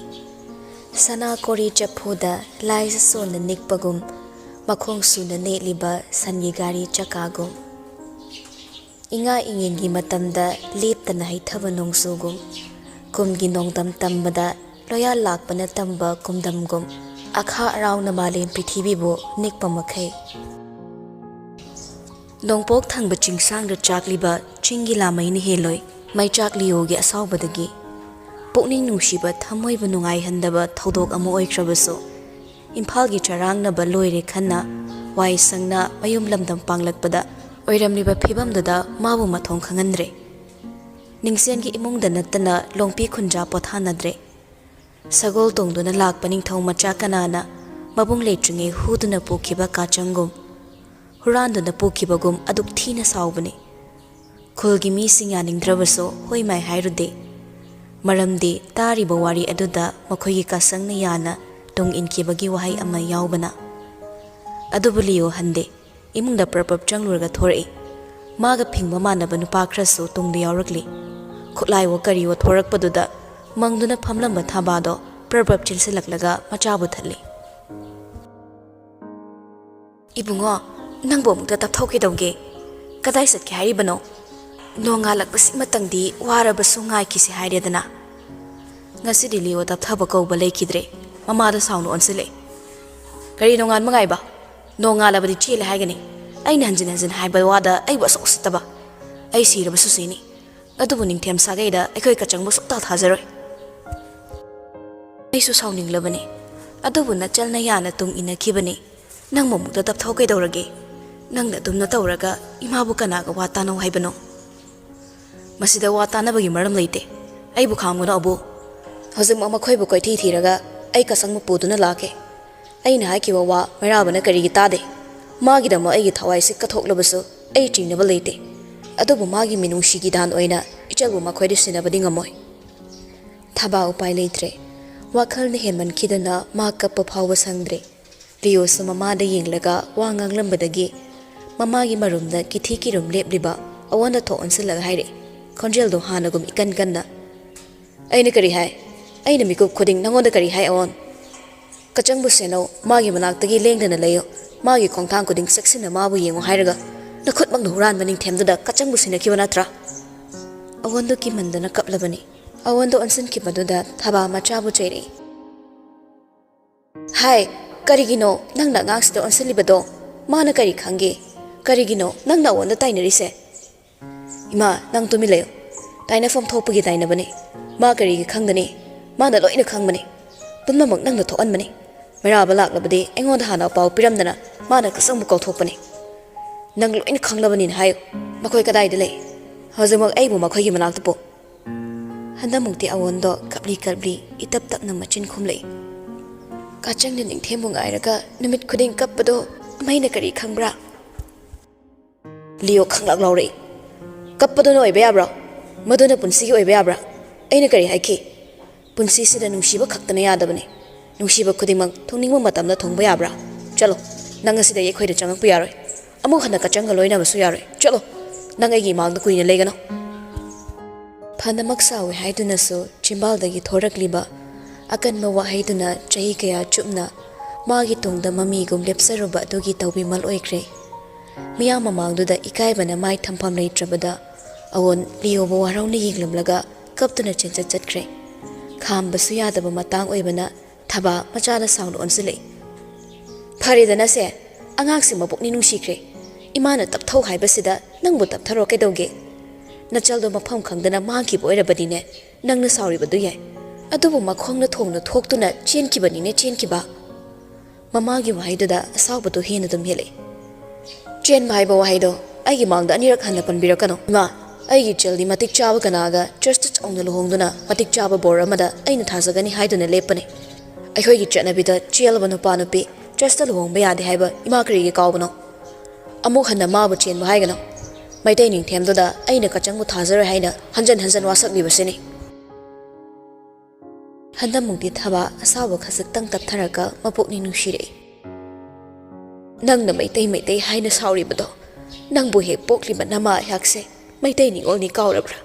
ꯁꯅꯥ ꯀꯣꯔꯤ ꯆꯐꯨꯗ ꯂꯥꯏꯖ ꯁꯣꯟꯅ ꯅꯤꯛꯄꯒꯨꯝ, ꯃꯈꯣꯡ ꯁꯨꯅ ꯅꯦꯠꯂꯤꯕ ꯁꯟꯒꯤ ꯒꯥꯔꯤ ꯆꯀꯥꯒꯨꯝ, ꯏꯉꯥ ꯏꯉꯦꯟꯒꯤ ꯃꯇꯝꯗ ꯂꯦꯞꯇꯅ ꯍꯩꯊꯕ ꯅꯣꯡꯖꯨꯒꯨꯝ, ꯀꯨꯝꯒꯤ ꯅꯣꯡꯗꯝ ꯇꯝꯕꯗ ꯂꯣꯌꯥꯜ ꯂꯥꯛꯄꯅ ꯇꯝꯕ ꯀꯨꯝꯗꯝꯒꯨꯝ, ꯑꯈꯥ ꯑꯔꯥꯎꯅ ꯃꯥꯂꯦꯝ ꯄ꯭ꯔꯤꯊꯤꯕꯤꯕꯨ ꯅꯤꯛꯄ ꯃꯈꯩ꯫ ꯅꯣꯡꯄꯣꯛ ꯊꯪꯕ ꯆꯤꯡꯁꯥꯡꯗ ꯆꯥꯛꯂꯤꯕ ꯆꯤꯡꯒꯤ ꯂꯥꯃꯩꯅ ꯍꯦꯜꯂꯣꯏ ꯃꯩꯆꯥꯛ ꯂꯤꯌꯣꯒꯤ ꯑꯁꯥꯎꯕꯗꯒꯤ꯫ ꯄꯨꯛꯅꯤꯡ ꯅꯨꯡꯁꯤꯕ ꯊꯃꯣꯏꯕꯨ ꯅꯨꯡꯉꯥꯏꯍꯟꯗꯕ ꯊꯧꯗꯣꯛ ꯑꯃ ꯑꯣꯏꯈ꯭ꯔꯕꯁꯨ ꯏꯝꯐꯥꯜꯒꯤ ꯆꯔꯥꯡꯅꯕ ꯂꯣꯏꯔꯦ ꯈꯟꯅ ꯋꯥꯏ ꯁꯪꯅ ꯃꯌꯨꯝ ꯂꯝꯗꯝ ꯄꯥꯡꯂꯛꯄꯗ ꯑꯣꯏꯔꯝꯂꯤꯕ ꯐꯤꯕꯝꯗꯨꯗ ꯃꯥꯕꯨ ꯃꯊꯣꯡ ꯈꯪꯍꯟꯗ꯭ꯔꯦ꯫ ꯅꯤꯡꯁꯦꯟꯒꯤ ꯏꯃꯨꯡꯗ ꯅꯠꯇꯅ ꯂꯣꯡꯄꯤ ꯈꯨꯟꯖꯥ ꯄꯣꯊꯥꯅꯗ꯭ꯔꯦ꯫ ꯁꯒꯣꯜ ꯇꯣꯡꯗꯨꯅ ꯂꯥꯛꯄ ꯅꯤꯡꯊꯧ ꯃꯆꯥ ꯀꯅꯥꯅ ꯃꯕꯨꯡ ꯂꯩꯇ꯭ꯔꯤꯉꯩ ꯍꯨꯗꯨꯅ ꯄꯨꯈꯤꯕ ꯀꯥꯆꯪꯒꯨꯝ, ꯍꯨꯔꯥꯟꯗꯨꯅ ꯄꯨꯈꯤꯕꯒꯨꯝ ꯑꯗꯨꯛ ꯊꯤꯅ ꯁꯥꯎꯕꯅꯤ꯫ ꯈꯨꯜꯒꯤ ꯃꯤꯁꯤꯡ ꯌꯥꯅꯤꯡꯗ꯭ꯔꯕꯁꯨ ꯍꯣꯏ ꯃꯥꯏ ꯍꯥꯏꯔꯨꯗꯦ꯫ ꯃꯔꯝꯗꯤ ꯇꯥꯔꯤꯕ ꯋꯥꯔꯤ ꯑꯗꯨꯗ ꯃꯈꯣꯏꯒꯤ ꯀꯥꯆꯪꯅ ꯌꯥꯅ ꯇꯨꯡ ꯏꯟꯈꯤꯕꯒꯤ ꯋꯥꯍꯩ ꯑꯃ ꯌꯥꯎꯕꯅ꯫ ꯑꯗꯨꯕꯨ ꯂꯤꯌꯣ ꯍꯟꯗꯦ ꯏꯃꯨꯡꯗ ꯄ꯭ꯔꯄꯞ ꯆꯪꯂꯨꯔꯒ ꯊꯣꯔꯛꯏ꯫ ꯃꯥꯒ ꯐꯤꯡꯕ ꯃꯥꯟꯅꯕ ꯅꯨꯄꯥ ꯈꯔꯁꯨ ꯇꯨꯡꯗ ꯌꯥꯎꯔꯛꯂꯤ꯫ ꯈꯨꯠꯂꯥꯏꯋꯣ ꯀꯔꯤꯋꯣ ꯊꯣꯔꯛꯄꯗꯨꯗ ꯃꯪꯗꯨꯅ ꯐꯝꯂꯝꯕ ꯊꯥꯕꯥꯗꯣ ꯄ꯭ꯔꯄꯞ ꯆꯤꯟꯁꯤꯜꯂꯛꯂꯒ ꯃꯆꯥꯕꯨ ꯊꯠꯂꯤ꯫ ꯏꯕꯨꯡꯉꯣ, ꯅꯪꯕꯨ ꯑꯃꯨꯛꯇ ꯇꯞꯊꯣꯛꯀꯦꯗꯧꯒꯦ? ꯀꯗꯥꯏ ꯆꯠꯀꯦ ꯍꯥꯏꯔꯤꯕꯅꯣ? ꯅꯣꯡꯉꯥꯜꯂꯛꯄꯁꯤꯃꯇꯪꯗꯤ ꯋꯥꯔꯕꯁꯨ ꯉꯥꯏꯈꯤꯁꯤ ꯍꯥꯏꯔꯦꯗꯅ꯫ ꯉꯁꯤꯗꯤ ꯂꯤꯌꯣ ꯇꯞꯊꯕ ꯀꯧꯕ ꯂꯩꯈꯤꯗ꯭ꯔꯦ꯫ ꯃꯃꯥꯗ ꯁꯥꯎꯅ ꯑꯣꯟꯁꯤꯜꯂꯛꯏ꯫ ꯀꯔꯤ ꯅꯣꯡꯉꯥꯟꯕ ꯉꯥꯏꯕ? ꯅꯣꯡꯉꯥꯜꯂꯕꯗꯤ ꯆꯦꯜꯂꯦ ꯍꯥꯏꯒꯅꯤ꯫ ꯑꯩꯅ ꯍꯟꯖꯤꯟ ꯍꯟꯖꯤꯟ ꯍꯥꯏꯕ ꯋꯥꯗ ꯑꯩꯕꯨ ꯑꯁꯨꯛ ꯎꯁꯤꯠꯇꯕ? ꯑꯩ ꯁꯤꯔꯕꯁꯨ ꯁꯤꯅꯤ, ꯑꯗꯨꯕꯨ ꯅꯤꯡꯊꯦꯝ ꯁꯥꯒꯩꯗ ꯑꯩꯈꯣꯏ ꯀꯆꯪꯕꯨ ꯁꯨꯛꯊꯥ ꯊꯥꯖꯔꯣꯏ꯫ ꯑꯩꯁꯨ ꯁꯥꯎꯅꯤꯡꯂꯕꯅꯤ, ꯑꯗꯨꯕꯨ ꯅꯆꯜꯅ ꯌꯥꯅ ꯇꯨꯡ ꯏꯟꯅꯈꯤꯕꯅꯤ꯫ ꯅꯪꯕꯨ ꯑꯃꯨꯛꯇ ꯇꯞꯊꯣꯛꯀꯩꯗꯧꯔꯒꯦ? ꯅꯪꯅ ꯑꯗꯨꯝꯅ ꯇꯧꯔꯒ ꯏꯃꯥꯕꯨ ꯀꯅꯥꯒ ꯋꯥ ꯇꯥꯅꯧ ꯍꯥꯏꯕꯅꯣ? ꯃꯁꯤꯗ ꯋꯥ ꯇꯥꯅꯕꯒꯤ ꯃꯔꯝ ꯂꯩꯇꯦ꯫ ꯑꯩꯕꯨ ꯈꯥꯝꯒꯅꯣ ꯑꯕꯨ꯫ ꯍꯧꯖꯤꯛꯃꯛ ꯃꯈꯣꯏꯕꯨ ꯀꯣꯏꯊꯤ ꯊꯤꯔꯒ ꯑꯩ ꯀꯆꯪꯕꯨ ꯄꯨꯗꯨꯅ ꯂꯥꯛꯀꯦ꯫ ꯑꯩꯅ ꯍꯥꯏꯈꯤꯕ ꯋꯥ ꯃꯩꯔꯥꯕꯅ ꯀꯔꯤꯒꯤ ꯇꯥꯗꯦ? ꯃꯥꯒꯤꯗꯃꯛ ꯑꯩꯒꯤ ꯊꯋꯥꯏꯁꯤ ꯀꯠꯊꯣꯛꯂꯕꯁꯨ ꯑꯩ ꯆꯤꯡꯅꯕ ꯂꯩꯇꯦ꯫ ꯑꯗꯨꯕꯨ ꯃꯥꯒꯤ ꯃꯤꯅꯨꯡꯁꯤꯒꯤ ꯗꯥꯟ ꯑꯣꯏꯅ ꯏꯆꯜꯕꯨ ꯃꯈꯣꯏꯗ ꯁꯤꯟꯅꯕꯗꯤ ꯉꯝꯃꯣꯏ꯫ ꯊꯥꯕꯥ ꯎꯄꯥꯏ ꯂꯩꯇ꯭ꯔꯦ꯫ ꯋꯥꯈꯜꯅ ꯍꯦꯟꯃꯟꯈꯤꯗꯅ ꯃꯥ ꯀꯞꯄ ꯐꯥꯎꯕ ꯁꯪꯗ꯭ꯔꯦ꯫ ꯂꯤꯌꯣꯁꯨ ꯃꯃꯥꯗ ꯌꯦꯡꯂꯒ ꯋꯥ ꯉꯥꯡꯂꯝꯕꯗꯒꯤ ꯃꯃꯥꯒꯤ ꯃꯔꯨꯝꯗ ꯀꯤꯊꯤ ꯀꯤꯔꯨꯝ ꯂꯦꯞꯂꯤꯕ ꯑꯑꯣꯟꯗ ꯊꯣꯛ ꯑꯣꯟꯁꯤꯜꯂꯒ ꯍꯥꯏꯔꯛꯏ, ꯈꯣꯟꯖꯦꯜꯗꯣ ꯍꯥꯟꯅꯒꯨꯝ ꯏꯀꯟ ꯀꯟꯅ꯫ ꯑꯩꯅ ꯀꯔꯤ ꯍꯥꯏ? ꯑꯩꯅ ꯃꯤꯀꯨꯞ ꯈꯨꯗꯤꯡ ꯅꯉꯣꯟꯗ ꯀꯔꯤ ꯍꯥꯏ ꯑꯑꯣꯟ? ꯀꯆꯪꯕꯨ ꯁꯦꯟꯅꯧ, ꯃꯥꯒꯤ ꯃꯅꯥꯛꯇꯒꯤ ꯂꯦꯡꯗꯅ ꯂꯩꯌꯨ, ꯃꯥꯒꯤ ꯈꯣꯡꯊꯥꯡ ꯈꯨꯗꯤꯡ ꯆꯦꯛꯁꯤꯟꯅ ꯃꯥꯕꯨ ꯌꯦꯡꯉꯨ ꯍꯥꯏꯔꯒ ꯅꯈꯨꯠꯃꯛꯅ ꯍꯨꯔꯥꯟꯕ ꯅꯤꯡꯊꯦꯝꯗꯨꯗ ꯀꯆꯪꯕꯨ ꯁꯤꯟꯅꯈꯤꯕ ꯅꯠꯇ꯭ꯔꯥ? ꯑꯑꯣꯟꯗꯣ ꯀꯤꯃꯟꯗꯅ ꯀꯞꯂꯕꯅꯤ꯫ ꯑꯑꯣꯟꯗꯣ ꯑꯣꯟꯁꯤꯟꯈꯤꯕꯗꯨꯗ ꯊꯥꯕꯥ ꯃꯆꯥꯕꯨ ꯆꯩꯔꯛꯏ꯫ ꯍꯥꯏ, ꯀꯔꯤꯒꯤꯅꯣ ꯅꯪꯅ ꯑꯉꯥꯡꯁꯤꯗ ꯑꯣꯟꯁꯤꯜꯂꯤꯕꯗꯣ? ꯃꯥꯅ ꯀꯔꯤ ꯈꯪꯒꯦ? ꯀꯔꯤꯒꯤꯅꯣ ꯅꯪꯅ ꯑꯑꯣꯟꯗ ꯇꯥꯏꯅꯔꯤꯁꯦ? ꯏꯃꯥ, ꯅꯪ ꯇꯨꯃꯤꯟ ꯂꯩꯌꯨ꯫ ꯇꯥꯏꯅꯐꯝ ꯊꯣꯛꯄꯒꯤ ꯇꯥꯏꯅꯕꯅꯤ꯫ ꯃꯥ ꯀꯔꯤꯒꯤ ꯈꯪꯒꯅꯤ? ꯃꯥꯅ ꯂꯣꯏꯅ ꯈꯪꯕꯅꯤ꯫ ꯄꯨꯝꯅꯃꯛ ꯅꯪꯅ ꯊꯣꯛꯍꯟꯕꯅꯤ꯫ ꯃꯩꯔꯥꯕ ꯂꯥꯛꯂꯕꯗꯤ ꯑꯩꯉꯣꯟꯗ ꯍꯥꯟꯅ ꯄꯥꯎ ꯄꯤꯔꯝꯗꯅ ꯃꯥꯅ ꯀꯆꯪꯕꯨ ꯀꯧꯊꯣꯛꯄꯅꯤ꯫ ꯅꯪ ꯂꯣꯏꯅ ꯈꯪꯂꯕꯅꯤꯅ ꯍꯥꯏꯌꯨ꯫ ꯃꯈꯣꯏ ꯀꯗꯥꯏꯗ ꯂꯩ? ꯍꯧꯖꯤꯛꯃꯛ ꯑꯩꯕꯨ ꯃꯈꯣꯏꯒꯤ ꯃꯅꯥꯛꯇ ꯄꯨ꯫ ꯍꯟꯗꯛꯃꯨꯛꯇꯤ ꯑꯑꯣꯟꯗꯣ ꯀꯞꯂꯤ ꯀꯞꯂꯤ ꯏꯇꯞ ꯇꯞꯅ ꯃꯆꯤꯟ ꯈꯨꯝꯂꯛꯏ꯫ ꯀꯆꯪꯅ ꯅꯤꯡꯊꯦꯝꯕꯨ ꯉꯥꯏꯔꯒ ꯅꯨꯃꯤꯠ ꯈꯨꯗꯤꯡ ꯀꯞꯄꯗꯣ ꯃꯩꯅ ꯀꯔꯤ ꯈꯪꯕ꯭ꯔꯥ? ꯂꯤꯌꯣ ꯈꯪꯂꯛ ꯂꯥꯎꯔꯛꯏ꯫ ꯀꯞꯄꯗꯨꯅ ꯑꯣꯏꯕ ꯌꯥꯕ꯭ꯔꯣ? ꯃꯗꯨꯅ ꯄꯨꯟꯁꯤꯒꯤ ꯑꯣꯏꯕ ꯌꯥꯕ꯭ꯔꯥ? ꯑꯩꯅ ꯀꯔꯤ ꯍꯥꯏꯈꯤ? ꯄꯨꯟꯁꯤꯁꯤꯗ ꯅꯨꯡꯁꯤꯕ ꯈꯛꯇꯅ ꯌꯥꯗꯕꯅꯤ꯫ ꯅꯨꯡꯁꯤꯕ ꯈꯨꯗꯤꯡꯃꯛ ꯊꯨꯡꯅꯤꯡꯕ ꯃꯇꯝꯗ ꯊꯨꯡꯕ ꯌꯥꯕ꯭ꯔꯥ? ꯆꯠꯂꯣ, ꯅꯪ ꯉꯁꯤꯗꯒꯤ ꯑꯩꯈꯣꯏꯗ ꯆꯪꯉꯛꯄ ꯌꯥꯔꯣꯏ꯫ ꯑꯃꯨꯛ ꯍꯟꯅ ꯀꯆꯪꯒ ꯂꯣꯏꯅꯕꯁꯨ ꯌꯥꯔꯣꯏ꯫ ꯆꯠꯂꯣ, ꯅꯪ ꯑꯩꯒꯤ ꯏꯃꯥꯡꯗ ꯀꯨꯏꯅ ꯂꯩꯒꯅꯨ꯫ ꯐꯅꯃꯛ ꯁꯥꯎꯏ ꯍꯥꯏꯗꯨꯅꯁꯨ ꯆꯤꯝꯕꯥꯜꯗꯒꯤ ꯊꯣꯔꯛꯂꯤꯕ ꯑꯀꯟꯕ ꯋꯥꯍꯩꯗꯨꯅ ꯆꯍꯤ ꯀꯌꯥ ꯆꯨꯞꯅ ꯃꯥꯒꯤ ꯇꯨꯡꯗ ꯃꯃꯤꯒꯨꯝ ꯂꯦꯞꯆꯔꯨꯕ ꯑꯗꯨꯒꯤ ꯇꯧꯕꯤꯃꯜ ꯑꯣꯏꯈ꯭ꯔꯦ꯫ ꯃꯤꯌꯥꯝ ꯃꯃꯥꯡꯗꯨꯗ ꯏꯀꯥꯏꯕꯅ ꯃꯥꯏ ꯊꯝꯐꯝ ꯂꯩꯇ꯭ꯔꯕꯗ ꯑꯑꯣꯟ ꯂꯤꯌꯣꯕꯨ ꯋꯥꯔꯧꯅ ꯌꯦꯡꯂꯝꯂꯒ ꯀꯞꯇꯨꯅ ꯆꯦꯟꯆꯠ ꯆꯠꯈ꯭ꯔꯦ꯫ ꯈꯥꯝꯕꯁꯨ ꯌꯥꯗꯕ ꯃꯇꯥꯡ ꯑꯣꯏꯕꯅ ꯊꯥꯕꯥ ꯃꯆꯥꯗ ꯁꯥꯎꯅ ꯑꯣꯟꯁꯤꯜꯂꯛꯏ꯫ ꯐꯔꯦꯗꯅꯁꯦ, ꯑꯉꯥꯡꯁꯤ ꯃꯄꯨꯛꯅꯤꯡ ꯅꯨꯡꯁꯤꯈ꯭ꯔꯦ꯫ ꯏꯃꯥꯅ ꯇꯞꯊꯧ ꯍꯥꯏꯕꯁꯤꯗ ꯅꯪꯕꯨ ꯇꯞꯊꯔꯣ ꯀꯩꯗꯧꯒꯦ? ꯅꯆꯜꯗꯣ ꯃꯐꯝ ꯈꯪꯗꯅ ꯃꯥꯡꯈꯤꯕ ꯑꯣꯏꯔꯕꯗꯤꯅꯦ ꯅꯪꯅ ꯁꯥꯎꯔꯤꯕꯗꯨ ꯌꯥꯏ, ꯑꯗꯨꯕꯨ ꯃꯈꯣꯡꯅ ꯊꯣꯡꯅ ꯊꯣꯛꯇꯨꯅ ꯆꯦꯟꯈꯤꯕꯅꯤꯅꯦ, ꯆꯦꯟꯈꯤꯕ꯫ ꯃꯃꯥꯒꯤ ꯋꯥꯍꯩꯗꯨꯗ ꯑꯁꯥꯎꯕꯗꯨ ꯍꯦꯟꯅ ꯑꯗꯨꯝ ꯍꯦꯜꯂꯛꯏ꯫ ꯆꯦꯟꯕ ꯍꯥꯏꯕ ꯋꯥꯍꯩꯗꯣ ꯑꯩꯒꯤ ꯃꯥꯡꯗ ꯑꯅꯤꯔꯛ ꯍꯟꯅ ꯄꯟꯕꯤꯔꯛꯀꯅꯨ꯫ ꯏꯃꯥ, ꯑꯩꯒꯤ ꯏꯆꯜꯗꯤ ꯃꯇꯤꯛ ꯆꯥꯕ ꯀꯅꯥꯒ ꯆꯔꯆꯇ ꯆꯥꯎꯅ ꯂꯨꯍꯣꯡꯗꯨꯅ ꯃꯇꯤꯛ ꯆꯥꯕ ꯕꯣꯔ ꯑꯃꯗ ꯑꯩꯅ ꯊꯥꯖꯒꯅꯤ ꯍꯥꯏꯗꯨꯅ ꯂꯦꯞꯄꯅꯤ꯫ ꯑꯩꯈꯣꯏꯒꯤ ꯆꯠꯅꯕꯤꯗ ꯆꯦꯜꯂꯕ ꯅꯨꯄꯥ ꯅꯨꯄꯤ ꯆꯔꯆꯇ ꯂꯨꯍꯣꯡꯕ ꯌꯥꯗꯦ ꯍꯥꯏꯕ ꯏꯃꯥ ꯀꯔꯤꯒꯤ ꯀꯥꯎꯕꯅꯣ? ꯑꯃꯨꯛ ꯍꯟꯅ ꯃꯥꯕꯨ ꯆꯦꯟꯕ ꯍꯥꯏꯒꯅꯨ꯫ ꯃꯩꯇꯩ ꯅꯤꯡꯊꯦꯝꯗꯨꯗ ꯑꯩꯅ ꯀꯆꯪꯕꯨ ꯊꯥꯖꯔꯣꯏ ꯍꯥꯏꯅ ꯍꯟꯖꯟ ꯍꯟꯖꯟ ꯋꯥꯁꯛꯂꯤꯕꯁꯤꯅꯤ꯫ ꯍꯟꯗꯛꯃꯨꯛꯇꯤ ꯊꯥꯕꯥ ꯑꯁꯥꯎꯕ ꯈꯖꯤꯛꯇꯪ ꯇꯞꯊꯔꯒ ꯃꯄꯨꯛꯅꯤꯡ ꯅꯨꯡꯁꯤꯔꯛꯏ꯫ ꯅꯪꯅ ꯃꯩꯇꯩ ꯍꯥꯏꯅ ꯁꯥꯎꯔꯤꯕꯗꯣ ꯅꯪꯕꯨ ꯍꯦꯛ ꯄꯣꯛꯂꯤꯕ ꯅꯃꯥ ꯑꯩꯍꯥꯛꯁꯦ ꯃꯩꯇꯩ ꯅꯤꯉꯣꯜꯅꯤ ꯀꯥꯎꯔꯕ꯭ꯔꯥ?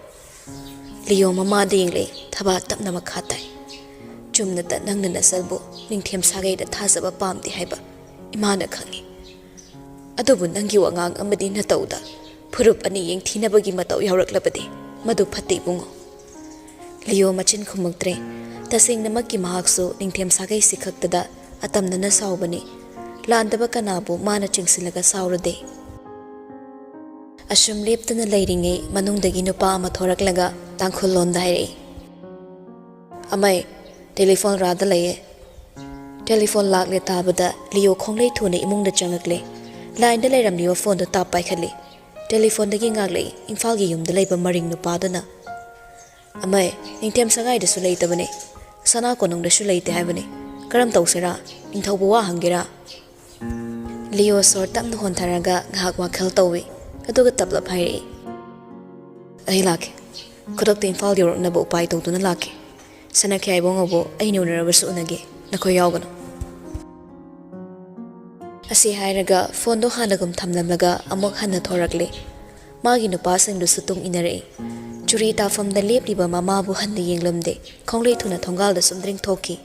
ꯂꯤꯌꯣ ꯃꯃꯥꯗ ꯌꯦꯡꯂꯛꯏ꯫ ꯊꯥꯕꯥ ꯇꯞꯅ ꯃꯈꯥ ꯇꯥꯏ꯫ ꯆꯨꯝꯅꯇ ꯅꯪꯅ ꯅꯆꯜꯕꯨ ꯅꯤꯡꯊꯦꯝ ꯁꯥꯒꯩꯗ ꯊꯥꯖꯕ ꯄꯥꯝꯗꯦ ꯍꯥꯏꯕ ꯏꯃꯥꯅ ꯈꯪꯏ, ꯑꯗꯨꯕꯨ ꯅꯪꯒꯤ ꯋꯥꯉꯥꯡ ꯑꯃꯗꯤ ꯅꯇꯧꯗ ꯐꯨꯔꯨꯞ ꯑꯅꯤ ꯌꯦꯡꯊꯤꯅꯕꯒꯤ ꯃꯇꯧ ꯌꯥꯎꯔꯛꯂꯕꯗꯤ ꯃꯗꯨ ꯐꯠꯇꯦ ꯏꯕꯨꯡꯉꯣ꯫ ꯂꯤꯌꯣ ꯃꯆꯤꯟ ꯈꯨꯝꯃꯛꯇ꯭ꯔꯦ꯫ ꯇꯁꯦꯡꯅꯃꯛꯀꯤ ꯃꯍꯥꯛꯁꯨ ꯅꯤꯡꯊꯦꯝ ꯁꯥꯒꯩꯁꯤ ꯈꯛꯇꯗ ꯑꯇꯝꯅꯅ ꯁꯥꯎꯕꯅꯤ, ꯂꯥꯟꯗꯕ ꯀꯅꯥꯕꯨ ꯃꯥꯅ ꯆꯤꯡꯁꯤꯜꯂꯒ ꯁꯥꯎꯔꯨꯗꯦ꯫ ꯑꯁꯨꯝ ꯂꯦꯞꯇꯨꯅ ꯂꯩꯔꯤꯉꯩ ꯃꯅꯨꯡꯗꯒꯤ ꯅꯨꯄꯥ ꯑꯃ ꯊꯣꯔꯛꯂꯒ ꯇꯥꯡꯈꯨꯜ ꯂꯣꯟꯗ ꯍꯥꯏꯔꯛꯏ꯫ ꯑꯃꯩ, ꯇꯦꯂꯤꯐꯣꯟ ꯔꯥꯗ ꯂꯩꯌꯦ꯫ ꯇꯦꯂꯤꯐꯣꯟ ꯂꯥꯛꯂꯦ ꯇꯥꯕꯗ ꯂꯤꯌꯣ ꯈꯣꯡꯂꯩ ꯊꯨꯅ ꯏꯃꯨꯡꯗ ꯆꯪꯉꯛꯂꯦ꯫ ꯂꯥꯏꯟꯗ ꯂꯩꯔꯝꯂꯤꯕ ꯐꯣꯟꯗꯨ ꯇꯥꯞ ꯄꯥꯏꯈꯠꯂꯤ꯫ ꯇꯦꯂꯤꯐꯣꯟꯗꯒꯤ ꯉꯥꯛꯂꯛꯏ ꯏꯝꯐꯥꯜꯒꯤ ꯌꯨꯝꯗ ꯂꯩꯕ ꯃꯔꯤꯡ ꯅꯨꯄꯥꯗꯨꯅ ꯑꯃꯩ ꯅꯤꯡꯊꯦꯝ ꯁꯉꯥꯏꯗꯁꯨ ꯂꯩꯇꯕꯅꯤ ꯁꯅꯥ ꯀꯣꯅꯨꯡꯗꯁꯨ ꯂꯩꯇꯦ ꯍꯥꯏꯕꯅꯤ ꯀꯔꯝ ꯇꯧꯁꯤꯔꯥ ꯅꯤꯡꯊꯧꯕꯨ ꯋꯥ ꯍꯪꯒꯦꯔꯥ ꯂꯤꯑꯣ ꯁꯣꯔ ꯇꯞꯅ ꯍꯣꯟꯊꯔꯒ ꯉꯥꯏꯍꯥꯛ ꯋꯥꯈꯜ ꯇꯧꯏ ꯑꯗꯨꯒ ꯇꯞꯂꯞ ꯍꯥꯏꯔꯛꯏ ꯑꯩ ꯂꯥꯛꯀꯦ ꯈꯨꯗꯛꯇ ꯏꯝꯐꯥꯜ ꯌꯧꯔꯛꯅꯕ ꯎꯄꯥꯏ ꯇꯧꯗꯨꯅ ꯂꯥꯛꯀꯦ ꯁꯅꯥꯈ꯭ꯌꯥꯏ ꯏꯕꯨꯡꯉꯣꯕꯨ ꯑꯩꯅ ꯎꯅꯔꯕꯁꯨ ꯎꯅꯒꯦ ꯅꯈꯣꯏ ꯌꯥꯎꯒꯅꯨ ꯑꯁꯤ ꯍꯥꯏꯔꯒ ꯐꯣꯟꯗꯣ ꯍꯥꯟꯅꯒꯨꯝ ꯊꯝꯂꯝꯂꯒ ꯑꯃꯨꯛ ꯍꯟꯅ ꯊꯣꯔꯛꯂꯦ ꯃꯥꯒꯤ ꯅꯨꯄꯥꯁꯤꯡꯗꯨꯁꯨ ꯇꯨꯡ ꯏꯟꯅꯔꯛꯏ ꯆꯨꯔꯤ ꯇꯥꯐꯝꯗ ꯂꯦꯞꯂꯤꯕ ꯃꯃꯥꯕꯨ ꯍꯟꯅ ꯌꯦꯡꯂꯝꯗꯦ ꯈꯣꯡꯂꯩ ꯊꯨꯅ ꯊꯣꯡꯒꯥꯜꯗ ꯆꯨꯝꯗ꯭ꯔꯤꯡ ꯊꯣꯛꯈꯤ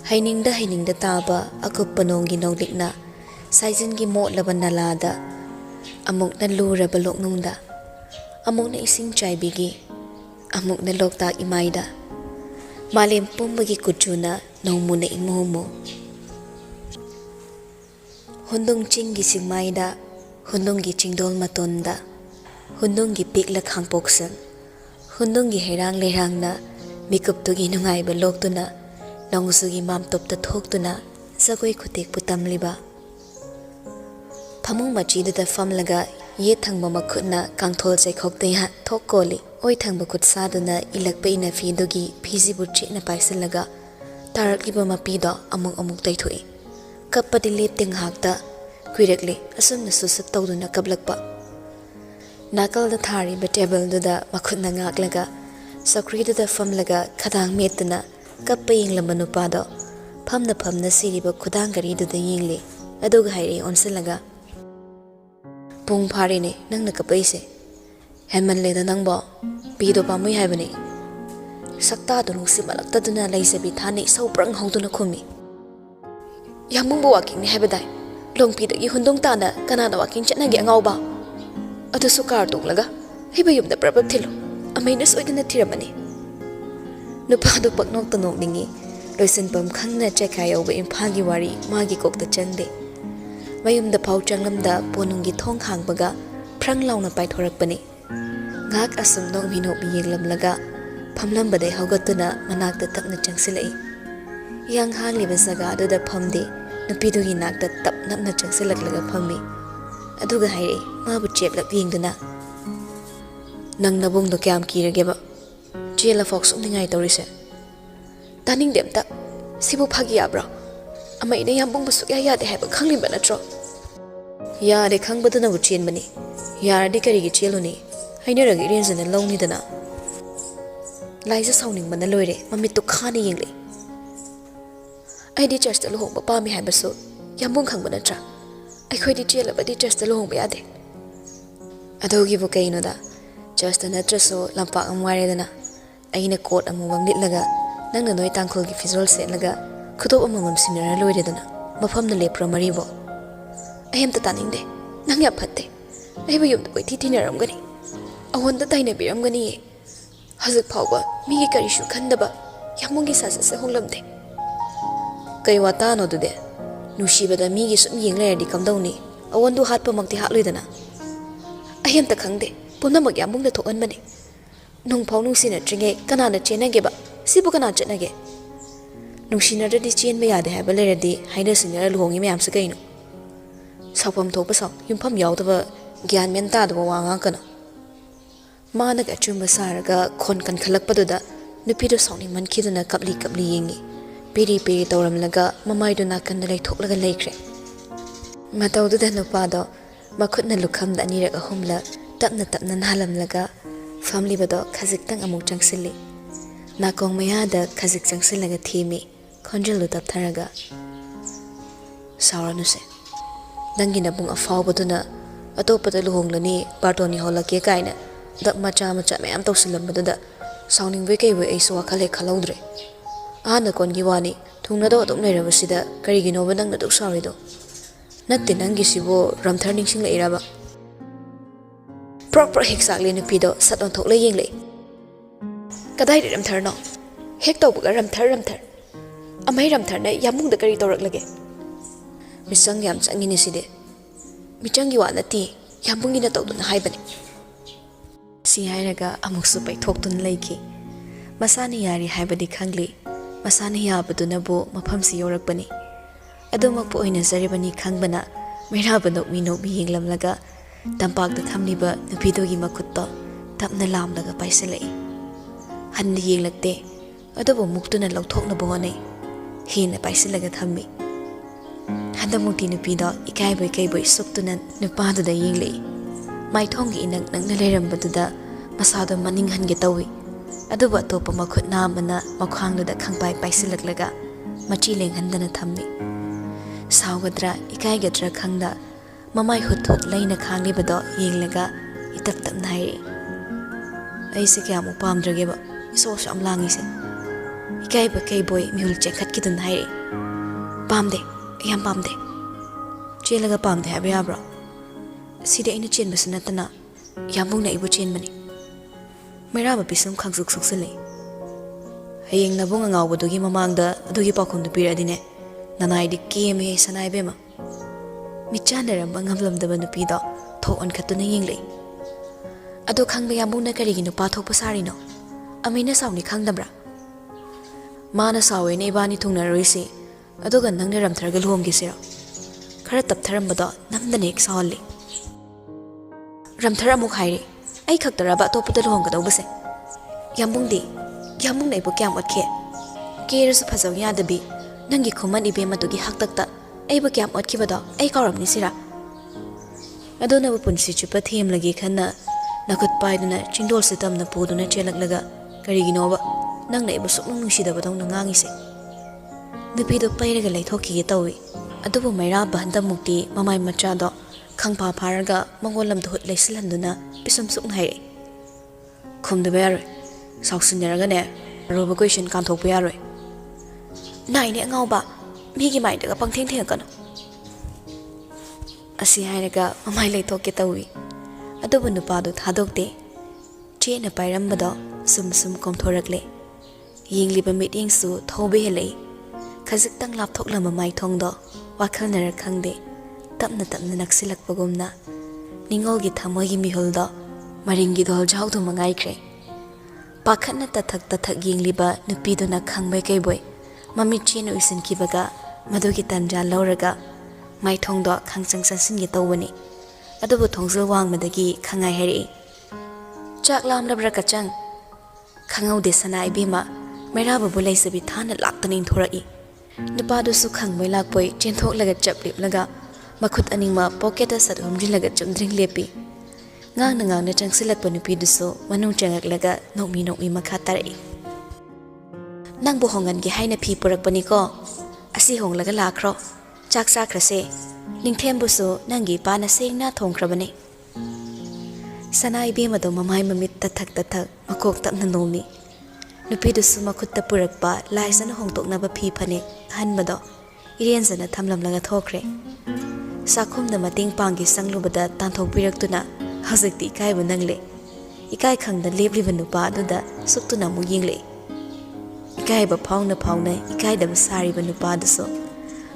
ꯍꯩꯅꯤꯡꯗ ꯇꯥꯕ ꯑꯀꯨꯞꯄ ꯅꯣꯡꯒꯤ ꯅꯧꯂꯤꯛꯅ ꯁꯥꯏꯖꯤꯟꯒꯤ ꯃꯣꯠꯂꯕ ꯅꯂꯥꯗ ꯑꯃꯨꯛꯅ ꯂꯨꯔꯕ ꯂꯣꯛꯅꯨꯡꯗ ꯑꯃꯨꯛꯅ ꯏꯁꯤꯡ ꯆꯥꯏꯕꯤꯒꯤ ꯑꯃꯨꯛꯅ ꯂꯣꯛꯇꯥꯛ ꯏꯃꯥꯏꯗ ꯃꯥꯂꯦꯝ ꯄꯨꯝꯕꯒꯤ ꯀꯨꯆꯨꯅ ꯅꯣꯡꯃꯨꯅ ꯏꯃꯨꯃꯨ ꯍꯨꯟꯗꯨꯡ ꯆꯤꯡꯒꯤ ꯆꯤꯡꯃꯥꯏꯗ ꯍꯨꯟꯗꯨꯡꯒꯤ ꯆꯤꯡꯗꯣꯜ ꯃꯇꯣꯟꯗ ꯍꯨꯟꯗꯨꯡꯒꯤ ꯄꯤꯛꯂ ꯈꯥꯡꯄꯣꯛꯁꯪ ꯍꯨꯟꯗꯨꯡꯒꯤ ꯍꯩꯔꯥꯡ ꯂꯩꯔꯥꯡꯅ ꯃꯤꯀꯨꯞꯇꯨꯒꯤ ꯅꯨꯡꯉꯥꯏꯕ ꯂꯣꯛꯇꯨꯅ ꯅꯣꯡꯖꯨꯒꯤ ꯃꯥꯝꯇꯣꯞꯇ ꯊꯣꯛꯇꯨꯅ ꯖꯒꯣꯏ ꯈꯨꯇꯦꯛꯄꯨ ꯇꯝꯂꯤꯕ ꯐꯃꯨꯡ ꯃꯆꯤꯗꯨꯗ ꯐꯝꯂꯒ ꯌꯦꯠ ꯊꯪꯕ ꯃꯈꯨꯠꯅ ꯀꯥꯡꯊꯣꯜ ꯆꯩꯈꯣꯛꯇ ꯊꯣꯛ ꯀꯣꯜꯂꯤ ꯑꯣꯏ ꯊꯪꯕ ꯈꯨꯠꯁꯥꯗꯨꯅ ꯏꯜꯂꯛꯄ ꯏꯅꯐꯤꯗꯨꯒꯤ ꯐꯤꯖꯤꯕꯨ ꯆꯦꯠꯅ ꯄꯥꯏꯁꯤꯜꯂꯒ ꯇꯥꯔꯛꯂꯤꯕ ꯃꯄꯤꯗꯣ ꯑꯃꯨꯛ ꯇꯩꯊꯣꯛꯏ ꯀꯞꯄꯗꯤ ꯂꯦꯞꯇꯦ ꯉꯥꯏꯍꯥꯛꯇ ꯀꯨꯏꯔꯛꯂꯤ ꯑꯁꯨꯝꯅ ꯁꯨꯁꯠ ꯇꯧꯗꯨꯅ ꯀꯞꯂꯛꯄ ꯅꯥꯀꯜꯗ ꯊꯥꯔꯤꯕ ꯇꯦꯕꯜꯗꯨꯗ ꯃꯈꯨꯠꯅ ꯉꯥꯛꯂꯒ ꯆꯧꯀ꯭ꯔꯤꯗꯨꯗ ꯐꯝꯂꯒ ꯈꯗꯥꯡ ꯃꯦꯠꯇꯨꯅ ꯀꯞꯄ ꯌꯦꯡꯂꯝꯕ ꯅꯨꯄꯥꯗꯣ ꯐꯝꯅ ꯁꯤꯔꯤꯕ ꯈꯨꯗꯥꯡ ꯒꯥꯔꯤꯗꯨꯗ ꯌꯦꯡꯂꯤ ꯑꯗꯨꯒ ꯍꯥꯏꯔꯛꯏ ꯑꯣꯟꯁꯤꯜꯂꯒ ꯄꯨꯡ ꯐꯥꯔꯦꯅꯦ ꯅꯪꯅ ꯀꯞꯄꯛꯏꯁꯦ ꯍꯦꯟꯃꯜꯂꯦꯗ ꯅꯪꯕꯣ ꯄꯤꯗꯣ ꯄꯥꯝꯃꯨꯏ ꯍꯥꯏꯕꯅꯤ ꯁꯛꯇꯥꯗꯨ ꯅꯨꯡꯁꯤꯃꯜꯂꯛꯇꯗꯨꯅ ꯂꯩꯖꯕꯤ ꯊꯥꯅ ꯏꯁꯧ ꯄ꯭ꯔꯪ ꯍꯧꯗꯨꯅ ꯈꯨꯝꯃꯤ ꯌꯥꯝꯕꯨꯡꯕꯨ ꯋꯥꯀꯤꯡꯅꯤ ꯍꯥꯏꯕꯗꯥꯏ ꯂꯣꯡꯄꯤꯗꯒꯤ ꯍꯨꯟꯗꯨꯡ ꯇꯥꯅ ꯀꯅꯥꯅ ꯋꯥꯀꯤꯡ ꯆꯠꯅꯒꯦ ꯑꯉꯥꯎꯕ ꯑꯗꯨꯁꯨ ꯀꯥꯔ ꯇꯣꯡꯂꯒ ꯍꯩꯕ ꯌꯨꯝꯗ ꯄ꯭ꯔꯕ ꯊꯤꯜꯂꯨ ꯑꯃꯩꯅ ꯁꯣꯏꯗꯅ ꯊꯤꯔꯝꯃꯅꯤ ꯅꯨꯄꯥꯗꯨ ꯄꯛꯅꯣꯛꯇ ꯅꯣꯛꯅꯤꯡꯉꯤ ꯂꯣꯏꯁꯤꯟꯐꯝ ꯈꯪꯅ ꯆꯩꯈꯥ ꯌꯧꯕ ꯏꯝꯐꯥꯜꯒꯤ ꯋꯥꯔꯤ ꯃꯥꯒꯤ ꯀꯣꯛꯇ ꯆꯪꯗꯦ ꯃꯌꯨꯝꯗ ꯐꯥꯎ ꯆꯪꯂꯝꯗ ꯄꯣꯅꯨꯡꯒꯤ ꯊꯣꯡ ꯍꯥꯡꯕꯒ ꯐ꯭ꯔꯪ ꯂꯥꯎꯅ ꯄꯥꯏꯊꯣꯔꯛꯄꯅꯤ ꯉꯥꯏꯍꯥꯛ ꯑꯁꯨꯝ ꯅꯣꯛꯃꯤ ꯌꯦꯡꯂꯝꯂꯒ ꯐꯝꯂꯝꯕꯗꯩ ꯍꯧꯒꯠꯇꯨꯅ ꯃꯅꯥꯛꯇ ꯇꯞꯅ ꯆꯪꯁꯤꯜꯂꯛꯏ ꯏꯍꯥꯡ ꯍꯥꯡꯂꯤꯕ ꯖꯒꯥꯗꯨꯗ ꯐꯝꯗꯦ ꯅꯨꯄꯤꯗꯨꯒꯤ ꯅꯥꯛꯇ ꯇꯞ ꯅꯞꯅ ꯆꯪꯁꯤꯜꯂꯛꯂꯒ ꯐꯝꯃꯤ ꯑꯗꯨꯒ ꯍꯥꯏꯔꯛꯏ ꯃꯥꯕꯨ ꯆꯦꯞꯂꯞ ꯌꯦꯡꯗꯨꯅ ꯅꯪ ꯅꯕꯨꯡꯗꯣ ꯀꯌꯥꯝ ꯀꯤꯔꯒꯦꯕ ꯆꯦꯜꯂꯐꯥꯎ ꯁꯨꯝꯅꯤꯡꯉꯥꯏ ꯇꯧꯔꯤꯁꯦ ꯇꯥꯅꯤꯡꯗꯦ ꯑꯝꯇ ꯁꯤꯕꯨ ꯐꯥꯒꯤ ꯌꯥꯕ꯭ꯔꯣ ꯑꯃꯩꯅ ꯌꯥꯝꯕꯨꯡꯕꯨ ꯁꯨꯛꯌꯥ ꯌꯥꯗꯦ ꯍꯥꯏꯕ ꯈꯪꯂꯤꯕ ꯅꯠꯇ꯭ꯔꯣ ꯌꯥꯗꯦ ꯈꯪꯕꯗꯨꯅꯕꯨ ꯆꯦꯟꯕꯅꯤ ꯌꯥꯔꯗꯤ ꯀꯔꯤꯒꯤ ꯆꯦꯜꯂꯨꯅꯤ ꯍꯩꯅꯔꯒ ꯏꯔꯦꯟꯖꯅ ꯂꯧꯅꯤꯗꯅ ꯂꯥꯏꯖ ꯁꯥꯎꯅꯤꯡꯕꯅ ꯂꯣꯏꯔꯦ ꯃꯃꯤꯠꯇꯨ ꯈꯥꯅ ꯌꯦꯡꯂꯛꯏ ꯑꯩꯗꯤ ꯆꯔꯆꯇ ꯂꯨꯍꯣꯡꯕ ꯄꯥꯝꯃꯤ ꯍꯥꯏꯕꯁꯨ ꯌꯥꯝꯕꯨꯡ ꯈꯪꯕ ꯅꯠꯇ꯭ꯔꯥ ꯑꯩꯈꯣꯏꯗꯤ ꯆꯦꯜꯂꯕꯗꯤ ꯆꯔꯆꯇ ꯂꯨꯍꯣꯡꯕ ꯌꯥꯗꯦ ꯑꯗꯨꯒꯤꯕꯨ ꯀꯩꯅꯣꯗ ꯆꯔꯆꯇ ꯅꯠꯇ꯭ꯔꯁꯨ ꯂꯝꯄꯥꯛ ꯑꯃ ꯋꯥꯏꯔꯦꯗꯅ ꯑꯩꯅ ꯀꯣꯠ ꯑꯃꯨꯕ ꯂꯤꯠꯂꯒ ꯅꯪꯅ ꯅꯣꯏ ꯇꯥꯡꯈꯨꯜꯒꯤ ꯐꯤꯖꯣꯜ ꯁꯦꯠꯂꯒ ꯈꯨꯗꯣꯞ ꯑꯃꯃꯝ ꯁꯤꯟꯅꯔ ꯂꯣꯏꯔꯦꯗꯅ ꯃꯐꯝꯗ ꯂꯦꯞꯄ꯭ꯔꯣ ꯃꯔꯤꯕꯣ ꯑꯩ ꯑꯝꯇ ꯇꯥꯅꯤꯡꯗꯦ ꯅꯪ ꯌꯥꯝ ꯐꯠꯇꯦ ꯑꯩꯕꯨ ꯌꯨꯝꯗ ꯀꯣꯏꯊꯤ ꯊꯤꯅꯔꯝꯒꯅꯤ ꯑꯩꯉꯣꯟꯗ ꯇꯥꯏꯅꯕꯤꯔꯝꯒꯅꯤꯌꯦ ꯍꯧꯖꯤꯛ ꯐꯥꯎꯕ ꯃꯤꯒꯤ ꯀꯔꯤꯁꯨ ꯈꯟꯗꯕ ꯌꯥꯝꯕꯨꯡꯒꯤ ꯁꯥꯖꯠꯁꯦ ꯍꯣꯡꯂꯝꯗꯦ ꯀꯩ ꯋꯥꯇꯥꯅꯣ ꯑꯗꯨꯗꯤ ꯅꯨꯡꯁꯤꯕꯗ ꯃꯤꯒꯤ ꯁꯨꯝ ꯌꯦꯡ ꯂꯩꯔꯗꯤ ꯀꯝꯗꯧꯅꯤ ꯑꯋꯣꯟꯗꯨ ꯍꯥꯠꯄꯃꯛꯇꯤ ꯍꯥꯠꯂꯣꯏꯗꯅ ꯑꯩ ꯑꯝꯇ ꯈꯪꯗꯦ ꯄꯨꯝꯅꯃꯛ ꯌꯥꯝꯕꯨꯡꯗ ꯊꯣꯛꯍꯟꯕꯅꯤ ꯅꯨꯡꯐꯥꯎ ꯅꯨꯡꯁꯤꯅꯗ꯭ꯔꯤꯉꯩ ꯀꯅꯥꯅ ꯆꯦꯟꯅꯒꯦꯕ ꯁꯤꯕꯨ ꯀꯅꯥ ꯆꯠꯅꯒꯦ ꯅꯨꯡꯁꯤꯅꯗ꯭ꯔꯗꯤ ꯆꯦꯟꯕ ꯌꯥꯗꯦ ꯍꯥꯏꯕ ꯂꯩꯔꯗꯤ ꯍꯥꯏꯅ ꯁꯤꯡꯅꯔ ꯂꯨꯍꯣꯡꯉꯤ ꯃꯌꯥꯝꯁꯦ ꯀꯩꯅꯣ ꯁꯥꯎꯐꯝ ꯊꯣꯛꯄ ꯁꯥꯎ ꯌꯨꯝꯐꯝ ꯌꯥꯎꯗꯕ ꯒ꯭ꯌꯥꯟ ꯃꯦꯟ ꯇꯥꯗꯕ ꯋꯥ ꯉꯥꯡꯀꯅꯣ ꯃꯥꯅꯒ ꯑꯆꯨꯝꯕ ꯁꯥꯔꯒ ꯈꯣꯟ ꯀꯟꯈꯠꯂꯛꯄꯗꯨꯗ ꯅꯨꯄꯤꯗꯨ ꯁꯥꯎꯅꯤꯡꯃꯟꯈꯤꯗꯨꯅ ꯀꯞꯂꯤ ꯌꯦꯡꯉꯤ ꯄꯦꯔꯤ ꯇꯧꯔꯝꯂꯒ ꯃꯃꯥꯏꯗꯨ ꯅꯥꯀꯟꯗ ꯂꯩꯊꯣꯛꯂꯒ ꯂꯩꯈ꯭ꯔꯦ ꯃꯇꯧꯗꯨꯗ ꯅꯨꯄꯥꯗꯣ ꯃꯈꯨꯠꯅ ꯂꯨꯈꯝꯗ ꯑꯅꯤꯔꯛ ꯑꯍꯨꯝꯂꯛ ꯇꯞꯅ ꯅꯥꯜꯂꯝꯂꯒ ꯐꯝꯂꯤꯕꯗꯣ ꯈꯖꯤꯛꯇꯪ ꯑꯃꯨꯛ ꯆꯪꯁꯤꯜꯂꯤ ꯅꯥꯀꯣꯡ ꯃꯌꯥꯗ ꯈꯖꯤꯛ ꯆꯪꯁꯤꯜꯂꯒ ꯊꯦꯝꯃꯤ ꯈꯣꯟꯖꯦꯜꯗꯨ ꯇꯞꯊꯔꯒ ꯁꯥꯎꯔꯅꯨꯁꯦ ꯅꯪꯒꯤ ꯅꯕꯨꯡ ꯑꯐꯥꯎꯕꯗꯨꯅ ꯑꯇꯣꯞꯄꯗ ꯂꯨꯍꯣꯡꯂꯅꯤ ꯕꯥꯔꯇꯣꯟ ꯌꯧꯍꯜꯂꯛꯀꯦ ꯀꯥꯏꯅ ꯗꯞ ꯃꯆꯥ ꯃꯌꯥꯝ ꯇꯧꯁꯤꯜꯂꯝꯕꯗꯨꯗ ꯁꯥꯎꯅꯤꯡꯕꯩ ꯀꯩꯕꯣꯏ ꯑꯩꯁꯨ ꯋꯥꯈꯜ ꯍꯦꯛ ꯈꯜꯍꯧꯗ꯭ꯔꯦ ꯑꯍꯥꯟꯅ ꯀꯣꯟꯒꯤ ꯋꯥꯅꯤ ꯊꯨꯡꯅꯗꯧ ꯑꯗꯨꯝ ꯂꯩꯔꯕꯁꯤꯗ ꯀꯔꯤꯒꯤꯅꯣꯕ ꯅꯪꯅ ꯑꯗꯨꯛ ꯁꯥꯎꯔꯤꯗꯣ ꯅꯠꯇꯦ ꯅꯪꯒꯤꯁꯤꯕꯨ ꯔꯝꯊꯔ ꯅꯤꯡꯁꯤꯡꯂꯛꯏꯔꯕ ꯄ꯭ꯔꯣꯛ ꯍꯦꯛ ꯆꯥꯛꯂꯤ ꯅꯨꯄꯤꯗꯣ ꯁꯠ ꯑꯣꯟꯊꯣꯛꯂ ꯌꯦꯡꯂꯛꯏ ꯀꯗꯥꯏꯗ ꯔꯝꯊꯔꯅꯣ ꯍꯦꯛ ꯇꯧꯕꯒ ꯔꯝꯊꯔ ꯑꯃꯩ ꯔꯝꯊꯔꯅ ꯌꯥꯝꯕꯨꯡꯗ ꯀꯔꯤ ꯇꯧꯔꯛꯂꯒꯦ ꯃꯤꯆꯪ ꯌꯥꯝ ꯆꯪꯉꯤꯅꯦ ꯁꯤꯗꯤ ꯃꯤꯆꯪꯒꯤ ꯋꯥ ꯅꯠꯇꯦ ꯌꯥꯝꯕꯨꯡꯒꯤꯅ ꯇꯧꯗꯨꯅ ꯍꯥꯏꯕꯅꯤ ꯁꯤ ꯍꯥꯏꯔꯒ ꯑꯃꯨꯛꯁꯨ ꯄꯩꯊꯣꯛꯇꯨꯅ ꯂꯩꯈꯤ ꯃꯁꯥꯅ ꯌꯥꯔꯤ ꯍꯥꯏꯕꯗꯤ ꯈꯪꯂꯤ masana yabadunabo mafamsi yorakpani adumakpo oinazaribani khangbana mairaba nokmi yenglamlaga tampakta thamliba nupidogi makutta tapna lamlaga paisalai hanna yenglakte adubo muktuna lauthoknaba honai hena paisalaga thammi handamukti nupida ikaibai kaibai suktuna nupaduda yenglai maithongi inak nakna lerambaduda masado maninghange tawi aduba topa makhut namana makhangda khangpai paisalaklaga machi lenghandana thammi saugadra ikaigadra khangda mamai huthut laina khanglibado yenglaga itap tap nai aise kya mu pamdrageba iso sam langise ikaiba kaiboy mihul chekhat kidun hai pamde yam pamde chelaga pamde haba yabra sida ina chen basanatana yambung na ibu chen mani mairaba bisum khangsuk suksale hayeng nabung ngawbadugi mamangda adugi pakhondu piradine nanai di keme sanai bema michanaramba ngamlamdaba nupido thokon khatuna yenglei ado khangba yambungna karigi nupa thokpa sarino amina sawni khangdabra mana sawe ne bani thungnaroisi adoga nangna ramtharga lomgisira khara taptharambado namdane ek sawli ramthara muk hairi ai khaktaraba topuda lomgadobase yambungdi yambungna ibu kyam otke keresu phajaw yadabi nangi khuman ibe madugi haktakta aiba kyam otkibado ai kauramni sira adona bu punsi chupa them lagi khanna nakut paiduna chingdol sitamna puduna chelaklaga kariginoba nangna ibu suknung nungsidabadong nangangise nupido pairaga laithokki tawi adubu maira bahanda mukti mamai machado khangpa pharaga mangolam dhut leisilhanduna pisum sukn haire khumda bayar sauksineraga ne roba question kan thokpa yaroi nai ne ngauba migi mai daga pangtheng theng kanu asi hairaga mamai laithokki tawi adubu nupadu thadokte chena pairambado sum sum komthorakle yengliba meeting su thobe helei khazik tang lapthoklama mai thongdo wakhalnara khangde tapna tapna naksilakpagumna ningolgi thamogi mihuldo maringi dol jawdu mangai kre pakhatna tathak yengliba nupiduna khangbai kaiboy mami chenu isin kibaga madugi tanja lauraga mai thongdo khangchang sansingi tawani adubu thongzil wangmadagi khangai heri chak lamlabra kachang khangaude sana ibima mairaba bulai sabi thana laktani thorai nupadu su khangbai lakpoi chenthok laga chaplip laga makhut aningma pocket sat humri laga chumdring lepi ngang na changsilakpa nupidu su manung changak laga nokmi makha tarai nangbu hongan gi haina phi purakpani ko asi hong laga lakhro chak sakrase ningthembu su nangi pana sengna thongkrabani sanai be mado mamai mamit tathak makok tapna nomi nupidu su makhutta purakpa laisana hongtoknaba phi phane hanbado irensana thamlamlaga thokre sakhumna mating panggi sanglubada tanthokpiraktuna hazikti ikaibu nangle ikai khangda lebliba nupa aduda suktuna mu yengle ikaiba phawna ikaidaba sariba nupa aduso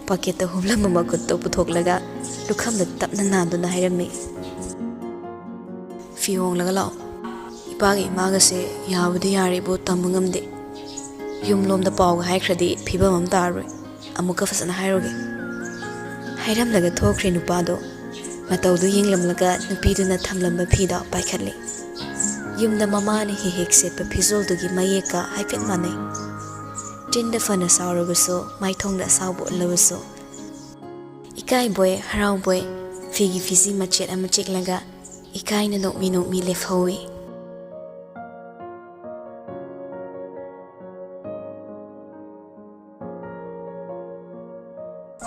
paketa humlama makutto puthoklaga lukhamda tapna nanduna hairami fiong laga lao ipagi imagase yabudi yaribu tambangamde yumlomda pawga haikradi phibam am taroi amuka fasana hairoge hairam laga thokre nupado matawdu yenglamlaga nupiduna thamlamba phida paikhatli yumda mamani hek setpa phizoldugi mayeka haifet manai tinda fana saurabuso maithongda sawbo labuso ikai boy harau boy figi fizi machet amachik laga ikai na nokmi lefhawi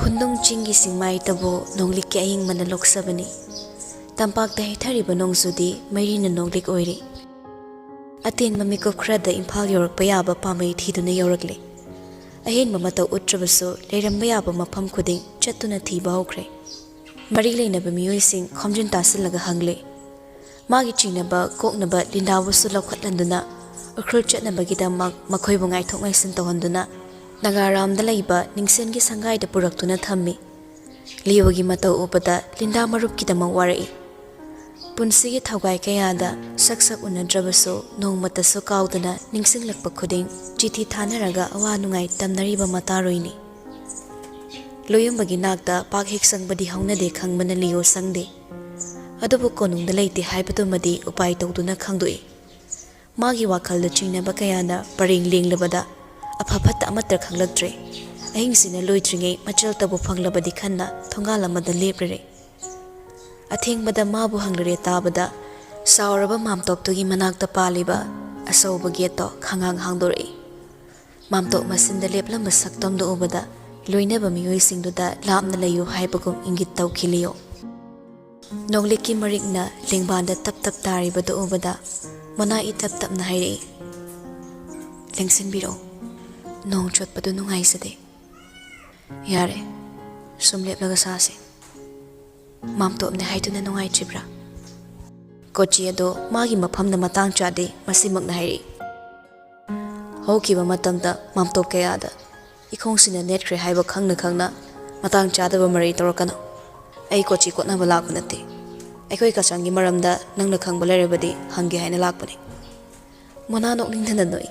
hundung chingi singmai tabo nonglik ke aying mana loksabani tampak da hithariba nongsudi mairina nonglik oiri atin mamikop khrada imphal yorak payaba pamai thiduna yorakle ahen mamata utrabaso leramba yaba mafam khuding chatuna thiba hokre mari leinaba miyoi sing khomjin tasilaga hangle magi chinaba koknaba lindawasu lokhatlanduna ukhul chatnabagidamak makhoibu ngai thokngai sin tohanduna nagaramda laiba ningsengi sangaida puraktuna thammi liwagi matau upata linda marupkidama warai ꯄꯨꯟꯁꯤꯒꯤ ꯊꯧꯒꯥꯏ ꯀꯌꯥꯗ ꯁꯛ ꯎꯅꯗ꯭ꯔꯕꯁꯨ ꯅꯣꯡꯃꯇꯁꯨ ꯀꯥꯎꯗꯅ ꯅꯤꯡꯁꯤꯡꯂꯛꯄ ꯈꯨꯗꯤꯡ ꯆꯤꯊꯤ ꯊꯥꯅꯔꯒ ꯑꯋꯥ ꯅꯨꯡꯉꯥꯏ ꯇꯝꯅꯔꯤꯕ ꯃꯇꯥꯔꯣꯏꯅꯤ꯫ ꯂꯣꯌꯨꯝꯕꯒꯤ ꯅꯥꯛꯇ ꯄꯥꯛ ꯍꯦꯛ ꯆꯪꯕꯗꯤ ꯍꯧꯅꯗꯦ ꯈꯪꯕꯅ ꯂꯤꯌꯣ ꯁꯪꯗꯦ꯫ ꯑꯗꯨꯕꯨ ꯀꯣꯅꯨꯡꯗ ꯂꯩꯇꯦ ꯍꯥꯏꯕꯗꯨꯃꯗꯤ ꯎꯄꯥꯏ ꯇꯧꯗꯨꯅ ꯈꯪꯗꯣꯛꯏ꯫ ꯃꯥꯒꯤ ꯋꯥꯈꯜꯗ ꯆꯤꯡꯅꯕ ꯀꯌꯥꯅ ꯄꯔꯦꯡ ꯂꯦꯡꯂꯕꯗ ꯑꯐ ꯐꯠꯇ ꯑꯃꯠꯇ ꯈꯪꯂꯛꯇ꯭ꯔꯦ꯫ ꯑꯍꯤꯡꯁꯤꯅ ꯂꯣꯏꯗ꯭ꯔꯤꯉꯩ ꯃꯆꯜ ꯇꯧꯕ ꯐꯪꯂꯕꯗꯤ ꯈꯟꯅ ꯊꯣꯡꯒꯥꯜ ꯑꯃꯗ ꯂꯦꯞꯂꯔꯦ꯫ ꯑꯊꯦꯡꯕꯗ ꯃꯥꯕꯨ ꯍꯪꯂꯔꯦ ꯇꯥꯕꯗ ꯆꯥꯎꯔꯕ ꯃꯥꯝꯇꯣꯞꯇꯨꯒꯤ ꯃꯅꯥꯛꯇ ꯄꯥꯜꯂꯤꯕ ꯑꯆꯧꯕ ꯒꯦꯠꯇꯣ ꯈꯪꯍꯥꯡ ꯍꯥꯡꯗꯣꯔꯛꯏ꯫ ꯃꯥꯝꯇꯣꯞ ꯃꯆꯤꯟꯗ ꯂꯦꯞꯂꯝꯕ ꯁꯛꯇꯝꯗꯨ ꯎꯕꯗ ꯂꯣꯏꯅꯕ ꯃꯤꯑꯣꯏꯁꯤꯡꯗꯨꯗ ꯂꯥꯞꯅ ꯂꯩꯌꯨ ꯍꯥꯏꯕꯒꯨꯝ ꯏꯪꯒꯤꯠ ꯇꯧꯈꯤ ꯂꯤꯌꯣ꯫ ꯅꯣꯡꯂꯤꯛꯀꯤ ꯃꯔꯤꯛꯅ ꯂꯦꯡꯕꯥꯟꯗ ꯇꯞ ꯇꯞ ꯇꯥꯔꯤꯕꯗꯨ ꯎꯕꯗ ꯃꯣꯅꯥ ꯏꯇꯞ ꯇꯞꯅ ꯍꯥꯏꯔꯛꯏ, ꯂꯦꯡꯁꯤꯟꯕꯤꯔꯛꯎ, ꯅꯣꯡ ꯆꯣꯠꯄꯗꯨ ꯅꯨꯡꯉꯥꯏꯖꯗꯦ꯫ ꯌꯥꯔꯦ, ꯁꯨꯝ ꯂꯦꯞꯂꯒ ꯁꯥꯁꯤ꯫ ꯃꯥꯝꯇꯣꯞꯅꯦ ꯍꯥꯏꯗꯨꯅ ꯅꯨꯡꯉꯥꯏꯇ꯭ꯔꯤꯕ꯭ꯔꯥ? ꯀꯣꯆꯤ ꯑꯗꯣ ꯃꯥꯒꯤ ꯃꯐꯝꯗ ꯃꯇꯥꯡ ꯆꯥꯗꯦ ꯃꯁꯤꯃꯛꯅ ꯍꯥꯏꯔꯛꯏ꯫ ꯍꯧꯈꯤꯕ ꯃꯇꯝꯗ ꯃꯥꯝꯇꯣꯞ ꯀꯌꯥꯗ ꯏꯈꯣꯡꯁꯤꯅ ꯅꯦꯠꯈ꯭ꯔꯦ ꯍꯥꯏꯕ ꯈꯪꯅ ꯈꯪꯅ ꯃꯇꯥꯡ ꯆꯥꯗꯕ ꯃꯔꯩ ꯇꯧꯔꯛꯀꯅꯨ꯫ ꯑꯩ ꯀꯣꯆꯤ ꯀꯣꯠꯅꯕ ꯂꯥꯛꯄ ꯅꯠꯇꯦ꯫ ꯑꯩꯈꯣꯏ ꯀꯆꯥꯡꯒꯤ ꯃꯔꯝꯗ ꯅꯪꯅ ꯈꯪꯕ ꯂꯩꯔꯕꯗꯤ ꯍꯪꯒꯦ ꯍꯥꯏꯅ ꯂꯥꯛꯄꯅꯤ꯫ ꯃꯣꯅꯥ ꯅꯣꯛꯅꯤꯡꯗꯅ ꯅꯣꯛꯏ꯫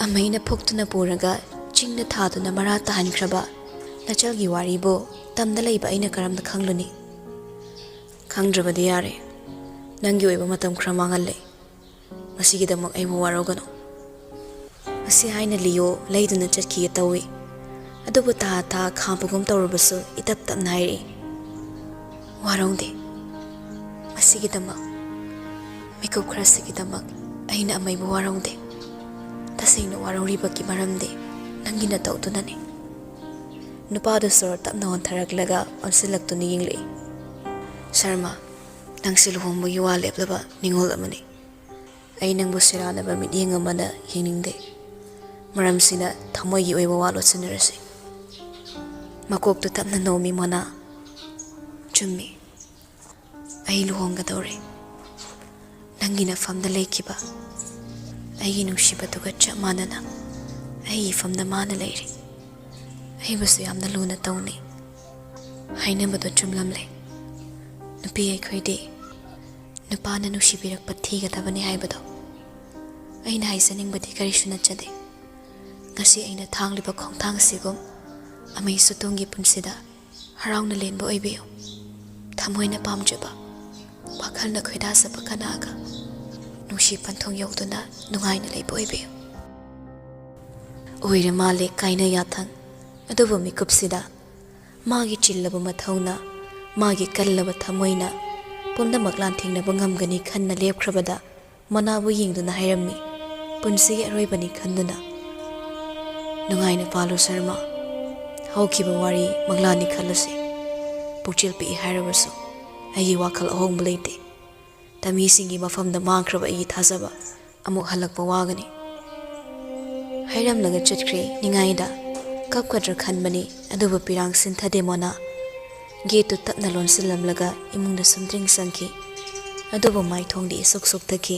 ꯑꯃꯩꯅ ꯐꯨꯛꯇꯨꯅ ꯄꯨꯔꯒ ꯆꯤꯡꯗ ꯊꯥꯗꯨꯅ ꯃꯔꯥ ꯇꯥꯍꯟꯈ꯭ꯔꯕ ꯅꯆꯜꯒꯤ ꯋꯥꯔꯤꯕꯨ ꯇꯝꯗ ꯂꯩꯕ ꯑꯩꯅ ꯀꯔꯝꯅ ꯈꯪꯂꯨꯅꯤ? ꯈꯪꯗ꯭ꯔꯕꯗꯤ ꯌꯥꯔꯦ, ꯅꯪꯒꯤ ꯑꯣꯏꯕ ꯃꯇꯝ ꯈꯔ ꯃꯥꯡꯍꯜꯂꯦ꯫ ꯃꯁꯤꯒꯤꯗꯃꯛ ꯑꯩꯕꯨ ꯋꯥꯔꯧꯒꯅꯨ꯫ ꯑꯁꯤ ꯍꯥꯏꯅ ꯂꯤꯌꯣ ꯂꯩꯗꯨꯅ ꯆꯠꯈꯤꯒꯦ ꯇꯧꯏ꯫ ꯑꯗꯨꯕꯨ ꯇꯥ ꯈꯥꯝꯕꯒꯨꯝ ꯇꯧꯔꯕꯁꯨ ꯏꯇꯞ ꯇꯞꯅ ꯍꯥꯏꯔꯛꯏ, ꯋꯥꯔꯧꯗꯦ꯫ ꯃꯁꯤꯒꯤꯗꯃꯛ, ꯃꯤꯀꯨꯞ ꯈꯔꯁꯤꯒꯤꯗꯃꯛ ꯑꯩꯅ ꯑꯃꯩꯕꯨ ꯋꯥꯔꯧꯗꯦ꯫ ꯇꯁꯦꯡꯅ ꯋꯥꯔꯧꯔꯤꯕꯒꯤ ꯃꯔꯝꯗꯤ ꯅꯪꯒꯤ ꯅꯇꯧꯗꯨꯅꯅꯤ꯫ ꯅꯨꯄꯥꯗꯨ ꯁꯣꯔ ꯇꯞꯅ ꯍꯣꯟꯊꯔꯛꯂꯒ ꯑꯣꯟꯁꯤꯜꯂꯛꯇꯨꯅ ꯌꯦꯡꯂꯛꯏ꯫ ꯁꯔꯃ, ꯅꯪꯁꯤ ꯂꯨꯍꯣꯡꯕꯒꯤ ꯋꯥ ꯂꯦꯞꯂꯕ ꯅꯤꯡꯉꯣꯜ ꯑꯃꯅꯤ꯫ ꯑꯩ ꯅꯪꯕꯨ ꯁꯦꯔꯥꯟꯅꯕ ꯃꯤꯠꯌꯦꯡ ꯑꯃꯅ ꯌꯦꯡꯅꯤꯡꯗꯦ꯫ ꯃꯔꯝꯁꯤꯅ ꯊꯃꯣꯏꯒꯤ ꯑꯣꯏꯕ ꯋꯥ ꯂꯣꯠꯁꯤꯟꯅꯔꯁꯤ꯫ ꯃꯀꯣꯛꯇꯨ ꯇꯞꯅ ꯅꯣꯝꯃꯤ ꯃꯣꯅꯥ꯫ ꯆꯨꯝꯃꯤ, ꯑꯩ ꯂꯨꯍꯣꯡꯒꯗꯧꯔꯦ꯫ ꯅꯪꯒꯤ ꯅꯐꯝꯗ ꯂꯩꯈꯤꯕ ꯑꯩꯒꯤ ꯅꯨꯡꯁꯤꯕꯗꯨꯒ ꯆꯞ ꯃꯥꯟꯅꯅ ꯑꯩꯒꯤ ꯐꯝꯗ ꯃꯥꯅ ꯂꯩꯔꯤ꯫ ꯑꯩꯕꯨꯁꯨ ꯌꯥꯝꯅ ꯂꯨꯅ ꯇꯧꯅꯤ꯫ ꯍꯥꯏꯅꯕꯗꯣ ꯆꯨꯝꯂꯝꯂꯦ꯫ ꯅꯨꯄꯤ ꯑꯩꯈꯣꯏꯗꯤ ꯅꯨꯄꯥꯅ ꯅꯨꯡꯁꯤꯕꯤꯔꯛꯄ ꯊꯤꯒꯗꯕꯅꯤ ꯍꯥꯏꯕꯗꯣ꯫ ꯑꯩꯅ ꯍꯥꯏꯖꯅꯤꯡꯕꯗꯤ ꯀꯔꯤꯁꯨ ꯅꯠꯆꯗꯦ꯫ ꯉꯁꯤ ꯑꯩꯅ ꯊꯥꯡꯂꯤꯕ ꯈꯣꯡꯊꯥꯡ ꯑꯁꯤꯒꯨꯝ ꯑꯃꯩꯁꯨ ꯇꯨꯡꯒꯤ ꯄꯨꯟꯁꯤꯗ ꯍꯔꯥꯎꯅ ꯂꯦꯟꯕ ꯑꯣꯏꯕꯤꯌꯨ꯫ ꯊꯃꯣꯏꯅ ꯄꯥꯝꯖꯕ, ꯋꯥꯈꯜꯅ ꯈꯣꯏꯗꯥꯖꯕ ꯀꯅꯥꯒ ꯅꯨꯡꯁꯤ ꯄꯟꯊꯨꯡ ꯌꯧꯗꯨꯅ ꯅꯨꯡꯉꯥꯏꯅ ꯂꯩꯕ ꯑꯣꯏꯕꯤꯌꯨ꯫ ꯑꯣꯏꯔ ꯃꯥꯜꯂꯦ ꯀꯥꯏꯅ ꯌꯥꯊꯪ꯫ ꯑꯗꯨꯕꯨ ꯃꯤꯀꯨꯞꯁꯤꯗ ꯃꯥꯒꯤ ꯆꯤꯜꯂꯕ ꯃꯊꯧꯅ, ꯃꯥꯒꯤ ꯀꯜꯂꯕ ꯊꯃꯣꯏꯅ ꯄꯨꯝꯅꯃꯛ ꯂꯥꯟꯊꯦꯡꯅꯕ ꯉꯝꯒꯅꯤ ꯈꯟꯅ ꯂꯦꯞꯈ꯭ꯔꯕꯗ ꯃꯣꯅꯥꯕꯨ ꯌꯦꯡꯗꯨꯅ ꯍꯥꯏꯔꯝꯃꯤ, ꯄꯨꯟꯁꯤꯒꯤ ꯑꯔꯣꯏꯕꯅꯤ ꯈꯟꯗꯨꯅ, ꯅꯨꯡꯉꯥꯏꯅ ꯄꯥꯜꯂꯨ ꯁꯔꯃ꯫ ꯍꯧꯈꯤꯕ ꯋꯥꯔꯤ ꯃꯪꯂꯥꯟꯅꯤ ꯈꯜꯂꯁꯤ꯫ ꯄꯨꯛꯆꯦꯜ ꯄꯤꯛꯏ ꯍꯥꯏꯔꯕꯁꯨ ꯑꯩꯒꯤ ꯋꯥꯈꯜ ꯑꯍꯣꯡꯕ ꯂꯩꯇꯦ꯫ ꯇꯃꯤꯁꯤꯡꯒꯤ ꯃꯐꯝꯗ ꯃꯥꯡꯈ꯭ꯔꯕ ꯑꯩꯒꯤ ꯊꯥꯖꯕ ꯑꯃꯨꯛ ꯍꯜꯂꯛꯄ ꯋꯥꯒꯅꯤ꯫ ꯍꯥꯏꯔꯝꯂꯒ ꯆꯠꯈ꯭ꯔꯦ ꯅꯤꯡꯉꯥꯏꯗ꯫ ꯀꯞꯀꯗ꯭ꯔꯥ ꯈꯟꯕꯅꯤ, ꯑꯗꯨꯕꯨ ꯄꯤꯔꯥꯡ ꯁꯤꯟꯊꯗꯦ ꯃꯣꯅꯥ꯫ ꯒꯦꯠꯇꯨ ꯇꯞꯅ ꯂꯣꯟꯁꯤꯜꯂꯝꯂꯒ ꯏꯃꯨꯡꯗ ꯁꯨꯝꯗ꯭ꯔꯤꯡ ꯆꯪꯈꯤ꯫ ꯑꯗꯨꯕꯨ ꯃꯥꯏꯊꯣꯡꯗꯤ ꯏꯁꯨꯛ ꯁꯨꯛꯇꯈꯤ꯫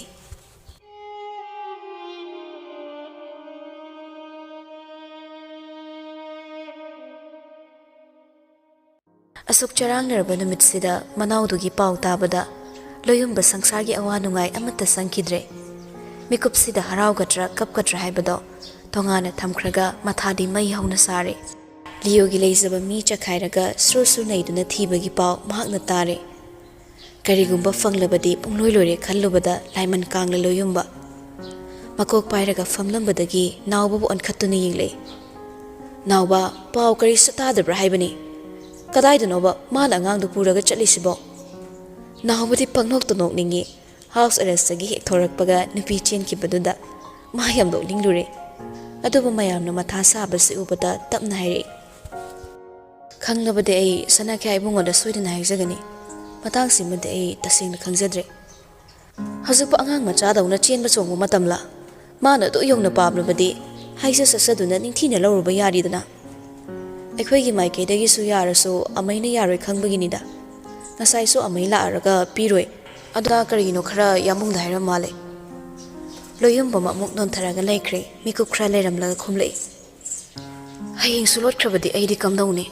ꯑꯁꯨꯛ ꯆꯔꯥꯡꯅꯔꯕ ꯅꯨꯃꯤꯠꯁꯤꯗ ꯃꯅꯥꯎꯗꯨꯒꯤ ꯄꯥꯎ ꯇꯥꯕꯗ ꯂꯣꯌꯨꯝꯕ ꯁꯪꯁꯥꯔꯒꯤ ꯑꯋꯥ ꯅꯨꯡꯉꯥꯏ ꯑꯃꯠꯇ ꯆꯪꯈꯤꯗ꯭ꯔꯦ꯫ ꯃꯤꯀꯨꯞꯁꯤꯗ ꯍꯔꯥꯎꯒꯗ꯭ꯔꯥ ꯀꯞꯀꯗ꯭ꯔꯥ ꯍꯥꯏꯕꯗꯣ ꯇꯣꯉꯥꯟꯅ ꯊꯝꯈ꯭ꯔꯒ ꯃꯊꯥꯗꯤ ꯃꯩ ꯍꯧꯅ ꯁꯥꯔꯦ꯫ ꯂꯤꯌꯣꯒꯤ ꯂꯩꯖꯕ ꯃꯤ ꯆꯈꯥꯏꯔꯒ ꯁ꯭ꯔꯨ ꯅꯩꯗꯨꯅ ꯊꯤꯕꯒꯤ ꯄꯥꯎ ꯃꯍꯥꯛꯅ ꯇꯥꯔꯦ꯫ ꯀꯔꯤꯒꯨꯝꯕ ꯐꯪꯂꯕꯗꯤ ꯄꯨꯡꯂꯣꯏ ꯂꯣꯏꯔꯦ ꯈꯜꯂꯨꯕꯗ ꯂꯥꯏꯃꯟ ꯀꯥꯡꯂ ꯂꯣꯌꯨꯝꯕ꯫ ꯃꯀꯣꯛ ꯄꯥꯏꯔꯒ ꯐꯝꯂꯝꯕꯗꯒꯤ ꯅꯥꯎꯕꯕꯨ ꯑꯣꯟꯈꯠꯇꯨꯅ ꯌꯦꯡꯂꯛꯏ꯫ ꯅꯥꯎꯕ, ꯄꯥꯎ ꯀꯔꯤꯁꯨ ꯇꯥꯗꯕ꯭ꯔꯥ ꯍꯥꯏꯕꯅꯤ꯫ ꯀꯗꯥꯏꯗꯅꯣꯕ ꯃꯥꯅ ꯑꯉꯥꯡꯗꯨ ꯄꯨꯔꯒ ꯆꯠꯂꯤꯁꯤꯕꯣ? ꯅꯥꯎꯕꯗꯤ ꯄꯪꯅꯣꯛꯇ ꯅꯣꯛꯅꯤꯡꯉꯤ꯫ ꯍꯥꯎꯁ ꯑꯦꯔꯦꯁꯇꯒꯤ ꯍꯦꯛ ꯊꯣꯔꯛꯄꯒ ꯅꯨꯄꯤ ꯆꯦꯟꯈꯤꯕꯗꯨꯗ ꯃꯥ ꯌꯥꯝ ꯅꯣꯛꯅꯤꯡꯂꯨꯔꯦ꯫ ꯑꯗꯨꯕꯨ ꯃꯌꯥꯝꯅ ꯃꯊꯥ ꯁꯥꯕꯁꯤ ꯎꯕꯗ ꯇꯞꯅ ꯍꯥꯏꯔꯛꯏ, ꯈꯪꯂꯕꯗꯤ ꯑꯩ ꯁꯅꯥꯈ꯭ꯌꯥ ꯏꯕꯨꯡꯉꯣꯗ ꯁꯣꯏꯗꯅ ꯍꯥꯏꯖꯒꯅꯤ꯫ ꯃꯇꯥꯡꯁꯤꯃꯗꯤ ꯑꯩ ꯇꯁꯦꯡꯅ ꯈꯪꯖꯗ꯭ꯔꯦ꯫ ꯍꯧꯖꯤꯛꯄꯨ ꯑꯉꯥꯡ ꯃꯆꯥꯗꯧꯅ ꯆꯦꯟꯕ ꯆꯣꯡꯕ ꯃꯇꯝꯂꯥ? ꯃꯥꯅ ꯑꯗꯨ ꯌꯧꯅ ꯄꯥꯝꯂꯕꯗꯤ ꯍꯥꯏꯖ ꯆꯠꯆꯗꯨꯅ ꯅꯤꯡꯊꯤꯅ ꯂꯧꯔꯨꯕ ꯌꯥꯔꯤꯗꯅ꯫ ꯑꯩꯈꯣꯏꯒꯤ ꯃꯥꯏꯀꯩꯗꯒꯤꯁꯨ ꯌꯥꯔꯁꯨ ꯑꯃꯩꯅ ꯌꯥꯔꯣꯏ ꯈꯪꯕꯒꯤꯅꯤꯗ꯫ ꯉꯁꯥꯏꯁꯨ ꯑꯃꯩ ꯂꯥꯛꯑꯔꯒ ꯄꯤꯔꯣꯏ, ꯑꯗꯨꯅ ꯀꯔꯤꯒꯤꯅꯣ ꯈꯔ ꯌꯥꯝꯕꯨꯡꯗ ꯍꯥꯏꯔꯝ ꯃꯥꯜꯂꯦ꯫ ꯂꯣꯌꯨꯝꯕ ꯑꯃꯨꯛ ꯅꯣꯟꯊꯔꯒ ꯂꯩꯈ꯭ꯔꯦ꯫ ꯃꯤꯀꯨꯞ ꯈꯔ ꯂꯩꯔꯝꯂꯒ ꯈꯨꯝꯂꯛꯏ, ꯍꯌꯦꯡꯁꯨ ꯂꯣꯠꯈ꯭ꯔꯕꯗꯤ ꯑꯩꯗꯤ ꯀꯝꯗꯧꯅꯤ?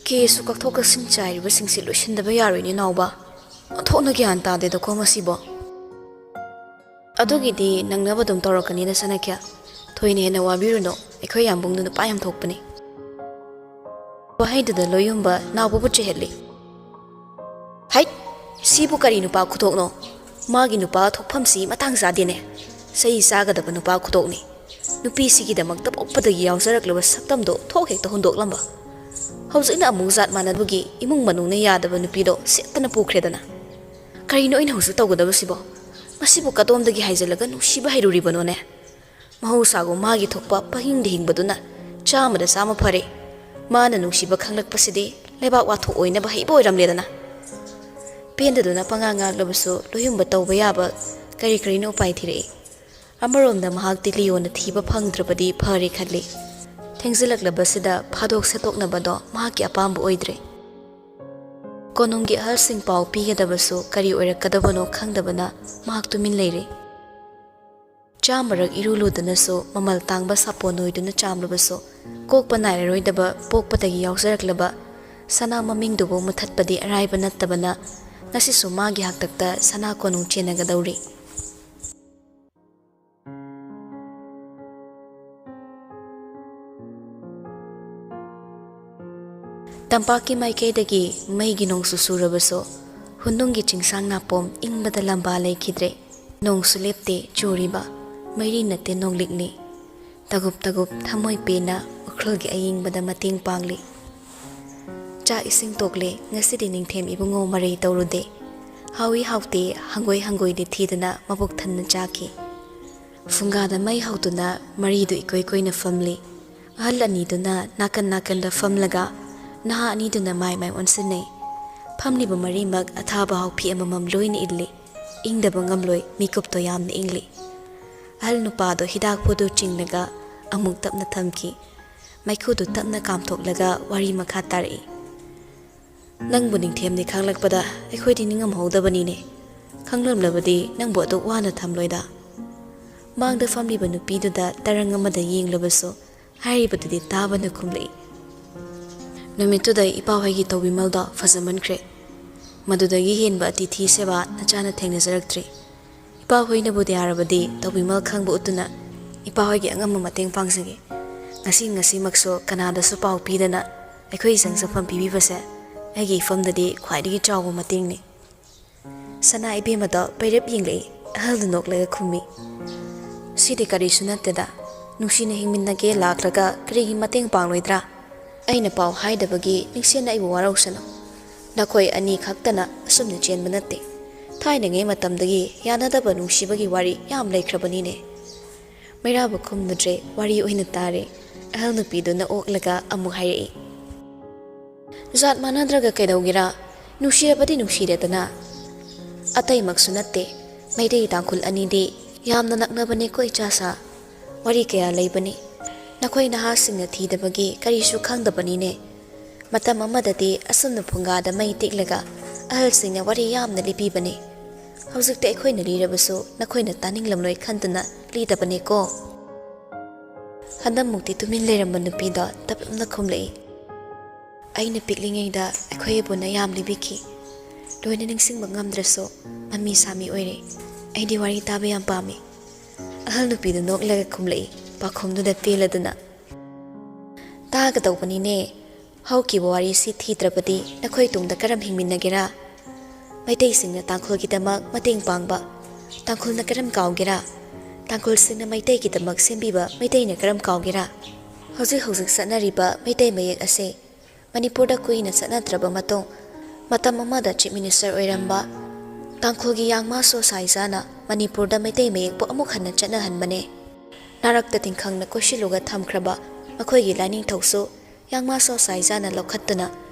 ꯀꯦꯁꯨ ꯀꯛꯊꯣꯛ ꯀꯛꯁꯤꯟ ꯆꯥꯏꯔꯤꯕꯁꯤꯡꯁꯤ ꯂꯣꯏꯁꯤꯟꯗꯕ ꯌꯥꯔꯣꯏꯅꯦ ꯅꯥꯎꯕ꯫ Thokna gyan tade do ko masibo adugidi nangnaba dum torokani na sanakya thoine na wabiruno ekhoi yambung nu pa yam thokpani bahai da loyumba nabu bu chehli hai sibu kari nu pa khuthokno magi nu pa thokpham si matang zadene sei saga da nu pa khuthokni nupi sigi da maktab oppadagi yawsarak laba saktam do thok hek to hundok lamba hawjina amu zat manadugi imung manung ne yadaba nupi do setana pukredana kari no ina husu tawgadaba sibo masibu kadom dagi haijalaga nusiba hairuri banone mahausago magi thokpa pahing ding baduna chama da sama phare mana nusiba khanglak pasidi leba wa tho oina ba hei boiram ledana penda duna panganga labaso loyumba tawba yaba kari kari no pai thire amarom da mahak tiliona thiba phangdrabadi phare khalli thengzilak labasida phadok setok na bado mahaki apambu oidre konungi halsing pau pigadabasu kari oirakadabano khangdabana mahak tumin leire chamarak iruludanaso mamal tangba saponoiduna chamlabaso kokpa nairoidaba pokpatagi yawsaraklaba sana mamingdubo muthatpadi araiba nattabana ngasisu magi haktakta sana konung chenagadawri tampaki maikaidagi maigi nongsu surabaso hundungi chingsang napom ingbada lamba laikhidre nongsu lepte churiba mairi nate nonglikni tagup thamoi pena ukhrolgi ayingbada mating pangli cha ising tokle ngasidi ningthem ibungo marei tawrude hawi hawte hangoi de thidana mabuk thanna chaki fungada mai hawtuna maridu ikoi koina famli ahal ani duna nakan da famlaga naha ani duna mai onsinei famli ba mari mag athaba hawphi amamam loina idli ingdaba ngamloi mikup to yamna ingli ahal nupa do hidak podu chinglaga amuk tapna thamki maikhudu tapna kamthoklaga wari makha tari nangbu ningthem ni khanglakpada ekhoi ningam hodabani ne khanglamlabadi nangbu ado wana thamloida mangda famli ba nupi duda tarangamada yenglabaso hairibadudi tabana khumlei numituda ipawagi tawbimalda fazamankhre madudagi henba atithi seba nachana thengnajaraktre ipahoina budi arabadi tawbimal khangbu utuna ipahoigi angam mateng pangsage ngasi makso kanada su paw pidana ekhoi sangsafam pibibase agi famdadi khwaidigi chawbu matingni sana ibemada pairap yinglei ahaldu noklega khumi sidi kari sunateda nushina hingminnage laklaga krigi mateng pangloidra aina paw haidabagi ningsena aibu warausana nakoi ani khaktana asumna chenba natte thaina nge matamdagi yanadaba nungsibagi wari yam laikhrabani mairaba khumnudre wari oina tare ahal nupiduna oklaga amu hairei zat manadraga kaidawgira nushirabadi nungshiredana atai maksu natte maidei tangkhul anidi yamna naknabane ko ichasa wari kaya leibani nakoi nahasingna thidabagi karisu khangdabani ne matam amadadi asumna phungada mai tiklaga ahalsingna wari yamna lipibani hawjikte ekhoina lirabasu nakhoina taninglamloi khantuna lidabani ko handam mukti tumin leramba nupida tapna khumlei aina piklingeida ekhoi buna yam libiki loina ningsingba ngamdraso mami sami oire aidi wari tabe yam pami ahal nupida noklega khumlei pakhumduda peladuna taga tawbani ne hauki wari si thidrapadi nakhoi tungda karam hingminnagera maitei singna tangkhul gidamak mateng pangba tangkhul na karam kaugera tangkhul singna maitai gidamak sembiba maitai na karam kaugera hojik sanariba maitai mayek ase Manipuri kuina sanadraba matong matam amada chief minister oiramba tangkhulgi yangma so saizana Manipuri da maitai mayek po amuk hanna chana hanbane narakta tingkhangna koshiluga thamkhraba makhoigi lining thokso yangma so saizana lokhattuna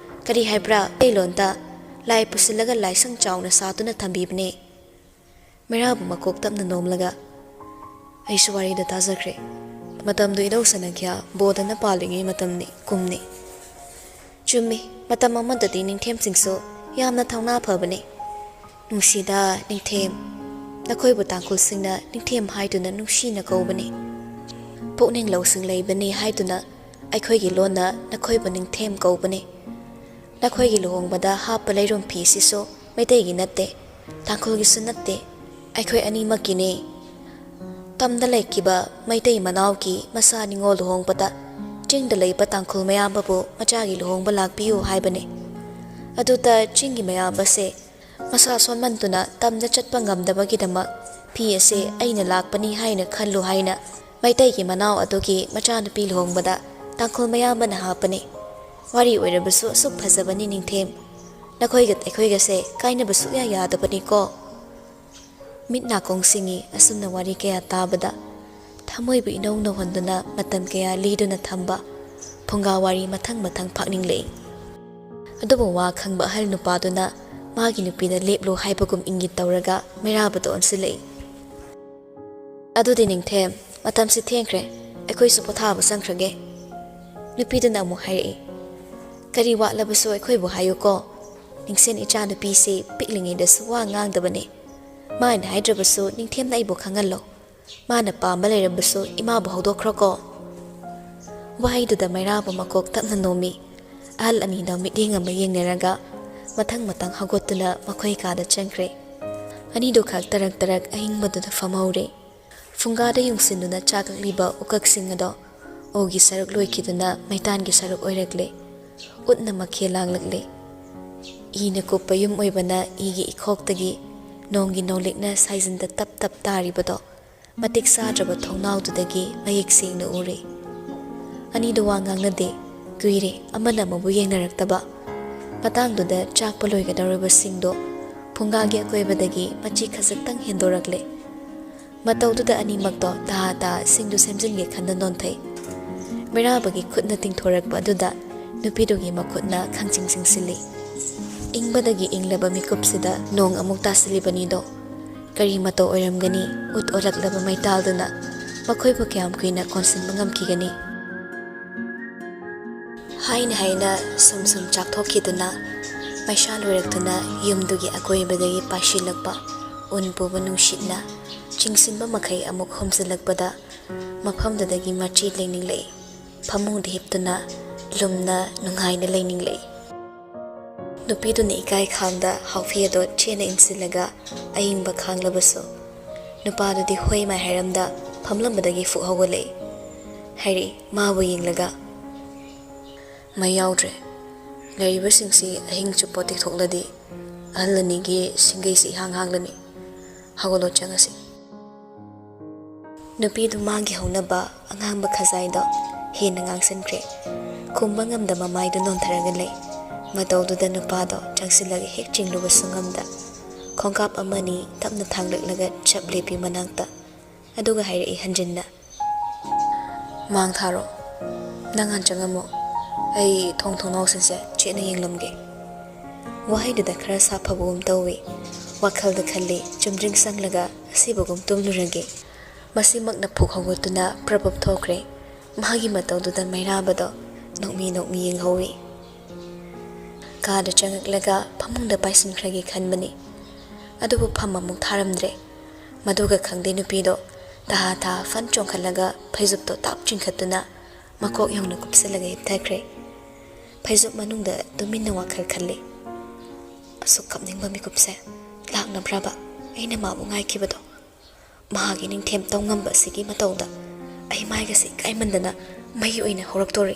kari haibra peilonta lai pusilaga laisang chawna satuna thambibne merabu makok tapna nomlaga aishwari da tajakre matam du idau sanakya bodana palingi matamni kumni chumi matam amadadi ningthem singso yamna thangna phabane nungsida ningthem nakhoibu tangkhul singna ningthem haiduna nungsina kobane pokning lawsing leibane haiduna aikhoigi lona nakhoibu ningthem kobane nakhoigi lohongbada hapa leirom phi siso ꯃꯩꯇꯩꯒꯤ ꯅꯠꯇꯦ ꯇꯥꯡꯈꯨꯜꯒꯤꯁꯨ ꯅꯠꯇꯦ ꯑꯩꯈꯣꯏ ꯑꯅꯤꯃꯛꯀꯤꯅꯦ ꯇꯝꯗ ꯂꯩꯈꯤꯕ ꯃꯩꯇꯩ ꯃꯅꯥꯎꯒꯤ ꯃꯆꯥ ꯅꯤꯉꯣꯜ ꯂꯨꯍꯣꯡꯕꯗ ꯆꯤꯡꯗ ꯂꯩꯕ ꯇꯥꯡꯈꯨꯜ ꯃꯌꯥꯝꯕꯕꯨ ꯃꯆꯥꯒꯤ ꯂꯨꯍꯣꯡꯕ ꯂꯥꯛꯄꯤꯌꯨ ꯍꯥꯏꯕꯅꯤ ꯑꯗꯨꯗ ꯆꯤꯡꯒꯤ ꯃꯌꯥꯝꯕꯁꯦ ꯃꯁꯥ ꯁꯣꯟꯃꯟꯗꯨꯅ ꯇꯝꯗ ꯆꯠꯄ ꯉꯝꯗꯕꯒꯤꯗꯃꯛ ꯐꯤ ꯑꯁꯦ ꯑꯩꯅ ꯂꯥꯛꯄꯅꯤ ꯍꯥꯏꯅ ꯈꯜꯂꯨ ꯍꯥꯏꯅ ꯃꯩꯇꯩꯒꯤ ꯃꯅꯥꯎ ꯑꯗꯨꯒꯤ ꯃꯆꯥꯅꯨꯄꯤ ꯂꯨꯍꯣꯡꯕꯗ ꯇꯥꯡꯈꯨꯜ ꯃꯌꯥꯝꯕꯅ ꯍꯥꯞꯄꯅꯤ ꯋꯥꯔꯤ ꯑꯣꯏꯔꯕꯁꯨ ꯑꯁꯨꯛ ꯐꯖꯕꯅꯤ ꯅꯤꯡꯊꯦꯝ ꯅꯈꯣꯏꯒ ꯑꯩꯈꯣꯏꯒꯁꯦ ꯀꯥꯏꯅꯕ ꯁꯨꯛꯌꯥ ꯌꯥꯗꯕꯅꯤꯀꯣ ꯃꯤꯠ ꯅꯥꯀꯣꯡꯁꯤꯡꯒꯤ ꯑꯁꯨꯝꯅ ꯋꯥꯔꯤ ꯀꯌꯥ ꯇꯥꯕꯗ ꯊꯃꯣꯏꯕꯨ ꯏꯅꯧ ꯅꯧꯍꯟꯗꯨꯅ ꯃꯇꯝ ꯀꯌꯥ ꯂꯤꯗꯨꯅ ꯊꯝꯕ ꯐꯨꯡꯒꯥ ꯋꯥꯔꯤ ꯃꯊꯪ ꯃꯊꯪ ꯐꯥꯛꯅꯤꯡꯂꯛꯏ ꯑꯗꯨꯕꯨ ꯋꯥ ꯈꯪꯕ ꯑꯍꯜ ꯅꯨꯄꯥꯗꯨꯅ ꯃꯥꯒꯤ ꯅꯨꯄꯤꯗ ꯂꯦꯞꯂꯨ ꯍꯥꯏꯕꯒꯨꯝ ꯏꯪꯒꯤꯠ ꯇꯧꯔꯒ ꯃꯩꯔꯥꯕꯗ ꯑꯣꯟꯁꯤꯜꯂꯛꯏ ꯑꯗꯨꯗꯤ ꯅꯤꯡꯊꯦꯝ ꯃꯇꯝꯁꯤ ꯊꯦꯡꯈ꯭ꯔꯦ ꯑꯩꯈꯣꯏꯁꯨ ꯄꯣꯊꯥꯕ ꯆꯪꯈ꯭ꯔꯒꯦ ꯅꯨꯄꯤꯗꯨꯅ ꯑꯃꯨꯛ ꯍꯥꯏꯔꯛꯏ ꯀꯔꯤ ꯋꯥꯠꯂꯕꯁꯨ ꯑꯩꯈꯣꯏꯕꯨ ꯍꯥꯏꯌꯨꯀꯣ ꯅꯤꯡꯁꯦꯟ ꯏꯆꯥꯅꯨꯄꯤꯁꯤ ꯄꯤꯛꯂꯤꯉꯩꯗꯁꯨ ꯋꯥ ꯉꯥꯡꯗꯕꯅꯤ ꯃꯥꯅ ꯍꯥꯏꯗ꯭ꯔꯕꯁꯨ ꯅꯤꯡꯊꯦꯝꯅ ꯑꯩꯕꯨ ꯈꯪꯍꯜꯂꯣ ꯃꯥꯅ ꯄꯥꯝꯕ ꯂꯩꯔꯕꯁꯨ ꯏꯃꯥꯕꯨ ꯍꯧꯗꯣꯛꯈ꯭ꯔꯣꯀꯣ ꯋꯥꯍꯩꯗꯨꯗ ꯃꯩꯔꯥꯕ ꯃꯀꯣꯛ ꯇꯞꯅ ꯅꯣꯝꯃꯤ ꯑꯍꯜ ꯑꯅꯤꯗ ꯃꯤꯠꯌꯦꯡ ꯑꯃ ꯌꯦꯡꯅꯔꯒ ꯃꯊꯪ ꯃꯊꯪ ꯍꯧꯒꯠꯇꯨꯅ ꯃꯈꯣꯏ ꯀꯥꯗ ꯆꯪꯈ꯭ꯔꯦ ꯑꯅꯤꯗꯨ ꯈꯛ ꯇꯔꯛ ꯇꯔꯛ ꯑꯍꯤꯡꯕꯗꯨꯗ ꯐꯝꯍꯧꯔꯦ ꯐꯨꯡꯒꯥꯗ ꯌꯨꯡꯁꯤꯟꯗꯨꯅ ꯆꯥꯛꯂꯛꯂꯤꯕ ꯎꯀꯛꯁꯤꯡ ꯑꯗꯣ ꯎꯒꯤ ꯁꯔꯨꯛ ꯂꯣꯏꯈꯤꯗꯨꯅ ꯃꯩꯇꯥꯟꯒꯤ ꯁꯔꯨꯛ ꯑꯣꯏꯔꯛꯂꯦ ꯎꯠꯅ ꯃꯈꯦꯜ ꯂꯥꯡꯂꯛꯂꯦ ꯏꯅ ꯀꯨꯞꯄ ꯌꯨꯝ ꯑꯣꯏꯕꯅ ꯏꯒꯤ ꯏꯈꯣꯛꯇꯒꯤ ꯅꯣꯡꯒꯤ ꯅꯣꯡꯂꯤꯛꯅ ꯁꯥꯏꯖꯤꯟꯗ ꯇꯞ ꯇꯞ ꯇꯥꯔꯤꯕꯗꯣ ꯃꯇꯤꯛ ꯆꯥꯗ꯭ꯔꯕ ꯊꯣꯡꯅꯥꯎꯗꯨꯗꯒꯤ ꯃꯌꯦꯛ ꯁꯦꯡꯅ ꯎꯔꯦ ꯑꯅꯤꯗꯨ ꯋꯥ ꯉꯥꯡꯅꯗꯦ ꯀꯨꯏꯔꯦ ꯑꯃꯅ ꯑꯃꯕꯨ ꯌꯦꯡꯅꯔꯛꯇꯕ ꯃꯇꯥꯡꯗꯨꯗ ꯆꯥꯛꯄ ꯂꯣꯏꯒꯗꯧꯔꯤꯕꯁꯤꯡꯗꯣ ꯐꯨꯡꯒꯥꯒꯤ ꯑꯀꯣꯏꯕꯗꯒꯤ ꯃꯆꯤ ꯈꯖꯤꯛꯇꯪ ꯍꯦꯟꯗꯣꯔꯛꯂꯦ ꯃꯇꯧꯗꯨꯗ ꯑꯅꯤꯃꯛꯇꯣ ꯇꯍꯥ ꯇꯍꯥ ꯁꯤꯡꯗꯨ ꯁꯦꯝꯖꯤꯟꯒꯦ ꯈꯟꯅ ꯅꯣꯟꯊꯩ ꯃꯩꯔꯥꯕꯒꯤ ꯈꯨꯠꯅ ꯇꯤꯡꯊꯣꯔꯛꯄ ꯑꯗꯨꯗ ꯅꯨꯄꯤꯗꯨꯒꯤ ꯃꯈꯨꯠꯅ ꯈꯪꯆꯤꯡ ꯆꯤꯡꯁꯤꯜꯂꯤ ꯏꯪꯕꯗꯒꯤ ꯏꯪꯂꯕ ꯃꯤꯀꯨꯞꯁꯤꯗ ꯅꯣꯡ ꯑꯃꯨꯛ ꯇꯥꯁꯤꯜꯂꯤꯕꯅꯤꯗꯣ ꯀꯔꯤ ꯃꯇꯧ ꯑꯣꯏꯔꯝꯒꯅꯤ ꯎꯠ ꯑꯣꯜꯂꯛꯂꯕ ꯃꯩꯇꯥꯜꯗꯨꯅ ꯃꯈꯣꯏꯕꯨ ꯀꯌꯥꯝ ꯀꯨꯏꯅ ꯀꯣꯟꯁꯤꯟꯕ ꯉꯝꯈꯤꯒꯅꯤ ꯍꯥꯏꯅ ꯍꯥꯏꯅ ꯁꯨꯝ ꯁꯨꯝ ꯆꯥꯛꯊꯣꯛꯈꯤꯗꯨꯅ ꯃꯩꯁꯥ ꯂꯣꯏꯔꯛꯇꯨꯅ ꯌꯨꯝꯗꯨꯒꯤ ꯑꯀꯣꯏꯕꯗꯒꯤ ꯄꯥꯏꯁꯤꯜꯂꯛꯄ ꯎꯟ ꯄꯨꯕ ꯅꯨꯡꯁꯤꯠꯅ ꯆꯤꯡꯁꯤꯟꯕ ꯃꯈꯩ ꯑꯃꯨꯛ ꯍꯣꯝꯖꯤꯜꯂꯛꯄꯗ ꯃꯐꯝꯗꯨꯗꯒꯤ ꯃꯆꯤ ꯂꯩꯅꯤꯡꯂꯛꯏ ꯐꯃꯨꯡꯗ ꯍꯤꯞꯇꯨꯅ ꯂꯨꯝꯅ ꯅꯨꯡꯉꯥꯏꯅ ꯂꯩꯅꯤꯡꯂꯛꯏ ꯅꯨꯄꯤꯗꯨꯅ ꯏꯀꯥꯏ ꯈꯥꯡꯗ ꯍꯥꯎꯐꯤ ꯑꯗꯣ ꯆꯦꯅ ꯏꯟꯁꯤꯜꯂꯒ ꯑꯏꯪꯕ ꯈꯥꯡꯂꯕꯁꯨ ꯅꯨꯄꯥꯗꯨꯗꯤ ꯍꯣꯏ ꯃꯥꯏ ꯍꯥꯏꯔꯝꯗ ꯐꯝꯂꯝꯕꯗꯒꯤ ꯐꯨꯛ ꯍꯧꯒꯠꯂꯛꯏ ꯍꯥꯏꯔꯛꯏ ꯃꯥꯕꯨ ꯌꯦꯡꯂꯒ ꯃꯩ ꯌꯥꯎꯗ꯭ꯔꯦ ꯂꯩꯔꯤꯕꯁꯤꯡꯁꯤ ꯑꯍꯤꯡ ꯆꯨꯞꯄ ꯇꯦꯛꯊꯣꯛꯂꯗꯤ ꯑꯍꯜ ꯑꯅꯤꯒꯤ ꯁꯤꯡꯒꯩꯁꯤ ꯏꯍꯥꯡ ꯍꯥꯡꯂꯅꯤ ꯍꯧꯒꯠꯂꯣ ꯆꯪꯉꯁꯤ ꯅꯨꯄꯤꯗꯨ ꯃꯥꯒꯤ ꯍꯧꯅꯕ ꯑꯉꯥꯡꯕ ꯈꯖꯥꯏꯗꯣ ꯍꯦꯟꯅ ꯉꯥꯡꯁꯤꯟꯈ꯭ꯔꯦ ꯈꯨꯝꯕ ꯉꯝꯗꯕ ꯃꯥꯏꯗꯨ ꯅꯣꯟꯊꯔꯒ ꯂꯩ ꯃꯇꯧꯗꯨꯗ ꯅꯨꯄꯥꯗꯣ ꯆꯪꯁꯤꯜꯂꯒ ꯍꯦꯛ ꯆꯤꯡꯂꯨꯕꯁꯨ ꯉꯝꯗ ꯈꯣꯡꯀꯥꯞ ꯑꯃꯅꯤ ꯇꯞꯅ ꯊꯥꯡꯂꯛꯂꯒ ꯆꯞ ꯂꯦꯞꯄꯤ ꯃꯅꯥꯛꯇ ꯑꯗꯨꯒ ꯍꯥꯏꯔꯛꯏ ꯍꯟꯖꯤꯟꯅ ꯃꯥꯡ ꯊꯥꯔꯣ ꯅꯪ ꯍꯥꯟ ꯆꯪꯉꯝꯃꯣ ꯑꯩ ꯊꯣꯡ ꯊꯣꯡꯅꯥꯎꯁꯤꯡꯁꯦ ꯆꯦꯠꯅ ꯌꯦꯡꯂꯝꯒꯦ ꯋꯥꯍꯩꯗꯨꯗ ꯈꯔ ꯁꯥꯐꯕꯒꯨꯝ ꯇꯧꯏ ꯋꯥꯈꯜꯗ ꯈꯜꯂꯤ ꯆꯨꯝꯗ꯭ꯔꯤꯡ ꯆꯪꯂꯒ ꯑꯁꯤꯕꯒꯨꯝ ꯇꯨꯝꯂꯨꯔꯒꯦ ꯃꯁꯤꯃꯛꯅ ꯐꯨꯛ ꯍꯧꯒꯠꯇꯨꯅ ꯄ꯭ꯔꯕꯞ ꯊꯣꯛꯈ꯭ꯔꯦ ꯃꯥꯒꯤ ꯃꯇꯧꯗꯨꯗ ꯃꯩꯔꯥꯕꯗꯣ ꯅꯣꯛꯃꯤ ꯅꯣꯛꯃꯤ ꯌꯦꯡꯍꯧꯏ ꯀꯥꯗ ꯆꯪꯉꯛꯂꯒ ꯐꯃꯨꯡꯗ ꯄꯥꯏꯁꯤꯟꯈ꯭ꯔꯒꯦ ꯈꯟꯕꯅꯤ ꯑꯗꯨꯕꯨ ꯐꯝ ꯑꯃꯨꯛ ꯊꯥꯔꯝꯗ꯭ꯔꯦ ꯃꯗꯨꯒ ꯈꯪꯗꯦ ꯅꯨꯄꯤꯗꯣ ꯇꯍꯥ ꯇꯍꯥ ꯐꯟ ꯆꯣꯡꯈꯠꯂꯒ ꯐꯩꯖꯨꯞꯇꯣ ꯇꯥꯞ ꯆꯤꯡꯈꯠꯇꯨꯅ ꯃꯀꯣꯛ ꯌꯧꯅ ꯀꯨꯞꯁꯤꯜꯂꯒ ꯍꯤꯞꯊꯈ꯭ꯔꯦ ꯐꯩꯖꯨꯞ ꯃꯅꯨꯡꯗ ꯇꯨꯃꯤꯟꯅ ꯋꯥꯈꯜ ꯈꯜꯂꯤ ꯑꯁꯨꯛ ꯀꯞꯅꯤꯡꯕ ꯃꯤꯀꯨꯞꯁꯦ ꯂꯥꯛꯅꯕ꯭ꯔꯕ ꯑꯩꯅ ꯃꯥꯕꯨ ꯉꯥꯏꯈꯤꯕꯗꯣ ꯃꯍꯥꯛꯀꯤ ꯅꯤꯡꯊꯦꯝ ꯇꯧꯉꯝꯕ ꯑꯁꯤꯒꯤ ꯃꯇꯧꯗ ꯑꯩ ꯃꯥꯏꯒꯁꯤ ꯏꯀꯥꯏꯃꯟꯗꯅ ꯃꯩ ꯑꯣꯏꯅ ꯍꯧꯔꯛꯇꯣꯔꯤ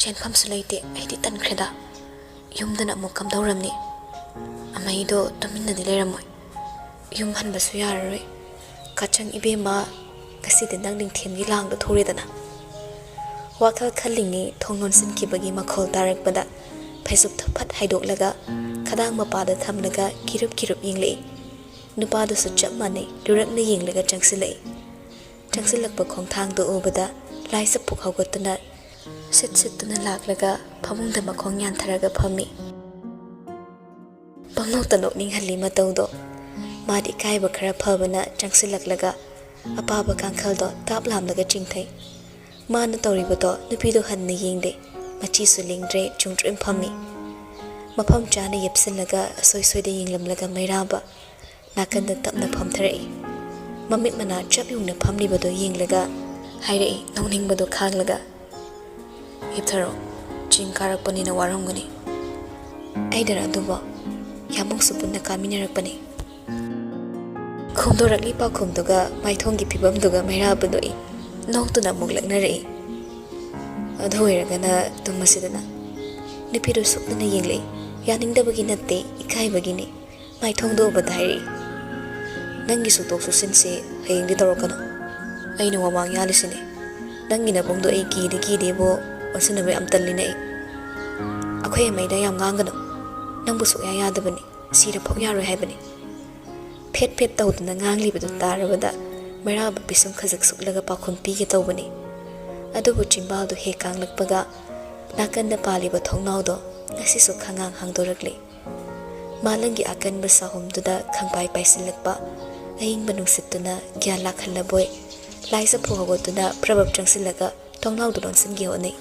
ꯆꯦꯟꯐꯝꯁꯨ ꯂꯩꯇꯦ ꯑꯩꯗꯤ ꯇꯟꯈ꯭ꯔꯦꯗ ꯌꯨꯝꯗꯅ ꯑꯃꯨꯛ ꯀꯝꯗꯧꯔꯝꯅꯤ ꯑꯃꯩꯗꯣ ꯇꯨꯃꯤꯟꯅꯗꯤ ꯂꯩꯔꯝꯃꯣꯏ ꯌꯨꯝ ꯍꯟꯕꯁꯨ ꯌꯥꯔꯔꯣꯏ ꯀꯥꯆꯪ ꯏꯕꯦꯝꯃ ꯉꯁꯤꯗꯤ ꯅꯪ ꯅꯤꯡꯊꯦꯝꯒꯤ ꯂꯥꯡꯗ ꯊꯨꯔꯦꯗꯅ ꯋꯥꯈꯜ ꯈꯜꯂꯤꯉꯩ ꯊꯣꯡ ꯂꯣꯟꯁꯤꯟꯈꯤꯕꯒꯤ ꯃꯈꯣꯜ ꯇꯥꯔꯛꯄꯗ ꯐꯩꯖꯨꯞꯇ ꯐꯠ ꯍꯥꯏꯗꯣꯛꯂꯒ ꯈꯗꯥꯡ ꯃꯄꯥꯗ ꯊꯝꯂꯒ ꯀꯤꯔꯨꯞ ꯀꯤꯔꯨꯞ ꯌꯦꯡꯂꯛꯏ ꯅꯨꯄꯥꯗꯨꯁꯨ ꯆꯞ ꯃꯥꯟꯅꯩ ꯂꯨꯔꯛꯅ ꯌꯦꯡꯂꯒ ꯆꯪꯁꯤꯜꯂꯛꯏ ꯆꯪꯁꯤꯜꯂꯛꯄ ꯈꯣꯡꯊꯥꯡꯗꯣ ꯎꯕꯗ ꯂꯥꯏꯁ ꯐꯨꯛ ꯍꯧꯒꯠꯇꯨꯅ ꯁꯤꯠ ꯁꯤꯠꯇꯨꯅ ꯂꯥꯛꯂꯒ ꯐꯃꯨꯡꯗ ꯃꯈꯣꯡ ꯌꯥꯟꯊꯔꯒ ꯐꯝꯃꯤ ꯄꯪꯅꯣꯛꯇ ꯅꯣꯛꯅꯤꯡꯍꯜꯂꯤ ꯃꯇꯧꯗꯣ ꯃꯥꯗꯤ ꯏꯀꯥꯏꯕ ꯈꯔ ꯐꯕꯅ ꯆꯪꯁꯤꯜꯂꯛꯂꯒ ꯑꯄꯥꯕ ꯀꯥꯡꯈꯜꯗꯣ ꯇꯥꯞ ꯂꯥꯝꯂꯒ ꯆꯤꯡꯊꯩ ꯃꯥꯅ ꯇꯧꯔꯤꯕꯗꯣ ꯅꯨꯄꯤꯗꯣ ꯍꯟꯅ ꯌꯦꯡꯗꯦ ꯃꯆꯤꯁꯨ ꯂꯦꯡꯗ꯭ꯔꯦ ꯆꯨꯡꯇ꯭ꯔꯤꯝ ꯐꯝꯃꯤ ꯃꯐꯝ ꯆꯥꯅ ꯌꯦꯞꯁꯤꯜꯂꯒ ꯑꯁꯣꯏ ꯁꯣꯏꯗ ꯌꯦꯡꯂꯝꯂꯒ ꯃꯩꯔꯥꯕ ꯅꯥꯀꯟꯗ ꯇꯞꯅ ꯐꯝꯊꯔꯛꯏ ꯃꯃꯤꯠ ꯃꯅꯥ ꯆꯞ ꯌꯨꯡꯅ ꯐꯝꯂꯤꯕꯗꯣ ꯌꯦꯡꯂꯒ ꯍꯥꯏꯔꯛꯏ ꯅꯣꯛꯅꯤꯡꯕꯗꯣ ꯈꯥꯡꯂꯒ ꯍꯤꯞꯊꯔꯣ ꯆꯤꯡ ꯀꯥꯔꯛꯄꯅꯤꯅ ꯋꯥꯔꯝꯒꯅꯤ ꯑꯩꯗꯔ ꯑꯗꯨꯕꯨ ꯌꯥꯝꯃꯨꯡꯁꯨ ꯄꯨꯟꯅ ꯀꯥꯃꯤꯟꯅꯔꯛꯄꯅꯤ ꯈꯣꯡꯗꯣꯔꯛꯂꯤ ꯄꯥꯎꯈꯨꯝꯗꯨꯒ ꯃꯥꯏꯊꯣꯡꯒꯤ ꯐꯤꯕꯝꯗꯨꯒ ꯃꯩꯔꯥꯕꯗꯣ ꯅꯣꯛꯇꯨꯅ ꯑꯃꯨꯛ ꯂꯛꯅꯔꯛꯏ ꯑꯗꯨ ꯑꯣꯏꯔꯒꯅ ꯇꯨꯝꯃꯁꯤꯗꯅ ꯅꯨꯄꯤꯗꯨ ꯁꯨꯞꯅꯅ ꯌꯦꯡꯂꯛꯏ ꯌꯥꯅꯤꯡꯗꯕꯒꯤ ꯅꯠꯇꯦ ꯏꯀꯥꯏꯕꯒꯤꯅꯤ ꯃꯥꯏꯊꯣꯡꯗꯣ ꯎꯕꯗ ꯍꯥꯏꯔꯛꯏ ꯅꯪꯒꯤ ꯁꯨꯛꯇꯣꯛ ꯁꯨꯛꯆꯤꯟꯁꯤ ꯍꯌꯦꯡꯗꯤ ꯇꯧꯔꯛꯀꯅꯣ ꯑꯩꯅ ꯋꯥꯃꯥꯡ ꯌꯥꯜꯂꯤꯁꯤꯅꯦ ꯅꯪꯒꯤ ꯅꯕꯨꯡꯗꯣ ꯑꯩ ꯀꯤꯗꯦꯕꯣ ꯑꯣꯟꯁꯤꯟꯅꯕ ꯌꯥꯝ ꯇꯜꯂꯤꯅꯦ ꯑꯩꯈꯣꯏ ꯑꯃꯩꯗ ꯌꯥꯝ ꯉꯥꯡꯒꯅꯨ ꯅꯪꯕꯨ ꯁꯨꯛꯌꯥ ꯌꯥꯗꯕꯅꯤ ꯁꯤꯔꯐꯥꯎ ꯌꯥꯔꯣꯏ ꯍꯥꯏꯕꯅꯤ ꯐꯦꯠ ꯐꯦꯠ ꯇꯧꯗꯨꯅ ꯉꯥꯡꯂꯤꯕꯗꯨ ꯇꯥꯔꯕꯗ ꯃꯩꯔꯥꯕ ꯄꯤꯁꯨꯝ ꯈꯖꯛ ꯁꯨꯛꯂꯒ ꯄꯥꯎꯈꯨꯝ ꯄꯤꯒꯦ ꯇꯧꯕꯅꯤ ꯑꯗꯨꯕꯨ ꯆꯤꯝꯕꯥꯜꯗꯨ ꯍꯦꯛ ꯀꯥꯡꯂꯛꯄꯒ ꯅꯥꯀꯟꯗ ꯄꯥꯜꯂꯤꯕ ꯊꯣꯡꯅꯥꯎꯗꯣ ꯉꯁꯤꯁꯨ ꯈꯪꯉꯥꯡ ꯍꯥꯡꯗꯣꯔꯛꯂꯤ ꯃꯥꯂꯪꯒꯤ ꯑꯀꯟꯕ ꯁꯥꯍꯨꯝꯗꯨꯗ ꯈꯪꯄꯥꯏ ꯄꯥꯏꯁꯤꯜꯂꯛꯄ ꯑꯏꯪꯕ ꯅꯨꯡꯁꯤꯠꯇꯨꯅ ꯒ꯭ꯌꯥꯟ ꯂꯥꯛꯍꯜꯂꯕꯣꯏ ꯂꯥꯏꯆꯐꯨ ꯍꯧꯒꯠꯇꯨꯅ ꯄ꯭ꯔꯕꯞ ꯆꯪꯁꯤꯜꯂꯒ ꯊꯣꯡꯅꯥꯎꯗꯨ ꯂꯣꯟꯁꯤꯟꯒꯦ ꯍꯣꯠꯅꯩ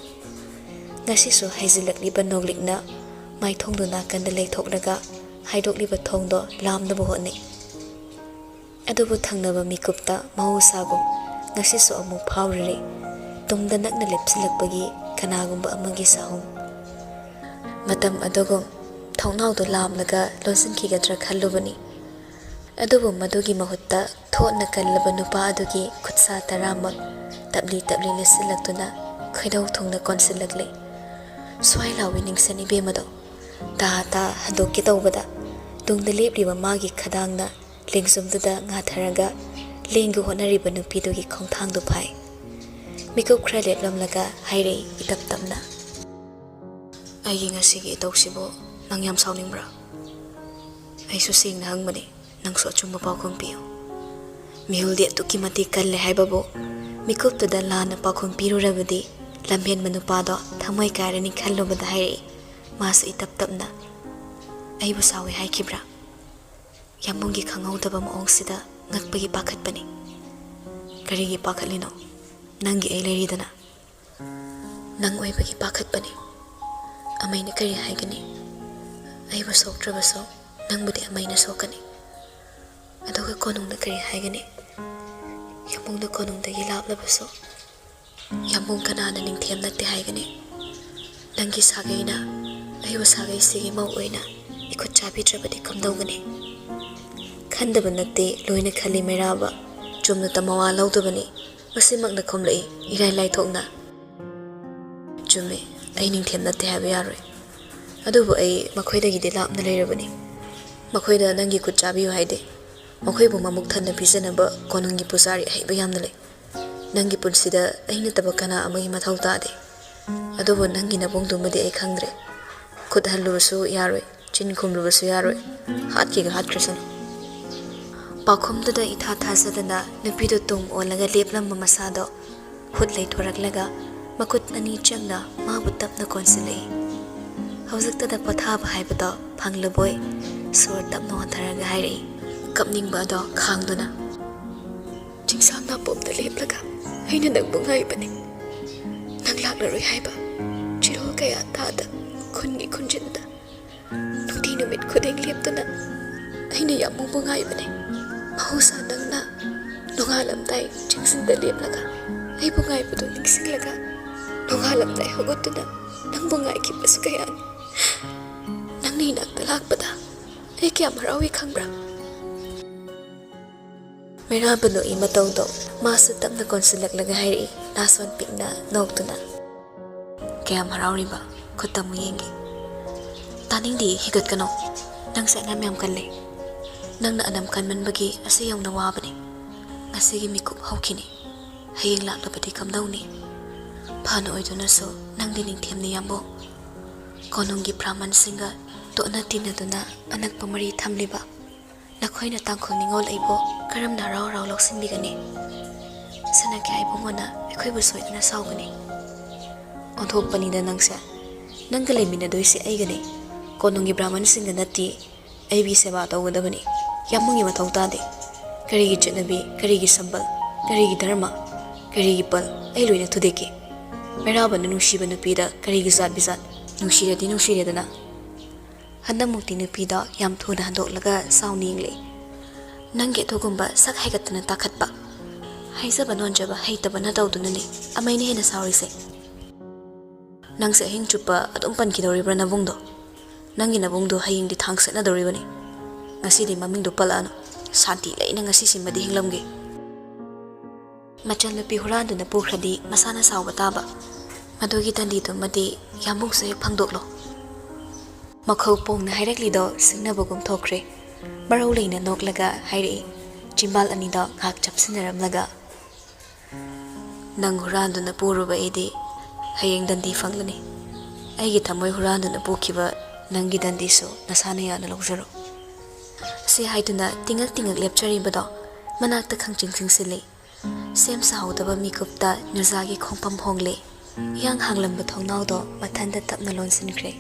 ꯉꯁꯤꯁꯨ ꯍꯩꯖꯤꯜꯂꯛꯂꯤꯕ ꯅꯣꯡꯂꯤꯛꯅ ꯃꯥꯏꯊꯣꯡꯗꯨ ꯅꯥꯀꯟꯗ ꯂꯩꯊꯣꯛꯂꯒ ꯍꯥꯏꯗꯣꯛꯂꯤꯕ ꯊꯣꯡꯗꯣ ꯂꯥꯝꯅꯕ ꯍꯣꯠꯅꯩ ꯑꯗꯨꯕꯨ ꯊꯪꯅꯕ ꯃꯤꯀꯨꯞꯇ ꯃꯍꯧꯁꯥꯒꯨꯝ ꯉꯁꯤꯁꯨ ꯑꯃꯨꯛ ꯐꯥꯎꯔꯤꯔꯦ ꯇꯨꯡꯗ ꯅꯛꯅ ꯂꯦꯞꯁꯤꯜꯂꯛꯄꯒꯤ ꯀꯅꯥꯒꯨꯝꯕ ꯑꯃꯒꯤ ꯁꯥꯍꯨꯝ ꯃꯇꯝ ꯑꯗꯨꯒꯨꯝ ꯊꯣꯡꯅꯥꯎꯗꯨ ꯂꯥꯝꯂꯒ ꯂꯣꯟꯁꯤꯟꯈꯤꯒꯗ꯭ꯔꯥ ꯈꯜꯂꯨꯕꯅꯤ ꯑꯗꯨꯕꯨ ꯃꯗꯨꯒꯤ ꯃꯍꯨꯠꯇ ꯊꯣꯠꯅ ꯀꯜꯂꯕ ꯅꯨꯄꯥ ꯑꯗꯨꯒꯤ ꯈꯨꯠꯁꯥ ꯇꯔꯥꯃꯛ ꯇꯞꯂꯤ ꯇꯞꯂꯤ ꯂꯤꯠꯁꯤꯜꯂꯛꯇꯨꯅ ꯈꯣꯏꯗꯧ ꯊꯨꯡꯅ ꯀꯣꯟꯁꯤꯜꯂꯛꯂꯦ ꯁ꯭ꯋꯥꯏ ꯂꯥꯎꯋꯤ ꯅꯤꯡꯁꯟ ꯏꯕꯦꯝꯃꯗꯣ ꯇꯥ ꯍꯟꯗꯣꯛꯀꯦ ꯇꯧꯕꯗ ꯇꯨꯡꯗ ꯂꯦꯞꯂꯤꯕ ꯃꯥꯒꯤ ꯈꯗꯥꯡꯅ ꯂꯦꯡꯖꯨꯝꯗꯨꯗ ꯉꯥꯊꯔꯒ ꯂꯦꯡꯒ ꯍꯣꯠꯅꯔꯤꯕ ꯅꯨꯄꯤꯗꯨꯒꯤ ꯈꯣꯡꯊꯥꯡꯗꯨ ꯐꯥꯏ ꯃꯤꯀꯨꯞ ꯈꯔ ꯂꯦꯞꯂꯝꯂꯒ ꯍꯥꯏꯔꯛꯏ ꯏꯇꯞ ꯇꯞꯅ ꯑꯩꯒꯤ ꯉꯁꯤꯒꯤ ꯏꯇꯧꯁꯤꯕꯨ ꯅꯪ ꯌꯥꯝ ꯁꯥꯎꯅꯤꯡꯕ꯭ꯔꯥ ꯑꯩꯁꯨ ꯁꯦꯡꯅ ꯍꯪꯕꯅꯤ ꯅꯪꯁꯨ ꯑꯆꯨꯝꯕ ꯄꯥꯎꯈꯨꯝ ꯄꯤꯌꯨ ꯃꯤꯍꯨꯜꯗꯤ ꯑꯗꯨꯛꯀꯤ ꯃꯇꯤꯛ ꯀꯜꯂꯦ ꯍꯥꯏꯕꯕꯨ ꯃꯤꯀꯨꯞꯇꯨꯗ ꯂꯥꯟꯅ ꯄꯥꯎꯈꯨꯝ ꯄꯤꯔꯨꯔꯕꯗꯤ ꯂꯝꯍꯦꯟꯕ ꯅꯨꯄꯥꯗꯣ ꯊꯃꯣꯏ ꯀꯥꯏꯔꯅꯤ ꯈꯜꯂꯨꯕꯗ ꯍꯥꯏꯔꯛꯏ ꯃꯥꯁꯨ ꯏꯇꯞ ꯇꯞꯅ ꯑꯩꯕꯨ ꯁꯥꯎꯋꯦ ꯍꯥꯏꯈꯤꯕ꯭ꯔꯥ ꯌꯥꯝꯕꯨꯡꯒꯤ ꯈꯪꯍꯧꯗꯕ ꯃꯑꯣꯡꯁꯤꯗ ꯉꯛꯄꯒꯤ ꯄꯥꯈꯠꯄꯅꯤ ꯀꯔꯤꯒꯤ ꯄꯥꯈꯠꯂꯤꯅꯣ ꯅꯪꯒꯤ ꯑꯩ ꯂꯩꯔꯤꯗꯅ ꯅꯪ ꯑꯣꯏꯕꯒꯤ ꯄꯥꯈꯠꯄꯅꯤ ꯑꯃꯩꯅ ꯀꯔꯤ ꯍꯥꯏꯒꯅꯤ ꯑꯩꯕꯨ ꯁꯣꯛꯇ꯭ꯔꯕꯁꯨ ꯅꯪꯕꯨꯗꯤ ꯑꯃꯩꯅ ꯁꯣꯛꯀꯅꯤ ꯑꯗꯨꯒ ꯀꯣꯅꯨꯡꯅ ꯀꯔꯤ ꯍꯥꯏꯒꯅꯤ ꯌꯥꯝꯕꯨꯡꯅ ꯀꯣꯅꯨꯡꯗꯒꯤ ꯂꯥꯞꯂꯕꯁꯨ ꯌꯥꯝꯕꯨꯡ ꯀꯅꯥꯅ ꯅꯤꯡꯊꯦꯝ ꯅꯠꯇꯦ ꯍꯥꯏꯒꯅꯤ ꯅꯪꯒꯤ ꯁꯥꯒꯩꯅ ꯑꯩꯕꯨ ꯁꯥꯒꯩꯁꯤꯒꯤ ꯃꯧ ꯑꯣꯏꯅ इखुद चाबीद्रबदी कमदौगनी खंदब नत्ते लोइना खली मेराबा चुमना तमवा लौदबनी मसिमकना खुमलई इराय लाइथोकना चुमे आई निंथेम नत्ते हाबे यारोय अदुबु आई मखोयदगिदि लापना लेरबनी मखोयदा नंगी खुद चाबियु हाइदे मखोयबु ममुक थन्ना पिजनब कोनुंगी पुजारी हाइबा यामना ले नंगी पुनसिदा अइना तब कना अमगी मथौ तादे अदुबु नंगी नबुंगदुमदि आई खंद्रे खुद हल्लुबसु यारोय चिन खुमलुबसु यारोय हातकिगा हातख्रसन पाखुमदुदा इथा थाजदना नुपिदु तुम ओलगा लेपलंब मसादो हुद लेथोरकलगा मकुत अनी चंगना माबु तपना कोनसिले हौजक्तदा पथाब हाइबदो फंगलबोय सोर तपना हथरगा हाइरे कपनिंगबदो खांगदुना चिंसांगना पोमदा लेपलगा हैना नंगबु गाइबने नंग लाक्लरोय हाइबा चिरो कया तादा खुन्नी खुंजिनदा नुटी नुमित खुदेंग लेपतुना हैना यामुबु गाइबने mahousa nangna nongalamdai chingsinda leplaka aibu ngaibudu ningsinglaga nongalamdai hagotuna nangbu ngaikibasu kayan nangni nakta lakpada ai kya marawi khangbra merabano imatawdo masu tapna konsilaklaga hairi nason pikna noktuna kya marawriba khutamu yengi taningdi higatkano nangsa namyam kalle नंगना Anam कनमनबगी असे यौना वाबनी ngasiगी mikup hawkini hayeng laklabadi kamdawni phana oidunasो nangdi ningthemni yambo konunggi brahman singa tona tinaduna anakpa mari thamliba nakhoina tangkhol ningol aibo karamna raw raw loksinbigani sanaki aibongona ekhoibu soidna saugani onthokpani da nangsa nangga leimina doisi aigani konunggi brahman singa nati aibi seba tawgadabani यामुंगी मथौ तादे करीगी चनबी करीगी संबल करीगी धर्म करीगी पल ऐ लोइना थुदेके मेराबन नुसीब नुपीदा करीगी जात बिजात नुसीरदी नुसीरेदना हन्नमुक्ति नुपीदा याम थुना हंदोकलगा साउनिंगले नंगे थोगुंबा सक हाइगतना ताखतबा हाइजबा नोनजबा हैतबना तौदुनने अमैने हेना साउरिसे नंगसे हिंग चुप्पा अदुम पनकिदौरिब्रा नबुंगदो Nangi nabungdu haying di thangset na doribani. Ngasi di maming do palano. Santi lai na ngasi simadi hinglamge. Machal nupi huran do na pukhradi masana saw bataba. Madugi tandi do madi yambung sa pangdoklo. Makhaw pong na directly do singnabagum thokre. Baraw lai na noklaga hairi. Jimbal ani do ngak chapsinaram laga. Nang huran do na puruba edi haying dandi fanglani. Aigi tamoy huran do na pukiba nangi dandi so nasana ya na lojaro. Si haiduna tingak lepchari bado manak ta khangching sili. Sem sahawdaba mikupta nuzagi khongpam hongle. Yang hanglam bathongnaw do mathanda tapna lonsinkre.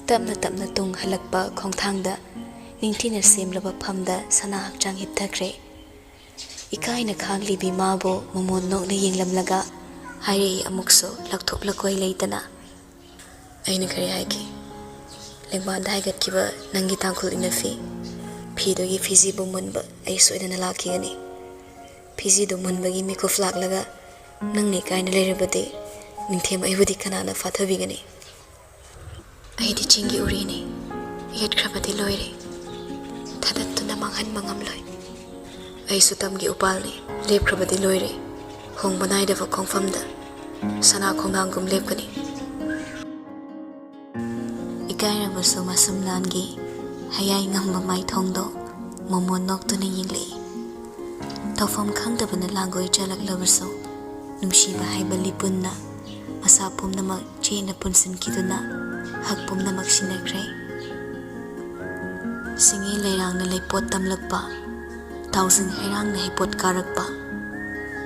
Tapna tung halakpa khongthangda ningthina semlaba phamda sana hakchang hipthakre. Ikaina khangli bi mabo momon nok na yenglamlaga hairi amukso lakthop lakoi leitana. Aina kari haiki. Lengban daigat kiba nangi tangkhul inafi. Phidogi fizi bu munba ai soidana lakigani. Fizi do munbagi miko flak laga nangni kaina lerebade ningthem aibudi kanana fathabigani. Aidi chingi urini yet krabati loire. Thadatuna manghan mangamloi. Ai sutamgi upalni lep krabati loire. Hong banai dava khongfamda sana khongnangum lepkani. Ikaira baso masumlangi hayay ngamba mai thongdo momon noktuna yingli. Tawfam khangdabana langoi jalaklabaso numshiba haibali punna masa pumnamak chena punsin kiduna hak pumnamak sinakre. Singi lairang na laipot tamlakpa thousand hairang na hipot karakpa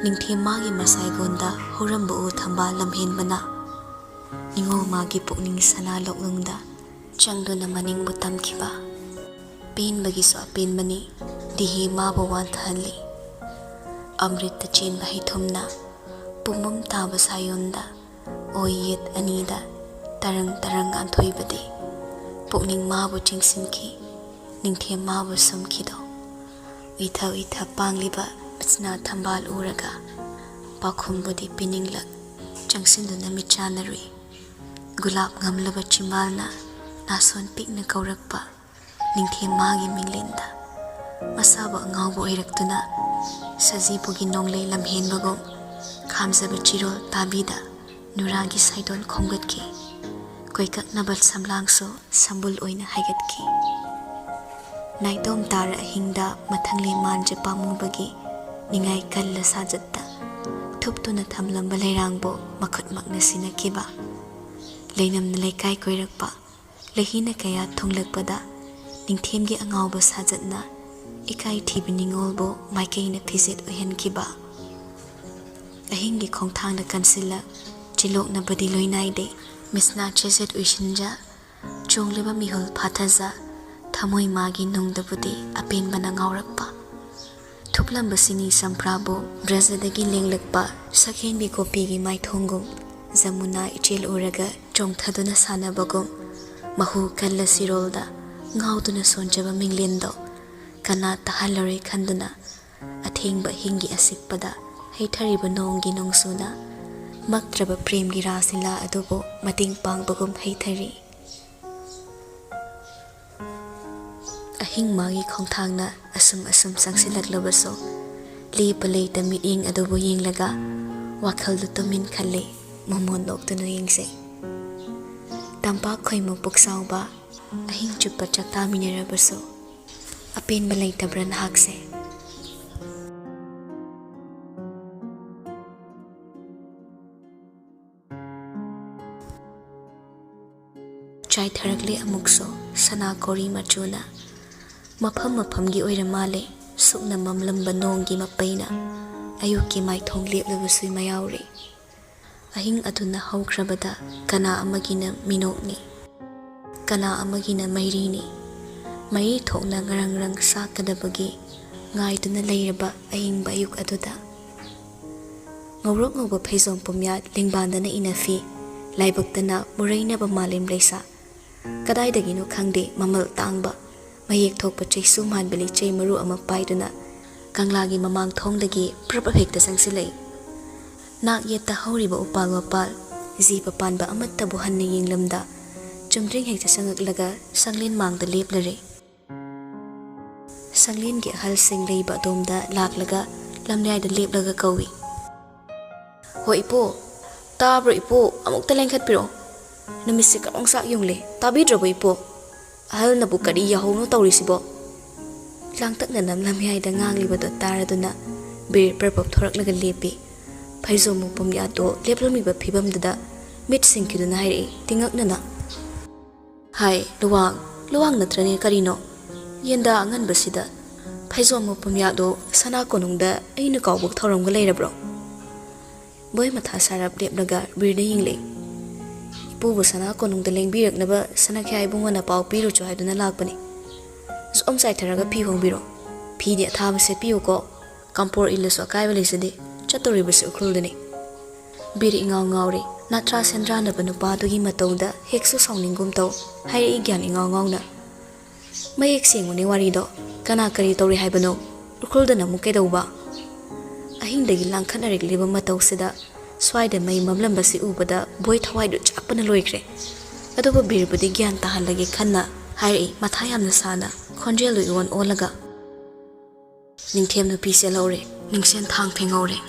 ningthe magi masai gonda horambu u thamba lamhen bana ningo magi pukning sana loklungda changdo na maning butam kiba pin bagi so pin mani dihi mabo wan thanli amrit ta chen bahi thumna pumum taba sayonda oyet anida tarang anthoi bade pukning mabo chingsinki ningthe mabo sumkido itha pangliba bitsna thambal uraga pakhum bodi pininglak changsindu na michanari gulab ngamlaba chimbalna nason pikna kaurakpa ningthe magi minglinda masaba ngawbo oiraktuna sajibugi nonglei lamhenbagom khamjaba chirol tabida nuragi saidon khomgatki koikak nabal samlangso sambul oina haigatki naidom tara hingda mathangli manje pamubagi ningai kalla sajatta thuptuna thamlamba leirangbo makhutmakna sinakiba leinamna leikai koirakpa lehina kaya thonglakpada ningthemgi angawba sajatna ikai thibiningolbo maikaina phizet ohenkiba ahingi khongthangna kansila chilokna badi loinaide misna cheset uishinja chongleba mihol phathaja thamoi magi nungdabudi apen bana ngaurakpa thuplamba sini samprabo brazadagi lenglakpa sakhenbi kopigi maithongum zamuna ichel uraga chongthaduna sanabagum mahu kalla sirolda ngauduna sonjaba minglendo kana tahalare khanduna athengba hingi asikpada heithariba nonggi nongsuna maktraba premgi rasila adubo mating pangbagum heithari ahing magi khongthangna asum sangsilaklabaso lepalei taming adubo yenglaga wakhaldu tamin khalle momon noktuna yengse tampak khoimuk puksauba ahing chupa chaktaminerabaso apen balai tabran hakse chai tharakle amukso sana kori machuna maphamgi oira male sukna mamlamba nonggi mapaina ayuki mai thongle lebusui mayauri ahing aduna haukrabada kana amagina minokni kana amagina mairini mai thokna ngarang sakadabagi ngaiduna leiraba ahing bayuk aduda ngawrok ngawba phaizom pumya lingbandana inafi laibaktana muraina ba malim leisa kadaidagino khangde mamal tangba mayek thokpa cheisu manbeli chei maru ama paiduna kanglagi mamang thongdagi prapahekta sangsilei nak yeta horiba upal wapal zipa panba amatta buhanne yenglamda chumdring hekta sangak-laga sanglin mangda leplare. Sanglin gi ahal sing leiba domda laklaga lamnyai da leplaga kawi. Ho ipo, tabro ipo, amuk talengkat piro. Namisi karong sak yung le, tabi drabo ipo. Ahal na bukadi yaho no taurisibo. Langtak na nam lamnyai da ngangliba do tara do na bir perpap thorak laga lepi. Paizo mo pumyato leplamiba phibam dada mit singkido na hairi tingak na na. Hai, luwang na trani karino. Yenda angan basida. Paizo mo pumyato sana konungda ay nakawag thorong galay bro. Boy matha sarap leplaga bir na yingle. Ipo sana konungda leng birak na ba sana kaya ibunga na pao piro cho hay do na lagpani. So omsay taraga pihong biro. Pidi athaba se piyo ko. Kampor ilaso akay wali sadi. Chatori basi ukrul-dani. Biri ingaw-ngawri, natra sendra na banupadugi matawda hekso sauningum taw, hayri igyan ingaw-ngaw na. May eksing ni warido, kanakari tawri hay bano, ukrul-da na mukay daw ba? Ahing dagi langkan arig libang mataw sada, swayda may mamlam basi ubada, boy taway do chakpa na loikre. Ato ba biri budi gyan tahan lagi kan na, hayri matayam na sana, konjelo iwan olaga. Ningthem na pisya laure, ningsyan thang pingawre.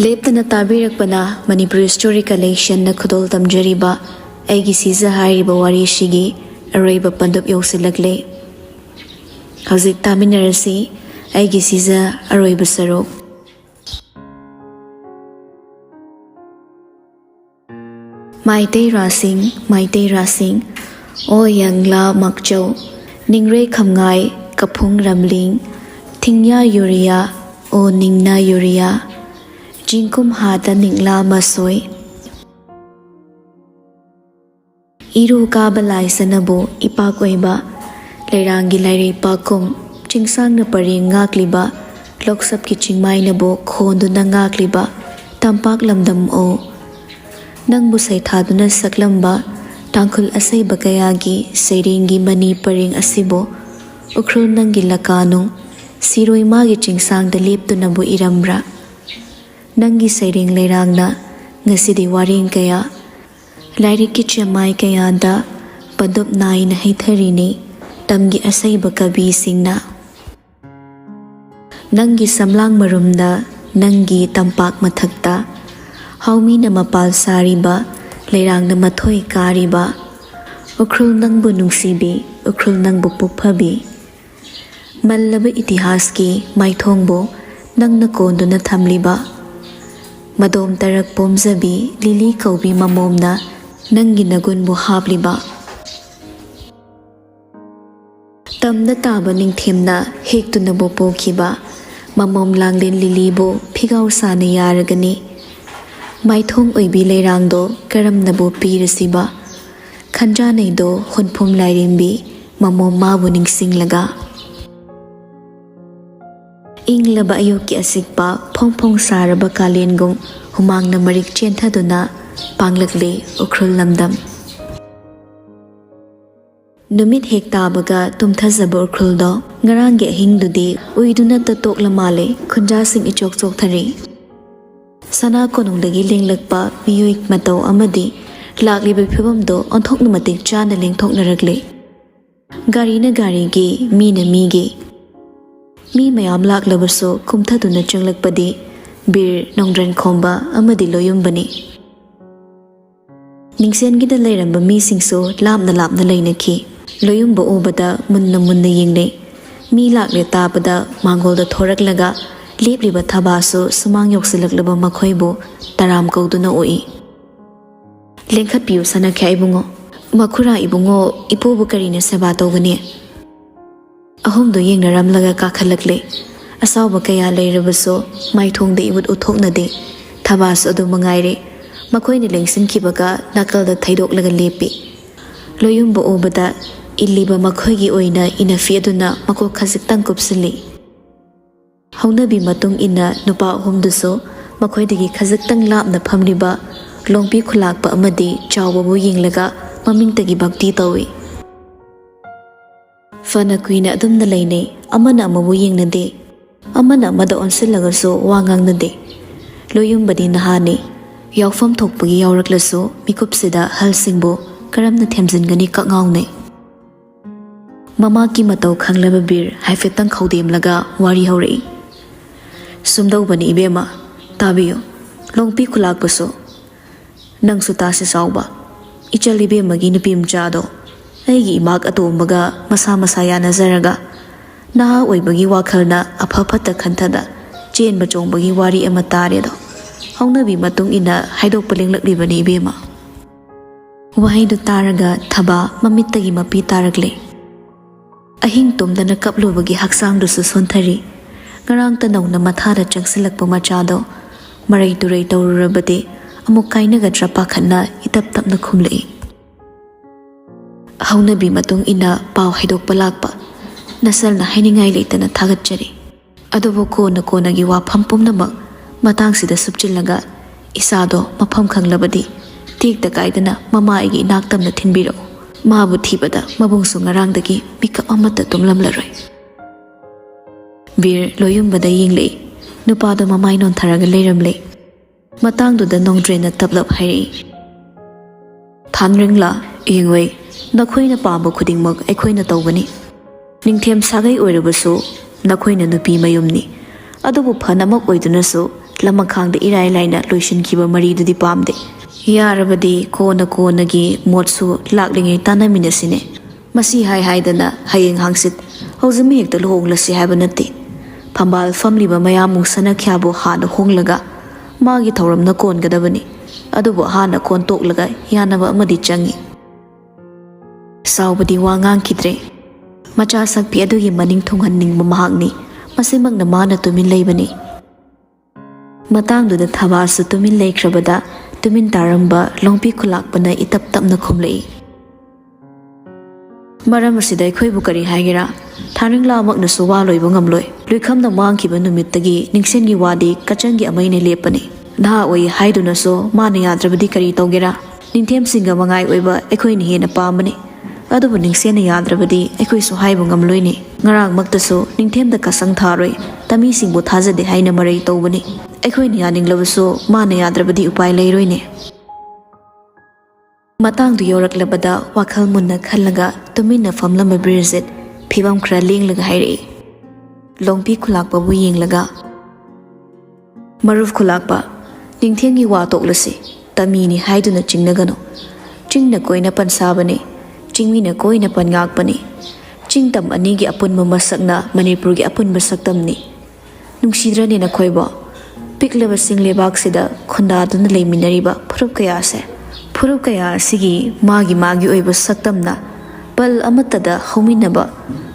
Leptana tabirakpana Manipuri Story Collection na khudol tamjariba Eigi Shija hariba wari shigi aroiba pandup yausilagle. Hauzik taminarasi Eigi Shija aroiba sarok. Maitei rasing o yangla makchau ningre khamngai kaphung ramling thingya yuria o ningna yuria Jingkum hada ningla masoi. Iru kabalai sanabo ipakoiba lerangi lairi pakum chingsang na pari ngakliba loksap ki chingmai nabo khondu na ngakliba tampak lamdam o nang busay thadu na saklamba tangkul asay bakayagi sairingi mani paring asibo ukrul nang gilakanong siroi magi chingsang dalip tu nabo iramra Nangi sairing lairang na ngasidi waring kaya lairi kitchamay kaya da padup nai na hitarini tamgi asay bakabi sing na Nangi samlang marumda nangi tampak mathagta haumi na mapal sariba lairang na mathoy kariba ukrul nang bunungsibi ukrul nang bupuphabi Mallaba itihas ki maithongbo nang nakondo na thamliba Madom tarak pomzabi lili kaubi mamomna nangi nagun bu habliba. Tamna taba ningthemna hektu na bopo kiba mamom langlin lili bo phigaw sana yaragani. Maithong oibi lairangdo karam na bo pirasiba. Khanjanay do hunpum lairimbi mamom mabu ningsinglaga. Inglaba ayuki asikpa pong saraba kalengong humang na marik chentaduna panglakle ukrul lamdam. Numit hektabaga tumthazaba ukrul do ngarangi ahingdudi uiduna tatok lamale khunjasing ichok-chok thari. Sana konongdagi lenglakpa miyoik mataw amadi lakliba phibamdo onthok na matik chana lengthok naragli. Gari na gari gi mi na mi gi. Mi mayam laklabaso kumthaduna changlakpadi bir nongdran khomba amadi loyumbani. Ningsen gida lairamba mi singso lapna lainaki. Loyumba ubada munna yingle. Mi lakle tabada mangolda thoraklaga lepliba thabaso sumang yoksilaklaba makhoibo taram kauduna oi. Lengkhat piu sana kya ibungo. Makhura ibungo ipobu karina seba tawgani. Ahom do yeng naram laga kakhalakle asaw ba kaya leirabaso maithong de ibut uthok na de thabas adu mangaire makhoi ni lengsin kibaga nakal da thaidok laga lepi loyum bo obada illiba makhoi gi oina ina fi aduna mako khajik tang kupsili hauna bi matung ina nupa ahom duso makhoi digi khajik tang lapna phamliba longpi khulak pa amadi chawba bo yenglaga maming tagi bhakti tawi Fana kuina adum na lainay, amana amabu yeng na de. Amana amada onsilagaso wangang na de. loyumbadi nahani yaufam thokpagi yauraklasu mikupsida halsingbo karamna themjingani kakngaune mama ki matau khanglaba bir haifetang khaudemlaga wari haurei sumdaubani ibema tabiyo longpi khulakpaso nangsu tase sauba ichal ibemagi nupimchado aigi imak atombaga masa masa yanazaraga naha oibagi wakhalna aphapata khanthada chenba chongbagi wari ama taredo haunabi matung ina haidokpa lenglaklibani ibema wahaidu taraga thaba mamittagi mapi taragle ahing tumdana kaplubagi haksangdusu sonthari ngarang tanauna mathada changsilakpa machado marai turai taururabade amuk kainaga trapa khanna itap tapna khumlei haunabi matung ina paw haidokpa lakpa nasalna hainingai leitana thagatchari adobo kona konagi wafam pumnamak matangsida subchillaga isado mafam khanglabadi tikta kaidana mama igi naktamna thinbiro mabu thibada mabungsu ngarangdagi mikap amata tumlamlaroi bir loyumbada yinglei nupado mamai non tharaga leiramle matangduda nongdrena tablap hairi thanringla yingwei nakhoina pamba khudingmak aikhoina tawbani ningthem sagai oirabasu nakhoina nupi mayumni adubu phanamak oidunasu lamakhangda irai laina loishinkhiba maridudi pamde yarabadi kona konagi motsu laklingai tanaminasine masi hai haidana hayeng hangsit hozumi hekta lohonglasi haiba natti phambal famliba mayamung sana khyabo hana honglaga magi thauramna kongadabani adubu hana kon toklaga yanaba amadi changi saubadi wangang kidre macha sakpi adugi maning thonghanning mamahangni masimagna mana tumin leibani matangduda thabasu tumin leikrabada tumin taramba longpi khulakpana itap tapna khumlei maram asida khoibu kari haigera tharingla amakna suwa loibu ngamloi luikhamna mangkhiba numittagi ningsengi wadi kachangi amaine lepani na oi haiduna so mana yadrabadi kari tawgera ningthem singa mangai oiba ekhoini hena pamani adubu ningsena yadrabadi ekhoi su haibu ngamloini ngarang maktasu ningthemda kasang tharoi tami singbu thajade haina marai tawbani ekhoini yaninglabasu mana yadrabadi upai leiroine matangdu yoraklabada wakhal munna khallaga tumina famlama Bridget phibam khra lenglaga hairi longpi khulakpa bu yenglaga maruf khulakpa ningthengi wa toklasi tamini haiduna chingnagano chingna koina pansabani chingmina koina pangakpani chingtam anigi apunma masakna Manipurgi apunba saktamni nungsidrani na khoiba piklaba singlebak sida khundaduna leiminariba phurup kayase phurup kaya sigi magi oiba saktamna pal amatada hominaba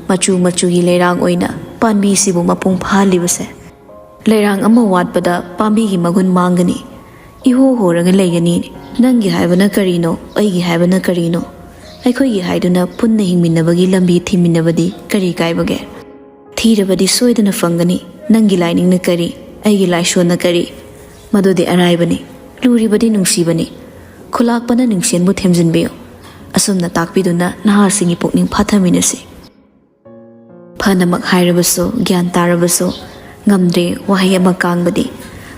machu machugi leirang oina panbi sibu mapung phalibase leirang ama watpada pambi gi magun mangani iho horaga leigani nangi haibana karino aigi haibana karino aikhoigi haiduna punna hingminabagi lambi thiminabadi kari kaibage thirabadi soidana fangani nangi lainingna kari aigi laishona kari madodi araibani luribadi nungsibani khulakpana ningsenbu themjinbeyo asumna takpiduna naharsingi pokning phathaminasi phanamak hairabaso gyan tarabaso ngamdre wahai ama kangbadi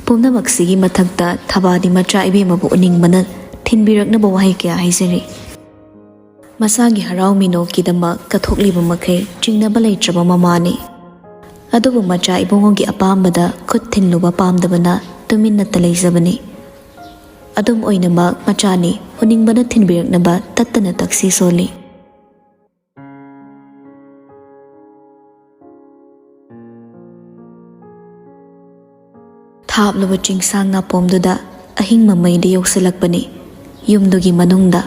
pumnamaksigi mathakta thabadi macha ibemabu uningbana thinbiraknaba wahai kya haisari masagi harau mino kidama kathokliba makhai chingnaba leitraba mamani adubu macha ibongogi apambada khut thinluba pamdabana tuminna taleizabani adum oinamak machani uningbana thinbiraknaba tattana taksi soli thapluba chingsang na pomduda ahing mamaida yoksalakpani yumdugi manungda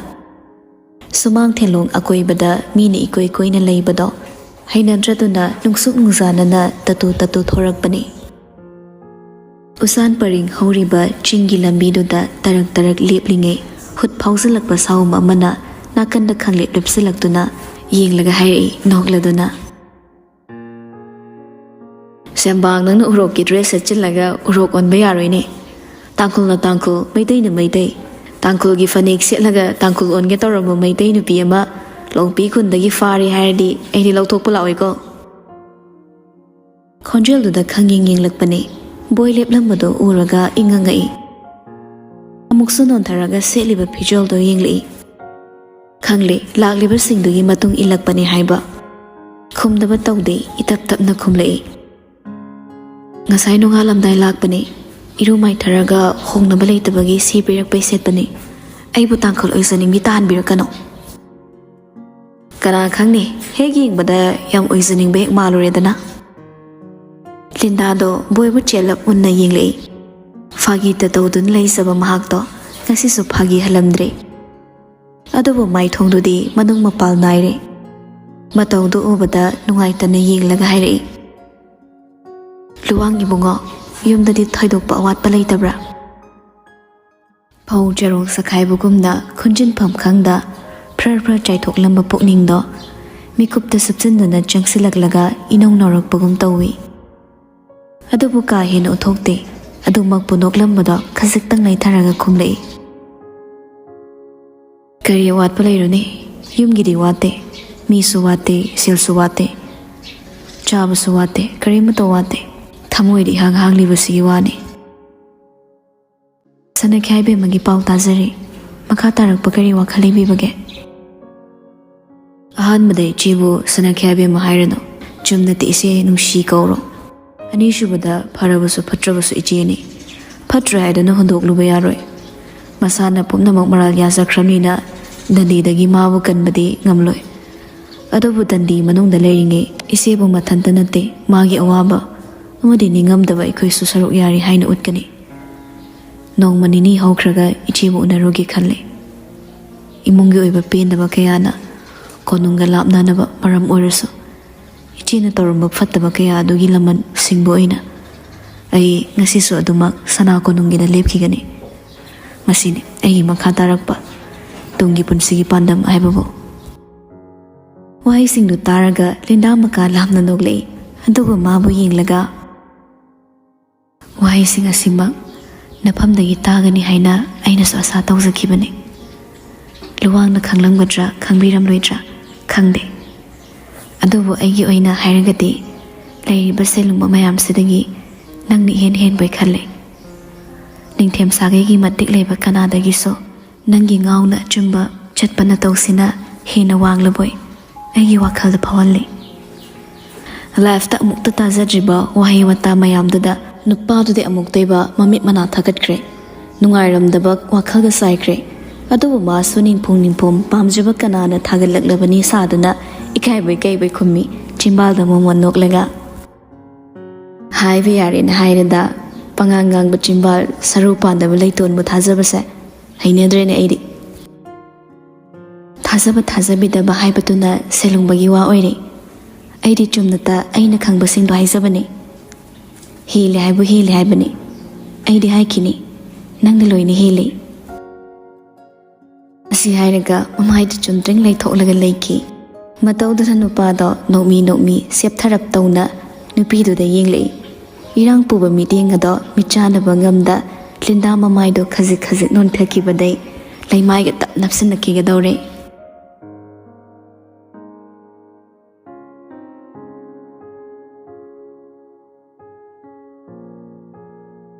sumang thelong akoibada mini ikoi koina leibado hainadraduna nungsuk nungzanana tatu thorakpani usan paring horiba chingi lambiduda tarak leplingai hut phausalakpa saum amana nakanda khangle lupsilaktuna yenglaga hairi nokladuna sembang nang urok ki dress setchilaga urok onba yaroine tangkul maitai na maitai tangkul gi fanek setlaga tangkul onge torama maitai nupi ama longpi khundagi fari hairdi eidi lauthokpa lawai ko khonjel duda khanging lakpane boi leplambado uraga ingangai amuksu nontaraga setliba pijoldo yengli khangli lagliba singdugi matung ilakpani haiba khumdaba tawde itap tapna khumlei ngasai nongalamdai lakpani iru mai tharaga hongnaba leitabagi sipirak paisetpani aibu tangkhol oisaning mitan birakano kana khangni hegi bada yam oisaning bek maluredana Linda do boibu chelap unna yenglei fagi ta tawdun leisaba mahak to ngasi su phagi halamdre adubu mai thongdudi manung mapal naire matawdu ubada nungai tana yenglaga hairei luwangi bungo yumdadi thaidokpa awatpa leitabra phau jarong sakhaibu gumna khunjin pham khangda phrar chaithoklampa pukningdo mikupta subjinduna changsilaklaga inong norakpagum tawi adubu ka hena uthokte adumak punoklamada khajiktang naitharaga khumlei kari awatpa leirune yumgidi wate misu wate silsu wate chabasu wate karimata wate thamoidi hanglibasi wani sanakhaibe magi pau tazari makha tarakpa kari wakhalibi bage ahan madai chibu sanakhaibe mahairano chumnati ise nungshi kauro anishubada pharabasu phatrabasu icheni phatra haidana hondokluba yaroi masana pumnamak maral yasakramnina dandidagi mabu kanbadi ngamloi adubu dandi manungda leiringe isebu mathanta nate magi awaba amadi ningamdaba ikhoisu saruk yari haina utkani nongmanini haukhraga ichibu unarugi khalle imungi oiba pendaba kayana konunga lapnanaba maram oirasu ichina torumba fattaba kaya adugi laman singbo oina ai ngasisu adumak sana konungina lepkhigani masini ai makha tarakpa tungi punsigi pandam aibabu wahai singdu taraga Linda maka lamna noglei adugu mabu yenglaga wahai sing asimak nafamdagi tagani haina ainasu asa tawjakibani luwangna khanglamgadra khangbiramloidra khangde adubu aigi oina hairagati leiriba selungba mayamsidagi nangni hen bai khalle ningthem sagegi matik leiba kanadagi so nangi ngauna chumba chatpana tawsina hena wanglaboi aigi wakhalda phawalli lifeta amukta tajadriba wahi wata mayamdada nupadudi amuktaiba mamit mana thakatkre nungairamdaba wakhalga saikre adubu masu ningphum pamjaba kanana thagalaklabani saduna ikaibai kaibai khummi chimbalda momon noklega haibe yare na hairada pangangang ba chimbal saru pandaba leiton bu thajabase hainedrene aidi thajabidaba haibatuna selungbagi wa oire aidi chumnata aina khangbasingdo haijabani hile haibani aidi haikini nangni loine hile asi hairaga mamaidi chundring leitholaga leiki matawda nupado nokmi septharap tawna nupiduda yenglei irang puba meeting ado michanaba ngamda Linda mamaido khajik nonthakibadai leimaiga tap napsinakigadore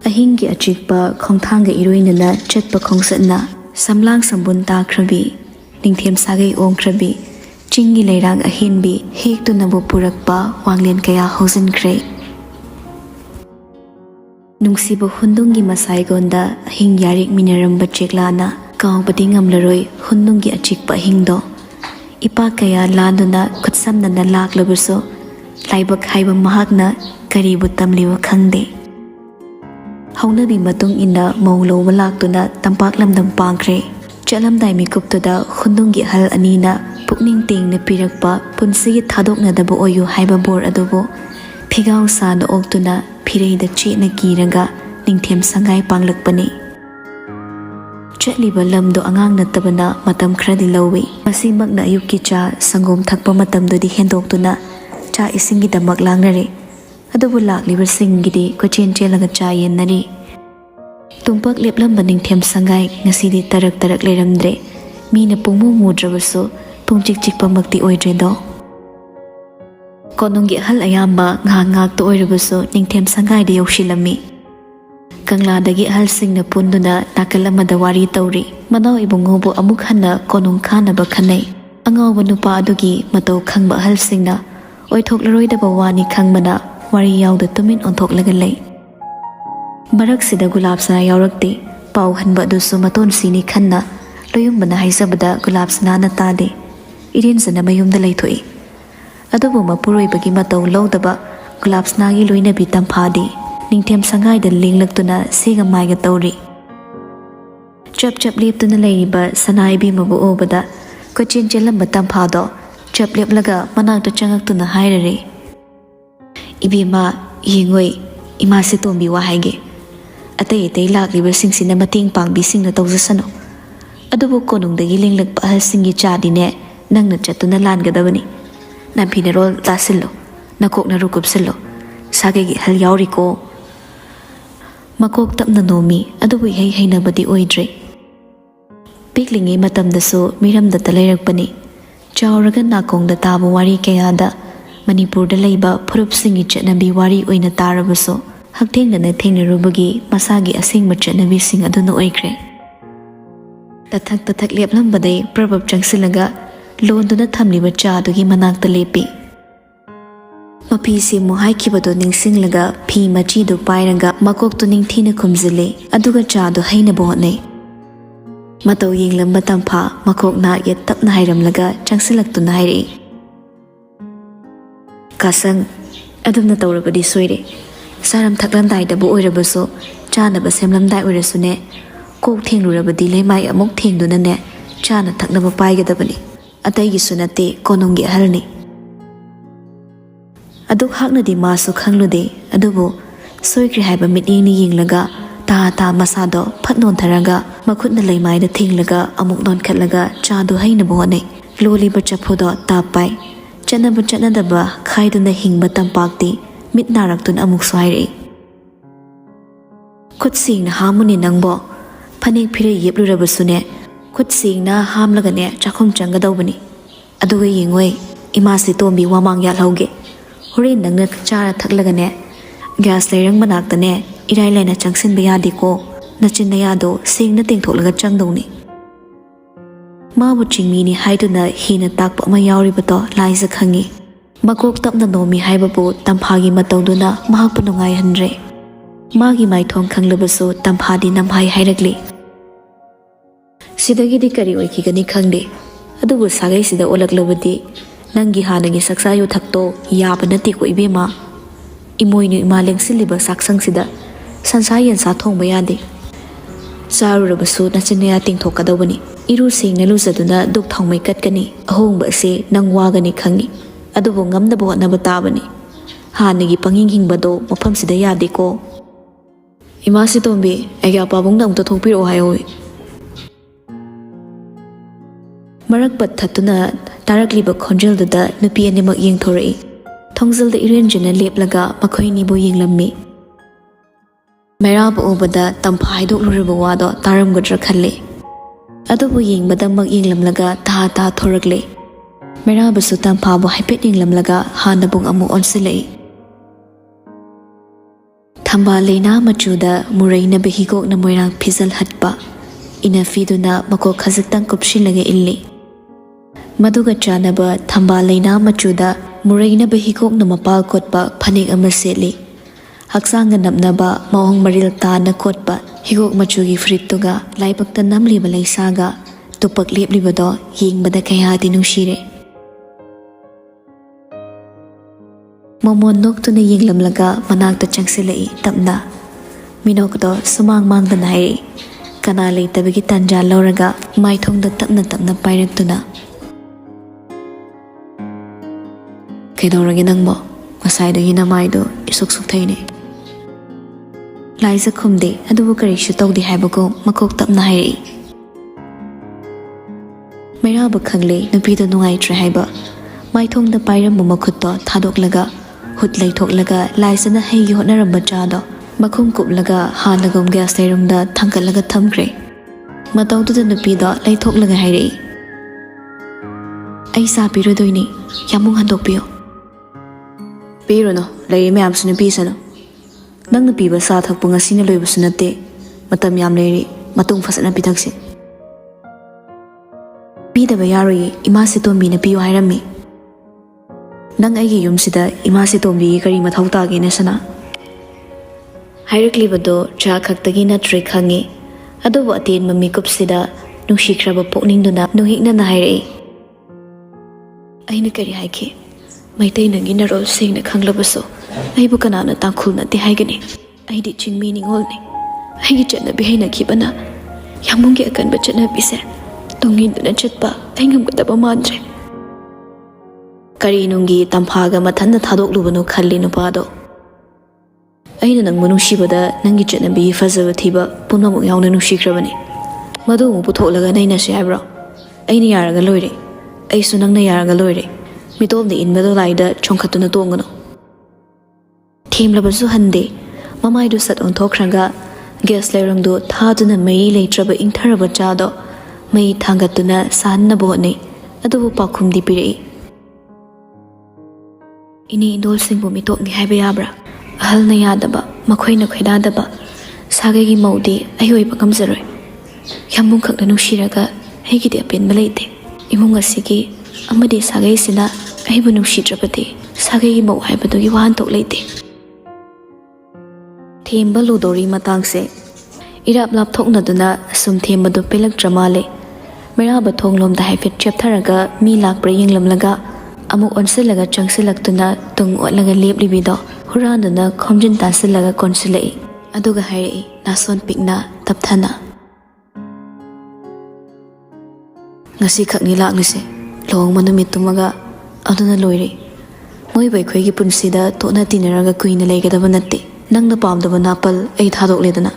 ahingi achikpa khongthanga iroinana chatpa khongsatna samlang sambun takhrabi ningthem sagai ongkhrabi chingi leirang ahinbi hektunabu purakpa wanglen kaya hojinkhre nungsiba hundungi masaigonda ahing yarik minaramba cheklana kawbadi ngamlaroi hundungi achikpa hingdo ipa kaya landuna khutsamnana laklabuso laibak haiba mahakna karibu tamliwa khangde haunabi matung inda mongloba laktuna tampak lamdam pangkhre chalamdai mikuptuda hundungi hal anina pukning tengna pirakpa punsigi thadoknadaba oyu haiba bor adubo phigaw sana oktuna phireida chena kiraga ningthem sangai panglakpani chatliba lamdo angang natabana matam khradi lawi masimakna ayukki cha sangom thakpa matamdodi hendoktuna cha isingi damak langnare adubu lakliba singidi kochen chelaga cha yennari tungpak leplamba ningthem sangai ngasidi tarak leiramdre mina pungmu mudrabaso pungchik chikpa makti oidredo konungi hal ayamba ngak to oirabaso ningthem sangai de yoshilami Kangladagi ahalsingna punduna nakalamada wari tauri manaw ibungobo amuk hanna konong khanaba khanai angawba nupa adugi matau khangba ahalsingna oithoklaroi wani khangmana wari yawda tumin onthoklaga lei Maraksida gulabsana yaurakte pau hanba dusu maton sini khanna loyumbana haisabada gulabsana na tade irinsana mayumda leithoi adubu mapuroibagi matau lawdaba gulabsnagi loinabi tamphadi Ningthem sangaida linglaktuna siga maiga tauri chap chap leptuna leiba sanaibi mabu obada kochin chelamba tamphado chap leplaga manakta changaktuna hairare ibima yengoi ima se tombi wa haige atei atei lakliba singsina mating pangbi singna tawjasano adubu konungdagi linglakpa ahalsingi chadine nangna chatuna langadabani nampina rol tasillo nakokna rukupsillo sagegi hal yauriko Makok tapna nomi adubu hei heinabadi oidre Piklingi matamdasu miramdata leirakpani Chawraga nakongda tabu wari kayada Manipurda leiba phurupsingi chatnabi wari oina tarabaso Haktengnana thengnarubagi masagi asingma chatnabi sing aduna oikre Tathak leplambadai prabab changsilaga londuna thamliba chadugi manakta lepi Mapisi muhai kibado ningsinglaga phi machidu pairaga makoktu ningthina khumzile aduga chadu haina bohne matau yinglamba tampha makokna yet tapna hairamlaga changsilaktuna hairi kasang adumna tawrabadi soire saram thaklandai dabu oirabaso chana ba semlamdai oirasune kok thenglurabadi leimai amok thengduna ne chana thaknaba paigadabani ataigi sunate konongi ahalni Aduk haknadi masu khanglude adubu soikri haiba mitini yinglaga ta masado phatnon tharaga makhutna leimaida thinglaga amuk non khatlaga chadu haina bohne loli bachaphodo tapai chanadaba khaiduna hingba tampakti mitnaraktun amuk swairi khutsingna hamuni nangbo phanik phire yeplurabasune khutsingna hamlaga ne chakhum changadawbani aduga yingoi imasi tombi wamang yalhauge Horin nangna chara thaklagane gas leirang manaktane irai laina changsin bayadi ko nachinna yado singna tengthoklaga changdawni Mabu chingmini haiduna hina takpa ama yauribato laisa khangi makok tapna nomi haibabu tamphagi matawduna mahakpa nungai hanre magi maithong khanglabasu tamphadi namhai hairagli Sidagidi kari oikigani khangde adubu sagai sida olaklabadi Nangi hanagi saksayo thakto yaba nati ko ibema imoinu imaleng siliba saksang sida sansayan sa thongba yade sarurabasu nachinaya tingthokadawani iru singna lusaduna duk thongmai katkani ahongba se nangwagani khangi adubu ngamnaba hotnaba tabani hanagi panging hingbado mafam sida yade ko imasi tombi agya pabung nang to thokpiro hayoi Marak pat thatuna tarakliba khonjelda nupi animak yengthori thongzilda irenjina leplaga makhoini bo yenglammi Merab obada tamphaidok lurba wado taramgadra khalle adubu yengbada mak yenglamlaga ta thorakle Merabasu tamphabu haipet yenglamlaga hanabung amu onsilei Thamba leina machuda muraina behigok na moirang phizal hatpa ina fiduna makok khaziktang kupshilaga illi Maduga chanaba thamba leina machuda muraina behikok na mapal kotpa phanik ama seli haksanga namnaba mahong maril ta na kotpa higok machugi frittuga laibakta namliba leisaga tupak leplibado yengbada kaya dinungshire Momon noktuna yenglamlaga manakta changsilai tapna minokdo sumang mangdana hairi kana leitabagi tanja lauraga maithongda tapna pairaktuna Kaidoragi nangbo masaidagi namaido isuk thaine Laisa khumde adubu karishu tawdi haibago makok tapna hairi Meraba khangle nupido nungaitra haiba maithongda pairambu makhutto thadoklaga hut leithoklaga laisana heigi hotnaramba chado makhum kuplaga hanagom gas leirungda thangkalaga thamkre matawduda nupido leithoklaga hairi Ai sa pirodoini yamung handokpiyo Pirono, lay mayam sino pisano. Nangna piba sa thakpu ngasina loibasu natte matam yam leiri matung fasana pithakse pidaba yaroi ima se tombi na piyo hairami nang aigi yumsida ima se tombi kari mathau tage ne sana hairakliबado cha khaktagi na tri khangi adobo aten mami kupsida nungsikraba pokningduna nuhikna na hairei aina kari haike maitai nangi na rol sing na khanglabaso aibu kanana tangkhul na te haigani aidi chingmi ningolni aigi chana bihaina khibana yamungi akan bachana bise tungin na chatpa aingam kadaba mandre kari nungi tamphaga mathanna thadok lubanu khalli nupado aina nang manusibada nangi chana bi fazaba thiba punamuk yauna nusikrabani madu mu putholaga naina se haibra aina yaraga loire aisu nangna yaraga loire mitobni inbado laida chongkhatuna tongano themlabasu hande mamaidu sat onthokhranga gas leramdu thaduna mei leitraba ingtharaba chado mei thangatuna sanna bone adubu pakhumdi pirei ini indol singbu mitokni haiba yabra ahalna yadaba makhoina khoidadaba sagagi maudi ayoi pakamzaroi yambung khakna nushiraga aigidi apenba leite imung asigi amadi sagai sina aibu nushidrabati sagagi mau haibadugi wahantok leite themba ludori matangse irap lapthoknaduna asum thembadu pelakdramale meraba thonglomda haifet cheptharaga mi lakpra yinglamlaga amu onsilaga changsilaktuna tung otlaga leplibido huranduna khomjin tansilaga konsilai aduga hairei nason pikna tapthana ngasi khakni laknise longma numit tumaga aduna loire moi bai khoigi punsida tona tinaraga kuina leigadaba natte nangna pamdaba napal ai thadok ledana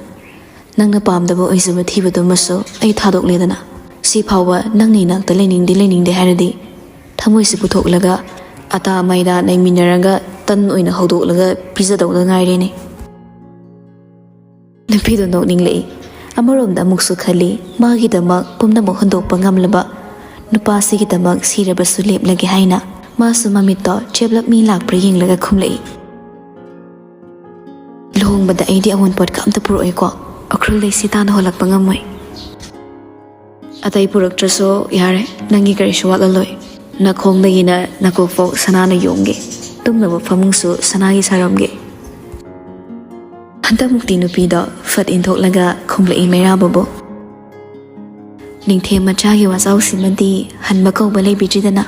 nangna pamdaba oisaba thibadu maso ai thadok ledana si phawa nangni nakta leningde haradi thamoi si puthoklaga ata maida naiminaraga tan oina hodoklaga pizadawla ngairene napido nokninglei amaromda amuksu khali magi damak pumnamok handokpa ngamlaba nupasi damak sirabasu leplage haina masu mamito cheblap mi lakpra yinglaga khumlei lohongbada aidi awon pot kamta puroi ko akrul lei sitana holak pangamoi atai purak traso yare nangi kari shwala loi nakhong dagina nakofo sanana yongge tumnabo famungsu sanagi saramge hanta mukti nupido fat inthoklaga khumlei merababo ningthe machagi wasau simadi hanba kawba leibijidana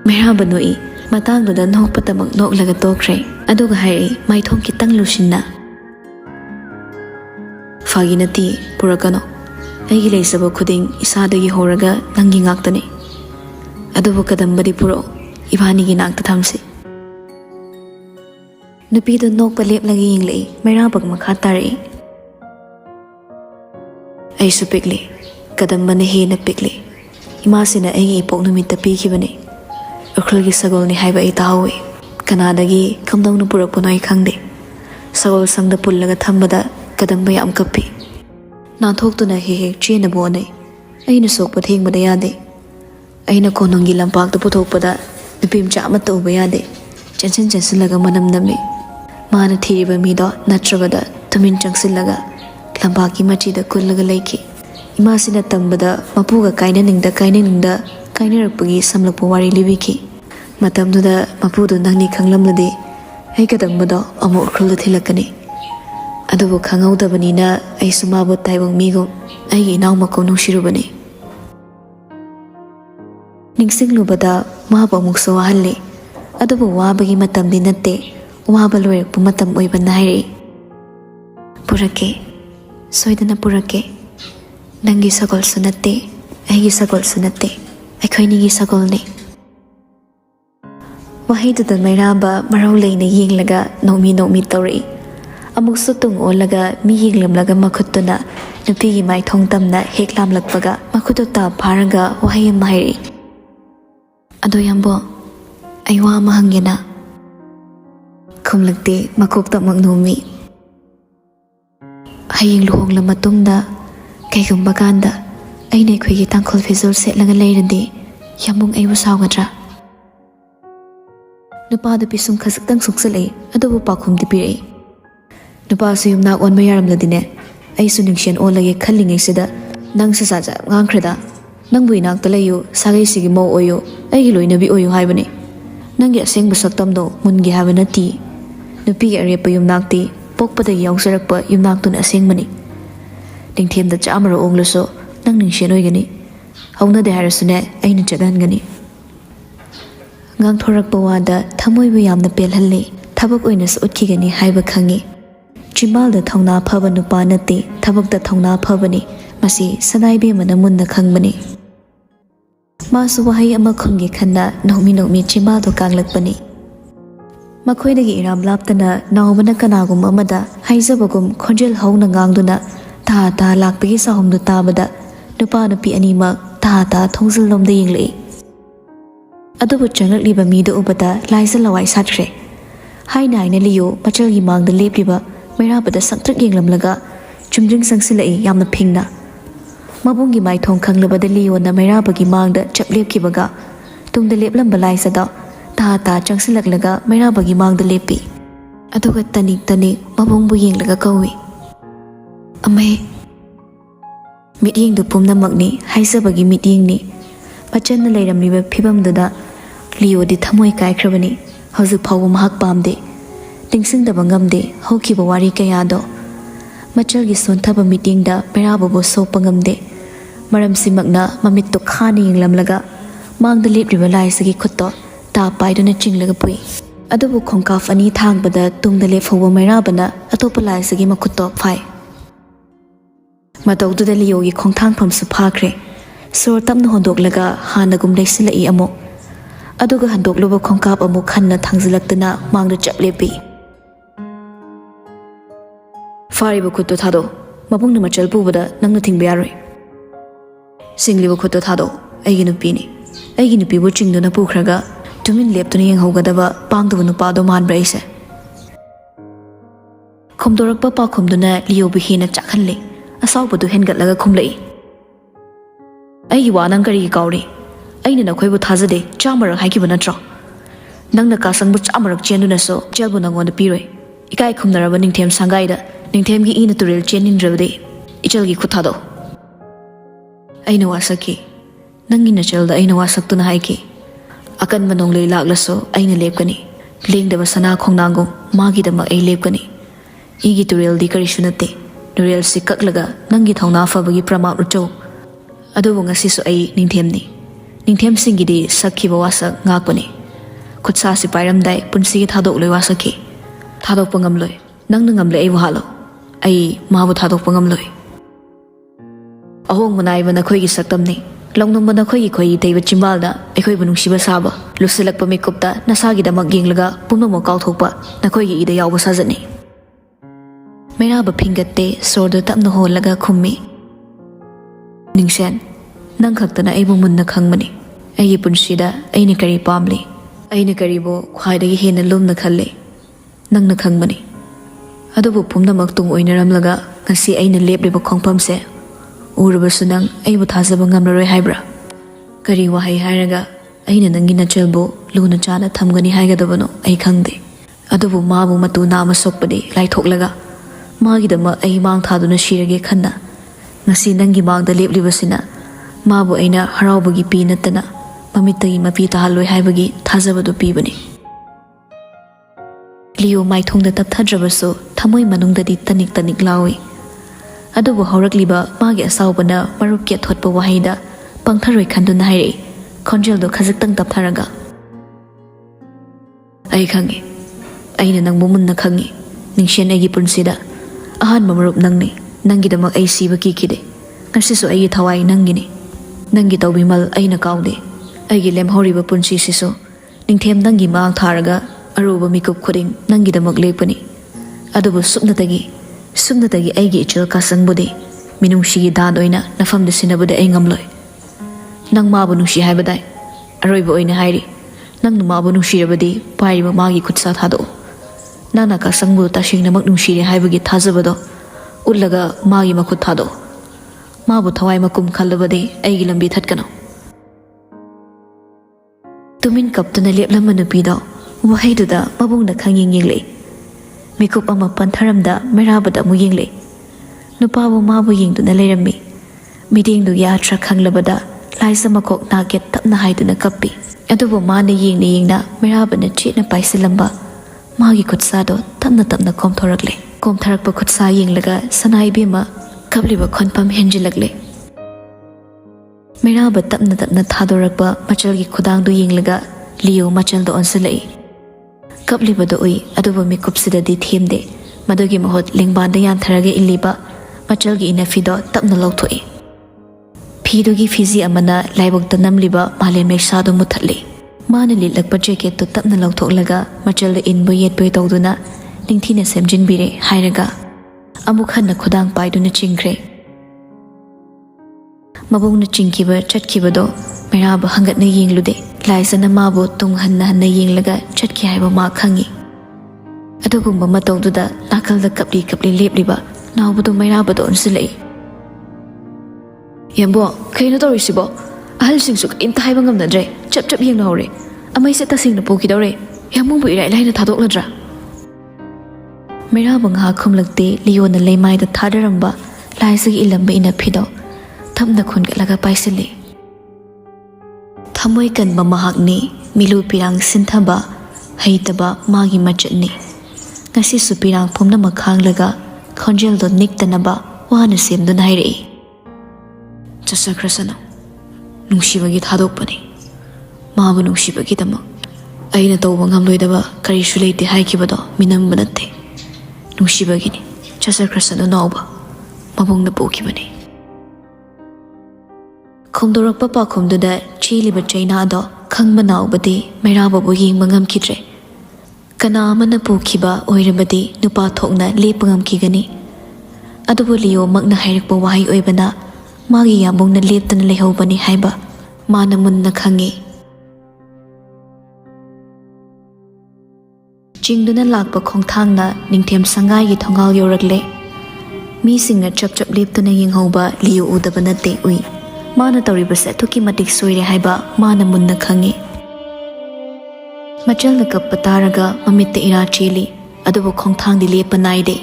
merabanoi matangduda nokpatamak noklaga tokre aduga hairi maithong kitang lusinna faginati purakano aigi leisaba khuding isadagi horaga nangi ngaktani adubu kadambadi puro ibanigi nakta thamsi nupido nokpa leplagi yinglei merabag makha tari aisu pikli kadambane hena pikli imasina aigi ipok numitta pikhibani akhulgi sagolni haiba ai tahawi kanadagi kamdongnu purakpano ai khangde sagol sangda pullaga thambada kadamba yam kappi nathoktuna he chena bone aina sokpa thengbada yade aina konongi lampakta puthokpada nupimcha amata uba yade chansilaga manam nami mana thiriba mido natrabada tumin changsilaga lampaki machida kullaga leiki imasina tambada mapuga kainarakpagi samlakpu wari libiki matamduda mapudu nangni khanglamladi ai kadambado amu ukhulda thilakani adubu khangaudabanina ai sumabu taibang migum ai inaw mako nushirubani ningsinglubada maba mukso wahalli adubu wabagi matamdi natte waba loirakpu matam oiba nairi purake soidana purake nangi sagol sunatte aigi sagol sunatte aikhoinigi sagolni wahaiduda mairaba marau leina yenglaga nomi tawri amuksu tung olaga mi yenglamlaga makhuttuna nupigi mai thongtamna heklamlakpaga makhutu ta pharaga wahayam hairi ado yambo aiwa mahangena khumlakte makokta magnomi hayeng luhongla matungda kaigumba kanda aina khoigi tangkhol fizol setlaga leiradi yamung aibu saugadra Nupado pisum khasakdang suksalai adubu pakhum di pirai. Nupa su yumnak on mayaramladine ai su ningshen olage khallingai sida nang sa saja ngangkreda nang buinak talayu sagai sigi mo oyo ai loinabi oyo haibani nang ya seng basaktam do mungi habana ti nupi are pa yumnak ti pokpada yawsarakpa yumnak tun aseng mani dingthem da chamara ongluso nang ningshen oigani hauna de harasune ai ni chadan gani ngang thorak bawada thamoi bu yamna pelhalle thabak oina su utkigani haiba khangi chimbal da thongna phaba nupa nate thabak da thongna phabani masi sanaibe mana munna khangbani masu wahai ama khungi khanna nomi chimbal do kanglakpani makhoidagi iram laptana nawbana kanagum amada haizabagum khonjel hauna ngangduna ta lakpagi sahumdu tabada nupa nupi anima ta thongsil lomda yinglei adubu changlakliba midu ubada laisa lawai sathre haina aina liyo machalgi mangda lepliba mairabada sangtrak yenglamlaga chumjing sangsilai yamna phingna mabungi mai thong khanglabada liyo na mairabagi mangda chaplepkibaga tungda leplamba laisada ta changsilaklaga mairabagi mangda lepi aduga tanik mabungbu yenglaga kawi amai mityeng du pumna magni haisabagi mityeng ni machanna leiramliba phibamdada liyo di thamoi kaikhrabani hauju phawu mahak pamde tingsingdaba ngamde haukiba wari kayado machalgi sonthaba meeting da mairababu sopa ngamde maram simakna mamitto khani yenglamlaga mangda lepriba laisagi khutto ta paiduna chinglaga pui adubu khongkaf ani thangbada tungda lefhawa mairabana atopa laisagi makhutto phai matawduda liyogi khongthangpham su phakre sor tamna hondoklaga hanagum leisilai amo aduga handokluba khongkap amu khanna thangzilaktana mangda chaplepi fariba khutto thado mabungna machal pubada nangna thingba yaroi singliba khutto thado aigi nupi bu chingduna pukhraga tumin leptuna yenghaugadaba pangduba nupado manbra ise khomdorakpa pakhumduna liyobu hena chakhanle asawbadu hengatlaga khumlai aigi wa nang kari kauri aina nakhoibu thajade chamarak haikiba natro nangna kasangbu chamarak chenduna so jelbu nangonda piroi ikai khumnaraba ningthem sangaida ningthemgi ina turel chenindrabde ichalgi khuthado aina wasaki nangi nachalda aina wasaktuna haiki akan manonglei laklaso aina lepkani lengdaba sana khongnangum magi dama ai lepkani igi turel di kari sunate turel si kaklaga nangi thongna fabagi pramap rucho adubu ngasisu ai ningthem singidi sakhiba wasak ngakpani khutsa si pairamdai punsigi thadok loi wasaki thadok pangamloi nangna ngamle ai wahalo ai mabu thadok pangamloi ahong manai bana khoi gi saktamni longnong bana khoi gi khoi teiba chimbalda ekhoi bu nungsiba saba lusilakpa mekupta nasagi damak yenglaga pumno kaw thokpa nakhoi gi ida yawba sajani mairaba phingatte sordo tamna holaga khummi ningsen nang khaktana aibu munna khangmani aigi punsida aini kari pamli aini karibo khwaidagi hena lumna khalle nangna khangmani adubu pumnamak tung oinaramlaga ngasi aina lepliba khongpamse urubasu nang aibu thajaba ngamlaroi haibra kari wahai hairaga aina nangi nachalbo luna chana thamgani haigadabano ai khangde adubu mabu matu nama sokpadi laithoklaga magidama ai mang thaduna shirage khanna ngasi nangi mangda leplibasina mabu aina haraubagi pi natana mamittagi mapi tahaloi haibagi thajabadu pibani liyo maithongda tapthadrabasu thamoi manungdadi tanik lawi adubu haurakliba magi asawbana marupke thotpa wahaida pangtharoi khanduna hairi khonjeldo khajiktang taptharaga ai khangi aina nangbu munna khangi ningshen aigi punsida ahan marup nangni nangidamak ai siba kikide ngasisu aigi thawai nangini nangi tawbimal aina kaude aigi lemhoriba punsi sisu ningthem nangi maang tharaga aruba mikup khuding nangidamak lepani adubu sumnatagi aigi ichil kasangbudi minungshigi dan oina nafamda sinabudi ai ngamloi nang mabu nungshi haibadai aroiba oina hairi nang mabu nungshirabadi pairiba magi khutsa thado nana kasangbu tashingnamak nungshiri haibagi thajabado ullaga magi makhut thado mabu thawai makum khallabadi aigi lambi thatkano tumin kaptuna leplama nupido ꯋꯥꯍꯩꯗꯨꯗ ꯃꯕꯨꯡꯅ ꯈꯪꯌꯦꯡ ꯌꯦꯡꯂꯛꯏ ꯃꯤꯀꯨꯞ ꯑꯃ ꯄꯟꯊꯔꯝꯗ ꯃꯩꯔꯥꯕꯗ ꯑꯃꯨꯛ ꯌꯦꯡꯂꯛꯏ ꯅꯨꯄꯥꯕꯨ ꯃꯥꯕꯨ ꯌꯦꯡꯗꯨꯅ ꯂꯩꯔꯝꯃꯤ ꯃꯤꯠꯌꯦꯡꯗꯨ ꯌꯥꯗ꯭ꯔꯥ ꯈꯪꯂꯕꯗ ꯂꯥꯏꯖ ꯃꯀꯣꯛ nugget ꯇꯞꯅ ꯍꯥꯏꯗꯨꯅ ꯀꯞꯄꯤ ꯑꯗꯨꯕꯨ ꯃꯥꯅ ꯌꯦꯡꯅ ꯌꯦꯡꯅ ꯃꯩꯔꯥꯕꯅ ꯆꯦꯠꯅ ꯄꯥꯏꯁꯤꯜꯂꯝꯕ ꯃꯥꯒꯤ ꯈꯨꯠꯁꯥꯗꯣ ꯇꯞꯅ ꯇꯞꯅ ꯀꯣꯝꯊꯣꯔꯛꯂꯦ ꯀꯣꯝꯊꯔꯛꯄ ꯈꯨꯠꯁꯥ ꯌꯦꯡꯂꯒ ꯁꯅꯥꯏꯕꯦꯝꯃ ꯀꯞꯂꯤꯕ ꯈꯣꯟꯐꯝ ꯍꯦꯟꯖꯤꯜꯂꯛꯂꯦ ꯃꯩꯔꯥꯕ ꯇꯞꯅ ꯇꯞꯅ ꯊꯥꯗꯣꯔꯛꯄ ꯃꯆꯜꯒꯤ ꯈꯨꯗꯥꯡꯗꯨ ꯌꯦꯡꯂꯒ ꯂꯤꯌꯣ ꯃꯆꯜꯗ ꯑꯣꯟꯁꯤꯜꯂꯛꯏ ꯀꯞꯂꯤꯕꯗꯨ ꯎꯏ ꯑꯗꯨꯕꯨ ꯃꯤꯀꯨꯞꯁꯤꯗꯗꯤ ꯊꯦꯝꯗꯦ ꯃꯗꯨꯒꯤ ꯃꯍꯨꯠ ꯂꯦꯡꯕꯥꯟꯗ ꯌꯥꯟꯊꯔꯒ ꯏꯜꯂꯤꯕ ꯃꯆꯜꯒꯤ ꯏꯅꯐꯤꯗꯣ ꯇꯞꯅ ꯂꯧꯊꯣꯛꯏ ꯐꯤꯗꯨꯒꯤ ꯐꯤꯖꯤ ꯑꯃꯅ ꯂꯥꯏꯕꯛꯇ ꯅꯝꯂꯤꯕ ꯃꯥꯂꯦꯝ ꯃꯩꯁꯥꯗꯨ ꯃꯨꯠꯊꯠꯂꯤ ꯃꯥꯅ ꯂꯤꯠꯂꯛꯄ ꯖꯦꯀꯦꯠꯇꯨ ꯇꯞꯅ ꯂꯧꯊꯣꯛꯂꯒ ꯃꯆꯜꯗ ꯏꯟꯕꯣꯏ ꯌꯦꯠꯄꯣꯏ ꯇꯧꯗꯨꯅ ꯅꯤꯡꯊꯤꯅ ꯁꯦꯝꯖꯤꯟꯕꯤꯔꯦ ꯍꯥꯏꯔꯒ ꯑꯃꯨꯛ ꯍꯟꯅ ꯈꯨꯗꯥꯡ ꯄꯥꯏꯗꯨꯅ ꯆꯤꯡꯈ꯭ꯔꯦ ꯃꯕꯨꯡꯅ ꯆꯤꯡꯈꯤꯕ ꯆꯠꯈꯤꯕꯗꯣ ꯃꯩꯔꯥꯕ ꯍꯪꯒꯠꯅ ꯌꯦꯡꯂꯨꯗꯦ ꯂꯥꯏꯖꯅ ꯃꯥꯕꯨ ꯇꯨꯡ ꯍꯟꯅ ꯍꯟꯅ ꯌꯦꯡꯂꯒ ꯆꯠꯈꯤ ꯍꯥꯏꯕ ꯃꯥ ꯈꯪꯉꯤ ꯑꯗꯨꯒꯨꯝꯕ ꯃꯇꯧꯗꯨꯗ ꯅꯥꯀꯜꯗ ꯀꯞꯂꯤ ꯀꯞꯂꯤ ꯂꯦꯞꯂꯤꯕ ꯅꯥꯎꯕꯗꯨ ꯃꯩꯔꯥꯕꯗ ꯑꯣꯟꯁꯤꯜꯂꯛꯏ ꯌꯥꯝꯕꯣ ꯀꯩꯅꯣ ꯇꯧꯔꯤꯁꯤꯕꯣ ꯑꯍꯜꯁꯤꯡꯁꯨ ꯀꯔꯤꯝꯇ ꯍꯥꯏꯕ ꯉꯝꯅꯗ꯭ꯔꯦ ꯆꯞ ꯆꯞ ꯌꯦꯡꯅꯍꯧꯔꯦ ꯑꯃꯩꯁꯦ ꯇꯁꯦꯡꯅ ꯄꯨꯈꯤꯗꯧꯔꯦ ꯌꯥꯝꯕꯨꯡꯕꯨ ꯏꯔꯥꯏ ꯂꯥꯏꯅ ꯊꯥꯗꯣꯛꯂꯗ꯭ꯔꯥ ꯃꯩꯔꯥꯕ ꯉꯥꯏꯍꯥꯛ ꯈꯨꯝꯂꯛꯇꯦ ꯂꯤꯌꯣꯅ ꯂꯩꯃꯥꯏꯗ ꯊꯥꯗꯔꯝꯕ ꯂꯥꯏꯖꯒꯤ ꯏꯜꯂꯝꯕ ꯏꯅꯐꯤꯗꯣ ꯊꯞꯅ ꯈꯨꯟꯒꯠꯂꯒ ꯄꯥꯏꯁꯤꯜꯂꯤ ꯊꯃꯣꯏ ꯀꯟꯕ ꯃꯍꯥꯛꯅꯤ ꯃꯤꯂꯨ ꯄꯤꯔꯥꯡ ꯁꯤꯟꯊꯕ ꯍꯩꯇꯕ ꯃꯥꯒꯤ ꯃꯆꯠꯅꯤ ꯉꯁꯤꯁꯨ ꯄꯤꯔꯥꯡ ꯄꯨꯝꯅꯃꯛ ꯈꯥꯡꯂꯒ ꯈꯣꯟꯖꯦꯜꯗꯣ ꯅꯤꯛꯇꯅꯕ ꯋꯥꯅ ꯁꯦꯝꯗꯨꯅ ꯍꯥꯏꯔꯛꯏ ꯆꯠꯆꯈ꯭ꯔꯁꯅꯨ ꯅꯨꯡꯁꯤꯕꯒꯤ ꯊꯥꯗꯣꯛꯄꯅꯤ ꯃꯥꯕꯨ ꯅꯨꯡꯁꯤꯕꯒꯤꯗꯃꯛ ꯑꯩꯅ ꯇꯧꯕ ꯉꯝꯂꯣꯏꯗꯕ ꯀꯔꯤꯁꯨ ꯂꯩꯇꯦ ꯍꯥꯏꯈꯤꯕꯗꯣ ꯃꯤꯅꯝꯕ ꯅꯠꯇꯦ ꯅꯨꯡꯁꯤꯕꯒꯤꯅꯤ ꯆꯠꯆꯈ꯭ꯔꯁꯅꯨ ꯅꯥꯎꯕ ꯃꯕꯨꯡꯅ ꯄꯨꯈꯤꯕꯅꯤ ꯈꯣꯝꯗꯣꯔꯛꯄ ꯄꯥꯎꯈꯨꯝꯗꯨꯗ ꯆꯦꯜꯂꯤꯕ ꯆꯩꯅꯥꯗꯣ ꯈꯪꯕ ꯅꯥꯎꯕꯗꯤ ꯃꯩꯔꯥꯕꯕꯨ ꯌꯦꯡꯕ ꯉꯝꯈꯤꯗ꯭ꯔꯦ ꯀꯅꯥ ꯑꯃꯅ ꯄꯨꯈꯤꯕ ꯑꯣꯏꯔꯕꯗꯤ ꯅꯨꯄꯥ ꯊꯣꯛꯅ ꯂꯦꯞꯄ ꯉꯝꯈꯤꯒꯅꯤ ꯑꯗꯨꯕꯨ ꯂꯤꯌꯣꯃꯛꯅ ꯍꯥꯏꯔꯛꯄ ꯋꯥꯍꯩ ꯑꯣꯏꯕꯅ ꯃꯥꯒꯤ ꯌꯥꯝꯕꯨꯡꯅ ꯂꯦꯞꯇꯅ ꯂꯩꯍꯧꯕꯅꯤ ꯍꯥꯏꯕ ꯃꯥꯅ ꯃꯨꯟꯅ ꯈꯪꯉꯤ ꯆꯤꯡꯗꯨꯅ ꯂꯥꯛꯄ ꯈꯣꯡꯊꯥꯡꯅ ꯅꯤꯡꯊꯦꯝ ꯁꯪꯒꯥꯏꯒꯤ ꯊꯣꯡꯒꯥꯜ ꯌꯧꯔꯛꯂꯦ ꯃꯤꯁꯤꯡꯅ ꯆꯞ ꯆꯞ ꯂꯦꯞꯇꯨꯅ ꯌꯦꯡꯍꯧꯕ ꯂꯤꯌꯣ ꯎꯗꯕ ꯅꯠꯇꯦ ꯎꯏ ꯃꯥꯅ ꯇꯧꯔꯤꯕꯁꯦ ꯑꯗꯨꯛꯀꯤ ꯃꯇꯤꯛ ꯁꯣꯏꯔꯦ ꯍꯥꯏꯕ ꯃꯥꯅ ꯃꯨꯟꯅ ꯈꯪꯉꯤ ꯃꯆꯜꯅ ꯀꯞꯄ ꯇꯥꯔꯒ ꯃꯃꯤꯠꯇ ꯏꯔꯥ ꯆꯦꯜꯂꯤ ꯑꯗꯨꯕꯨ ꯈꯣꯡꯊꯥꯡꯗꯤ ꯂꯦꯞꯄ ꯅꯥꯏꯗꯦ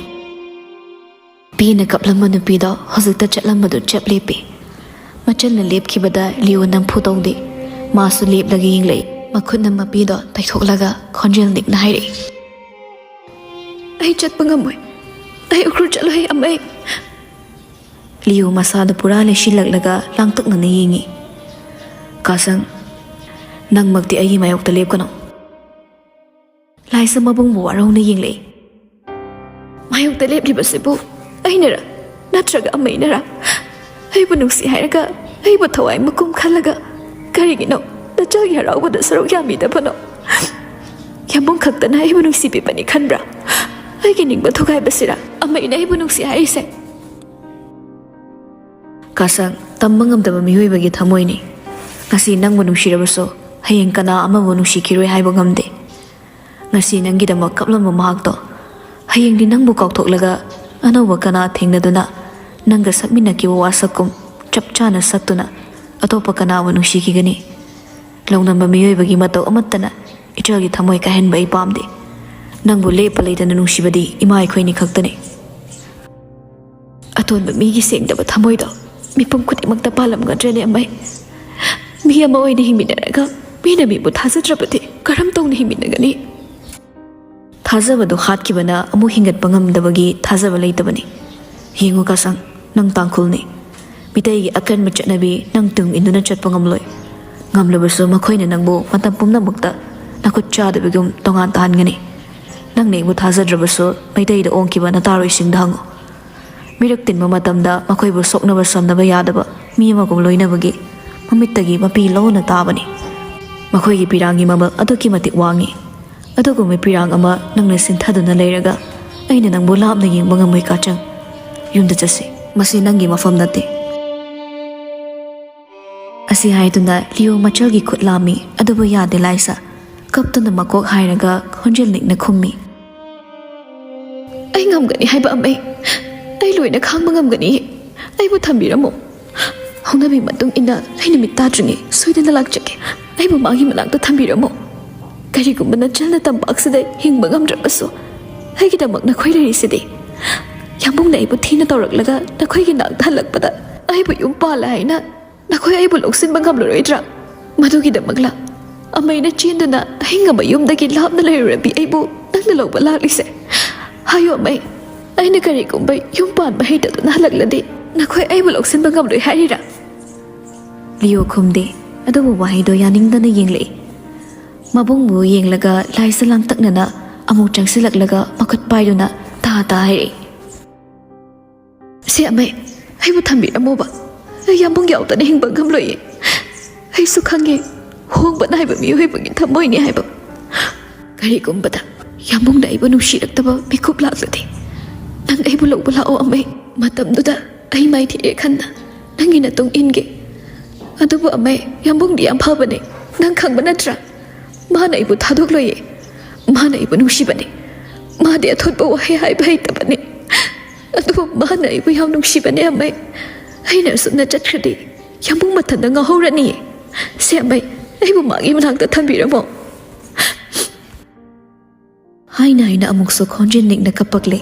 ꯄꯤꯅ ꯀꯞꯂꯝꯕ ꯅꯨꯄꯤꯗꯣ ꯍꯧꯖꯤꯛꯇ ꯆꯠꯂꯝꯕꯗꯨ ꯆꯞ ꯂꯦꯞꯄꯤ ꯃꯆꯜꯅ ꯂꯦꯞꯈꯤꯕꯗ ꯂꯤꯌꯣ ꯅꯝꯐꯨ ꯇꯧꯗꯦ ꯃꯥꯁꯨ ꯂꯦꯞꯂꯒ ꯌꯦꯡꯂꯛꯏ ꯃꯈꯨꯠꯅ ꯃꯄꯤꯗꯣ ꯇꯩꯊꯣꯛꯂꯒ ꯈꯣꯟꯖꯦꯜ ꯅꯤꯛꯅ ꯍꯥꯏꯔꯛꯏ ꯑꯩ ꯆꯠꯄ ꯉꯝꯃꯣꯏ ꯑꯩ ꯎꯈ꯭ꯔꯨꯜ ꯆꯠꯂꯣꯏ ꯑꯃꯩ ꯂꯤꯌꯣ ꯃꯁꯥꯗ ꯄꯨꯔꯥ ꯂꯩꯁꯤꯜꯂꯛꯂꯒ ꯂꯥꯡꯇꯛꯅꯅ ꯌꯦꯡꯉꯤ ꯀꯥꯁꯪ ꯅꯪꯃꯛꯇꯤ ꯑꯩꯒꯤ ꯃꯥꯌꯣꯛꯇ ꯂꯦꯞꯀꯅꯣ ꯂꯥꯏꯖ ꯃꯕꯨꯡꯕꯨ ꯋꯥꯔꯧꯅ ꯌꯦꯡꯂꯛꯏ ꯃꯥꯌꯣꯛꯇ ꯂꯦꯞꯂꯤꯕꯁꯤꯕꯨ ꯑꯩꯅꯔ ꯅꯠꯇ꯭ꯔꯒ ꯑꯃꯩꯅꯔ ꯑꯩꯕꯨ ꯅꯨꯡꯁꯤ ꯍꯥꯏꯔꯒ ꯑꯩꯕꯨ ꯊꯋꯥꯏ ꯃꯀꯨꯝ ꯈꯜꯂꯒ ꯀꯔꯤꯒꯤꯅꯣ ꯅꯆꯥꯒꯤ ꯍꯔꯥꯎꯕꯗ ꯁꯔꯨꯛ ꯌꯥꯝꯕꯤꯗꯕꯅꯣ ꯌꯥꯝꯕꯨꯡ ꯈꯛꯇꯅ ꯑꯩꯕꯨ ꯅꯨꯡꯁꯤꯕꯤꯕꯅꯤ ꯈꯟꯕ꯭ꯔꯥ ꯑꯩꯒꯤ ꯅꯤꯡꯕ ꯊꯨꯒꯥꯏꯕꯁꯤꯔ ꯑꯃꯩꯅ ꯑꯩꯕꯨ ꯅꯨꯡꯁꯤ ꯍꯥꯏꯔꯤꯁꯦ ꯀꯥꯁꯪ ꯇꯝꯕ ꯉꯝꯗꯕ ꯃꯤꯑꯣꯏꯕꯒꯤ ꯊꯃꯣꯏꯅꯤ ꯉꯁꯤ ꯅꯪꯕꯨ ꯅꯨꯡꯁꯤꯔꯕꯁꯨ ꯍꯌꯦꯡ ꯀꯅꯥ ꯑꯃꯕꯨ ꯅꯨꯡꯁꯤꯈꯤꯔꯣꯏ ꯍꯥꯏꯕ ꯉꯝꯗꯦ ꯉꯁꯤ ꯅꯪꯒꯤꯗꯃꯛ ꯀꯞꯂꯝꯕ ꯃꯍꯥꯛꯇꯣ ꯍꯌꯦꯡꯗꯤ ꯅꯪꯕꯨ ꯀꯥꯎꯊꯣꯛꯂꯒ ꯑꯅꯧꯕ ꯀꯅꯥ ꯊꯦꯡꯅꯗꯨꯅ ꯅꯪꯒ ꯁꯛꯃꯤꯟꯅꯈꯤꯕ ꯋꯥꯁꯛꯀꯨꯝ ꯆꯞ ꯆꯥꯅ ꯁꯛꯇꯨꯅ ꯑꯇꯣꯞꯄ ꯀꯅꯥꯕꯨ ꯅꯨꯡꯁꯤꯈꯤꯒꯅꯤ ꯂꯧꯅꯝꯕ ꯃꯤꯑꯣꯏꯕꯒꯤ ꯃꯇꯧ ꯑꯃꯠꯇꯅ ꯏꯆꯜꯒꯤ ꯊꯃꯣꯏ ꯀꯥꯏꯍꯟꯕ ꯑꯩ ꯄꯥꯝꯗꯦ ꯅꯪꯕꯨ ꯂꯦꯞꯄ ꯂꯩꯇꯅ ꯅꯨꯡꯁꯤꯕꯗꯤ ꯏꯃꯥ ꯑꯩꯈꯣꯏꯅꯤ ꯈꯛꯇꯅꯤ ꯑꯇꯣꯟꯕ ꯃꯤꯒꯤ ꯁꯦꯡꯗꯕ ꯊꯃꯣꯏꯗꯣ ꯃꯤꯄꯨꯝ ꯈꯨꯗꯤꯡꯃꯛꯇ ꯄꯥꯜꯂꯝꯒꯗ꯭ꯔꯅꯦ ꯑꯃꯩ ꯃꯤ ꯑꯃ ꯑꯣꯏꯅ ꯍꯤꯡꯃꯤꯟꯅꯔꯒ ꯃꯤꯅ ꯃꯤꯕꯨ ꯊꯥꯖꯗ꯭ꯔꯕꯗꯤ ꯀꯔꯝ ꯇꯧꯅ ꯍꯤꯡꯃꯤꯟꯅꯒꯅꯤ ꯊꯥꯖꯕꯗꯣ ꯍꯥꯠꯈꯤꯕꯅ ꯑꯃꯨꯛ ꯍꯤꯡꯒꯠꯄ ꯉꯝꯗꯕꯒꯤ ꯊꯥꯖꯕ ꯂꯩꯇꯕꯅꯤ ꯌꯦꯡꯉꯨ ꯀꯥꯁꯪ ꯅꯪ ꯇꯥꯡꯈꯨꯜꯅꯤ ꯃꯤꯇꯩꯒꯤ ꯑꯀꯟꯕ ꯆꯠꯅꯕꯤ ꯅꯪ ꯇꯨꯡ ꯏꯟꯗꯨꯅ ꯆꯠꯄ ꯉꯝꯂꯣꯏ ꯉꯝꯂꯕꯁꯨ ꯃꯈꯣꯏꯅ ꯅꯪꯕꯨ ꯃꯇꯝ ꯄꯨꯝꯅꯃꯛꯇ ꯅꯈꯨꯠ ꯆꯥꯗꯕꯒꯨꯝ ꯇꯣꯉꯥꯟ ꯇꯥꯍꯟꯒꯅꯤ ꯅꯪꯅ ꯑꯩꯕꯨ ꯊꯥꯖꯗ꯭ꯔꯕꯁꯨ ꯃꯩꯇꯩꯗ ꯑꯣꯟꯈꯤꯕ ꯅꯇꯥꯔꯣꯏꯁꯤꯡꯗ ꯍꯪꯉꯨ ꯃꯤꯔꯛ ꯇꯤꯟꯕ ꯃꯇꯝꯗ ꯃꯈꯣꯏꯕꯨ ꯁꯣꯛꯅꯕ ꯁꯝꯅꯕ ꯌꯥꯗꯕ ꯃꯤ ꯑꯃꯒꯨꯝ ꯂꯣꯏꯅꯕꯒꯤ ꯃꯃꯤꯠꯇꯒꯤ ꯃꯄꯤ ꯂꯧꯅ ꯇꯥꯕꯅꯤ ꯃꯈꯣꯏꯒꯤ ꯄꯤꯔꯥꯡꯒꯤ ꯃꯃꯜ ꯑꯗꯨꯛꯀꯤ ꯃꯇꯤꯛ ꯋꯥꯡꯉꯤ ꯑꯗꯨꯒꯨꯝꯕ ꯄꯤꯔꯥꯡ ꯑꯃ ꯅꯪꯅ ꯁꯤꯟꯊꯗꯨꯅ ꯂꯩꯔꯒ ꯑꯩꯅ ꯅꯪꯕꯨ ꯂꯥꯞꯅ ꯌꯦꯡꯕ ꯉꯝꯃꯣꯏ ꯀꯥꯆꯪ ꯌꯨꯝꯗ ꯆꯠꯁꯤ ꯃꯁꯤ ꯅꯪꯒꯤ ꯃꯐꯝ ꯅꯠꯇꯦ ꯑꯁꯤ ꯍꯥꯏꯗꯨꯅ ꯂꯤꯌꯣ ꯃꯆꯜꯒꯤ ꯈꯨꯠ ꯂꯥꯝꯃꯤ ꯑꯗꯨꯕꯨ ꯌꯥꯗꯦ ꯂꯥꯏꯁ ꯀꯞꯇꯨꯅ ꯃꯀꯣꯛ ꯍꯥꯏꯔꯒ ꯈꯣꯟꯖꯦꯜ ꯅꯤꯛꯅ ꯈꯨꯝꯃꯤ ꯑꯩ ꯉꯝꯒꯅꯤ ꯍꯥꯏꯕ ꯑꯃꯩ ꯑꯩ ꯂꯣꯏꯅ ꯈꯥꯡꯕ ꯉꯝꯒꯅꯤ ꯑꯩꯕꯨ ꯊꯝꯕꯤꯔꯝꯃꯣ ꯍꯧꯅꯕꯤ ꯃꯇꯨꯡ ꯏꯟꯅ ꯑꯩ ꯅꯨꯃꯤꯠ ꯇꯥꯗ꯭ꯔꯤꯉꯩ ꯁꯣꯏꯗꯅ ꯂꯥꯛꯆꯒꯦ ꯑꯩꯕꯨ ꯃꯥꯒꯤ ꯃꯅꯥꯛꯇ ꯊꯝꯕꯤꯔꯝꯃꯣ ꯀꯔꯤꯒꯨꯝꯕ ꯅꯆꯜꯅ ꯇꯝꯄꯥꯛꯁꯤꯗ ꯍꯤꯡꯕ ꯉꯝꯗ꯭ꯔꯕꯁꯨ ꯑꯩꯒꯤꯗꯃꯛ ꯅꯈꯣꯏ ꯂꯩꯔꯤꯁꯤꯗꯤ ꯌꯥꯝꯕꯨꯡꯅ ꯑꯩꯕꯨ ꯊꯤꯅ ꯇꯧꯔꯛꯂꯒ ꯅꯈꯣꯏꯒꯤ ꯅꯥꯛꯇ ꯍꯜꯂꯛꯄꯗ ꯑꯩꯕꯨ ꯌꯨꯝ ꯄꯥꯜꯂꯦ ꯍꯥꯏꯅ ꯅꯈꯣꯏ ꯑꯩꯕꯨ ꯂꯧꯁꯤꯟꯕ ꯉꯝꯂꯔꯣꯏꯗ꯭ꯔꯥ ꯃꯗꯨꯒꯤꯗꯃꯛꯂ ꯑꯃꯩꯅ ꯆꯦꯟꯗꯨꯅ ꯑꯍꯤꯡ ꯑꯃ ꯌꯨꯝꯗꯒꯤ ꯂꯥꯞꯅ ꯂꯩꯔꯨꯔꯕꯤ ꯑꯩꯕꯨ ꯅꯪꯅ ꯂꯧꯕ ꯂꯥꯛꯂꯤꯁꯦ ꯍꯥꯏꯌꯣ ꯑꯃꯩ ꯑꯩꯅ ꯀꯔꯤꯒꯨꯝꯕ ꯌꯨꯝ ꯄꯥꯟꯕ ꯍꯩꯇꯗꯨꯅ ꯍꯜꯂꯛꯂꯗꯤ ꯅꯈꯣꯏ ꯑꯩꯕꯨ ꯂꯧꯁꯤꯟꯕ ꯉꯝꯂꯣꯏ ꯍꯥꯏꯔꯤꯔꯥ ꯂꯤꯌꯣ ꯈꯨꯝꯗꯦ ꯑꯗꯨꯕꯨ ꯋꯥꯍꯩꯗꯣ ꯌꯥꯅꯤꯡꯗꯅ ꯌꯦꯡꯂꯛꯏ ꯃꯕꯨꯡꯕꯨ ꯌꯦꯡꯂꯒ ꯂꯥꯏꯁ ꯂꯥꯡꯇꯛꯅꯅ ꯑꯃꯨꯛ ꯆꯪꯁꯤꯜꯂꯛꯂꯒ ꯃꯈꯨꯠ ꯄꯥꯏꯗꯨꯅ ꯇꯥ ꯍꯥꯏꯔꯛꯏ ꯁꯤ ꯑꯃꯩ ꯑꯩꯕꯨ ꯊꯝꯕꯤꯔꯝꯃꯣꯕ ꯑꯩ ꯌꯥꯝꯕꯨꯡ ꯌꯥꯎꯗꯅ ꯍꯤꯡꯕ ꯉꯝꯂꯣꯏꯌꯦ ꯑꯩꯁꯨ ꯈꯪꯉꯦ ꯍꯣꯡꯕ ꯅꯥꯏꯕ ꯃꯤꯑꯣꯏꯕꯒꯤ ꯊꯃꯣꯏꯅꯤ ꯍꯥꯏꯕ ꯀꯔꯤꯒꯨꯝꯕꯗ ꯌꯥꯝꯕꯨꯡꯅ ꯑꯩꯕꯨ ꯅꯨꯡꯁꯤꯔꯛꯇꯕ ꯃꯤꯀꯨꯞ ꯂꯥꯛꯂꯗꯤ ꯅꯪ ꯑꯩꯕꯨ ꯂꯧꯕ ꯂꯥꯛꯑꯣ ꯑꯃꯩ ꯃꯇꯝꯗꯨꯗ ꯑꯩ ꯃꯥꯏꯊꯤꯔꯦ ꯈꯟꯅ ꯅꯪꯒꯤ ꯅꯇꯨꯡ ꯏꯟꯒꯦ ꯑꯗꯨꯕꯨ ꯑꯃꯩ ꯌꯥꯝꯕꯨꯡꯗꯤ ꯌꯥꯝ ꯐꯕꯅꯦ ꯅꯪ ꯈꯪꯕ ꯅꯠꯇ꯭ꯔꯥ ꯃꯥꯅ ꯑꯩꯕꯨ ꯊꯥꯗꯣꯛꯂꯣꯏꯌꯦ ꯃꯥꯅ ꯑꯩꯕꯨ ꯅꯨꯡꯁꯤꯕꯅꯦ ꯃꯥꯗꯤ ꯑꯊꯣꯠꯄ ꯋꯥꯍꯩ ꯍꯥꯏꯕ ꯍꯩꯇꯕꯅꯦ ꯑꯗꯨꯕꯨ ꯃꯥꯅ ꯑꯩꯕꯨ ꯌꯥꯝ ꯅꯨꯡꯁꯤꯕꯅꯦ ꯑꯃꯩ ꯑꯩꯅ ꯑꯁꯨꯝꯅ ꯆꯠꯈ꯭ꯔꯗꯤ ꯌꯥꯝꯕꯨꯡ ꯃꯊꯟꯇ ꯉꯥꯎꯍꯧꯔꯅꯤꯌꯦ ꯁꯤ ꯑꯃꯩ ꯑꯩꯕꯨ ꯃꯥꯒꯤ ꯃꯅꯥꯛꯇ ꯊꯝꯕꯤꯔꯝꯃꯣ ꯍꯥꯏꯅ ꯑꯃꯨꯛꯁꯨ ꯈꯣꯟꯖꯦꯜ ꯅꯤꯛꯅ ꯀꯞꯄꯛꯂꯦ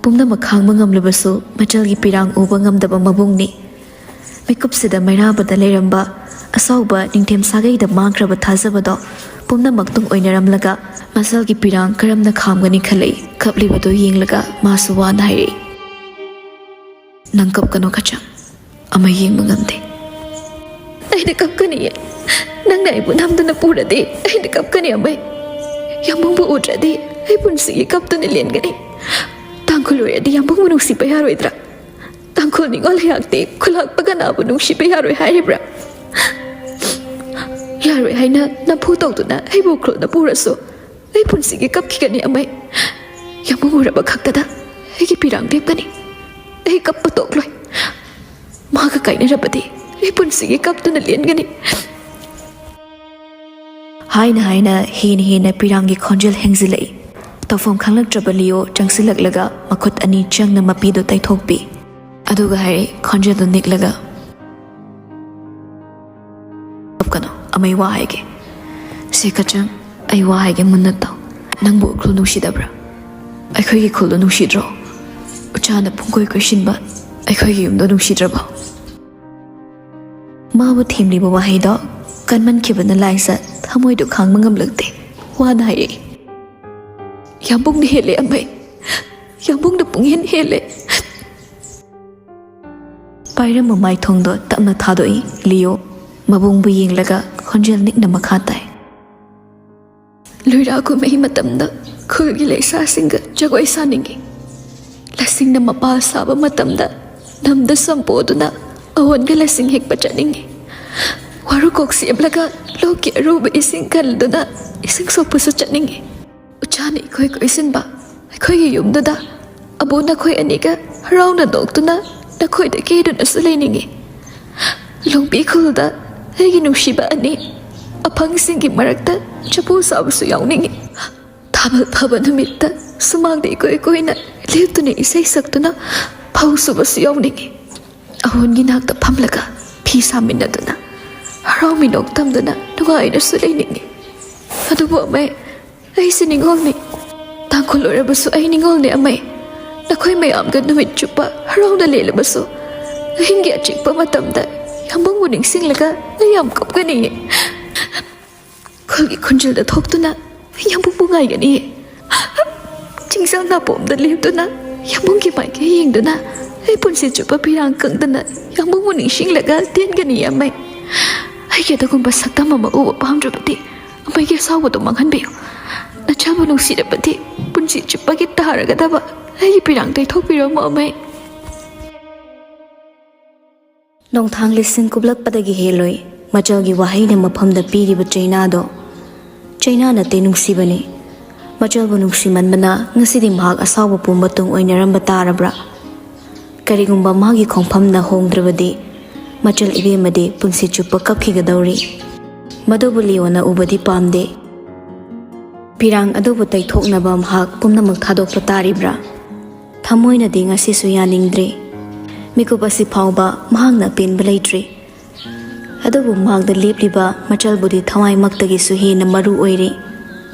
ꯄꯨꯝꯅꯃꯛ ꯈꯥꯡꯕ ꯉꯝꯂꯕꯁꯨ ꯃꯆꯜꯒꯤ ꯄꯤꯔꯥꯡ ꯎꯕ ꯉꯝꯗꯕ ꯃꯕꯨꯡꯅꯤ ꯃꯤꯀꯨꯞꯁꯤꯗ ꯃꯩꯔꯥꯕꯗ ꯂꯩꯔꯝꯕ ꯑꯁꯥꯎꯕ ꯅꯤꯡꯊꯦꯝ ꯁꯥꯒꯩꯗ ꯃꯥꯡꯈ꯭ꯔꯕ ꯊꯥꯖꯕꯗꯣ ꯄꯨꯝꯅꯃꯛ ꯇꯨꯡ ꯑꯣꯏꯅꯔꯝꯂꯒ ꯃꯆꯜꯒꯤ ꯄꯤꯔꯥꯡ ꯀꯔꯝꯅ ꯈꯥꯝꯒꯅꯤ ꯈꯜꯂꯛꯏ ꯀꯞꯂꯤꯕꯗꯨ ꯌꯦꯡꯂꯒ ꯃꯥꯁꯨ ꯋꯥꯅ ꯍꯥꯏꯔꯛꯏ ꯅꯪ ꯀꯞꯀꯅꯣ ꯈꯆꯪ ꯑꯃ ꯌꯦꯡꯕ ꯉꯝꯗꯦ ꯑꯩꯅ ꯀꯞꯀꯅꯤꯌꯦ ꯅꯪꯅ ꯑꯩꯕꯨ ꯅꯝꯗꯨꯅ ꯄꯨꯔꯗꯤ ꯑꯩꯅ ꯀꯞꯀꯅꯤ ꯑꯃꯩ ꯌꯥꯝꯕꯨꯡꯕꯨ ꯎꯗ꯭ꯔꯗꯤ ꯑꯩ ꯄꯨꯟꯁꯤꯒꯤ ꯀꯞꯇꯨꯅ ꯂꯦꯟꯒꯅꯤ ꯇꯥꯡꯈꯨꯜ ꯑꯣꯏꯔꯗꯤ ꯌꯥꯝꯕꯨꯡꯕꯨ ꯅꯨꯡꯁꯤꯕ ꯌꯥꯔꯣꯏꯗ꯭ꯔꯥ ꯇꯥꯡꯈꯨꯜ ꯅꯤꯡꯉꯣꯜ ꯍꯌꯥꯛꯇꯤ ꯈꯨꯜꯂꯛꯄ ꯀꯅꯥꯕꯨ ꯅꯨꯡꯁꯤꯕ ꯌꯥꯔꯣꯏ ꯍꯥꯏꯔꯤꯕ꯭ꯔꯥ ꯌꯥꯔꯣꯏ ꯍꯥꯏꯅ ꯅꯝꯐꯨ ꯇꯧꯗꯨꯅ ꯑꯩꯕꯨ ꯎꯈ꯭ꯔꯨꯜꯗ ꯄꯨꯔꯁꯨ ꯑꯩ ꯄꯨꯟꯁꯤꯒꯤ ꯀꯞꯈꯤꯒꯅꯤ ꯑꯃꯩ ꯌꯥꯝꯕꯨꯡ ꯎꯔꯕ ꯈꯛꯇꯗ ꯑꯩꯒꯤ ꯄꯤꯔꯥꯡ ꯂꯦꯞꯀꯅꯤ ꯑꯩ ꯀꯞꯄ ꯇꯣꯛꯂꯣꯏ ꯃꯥꯒ ꯀꯥꯏꯅꯔꯕꯗꯤ ꯑꯩ ꯄꯨꯟꯁꯤꯒꯤ ꯀꯞꯇꯨꯅ ꯂꯦꯟꯒꯅꯤ ꯍꯥꯏꯅ ꯍꯦꯟꯅ ꯄꯤꯔꯥꯡꯒꯤ ꯈꯣꯟꯖꯦꯜ ꯍꯦꯡꯖꯤꯜꯂꯛꯏ ꯇꯧꯐꯝ ꯈꯪꯂꯛꯇ꯭ꯔꯕ ꯂꯤꯌꯣ ꯆꯪꯁꯤꯜꯂꯛꯂꯒ ꯃꯈꯨꯠ ꯑꯅꯤ ꯆꯪꯅ ꯃꯄꯤꯗꯨ ꯇꯩꯊꯣꯛꯄꯤ ꯑꯗꯨꯒ ꯍꯥꯏꯔꯛꯏ ꯈꯣꯟꯖꯦꯜꯗꯨ ꯅꯤꯛꯂꯒ ꯀꯞꯀꯅꯣ ꯑꯃꯩ ꯋꯥ ꯍꯥꯏꯒꯦ ꯁꯤ ꯈꯆꯪ ꯑꯩ ꯋꯥ ꯍꯥꯏꯒꯦ ꯃꯨꯟꯅ ꯇꯥꯎ ꯅꯪꯕꯨ ꯎꯈ꯭ꯔꯨꯜ ꯅꯨꯡꯁꯤꯗꯕ꯭ꯔꯥ ꯑꯩꯈꯣꯏꯒꯤ ꯈꯨꯜꯗꯨ ꯅꯨꯡꯁꯤꯗ꯭ꯔꯣ ꯎꯆꯥꯅ ꯄꯨꯡꯀꯣꯏ ꯀꯣꯏꯁꯤꯟꯕ ꯑꯩꯈꯣꯏꯒꯤ ꯌꯨꯝꯗꯣ ꯅꯨꯡꯁꯤꯗ꯭ꯔꯕꯣ ꯃꯥꯕꯨ ꯊꯦꯝꯂꯤꯕ ꯋꯥꯍꯩꯗꯣ ꯀꯟꯃꯟꯈꯤꯕꯅ ꯂꯥꯏꯁ ꯊꯃꯣꯏꯗꯨ ꯈꯥꯡꯕ ꯉꯝꯂꯛꯇꯦ ꯋꯥꯅ ꯍꯥꯏꯔꯛꯏ ꯌꯥꯝꯕꯨꯡꯅ ꯍꯦꯜꯂꯦ ꯑꯃꯩ ꯌꯥꯝꯕꯨꯡꯅ ꯄꯨꯡꯍꯦꯟ ꯍꯦꯜꯂꯦ ꯄꯥꯏꯔꯝꯕ ꯃꯥꯏꯊꯣꯡꯗꯣ ꯇꯞꯅ ꯊꯥꯗꯣꯛꯏ ꯂꯤꯌꯣ ꯃꯕꯨꯡꯕꯨ ꯌꯦꯡꯂꯒ ꯈꯣꯟꯖꯦꯜ ꯅꯤꯛꯅ ꯃꯈꯥ ꯇꯥꯏ ꯂꯣꯏꯔꯥ ꯀꯨꯝꯍꯩ ꯃꯇꯝꯗ ꯈꯨꯜꯒꯤ ꯂꯩꯁꯥꯁꯤꯡꯒ ꯖꯒꯣꯏ ꯁꯥꯅꯤꯡꯉꯤ ꯂꯁꯤꯡꯅ ꯃꯄꯥꯜ ꯁꯥꯕ ꯃꯇꯝꯗ ꯅꯝꯗ ꯁꯝꯄꯣꯗꯨꯅ ꯑꯋꯣꯟꯒ ꯂꯁꯤꯡ ꯍꯦꯛꯄ ꯆꯠꯅꯤꯡꯉꯤ ꯋꯥꯔꯨꯀꯣꯛ ꯁꯦꯝꯂꯒ ꯂꯣꯛꯀꯤ ꯑꯔꯨꯕ ꯏꯁꯤꯡ ꯀꯜꯗꯨꯅ ꯏꯁꯤꯡ ꯁꯣꯛꯄꯁꯨ ꯆꯠꯅꯤꯡꯉꯤ ꯎꯆꯥꯅ ꯏꯈꯣꯏ ꯀꯣꯏꯁꯤꯟꯕ ꯑꯩꯈꯣꯏꯒꯤ ꯌꯨꯝꯗꯨꯗ ꯑꯕꯣ ꯅꯈꯣꯏ ꯑꯅꯤꯒ ꯍꯔꯥꯎꯅ ꯅꯣꯛꯇꯨꯅ ꯅꯈꯣꯏꯗ ꯀꯦꯗꯨꯅꯁꯨ ꯂꯩꯅꯤꯡꯉꯤ ꯂꯣꯡꯕꯤ ꯈꯨꯜꯗ ꯑꯩꯒꯤ ꯅꯨꯡꯁꯤꯕ ꯑꯅꯤ ꯑꯐꯪꯁꯤꯡꯒꯤ ꯃꯔꯛꯇ ꯆꯐꯨ ꯁꯥꯕꯁꯨ ꯌꯥꯎꯅꯤꯡꯉꯤ ꯊꯥꯕꯜ ꯐꯕ ꯅꯨꯃꯤꯠꯇ ꯁꯨꯃꯥꯡꯗ ꯏꯀꯣꯏ ꯀꯣꯏꯅ ꯂꯦꯞꯇꯨꯅ ꯏꯁꯩ ꯁꯛꯇꯨꯅ ꯐꯧ ꯁꯨꯕꯁꯨ ꯌꯥꯎꯅꯤꯡꯉꯤ ꯑꯍꯣꯟꯒꯤ ꯅꯥꯛꯇ ꯐꯝꯂꯒ ꯐꯤ ꯁꯥꯃꯤꯟꯅꯗꯨꯅ ꯍꯔꯥꯎ ꯃꯤꯅꯣꯛ ꯇꯝꯗꯨꯅ ꯅꯨꯡꯉꯥꯏꯅꯁꯨ ꯂꯩꯅꯤꯡꯉꯤ ꯑꯗꯨꯕꯨ ꯑꯃꯩ ꯑꯩꯁꯦ ꯅꯤꯡꯉꯣꯜꯅꯤ ꯇꯥꯡꯈꯨꯜ ꯑꯣꯏꯔꯕꯁꯨ ꯑꯩ ꯅꯤꯡꯉꯣꯜꯅꯤ ꯑꯃꯩ ꯅꯈꯣꯏ ꯃꯌꯥꯝꯒ ꯅꯨꯃꯤꯠ ꯆꯨꯞꯄ ꯍꯔꯥꯎꯅ ꯂꯦꯜꯂꯕꯁꯨ ꯑꯍꯤꯡꯒꯤ ꯑꯆꯤꯛꯄ ꯃꯇꯝꯗ ꯌꯥꯝꯕꯨꯡꯕꯨ ꯅꯤꯡꯁꯤꯡꯂꯒ ꯑꯩ ꯌꯥꯝ ꯀꯞꯀꯅꯤꯌꯦ ꯈꯨꯜꯒꯤ ꯈꯨꯟꯖꯤꯜꯗ ꯊꯣꯛꯇꯨꯅ ꯌꯥꯝꯕꯨꯡꯕꯨ ꯉꯥꯏꯒꯅꯤꯌꯦ ꯆꯤꯡꯁꯥꯡ ꯅꯥꯄꯣꯝꯗ ꯂꯦꯞꯇꯨꯅ ꯌꯥꯝꯕꯨꯡꯒꯤ ꯃꯥꯏꯀꯩ ꯌꯦꯡꯗꯨꯅ ꯑꯩ ꯄꯨꯟꯁꯤ ꯆꯨꯞꯄ ꯄꯤꯔꯥꯡ ꯀꯪꯗꯅ ꯌꯥꯝꯕꯨꯡꯕꯨ ꯅꯤꯡꯁꯤꯡꯂꯒ ꯇꯦꯟꯒꯅꯤ ꯑꯃꯩ ꯑꯩꯒꯤ ꯑꯗꯨꯒꯨꯝꯕ ꯁꯛꯇꯝ ꯑꯃ ꯎꯕ ꯄꯥꯝꯗ꯭ꯔꯕꯗꯤ ꯑꯃꯩꯒꯤ ꯑꯁꯥꯎꯕꯗꯣ ꯃꯥꯡꯍꯟꯕꯤꯌꯨ ꯅꯆꯥꯕꯨ ꯅꯨꯡꯁꯤꯔꯕꯗꯤ ꯄꯨꯟꯁꯤ ꯆꯨꯞꯄꯒꯤ ꯇꯥꯔꯒꯗꯕ ꯑꯩꯒꯤ ꯄꯤꯔꯥꯡ ꯇꯩꯊꯣꯛꯄꯤꯔꯝꯃꯣ ꯑꯃꯩ ꯅꯣꯡꯊꯥꯡ ꯂꯤꯁꯤꯡ ꯀꯨꯞꯂꯛꯄꯗꯒꯤ ꯍꯦꯜꯂꯣꯏ ꯃꯆꯜꯒꯤ ꯋꯥꯍꯩꯅ ꯃꯐꯝꯗ ꯄꯤꯔꯤꯕ ꯆꯩꯅꯥꯗꯣ ꯆꯩꯅꯥ ꯅꯠꯇꯦ ꯅꯨꯡꯁꯤꯕꯅꯤ ꯃꯆꯜꯕꯨ ꯅꯨꯡꯁꯤꯃꯟꯕꯅ ꯉꯁꯤꯗꯤ ꯃꯍꯥꯛ ꯑꯁꯥꯎꯕ ꯄꯨꯝꯕ ꯇꯨꯡ ꯑꯣꯏꯅꯔꯝꯕ ꯇꯥꯔꯕ꯭ꯔꯥ ꯀꯔꯤꯒꯨꯝꯕ ꯃꯥꯒꯤ ꯈꯣꯡꯐꯝꯅ ꯍꯣꯡꯗ꯭ꯔꯕꯗꯤ ꯃꯆꯜ ꯏꯕꯦꯝꯃꯗꯤ ꯄꯨꯟꯁꯤ ꯆꯨꯞꯄ ꯀꯞꯈꯤꯒꯗꯧꯔꯤ ꯃꯗꯨꯕꯨ ꯂꯤꯌꯣꯅ ꯎꯕꯗꯤ ꯄꯥꯝꯗꯦ ꯄꯤꯔꯥꯡ ꯑꯗꯨꯕꯨ ꯇꯩꯊꯣꯛꯅꯕ ꯃꯍꯥꯛ ꯄꯨꯝꯅꯃꯛ ꯊꯥꯗꯣꯛꯄ ꯇꯥꯔꯤꯕ꯭ꯔꯥ ꯊꯃꯣꯏꯅꯗꯤ ꯉꯁꯤꯁꯨ ꯌꯥꯅꯤꯡꯗ꯭ꯔꯤ ꯃꯤꯀꯨꯞ ꯑꯁꯤ ꯐꯥꯎꯕ ꯃꯍꯥꯛꯅ ꯑꯄꯦꯟꯕ ꯂꯩꯇ꯭ꯔꯤ ꯑꯗꯨꯕꯨ ꯃꯍꯥꯛꯗ ꯂꯦꯞꯂꯤꯕ ꯃꯆꯜꯕꯨꯗꯤ ꯊꯋꯥꯏꯃꯛꯇꯒꯤꯁꯨ ꯍꯦꯟꯅ ꯃꯔꯨ ꯑꯣꯏꯔꯤ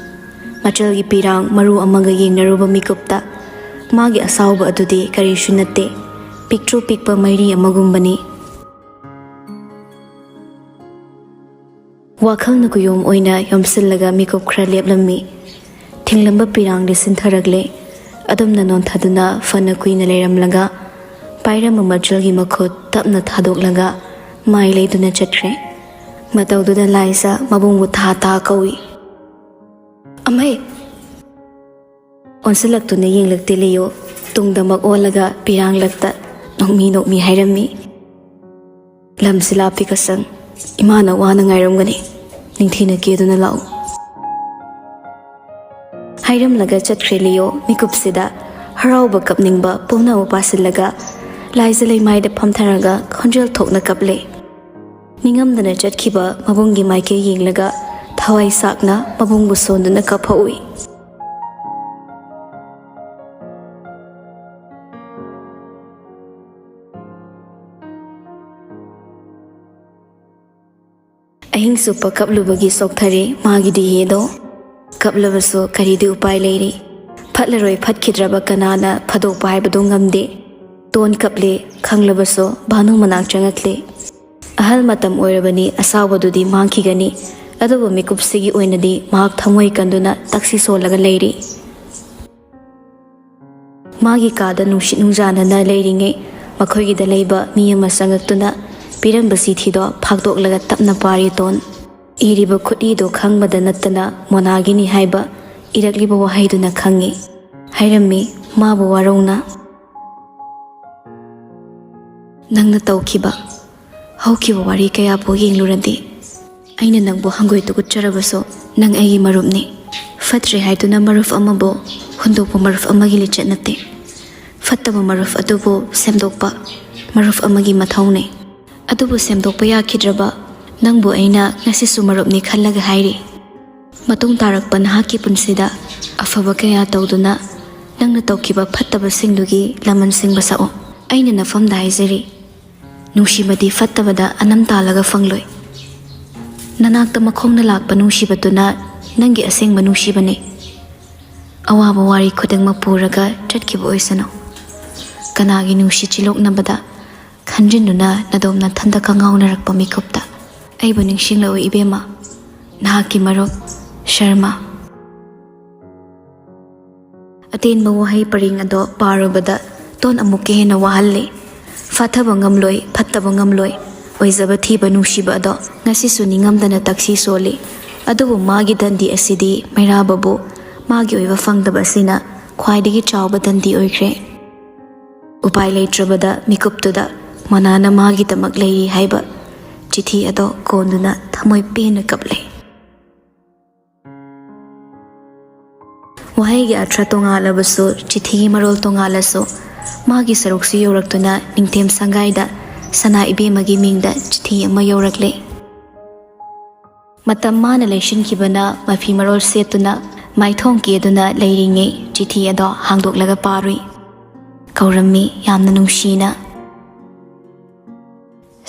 ꯃꯆꯜꯒꯤ ꯄꯤꯔꯥꯡ ꯃꯔꯨ ꯑꯃꯒ ꯌꯦꯡꯅꯔꯨꯕ ꯃꯤꯀꯨꯞꯇ ꯃꯥꯒꯤ ꯑꯁꯥꯎꯕ ꯑꯗꯨꯗꯤ ꯀꯔꯤꯁꯨ ꯅꯠꯇꯦ, ꯄꯤꯛꯇ꯭ꯔꯨ ꯄꯤꯛꯄ ꯃꯩꯔꯤ ꯑꯃꯒꯨꯝꯕꯅꯤ꯫ ꯋꯥꯈꯜꯅ ꯀꯨꯌꯣꯝ ꯑꯣꯏꯅ ꯌꯣꯝꯁꯤꯜꯂꯒ ꯃꯤꯀꯨꯞ ꯈꯔ ꯂꯦꯞꯂꯝꯃꯤ꯫ ꯊꯤꯡꯂꯝꯕ ꯄꯤꯔꯥꯡꯗꯤ ꯁꯤꯟꯊꯔꯛꯂꯦ꯫ ꯑꯗꯨꯝꯅ ꯅꯣꯟꯊꯗꯨꯅ ꯐꯅ ꯀꯨꯏꯅ ꯂꯩꯔꯝꯂꯒ ꯄꯥꯏꯔꯝꯕ ꯃꯆꯜꯒꯤ ꯃꯈꯨꯠ ꯇꯞꯅ ꯊꯥꯗꯣꯛꯂꯒ ꯃꯥꯏ ꯂꯩꯗꯨꯅ ꯆꯠꯈ꯭ꯔꯦ꯫ ꯃꯇꯧꯗꯨꯗ ꯂꯥꯏꯖ ꯃꯕꯨꯡꯕꯨ ꯊꯥ ꯊꯥ ꯀꯧꯏ꯫ "ꯑꯃꯩ!" ꯑꯣꯟꯁꯤꯜꯂꯛꯇꯨꯅ ꯌꯦꯡꯂꯛꯇꯦ ꯂꯤꯌꯣ ꯇꯨꯡꯗꯃꯛ ꯑꯣꯜꯂꯒ ꯄꯤꯔꯥꯡꯂꯛꯇ ꯅꯣꯛꯃꯤ ꯅꯣꯛꯃꯤ ꯍꯥꯏꯔꯝꯃꯤ꯫ "ꯂꯝꯁꯤ ꯂꯥꯞꯄꯤ ꯀꯁꯪ, ꯏꯃꯥꯅ ꯋꯥꯅ ꯉꯥꯏꯔꯝꯒꯅꯤ, ꯅꯤꯡꯊꯤꯅ ꯀꯦꯗꯨꯅ ꯂꯥꯛꯎ." ꯍꯥꯏꯔꯝꯂꯒ ꯆꯠꯈ꯭ꯔꯦ ꯂꯤꯌꯣ ꯃꯤꯀꯨꯞꯁꯤꯗ ꯍꯔꯥꯎꯕ ꯀꯞꯅꯤꯡꯕ ꯄꯨꯝꯅꯃꯛ ꯄꯥꯁꯤꯜꯂꯒ ꯂꯥꯏꯖ ꯂꯩꯃꯥꯏꯗ ꯐꯝꯊꯔꯒ ꯈꯣꯟꯖꯦꯜ ꯊꯣꯛꯅ ꯀꯞꯂꯦ꯫ ꯅꯤꯡꯉꯝꯗꯅ ꯆꯠꯈꯤꯕ ꯃꯕꯨꯡꯒꯤ ꯃꯥꯏꯀꯩ ꯌꯦꯡꯂꯒ ꯊꯋꯥꯏ ꯁꯥꯛꯅ ꯃꯕꯨꯡꯕꯨ ꯁꯣꯟꯗꯨꯅ ꯀꯞꯍꯧꯏ꯫ ꯑꯍꯤꯡ ꯆꯨꯞꯄ ꯀꯞꯂꯨꯕꯒꯤ ꯁꯣꯛꯊꯔꯦ ꯃꯥꯒꯤ ꯗꯤꯍꯦꯗꯣ꯫ ꯀꯞꯂꯕꯁꯨ ꯀꯔꯤꯗꯤ ꯎꯄꯥꯏ ꯂꯩꯔꯤ? ꯐꯠꯂꯔꯣꯏ ꯐꯠꯈꯤꯗ꯭ꯔꯕ ꯀꯅꯥꯅ ꯐꯥꯗꯣꯛꯄ ꯍꯥꯏꯕꯗꯣ ꯉꯝꯗꯦ꯫ ꯇꯣꯟ ꯀꯞꯂꯦ ꯈꯪꯂꯕꯁꯨ ꯚꯥꯅꯨ ꯃꯅꯥꯛ ꯆꯪꯉꯛꯂꯦ꯫ ꯑꯍꯜ ꯃꯇꯝ ꯑꯣꯏꯔꯕꯅꯤ ꯑꯁꯥꯎꯕꯗꯨꯗꯤ ꯃꯥꯡꯈꯤꯒꯅꯤ, ꯑꯗꯨꯕꯨ ꯃꯤꯀꯨꯞꯁꯤꯒꯤ ꯑꯣꯏꯅꯗꯤ ꯃꯍꯥꯛ ꯊꯃꯣꯏ ꯀꯟꯗꯨꯅ ꯇꯛꯁꯤ ꯁꯣꯜꯂꯒ ꯂꯩꯔꯤ꯫ ꯃꯥꯒꯤ ꯀꯥꯗ ꯅꯨꯡꯁꯤꯠ ꯅꯨꯡꯖꯥꯅꯅ ꯂꯩꯔꯤꯉꯩ ꯃꯈꯣꯏꯒꯤꯗ ꯂꯩꯕ ꯃꯤ ꯑꯃ ꯆꯪꯉꯛꯇꯨꯅ ꯄꯤꯔꯝꯕ ꯆꯤꯊꯤꯗꯣ ꯐꯥꯛꯇꯣꯛꯂꯒ ꯇꯞꯅ ꯄꯥꯔꯤ ꯇꯣꯟ꯫ ꯏꯔꯤꯕ ꯈꯨꯠꯏꯗꯣ ꯈꯪꯕꯗ ꯅꯠꯇꯅ ꯃꯣꯅꯥꯒꯤꯅꯤ ꯍꯥꯏꯕ ꯏꯔꯛꯂꯤꯕ ꯋꯥꯍꯩꯗꯨꯅ ꯈꯪꯉꯤ꯫ ꯍꯥꯏꯔꯝꯃꯤ ꯃꯥꯕꯨ ꯋꯥꯔꯧꯅ꯫ "ꯅꯪꯅ ꯇꯧꯈꯤꯕ ꯍꯧꯈꯤꯕ ꯋꯥꯔꯤ ꯀꯌꯥꯕꯨ ꯌꯦꯡꯂꯨꯔꯗꯤ ꯑꯩꯅ ꯅꯪꯕꯨ ꯍꯪꯒꯣꯏ ꯇꯨꯀꯠꯆꯔꯕꯁꯨ ꯅꯪ ꯑꯩꯒꯤ ꯃꯔꯨꯞꯅꯤ꯫ ꯐꯠꯇ꯭ꯔꯦ ꯍꯥꯏꯗꯨꯅ ꯃꯔꯨꯞ ꯑꯃꯕꯨ ꯍꯨꯟꯗꯣꯛꯄ ꯃꯔꯨꯞ ꯑꯃꯒꯤ ꯂꯤꯆꯠ ꯅꯠꯇꯦ꯫ ꯐꯠꯇꯕ ꯃꯔꯨꯞ ꯑꯗꯨꯕꯨ ꯁꯦꯝꯗꯣꯛꯄ ꯃꯔꯨꯞ ꯑꯃꯒꯤ ꯃꯊꯧꯅꯤ꯫ ꯑꯗꯨꯕꯨ ꯁꯦꯝꯗꯣꯛꯄ ꯌꯥꯈꯤꯗ꯭ꯔꯕ ꯅꯪꯕꯨ ꯑꯩꯅ ꯉꯁꯤꯁꯨ ꯃꯔꯨꯞꯅꯤ ꯈꯜꯂꯒ ꯍꯥꯏꯔꯤ꯫ ꯃꯇꯨꯡ ꯇꯥꯔꯛꯄ ꯅꯍꯥꯛꯀꯤ ꯄꯨꯟꯁꯤꯗ ꯑꯐꯕ ꯀꯌా ꯇꯧꯗꯨꯅ ꯅꯪꯅ ꯇꯧꯈꯤꯕ ꯐꯠꯇꯕꯁꯤꯡꯗꯨꯒꯤ ꯂꯃꯟꯁꯤꯡꯕ ꯁꯛꯑꯣ꯫ ꯑꯩꯅ ꯅꯐꯝꯗ ꯍꯥꯏꯖꯔꯤ, ꯅꯨꯡꯁꯤꯕꯗꯤ ꯐꯠꯇꯕꯗ ꯑꯅꯝ ꯇꯥꯜꯂꯒ ꯐꯪꯂꯣꯏ꯫ ꯅꯅꯥꯛꯇ ꯃꯈꯣꯡꯅ ꯂꯥꯛꯄ ꯅꯨꯡꯁꯤꯕꯗꯨꯅ ꯅꯪꯒꯤ ꯑꯁꯦꯡꯕ ꯅꯨꯡꯁꯤꯕꯅꯤ꯫ ꯑꯋꯥꯕ ꯋꯥꯔꯤ ꯈꯨꯗꯤꯡꯃꯛ ꯄꯨꯔꯒ ꯆꯠꯈꯤꯕ ꯑꯣꯏꯁꯅꯨ꯫ ꯀꯅꯥꯒꯤ ꯅꯨꯡꯁꯤ ꯆꯤꯂꯣꯛꯅꯕꯗ ꯈꯟꯖꯤꯟꯗꯨꯅ ꯅꯗꯣꯝ ꯅꯊꯟꯗ ꯀꯉꯥꯎꯅꯔꯛꯄ ꯃꯤꯀꯨꯞꯇ ꯑꯩꯕꯨ ꯅꯤꯡꯁꯤꯡꯂꯛꯎ ꯏꯕꯦꯝꯃ, ꯅꯍꯥꯛꯀꯤ ꯃꯔꯨꯞ ꯁꯔꯃ." ꯑꯇꯦꯟꯕ ꯋꯥꯍꯩ ꯄꯔꯤꯡ ꯑꯗꯣ ꯄꯥꯔꯨꯕꯗ ꯇꯣꯟ ꯑꯃꯨꯛꯀ ꯍꯦꯟꯅ ꯋꯥꯍꯜꯂꯤ꯫ ꯐꯥꯊꯕ ꯉꯝꯂꯣꯏ, ꯐꯠꯇꯕ ꯉꯝꯂꯣꯏ, ꯑꯣꯏꯖꯕ ꯊꯤꯕ ꯅꯨꯡꯁꯤꯕ ꯑꯗꯣ ꯉꯁꯤꯁꯨ ꯅꯤꯡꯉꯝꯗꯅ ꯇꯛꯁꯤ ꯁꯣꯜꯂꯤ꯫ ꯑꯗꯨꯕꯨ ꯃꯥꯒꯤ ꯗꯟꯗꯤ ꯑꯁꯤꯗꯤ ꯃꯩꯔꯥꯕꯕꯨ ꯃꯥꯒꯤ ꯑꯣꯏꯕ ꯐꯪꯗꯕ ꯑꯁꯤꯅ ꯈ꯭ꯋꯥꯏꯗꯒꯤ ꯆꯥꯎꯕ ꯗꯟꯗꯤ ꯑꯣꯏꯈ꯭ꯔꯦ꯫ ꯎꯄꯥꯏ ꯂꯩꯇ꯭ꯔꯕꯗ ꯃꯤꯀꯨꯞꯇꯨꯗ ꯃꯣꯅꯥꯅ ꯃꯥꯒꯤꯗꯃꯛ ꯂꯩꯔꯤ ꯍꯥꯏꯕ ꯆꯤꯊꯤ ꯑꯗꯣ ꯀꯣꯟꯗꯨꯅ ꯊꯃꯣꯏ ꯄꯦꯟꯅ ꯀꯞꯂꯦ꯫ ꯋꯥꯍꯩꯒꯤ ꯑꯔꯊ ꯇꯣꯉꯥꯜꯂꯕꯁꯨ ꯆꯤꯊꯤꯒꯤ ꯃꯔꯣꯜ ꯇꯣꯉꯥꯜꯂꯁꯨ ꯃꯥꯒꯤ ꯁꯔꯨꯛꯁꯨ ꯌꯧꯔꯛꯇꯨꯅ ꯅꯤꯡꯊꯦꯝ ꯁꯪꯒꯥꯏꯗ ꯁꯅꯥ ꯏꯕꯦꯝꯃꯒꯤ ꯃꯤꯡꯗ ꯆꯤꯊꯤ ꯑꯃ ꯌꯧꯔꯛꯂꯦ꯫ ꯃꯇꯝ ꯃꯥꯅ ꯂꯩꯁꯤꯟꯈꯤꯕꯅ ꯃꯐꯤ ꯃꯔꯣꯜ ꯁꯦꯠꯇꯨꯅ ꯃꯥꯏꯊꯣꯡ ꯀꯦꯗꯨꯅ ꯂꯩꯔꯤꯉꯩ ꯆꯤꯊꯤ ꯑꯗꯣ ꯍꯥꯡꯗꯣꯛꯂꯒ ꯄꯥꯔꯨꯏ꯫ ꯀꯧꯔꯝꯃꯤ ꯌꯥꯝꯅ ꯅꯨꯡꯁꯤꯅ,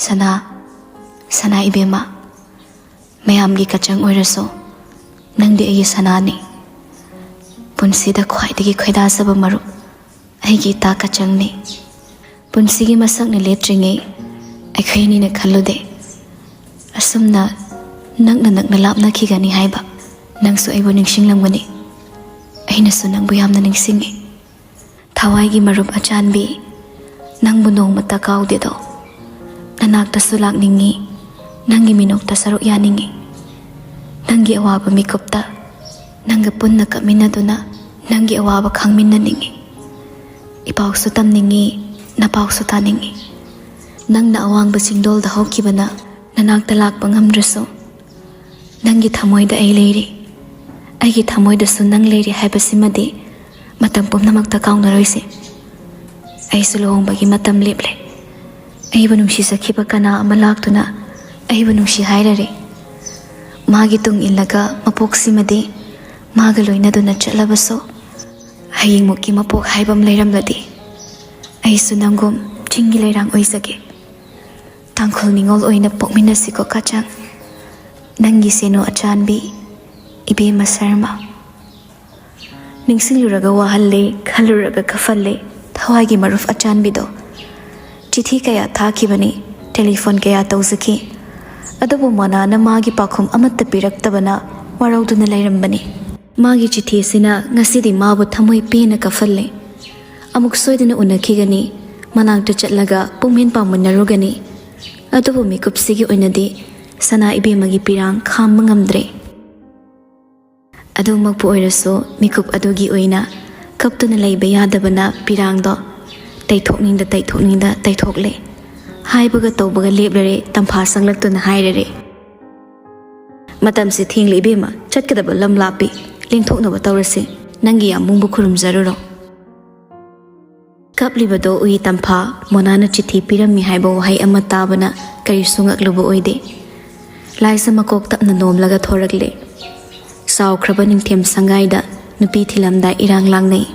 "ꯁꯅꯥ, ꯁꯅꯥ ꯏꯕꯦꯝꯃ, ꯃꯌꯥꯝꯒꯤ ꯀꯆꯪ ꯑꯣꯏꯔꯁꯨ ꯅꯪꯗꯤ ꯑꯩꯒꯤ ꯁꯅꯥꯅꯤ꯫ ꯄꯨꯟꯁꯤꯗ ꯈ꯭ꯋꯥꯏꯗꯒꯤ ꯈꯣꯏꯗꯥꯖꯕ ꯃꯔꯨꯞ ꯑꯩꯒꯤ ꯏꯇꯥ ꯀꯆꯪꯅꯤ꯫ ꯄꯨꯟꯁꯤꯒꯤ ꯃꯁꯛꯅ ꯂꯦꯞꯇ꯭ꯔꯤꯉꯩ ꯑꯩꯈꯣꯏꯅꯤꯅ ꯈꯜꯂꯨꯗꯦ ꯑꯁꯨꯝꯅ ꯅꯛꯅ ꯅꯛꯅ ꯂꯥꯞꯅꯈꯤꯒꯅꯤ ꯍꯥꯏꯕ꯫ ꯅꯪꯁꯨ ꯑꯩꯕꯨ ꯅꯤꯡꯁꯤꯡꯂꯝꯒꯅꯤ, ꯑꯩꯅꯁꯨ ꯅꯪꯕꯨ ꯌꯥꯝꯅ ꯅꯤꯡꯁꯤꯡꯉꯤ꯫ ꯊꯋꯥꯏꯒꯤ ꯃꯔꯨꯞ ꯑꯆꯥꯟꯕꯤ, ꯅꯪꯕꯨ ꯅꯣꯡꯃꯇ ꯀꯥꯎꯗꯦꯗꯣ꯫ ꯅꯅꯥꯛꯇꯁꯨ ꯂꯥꯛꯅꯤꯡꯉꯤ, ꯅꯪꯒꯤ ꯃꯤꯅꯣꯛꯇ ꯁꯔꯨꯛ ꯌꯥꯅꯤꯡꯉꯤ꯫ ꯅꯪꯒꯤ ꯑꯋꯥꯕ ꯃꯤꯀꯨꯞꯇ ꯅꯪꯒ ꯄꯨꯟꯅ ꯀꯞꯃꯤꯟꯅꯗꯨꯅ ꯅꯪꯒꯤ ꯑꯋꯥꯕ ꯈꯪꯃꯤꯟꯅꯅꯤꯡꯉꯤ꯫ ꯏꯄꯥꯎꯁꯨ ꯇꯝꯅꯤꯡꯉꯤ, ꯅꯄꯥꯎꯁꯨ ꯇꯥꯅꯤꯡꯉꯤ꯫ ꯅꯪꯅ ꯑꯋꯥꯡꯕ ꯆꯤꯡꯗꯣꯜꯗ ꯍꯧꯈꯤꯕꯅ ꯅꯅꯥꯛꯇ ꯂꯥꯛꯄ ꯉꯝꯗ꯭ꯔꯁꯨ ꯅꯪꯒꯤ ꯊꯃꯣꯏꯗ ꯑꯩ ꯂꯩꯔꯤ, ꯑꯩꯒꯤ ꯊꯃꯣꯏꯗꯁꯨ ꯅꯪ ꯂꯩꯔꯤ ꯍꯥꯏꯕꯁꯤꯃꯗꯤ ꯃꯇꯝ ꯄꯨꯝꯅꯃꯛꯇ ꯀꯥꯎꯅꯔꯣꯏꯁꯦ꯫ ꯑꯩꯁꯨ ꯂꯨꯍꯣꯡꯕꯒꯤ ꯃꯇꯝ ꯂꯦꯞꯂꯦ꯫ ꯑꯩꯕꯨ ꯅꯨꯡꯁꯤꯖꯈꯤꯕ ꯀꯅꯥ ꯑꯃ ꯂꯥꯛꯇꯨꯅ ꯑꯩꯕꯨ ꯅꯨꯡꯁꯤ ꯍꯥꯏꯔꯔꯦ꯫ ꯃꯥꯒꯤ ꯇꯨꯡ ꯏꯜꯂꯒ ꯃꯄꯣꯛꯁꯤꯃꯗꯤ ꯃꯥꯒ ꯂꯣꯏꯅꯗꯨꯅ ꯆꯠꯂꯕꯁꯨ ꯍꯌꯦꯡꯃꯨꯛꯀꯤ ꯃꯄꯣꯛ ꯍꯥꯏꯕ ꯑꯃ ꯂꯩꯔꯝꯂꯗꯤ ꯑꯩꯁꯨ ꯅꯪꯒꯨꯝ ꯆꯤꯡꯒꯤ ꯂꯩꯔꯥꯡ ꯑꯣꯏꯖꯒꯦ꯫ ꯇꯥꯡꯈꯨꯜ ꯅꯤꯉꯣꯜ ꯑꯣꯏꯅ ꯄꯣꯛꯃꯤꯟꯅꯁꯤꯀꯣ ꯀꯆꯪ, ꯅꯪꯒꯤ ꯁꯦꯅꯣ ꯑꯆꯥꯟꯕꯤ ꯏꯕꯦꯝꯃ ꯁꯔꯃ꯫ ꯅꯤꯡꯁꯤꯡꯂꯨꯔꯒ ꯋꯥꯍꯜꯂꯦ ꯈꯜꯂꯨꯔꯒ ꯀꯐꯜꯂꯦ ꯊꯋꯥꯏꯒꯤ ꯃꯔꯨꯞ ꯑꯆꯥꯟꯕꯤꯗꯣ ꯆꯤꯊꯤ ꯀꯌꯥ ꯊꯥꯈꯤꯕꯅꯤ ꯇꯦꯂꯤꯐꯣꯟ ꯀꯌꯥ ꯇꯧꯖꯈꯤ ꯑꯗꯨꯕꯨ ꯃꯣꯅꯥꯅ ꯃꯥꯒꯤ ꯄꯥꯎꯈꯨꯝ ꯑꯃꯠꯇ ꯄꯤꯔꯛꯇꯕꯅ ꯋꯥꯔꯧꯗꯨꯅ ꯂꯩꯔꯝꯕꯅꯤ ꯃꯥꯒꯤ ꯆꯤꯊꯤ ꯑꯁꯤꯅ ꯉꯁꯤꯗꯤ ꯃꯥꯕꯨ ꯊꯃꯣꯏ ꯄꯦꯟꯅ ꯀꯐꯜꯂꯦ ꯑꯃꯨꯛ ꯁꯣꯏꯗꯅ ꯎꯅꯈꯤꯒꯅꯤ ꯃꯅꯥꯛꯇ ꯆꯠꯂꯒ ꯄꯨꯡꯃꯦꯟ ꯄꯥꯝꯃꯤꯟꯅꯔꯨꯒꯅꯤ ꯑꯗꯨꯕꯨ ꯃꯤꯀꯨꯞꯁꯤꯒꯤ ꯑꯣꯏꯅꯗꯤ ꯁꯅꯥ ꯏꯕꯦꯝꯃꯒꯤ ꯄꯤꯔꯥꯡ ꯈꯥꯝꯕ ꯉꯝꯗ꯭ꯔꯦ ꯑꯗꯨꯃꯛꯄꯨ ꯑꯣꯏꯔꯁꯨ ꯃꯤꯀꯨꯞ ꯑꯗꯨꯒꯤ ꯑꯣꯏꯅ ꯀꯞꯇꯨꯅ ꯂꯩꯕ ꯌꯥꯗꯕꯅ ꯄꯤꯔꯥꯡꯗꯣ ꯇꯩꯊꯣꯛꯅꯤꯡꯗ ꯇꯩꯊꯣꯛꯂꯦ ꯍꯥꯏꯕꯒ ꯇꯧꯕꯒ ꯂꯦꯞꯂꯔꯦ ꯇꯝꯐꯥ ꯁꯪꯂꯛꯇꯨꯅ ꯍꯥꯏꯔꯔꯦ ꯃꯇꯝꯁꯤ ꯊꯦꯡꯂꯦ ꯏꯕꯦꯝꯃ ꯆꯠꯀꯗꯕ ꯂꯝ ꯂꯥꯞꯄꯤ ꯂꯦꯡꯊꯣꯛꯅꯕ ꯇꯧꯔꯁꯤ ꯅꯪꯒꯤ ꯌꯥꯝꯕꯨꯡꯕꯨ ꯈꯨꯔꯨꯝꯖꯔꯨꯔꯣ ꯀꯞꯂꯤꯕꯗꯣ ꯎꯏ ꯇꯝꯐꯥ ꯃꯣꯅꯥꯅ ꯆꯤꯊꯤ ꯄꯤꯔꯝꯃꯤ ꯍꯥꯏꯕ ꯋꯥꯍꯩ ꯑꯃ ꯇꯥꯕꯅ ꯀꯔꯤꯁꯨ ꯉꯛꯂꯨꯕ ꯑꯣꯏꯗꯦ ꯂꯥꯏꯁ ꯃꯀꯣꯛ ꯇꯞꯅ ꯅꯣꯝꯂꯒ ꯊꯣꯔꯛꯂꯦ ꯆꯥꯎꯈ꯭ꯔꯕ ꯅꯤꯡꯊꯦꯝ ꯁꯪꯒꯥꯏꯗ ꯅꯨꯄꯤ ꯊꯤꯜꯂꯝꯗꯥꯏ ꯏꯔꯥꯡ ꯂꯥꯡꯅꯩ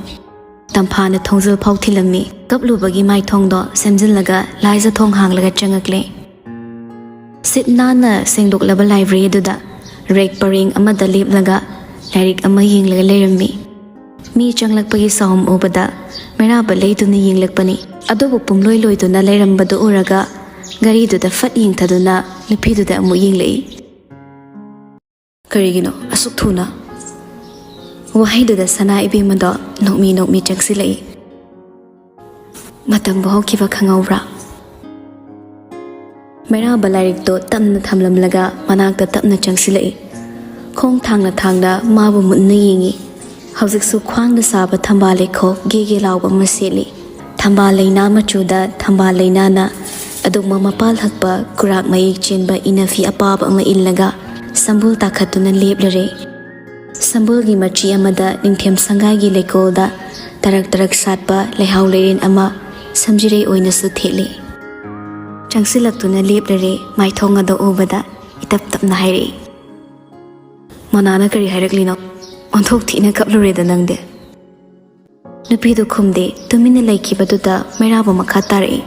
ꯇꯝꯐꯥꯅ ꯊꯣꯡꯖꯜ ꯐꯥꯎ ꯊꯤꯜꯂꯝꯃꯤ ꯀꯞꯂꯨꯕꯒꯤ ꯃꯥꯏꯊꯣꯡꯗꯣ ꯁꯦꯝꯖꯤꯜꯂꯒ ꯂꯥꯏꯖ ꯊꯣꯡ ꯍꯥꯡꯂꯒ ꯆꯪꯉꯛꯂꯦ ꯁꯤꯠ ꯅꯥꯟꯅ ꯁꯦꯡꯗꯣꯛꯂꯕ ꯂꯥꯏꯕ꯭ꯔꯦꯔꯤ ꯑꯗꯨꯗ ꯔꯦꯛ ꯄꯔꯦꯡ ꯑꯃꯗ ꯂꯦꯞꯂꯒ ꯂꯥꯏꯔꯤꯛ ꯑꯃ ꯌꯦꯡꯂꯒ ꯂꯩꯔꯝꯃꯤ ꯃꯤ ꯆꯪꯂꯛꯄꯒꯤ ꯁꯥꯎꯝ ꯎꯕꯗ ꯃꯩꯔꯥꯕ ꯂꯩꯗꯨꯅ ꯌꯦꯡꯂꯛꯄꯅꯤ ꯑꯗꯨꯕꯨ ꯄꯨꯡꯂꯣꯏ ꯂꯣꯏꯗꯨꯅ ꯂꯩꯔꯝꯕꯗꯨ ꯎꯔꯒ ꯒꯥꯔꯤꯗꯨꯗ ꯐꯠ ꯌꯦꯡꯊꯗꯨꯅ ꯅꯨꯄꯤꯗꯨꯗ ꯑꯃꯨꯛ ꯌꯦꯡꯂꯛꯏ ꯀꯔꯤꯒꯤꯅꯣ ꯑꯁꯨꯛ ꯊꯨꯅ ꯋꯥꯍꯩꯗꯨꯗ ꯁꯅꯥ ꯏꯕꯦꯝꯃꯗꯣ ꯅꯣꯛꯃꯤ ꯆꯪꯁꯤꯜꯂꯛꯏ ꯃꯇꯝꯕꯨ ꯍꯧꯈꯤꯕ ꯈꯪꯍꯧꯕ꯭ꯔꯥ ꯃꯩꯔꯥꯕ ꯂꯥꯏꯔꯤꯛꯇꯣ ꯇꯞꯅ ꯊꯝꯂꯝꯂꯒ ꯃꯅꯥꯛꯇ ꯇꯞꯅ ꯆꯪꯁꯤꯜꯂꯛꯏ ꯈꯣꯡ ꯊꯥꯡꯅ ꯃꯥꯕꯨ ꯃꯨꯟꯅ ꯌꯦꯡꯉꯤ ꯍꯧꯖꯤꯛꯁꯨ ꯈ꯭ꯋꯥꯡꯗ ꯁꯥꯕ ꯊꯝꯕꯥꯜ ꯂꯩꯈꯣꯛ ꯒꯦꯒꯦ ꯂꯥꯎꯕ ꯑꯃ ꯁꯦꯠꯂꯤ ꯊꯝꯕꯥꯜ ꯂꯩꯅꯥ ꯃꯆꯨꯗ ꯊꯝꯕꯥꯜ ꯂꯩꯅꯥꯅ ꯑꯗꯨꯒꯨꯝꯕ ꯃꯄꯥꯜ ꯍꯛꯄ ꯀꯨꯔꯥꯛ ꯃꯌꯦꯛ ꯆꯦꯟꯕ ꯏꯅꯐꯤ ꯑꯄꯥꯕ ꯑꯃ ꯏꯜꯂꯒ ꯁꯝꯕꯨꯜ ꯇꯥꯈꯠꯇꯨꯅ ꯂꯦꯞꯂꯔꯦ ꯁꯝꯕꯨꯜꯒꯤ ꯃꯆꯤ ꯑꯃꯗ ꯅꯤꯡꯊꯦꯝ ꯁꯪꯒꯥꯏꯒꯤ ꯂꯩꯀꯣꯜꯗ ꯇꯔꯛ ꯁꯥꯠꯄ ꯂꯩꯍꯥꯎ ꯂꯩꯔꯦꯟ ꯑꯃ ꯁꯝꯖꯤꯔꯩ ꯑꯣꯏꯅꯁꯨ ꯊꯦꯠꯂꯤ ꯆꯪꯁꯤꯜꯂꯛꯇꯨꯅ ꯂꯦꯞꯂꯔꯦ ꯃꯥꯏꯊꯣꯡ ꯑꯗꯨ ꯎꯕꯗ ꯏꯇꯞ ꯇꯞꯅ ꯍꯥꯏꯔꯛꯏ ꯃꯣꯅꯥꯅ ꯀꯔꯤ ꯍꯥꯏꯔꯛꯂꯤꯅꯣ ꯑꯣꯟꯊꯣꯛ ꯊꯤꯅ ꯀꯞꯂꯨꯔꯦꯗ ꯅꯪꯗꯤ ꯅꯨꯄꯤꯗꯨ ꯈꯨꯝꯗꯦ ꯇꯨꯃꯤꯟꯅ ꯂꯩꯈꯤꯕꯗꯨꯗ ꯃꯩꯔꯥꯕ ꯃꯈꯥ ꯇꯥꯔꯛꯏ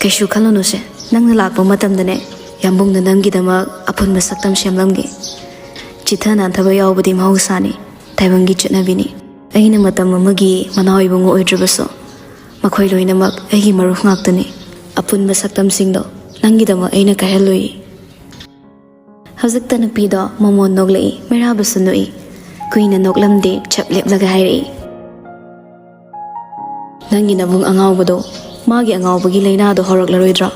ꯀꯩꯁꯨ ꯈꯜꯂꯨꯅꯨꯁꯦ ꯅꯪꯅ ꯂꯥꯛꯄ ꯃꯇꯝꯗꯅꯦ ꯌꯥꯝꯕꯨꯡꯅ ꯅꯪꯒꯤꯗꯃꯛ ꯑꯄꯨꯟꯕ ꯁꯛꯇꯝ ꯁꯦꯝꯂꯝꯒꯦ ꯆꯤꯊ ꯅꯥꯟꯊꯕ ꯌꯥꯎꯕꯗꯤ ꯃꯍꯧꯁꯥꯅꯤ ꯇꯥꯏꯕꯪꯒꯤ ꯆꯠꯅꯕꯤꯅꯤ ꯑꯩꯅ ꯃꯇꯝ ꯑꯃꯒꯤ ꯃꯅꯥꯎ ꯏꯕꯨꯡ ꯑꯣꯏꯗ꯭ꯔꯕꯁꯨ ꯃꯈꯣꯏ ꯂꯣꯏꯅꯃꯛ ꯑꯩꯒꯤ ꯃꯔꯨꯞ ꯉꯥꯛꯇꯅꯤ ꯑꯄꯨꯟꯕ ꯁꯛꯇꯝꯁꯤꯡꯗꯣ ꯅꯪꯒꯤꯗꯃꯛ ꯑꯩꯅ ꯀꯥꯏꯍꯜꯂꯣꯏ ꯍꯧꯖꯤꯛꯇ ꯅꯨꯄꯤꯗꯣ ꯃꯃꯣꯟ ꯅꯣꯛꯂꯛꯏ ꯃꯩꯔꯥꯕꯁꯨ ꯅꯣꯛꯏ ꯀꯨꯏꯅ ꯅꯣꯛꯂꯝꯗꯦ ꯆꯞ ꯂꯦꯞꯂꯒ ꯍꯥꯏꯔꯛꯏ ꯅꯪꯒꯤ ꯅꯕꯨꯡ ꯑꯉꯥꯎꯕꯗꯣ ꯃꯥꯒꯤ ꯑꯉꯥꯎꯕꯒꯤ ꯂꯩꯅꯥꯗꯣ ꯍꯧꯔꯛꯂꯔꯣꯏꯗ꯭ꯔꯥ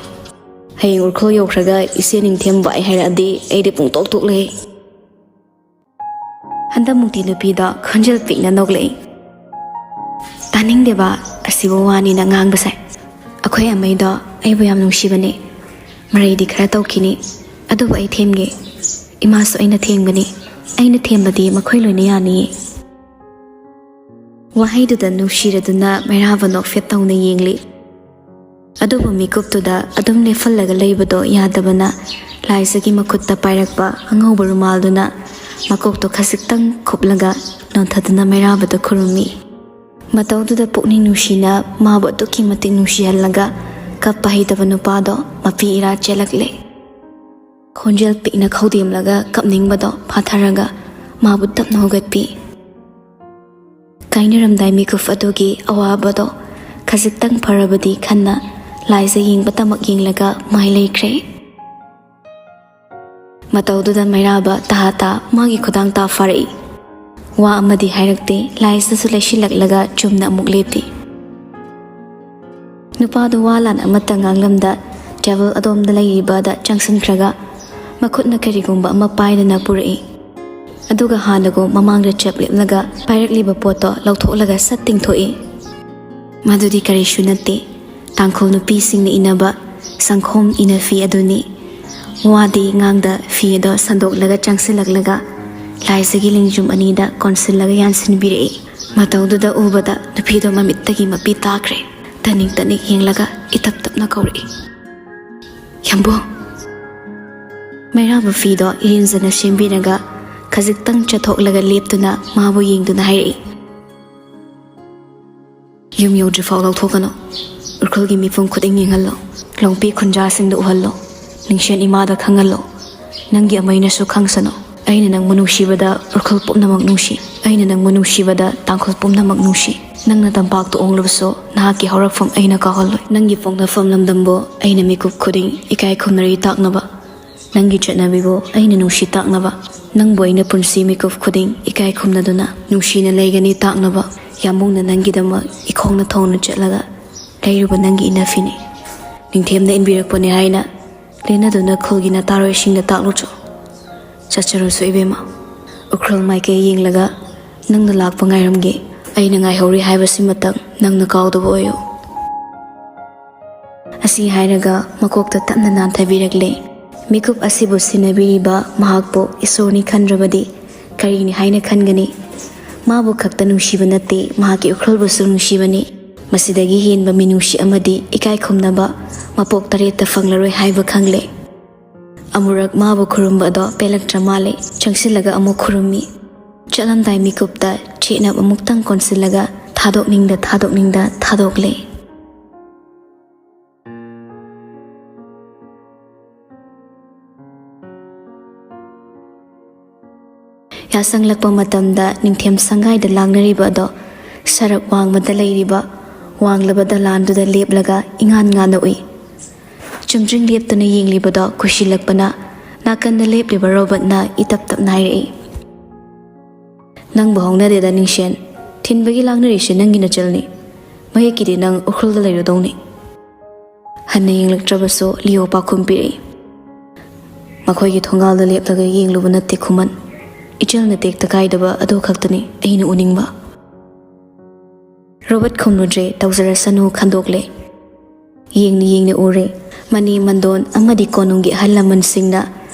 ꯍꯌꯦꯡ ꯎꯔꯈꯣꯜ ꯌꯧꯈ꯭ꯔꯒ ꯏꯆꯦ ꯅꯤꯡꯊꯦꯝ ꯕꯥꯏ ꯍꯥꯏꯔꯛꯑꯗꯤ ꯑꯩꯗꯤ ꯄꯨꯡꯇꯣꯛ ꯇꯣꯛꯂꯦ ꯍꯟꯗꯛꯃꯨꯛꯇꯤ ꯅꯨꯄꯤꯗ ꯈꯣꯟꯖꯦꯜ ꯄꯤꯛꯅ ꯅꯣꯛꯂꯛꯏ ꯇꯥꯅꯤꯡꯗꯦꯕ ꯑꯁꯤꯕꯨ ꯋꯥꯅꯤꯅ ꯉꯥꯡꯕꯁꯦ ꯑꯩꯈꯣꯏ ꯑꯃꯩꯗꯣ ꯑꯩꯕꯨ ꯌꯥꯝ ꯅꯨꯡꯁꯤꯕꯅꯤ ꯃꯔꯩꯗꯤ ꯈꯔ ꯇꯧꯈꯤꯅꯤ ꯑꯗꯨꯕꯨ ꯑꯩ ꯊꯦꯝꯒꯦ ꯏꯃꯥꯁꯨ ꯑꯩꯅ ꯊꯦꯝꯒꯅꯤ ꯑꯩꯅ ꯊꯦꯝꯕꯗꯤ ꯃꯈꯣꯏ ꯂꯣꯏꯅ ꯌꯥꯅꯤꯌꯦ ꯋꯥꯍꯩꯗꯨꯗ ꯅꯨꯡꯁꯤꯔꯗꯨꯅ ꯃꯩꯔꯥꯕ ꯅꯣꯛꯐꯦꯠ ꯇꯧꯅ ꯌꯦꯡꯂꯤ ꯑꯗꯨꯕꯨ ꯃꯤꯀꯨꯞꯇꯨꯗ ꯑꯗꯨꯝ ꯂꯦꯞꯐꯜꯂꯒ ꯂꯩꯕꯗꯣ ꯌꯥꯗꯕꯅ ꯂꯥꯏꯖꯒꯤ ꯃꯈꯨꯠꯇ ꯄꯥꯏꯔꯛꯄ ꯑꯉꯧꯕ रुमालदुना ꯃꯀꯣꯛꯇꯣ ꯈꯖꯤꯛꯇꯪ ꯈꯨꯞꯂꯒ ꯅꯣꯟꯊꯗꯨꯅ ꯃꯩꯔꯥꯕꯗ ꯈꯨꯔꯨꯝꯃꯤ ꯃꯇꯧꯗꯨꯗ ꯄꯨꯛꯅꯤꯡ ꯅꯨꯡꯁꯤꯅ ꯃꯥꯕꯨ ꯑꯗꯨꯛꯀꯤ ꯃꯇꯤꯛ ꯅꯨꯡꯁꯤꯍꯜꯂꯒ ꯀꯞꯄ ꯍꯩꯇꯕ ꯅꯨꯄꯥꯗꯣ ꯃꯄꯤ ꯏꯔꯥ ꯆꯦꯜꯂꯛꯂꯦ ꯈꯣꯟꯖꯦꯜ ꯄꯤꯛꯅ ꯈꯧꯗꯦꯝꯂꯒ ꯀꯞꯅꯤꯡꯕꯗꯣ ꯐꯥꯊꯔꯒ ꯃꯥꯕꯨ ꯇꯞꯅ ꯍꯧꯒꯠꯄꯤ ꯀꯥꯏꯅꯔꯝꯗꯥꯏ ꯃꯤꯀꯨꯞ ꯑꯗꯨꯒꯤ ꯑꯋꯥꯕꯗꯣ ꯈꯖꯤꯛꯇꯪ ꯐꯔꯕꯗꯤ ꯈꯟꯅ ꯂꯥꯏꯖ ꯌꯦꯡꯕꯇꯃꯛ ꯌꯦꯡꯂꯒ ꯃꯥꯏ ꯂꯩꯈ꯭ꯔꯦ ꯃꯇꯧꯗꯨꯗ ꯃꯩꯔꯥꯕ ꯇꯥ ꯃꯥꯒꯤ ꯈꯨꯗꯥꯡ ꯇꯥ ꯐꯥꯔꯛꯏ ꯋꯥ ꯑꯃꯗꯤ ꯍꯥꯏꯔꯛꯇꯦ ꯂꯥꯏꯖꯗꯁꯨ ꯂꯩꯁꯤꯜꯂꯛꯂꯒ ꯆꯨꯝꯅ ꯑꯃꯨꯛ ꯂꯦꯞꯄꯤ ꯅꯨꯄꯥꯗꯨ ꯋꯥ ꯂꯥꯟ ꯑꯃꯠꯇ ꯉꯥꯡꯂꯝꯗ ꯇꯦꯕꯜ ꯑꯗꯣꯝꯗ ꯂꯩꯔꯤꯕꯗ ꯆꯪꯁꯤꯟꯈ꯭ꯔꯒ ꯃꯈꯨꯠꯅ ꯀꯔꯤꯒꯨꯝꯕ ꯑꯃ ꯄꯥꯏꯗꯨꯅ ꯄꯨꯔꯛꯏ ꯑꯗꯨꯒ ꯍꯥꯟꯅꯒꯨꯝ ꯃꯃꯥꯡꯗ ꯆꯞ ꯂꯦꯞꯂꯒ ꯄꯥꯏꯔꯛꯂꯤꯕ ꯄꯣꯠꯇꯣ ꯂꯧꯊꯣꯛꯂꯒ ꯁꯠ ꯇꯤꯡꯊꯣꯛꯏ ꯃꯗꯨꯗꯤ ꯀꯔꯤꯁꯨ ꯅꯠꯇꯦ ꯇꯥꯡꯈꯨꯜ ꯅꯨꯄꯤꯁꯤꯡꯅ ꯏꯅꯕ ꯁꯪꯈꯣꯝ ꯏꯅꯐꯤ ꯑꯗꯨꯅꯤ ꯋꯥꯗꯤ ꯉꯥꯡꯗ ꯐꯤ ꯑꯗꯣ ꯁꯟꯗꯣꯛꯂꯒ ꯆꯪꯁꯤꯜꯂꯛꯂꯒ ꯂꯥꯏꯖꯒꯤ ꯂꯤꯡꯖꯨꯝ ꯑꯅꯤꯗ ꯀꯣꯟꯁꯤꯜꯂꯒ ꯌꯥꯟꯁꯤꯟꯕꯤꯔꯛꯏ ꯃꯇꯧꯗꯨꯗ ꯎꯕꯗ ꯅꯨꯄꯤꯗꯣ ꯃꯃꯤꯠꯇꯒꯤ ꯃꯄꯤ ꯇꯥꯈ꯭ꯔꯦ ꯇꯅꯤꯛ ꯌꯦꯡꯂꯒ ꯏꯇꯞ ꯇꯞꯅ ꯀꯧꯔꯛꯏ ꯌꯥꯝꯕꯨꯡ ꯃꯩꯔꯥꯕ ꯐꯤꯗꯣ ꯏꯔꯦꯟꯖꯅ ꯁꯦꯝꯕꯤꯔꯒ ꯈꯖꯤꯛꯇꯪ ꯆꯠꯊꯣꯛꯂꯒ ꯂꯦꯞꯇꯨꯅ ꯃꯥꯕꯨ ꯌꯦꯡꯗꯨꯅ ꯍꯥꯏꯔꯛꯏ ꯌꯨꯝ ꯌꯧꯗ꯭ꯔꯤꯐꯥꯎ ꯂꯧꯊꯣꯛꯀꯅꯨ ꯎꯔꯈꯨꯜꯒꯤ ꯃꯤꯄꯨꯝ ꯈꯨꯗꯤꯡ ꯌꯦꯡꯍꯜꯂꯣ ꯂꯧꯄꯤ ꯈꯨꯟꯖꯥꯁꯤꯡꯗ ꯎꯍꯜꯂꯣ ꯅꯤꯡꯁꯦꯟ ꯏꯃꯥꯗ ꯈꯪꯍꯜꯂꯣ ꯅꯪꯒꯤ ꯑꯃꯩꯅꯁꯨ ꯈꯪꯁꯅꯨ ꯑꯩꯅ ꯅꯪꯕꯨ ꯅꯨꯡꯁꯤꯕꯗ ꯎꯔꯈꯜ ꯄꯨꯝꯅꯃꯛ ꯅꯨꯡꯁꯤ ꯑꯩꯅ ꯅꯪꯕꯨ ꯅꯨꯡꯁꯤꯕꯗ ꯇꯥꯡꯈꯨꯜ ꯄꯨꯝꯅꯃꯛ ꯅꯨꯡꯁꯤ ꯅꯪꯅ ꯇꯝꯄꯥꯛꯇ ꯑꯣꯡꯂꯕꯁꯨ ꯅꯍꯥꯛꯀꯤ ꯍꯧꯔꯛꯐꯝ ꯑꯩꯅ ꯀꯥꯎꯍꯜꯂꯣꯏ ꯅꯪꯒꯤ ꯄꯣꯛꯅꯐꯝ ꯂꯝꯗꯝꯕꯨ ꯑꯩꯅ ꯃꯤꯀꯨꯞ ꯈꯨꯗꯤꯡ ꯏꯀꯥꯏ ꯈꯨꯝꯅꯔꯤ ꯇꯥꯛꯅꯕ ꯅꯪꯒꯤ ꯆꯠꯅꯕꯤꯕꯨ ꯑꯩꯅ ꯅꯨꯡꯁꯤ ꯇꯥꯛꯅꯕ ꯅꯪꯕꯨ ꯑꯩꯅ ꯄꯨꯟꯁꯤ ꯃꯤꯀꯨꯞ ꯈꯨꯗꯤꯡ ꯏꯀꯥꯏ ꯈꯨꯝꯅꯗꯨꯅ ꯅꯨꯡꯁꯤꯅ ꯂꯩꯒꯅꯤ ꯇꯥꯛꯅꯕ ꯌꯥꯝꯕꯨꯡꯅ ꯅꯪꯒꯤꯗꯃꯛ 이콩ꯅ ꯊꯧꯅ ꯆꯠꯂꯒ ꯂꯩꯔꯨꯕ ꯅꯪꯒꯤ ꯏꯅꯐꯤꯅꯤ ꯅꯤꯡꯊꯦꯝꯅ ꯏꯟꯕꯤꯔꯛꯄꯅꯤ ꯍꯥꯏꯅ ꯂꯦꯟꯅꯗꯨꯅ ꯈꯨꯜꯒꯤ ꯅꯇꯥꯔꯣꯏꯁꯤꯡꯗ ꯇꯥꯛꯂꯨꯆꯣ ꯆꯠꯆꯔꯁꯨ ꯏꯕꯦꯝꯃ ꯎꯈ꯭ꯔꯨꯜ ꯃꯥꯏꯀꯩ ꯌꯦꯡꯂꯒ ꯅꯪꯅ ꯂꯥꯛꯄ ꯉꯥꯏꯔꯝꯒꯦ ꯑꯩꯅ ꯉꯥꯏꯍꯧꯔꯤ ꯍꯥꯏꯕꯁꯤꯃꯇꯪ ꯅꯪꯅ ꯀꯥꯎꯗꯕ ꯑꯣꯏꯌꯨ ꯑꯁꯤ ꯍꯥꯏꯔꯒ ꯃꯀꯣꯛꯇ ꯇꯞꯅ ꯅꯥꯟꯊꯕꯤꯔꯛꯂꯦ ꯃꯤꯀꯨꯞ ꯑꯁꯤꯕꯨ ꯁꯤꯟꯅꯕꯤꯔꯤꯕ ꯃꯍꯥꯛꯄꯨ ꯏꯁꯣꯔꯅꯤ ꯈꯟꯗ꯭ꯔꯕꯗꯤ ꯀꯔꯤꯅꯤ ꯍꯥꯏꯅ ꯈꯟꯒꯅꯤ ꯃꯥꯕꯨ ꯈꯛꯇ ꯅꯨꯡꯁꯤꯕ ꯅꯠꯇꯦ ꯃꯍꯥꯛꯀꯤ ꯎꯈ꯭ꯔꯨꯜꯕꯨꯁꯨ ꯅꯨꯡꯁꯤꯕꯅꯤ ꯃꯁꯤꯗꯒꯤ ꯍꯦꯟꯕ ꯃꯤꯅꯨꯡꯁꯤ ꯑꯃꯗꯤ ꯏꯀꯥꯏ ꯈꯨꯝꯅꯕ ꯃꯄꯣꯛ ꯇꯔꯦꯠꯇ ꯐꯪꯂꯔꯣꯏ ꯍꯥꯏꯕ ꯈꯪꯂꯦ ꯑꯃꯨꯔꯛ ꯃꯥꯕꯨ ꯈꯨꯔꯨꯝꯕ ꯑꯗꯣ ꯄꯦꯜꯂꯛꯇ꯭ꯔ ꯃꯥꯜꯂꯦ ꯆꯪꯁꯤꯜꯂꯒ ꯑꯃꯨꯛ ꯈꯨꯔꯨꯝꯃꯤ ꯆꯠꯂꯝꯗꯥꯏ ꯃꯤꯀꯨꯞꯇ ꯆꯦꯠꯅ ꯑꯃꯨꯛꯇꯪ ꯀꯣꯟꯁꯤꯜꯂꯒ ꯊꯥꯗꯣꯛꯅꯤꯡꯗ ꯊꯥꯗꯣꯛꯂꯦ ꯌꯥꯁꯪꯂꯛꯄ ꯃꯇꯝꯗ ꯅꯤꯡꯊꯦꯝ ꯁꯪꯒꯥꯏꯗ ꯂꯥꯡꯅꯔꯤꯕ ꯑꯗꯣ ꯁꯔꯛ ꯋꯥꯡꯃꯗ ꯂꯩꯔꯤꯕ ꯋꯥꯡꯂꯕ ꯗꯂꯥꯟꯗꯨꯗ ꯂꯦꯞꯂꯒ ꯏꯉꯥꯟ ꯉꯥꯟꯅ ꯎꯏ ꯆꯨꯝꯗ꯭ꯔꯤꯡ ꯂꯦꯞꯇꯨꯅ ꯌꯦꯡꯂꯤꯕꯗꯣ ꯀꯨꯏꯁꯤꯜꯂꯛꯄꯅ ꯅꯥꯀꯟꯗ ꯂꯦꯞꯂꯤꯕ ꯔꯣꯕꯠꯅ ꯏꯇꯞ ꯇꯞꯅ ꯍꯥꯏꯔꯛꯏ ꯅꯪꯕꯨ ꯍꯧꯅꯗꯦꯗ ꯅꯤꯡꯁꯦꯟ ꯊꯤꯟꯕꯒꯤ ꯂꯥꯡꯅꯔꯤꯁꯦ ꯅꯪꯒꯤ ꯅꯆꯜꯅꯤ ꯃꯌꯦꯛꯀꯤꯗꯤ ꯅꯪ ꯎꯈ꯭ꯔꯨꯜꯗ ꯂꯩꯔꯗꯧꯅꯤ ꯍꯟꯅ ꯌꯦꯡꯂꯛꯇ꯭ꯔꯕꯁꯨ ꯂꯤꯌꯣ ꯄꯥꯎꯈꯨꯝ ꯄꯤꯔꯛꯏ ꯃꯈꯣꯏꯒꯤ ꯊꯣꯡꯒꯥꯜꯗ ꯂꯦꯞꯂꯒ ꯌꯦꯡꯂꯨꯕ ꯅꯠꯇꯦ ꯈꯨꯃꯟ ꯏꯆꯜꯅ ꯇꯦꯛꯇ ꯀꯥꯏꯗꯕ ꯑꯗꯨ ꯈꯛꯇꯅꯤ ꯑꯩꯅ ꯎꯅꯤꯡꯕ ꯔꯣꯕꯠ ꯈꯨꯝꯂꯨꯗ꯭ꯔꯦ ꯇꯧꯖꯔꯁꯅꯨ ꯈꯟꯗꯣꯛꯂꯦ ꯌꯦꯡꯅ ꯎꯔꯦ ꯃꯅꯤ ꯃꯟꯗꯣꯟ ꯑꯃꯗꯤ ꯀꯣꯅꯨꯡꯒꯤ ꯑꯍꯜ ꯂꯃꯟꯁꯤꯡꯅ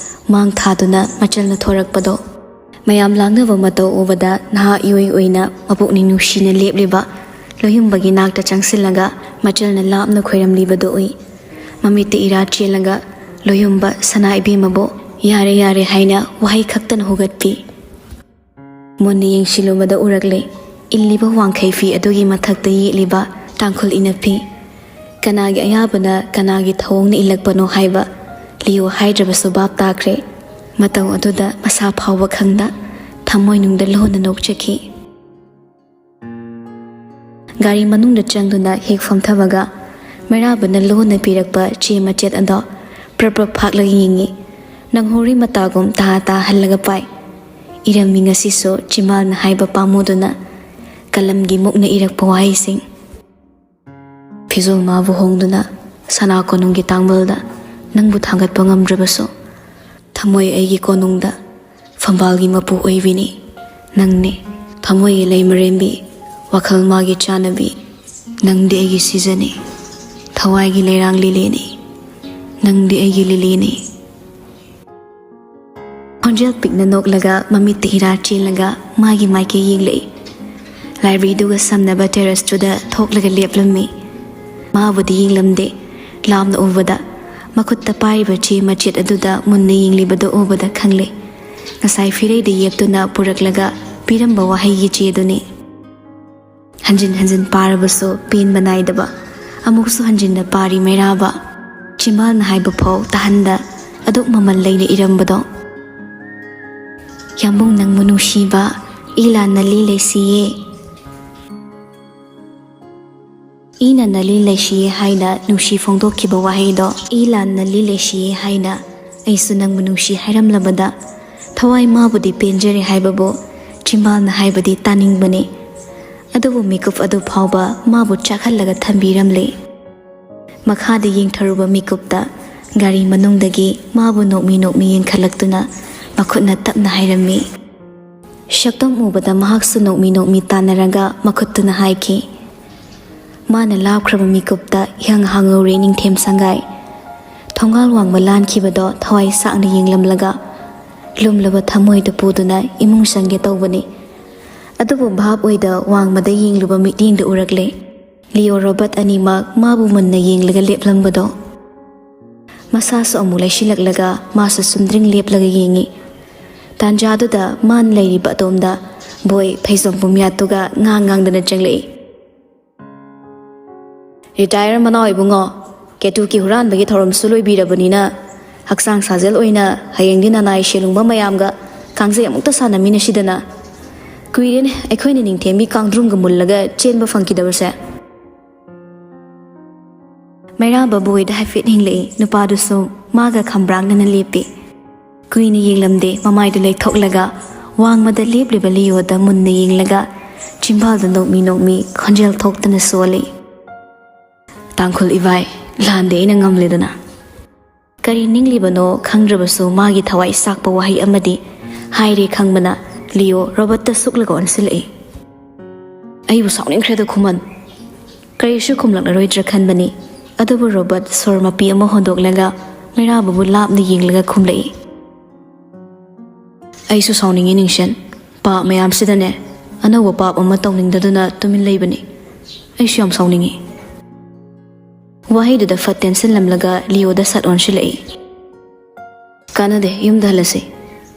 ꯃꯥꯡ ꯊꯥꯗꯨꯅ ꯃꯆꯜꯅ ꯊꯣꯔꯛꯄꯗꯣ ꯃꯌꯥꯝ ꯂꯥꯡꯅꯕ ꯃꯇꯧ ꯎꯕꯗ ꯅꯍꯥ ꯏꯑꯣꯏ ꯑꯣꯏꯅ ꯃꯄꯨꯛꯅꯤꯡ ꯅꯨꯡꯁꯤꯅ ꯂꯦꯞꯂꯤꯕ ꯂꯣꯌꯨꯝꯕꯒꯤ ꯅꯥꯛꯇ ꯆꯪꯁꯤꯜꯂꯒ ꯃꯆꯜꯅ ꯂꯥꯞꯅ ꯈꯣꯏꯔꯝꯂꯤꯕꯗꯨ ꯎꯏ ꯃꯃꯤꯠꯇ ꯏꯔꯥ ꯆꯦꯜꯂꯒ ꯂꯣꯌꯨꯝꯕ ꯁꯅꯥ ꯏꯕꯦꯝꯃꯕꯨ ꯌꯥꯔꯦ ꯍꯥꯏꯅ ꯋꯥꯍꯩ ꯈꯛꯇꯅ ꯍꯨꯒꯠꯄꯤ ꯃꯨꯟꯅ ꯌꯦꯡꯁꯤꯜꯂꯨꯕꯗ ꯎꯔꯛꯂꯦ ꯏꯜꯂꯤꯕ ꯋꯥꯡꯈꯩ ꯐꯤ ꯑꯗꯨꯒꯤ ꯃꯊꯛꯇ ꯌꯦꯛꯂꯤꯕ ꯇꯥꯡꯈꯨꯜ ꯏꯅꯐꯤ ꯀꯅꯥꯒꯤ ꯑꯌꯥꯕꯅ ꯀꯅꯥꯒꯤ ꯊꯧꯑꯣꯡꯅ ꯏꯜꯂꯛꯄꯅꯣ ꯍꯥꯏꯕ ꯂꯤꯌꯣ ꯍꯥꯏꯗ꯭ꯔꯕꯁꯨ ꯚꯥꯞ ꯇꯥꯈ꯭ꯔꯦ ꯃꯇꯧ ꯑꯗꯨꯗ ꯃꯁꯥ ꯐꯥꯎꯕ ꯈꯪꯗ ꯊꯃꯣꯏꯅꯨꯡꯗ ꯂꯣꯟꯅ ꯅꯣꯛꯆꯈꯤ ꯒꯥꯔꯤ ꯃꯅꯨꯡꯗ ꯆꯪꯗꯨꯅ ꯍꯦꯛ ꯐꯝꯊꯕꯒ ꯃꯩꯔꯥꯕꯅ ꯂꯣꯟꯅ ꯄꯤꯔꯛꯄ ꯆꯦ ꯃꯆꯦꯠ ꯑꯗꯣ ꯄ꯭ꯔꯞ ꯐꯥꯛꯂꯒ ꯌꯦꯡꯉꯤ ꯅꯪꯍꯧꯔꯤ ꯃꯇꯥꯒꯨꯝ ꯇꯥ ꯍꯜꯂꯒ ꯄꯥꯏ ꯏꯔꯝꯃꯤ ꯉꯁꯤꯁꯨ ꯆꯤꯝꯕꯥꯜꯅ ꯍꯥꯏꯕ ꯄꯥꯝꯃꯨꯗꯨꯅ ꯀꯂꯝꯒꯤ ꯃꯨꯛꯅ ꯏꯔꯛꯄ ꯋꯥꯍꯩꯁꯤꯡ ꯐꯤꯖꯣꯜ ꯃꯥꯕꯨ ꯍꯣꯡꯗꯨꯅ ꯁꯅꯥ ꯀꯣꯅꯨꯡꯒꯤ ꯇꯥꯡꯕꯜꯗ ꯅꯪꯕꯨ ꯊꯥꯡꯒꯠꯄ ꯉꯝꯗ꯭ꯔꯕꯁꯨ ꯊꯃꯣꯏ ꯑꯩꯒꯤ ꯀꯣꯅꯨꯡꯗ ꯐꯝꯕꯥꯜꯒꯤ ꯃꯄꯨ ꯑꯣꯏꯕꯤꯅꯤ ꯅꯪꯅꯤ ꯊꯃꯣꯏꯒꯤ ꯂꯩꯃꯔꯦꯝꯕꯤ ꯋꯥꯈꯜ ꯃꯥꯒꯤ ꯆꯥꯅꯕꯤ ꯅꯪꯗꯤ ꯑꯩꯒꯤ ꯁꯤꯖꯅꯤ ꯊꯋꯥꯏꯒꯤ ꯂꯩꯔꯥꯡ ꯂꯤꯂꯤꯅꯤ ꯅꯪꯗꯤ ꯑꯩꯒꯤ ꯂꯤꯂꯤꯅꯤ ꯈꯣꯟꯖꯦꯜ ꯄꯤꯛꯅ ꯅꯣꯛꯂꯒ ꯃꯃꯤꯠꯇ ꯍꯤꯔꯥ ꯆꯦꯜꯂꯒ ꯃꯥꯒꯤ ꯃꯥꯏꯀꯩ ꯌꯦꯡꯂꯛꯏ ꯂꯥꯏꯕ꯭ꯔꯦꯔꯤꯗꯨꯒ ꯁꯝꯅꯕ ꯇꯦꯔꯦꯁꯇꯨꯗ ꯊꯣꯛꯂꯒ ꯂꯦꯞꯂꯝꯃꯤ ꯃꯥꯕꯨꯗꯤ ꯌꯦꯡꯂꯝꯗꯦ ꯂꯥꯞꯅ ꯎꯕꯗ ꯃꯈꯨꯠꯇ ꯄꯥꯏꯔꯤꯕ ꯆꯦ ꯃꯆꯦꯠ ꯑꯗꯨꯗ ꯃꯨꯟꯅ ꯌꯦꯡꯂꯤꯕꯗꯨ ꯎꯕꯗ ꯈꯪꯂꯦ ꯉꯁꯥꯏ ꯐꯤꯔꯩꯗ ꯌꯦꯞꯇꯨꯅ ꯄꯨꯔꯛꯂꯒ ꯄꯤꯔꯝꯕ ꯋꯥꯍꯩꯒꯤ ꯆꯦꯗꯨꯅꯤ ꯍꯟꯖꯤꯟ ꯄꯥꯔꯕꯁꯨ ꯄꯦꯟꯕ ナꯏꯗꯕ ꯑꯃꯨꯛꯁꯨ ꯍꯟꯖꯤꯟꯅ ꯄꯥꯔꯤ ꯃꯩꯔꯥꯕ ꯆꯤꯝꯕꯥꯜꯅ ꯍꯥꯏꯕ ꯐꯥꯎ ꯇꯥꯍꯟꯗ ꯑꯗꯨꯛ ꯃꯃꯜ ꯂꯩꯅ ꯏꯔꯝꯕꯗꯣ ꯌꯥꯝꯕꯨꯡ ꯅꯪꯕꯨ ꯅꯨꯡꯁꯤꯕ ꯏꯂꯥꯟ ꯅꯂꯤ ꯂꯩꯁꯤꯌꯦ ꯏꯅ ꯅꯂꯤ ꯂꯩꯁꯤꯌꯦ ꯍꯥꯏꯅ ꯅꯨꯡꯁꯤ ꯐꯣꯡꯗꯣꯛꯈꯤꯕ ꯋꯥꯍꯩꯗꯣ ꯏꯂꯥꯟ ꯅꯂꯤ ꯂꯩꯁꯤꯌꯦ ꯍꯥꯏꯅ ꯑꯩꯁꯨ ꯅꯪꯕꯨ ꯅꯨꯡꯁꯤ ꯍꯥꯏꯔꯝꯂꯕꯗ ꯊꯋꯥꯏ ꯃꯥꯕꯨꯗꯤ ꯄꯦꯟꯖꯔꯦ ꯍꯥꯏꯕꯕꯨ ꯆꯤꯝꯕꯥꯜꯅ ꯍꯥꯏꯕꯗꯤ ꯇꯥꯅꯤꯡꯕꯅꯤ ꯑꯗꯨꯕꯨ ꯃꯤꯀꯨꯞ ꯑꯗꯨ ꯐꯥꯎꯕ ꯃꯥꯕꯨ ꯆꯥꯛꯍꯜꯂꯒ ꯊꯝꯕꯤꯔꯝꯂꯦ ꯃꯈꯥꯗ ꯌꯦꯡꯊꯔꯨꯕ ꯃꯤꯀꯨꯞꯇ ꯒꯥꯔꯤ ꯃꯅꯨꯡꯗꯒꯤ ꯃꯥꯕꯨ ꯅꯣꯛꯃꯤ ꯌꯦꯡꯈꯠꯂꯛꯇꯨꯅ ꯃꯈꯨꯠꯅ ꯇꯞꯅ ꯍꯥꯏꯔꯝꯃꯤ ꯁꯛꯇꯝ ꯎꯕꯗ ꯃꯍꯥꯛꯁꯨ ꯅꯣꯛꯃꯤ ꯇꯥꯟꯅꯔꯒ ꯃꯈꯨꯠꯇꯨꯅ ꯍꯥꯏꯈꯤ ꯃꯥꯅ ꯂꯥꯞꯈ꯭ꯔꯕ ꯃꯤꯀꯨꯞꯇ ꯏꯍꯪ ꯍꯥꯡꯍꯧꯔꯦ ꯅꯤꯡꯊꯦꯝ ꯁꯪꯒꯥꯏ ꯊꯣꯡꯒꯥꯜ ꯋꯥꯡꯃ ꯂꯥꯟꯈꯤꯕꯗꯣ ꯊꯋꯥꯏ ꯁꯥꯛꯅ ꯌꯦꯡꯂꯝꯂꯒ ꯂꯨꯝꯂꯕ ꯊꯃꯣꯏꯗ ꯄꯨꯗꯨꯅ ꯏꯃꯨꯡ ꯆꯪꯒꯦ ꯇꯧꯕꯅꯤ ꯑꯗꯨꯕꯨ ꯚꯥꯞ ꯑꯣꯏꯗ ꯋꯥꯡꯃꯗ ꯌꯦꯡꯂꯨꯕ ꯃꯤꯠꯌꯦꯡꯗ ꯎꯔꯛꯂꯦ ꯂꯤꯌꯣ ꯔꯣꯕꯠ ꯑꯅꯤꯃꯛ ꯃꯥꯕు ꯃꯨꯟꯅ ꯌꯦꯡꯂꯒ ꯂꯦꯞꯂꯝꯕꯗꯣ ꯃꯁꯥꯁꯨ ꯑꯃꯨꯛ ꯂꯩꯁꯤꯜꯂꯛꯂꯒ ꯃꯥꯁꯨ ꯆꯨꯝꯗ꯭ꯔꯤꯡ ꯂꯦꯞꯂꯒ ꯌꯦꯡꯉꯤ ꯇꯥꯟꯖꯥꯗꯨꯗ ꯃꯥꯅ ꯂꯩꯔꯤꯕ ꯑꯗꯣꯝꯗ ꯕꯣꯏ ꯐꯩꯖꯣꯝ ꯄꯨꯝꯌꯥꯠꯇꯨꯒ ꯉꯥꯡꯗꯅ ꯆꯪꯂꯛꯏ ꯔꯤꯇꯥꯌꯔ ꯃꯅꯥꯎ ꯏꯕꯨꯡꯉꯣ ꯀꯦꯇꯨꯀꯤ ꯍꯨꯔꯥꯟꯕꯒꯤ ꯊꯧꯔꯝꯁꯨ ꯂꯣꯏꯕꯤꯔꯕꯅꯤꯅ ꯍꯛꯆꯥꯡ ꯁꯥꯖꯦꯜ ꯑꯣꯏꯅ ꯍꯌꯦꯡꯗꯤ ꯅꯅꯥꯏ ꯁꯦꯂꯨꯡꯕ ꯃꯌꯥꯝꯒ ꯀꯥꯡꯖꯩ ꯑꯃꯨꯛꯇ ꯁꯥꯟꯅꯃꯤꯟꯅꯁꯤꯗꯅ ꯀꯨꯏꯔꯦꯅꯦ ꯑꯩꯈꯣꯏꯅ ꯅꯤꯡꯊꯦꯝꯒꯤ ꯀꯥꯡꯗ꯭ꯔꯨꯝꯒ ꯃꯨꯜꯂꯒ ꯆꯦꯟꯕ ꯐꯪꯈꯤꯗꯕꯁꯦ ꯃꯩꯔꯥꯕ ꯕꯣꯏꯗ ꯍꯥꯏꯐꯦꯠ ꯍꯤꯡꯂꯛꯏ ꯅꯨꯄꯥꯗꯨꯁꯨ ꯃꯥꯒ ꯈꯝꯕ꯭ꯔꯥꯡꯅꯅ ꯂꯦꯞꯄꯤ ꯀꯨꯏꯅ ꯌꯦꯡꯂꯝꯗꯦ ꯃꯃꯥꯏꯗꯨ ꯂꯩꯊꯣꯛꯂꯒ ꯋꯥꯡꯃꯗ ꯂꯦꯞꯂꯤꯕ ꯂꯤꯌꯣꯗ ꯃꯨꯟꯅ ꯌꯦꯡꯂꯒ ꯆꯤꯝꯕꯥꯜꯗ ꯅꯣꯛꯃꯤ ꯅꯣꯛꯃꯤ ꯈꯣꯟꯖꯦꯜ ꯊꯣꯛꯇꯅ ꯁꯣꯜꯂꯤ ꯇꯥꯡꯈꯨꯜ ꯏꯕꯥꯏ ꯂꯥꯟꯗꯦ ꯑꯩꯅ ꯉꯝꯂꯦꯗꯅ ꯀꯔꯤ ꯅꯤꯡꯂꯤꯕꯅꯣ ꯈꯪꯗ꯭ꯔꯕꯁꯨ ꯃꯥꯒꯤ ꯊꯋꯥꯏ ꯁꯥꯛꯄ ꯋꯥꯍꯩ ꯑꯃꯗꯤ ꯍꯥꯏꯔꯦ ꯈꯪꯕꯅ ꯂꯤꯌꯣ ꯔꯣꯕꯔꯠꯇ ꯁꯨꯛꯂꯒ ꯑꯣꯟꯁꯤꯜꯂꯛꯏ ꯑꯩꯕꯨ ꯁꯥꯎꯅꯤꯡꯈ꯭ꯔꯦꯗ ꯈꯨꯃꯟ ꯀꯔꯤꯁꯨ ꯈꯨꯝꯂꯛꯂꯔꯣꯏꯗ꯭ꯔꯥ ꯈꯟꯕꯅꯤ ꯑꯗꯨꯕꯨ ꯔꯣꯕꯔꯠ ꯁꯣꯔ ꯃꯄꯤ ꯑꯃ ꯍꯣꯟꯗꯣꯛꯂꯒ ꯃꯩꯔꯥꯕꯕꯨ ꯂꯥꯞꯅ ꯌꯦꯡꯂꯒ ꯈꯨꯝꯂꯛꯏ ꯑꯩꯁꯨ ꯁꯥꯎꯅꯤꯡꯉꯤ ꯅꯤꯡꯁꯦꯟ ꯄꯥꯞ ꯃꯌꯥꯝꯁꯤꯗꯅꯦ ꯑꯅꯧꯕ ꯄꯥꯞ ꯑꯃ ꯇꯧꯅꯤꯡꯗꯗꯨꯅ ꯇꯨꯃꯤꯟ ꯂꯩꯕꯅꯤ ꯑꯩꯁꯨ ꯌꯥꯝ ꯁꯥꯎꯅꯤꯡꯉꯤ ꯋꯥꯍꯩꯗꯨꯗ ꯐꯠ ꯇꯦꯟꯁꯤꯜꯂꯝꯂꯒ ꯂꯤꯌꯣꯗ ꯁꯠ ꯑꯣꯟꯁꯤꯜꯂꯛꯏ ꯀꯥꯟꯅꯗꯦ ꯌꯨꯝꯗ ꯍꯜꯂꯁꯤ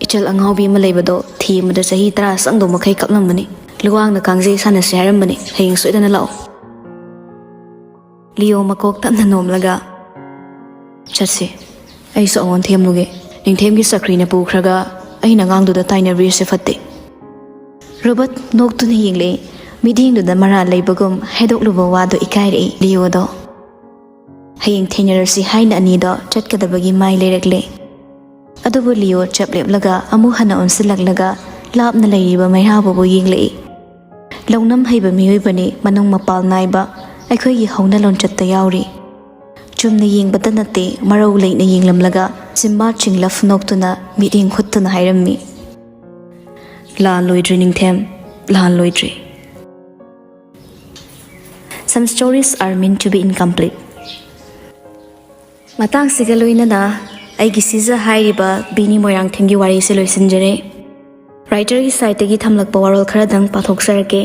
ꯏꯆꯜ ꯑꯉꯥꯎꯕꯤ ꯑꯃ ꯂꯩꯕꯗꯣ ꯊꯤ ꯑꯃꯗ ꯆꯍꯤ 10 ꯆꯪꯗꯧ ꯃꯈꯩ ꯀꯛꯂꯝꯕꯅꯤ ꯂꯨꯋꯥꯡꯅ ꯀꯥꯡꯖꯩ ꯁꯥꯟꯅꯁꯤ ꯍꯥꯏꯔꯝꯕꯅꯤ ꯍꯌꯦꯡ ꯁꯣꯏꯗꯅ ꯂꯥꯛꯑꯣ ꯂꯤꯌꯣ ꯃꯀꯣꯛ ꯇꯞꯅ ꯅꯣꯝꯂꯒ ꯆꯠꯁꯤ ꯑꯩꯁꯨ ꯑꯋꯣꯟ ꯊꯦꯝꯂꯨꯒꯦ ꯅꯤꯡꯊꯦꯝꯒꯤ ꯆꯀ꯭ꯔꯤꯅ ꯄꯨꯈ꯭ꯔꯒ ꯑꯩꯅ ꯑꯉꯥꯡꯗꯨꯗ ꯇꯥꯏꯅꯕꯤꯔꯤꯁꯦ ꯐꯠꯇꯦ ꯔꯣꯕꯔꯠ ꯅꯣꯛꯇꯨꯅ ꯌꯦꯡꯂꯛꯏ ꯃꯤꯠꯌꯦꯡꯗꯨꯗ ꯃꯔꯥꯜ ꯂꯩꯕꯒꯨꯝ ꯍꯥꯏꯗꯣꯛꯂꯨꯕ ꯋꯥꯗꯣ ꯏꯀꯥꯏꯔꯛꯏ ꯂꯤꯌꯣꯗꯣ ꯍꯌꯦꯡ ꯊꯦꯡꯅꯔꯁꯤ ꯍꯥꯏꯅ ꯑꯅꯤꯗꯣ ꯆꯠꯀꯗꯕꯒꯤ ꯃꯥꯏ ꯂꯩꯔꯛꯂꯦ ꯑꯗꯨꯕꯨ ꯂꯤꯌꯣ ꯆꯞ ꯂꯦꯞꯂꯒ ꯑꯃꯨꯛ ꯍꯟꯅ ꯑꯣꯟꯁꯤꯜꯂꯛꯂꯒ ꯂꯥꯞꯅ ꯂꯩꯔꯤꯕ ꯃꯩꯔꯥꯕꯕꯨ ꯌꯦꯡꯂꯛꯏ ꯂꯧꯅꯝ ꯍꯩꯕ ꯃꯤꯑꯣꯏꯕꯅꯤ ꯃꯅꯨꯡ ꯃꯄꯥꯜ ナꯏꯕ ꯑꯩꯈꯣꯏꯒꯤ ꯍꯧꯅ ꯂꯣꯟꯆꯠꯇ ꯌꯥꯎꯔꯤ ꯆꯨꯝꯅ ꯌꯦꯡꯕꯇ ꯅꯠꯇꯦ ꯃꯔꯧ ꯂꯩꯅ ꯌꯦꯡꯂꯝꯂꯒ ꯆꯤꯝꯕꯥ ꯆꯤꯡꯂꯞ ꯅꯣꯛꯇꯨꯅ ꯃꯤꯠꯌꯦꯡ ꯈꯨꯠꯇꯨꯅ ꯍꯥꯏꯔꯝꯃꯤ ꯂꯥꯟ ꯂꯣꯏꯗ꯭ꯔꯤ ꯅꯤꯡꯊꯦꯝ ꯂꯥꯟ ꯂꯣꯏꯗ꯭ꯔꯤ Some stories are meant to be incomplete. ꯃꯇꯥꯡꯁꯤꯒ ꯂꯣꯏꯅꯅ ꯑꯩꯒꯤ ꯁꯤꯖ ꯍꯥꯏꯔꯤꯕ ꯕꯤꯅꯤ ꯃꯣꯏꯔꯥꯡꯊꯦꯝꯒꯤ ꯋꯥꯔꯤꯁꯦ ꯂꯣꯏꯁꯤꯟꯖꯔꯦ ꯔꯥꯏꯇꯔꯒꯤ ꯁꯥꯏꯠꯇꯒꯤ ꯊꯝꯂꯛꯄ ꯋꯥꯔꯣꯜ ꯈꯔꯗꯪ ꯄꯥꯊꯣꯛꯆꯔꯛꯀꯦ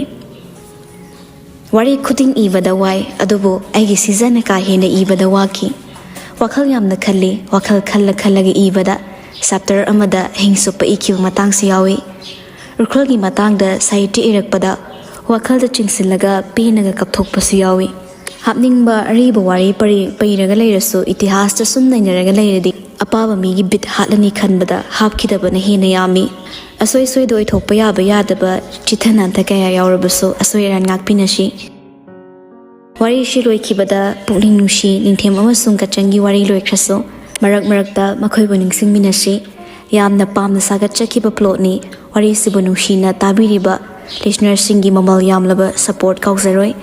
ꯋꯥꯔꯤ ꯈꯨꯗꯤꯡ ꯏꯕꯗ ꯋꯥꯏ ꯑꯗꯨꯕꯨ ꯑꯩꯒꯤ ꯁꯤꯖꯅ ꯀꯥ ꯍꯦꯟꯅ ꯏꯕꯗ ꯋꯥꯈꯤ ꯋꯥꯈꯜ ꯌꯥꯝꯅ ꯈꯜꯂꯤ ꯋꯥꯈꯜ ꯈꯜꯂꯒ ꯏꯕꯗ ꯆꯦꯞꯇꯔ ꯑꯃꯗ ꯑꯍꯤꯡ ꯆꯨꯞꯄ ꯏꯈꯤꯕ ꯃꯇꯥꯡꯁꯨ ꯌꯥꯎꯏ ꯎꯈ꯭ꯔꯨꯜꯒꯤ ꯃꯇꯥꯡꯗ ꯁꯥꯍꯤꯇ꯭ꯌ ꯏꯔꯛꯄꯗ ꯋꯥꯈꯜꯗ ꯆꯤꯡꯁꯤꯜꯂꯒ ꯄꯦꯟꯅꯒ ꯀꯞꯊꯣꯛꯄꯁꯨ ꯌꯥꯎꯏ ꯍꯥꯞꯅꯤꯡꯕ ꯑꯔꯤꯕ ꯋꯥꯔꯤ ꯄꯩꯔꯒ ꯂꯩꯔꯁꯨ ꯏꯇꯤꯍꯥꯁꯇ ꯁꯨꯝ ꯅꯩꯅꯔꯒ ꯂꯩꯔꯗꯤ ꯑꯄꯥꯕ ꯃꯤꯒꯤ ꯕꯤꯠ ꯍꯥꯠꯂꯅꯤ ꯈꯟꯕꯗ ꯍꯥꯞꯈꯤꯗꯕꯅ ꯍꯦꯟꯅ ꯌꯥꯝꯃꯤ ꯑꯁꯣꯏ ꯁꯣꯏꯗ ꯑꯣꯏꯊꯣꯛꯄ ꯌꯥꯕ ꯌꯥꯗꯕ ꯆꯤꯊ ꯅꯥꯟꯊ ꯀꯌꯥ ꯌꯥꯎꯔꯕꯁꯨ ꯑꯁꯣꯏ ꯑꯔꯥꯟ ꯉꯥꯛꯄꯤꯅꯁꯤ ꯋꯥꯔꯤꯁꯤ ꯂꯣꯏꯈꯤꯕꯗ ꯄꯨꯛꯅꯤꯡ ꯅꯨꯡꯁꯤ ꯅꯤꯡꯊꯦꯝ ꯑꯃꯁꯨꯡ ꯀꯆꯟꯒꯤ ꯋꯥꯔꯤ ꯂꯣꯏꯈ꯭ꯔꯁꯨ ꯃꯔꯛꯇ ꯃꯈꯣꯏꯕꯨ ꯅꯤꯡꯁꯤꯡꯃꯤꯟꯅꯁꯤ ꯌꯥꯝꯅ ꯄꯥꯝꯅ ꯁꯥꯒꯠꯆꯈꯤꯕ ꯄ꯭ꯂꯣꯠꯅꯤ ꯋꯥꯔꯤꯁꯤꯕꯨ ꯅꯨꯡꯁꯤꯅ ꯇꯥꯕꯤꯔꯤꯕ ꯂꯤꯁꯅꯔꯁꯤꯡꯒꯤ ꯃꯃꯜ ꯌꯥꯝꯂꯕ ꯁꯄꯣꯔꯠ ꯀꯥꯎꯖꯔꯣꯏ